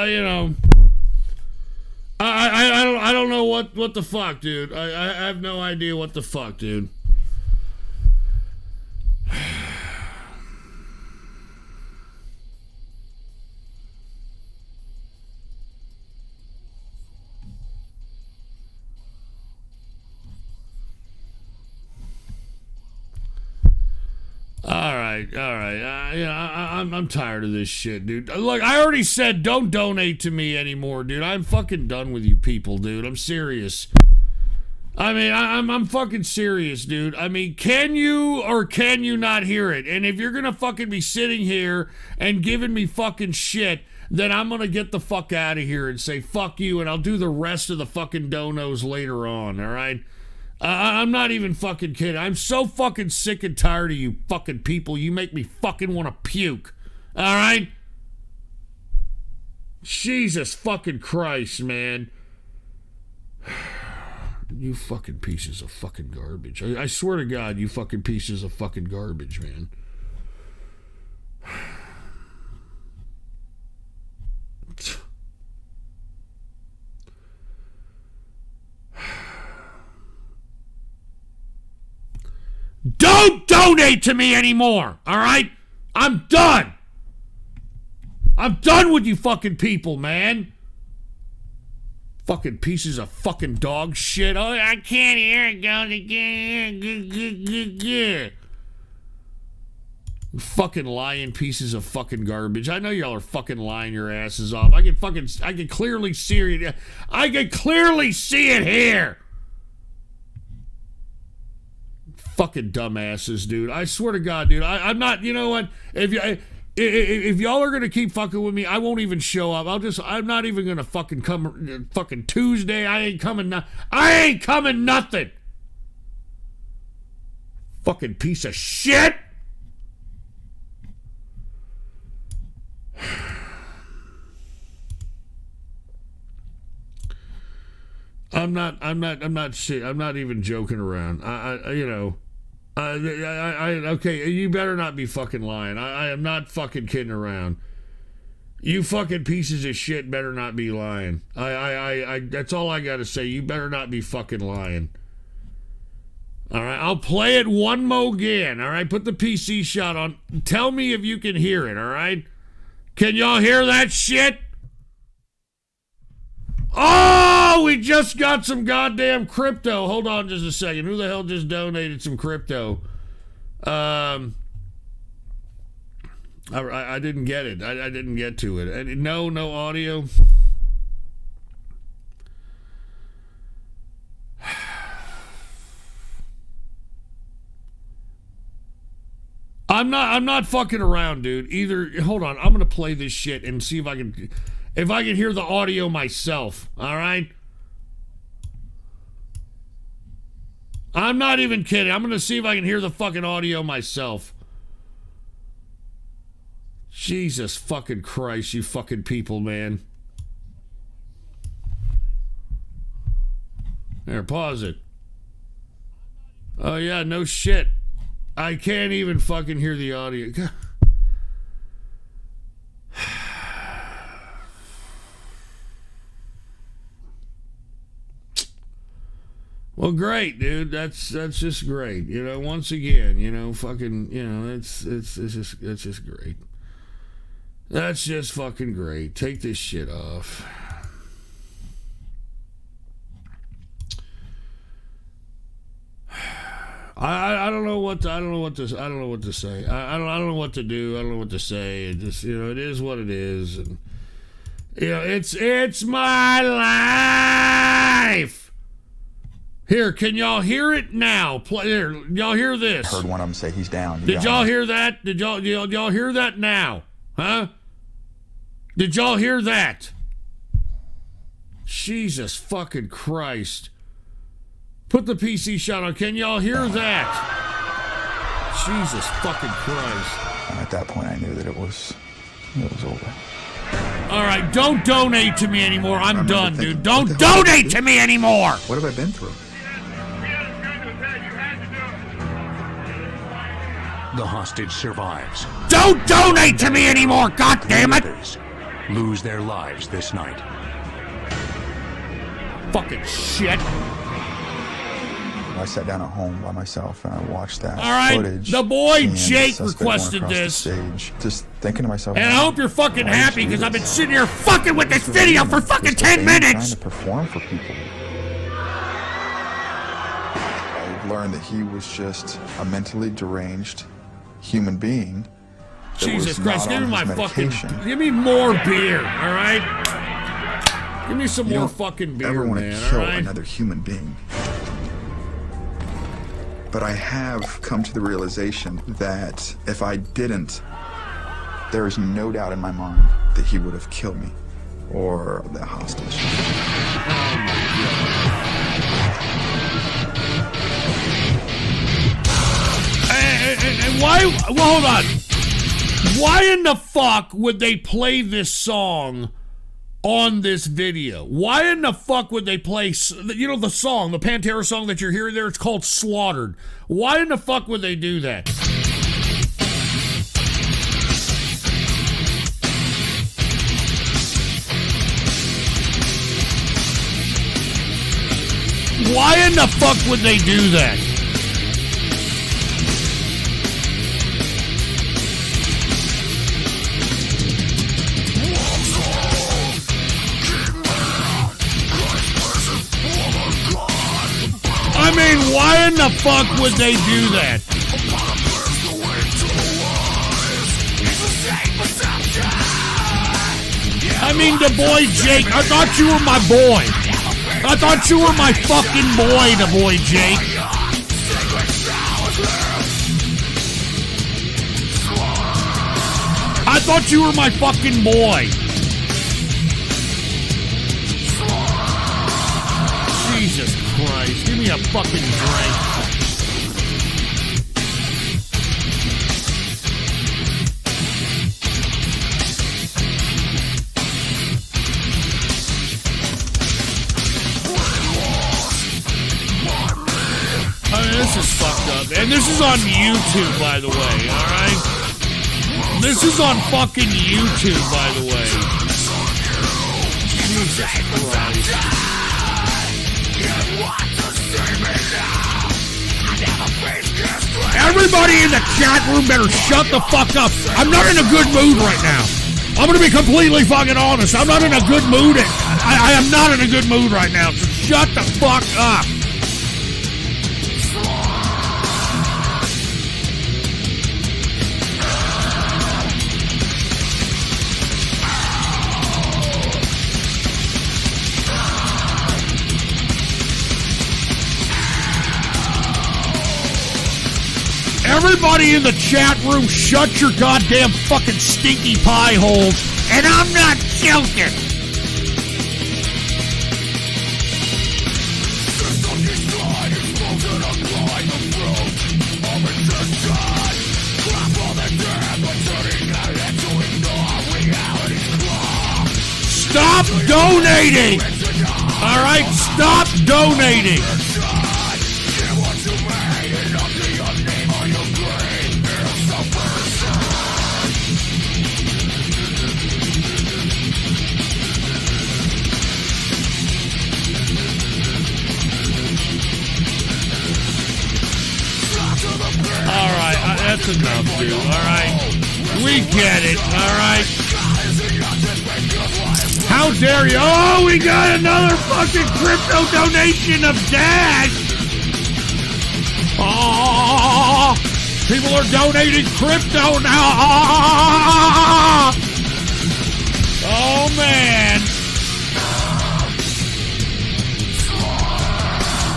You know, I don't know what the fuck, dude. I have no idea what the fuck, dude. All right. I'm tired of this shit, dude. Look, I already said don't donate to me anymore, dude. I'm fucking done with you people, dude. I'm serious. I mean, I'm fucking serious, dude. I mean, can you or can you not hear it? And if you're gonna fucking be sitting here and giving me fucking shit, then I'm gonna get the fuck out of here and say fuck you, and I'll do the rest of the fucking donos later on, all right? I'm not even fucking kidding. I'm so fucking sick and tired of you fucking people. You make me fucking want to puke. All right? Jesus fucking Christ, man. You fucking pieces of fucking garbage. I swear to God, you fucking pieces of fucking garbage, man. Don't donate to me anymore, all right? I'm done. I'm done with you fucking people, man. Fucking pieces of fucking dog shit. Oh, I can't hear it goes again. Fucking lying pieces of fucking garbage. I know y'all are fucking lying your asses off. I can clearly see it. I can clearly see it here. Fucking dumbasses, dude. I swear to God, dude. I'm not, you know what? If y'all are gonna keep fucking with me, I won't even show up. I'm not even gonna fucking come fucking Tuesday. I ain't coming nothing. Fucking piece of shit. I'm not even joking around. Okay, you better not be fucking lying. I am not fucking kidding around. You fucking pieces of shit better not be lying. That's all I gotta say. You better not be fucking lying. All right, I'll play it one more again. All right, put the PC shot on. Tell me if you can hear it. All right, can y'all hear that shit? Oh, we just got some goddamn crypto. Hold on just a second. Who the hell just donated some crypto? I didn't get it. I didn't get to it. No audio. I'm not fucking around, dude. Either, hold on, I'm gonna play this shit and see if I can hear the audio myself. All right. I'm not even kidding. I'm gonna see if I can hear the fucking audio myself. Jesus fucking Christ, you fucking people, man. There, pause it. Oh yeah, no shit. I can't even fucking hear the audio. Well, great, dude. That's just great. You know, once again, you know, fucking, you know, it's just great. That's just fucking great. Take this shit off. I don't know what to say. I don't know what to do. I don't know what to say. It just, you know, it is what it is, and you know, it's my life. Here, can y'all hear it now? Play here. Y'all hear this? Heard one of them say he's down. Did y'all hear that? Did y'all hear that now? Huh? Did y'all hear that? Jesus fucking Christ. Put the PC shot on. Can y'all hear that? Jesus fucking Christ. At that point, I knew that it was over. All right, don't donate to me anymore. I'm done, dude. Don't donate to me anymore. What have I been through? The hostage survives. Don't donate to me anymore, God damn it! Others lose their lives this night. Fucking shit. I sat down at home by myself and I watched that all right, footage. The boy and Jake the requested this. Stage, just thinking to myself, and I hope you're fucking happy because I've been sitting here fucking with this video for fucking 10 minutes. Trying to perform for people. I learned that he was just a mentally deranged human being. Jesus Christ, give me my fucking, give me more beer, all right? Give me some more fucking beer, ever want man, to kill all right? another human being. But I have come to the realization that if I didn't, there is no doubt in my mind that he would have killed me or the hostage. And why, well, hold on. Why in the fuck would they play this song on this video? Why in the fuck would they play, you know, the song, the Pantera song that you're hearing there? It's called Slaughtered. Why in the fuck would they do that? Why in the fuck would they do that? I mean, why in the fuck would they do that? I mean, the boy Jake, I thought you were my boy. I thought you were my fucking boy, the boy Jake. I thought you were my fucking boy. Jesus Christ, give me a fucking drink. I mean, this is fucked up. And this is on YouTube, by the way, alright? This is on fucking YouTube, by the way. Jesus Christ. Everybody in the chat room better shut the fuck up. I'm not in a good mood right now. I'm gonna be completely fucking honest. I'm not in a good mood. I am not in a good mood right now. So shut the fuck up. Everybody in the chat room, shut your goddamn fucking stinky pie holes. And I'm not joking. Stop donating! All right, stop donating! All right, that's enough, dude. All right, we get it. All right. How dare you? Oh, we got another fucking crypto donation of Dash. Oh, people are donating crypto now. Oh, man.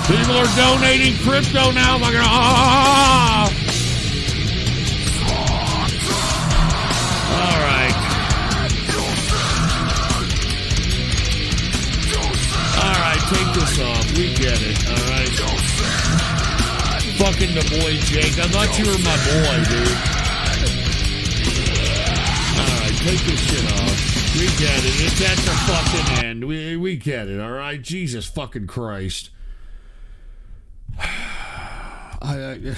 People are donating crypto now. All right. All right, take this off. We get it. All right. Fucking the boy, Jake. I thought you were my boy, dude. All right, take this shit off. We get it. It's at the fucking end. We get it. All right. Jesus fucking Christ. I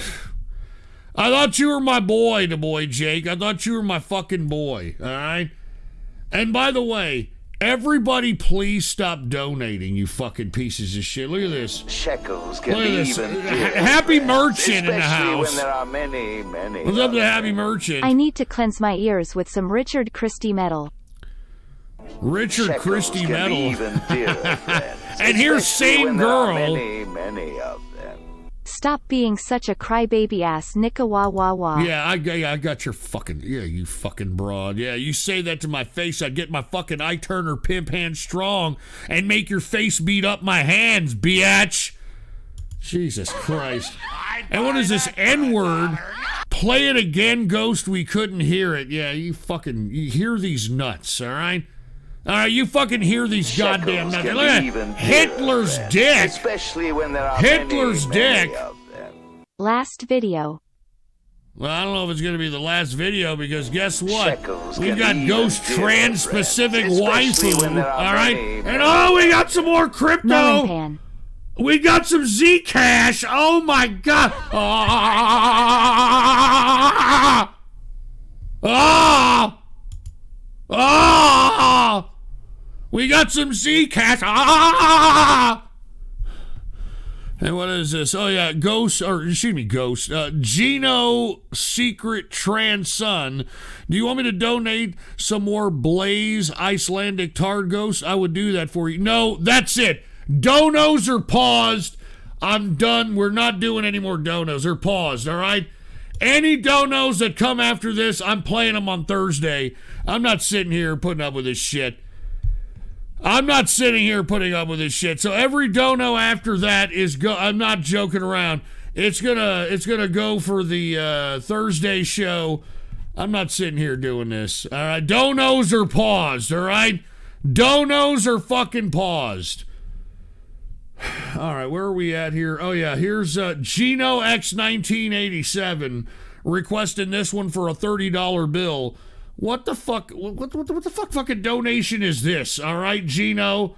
thought you were my boy, the boy, Jake. I thought you were my fucking boy, all right? And by the way, everybody please stop donating, you fucking pieces of shit. Look at this. Shekels can Look at be this. even Happy Merchant in the especially house. when there are many, many. What's up to Happy Merchant? I need to cleanse my ears with some Richard Christie metal. Richard Shekels Christie can metal. be even dearer, friends, And here's especially same when there are girl. many, many of them. Stop being such a crybaby ass nicka wah wah wah. Yeah, I got your fucking, you fucking broad. Yeah, you say that to my face, I'd get my fucking I Turner pimp hand strong and make your face beat up my hands, biatch. Jesus Christ. And what is this N-word? Play it again, Ghost, we couldn't hear it. Yeah, you hear these nuts, all right? All right, you fucking hear these goddamn nuts. Look at Hitler's dick. Especially when there are Hitler's many, dick. many of them. Last video. Well, I don't know if it's going to be the last video because guess what? Shekels We've can got be Ghost even dearer, trans-specific friends, especially waifu, when there all are right? many, And many we got some more crypto. Melon pan. We got some Zcash. Oh my God. We got some Zcash. And what is this? Oh yeah, Ghost, Geno Secret Trans Son. Do you want me to donate some more Blaze Icelandic Tard Ghosts? I would do that for you. No, that's it. Donos are paused. I'm done. We're not doing any more donos. They're paused, all right? Any donos that come after this, I'm playing them on Thursday. I'm not sitting here putting up with this shit. I'm not sitting here putting up with this shit. So every dono after that is I'm not joking around. It's gonna go for the Thursday show. I'm not sitting here doing this. All right, donos are paused. All right, donos are fucking paused. All right, where are we at here? Oh yeah, here's Geno X 1987 requesting this one for a $30 bill. What the fuck? What the fuck fucking donation is this? All right, Geno.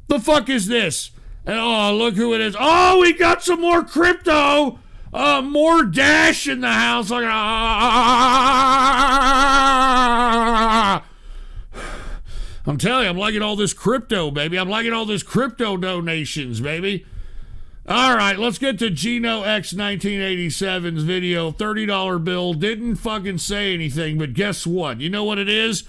The fuck is this? And oh, look who it is. Oh, we got some more crypto. More Dash in the house. Like, I'm telling you, I'm liking all this crypto, baby. I'm liking all this crypto donations, baby. All right, let's get to Geno X 1987's video. $30 bill. Didn't fucking say anything, but guess what? You know what it is?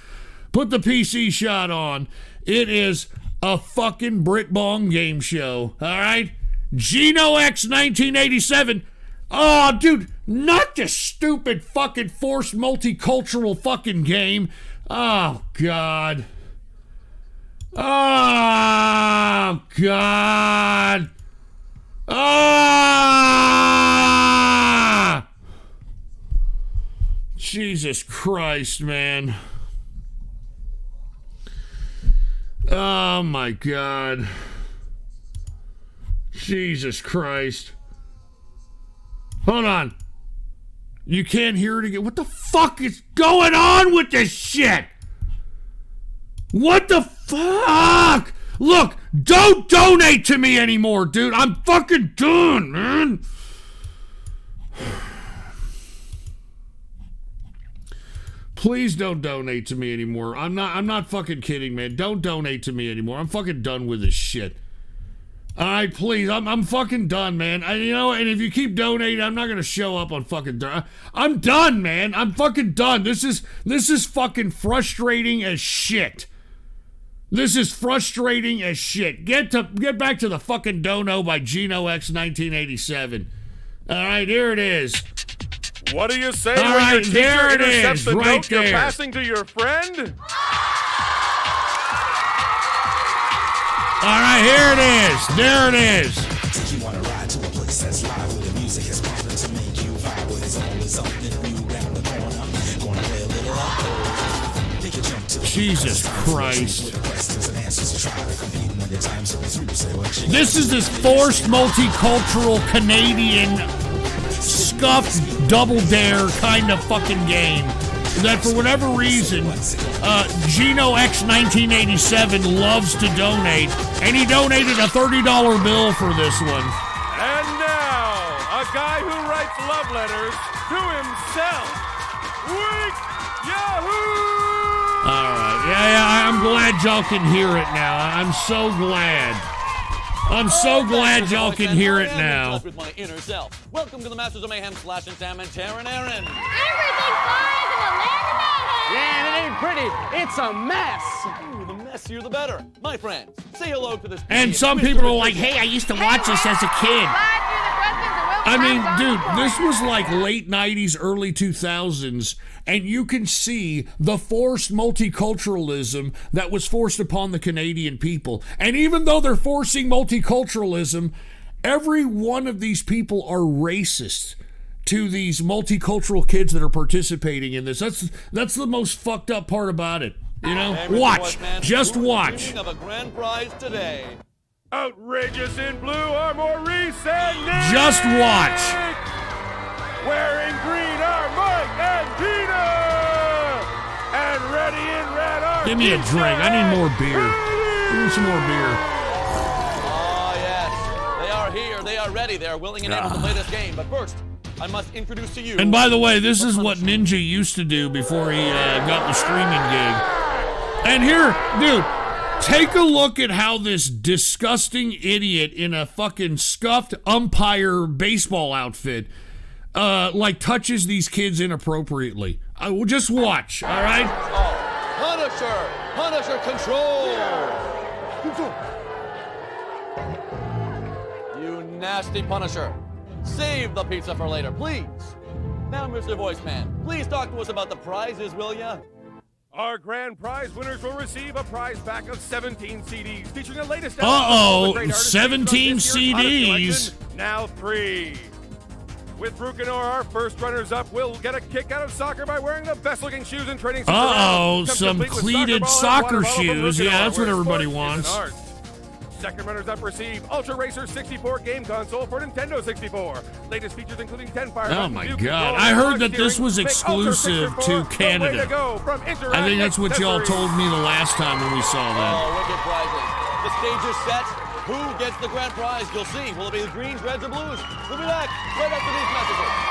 Put the PC shot on. It is a fucking Brit Bong game show. All right? Geno X 1987. Oh, dude, not this stupid fucking forced multicultural fucking game. Oh, God. Oh, God. Ah! Jesus Christ, man. Oh my God. Jesus Christ. Hold on. You can't hear it again. What the fuck is going on with this shit? What the fuck? Look, don't donate to me anymore, dude. I'm fucking done, man. Please don't donate to me anymore. I'm not fucking kidding, man. Don't donate to me anymore. I'm fucking done with this shit. All right, please. I'm fucking done, man. And if you keep donating, I'm not gonna show up on fucking. I'm done, man. I'm fucking done. This is fucking frustrating as shit. This is frustrating as shit. Get back to the fucking Dono by GinoX1987. All right, here it is. What do you say All when right, your teacher there it intercepts is, the right note you're there. passing to your friend? All right, here it is. There it is. You wanna ride to a place that's live where the music is pumping to make you vibe with it's always something new round the corner. Gonna play a little up. Make you jump to Jesus Christ. questions and answers. Try to compete when the time's up through. Say what you This is this forced multicultural Canadian scuffed double dare kind of fucking game that for whatever reason Gino X 1987 loves to donate, and he donated a $30 bill for this one. And now, a guy who writes love letters to himself. Wink Yahoo! All right, yeah, I'm glad y'all can hear it now. I'm so glad. I'm so glad y'all can hear it now. With my inner self. Welcome to the Masters of Mayhem, Slash and Sam and Taryn Aaron. Everything flies in the land of mayhem. Yeah, and it ain't pretty. It's a mess. Ooh, the messier the better. My friends, say hello to this. And some people are like, hey, I used to watch this as a kid. I mean, dude, this was like late 90s, early 2000s, and you can see the forced multiculturalism that was forced upon the Canadian people. And even though they're forcing multiculturalism, every one of these people are racist to these multicultural kids that are participating in this. That's the most fucked up part about it. You know? Watch. Just watch. Of a grand prize today. Outrageous in blue are Maurice and Nick. Just watch. Wearing green are Mike and Tina. And ready in red are Give me a drink. I need more beer. Give me some more beer. Oh, yes. They are here. They are ready. They are willing and able to play this game. But first, I must introduce to you. And by the way, this is what Ninja used to do before he got the streaming gig. And here, dude, take a look at how this disgusting idiot in a fucking scuffed umpire baseball outfit touches these kids inappropriately. I will just watch, all right? Oh, Punisher control. You nasty Punisher. Save the pizza for later, please. Now, Mr. Voiceman, please talk to us about the prizes, will ya? Our grand prize winners will receive a prize pack of 17 CDs featuring the latest. 17 CDs. Now 3. With Brukenor, our first runners-up will get a kick out of soccer by wearing the best-looking shoes and training suits around. Some cleated soccer shoes. Yeah, that's what everybody wants. Second runners-up receive Ultra Racer 64 game console for Nintendo 64. Latest features including 10 fire. Oh my God! I heard that this was exclusive to Canada. I think that's what y'all told me the last time when we saw that. Oh, wicked prizes! The stage is set. Who gets the grand prize? You'll see. Will it be the greens, reds, or blues? We'll be back right after these messages.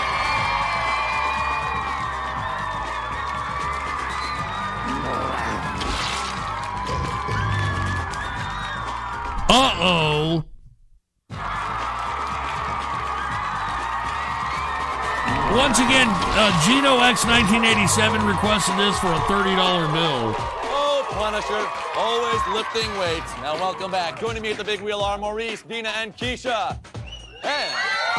Uh-oh. Once again, Gino X 1987 requested this for a $30 bill. Oh, Punisher, always lifting weights. Now welcome back. Joining me at the big wheel are Maurice, Dina, and Keisha. And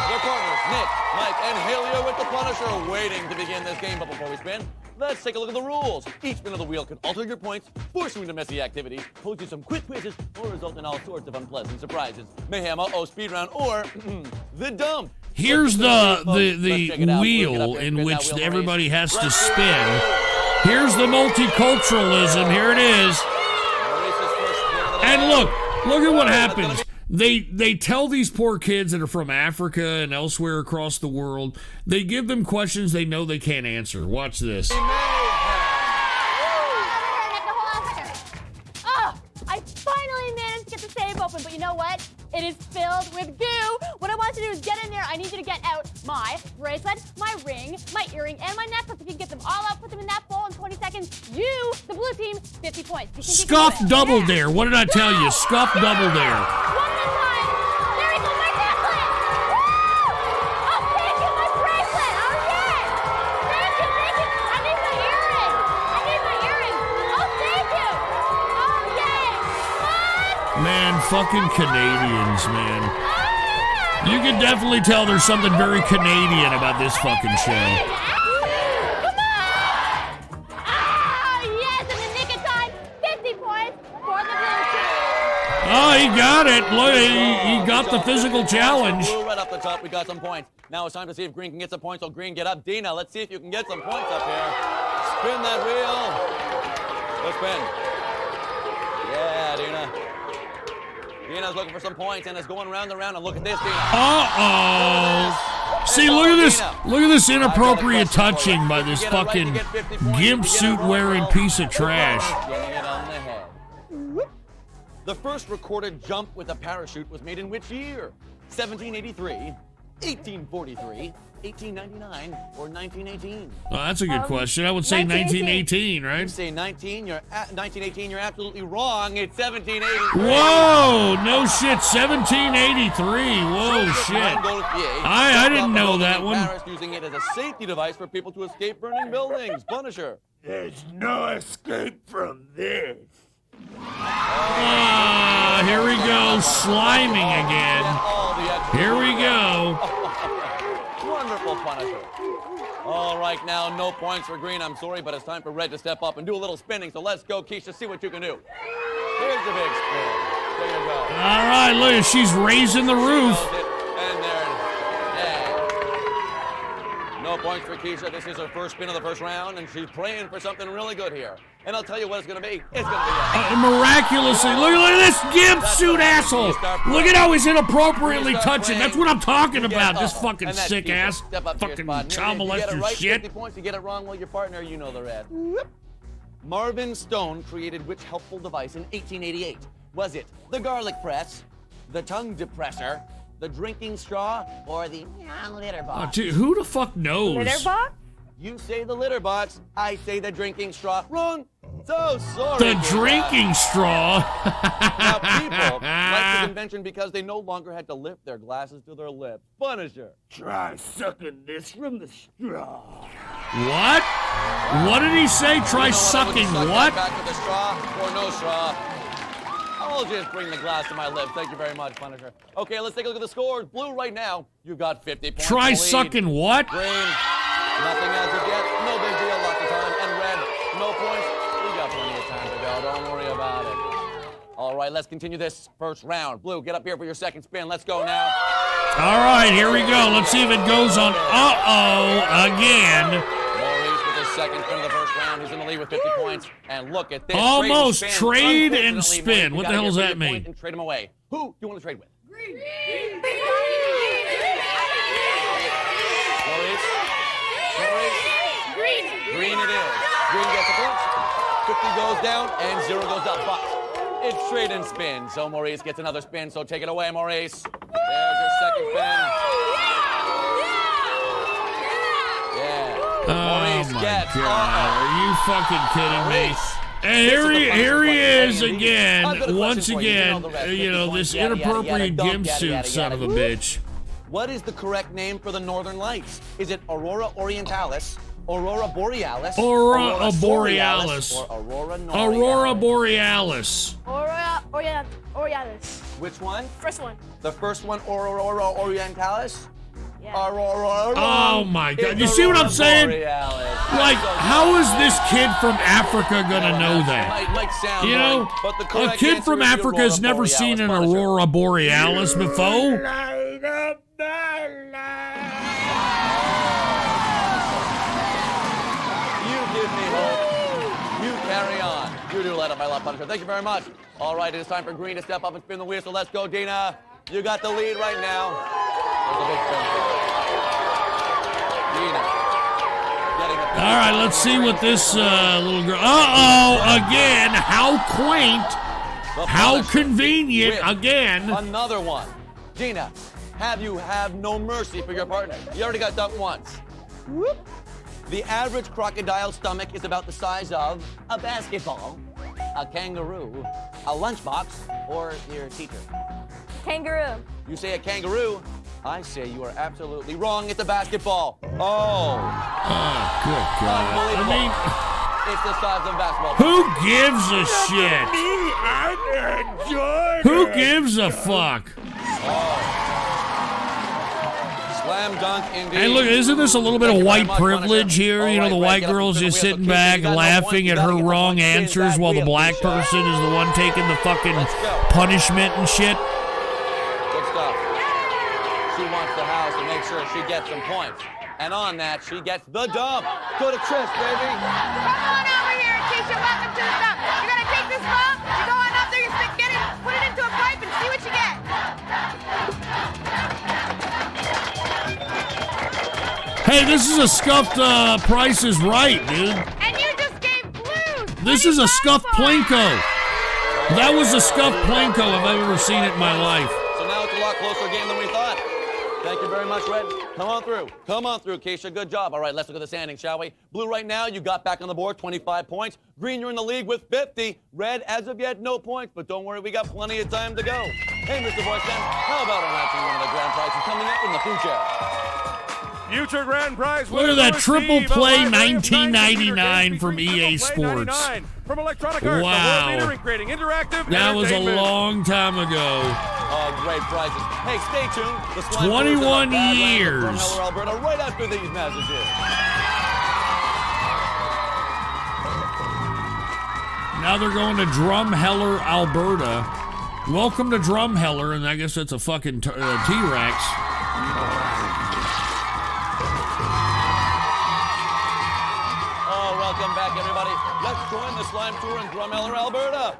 their partners, Nick, Mike, and Helio with the Punisher, waiting to begin this game. But before we spin, Let's take a look at the rules. Each spin of the wheel can alter your points, force you into messy activities, pose you some quick quizzes, or result in all sorts of unpleasant surprises. Mayhem, speed round, or the dump. Here's the wheel in which everybody has to spin. Here's the multiculturalism. Here it is. And look at what happens. They tell these poor kids that are from Africa and elsewhere across the world, they give them questions they know they can't answer. Watch this. Oh, I finally managed to get the safe open, but you know what? It is filled with goo. What I want you to do is get in there. I need you to get out my bracelet, my ring, my earring, and my necklace. If you can get them all out, put them in that bowl in 20 seconds. You, the blue team, 50 points. Scuff double dare. What did I tell you? Scuff double dare. One at a time. There you go, my necklace. Woo! Oh, thank you, my bracelet. Oh, yes. Thank you. I need my earring. Oh, thank you. Oh, yay. One. Man, fucking Canadians, man. You can definitely tell there's something very Canadian about this fucking show. Come on! Ah, yes, in the nick of time. 50 points for the blue team. Oh, he got it. Look, he got the physical challenge. Blue right up the top, we got some points. Now it's time to see if Green can get some points. So Green, get up. Dina, let's see if you can get some points up here. Spin that wheel. Let's spin. Yeah, Dina. Dina's looking for some points and it's going round and round. And look at this, Dina. Uh-oh. See, look at this. Look at this inappropriate touching by this fucking gimp suit wearing piece of trash. Getting it on the head. The first recorded jump with a parachute was made in which year? 1783, 1843, 1899, or 1918? Well, that's a good question. I would say 1918, right? You say 1918, you're absolutely wrong. It's 1783. Whoa, no shit, 1783. Whoa, shit. I didn't know that one. Using it as a safety device for people to escape burning buildings. Punisher. There's no escape from this. Here we go, sliming again. Here we go. Wonderful Punisher. All right, now no points for Green. I'm sorry, but it's time for Red to step up and do a little spinning. So let's go, Keisha. See what you can do. Here's the big spin. There you go. All right, look, she's raising the roof. And there it is. Yeah. No points for Keisha. This is her first spin of the first round, and she's praying for something really good here. And I'll tell you what it's going to be. It's going to be miraculously. Look at this gimp suit asshole. Look at how he's inappropriately touching. That's what I'm talking about. This fucking sick ass. Fucking child molester shit. 50 points. You get it wrong, well, your partner, you know the red. Marvin Stone created which helpful device in 1888? Was it the garlic press, the tongue depressor, the drinking straw, or the litter box? Dude, who the fuck knows? Litter box? You say the litter box, I say the drinking straw. Wrong. So sorry. The drinking straw. Now, people like this invention because they no longer had to lift their glasses to their lips. Punisher. Try sucking this from the straw. What? What did he say? Try sucking what? Back to the straw or no straw. I'll just bring the glass to my lips. Thank you very much, Punisher. Okay, let's take a look at the scores. Blue right now, you've got 50 points. Try sucking what? Green, nothing as of yet. No big deal, lots of time. And red, no points. We got plenty of time to go. Don't worry about it. All right, let's continue this first round. Blue, get up here for your second spin. Let's go now. All right, here we go. Let's see if it goes on. Again. Maurice with his second spin of the first round. He's in the lead with 50 points. And look at this. Almost trade and spin. What the hell does that mean? And trade him away. Who do you want to trade with? Green. Maurice? Green. Green it is. Green gets the points. 50 goes down and 0 goes up. But it's trade and spin. So Maurice gets another spin. So take it away, Maurice. There's your second spin. Yeah. Oh my God! Are you fucking kidding me? And here he is again. Once again, you know, this inappropriate gimp suit son of a bitch. What is the correct name for the Northern Lights? Is it Aurora Orientalis, Aurora Borealis, Aurora Borealis, or Aurora Borealis? Aurora Borealis. Aurora Borealis. Which one? First one. The first one, Aurora Orientalis? Oh my God! You see what I'm saying? Like, how is this kid from Africa gonna know that? Might sound You know, right, but the a correct kid answer from is the Africa Aurora has never Borealis. seen an Punisher. aurora borealis before. You give me hope. You carry on. You do light up my love, Punisher. Thank you very much. All right, it is time for Green to step up and spin the wheel, so let's go, Dina. You got the lead right now. There's a big spin for you. Dina. All right, let's see what this little girl. Again, how quaint, how convenient. Again, another one. Gina, you have no mercy for your partner. You already got dumped once. Whoop. The average crocodile stomach is about the size of a basketball, a kangaroo, a lunchbox, or your teacher. Kangaroo. You say a kangaroo. I say you are absolutely wrong. It's a basketball. Oh. Good God. Unbelievable. I mean, it's the size of a basketball. who gives a shit? Who gives a fuck? Slam dunk indeed. Hey, look, isn't this a little bit of white privilege here? You know, the white girl's just sitting back laughing at her wrong answers while the black person is the one taking the fucking punishment and shit. Good stuff. She wants the house and make sure she gets some points. And on that, she gets the dump. Go to Trish, baby. Come on over here, Keisha. Welcome to the dump. You're going to take this ball, you go on up there, you stick, get it, put it into a pipe, and see what you get. Hey, this is a scuffed Price is Right, dude. And you just gave blues. This is a scuffed Plinko. That was a scuffed Plinko if I've ever seen it in my life. So now it's a lot closer game than we thought. Thank you very much, Red. Come on through. Come on through, Keisha. Good job. All right, let's look at the standings, shall we? Blue right now, you got back on the board, 25 points. Green, you're in the league with 50. Red, as of yet, no points, but don't worry, we got plenty of time to go. Hey, Mr. Boyson, how about announcing one of the grand prizes coming up in the future? Future grand prize. Look at that triple play 1999 from EA Sports. From Electronic Arts, wow. the world leader in creating interactive That was a entertainment. long time ago. Oh, great prizes. Hey, stay tuned. The Slime 21 Brewers in the Badlands of years. Drumheller, Alberta, right after these messages. Now they're going to Drumheller, Alberta. Welcome to Drumheller, and I guess that's a fucking T-Rex. Oh, welcome back, everybody. Let's join the Slime Tour in Drumheller, Alberta.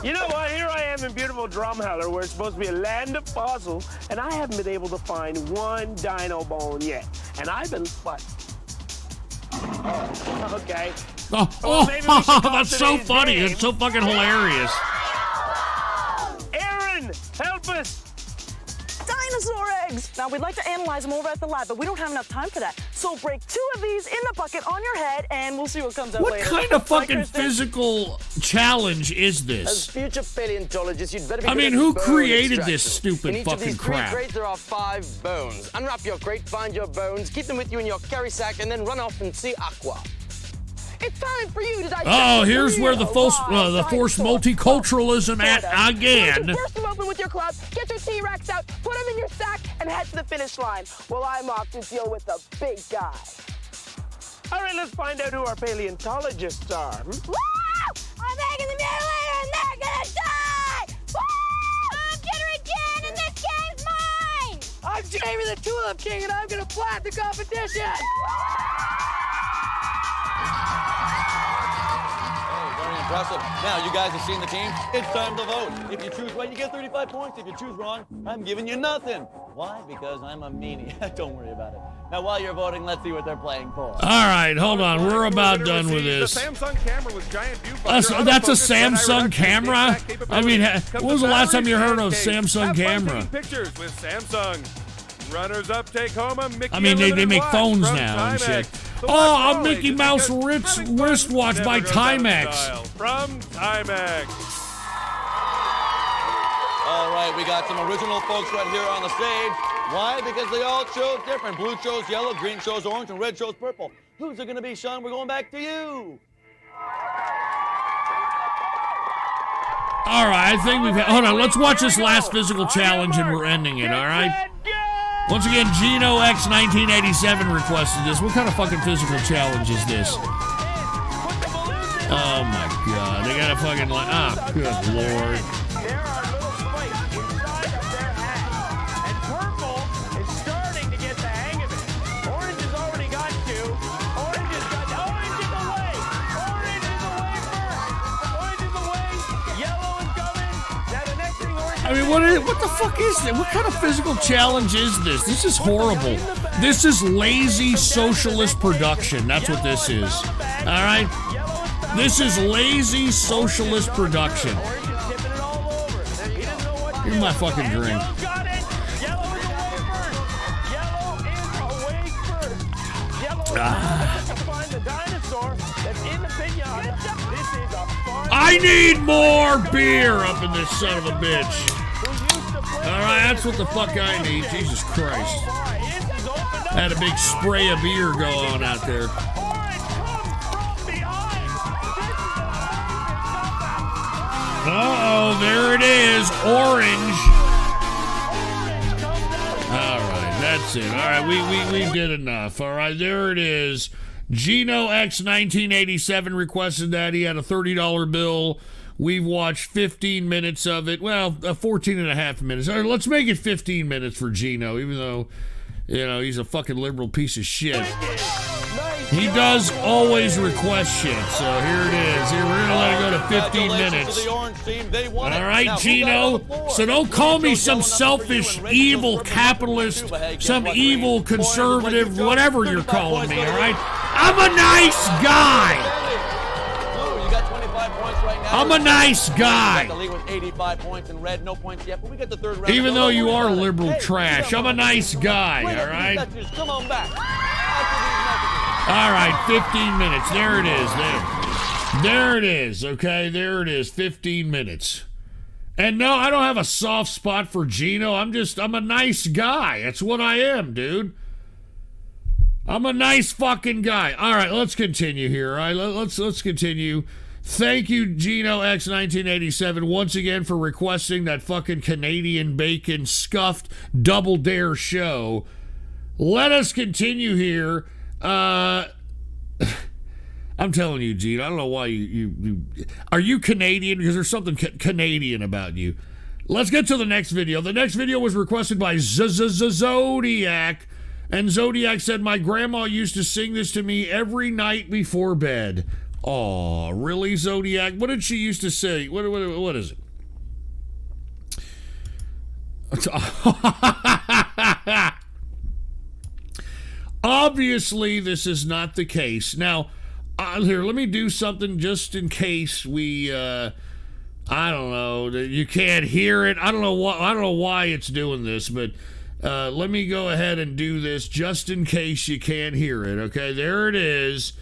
You know what? Here I am in beautiful Drumheller, where it's supposed to be a land of fossils, and I haven't been able to find one dino bone yet. And I've been what? Oh, okay. Well, maybe we should call That's so today's funny. game. It's so fucking hilarious. Aaron, help us! Dinosaur eggs! Now, we'd like to analyze them over at the lab, but we don't have enough time for that. So break 2 of these in the bucket on your head, and we'll see what comes out What later. kind of Bye, fucking Kristen. physical challenge is As this? future paleontologists, you'd better be I good mean, at who bone created extraction. this stupid In each of fucking these 3 crap? crates, there are 5 bones. Unwrap your crate, find your bones, keep them with you in your carry sack, and then run off and see Aqua. It's time for you to digest Oh, the here's where the forced multiculturalism at again. You burst them open with your club, get your T-Rex out, put them in your sack, and head to the finish line. Well, I'm off to deal with the big guy. All right, let's find out who our paleontologists are. Woo! I'm making the mutilator and they're gonna die! Woo! I'm Jittery Jen and this game's mine! I'm Jamie the Tulip King, and I'm gonna plat the competition. Very impressive. Now, you guys have seen the team. It's time to vote. If you choose right, you get 35 points. If you choose wrong, I'm giving you nothing. Why? Because I'm a meanie. Don't worry about it. Now, while you're voting, let's see what they're playing for. All right, hold on. We're about done with this. The Samsung camera with giant viewfinder. That's a autofocus, Samsung anti-reduction, camera? exact capability. I mean, Comes when was with the last time you batteries heard of and case. Samsung Have fun camera? taking pictures with Samsung. Runners up take home a Mickey I mean, they Unlimited make watch phones from now and shit. Timex. The Oh, watch a always Mickey is Mouse because having fun wristwatch never by goes out of Timex. style. From Timex. All right, we got some original folks right here on the stage. Why? Because they all chose different. Blue chose yellow, green chose orange, and red chose purple. Who's it going to be, Sean? We're going back to you. All right, I think we've... Hold on, let's watch this last physical challenge and we're ending it, all right? Once again, Gino X 1987 requested this. What kind of fucking physical challenge is this? Oh my god, they got a fucking like, good lord. There are little spikes inside of their hat. And purple is starting to get the hang of it. Orange has already got two. Orange is away. Orange is away first. Orange is away. Yellow is coming. Now the next thing orange. I mean, what the fuck is this? What kind of physical challenge is this? This is horrible. This is lazy socialist production. That's what this is. All right? This is lazy socialist production. Here's my fucking drink. I need more beer up in this son of a bitch. Alright, that's what the fuck I need. Jesus Christ. I had a big spray of beer go on out there. Uh-oh, there it is. Orange. All right, that's it. All right, we did enough. All right, there it is. Gino X 1987 requested that. He had a $30 bill. We've watched 15 minutes of it. Well, 14 and a half minutes. All right, let's make it 15 minutes for Gino, even though, you know, he's a fucking liberal piece of shit. He does always request shit, so here it is. Here, we're gonna let it go to 15 minutes. All right, Gino. So don't call me some selfish, evil capitalist, some evil conservative, whatever you're calling me, all right? I'm a nice guy. I'm a nice guy. Even though you are liberal trash, I'm a nice guy, all right? All right, 15 minutes. There it is. There it is, okay? There it is, 15 minutes. And no, I don't have a soft spot for Gino. I'm a nice guy. That's what I am, dude. I'm a nice fucking guy. All right, let's continue here, all right? Let's continue. Thank you, Gino X 1987, once again for requesting that fucking Canadian bacon scuffed Double Dare show. Let us continue here. I'm telling you, Gene, I don't know why you are you Canadian? Because there's something Canadian about you. Let's get to the next video. The next video was requested by Zodiac, and Zodiac said, my grandma used to sing this to me every night before bed. Aw, really, Zodiac? What did she used to say? What is it? Obviously, this is not the case. Now, here, let me do something just in case we, I don't know, you can't hear it. I don't know why it's doing this, but let me go ahead and do this just in case you can't hear it. Okay, there it is.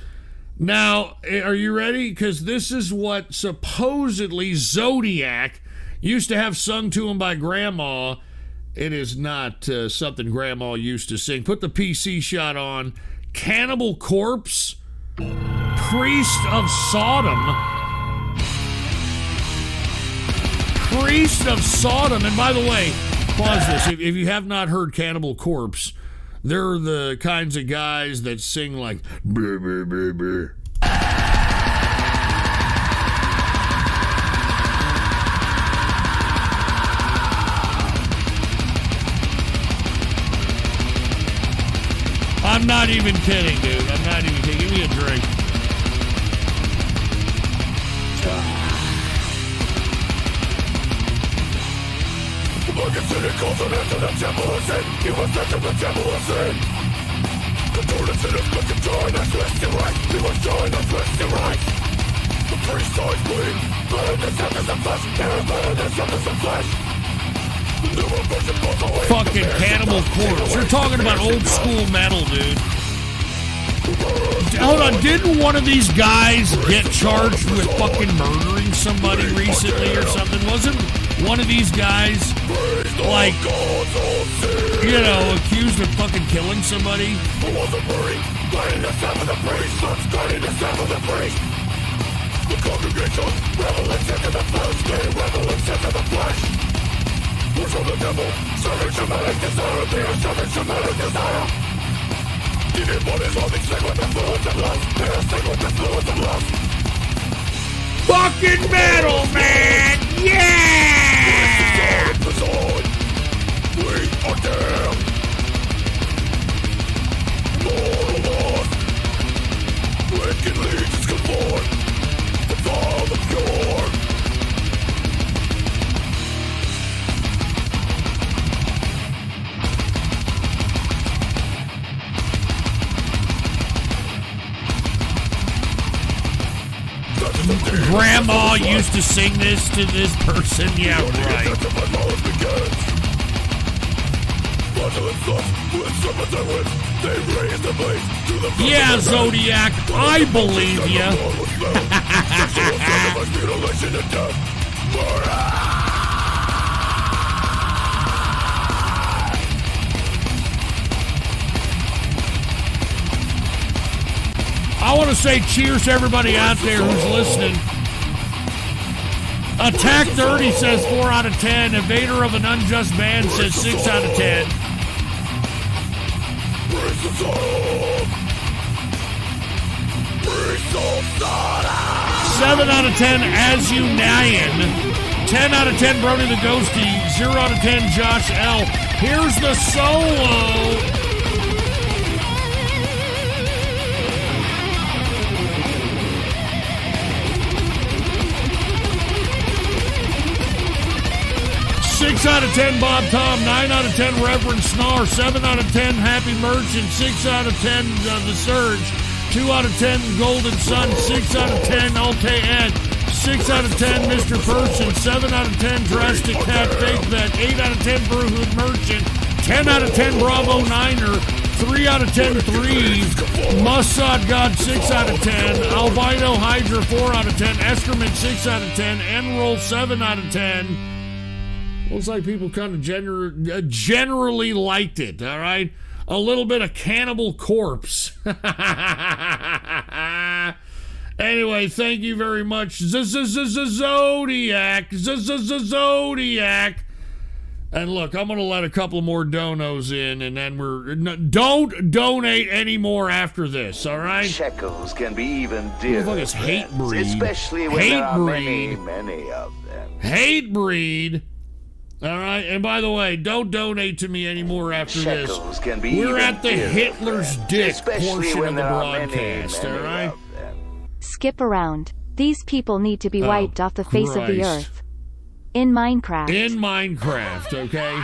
Now, are you ready? Because this is what supposedly Zodiac used to have sung to him by Grandma. It is not something Grandma used to sing. Put the PC shot on. Cannibal Corpse, Priest of Sodom. Priest of Sodom. And by the way, pause this. If you have not heard Cannibal Corpse, they're the kinds of guys that sing like brr, brr, brr, brr. I'm not even kidding, dude. I'm not even kidding. Give me a drink. Fucking Cannibal Corpse. You're talking about old school metal, dude. Hold on, didn't one of these guys get charged with fucking murdering somebody recently or something? Wasn't one of these guys, like, you know, accused of fucking killing somebody? Fucking metal, man! Yeah! We are damned. Mortal lost. Wicked legions come forth. With all the pure. Grandma used to sing this to this person. Yeah, right. Yeah, Zodiac, I believe you. I want to say cheers to everybody out there who's listening. Attack 30 says 4 out of 10. Evader of an Unjust Man says 6 out of 10. 7 out of 10, As You Nyan. 10 out of 10, Brody the Ghosty. 0 out of 10, Josh L. Here's the solo. 6 out of 10, Bob Tom. 9 out of 10, Reverend Snar. 7 out of 10, Happy Merchant. 6 out of 10, The Surge. 2 out of 10, Golden Sun. 6 out of 10, Alte Ed. 6 out of 10, Mr. Person. 7 out of 10, Drastic Cat Fake Bet. 8 out of 10, Brewhood Merchant. 10 out of 10, Bravo Niner. 3 out of 10, Threes. Mossad God, 6 out of 10. Albino Hydra, 4 out of 10. Eskerman, 6 out of 10. Enroll, 7 out of 10. Looks like people kind of generally liked it, all right? A little bit of Cannibal Corpse. Anyway, thank you very much, Zodiac. Zodiac. And look, I'm going to let a couple more donos in, and then don't donate any more after this, all right? Shekels can be even dearer. What the fuck is Hate Breed? Especially when there are many of them. Hate Breed. All right, and by the way, don't donate to me anymore after this. We're at the Hitler's Dick portion of the broadcast, all right? Skip around. These people need to be wiped off the face of the earth. In Minecraft. In Minecraft, okay?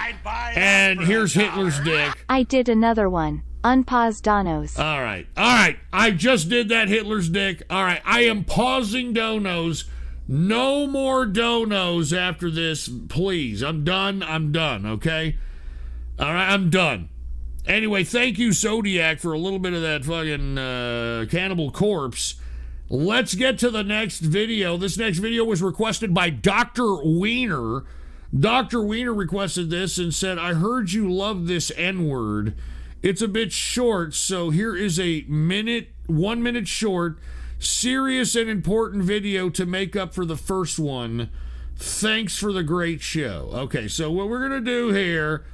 And here's Hitler's Dick. I did another one. Unpause donos. All right. I just did that Hitler's Dick. All right, I am pausing donos. No more donos after this, please. I'm done, okay? All right, I'm done. Anyway, thank you, Zodiac, for a little bit of that fucking Cannibal Corpse. Let's get to the next video. This next video was requested by Dr. Wiener. Dr. Wiener requested this and said, I heard you love this N-word. It's a bit short, so here is a 1 minute short, serious and important video to make up for the first one. Thanks for the great show. Okay, so what we're going to do here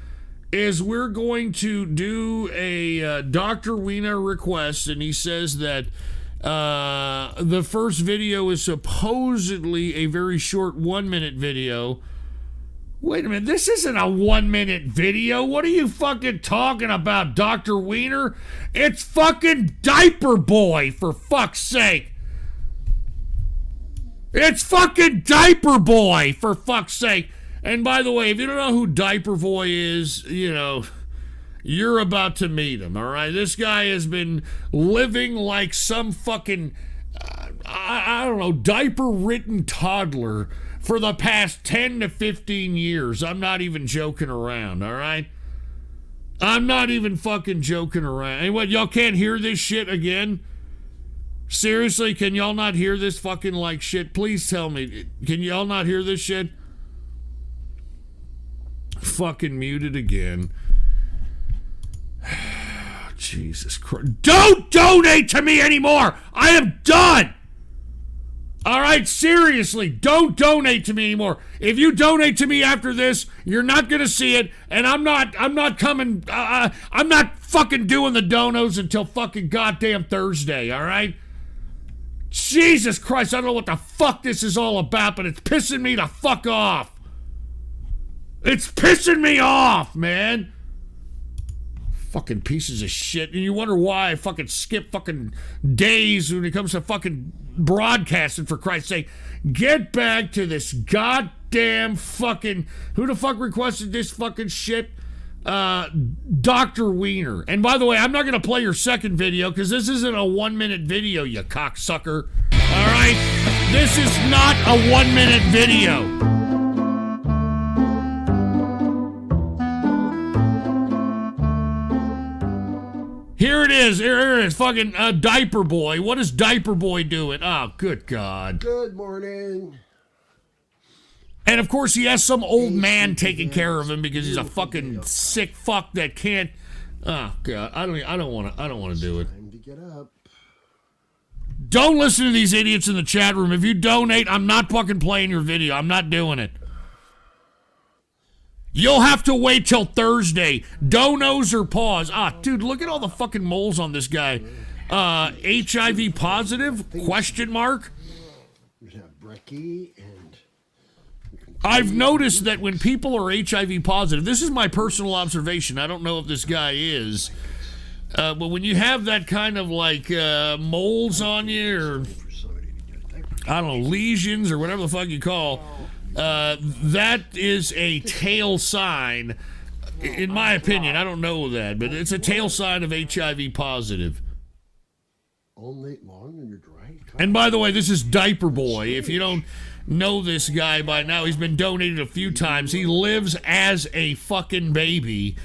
is we're going to do a Dr. Wiener request, and he says that the first video is supposedly a very short 1 minute video. Wait a minute, this isn't a 1 minute video. What are you fucking talking about, Dr. Wiener? It's fucking Diaper Boy, for fuck's sake. It's fucking Diaper Boy, for fuck's sake. And by the way, if you don't know who Diaper Boy is, you know, you're about to meet him, all right? This guy has been living like some fucking, I don't know, diaper-ridden toddler for the past 10 to 15 years. I'm not even joking around, all right? I'm not even fucking joking around. And what, y'all can't hear this shit again? Seriously, can y'all not hear this fucking like shit? Please tell me. Can y'all not hear this shit? Fucking muted again. Jesus Christ. Don't donate to me anymore! I am done! All right, seriously, don't donate to me anymore. If you donate to me after this, you're not gonna see it, and I'm not coming. I'm not fucking doing the donos until fucking goddamn Thursday. All right. Jesus Christ, I don't know what the fuck this is all about, but it's pissing me the fuck off. It's pissing me off, man. Fucking pieces of shit. And you wonder why I fucking skip fucking days when it comes to fucking broadcasting, for Christ's sake. Get back to this goddamn fucking... Who the fuck requested this fucking shit? Dr. Wiener. And by the way, I'm not going to play your second video because this isn't a 1-minute video, you cocksucker. Alright? This is not a 1-minute video. Here it is. Here it is. Fucking Diaper Boy. What is Diaper Boy doing? Oh, good God. Good morning. And of course, he has some old man taking care of him because he's a fucking sick fuck that can't. Oh God, I don't want to do it. Time to get up. Don't listen to these idiots in the chat room. If you donate, I'm not fucking playing your video. I'm not doing it. You'll have to wait till Thursday. Donos or pause. Ah, dude, look at all the fucking moles on this guy. HIV positive? Question mark? We have Brecky and... I've noticed that when people are HIV positive, this is my personal observation. I don't know if this guy is. But when you have that kind of like moles on you, or I don't know, lesions or whatever the fuck you call, that is a tail sign, in my opinion. I don't know that, but it's a tail sign of HIV positive. All night long and you're dry? And by the way, this is Diaper Boy. If you don't know this guy by now, he's been donated a few times. He lives as a fucking baby,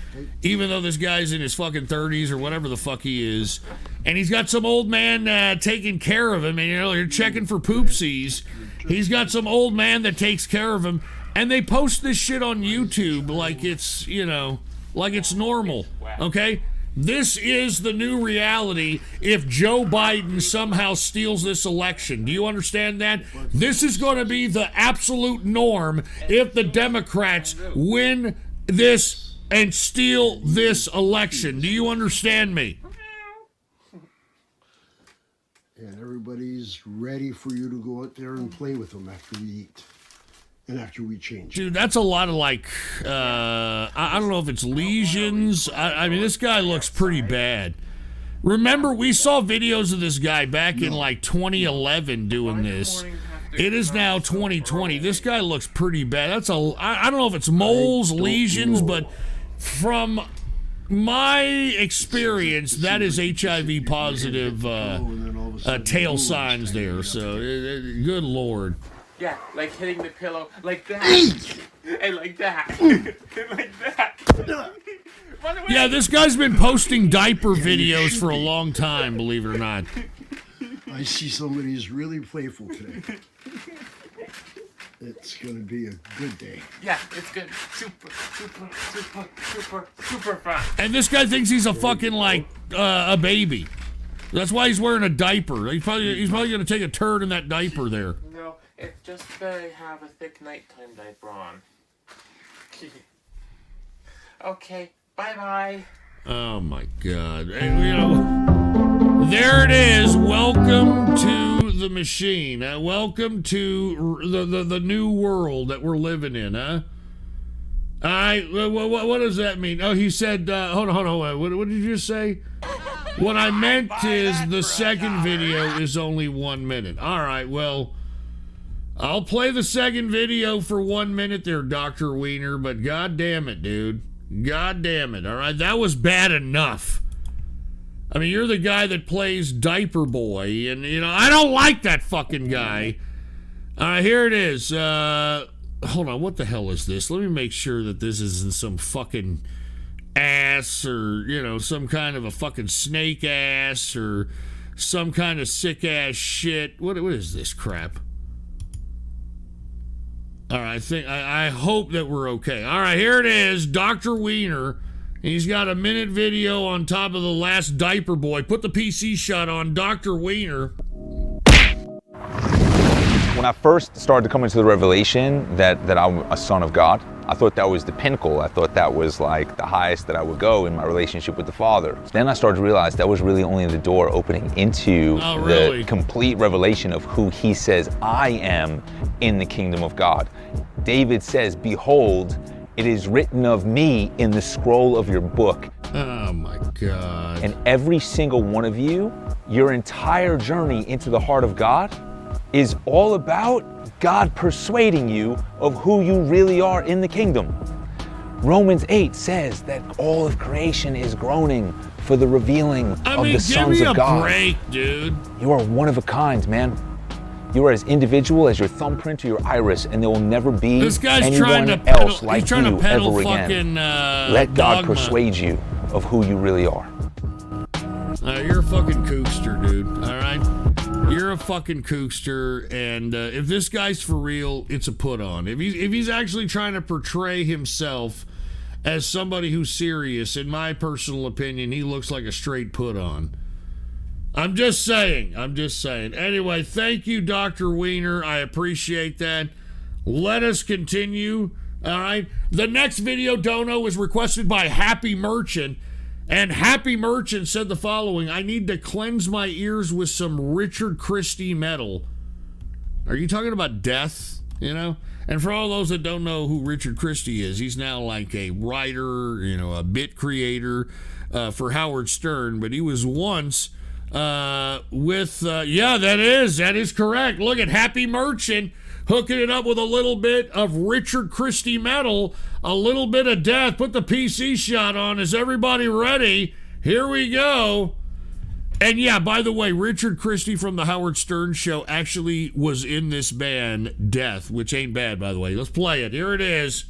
even though this guy's in his fucking 30s or whatever the fuck he is. And he's got some old man taking care of him. And, you know, you're checking for poopsies. He's got some old man that takes care of him. And they post this shit on YouTube like it's, you know, like it's normal. Okay? This is the new reality if Joe Biden somehow steals this election. Do you understand that? This is going to be the absolute norm if the Democrats win this and steal this election. Do you understand me? And everybody's ready for you to go out there and play with them after we eat. And after we change. Dude, that's a lot of like, I don't know if it's lesions. I mean, this guy looks pretty bad. Remember, we saw videos of this guy back in like 2011 doing this. It is now 2020. This guy looks pretty bad. That's I don't know if it's moles, lesions, but from my experience, that is HIV positive tail signs there. So, good Lord. Yeah, like hitting the pillow like that. And like that. And like that. Yeah, this guy's been posting diaper videos for a long time, believe it or not. I see somebody who's really playful today. It's going to be a good day. Yeah, it's good. Super fun. And this guy thinks he's a fucking, like, a baby. That's why he's wearing a diaper. He's probably going to take a turd in that diaper there. No, it's just that I have a thick nighttime diaper on. Okay, bye-bye. Oh, my God. And, you know, there it is. Welcome to the machine. Welcome to the new world that we're living in, huh? All right, what does that mean? Oh, he said, hold on. What did you just say? What I meant is the second video is only 1 minute. All right, well, I'll play the second video for 1 minute there, Dr. Wiener, but God damn it, dude. God damn it, all right? That was bad enough. I mean, you're the guy that plays Diaper Boy, and, you know, I don't like that fucking guy. All right, here it is. Hold on, what the hell is this? Let me make sure that this isn't some fucking ass or, you know, some kind of a fucking snake ass or some kind of sick ass shit. What is this crap? All right, I hope that we're okay. All right, here it is, Dr. Wiener. He's got a minute video on top of the last Diaper Boy. Put the PC shot on Dr. Wiener. I first started to come into the revelation that I'm a son of God, I thought that was the pinnacle. I thought that was like the highest that I would go in my relationship with the Father. Then I started to realize that was really only the door opening into the complete revelation of who he says I am in the kingdom of God. David says, behold, it is written of me in the scroll of your book. Oh my God. And every single one of you, your entire journey into the heart of God is all about God persuading you of who you really are in the kingdom. Romans 8 says that all of creation is groaning for the revealing of the sons of God. Give me a break, dude. You are one of a kind, man. You are as individual as your thumbprint or your iris, and there will never be anyone else like you ever again. Let God persuade you of who you really are. You're a fucking kookster, dude. All right? You're a fucking kookster, and if this guy's for real, it's a put on. If he's actually trying to portray himself as somebody who's serious, in my personal opinion, he looks like a straight put on. I'm just saying. Anyway, thank you, Dr. Wiener. I appreciate that. Let us continue. All right. The next video, Dono, was requested by Happy Merchant. And Happy Merchant said the following: I need to cleanse my ears with some Richard Christie metal. Are you talking about death? You know? And for all those that don't know who Richard Christie is, he's now like a writer, a bit creator for Howard Stern. But he was once that is correct. Look at Happy Merchant hooking it up with a little bit of Richard Christie metal, a little bit of death. Put the PC shot on. Is everybody ready? Here we go. And yeah, by the way, Richard Christie from the Howard Stern Show actually was in this band, Death, which ain't bad, by the way. Let's play it. Here it is.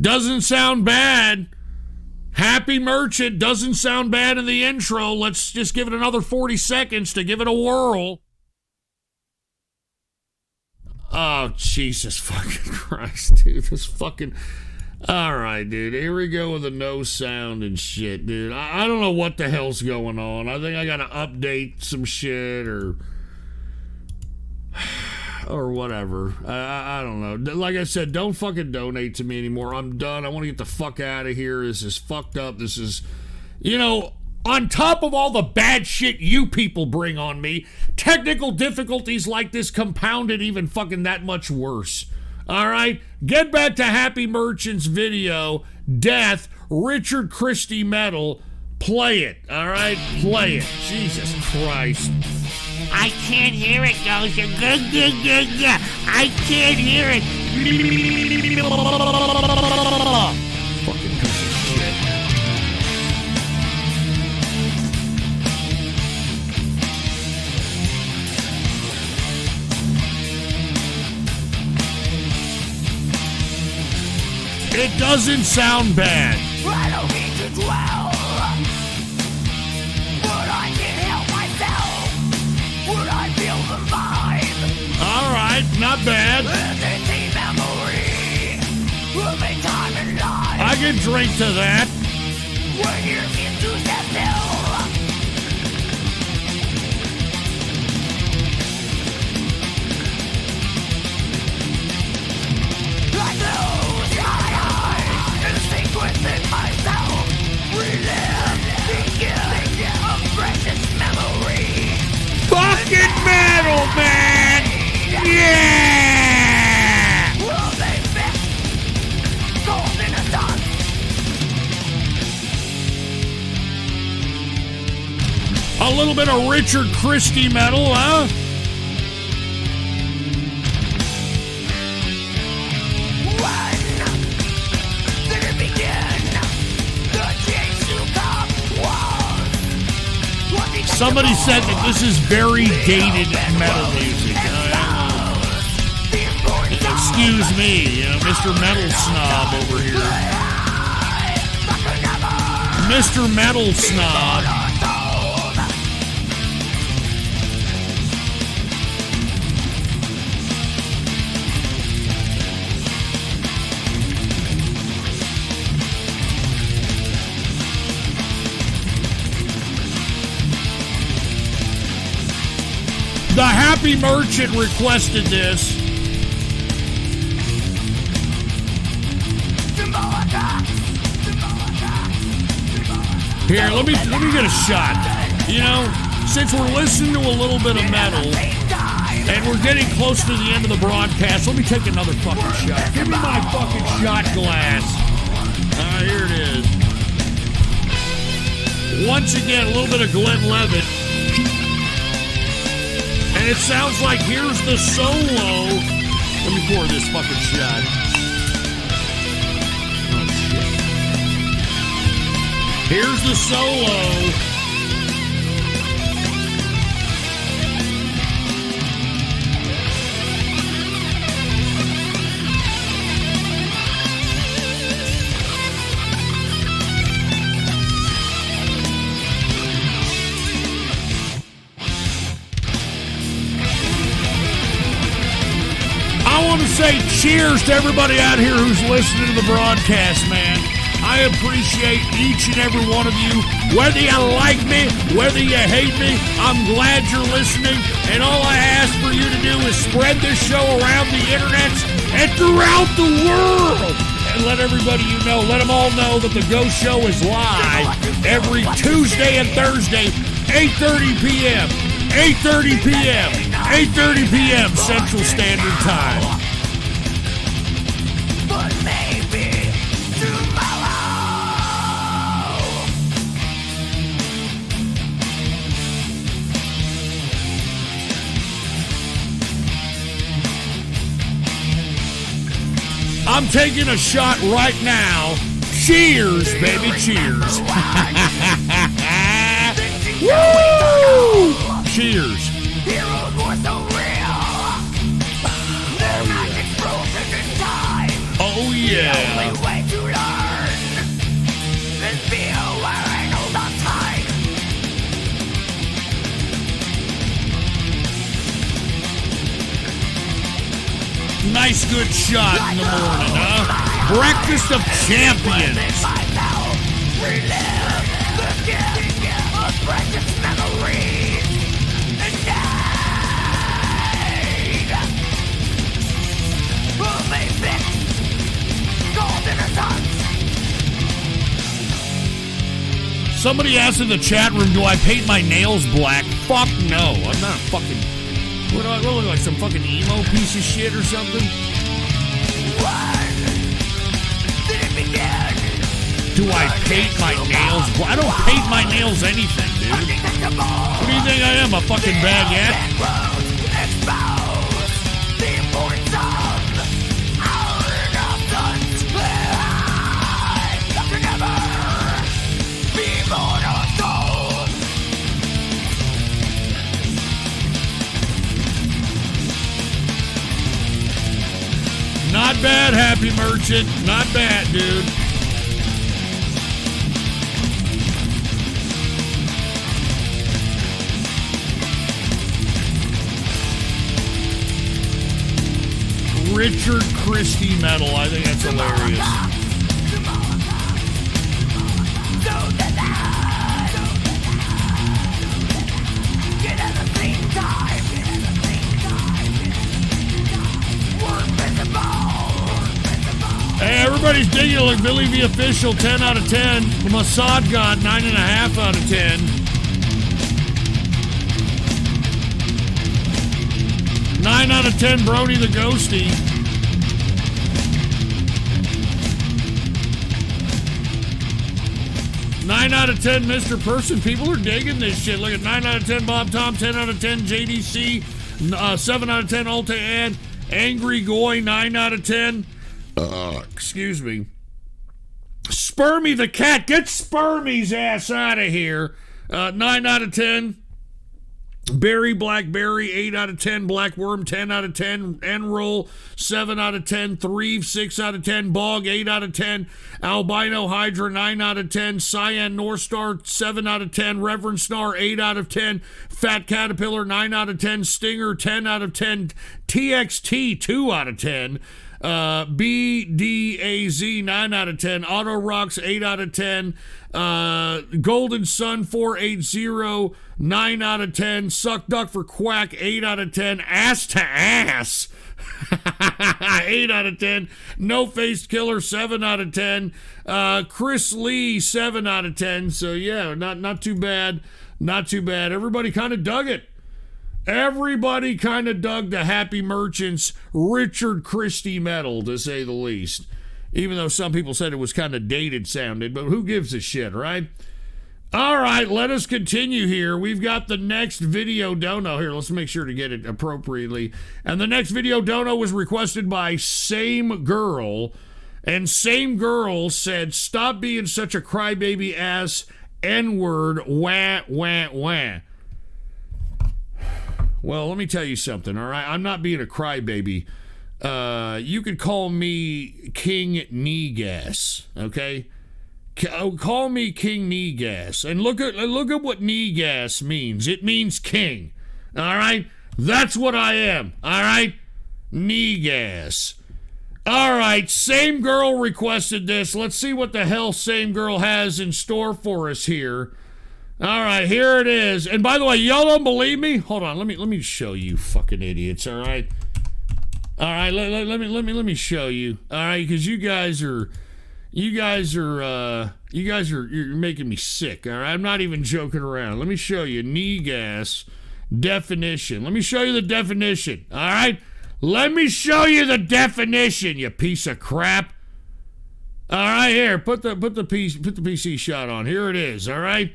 Doesn't sound bad. Happy Merchant doesn't sound bad in the intro. Let's just give it another 40 seconds to give it a whirl. Oh, Jesus fucking Christ, dude. This fucking... All right, dude. Here we go with the no sound and shit, dude. I don't know what the hell's going on. I think I gotta update some shit or whatever. I don't know. Like I said, don't fucking donate to me anymore. I'm done. I want to get the fuck out of here. This is fucked up. This is, on top of all the bad shit you people bring on me, technical difficulties like this compounded even fucking that much worse. All right? Get back to Happy Merchant's video, Death, Richard Christie metal. Play it. All right? Play it. Jesus Christ. I can't hear it, Gozer. I can't hear it. Fucking piece of shit. It doesn't sound bad. I don't mean to dwell, but I can't help myself when I feel the vibe. All right, not bad. I can drink to that. When your kids do that still. I close my eyes and sink within myself. Relive the gift of precious memories. Fucking metal, man! Yeah! Will they fit? Gold in the sun. A little bit of Richard Christie metal, huh? When did it begin? The chase to come was. Somebody said that this is very dated metal music. Excuse me, Mr. Metal Snob over here. Mr. Metal Snob. The Happy Merchant requested this. Here, let me get a shot. You know, since we're listening to a little bit of metal and we're getting close to the end of the broadcast, let me take another fucking shot. Give me my fucking shot glass. Here it is. Once again, a little bit of Glenn Levitt. And it sounds like here's the solo. Let me pour this fucking shot. Oh, shit. Here's the solo. I want to say cheers to everybody out here who's listening to the broadcast, man. I appreciate each and every one of you. Whether you like me, whether you hate me, I'm glad you're listening. And all I ask for you to do is spread this show around the internet and throughout the world. And let everybody you know, let them all know that the Ghost Show is live every Tuesday and Thursday, 8:30 p.m. 8:30 p.m. 8:30 p.m. Central Standard Time. But maybe tomorrow. I'm taking a shot right now. Cheers, baby, cheers. Woo! Cheers. Heroes were so real. Their magic's frozen in time. Oh, yeah. The only way to learn is be aware all the time. Nice good shot in the morning, huh? Breakfast of Champions. Relive the gift of precious memories. And died. Only fix golden suns. Somebody asked in the chat room, do I paint my nails black? Fuck no. I'm not a fucking... What do I look like? Some fucking emo piece of shit or something? When did it begin? Do I paint my nails black? I don't paint my nails anything, dude. What do you think I am, a fucking baguette? Expose the importance of our innocence. To never be born of souls. Not bad, Happy Merchant. Not bad, dude. Richard Christie metal. I think that's hilarious. Hey, everybody's digging it like Billy V Official, 10 out of 10. Mossad God, 9.5 out of 10. 9 out of 10, Brody the Ghosty. Nine out of 10, Mr. Person. People are digging this shit. Look at 9 out of 10, Bob Tom. 10 out of 10, JDC. 7 out of 10, Alta Ad. Angry Goy, 9 out of 10. Excuse me. Spermy the Cat. Get Spermy's ass out of here. 9 out of 10. Berry Blackberry, 8 out of 10. Blackworm, 10 out of 10. Enroll, 7 out of 10. Thrieve, 6 out of 10. Bog, 8 out of 10. Albino Hydra, 9 out of 10. Cyan North Star, 7 out of 10. Reverend Star, 8 out of 10. Fat Caterpillar, 9 out of 10. Stinger, 10 out of 10. TXT, 2 out of 10. BDAZ 9 out of 10. Auto Rocks 8 out of 10. Golden Sun 480 9 out of 10. Suck Duck for Quack 8 out of 10. Ass to Ass 8 out of 10. No Faced Killer 7 out of 10. Chris Lee 7 out of 10. So yeah, not too bad. Not too bad. Everybody kind of dug it. Everybody kind of dug the Happy Merchants Richard Christie medal, to say the least. Even though some people said it was kind of dated sounding, but who gives a shit, right? All right, let us continue here. We've got the next video dono here. Let's make sure to get it appropriately. And the next video dono was requested by Same Girl. And Same Girl said, stop being such a crybaby ass N-word, wah, wah, wah. Well, let me tell you something, all right? I'm not being a crybaby. You could call me King Knee Gas, okay? Call me King Knee Gas. And look at what knee gas means. It means king, all right? That's what I am, all right? Knee gas. All right, Same Girl requested this. Let's see what the hell Same Girl has in store for us here. All right, here it is. And by the way, y'all don't believe me? Hold on, let me show you, fucking idiots. All right, let me show you. All right, because you're making me sick. All right, I'm not even joking around. Let me show you knee gas definition. Let me show you the definition. All right, let me show you the definition. You piece of crap. All right, here, put the PC shot on. Here it is. All right.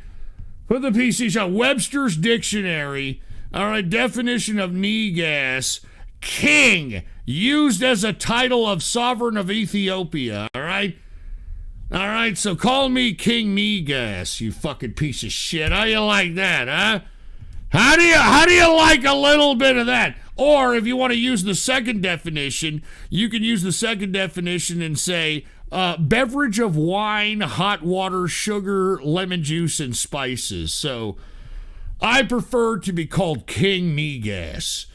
Put the PC shot. Webster's Dictionary. All right, definition of knee gas. King, used as a title of sovereign of Ethiopia. All right? All right, so call me King Knee Gas, you fucking piece of shit. How you like that, huh? How do you like a little bit of that? Or if you want to use the second definition, you can use the second definition and say, beverage of wine, hot water, sugar, lemon juice, and spices. So I prefer to be called King Knee Gas.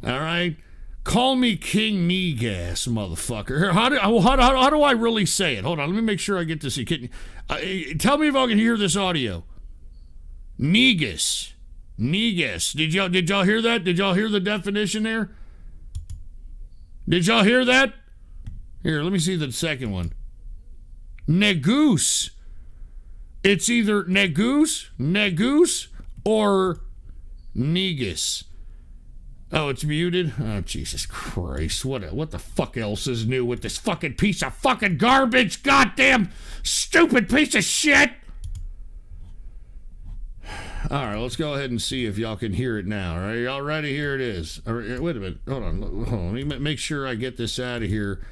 All right? Call me King Knee Gas, motherfucker. Here, how do I really say it? Hold on, let me make sure I get this. Tell me if I can hear this audio. Negus. Negus. Did y'all hear that? Did y'all hear the definition there? Did y'all hear that? Here, let me see the second one. Negus. It's either negus, or negus. Oh, it's muted? Oh, Jesus Christ. What the fuck else is new with this fucking piece of fucking garbage? Goddamn stupid piece of shit! All right, let's go ahead and see if y'all can hear it now. All right, y'all ready? Here it is. Right, wait a minute. Hold on. Let me make sure I get this out of here.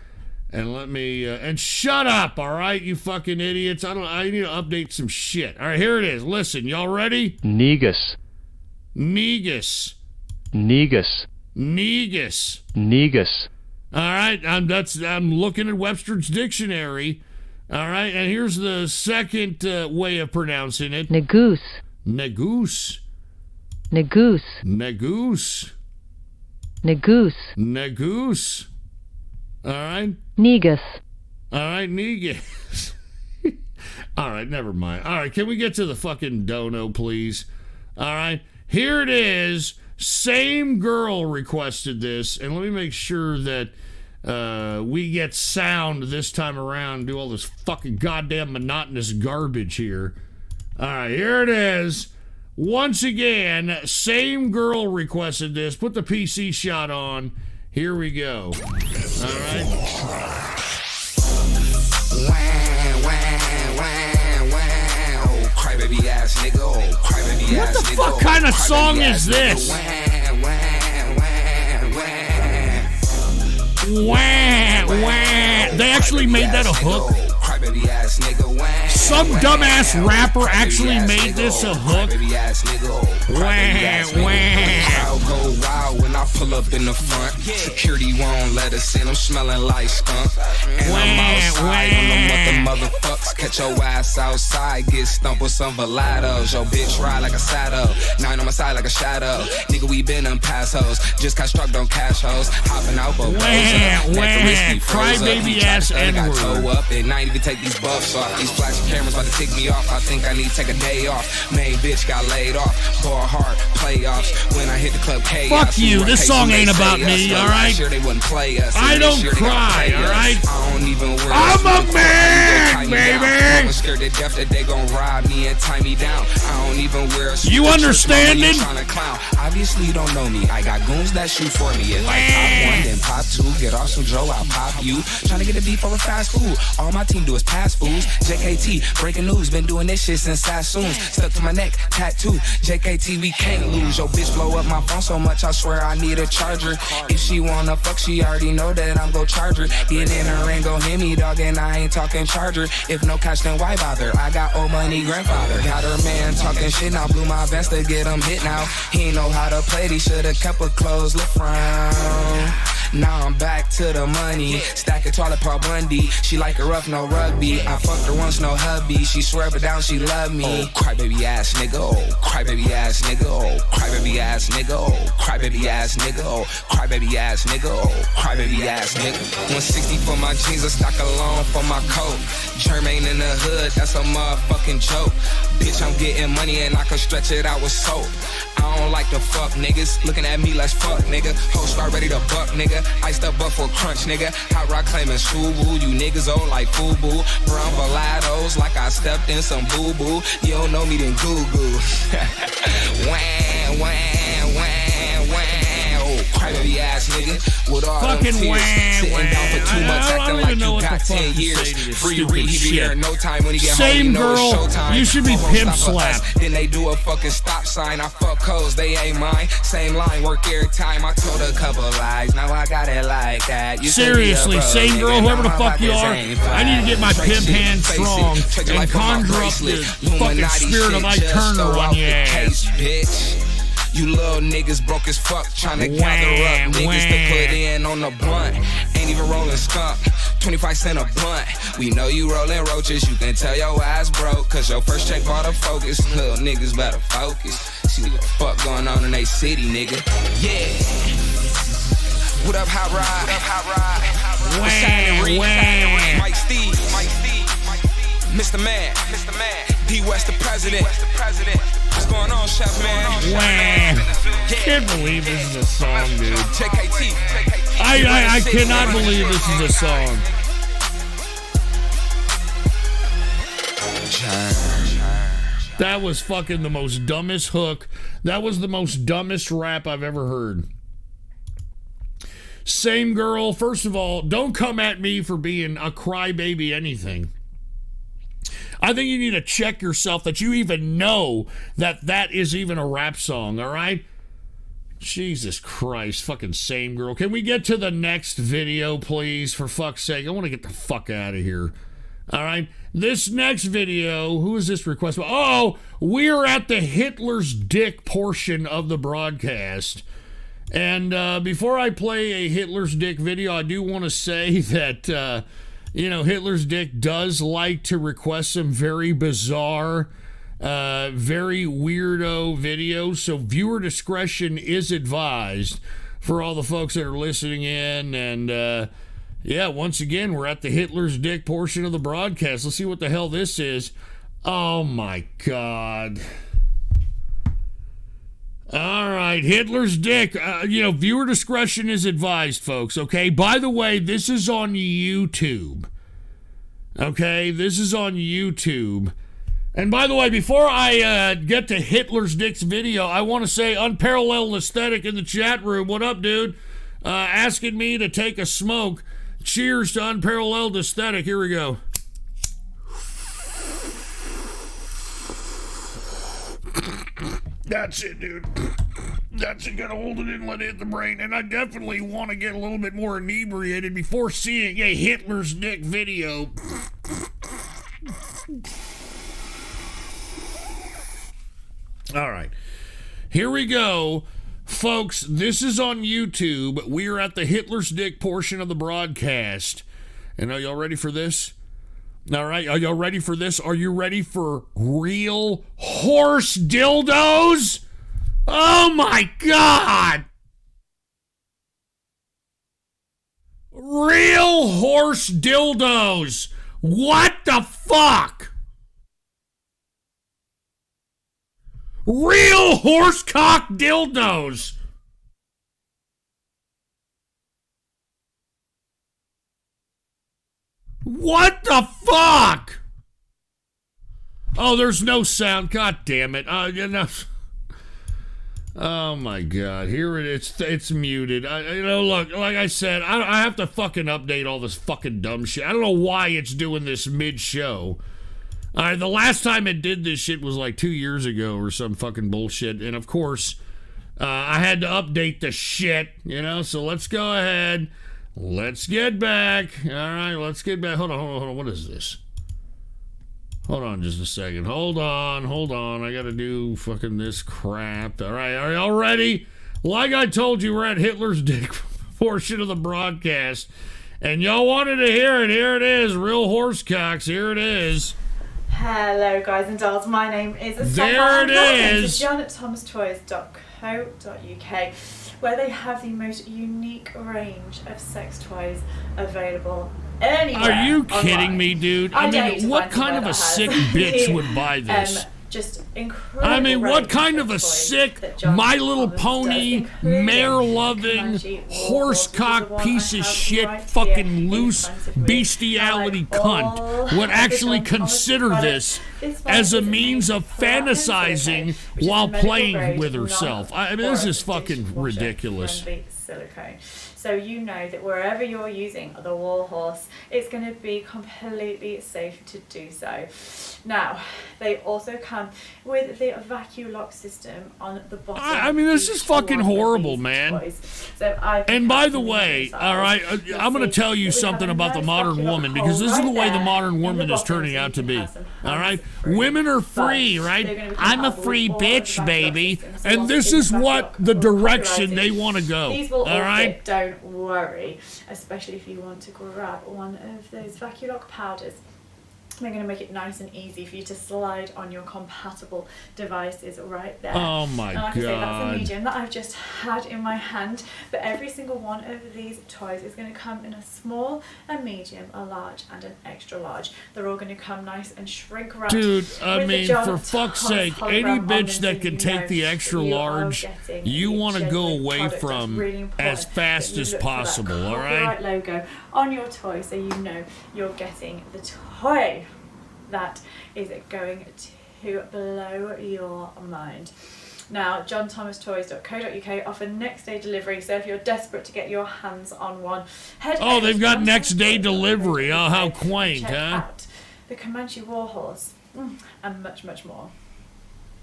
And let me, and shut up, all right, you fucking idiots. I need to update some shit. All right, here it is. Listen, y'all ready? Negus. Negus. Negus. Negus. Negus. All right, I'm looking at Webster's Dictionary. All right, and here's the second way of pronouncing it. Negus. Negus. Negus. Negus. Negus. Negus. All right. Negus. All right, Negus. All right, never mind. All right, can we get to the fucking dono, please? All right, here it is. Same Girl requested this, and let me make sure that we get sound this time around. Do all this fucking goddamn monotonous garbage here. All right, here it is. Once again, Same Girl requested this. Put the PC shot on. Here we go. All right. What the fuck kind of song is this? Wah, wah. They actually made that a hook. Some dumbass rapper actually made this a hook. Wah, wah. I'll go wild when I pull up in the front. Security won't let us in. I'm smelling like skunk. And I'm outside on the motherfuckers. Catch your ass outside, get stumped with some Velados. Yo, bitch, ride like a saddle. 9 on my side like a shadow. Nigga, we been them pass hoes. Just got struck, don't cash hoes. Hopping out, but crybaby ass N-word. N-word. Toe up, and I need to take these buffs off. These flashing cameras about to tick me off. I think I need to take a day off. Main bitch got laid off. Ball hard, playoffs. When I hit the club, chaos. Fuck you, this song ain't about me, alright? Sure they wouldn't play us. I don't cry, alright? I don't even worry. I'm a man, baby! I'm scared to death that they gon' rob me and tie me down. I don't even wear a suit. You understanding? Tryna clown. Obviously you don't know me. I got goons that shoot for me. If I pop one, then pop two. Get off some Joe, I'll pop you. Tryna get a beef over fast food. All my team do is pass fools. JKT, breaking news. Been doing this shit since Sassoon. Stuck to my neck, tattoo. JKT, we can't lose. Yo, bitch blow up my phone so much, I swear I need a charger. If she wanna fuck, she already know that I'm gon' charge her. Get in her ring, gon' hit me, dog, and I ain't talking charger. If no cash, then why bother? I got old money grandfather. Got her man talking shit now, blew my vest to get him hit now. He ain't know how to play, he should've kept her clothes lip frown. Now I'm back to the money. Stack a toilet Paul Bundy. She like her rough, no rugby. I fucked her once, no hubby. She swear but down, she love me. Oh, crybaby ass nigga. Oh, crybaby ass nigga. Oh, crybaby ass nigga. Oh, crybaby ass nigga. Oh, crybaby ass nigga. Oh, crybaby ass nigga. 160 for my jeans, a stock alone for my coat. Jermaine in the hood, that's a motherfucking joke. Bitch, I'm getting money and I can stretch it out with soap. I don't like to fuck niggas. Looking at me, let's fuck nigga. Host right ready to buck nigga. Iced up buff for crunch nigga. Hot rock claiming Subaru. You niggas old like FUBU. Brown Velados like I stepped in some boo boo. You don't know me then goo goo. Wham, wham, wham, wham. Oh, crybaby ass nigga. With all fucking them tears. Sitting down for 2 months acting like you got 10 years. Free read, he be here no time when he get home. Same girl, showtime. you should be pimp slapped. Then they do a fucking stop sign. I fuck hoes, they ain't mine. Same line, work every time. I told a couple lies, now I got it like that. You seriously, same girl, whoever the fuck you are, I need to get my pimp hand strong and conjure up the fucking spirit of Ike Turner on your ass. Bitch. You little niggas broke as fuck, tryna gather up niggas to put in on the blunt. Ain't even rolling skunk, 25 cent a blunt. We know you rolling roaches, you can tell your ass broke, cause your first check bought a focus. Little niggas better focus. See what the fuck going on in they city, nigga. Yeah. What up, Hot Rod? What up, Hot Rod? What's happening, Reed? Mike Steve. Mr. Man. D West the President. What's going on, Chef Man? Wow. Can't believe this is a song, dude. I cannot believe this is a song. That was fucking the most dumbest hook. That was the most dumbest rap I've ever heard. Same girl, first of all, don't come at me for being a crybaby anything. I think you need to check yourself that you even know that that is even a rap song, all right? Jesus Christ, fucking same girl. Can we get to the next video, please? For fuck's sake, I want to get the fuck out of here. All right? This next video, who is this request? Oh, we're at the Hitler's Dick portion of the broadcast. And before I play a Hitler's Dick video, I do want to say that... Hitler's Dick does like to request some very bizarre, very weirdo videos, so viewer discretion is advised for all the folks that are listening in. And, once again, we're at the Hitler's Dick portion of the broadcast. Let's see what the hell this is. Oh, my God. All right, Hitler's Dick. Viewer discretion is advised, folks, okay? By the way, this is on YouTube. Okay, this is on YouTube. And by the way, before I get to Hitler's Dick's video, I want to say Unparalleled Aesthetic in the chat room. What up, dude? Asking me to take a smoke. Cheers to Unparalleled Aesthetic. Here we go. That's it, dude. That's it. Gotta hold it in, let it hit the brain. And I definitely want to get a little bit more inebriated before seeing a Hitler's Dick video. All right. Here we go. Folks, this is on YouTube. We're at the Hitler's Dick portion of the broadcast. And are y'all ready for this? All right, are y'all ready for this? Are you ready for real horse dildos? Oh my God! Real horse dildos! What the fuck? Real horse cock dildos! What the fuck? Oh, there's no sound. God damn it. Oh my God. Here it is. It's muted. Look, like I said, I have to fucking update all this fucking dumb shit. I don't know why it's doing this mid-show. All right, the last time it did this shit was like 2 years ago or some fucking bullshit. And of course, I had to update the shit, so let's go ahead. Let's get back. All right, let's get back. Hold on. What is this? Hold on just a second. Hold on. I got to do fucking this crap. All right, are y'all ready? Like I told you, we're at Hitler's dick portion of the broadcast. And y'all wanted to hear it. Here it is. Real horse cocks. Here it is. Hello, guys and dolls. My name is There it is. John at thomastoys.co.uk, where they have the most unique range of sex toys available anywhere. Are you kidding me, dude? I mean, what kind of a sick bitch would buy this? Just incredible. I mean, what kind of a sick, My Little Pony, mare-loving, horse-cock piece of shit, fucking loose bestiality cunt would actually consider this as a means of fantasizing while playing with herself? I mean, this is fucking ridiculous. Silicone. So you know that wherever you're using the war horse, it's going to be completely safe to do so. Now, they also come with the vacuum lock system on the bottom. I mean, this is fucking horrible, man. So and by the way, all right, I'm going to tell you something about the modern woman, because this is the way the modern woman is turning out to be. All right, women are free, right? I'm a free bitch, baby, and this is what the direction they want to go. All right. Don't worry, especially if you want to grab one of those vacuum lock powders. They're going to make it nice and easy for you to slide on your compatible devices right there. Oh my God. God. I say, that's a medium that I've just had in my hand, but every single one of these toys is going to come in a small, a medium, a large, and an extra large. They're all going to come nice and shrink wrapped. Dude, I mean, for fuck's sake, any bitch that can take the extra large, you want to go away from as fast as possible, all right? Logo on your toy, so you know you're getting the toy that is going to blow your mind. Now, johnthomastoys.co.uk offer next day delivery, so if you're desperate to get your hands on one, head Oh, they've got next day delivery. Oh, how quaint, check huh? out the Comanche Warhorse, and much, much more.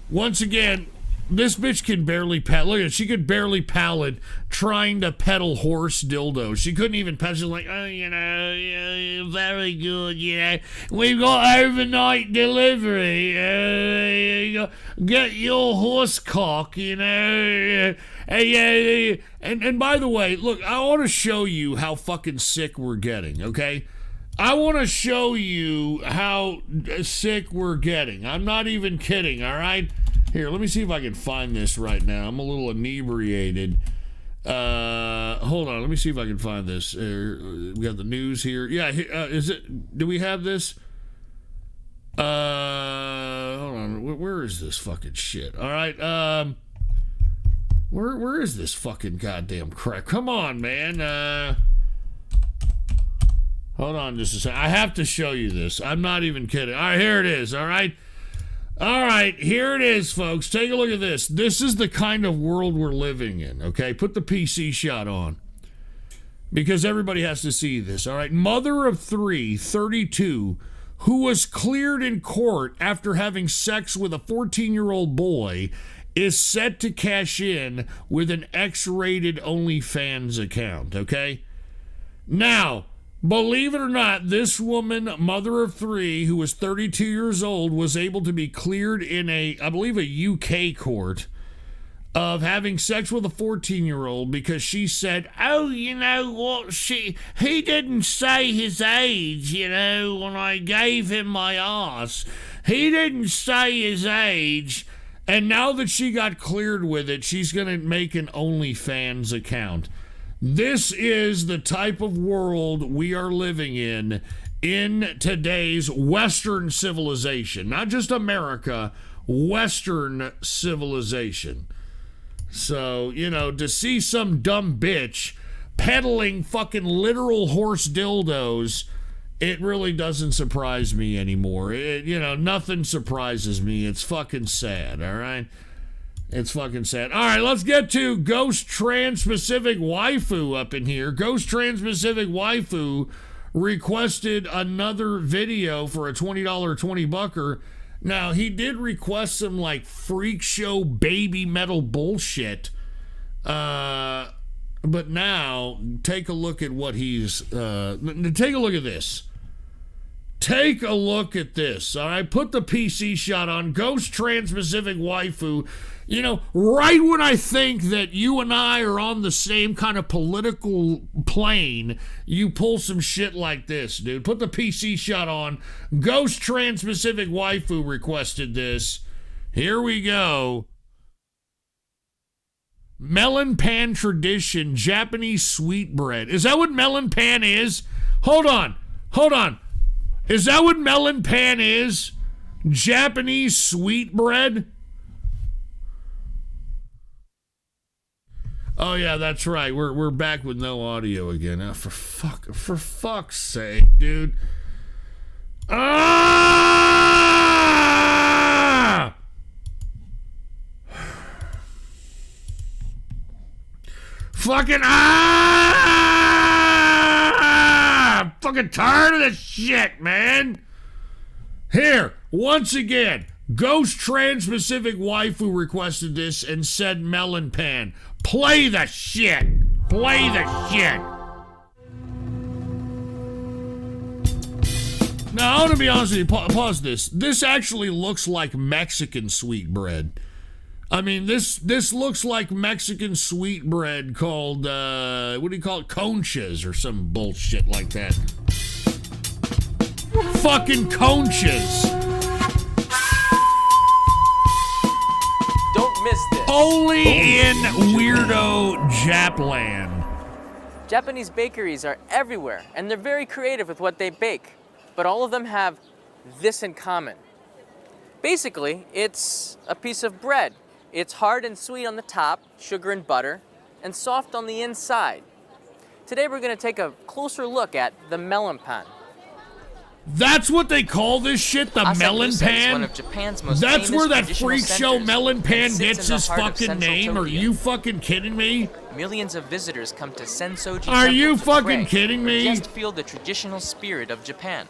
Once again, this bitch can barely pedal. Look at it, she could barely pallet trying to pedal horse dildos. She couldn't even pedal. She's like, very good, we've got overnight delivery. Get your horse cock, And by the way, look, I want to show you how fucking sick we're getting, okay? I want to show you how sick we're getting. I'm not even kidding, all right? Here, let me see if I can find this right now. I'm a little inebriated. Hold on, let me see if I can find this. We got the news here. Yeah, is it? Do we have this? Hold on. Where is this fucking shit? All right. Where is this fucking goddamn crap? Come on, man. Hold on just a second. I have to show you this. I'm not even kidding. All right, here it is. All right. All right, here it is, folks. Take a look at this. This is the kind of world we're living in, okay? Put the PC shot on, because everybody has to see this, all right? Mother of three, 32, who was cleared in court after having sex with a 14-year-old boy, is set to cash in with an X-rated OnlyFans account, okay? Now, believe it or not, this woman, mother of three, who was 32 years old, was able to be cleared in I believe a UK court, of having sex with a 14-year-old because she said, oh, you know what, he didn't say his age, you know, when I gave him my ass. He didn't say his age. And now that she got cleared with it, she's going to make an OnlyFans account. This is the type of world we are living in today's Western civilization. Not just America, Western civilization. So, you know, to see some dumb bitch peddling fucking literal horse dildos, it really doesn't surprise me anymore. Nothing surprises me. It's fucking sad, all right? It's fucking sad. All right, let's get to Ghost Trans-Pacific Waifu up in here. Ghost Trans-Pacific Waifu requested another video for a $20 20-bucker. Now, he did request some, like, freak show baby metal bullshit. But now, take a look at what he's... take a look at this. Take a look at this, all right? Put the PC shot on. Ghost Trans-Pacific Waifu. You know, right when I think that you and I are on the same kind of political plane, you pull some shit like this, dude. Put the PC shot on. Ghost Trans-Pacific Waifu requested this. Here we go. Melon pan tradition, Japanese sweetbread. Is that what melon pan is? Hold on. Is that what melon pan is? Japanese sweetbread? Oh yeah, that's right. We're back with no audio again. Oh, for fuck's sake, dude. Ah! Fucking I'm fucking tired of this shit, man. Here, once again, Ghost Trans-Pacific Waifu requested this and said melon pan. Play the shit. Play the shit. Now, I want to be honest with you. Pause this. This actually looks like Mexican sweetbread. I mean, this looks like Mexican sweetbread called, what do you call it? Conchas or some bullshit like that. Fucking conchas. Don't miss this. Only in weirdo Japland. Japanese bakeries are everywhere, and they're very creative with what they bake. But all of them have this in common. Basically, it's a piece of bread. It's hard and sweet on the top, sugar and butter, and soft on the inside. Today we're going to take a closer look at the melon pan. That's what they call this shit, the melon pan? That's where that freak show melon pan gets his fucking name? Are you fucking kidding me? Millions of visitors come to Sensoji. Are you fucking kidding me? Just feel the traditional spirit of Japan.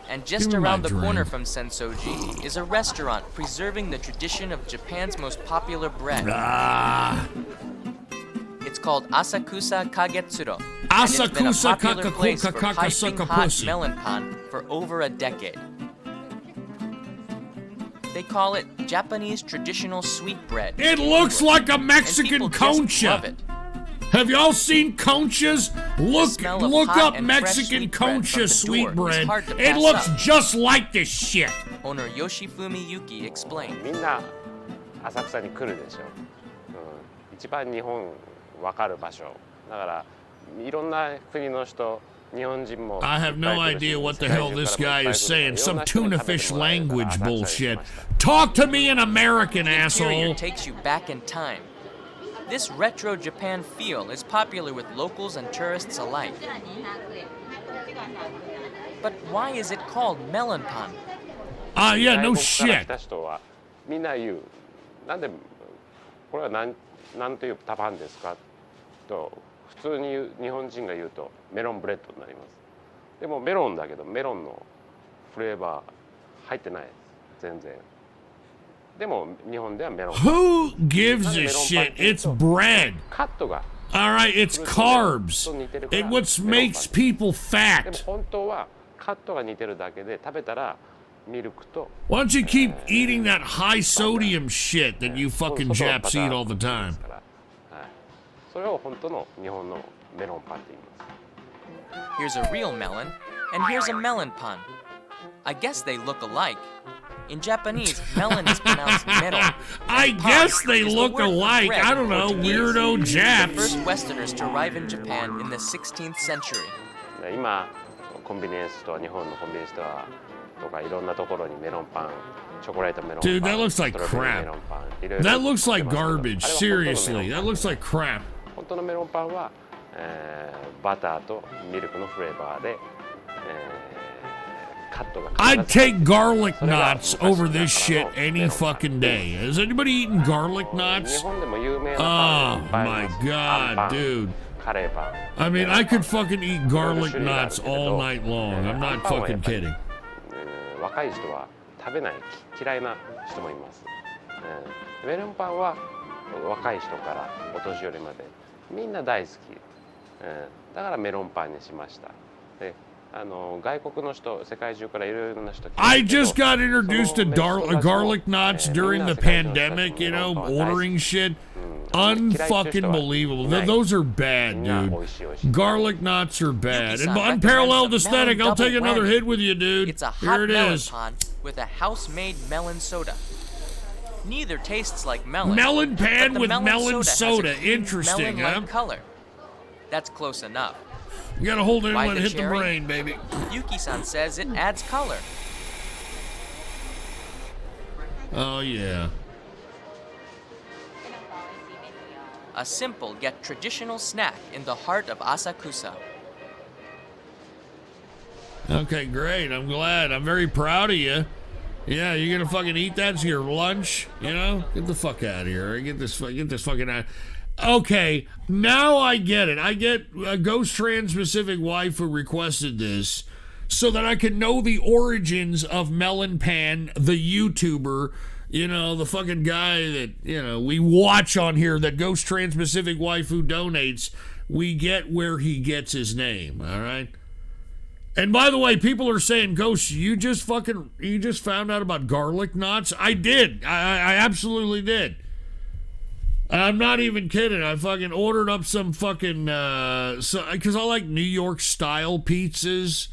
And just around the corner from Sensoji is a restaurant preserving the tradition of Japan's most popular bread. It's called Asakusa Kagetsuro. And it's been a popular place for piping hot melon pan for over a decade. They call it Japanese traditional sweetbread. It looks like a Mexican concha. Have y'all seen conchas? Look up Mexican concha sweetbread. It looks just like this shit. Owner Yoshifumi Yuki explained. みんな浅草に来るでしょ。一番日本わかる場所。だからいろんな国の人。 I have no idea what the hell this guy is saying. Some tuna fish language bullshit. Talk to me in American, asshole. The interior takes you back in time. This retro Japan feel is popular with locals and tourists alike. But why is it called melon pan? Yeah, no shit. みんな言う。なんでこれはなんというパンですかと。 普通に日本人が言うとメロンブレッドになります。でもメロンだけどメロンのフレーバー入ってないです全然。でも日本ではメロン。Who gives a shit? It's bread. カットが。All right, it's carbs. It what makes people fat. でも本当はカットが似てるだけで食べたらミルクと Why don't you keep eating that high sodium shit that you fucking Japs eat all the time? それを本当の日本のメロンパンって言います。 Here's a real melon, and here's a melon pun. I guess they look alike. In Japanese, melon is pronounced melon. I guess they look alike. I don't know, weirdo The Japs. first Westerners to arrive in Japan in the 16th century. 今コンビニエンスストア、日本のコンビニエンスストアとかいろんなところにメロンパン、チョコレートメロンパン、 Dude, that looks like ストロベリーメ crap. ロンパン、いろいろ That looks like 売ってますけど、 garbage. あれは Seriously, that looks like crap. 本当のメロンパンは、バターとミルクのフレーバーで、カットが I'd take garlic knots over this shit any fucking day. Has anybody eaten garlic 日 knots? 本でも有名なパン Oh いっぱいあ my ります。アン god, パン dude. カレーパン。 I mean, I could fucking eat garlic knots all night long. I'm not fucking kidding. 若い人は食べない嫌いな人もいます。メロンパンは若い人からお年寄りまでみんな大好き。だからメロンパンにしました。で、外国の人、世界中からいろいろな人。 I just got introduced to garlic knots during the pandemic, you know, ordering shit. Unfucking believable. Those are bad, dude. Garlic knots are bad. And unparalleled aesthetic, I'll take another hit with you, dude. It's a Here hot it melon is. pan with a house-made melon soda. Neither tastes like melon. Melon pan but the with melon soda. soda. Has a clean Interesting, melon-like huh? color. That's close enough. You gotta hold it in Why and the hit the cherry? brain, baby. Yuki-san says it adds color. Oh, yeah. A simple yet traditional snack in the heart of Asakusa. Okay, great. I'm glad. I'm very proud of you. Yeah, you're gonna fucking eat that as your lunch, you know? Get the fuck out of here. Get this fucking out. Okay, now I get it. I get a Ghost Trans-Pacific wife who requested this so that I can know the origins of Melon Pan, the YouTuber, you know, the fucking guy that, you know, we watch on here, that Ghost Trans-Pacific wife who donates. We get where he gets his name, all right? And by the way, people are saying, Ghost, you just found out about garlic knots? I did. I absolutely did. I'm not even kidding. I fucking ordered up some fucking, because I like New York style pizzas.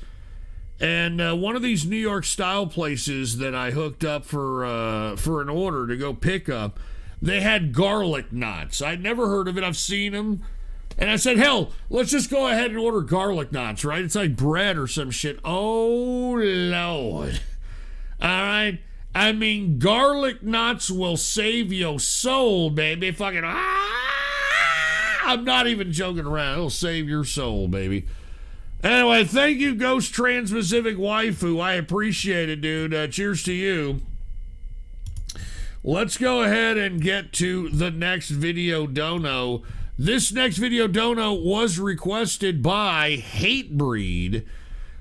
And one of these New York style places that I hooked up for an order to go pick up, they had garlic knots. I'd never heard of it. I've seen them. And I said, hell, let's just go ahead and order garlic knots, right? It's like bread or some shit. Oh, Lord. All right? I mean, garlic knots will save your soul, baby. Fucking, I'm not even joking around. It'll save your soul, baby. Anyway, thank you, Ghost Trans-Pacific Waifu. I appreciate it, dude. Cheers to you. Let's go ahead and get to the next video dono. This next video dono was requested by Hatebreed.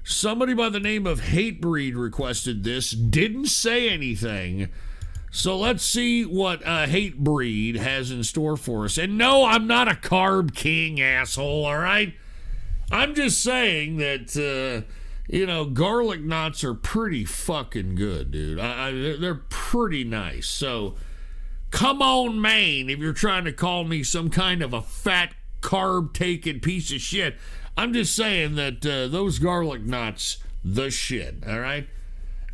Somebody by the name of Hatebreed requested this. Didn't say anything. So let's see what Hatebreed has in store for us. And no, I'm not a carb king, asshole, all right? I'm just saying that, you know, garlic knots are pretty fucking good, dude. They're pretty nice. So, come on, Maine, if you're trying to call me some kind of a fat, carb-taking piece of shit. I'm just saying that those garlic knots, the shit, all right?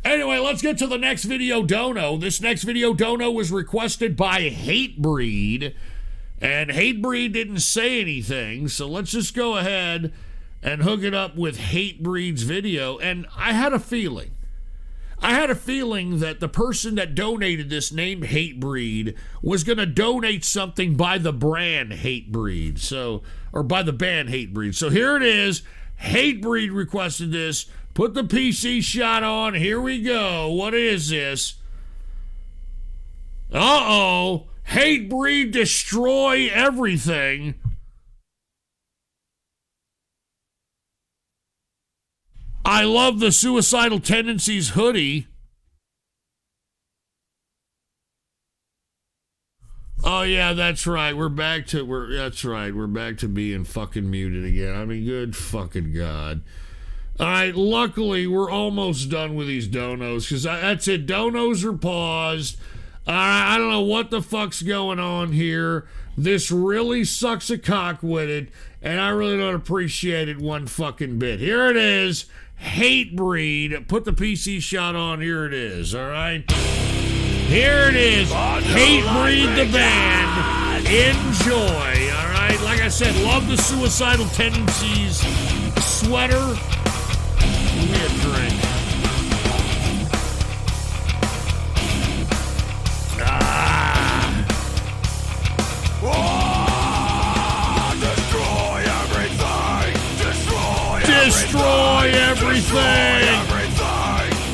Anyway, let's get to the next video dono. This next video dono was requested by Hatebreed, and Hatebreed didn't say anything, so let's just go ahead and hook it up with Hatebreed's video. And I had a feeling that the person that donated this, named Hatebreed, was going to donate something by the brand Hatebreed, or by the band Hatebreed. So here it is. Hatebreed requested this. Put the PC shot on. Here we go. What is this? Uh-oh. Hatebreed destroy everything. I love the Suicidal Tendencies hoodie. Oh yeah, that's right. We're back to being fucking muted again. I mean, good fucking God. All right, luckily, we're almost done with these donos, because that's it. Donos are paused. I don't know what the fuck's going on here. This really sucks a cock with it, and I really don't appreciate it one fucking bit. Here it is. Hatebreed. Put the PC shot on. Here it is, all right? Here it is. Hatebreed the band. Enjoy, all right? Like I said, love the Suicidal Tendencies sweater. Give me a drink. Destroy everything!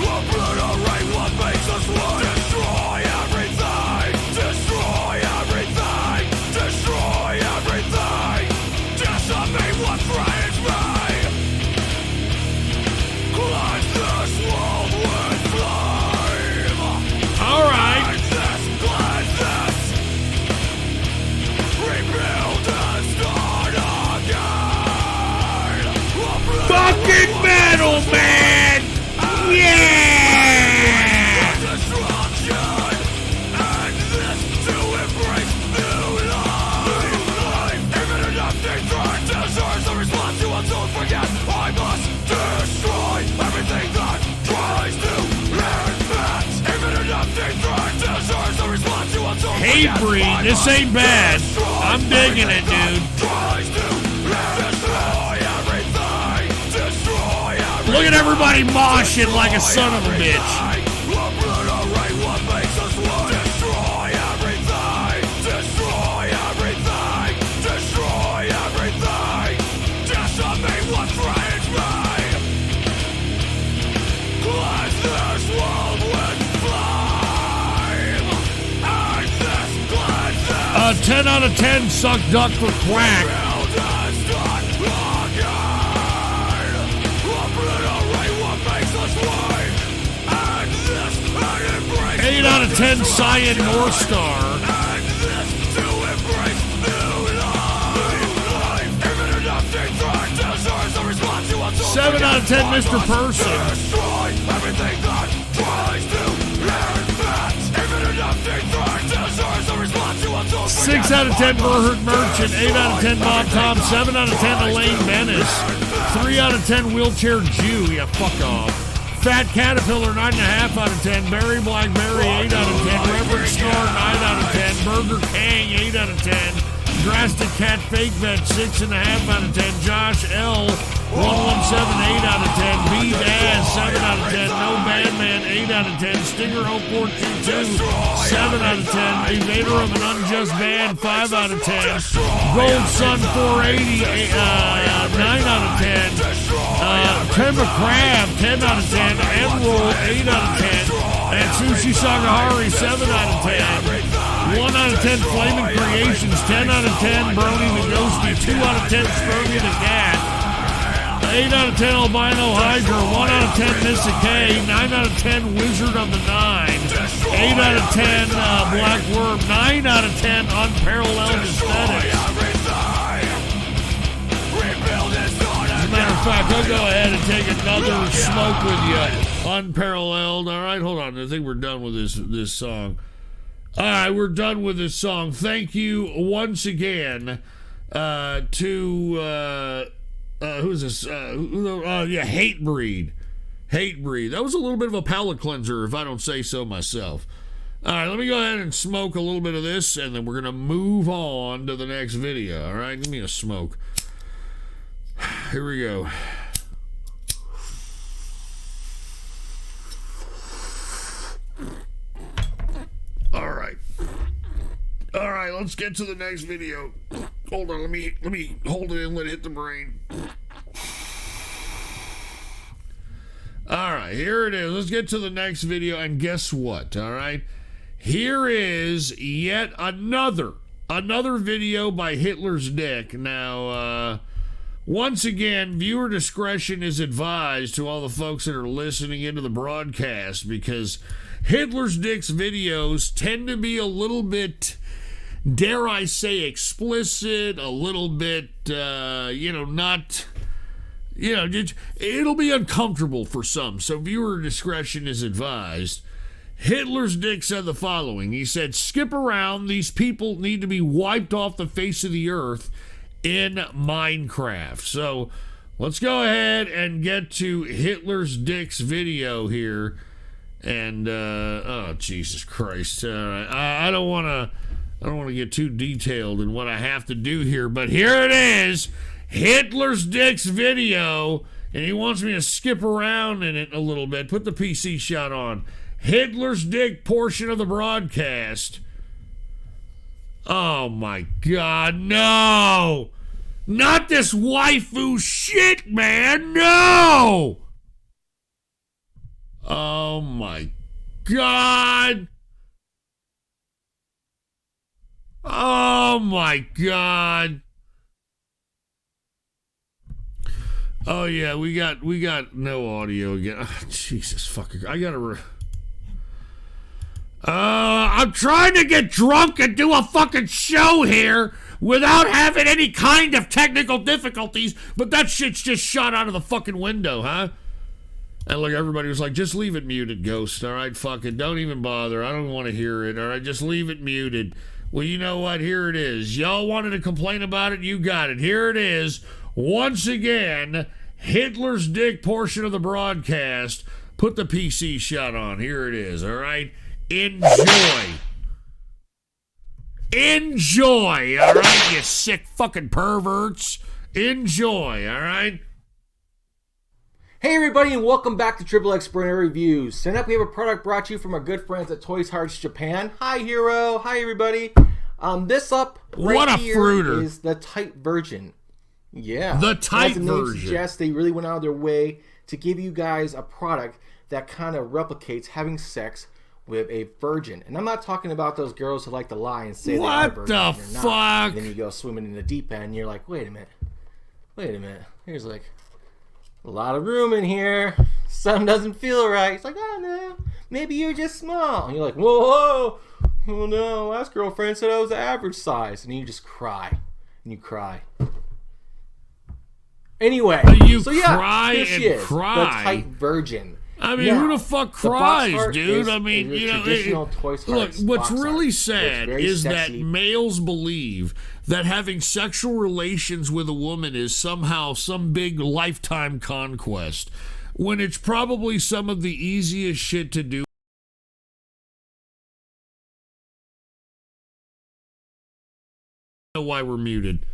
Obliterate what makes us one. Destroy everything! Destroy everything! Destroy everything! Decimate what threatens me! Cleanse this world with flame! Alright! Cleanse this! Rebuild and start again! Fucking metal, man! Yeah! Destruction! And this to embrace new life! Even an empty threat deserves a response you want to forget. I must destroy everything that tries to invent. Even an empty threat deserves a response you want to forget. Hatebreed, this ain't bad. I'm digging it, dude. Look at everybody moshing like a son of a bitch. Obliterate what makes us one. Destroy everything. Destroy everything. Destroy everything. Decimate what threatens me. Cleanse this world with flame. And this cleanse this. 10 out of 10 suck duck for crack. 8 out of 10 Cyan North Star. 7 out of 10 Mr. Person. 6 out of 10 Burhurt Merchant. 8 out of 10 Bob Tom. 7 out of 10 Elaine Bennis. 3 out of 10 Wheelchair Jew. Yeah, fuck off. Fat Caterpillar, 9.5 out of 10. Barry Blackberry, 8 out of 10. Reverend Star, 9 out of 10. Burger Kang, 8 out of 10. Drastic Cat Fake Vet, 6.5 out of 10. Josh L, 117, 8 out of 10. B Daz, 7 out of 10. No Bandman, 8 out of 10. Stinger 0422, 7 out of 10. Evader of an Unjust Band, 5 out of 10. Gold Sun 480, 9 out of 10. Timber Crab, 10 out of 10. Emerald, 8 out of 10. And Sushi Sagahari, 7 out of 10. 1 out of 10 Flaming Creations, 10 out of 10 Brony the Ghosty, 2 out of 10 Scurvy the Cat, 8 out of 10 Albino Hydra, 1 out of 10 Missa K, 9 out of 10 Wizard of the Nine, 8 out of 10 Black Worm, 9 out of 10 Unparalleled Aesthetics. As a matter of fact, I'll go ahead and take another smoke with you. Unparalleled. All right, hold on. I think we're done with this song. All right, we're done with this song. Thank you once again to who's this? Hatebreed. Hatebreed. That was a little bit of a palate cleanser, if I don't say so myself. All right, let me go ahead and smoke a little bit of this, and then we're gonna move on to the next video. All right, give me a smoke. Here we go. All right, let's get to the next video. Hold on, let me hold it and let it hit the brain. All right, here it is. Let's get to the next video, and guess what? All right, here is yet another video by Hitler's Dick. Now, once again, viewer discretion is advised to all the folks that are listening into the broadcast, because Hitler's Dick's videos tend to be a little bit, dare I say, explicit, a little bit, not you know, it'll be uncomfortable for some, so viewer discretion is advised. Hitler's dick said the following. He said, skip around. These people need to be wiped off the face of the earth in Minecraft. So let's go ahead and get to Hitler's dick's video here. And, oh, Jesus Christ. I don't want to get too detailed in what I have to do here, but here it is. Hitler's dick's video, and he wants me to skip around in it a little bit. Put the PC shot on. Hitler's dick portion of the broadcast. Oh my God, no! Not this waifu shit, man, no! Oh my God! Oh my God! Oh yeah, we got no audio again. Oh, Jesus fucking! I gotta. I'm trying to get drunk and do a fucking show here without having any kind of technical difficulties, but that shit's just shot out of the fucking window, huh? And look, everybody was like, just leave it muted, Ghost. All right, fuck it. Don't even bother. I don't want to hear it. All right, just leave it muted. Well, you know what? Here it is. Y'all wanted to complain about it. You got it. Here it is. Once again, Hitler's dick portion of the broadcast. Put the PC shot on. Here it is. All right. Enjoy. Enjoy. All right, you sick fucking perverts. Enjoy. All right. Hey everybody, and welcome back to Triple X Burner Reviews. Tonight we have a product brought to you from our good friends at Toys Hearts Japan. Hi Hero, hi everybody. This up right what a here fruiter. Is the tight version. Yeah. The tight As the name version. suggests, they really went out of their way to give you guys a product that kind of replicates having sex with a virgin. And I'm not talking about those girls who like to lie and say they are What virgins. the and they're not. fuck? And then you go swimming in the deep end and you're like, wait a minute. Here's like a lot of room in here. Something doesn't feel right. It's like, oh no, maybe you're just small. And you're like, whoa, oh no, last girlfriend said I was the average size. And you just cry. And you cry. Anyway, you so yeah, cry here she and is, cry. the tight virgin. I mean, Now, who the fuck the box cries, art dude? is I mean, a you know, traditional Toys look, Hearts what's box really art. sad It's very is that sexy. males believe that having sexual relations with a woman is somehow some big lifetime conquest, when it's probably some of the easiest shit to do. I know why we're muted.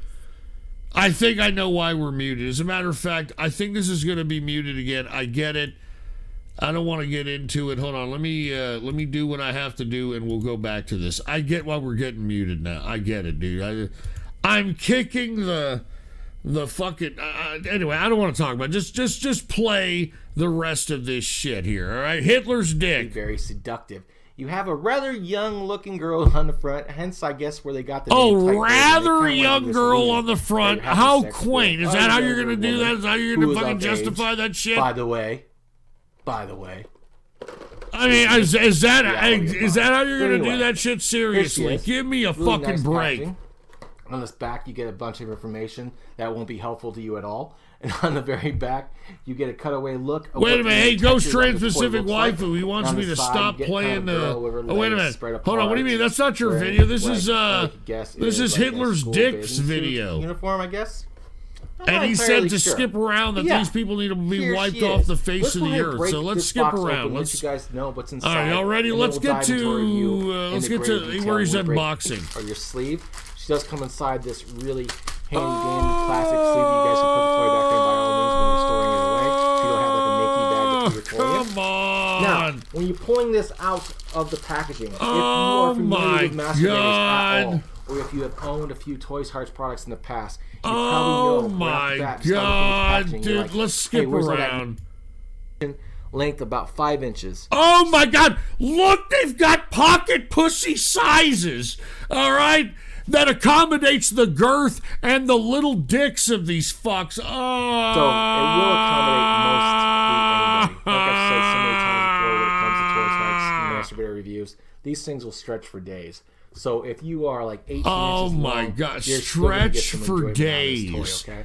I think I know why we're muted. As a matter of fact, I think this is going to be muted again. I get it. I don't want to get into it. Hold on. Let me do what I have to do, and we'll go back to this. I get why we're getting muted now. I get it, dude. I'm kicking the fucking. Anyway, I don't want to talk about it. Just play the rest of this shit here. All right, Hitler's dick. Very seductive. You have a rather young-looking girl on the front, hence I guess where they got the Oh, name tight rather virgin. They kinda went young this girl lean on the front. that you're having How sex quaint. with Is that a how you're younger going to do that? woman Is that how you're who going to is fucking of age. justify that shit? By the way. I mean, is that how you're going to Anyway, do that shit seriously? here she is. Give me a Really fucking nice break. packaging. On this back, you get a bunch of information that won't be helpful to you at all. And on the very back, you get a cutaway look. Of Wait what a minute. the Hey, Ghost texture of the toy Trans-Pacific looks like. Waifu. He wants On me the to side, stop you get playing kind of a girl with her Oh, wait a legs minute. spread Hold on. What do you apart, mean? That's not your wearing, video. This like, is I guess this is like a Hitler's school dick's bathing suit video. Uniform, I guess. I'm And not he said entirely to sure. skip around that Yeah. these people need to be Here wiped she off is. the face Let's of go the ahead and earth. break So let's this skip box around. open, Let's. let you guys know what's All inside. right, y'all ready? And Let's then we'll get dive into a review to. in Let's the get greater to detail where he's when we break unboxing. Or your sleeve. She does come inside this really handy-dandy plastic sleeve. You guys can put the toy back in by all means when you're storing it away. So you don't have like a makey bag to put your toy in. Come on. Now, when you're pulling this out of the packaging, if you Oh are familiar with my masturbators at all, God. or if you have owned a few Toys Hearts products in the past, you Oh probably know right off the my bat, starting from the God, packaging, you're dude! like, Let's hey, skip where's all that around. length about 5 inches. Oh my God! Look, they've got pocket pussy sizes. All right, that accommodates the girth and the little dicks of these fucks. Oh. So it will accommodate most anybody. Like I've said so many times before, when it comes to Toys Hearts and masturbator reviews, these things will stretch for days. So if you are like 18 Oh inches long, my God! you're still gonna get Stretch some for enjoyment out of this days. toy, okay?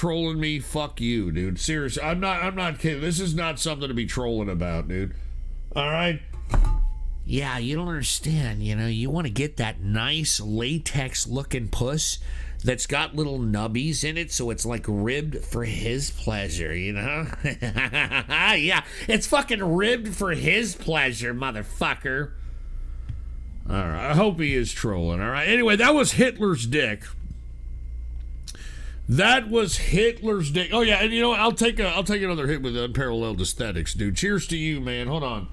trolling me, fuck you, dude. Seriously, I'm not kidding. This is not something to be trolling about, dude. All right? Yeah, you don't understand. You know, you want to get that nice latex-looking puss that's got little nubbies in it, so it's like ribbed for his pleasure, you know? Yeah, it's fucking ribbed for his pleasure, motherfucker. All right. I hope he is trolling. All right. Anyway, that was Hitler's dick. That was Hitler's dick. Oh yeah, and you know what? I'll take another hit with Unparalleled Aesthetics, dude. Cheers to you, man. Hold on.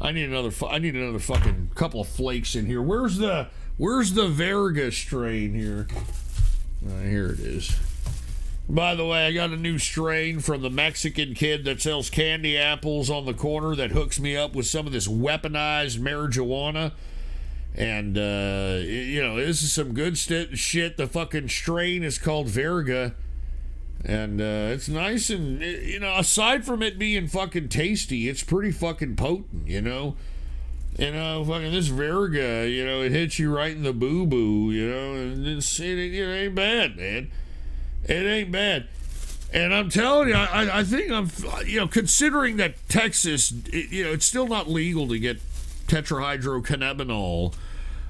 I need another fucking couple of flakes in here. Where's the Verga strain here? Here it is. By the way, I got a new strain from the Mexican kid that sells candy apples on the corner that hooks me up with some of this weaponized marijuana. And, this is some good shit. The fucking strain is called Verga. And it's nice and, aside from it being fucking tasty, it's pretty fucking potent, fucking this Verga, it hits you right in the boo-boo, and it ain't bad, man. It ain't bad. And I'm telling you, I think I'm, considering that Texas, it's still not legal to get tetrahydrocannabinol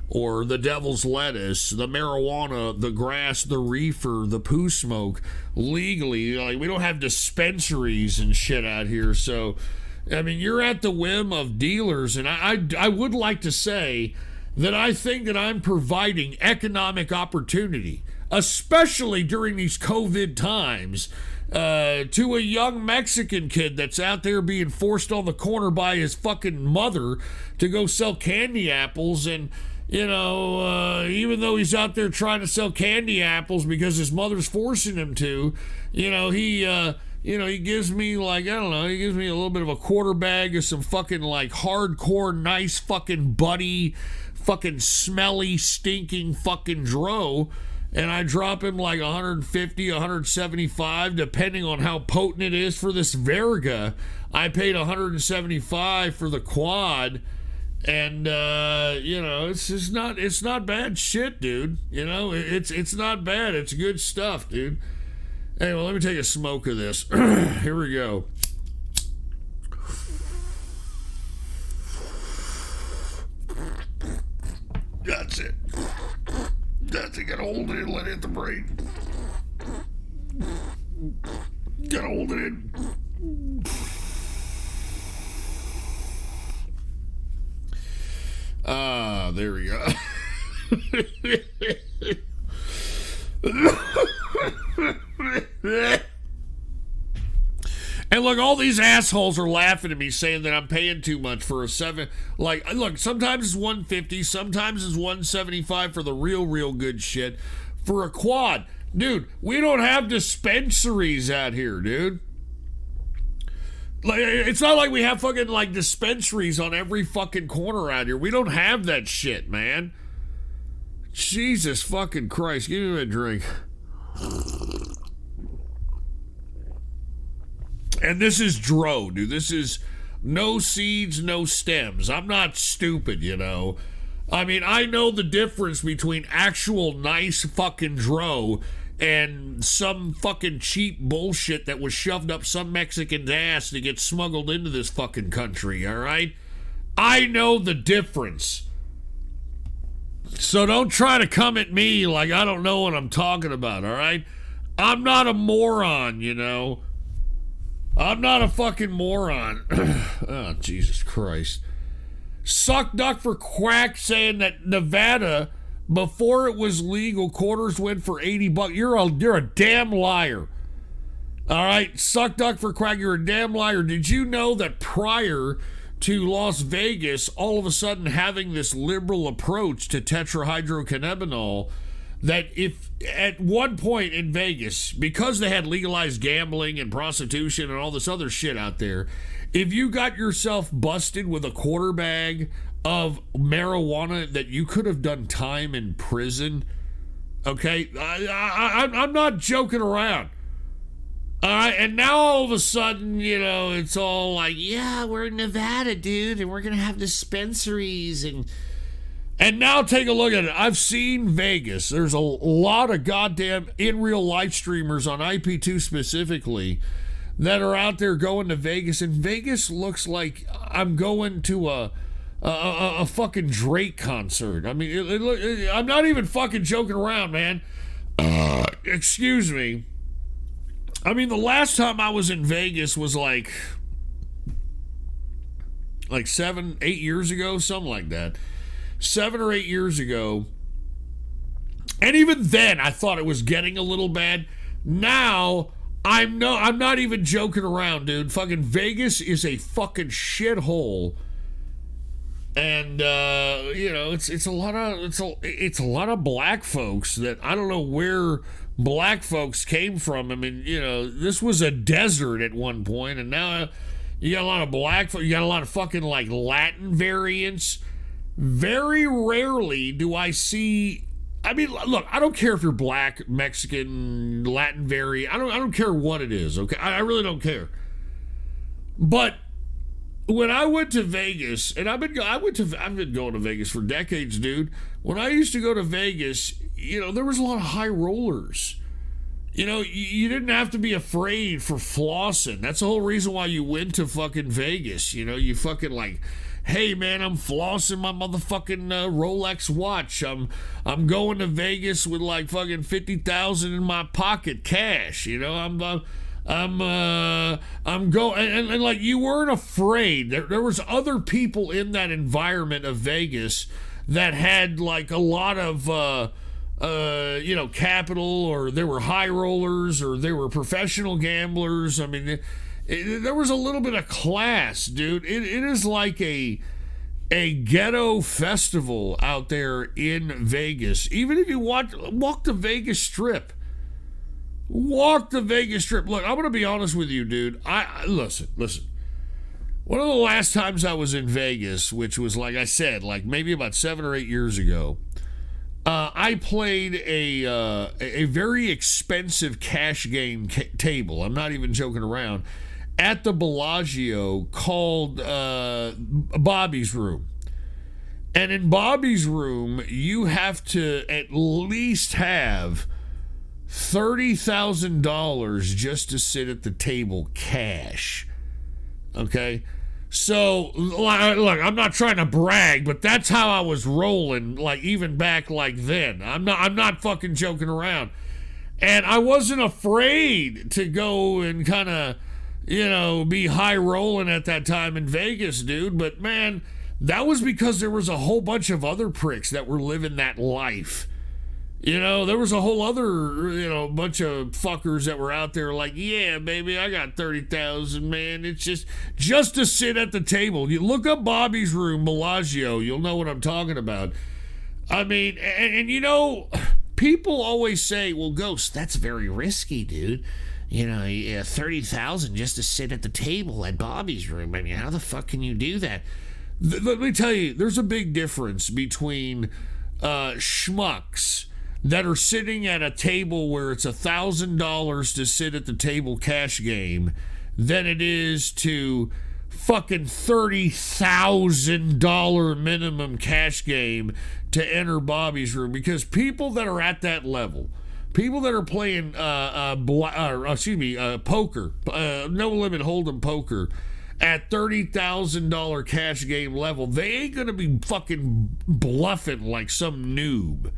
or the devil's lettuce, the marijuana, the grass, the reefer, the poo smoke legally. Like, we don't have dispensaries and shit out here. So, I mean, you're at the whim of dealers. And I would like to say that I think that I'm providing economic opportunity, especially during these COVID times, to a young Mexican kid that's out there being forced on the corner by his fucking mother to go sell candy apples. And, even though he's out there trying to sell candy apples because his mother's forcing him to, he gives me he gives me a little bit of a quarter bag of some fucking hardcore, nice fucking buddy, fucking smelly, stinking fucking dro. And I drop him 150, 175, depending on how potent it is for this Verga. I paid 175 for the quad, and it's not bad shit, dude. It's not bad. It's good stuff, dude. Anyway, let me take a smoke of this. Here we go. That's it. That's it. Gotta hold it in, let it hit the brain. Gotta hold it in. There we go. And look, all these assholes are laughing at me saying that I'm paying too much for a 7. Look, sometimes it's 150, sometimes it's 175 for the real good shit. For a quad, dude, we don't have dispensaries out here, dude. It's not like we have fucking dispensaries on every fucking corner out here. We don't have that shit, man. Jesus fucking Christ, give me a drink. And this is dro, dude. This is no seeds, no stems. I'm not stupid, I mean, I know the difference between actual nice fucking dro and some fucking cheap bullshit that was shoved up some Mexican's ass to get smuggled into this fucking country, all right? I know the difference. So don't try to come at me like I don't know what I'm talking about, all right? I'm not a moron, I'm not a fucking moron. Oh, Jesus Christ. Suck duck for quack saying that Nevada, before it was legal, quarters went for $80. You're a damn liar. All right, suck duck for quack, you're a damn liar. Did you know that prior to Las Vegas all of a sudden having this liberal approach to tetrahydrocannabinol, that if at one point in Vegas, because they had legalized gambling and prostitution and all this other shit out there, if you got yourself busted with a quarter bag of marijuana, that you could have done time in prison, okay? I'm not joking around. All right, and now all of a sudden, it's all like, yeah, we're in Nevada, dude, and we're going to have dispensaries. And now take a look at it. I've seen Vegas. There's a lot of goddamn in-real live streamers on IP2 specifically that are out there going to Vegas, and Vegas looks like I'm going to a fucking Drake concert. I mean, I'm not even fucking joking around, man. Excuse me. I mean, the last time I was in Vegas was like 7-8 years ago, something like that. 7 or 8 years ago. And even then, I thought it was getting a little bad. Now, I'm not even joking around, dude. Fucking Vegas is a fucking shithole. And it's a lot of black folks that I don't know where black folks came from. I mean, this was a desert at one point, and now you got a lot of black folks. You got a lot of fucking like Latin variants. Very rarely do I see. I mean, look, I don't care if you're black, Mexican, Latin variant. I don't care what it is. Okay, I really don't care. But when I went to Vegas, and I've been going to Vegas for decades, dude. When I used to go to Vegas, there was a lot of high rollers. You didn't have to be afraid for flossing. That's the whole reason why you went to fucking Vegas. You fucking like, hey man, I'm flossing my motherfucking Rolex watch. I'm going to Vegas with like fucking 50,000 in my pocket cash. I'm going, and like you weren't afraid. There was other people in that environment of Vegas that had like a lot of capital, or they were high rollers, or they were professional gamblers. I mean, there was a little bit of class, dude. It is like a ghetto festival out there in Vegas. Even if you walk the Vegas Strip. Walk the Vegas Strip. Look, I'm going to be honest with you, dude. Listen. One of the last times I was in Vegas, which was, like I said, like maybe about 7 or 8 years ago, I played a very expensive cash game table. I'm not even joking around. At the Bellagio, called Bobby's Room. And in Bobby's Room, you have to at least have $30,000 just to sit at the table cash. Okay? So, look, I'm not trying to brag, but that's how I was rolling, like, even back like then. I'm not fucking joking around. And I wasn't afraid to go and kind of, be high rolling at that time in Vegas, dude. But, man, that was because there was a whole bunch of other pricks that were living that life. There was a whole other, bunch of fuckers that were out there like, yeah, baby, I got 30,000, man. It's just to sit at the table. You look up Bobby's Room, Bellagio, you'll know what I'm talking about. I mean, and people always say, well, Ghost, that's very risky, dude. 30,000 just to sit at the table at Bobby's Room. I mean, how the fuck can you do that? Let me tell you, there's a big difference between schmucks that are sitting at a table where it's $1,000 to sit at the table cash game than it is to fucking $30,000 minimum cash game to enter Bobby's Room. Because people that are at that level, people that are playing poker, no limit hold'em poker at $30,000 cash game level, they ain't gonna be fucking bluffing like some noob.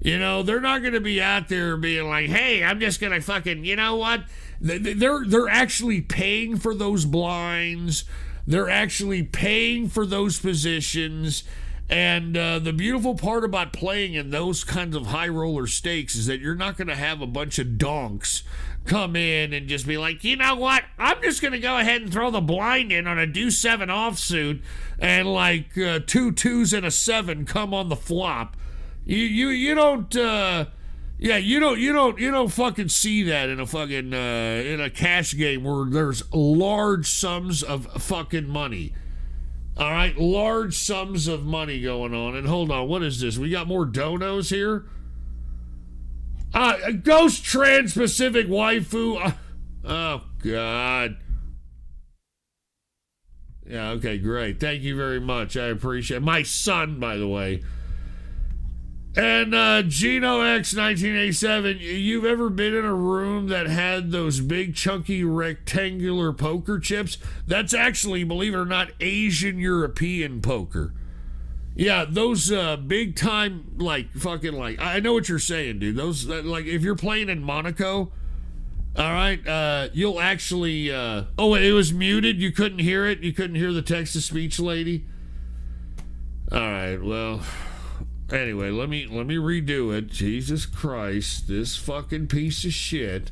They're not going to be out there being like, hey, I'm just going to fucking, you know what? They're actually paying for those blinds. They're actually paying for those positions. And the beautiful part about playing in those kinds of high roller stakes is that you're not going to have a bunch of donks come in and just be like, you know what? I'm just going to go ahead and throw the blind in on a deuce 7 offsuit and like 2 2s and a 7 come on the flop. You don't fucking see that in a fucking in a cash game where there's large sums of fucking money. All right, large sums of money going on. And hold on, what is this? We got more donos here. Ghost Trans-Pacific Waifu. Oh God. Yeah. Okay. Great. Thank you very much. I appreciate it. My son, by the way. And Gino X 1987, you've ever been in a room that had those big chunky rectangular poker chips? That's actually, believe it or not, Asian European poker. Yeah, those big time, like fucking like, I know what you're saying, dude. Those, like, if you're playing in Monaco, all right, you'll actually, oh, it was muted. You couldn't hear it. You couldn't hear the text-to-speech lady. All right, well, anyway, let me redo it. Jesus Christ, this fucking piece of shit.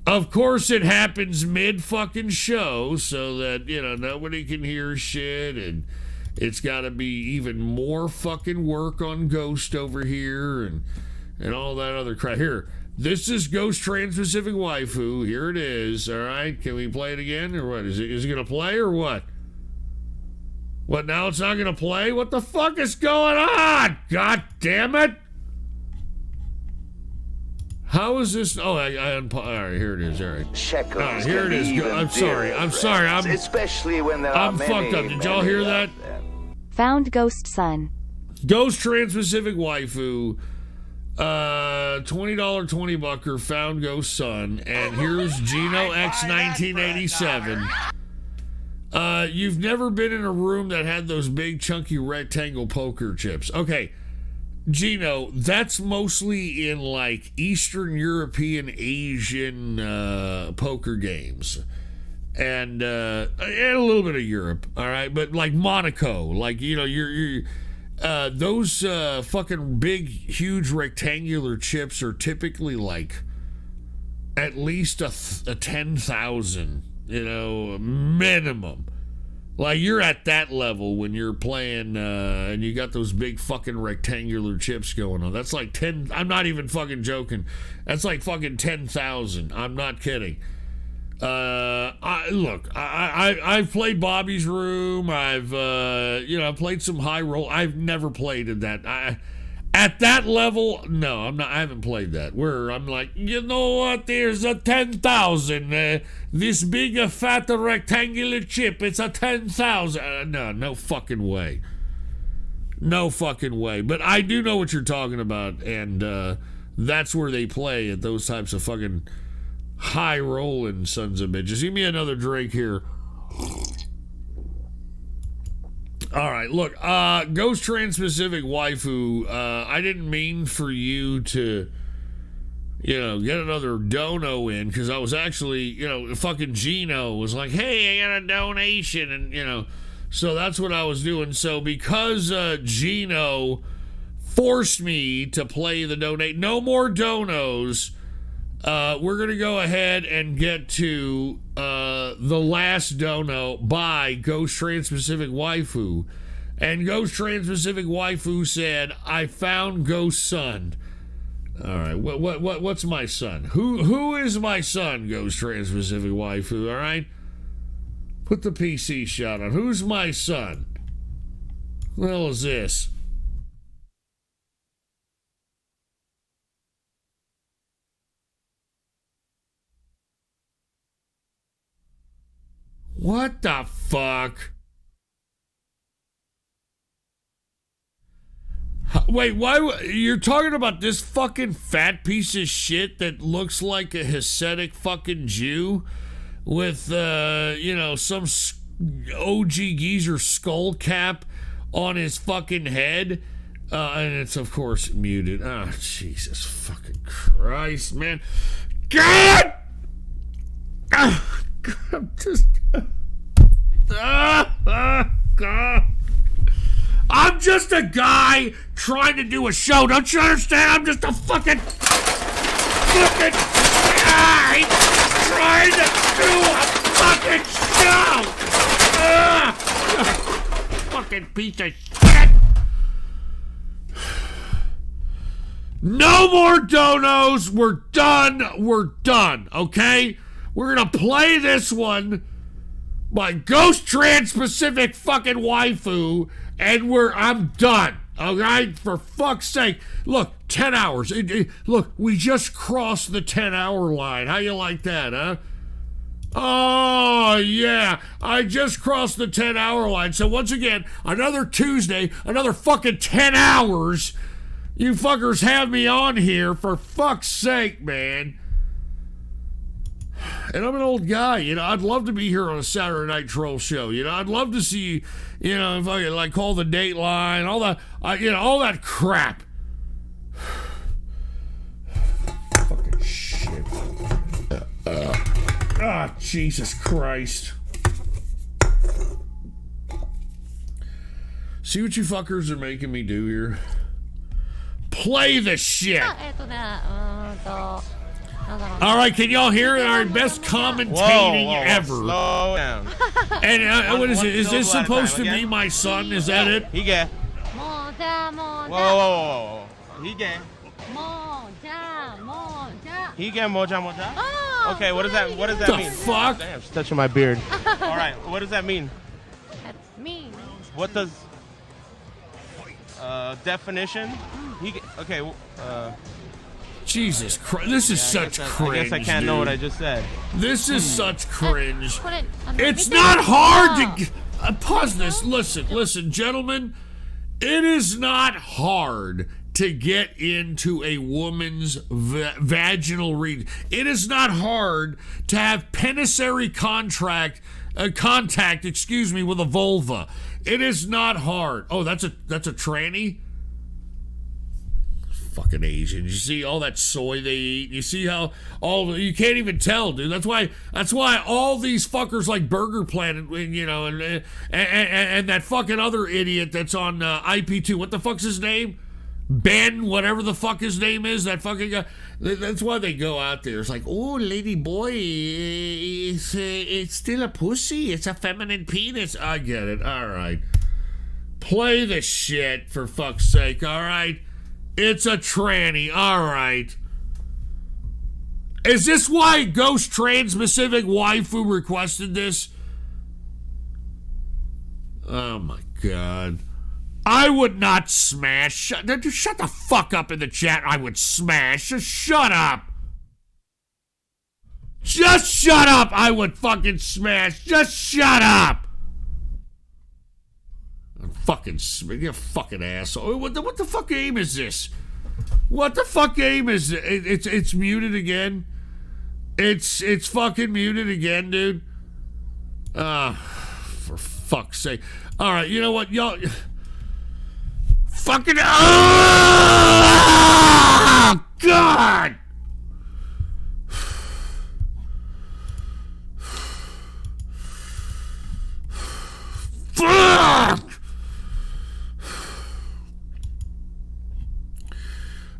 Of course, it happens mid-fucking show so that, nobody can hear shit, and it's got to be even more fucking work on Ghost over here and all that other crap. Here, this is Ghost Trans-Pacific Waifu. Here it is, all right? Can we play it again, or what? Is it going to play, or what? What, now it's not going to play? What the fuck is going on? God damn it! How is this? Oh, all right, here it is. All right. Shekels All right, here it is. I'm sorry. Especially when there are I'm fucked up. Did y'all hear that? Found Ghost Son. Ghost Trans-Pacific Waifu. $20 $20 found Ghost Son. And here's Gino X 1987. You've never been in a room that had those big chunky rectangle poker chips. Okay. Gino, that's mostly in like Eastern European, Asian poker games, and a little bit of Europe. All right, but like Monaco, like you're those fucking big, huge rectangular chips are typically like at least a 10,000, minimum. Like, you're at that level when you're playing, and you got those big fucking rectangular chips going on. That's like 10, I'm not even fucking joking. That's like fucking 10,000. I'm not kidding. I've played Bobby's Room. I've played some high roll. I've never played in that. At that level, no, I haven't played that. Where I'm like, you know what? There's a 10,000. This big, fat, rectangular chip. It's a 10,000. No fucking way. No fucking way. But I do know what you're talking about, and that's where they play at those types of fucking high rolling sons of bitches. Give me another drink here. All right, look, Ghost Trans-Pacific Waifu, I didn't mean for you to, get another dono in, because I was actually, fucking Gino was like, hey, I got a donation, and, so that's what I was doing. So because Gino forced me to play the donate, no more donos, we're going to go ahead and get to the last dono by Ghost Trans-Pacific Waifu. And Ghost Trans-Pacific Waifu said, I found Ghost Son. All right, what's my son? Who is my son, Ghost Trans-Pacific Waifu, all right? Put the PC shot on. Who's my son? What the hell is this? What the fuck? Wait, why? You're talking about this fucking fat piece of shit that looks like a Hasidic fucking Jew with, some OG geezer skull cap on his fucking head? And it's, of course, muted. Oh, Jesus fucking Christ, man. God! I'm just... God. I'm just a guy trying to do a show. Don't you understand? I'm just a fucking guy trying to do a fucking show. Fucking piece of shit. No more donos. We're done. Okay? We're gonna play this one by Ghost Trans-Pacific fucking Waifu, and I'm done. Alright? For fuck's sake. Look, 10 hours. Look, we just crossed the 10-hour line. How you like that, huh? Oh, yeah. I just crossed the 10-hour line. So once again, another Tuesday, another fucking 10 hours. You fuckers have me on here, for fuck's sake, man. And I'm an old guy, I'd love to be here on a Saturday Night Troll show, I'd love to see, if I could, call the Dateline, all that, all that crap. Fucking shit. Jesus Christ. See what you fuckers are making me do here? Play the shit. All right, can y'all hear it? Our best commentating ever. Slow down. And what is it? Is this supposed to be my son? Is that it? Hige. Whoa. Hige. Hige moja moja. Okay, what does that mean? The fuck? Damn, she's touching my beard. All right, what does that mean? That's me. What does definition? Okay. Jesus Christ, this is such cringe. I guess I can't know what I just said. This is such cringe. It's not hard to pause this. Listen, gentlemen. It is not hard to get into a woman's vaginal read. It is not hard to have penissary contact, with a vulva. It is not hard. Oh, that's a tranny? Fucking Asians. You see all that soy they eat. You see how you can't even tell, dude. That's why all these fuckers like Burger Planet, you know, and that fucking other idiot that's on IP2. What the fuck's his name? Ben, whatever the fuck his name is, that fucking guy. That's why they go out there. It's like, oh, lady boy, it's still a pussy. It's a feminine penis. I get it. All right. Play the shit, for fuck's sake, all right? It's a tranny, all right. Is this why Ghost Trans-Pacific Waifu requested this? Oh, my God. I would not smash. Shut the fuck up in the chat. I would smash. Just shut up. Just shut up. I would fucking smash. Just shut up. You're a fucking asshole. What the fuck game is this? What the fuck game is it? It's muted again. It's fucking muted again, dude. For fuck's sake. All right, you know what, y'all. Fucking. Oh, God. Fuck.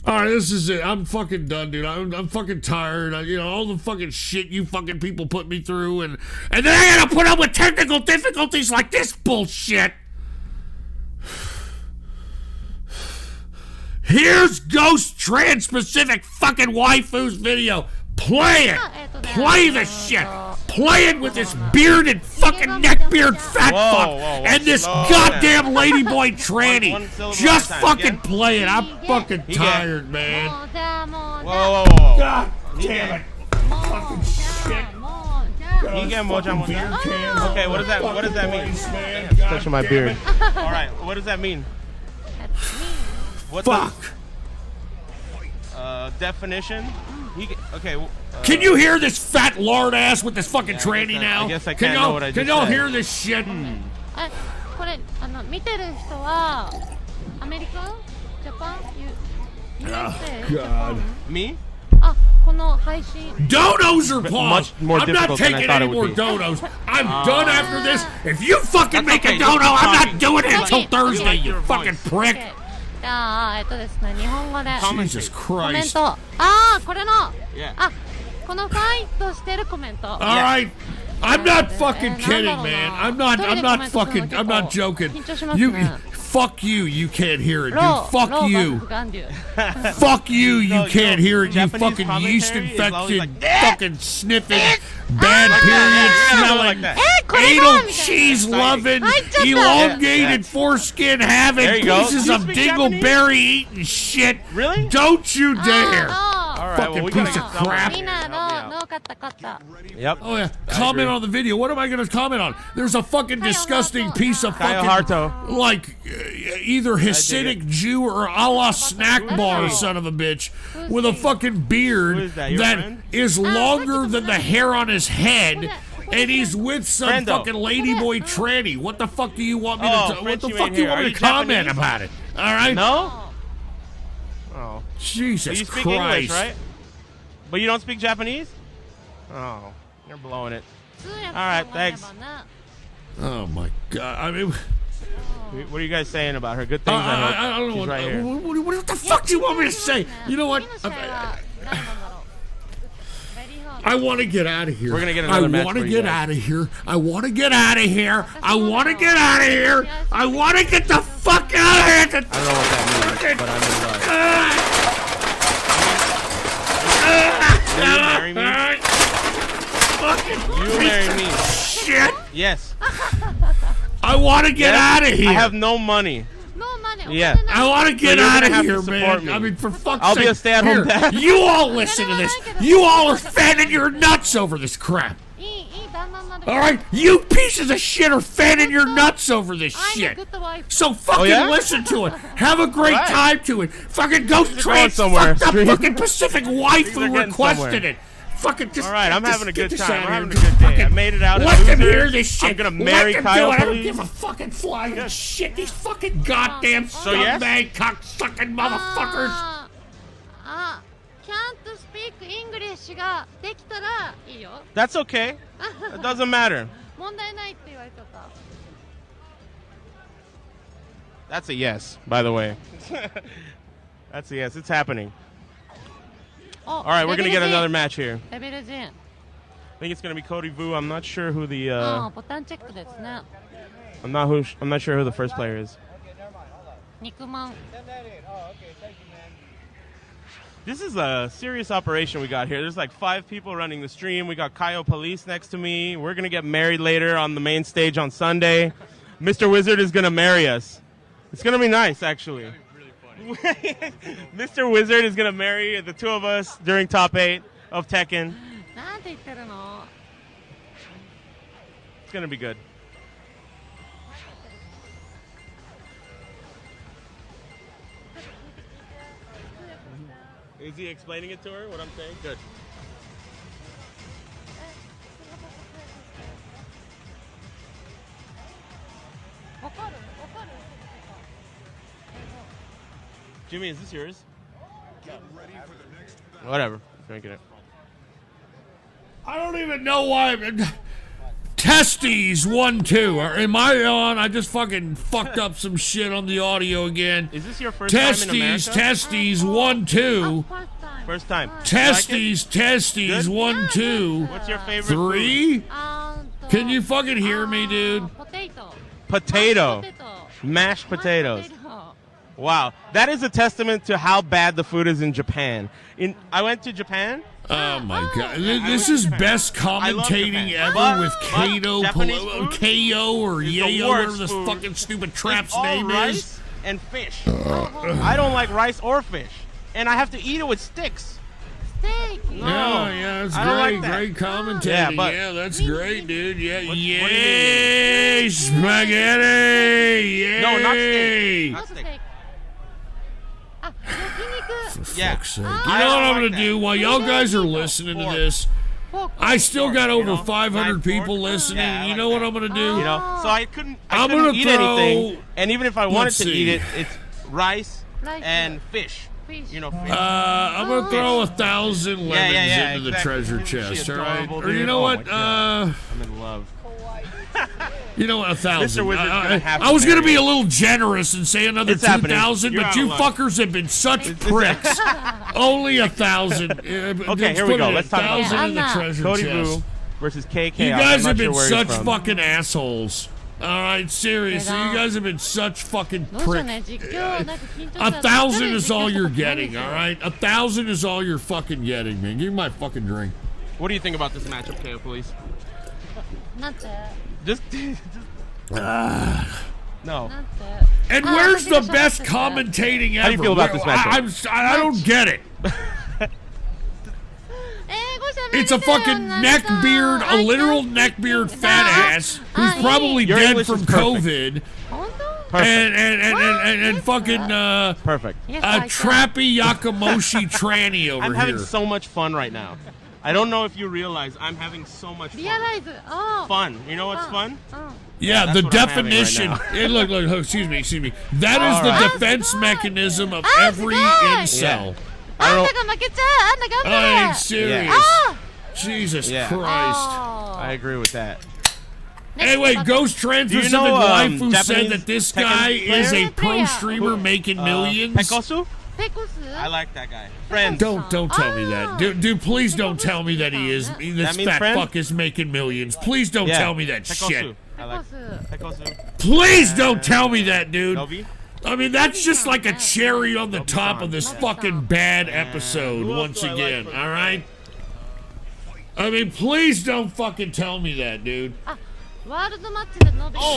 All right, this is it. I'm fucking done, dude. I'm fucking tired. All the fucking shit you fucking people put me through, and then I gotta put up with technical difficulties like this bullshit. Here's Ghost Trans-Pacific fucking Waifu's video. Play it. Play the shit. Play it with this bearded fucking neckbeard fat fuck and this goddamn ladyboy tranny. Just fucking play it. I'm fucking tired, man. Whoa. God damn it. Fucking shit. Okay, what does that mean? Damn, she's touching my beard. All right, what does that mean? What fuck. Definition? Okay. Can you hear this fat lard ass with this fucking tranny now? I guess I can't know what I just said. Can y'all hear this shit? これ見てる人はアメリカ、ジャパン、USA、 God. Me? あ、この配信。Donos are paused. Much more I'm not difficult than I taking thought any it more would be. donos. I'm done after this. If you fucking make a dono, I'm not doing it until Thursday, you fucking prick. じゃあですね、日本語で Jesus コメン Christ. ト。これの、このファイトしてるコメント。All right. I'm not fucking kidding, man. I'm not joking. Fuck you, you can't hear it, dude. Fuck you. Fuck you, you can't hear it, you fucking yeast infected, fucking sniffing, bad period smelling, anal cheese loving, elongated foreskin having, pieces of dingleberry eating shit. Really? Don't you dare. Fucking piece of crap. Yep. Oh yeah. Comment on the video. What am I gonna comment on? There's a fucking disgusting piece of fucking like either Hasidic Jew or a la snack bar son of a bitch with a fucking beard that is longer than the hair on his head. And he's with some fucking ladyboy tranny. What the fuck do you want me to? What the fuck do you want me to comment about it? All right. No. Oh. Jesus you speak Christ. English, right? But you don't speak Japanese? Oh, you're blowing it. All right, thanks. Oh my God. I mean, What are you guys saying about her? Good things. I don't know. She's right here. What the fuck do you want me to say? You know what? I want to get out of here. We're gonna get another match. I want to get out of here. I want to get out of here. I want to get out of here. I want to get the fuck out of here. I don't know what that means, but I'm in love. Will you marry me? You marry me. Shit. Yes. I want to get out of here. I have no money. Yeah. I want to get out of here, man. I mean, for fuck's sake. I'll be a stay-at-home dad. You all listen to this. You all are fanning your nuts over this crap. All right? You pieces of shit are fanning your nuts over this shit. So fucking listen to it. Have a great time to it. Fucking Ghost Trans fucked up fucking Pacific waifu requested it. Fucking just. All right, I'm just having a good get this time. out I'm of having a here. good day. I made it out of Let them losers. hear this shit. I'm gonna marry Let them Kyle, do it. I don't please. give a fucking flying shit. These fucking goddamn yes? scumbag cocksucking motherfuckers. Can't speak English ができたらいいよ。 That's okay. It doesn't matter. 問題ないって言われちゃった。 That's a yes, by the way. That's a yes. It's happening. All right, we're gonna get another match here. レベル10。 I think it's gonna be Cody Vu. I'm not sure who the. ボタンチェックですね。 I'm not sure who the first player is. 肉まん。 This is a serious operation we got here. There's like 5 people running the stream. We got Kaio Police next to me. We're gonna get married later on the main stage on Sunday. Mr. Wizard is gonna marry us. It's gonna be nice, actually. Mr. Wizard is gonna marry the two of us during top 8 of Tekken. なんて言ってるの? It's gonna be good. Is he explaining it to her, what I'm saying? Good. Jimmy, is this yours? Whatever. Drinking it. I don't even know why. Testes 1-2. Am I on? I just fucking fucked up some shit on the audio again. Is this your first time in America? Testes 1-2. First time. Testes 1-2. What's your favorite 3? food? Can you fucking hear me, dude? Potato. Mashed potatoes. Wow. That is a testament to how bad the food is in Japan. I went to Japan. Oh my god. This is best commentating ever with Kato, KO or Yayo, whatever this fucking stupid trap's name rice is. And fish. I don't like rice or fish. And I have to eat it with sticks. Steak. No. Yeah, it's I don't great. like that. Great commentating. Yeah, Yeah, but that's great, dude. Yeah, yay, spaghetti. Yay. No, not steak. Not steak. For fuck's sake. You know what I'm going to do while y'all guys are listening to this? I still got over 500 people listening. And you know what I'm going to do? You know, so I couldn't gonna eat throw- anything. And even if I wanted Let's to see. eat it, it's rice and fish. You know, fish. I'm going to throw 1,000 lemons into the treasure chest, all right? Or you know what? I'm in love. You know what? 1,000. Mr. Wizard's gonna have to I was going to marry be a little generous and say another It's happening. 2,000, You're but out you of luck. fuckers have been such pricks. Only 1,000. Okay, here we go. Let's talk about 1,000 in the this. treasure Cody chest. Vu versus KK. You I'm guys not have sure been where he's such from. fucking assholes. All right, seriously, you guys have been such fucking pricks. 1,000 is all you're getting, all right? 1,000 is all you're fucking getting, man. Give me my fucking drink. What do you think about this matchup, KO Police? Just no. And where's the best commentating ever? How do you feel about this matchup? I don't get it. It's a fucking neckbeard, a literal neckbeard fat ass who's probably Your dead English from is perfect. COVID. Perfect. And fucking perfect. Trappy Yakamoshi tranny over I'm here. having so much fun right now. I don't know if you realize I'm having so much fun. Fun. You know what's fun? Yeah, that's the what I'm having definition. right now. Hey, look, excuse me. That is All the right. defense mechanism of every incel. I ain't serious. Jesus Christ. I agree with that. Anyway, Ghost Transpacific Waifu said Japanese that this Tekken guy is a player? pro streamer making millions. Pekosu? I like that guy. Friends. Don't tell me that. Dude, please don't tell me that he is. This That means fat friend? fuck is making millions. Please don't Yeah. tell me that Pekosu. shit. I like Pekosu. Please don't tell me that, dude. Novi? I mean, that's just like a cherry on the top of this fucking bad episode once again, all right? I mean, please don't fucking tell me that, dude.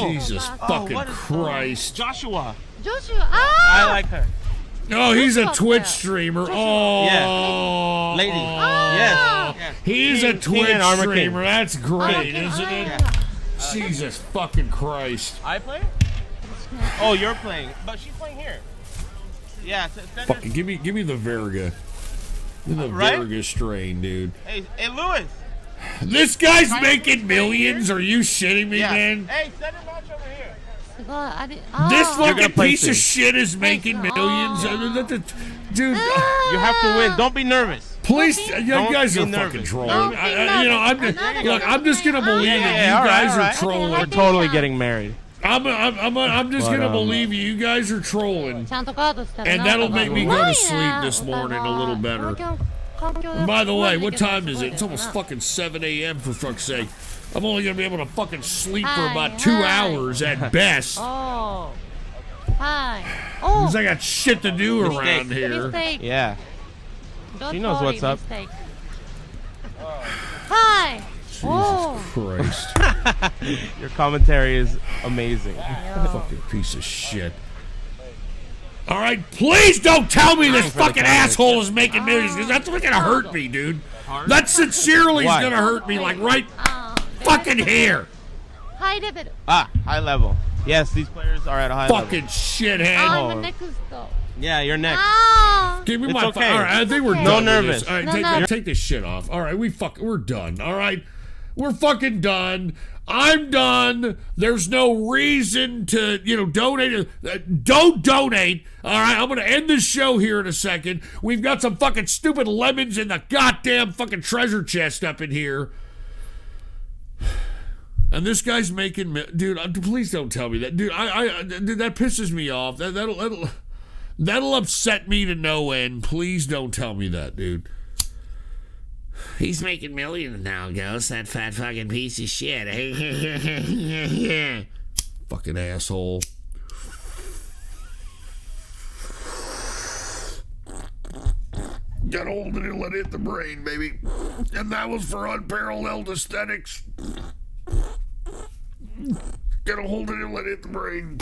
Jesus fucking Christ. Joshua. Ah! I like her. Oh, he's a Twitch streamer. Oh. Yeah. Lady. Yes. He's a King Twitch and Armor King. streamer. That's great, isn't it? Jesus fucking Christ. I play? Oh, you're playing. But she's playing here. Yeah. Fucking give me the Verga. Give me the Right? Verga strain, dude. Hey, Lewis. This guy's making millions? Are you shitting me, Yeah. man? Hey, send her match over here. This You're gonna fucking play piece soon. of shit is making millions. Dude, You have to win. Don't be nervous. please, you Don't guys be are nervous. fucking trolling. Don't be I'm just gonna believe that you guys are trolling. We're totally getting married. I'm just gonna believe you guys are trolling, and that'll make me go to sleep this morning a little better. And by the way, what time is it? It's almost fucking 7 a.m. for fuck's sake. I'm only gonna be able to fucking sleep for about 2 hours at best. Oh. Hi. Because I got shit to do around here. Yeah. She knows what's up. Hi. Jesus Christ. Your commentary is amazing. Fucking piece of shit. All right, please don't tell me this fucking asshole is making millions, because that's what's gonna hurt me, dude. That sincerely is Why? gonna hurt me, like right fucking here. High level. High level. Yes, these players are at a high level. Fucking shithead. I'm next though. Yeah, you're next. Give me It's my okay. All right, I think we're No done. nervous. With this. All right, take this shit off. All right, we're done. All right, we're fucking done. I'm done. There's no reason to, donate. Don't donate. All right, I'm gonna end this show here in a second. We've got some fucking stupid lemons in the goddamn fucking treasure chest up in here. And this guy's making, dude. Please don't tell me that, dude. Dude, that pisses me off. That'll upset me to no end. Please don't tell me that, dude. He's making millions now, Ghost. That fat fucking piece of shit. Fucking asshole. Gotta hold it and let it hit the brain, baby. And that was for unparalleled aesthetics. Gotta hold it and let it hit the brain.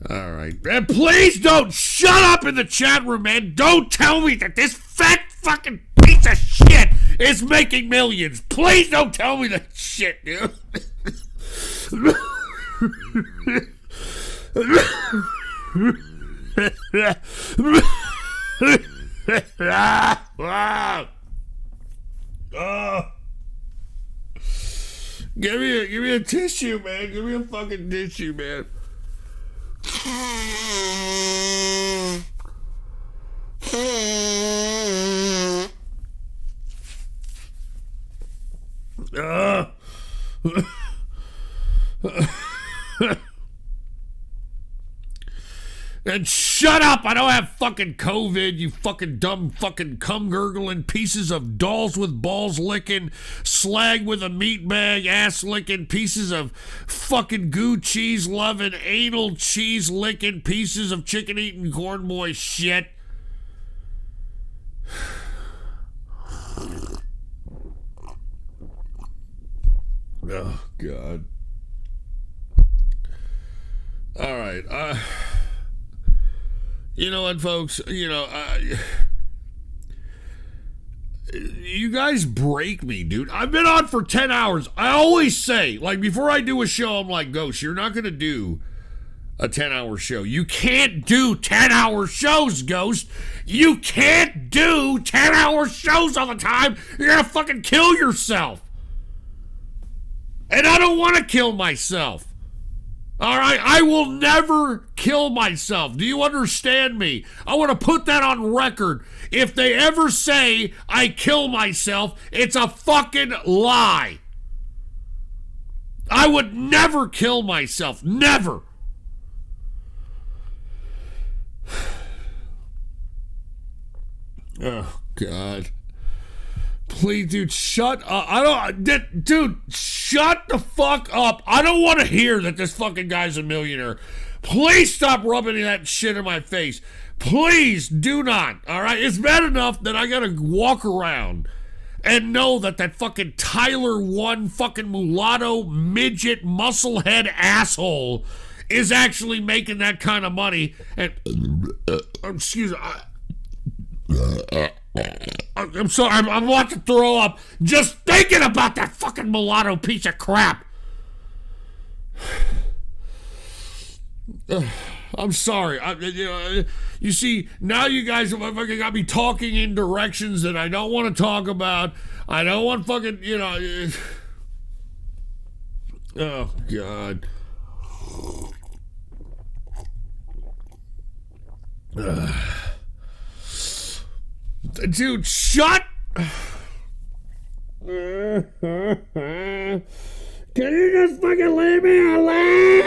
All right. And please don't shut up in the chat room, man. Don't tell me that this fat fucking piece of shit is making millions. Please don't tell me that shit, dude. Give me a tissue, man. Give me a fucking tissue, man. And shut up! I don't have fucking COVID, you fucking dumb fucking cum gurgling pieces of dolls with balls licking, slag with a meat bag, ass licking, pieces of fucking goo cheese loving, anal cheese licking, pieces of chicken eating corn boy shit. Oh, God. All right. You know what, folks? You guys break me, dude. I've been on for 10 hours. I always say, like, before I do a show, I'm like, Ghost, you're not going to do a 10-hour show. You can't do 10-hour shows, Ghost. You can't do 10-hour shows all the time. You're going to fucking kill yourself. And I don't want to kill myself. All right, I will never kill myself. Do you understand me? I want to put that on record. If they ever say I kill myself, it's a fucking lie. I would never kill myself. Never. Oh, God. Please, dude, shut up. Dude, shut the fuck up. I don't want to hear that this fucking guy's a millionaire. Please stop rubbing that shit in my face. Please do not. All right? It's bad enough that I got to walk around and know that fucking Tyler One fucking mulatto midget musclehead asshole is actually making that kind of money. And excuse me. I'm sorry. I'm about to throw up just thinking about that fucking mulatto piece of crap. I'm sorry. You see, now you guys have fucking got me talking in directions that I don't want to talk about. I don't want fucking, oh, God. Dude, shut. Can you just fucking leave me alone?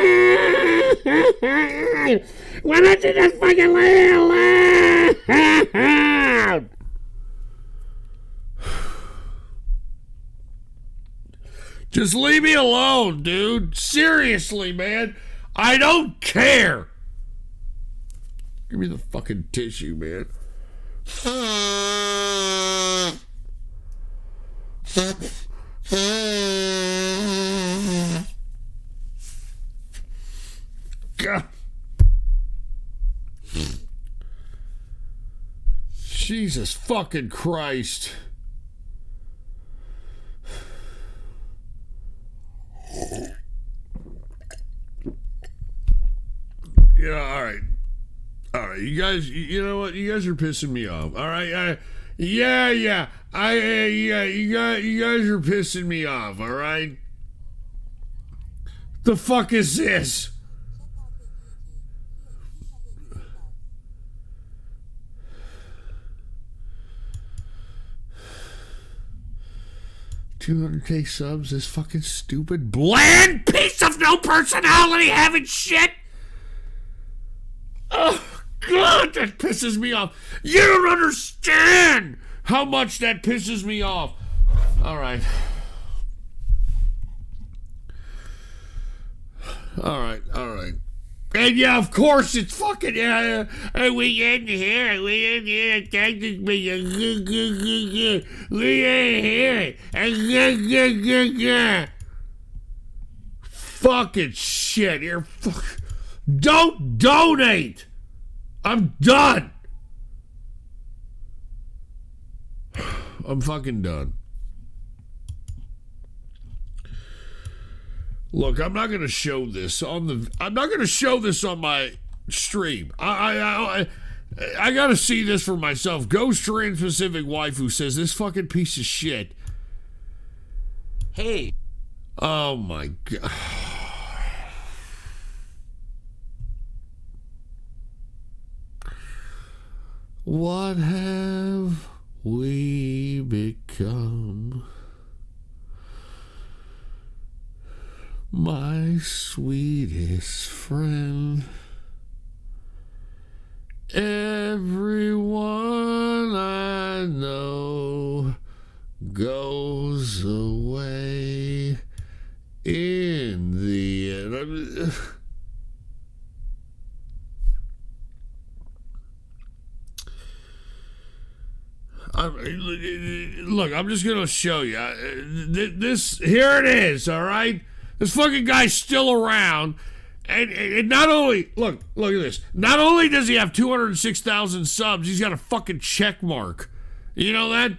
Why don't you just fucking leave me alone? Just leave me alone, dude. Seriously, man. I don't care. Give me the fucking tissue, man. God. Jesus fucking Christ. Yeah, all right. All right, you guys, you know what? You guys are pissing me off. All right, you guys are pissing me off. All right. The fuck is this? $200K subs. This fucking stupid bland piece of no personality having shit. Oh, God, that pisses me off. You don't understand how much that pisses me off. All right. All right. And yeah, of course, it's fucking, we in here, Texas, we in here, fucking shit, you're don't donate. I'm done. I'm fucking done. Look, I'm not going to show this on my stream. I got to see this for myself. Ghost Trans-Pacific wife who says this fucking piece of shit. Hey. Oh my God. What have we become? My sweetest friend. Everyone I know goes away in the end. Look, I'm just gonna show you. This here it is. All right, this fucking guy's still around, and not only look at this. Not only does he have 206,000 subs, he's got a fucking check mark. You know that?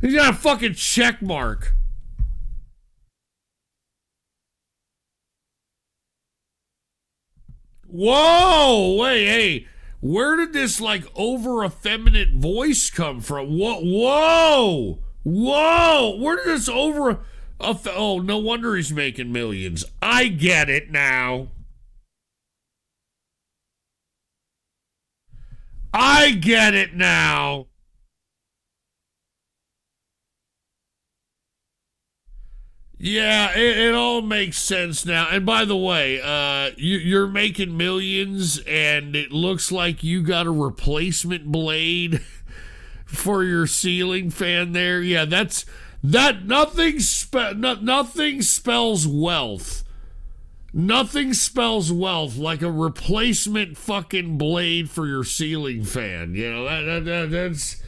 He's got a fucking check mark. Whoa! Wait, hey. Where did this, like, over-effeminate voice come from? Whoa! Where did this Oh, no wonder he's making millions. I get it now. I get it now. Yeah, it all makes sense now. And by the way, you're making millions, and it looks like you got a replacement blade for your ceiling fan there. Yeah, nothing spells wealth. Nothing spells wealth like a replacement fucking blade for your ceiling fan. You know, that's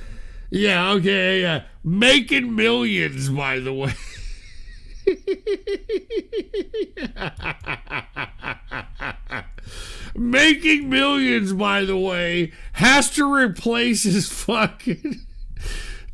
yeah, okay, yeah. Making millions, by the way. Making millions, by the way, has to replace his fucking...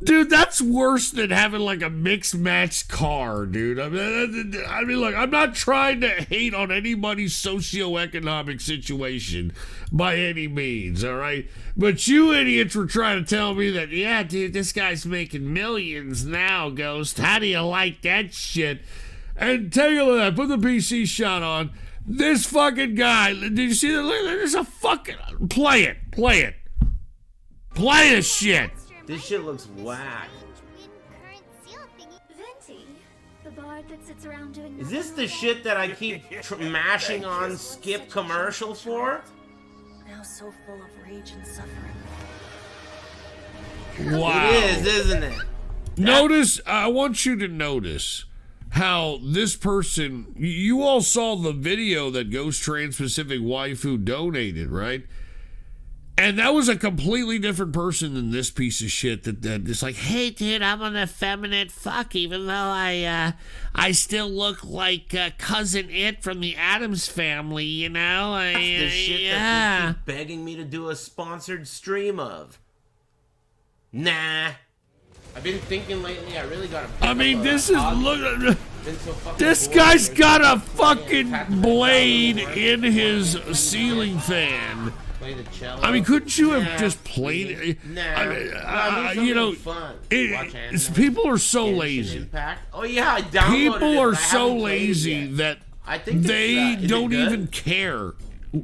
Dude, that's worse than having like a mixed match car, dude. I mean, look, I'm not trying to hate on anybody's socioeconomic situation by any means, all right? But you idiots were trying to tell me that, yeah, dude, this guy's making millions now, Ghost. How do you like that shit? And tell you that, put the PC shot on. This fucking guy, did you see that? There's a fucking... Play it. Play this shit. This shit looks whack. Venti, the bard that sits around doing Is this the shit that I keep mashing on skip commercial for? Now so full of rage and suffering. Wow. It is, isn't it? Notice, I want you to notice how this person, you all saw the video that Ghost Trans-Pacific Waifu donated, right? And that was a completely different person than this piece of shit that is like, hey, dude, I'm an effeminate fuck, even though I still look like Cousin It from the Addams Family, you know? That's the shit that you keep begging me to do a sponsored stream of. Nah. I've been thinking lately, I really gotta... I mean, this is... Look, this guy's got a fucking blade in his ceiling fan. Play the cello. I mean, couldn't you have just played it? Nah. You know, people are so lazy. Impact. Oh yeah, I downloaded People are it, so lazy that they don't even care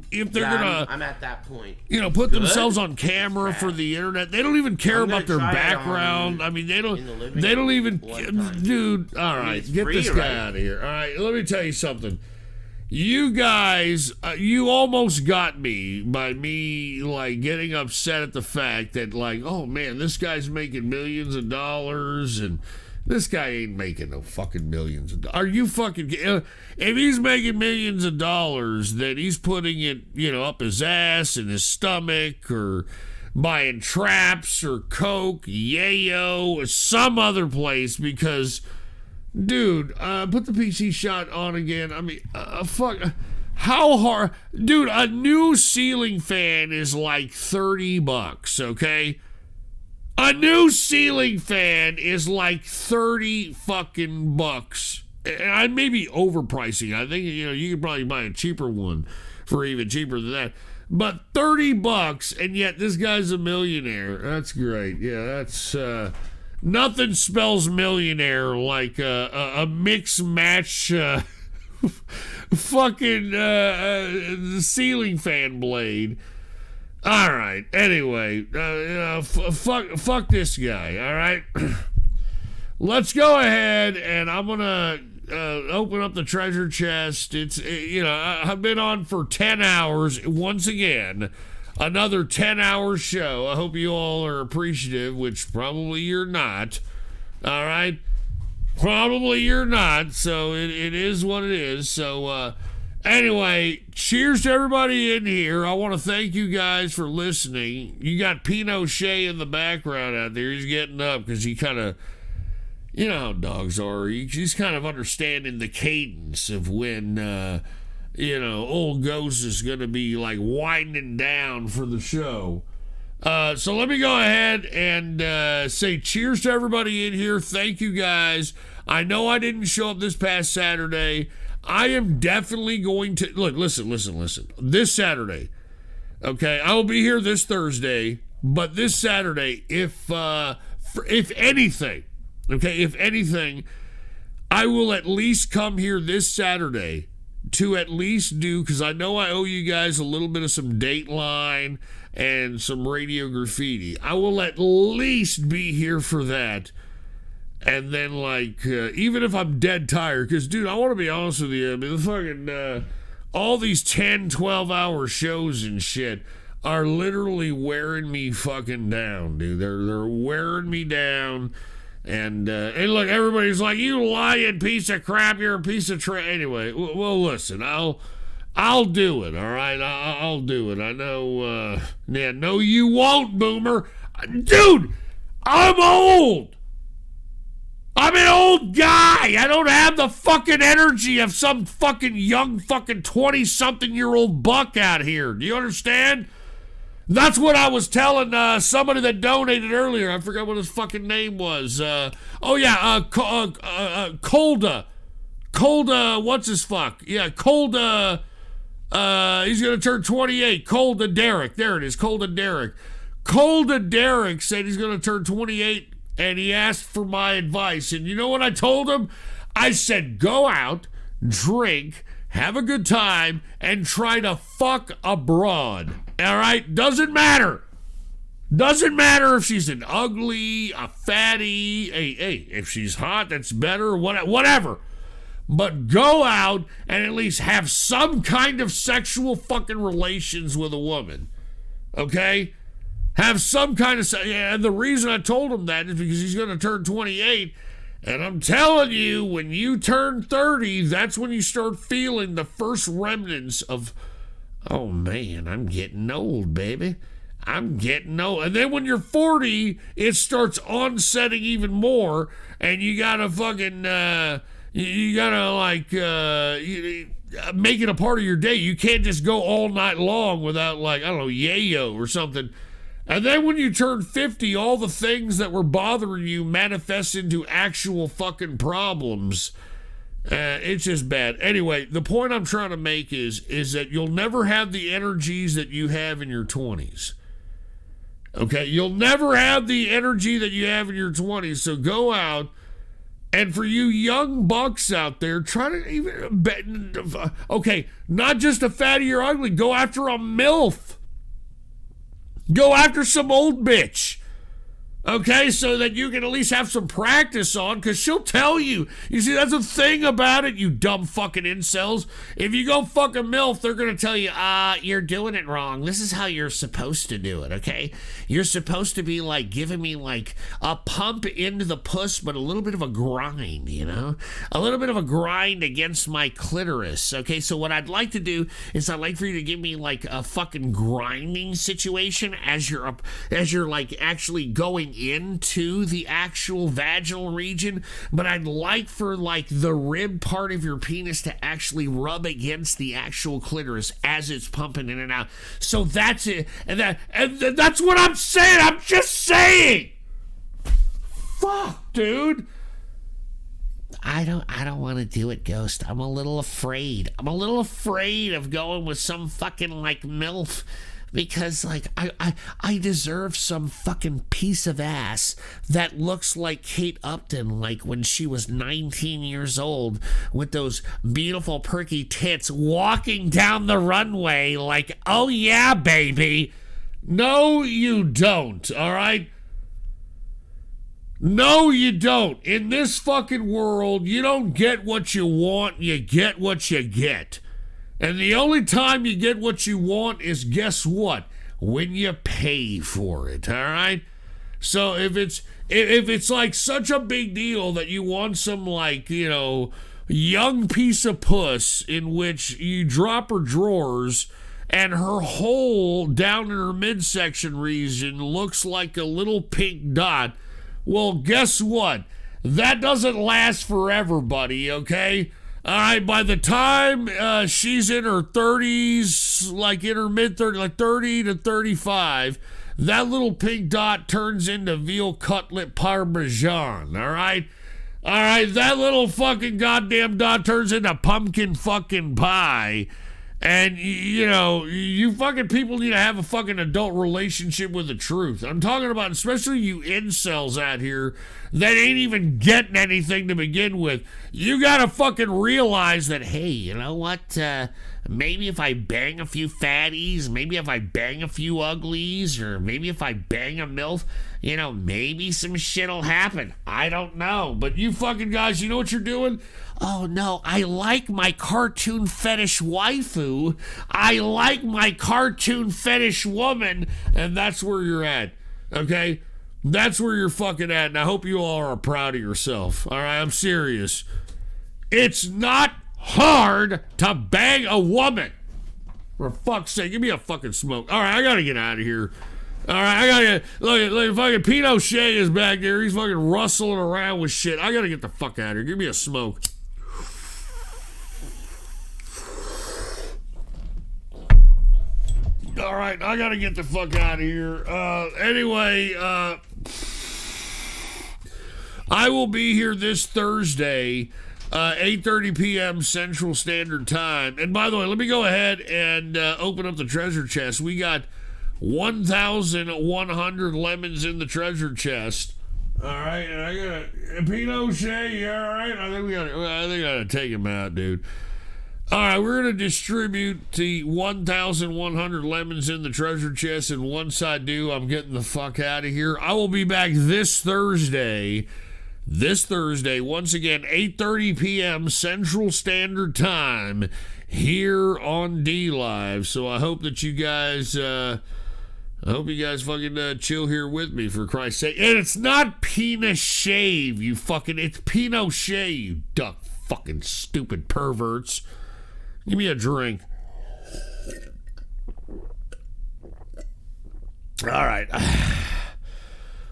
if they're gonna. I'm at that point. You know, put themselves on camera for the internet. They don't even care about their background. I mean, they don't. They don't even. Dude, all right, get this guy out of here. All right, let me tell you something. You guys, you almost got me by me, like, getting upset at the fact that, like, oh, man, this guy's making millions of dollars, and this guy ain't making no fucking millions of dollars. Are you fucking... if he's making millions of dollars, then he's putting it, you know, up his ass, in his stomach, or buying traps, or coke, yayo, or some other place, because... Dude, put the PC shot on again. I mean, fuck. How hard? Dude, a new ceiling fan is like $30, okay? A new ceiling fan is like 30 fucking bucks. And I may be overpricing. I think, you know, you could probably buy a cheaper one for even cheaper than that. But $30, and yet this guy's a millionaire. That's great. Yeah, that's... Nothing spells millionaire like a mix match fucking ceiling fan blade. All right. Anyway, fuck this guy. All right. Let's go ahead, and I'm gonna open up the treasure chest. It's I've been on for 10 hours once again. Another 10-hour show. I hope you all are appreciative, which probably you're not. All right? Probably you're not, so it is what it is. So, anyway, cheers to everybody in here. I want to thank you guys for listening. You got Pinochet in the background out there. He's getting up because he kind of, you know how dogs are. He's kind of understanding the cadence of when... old Ghost is going to be like winding down for the show. So let me go ahead and say cheers to everybody in here. Thank you guys. I know I didn't show up this past Saturday. I am definitely going to look. Listen. This Saturday, okay, I will be here this Thursday, but this Saturday, if anything, I will at least come here this Saturday to at least do, because I know I owe you guys a little bit of some Dateline and some Radio Graffiti. I will at least be here for that. And then, like, even if I'm dead tired, because, dude, I want to be honest with you. I mean, the fucking, all these 10, 12-hour shows and shit are literally wearing me fucking down, dude. They're wearing me down. And look, everybody's like, you lying piece of crap, you're a piece of trash. Anyway, well, listen, I'll do it, all right? I'll do it. I know, no, you won't, Boomer. Dude, I'm old. I'm an old guy. I don't have the fucking energy of some fucking young fucking 20-something-year-old buck out here. Do you understand? That's what I was telling somebody that donated earlier. I forgot what his fucking name was. Colda. Colda, what's his fuck? Yeah, Colda. He's going to turn 28. Colda Derek. There it is, Colda Derek. Colda Derek said he's going to turn 28, and he asked for my advice. And you know what I told him? I said, go out, drink, have a good time, and try to fuck abroad. All right? Doesn't matter. Doesn't matter if she's an ugly, a fatty. Hey, if she's hot, that's better. Whatever. But go out and at least have some kind of sexual fucking relations with a woman. Okay? Have some kind of... And the reason I told him that is because he's going to turn 28. And I'm telling you, when you turn 30, that's when you start feeling the first remnants of... Oh, man, I'm getting old, baby. I'm getting old. And then when you're 40, it starts onsetting even more, and you gotta fucking, you gotta, like, make it a part of your day. You can't just go all night long without, like, I don't know, yayo or something. And then when you turn 50, all the things that were bothering you manifest into actual fucking problems. It's just bad. Anyway, the point I'm trying to make is that you'll never have the energies that you have in your 20s. Okay? You'll never have the energy that you have in your 20s. So go out, and for you young bucks out there, try to even... Okay, not just a fatty or ugly. Go after a MILF. Go after some old bitch. Okay, so that you can at least have some practice on, because she'll tell you. You see, that's the thing about it, you dumb fucking incels. If you go fuck a MILF, they're going to tell you, you're doing it wrong. This is how you're supposed to do it, okay? You're supposed to be, like, giving me, like, a pump into the puss, but a little bit of a grind, you know? A little bit of a grind against my clitoris, okay? So what I'd like to do is I'd like for you to give me, like, a fucking grinding situation as you're, like, actually going into the actual vaginal region, but I'd like for, like, the rib part of your penis to actually rub against the actual clitoris as it's pumping in and out. So that's it. And that's what I'm saying. I'm just saying. Fuck, dude. I don't want to do it, Ghost. I'm a little afraid. I'm a little afraid of going with some fucking, like, MILF. Because, like, I deserve some fucking piece of ass that looks like Kate Upton, like when she was 19 years old, with those beautiful perky tits walking down the runway like, oh yeah, baby. No, you don't, all right? No, you don't. In this fucking world, you don't get what you want, you get what you get. And the only time you get what you want is, guess what? When you pay for it, all right? So if it's like such a big deal that you want some, like, you know, young piece of puss in which you drop her drawers and her hole down in her midsection region looks like a little pink dot, well, guess what? That doesn't last forever, buddy, okay? All right, by the time she's in her 30s, like in her mid-30s, like 30 to 35, that little pink dot turns into veal cutlet parmesan, all right? All right, that little fucking goddamn dot turns into pumpkin fucking pie. And, you know, you fucking people need to have a fucking adult relationship with the truth. I'm talking about especially you incels out here that ain't even getting anything to begin with. You gotta fucking realize that, hey, you know what? Maybe if I bang a few fatties, maybe if I bang a few uglies, or maybe if I bang a MILF, you know, maybe some shit'll happen. I don't know. But you fucking guys, you know what you're doing? Oh no, I like my cartoon fetish waifu. I like my cartoon fetish woman. And that's where you're at. Okay? That's where you're fucking at. And I hope you all are proud of yourself. All right? I'm serious. It's not hard to bang a woman. For fuck's sake, give me a fucking smoke. All right, I gotta get out of here. All right, I gotta get. Look, fucking Pinochet is back there. He's fucking rustling around with shit. I gotta get the fuck out of here. Give me a smoke. All right, I gotta get the fuck out of here. Anyway, I will be here this Thursday, 8:30 p.m. Central Standard Time. And by the way, let me go ahead and open up the treasure chest. We got 1,100 lemons in the treasure chest. All right, and I got Pinochet. You all right? I think I gotta take him out, dude. All right, we're going to distribute the 1,100 lemons in the treasure chest, and once I do, I'm getting the fuck out of here. I will be back this Thursday, once again, 8:30 p.m. Central Standard Time here on D-Live. So I hope that you guys, fucking chill here with me, for Christ's sake. And it's not penis shave, you fucking, it's Pinochet, you duck fucking stupid perverts. Give me a drink. All right.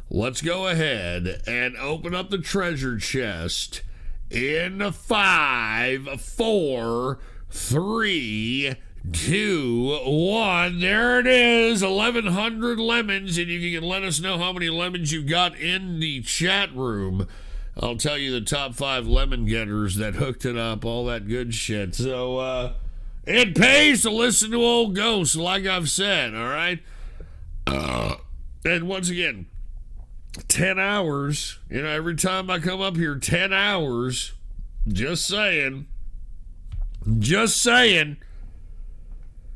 Let's go ahead and open up the treasure chest in 5, 4, 3, 2, 1. There it is. 1,100 lemons. And you can let us know how many lemons you got in the chat room. I'll tell you the top 5 lemon getters that hooked it up, all that good shit. So, it pays to listen to old ghosts, like I've said, all right? And once again, 10 hours, you know, every time I come up here, 10 hours, just saying.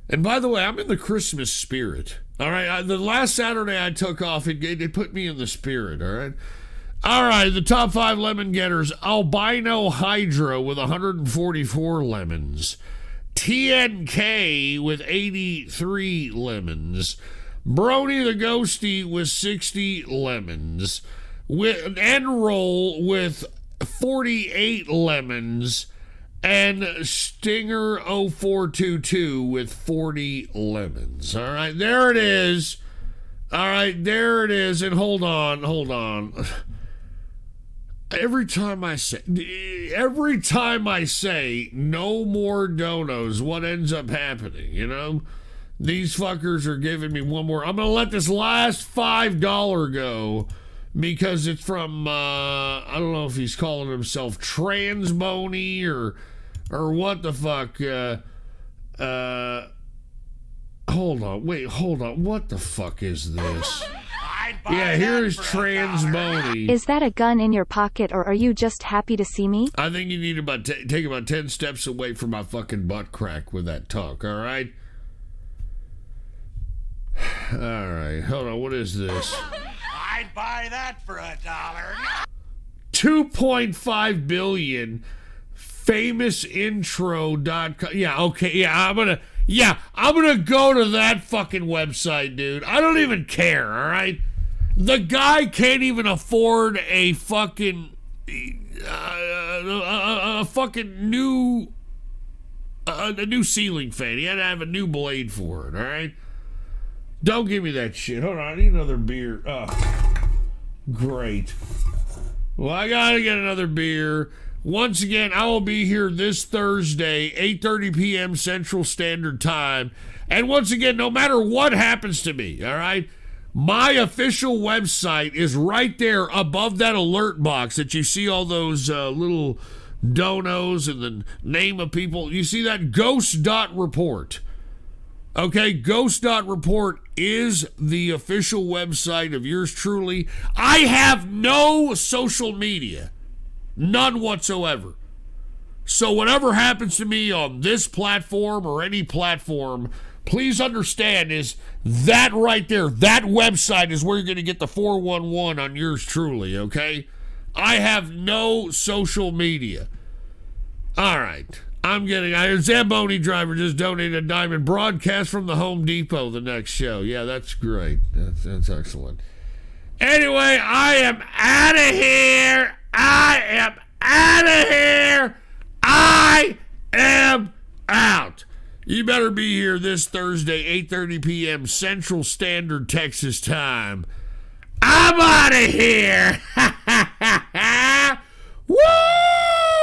And by the way, I'm in the Christmas spirit, all right? The last Saturday I took off, it put me in the spirit, all right? All right, the top 5 lemon getters. Albino Hydra with 144 lemons. TNK with 83 lemons. Brony the Ghosty with 60 lemons. With Enroll with 48 lemons. And Stinger 0422 with 40 lemons. All right, there it is. All right, there it is. And hold on. Every time I say no more donos, what ends up happening, you know? These fuckers are giving me one more. I'm going to let this last $5 go because it's from, I don't know if he's calling himself Transbony or what the fuck. Hold on. What the fuck is this? Yeah, here's Transbony. Is that a gun in your pocket, or are you just happy to see me? I think you need to take about 10 steps away from my fucking butt crack with that talk, all right? All right, hold on, what is this? I'd buy that for $1. 2.5 billion famousintro.com. Yeah, okay, yeah, I'm gonna go to that fucking website, dude. I don't even care, all right? The guy can't even afford a fucking new ceiling fan. He had to have a new blade for it, all right? Don't give me that shit. Hold on, I need another beer. Oh, great. Well, I gotta get another beer. Once again, I will be here this Thursday, 8:30 p.m. Central Standard Time. And once again, no matter what happens to me, all right, my official website is right there above that alert box that you see all those little donos and the name of people. You see that? Ghost.report. Okay, Ghost.report is the official website of yours truly. I have no social media. None whatsoever. So whatever happens to me on this platform or any platform, please understand is that right there, that website is where you're going to get the 411 on yours truly, okay? I have no social media. All right. Zamboni Driver just donated a diamond. Broadcast from the Home Depot the next show. Yeah, that's great. That's excellent. Anyway, I am out of here. I am out. You better be here this Thursday, 8:30 p.m. Central Standard Texas Time. I'm out of here.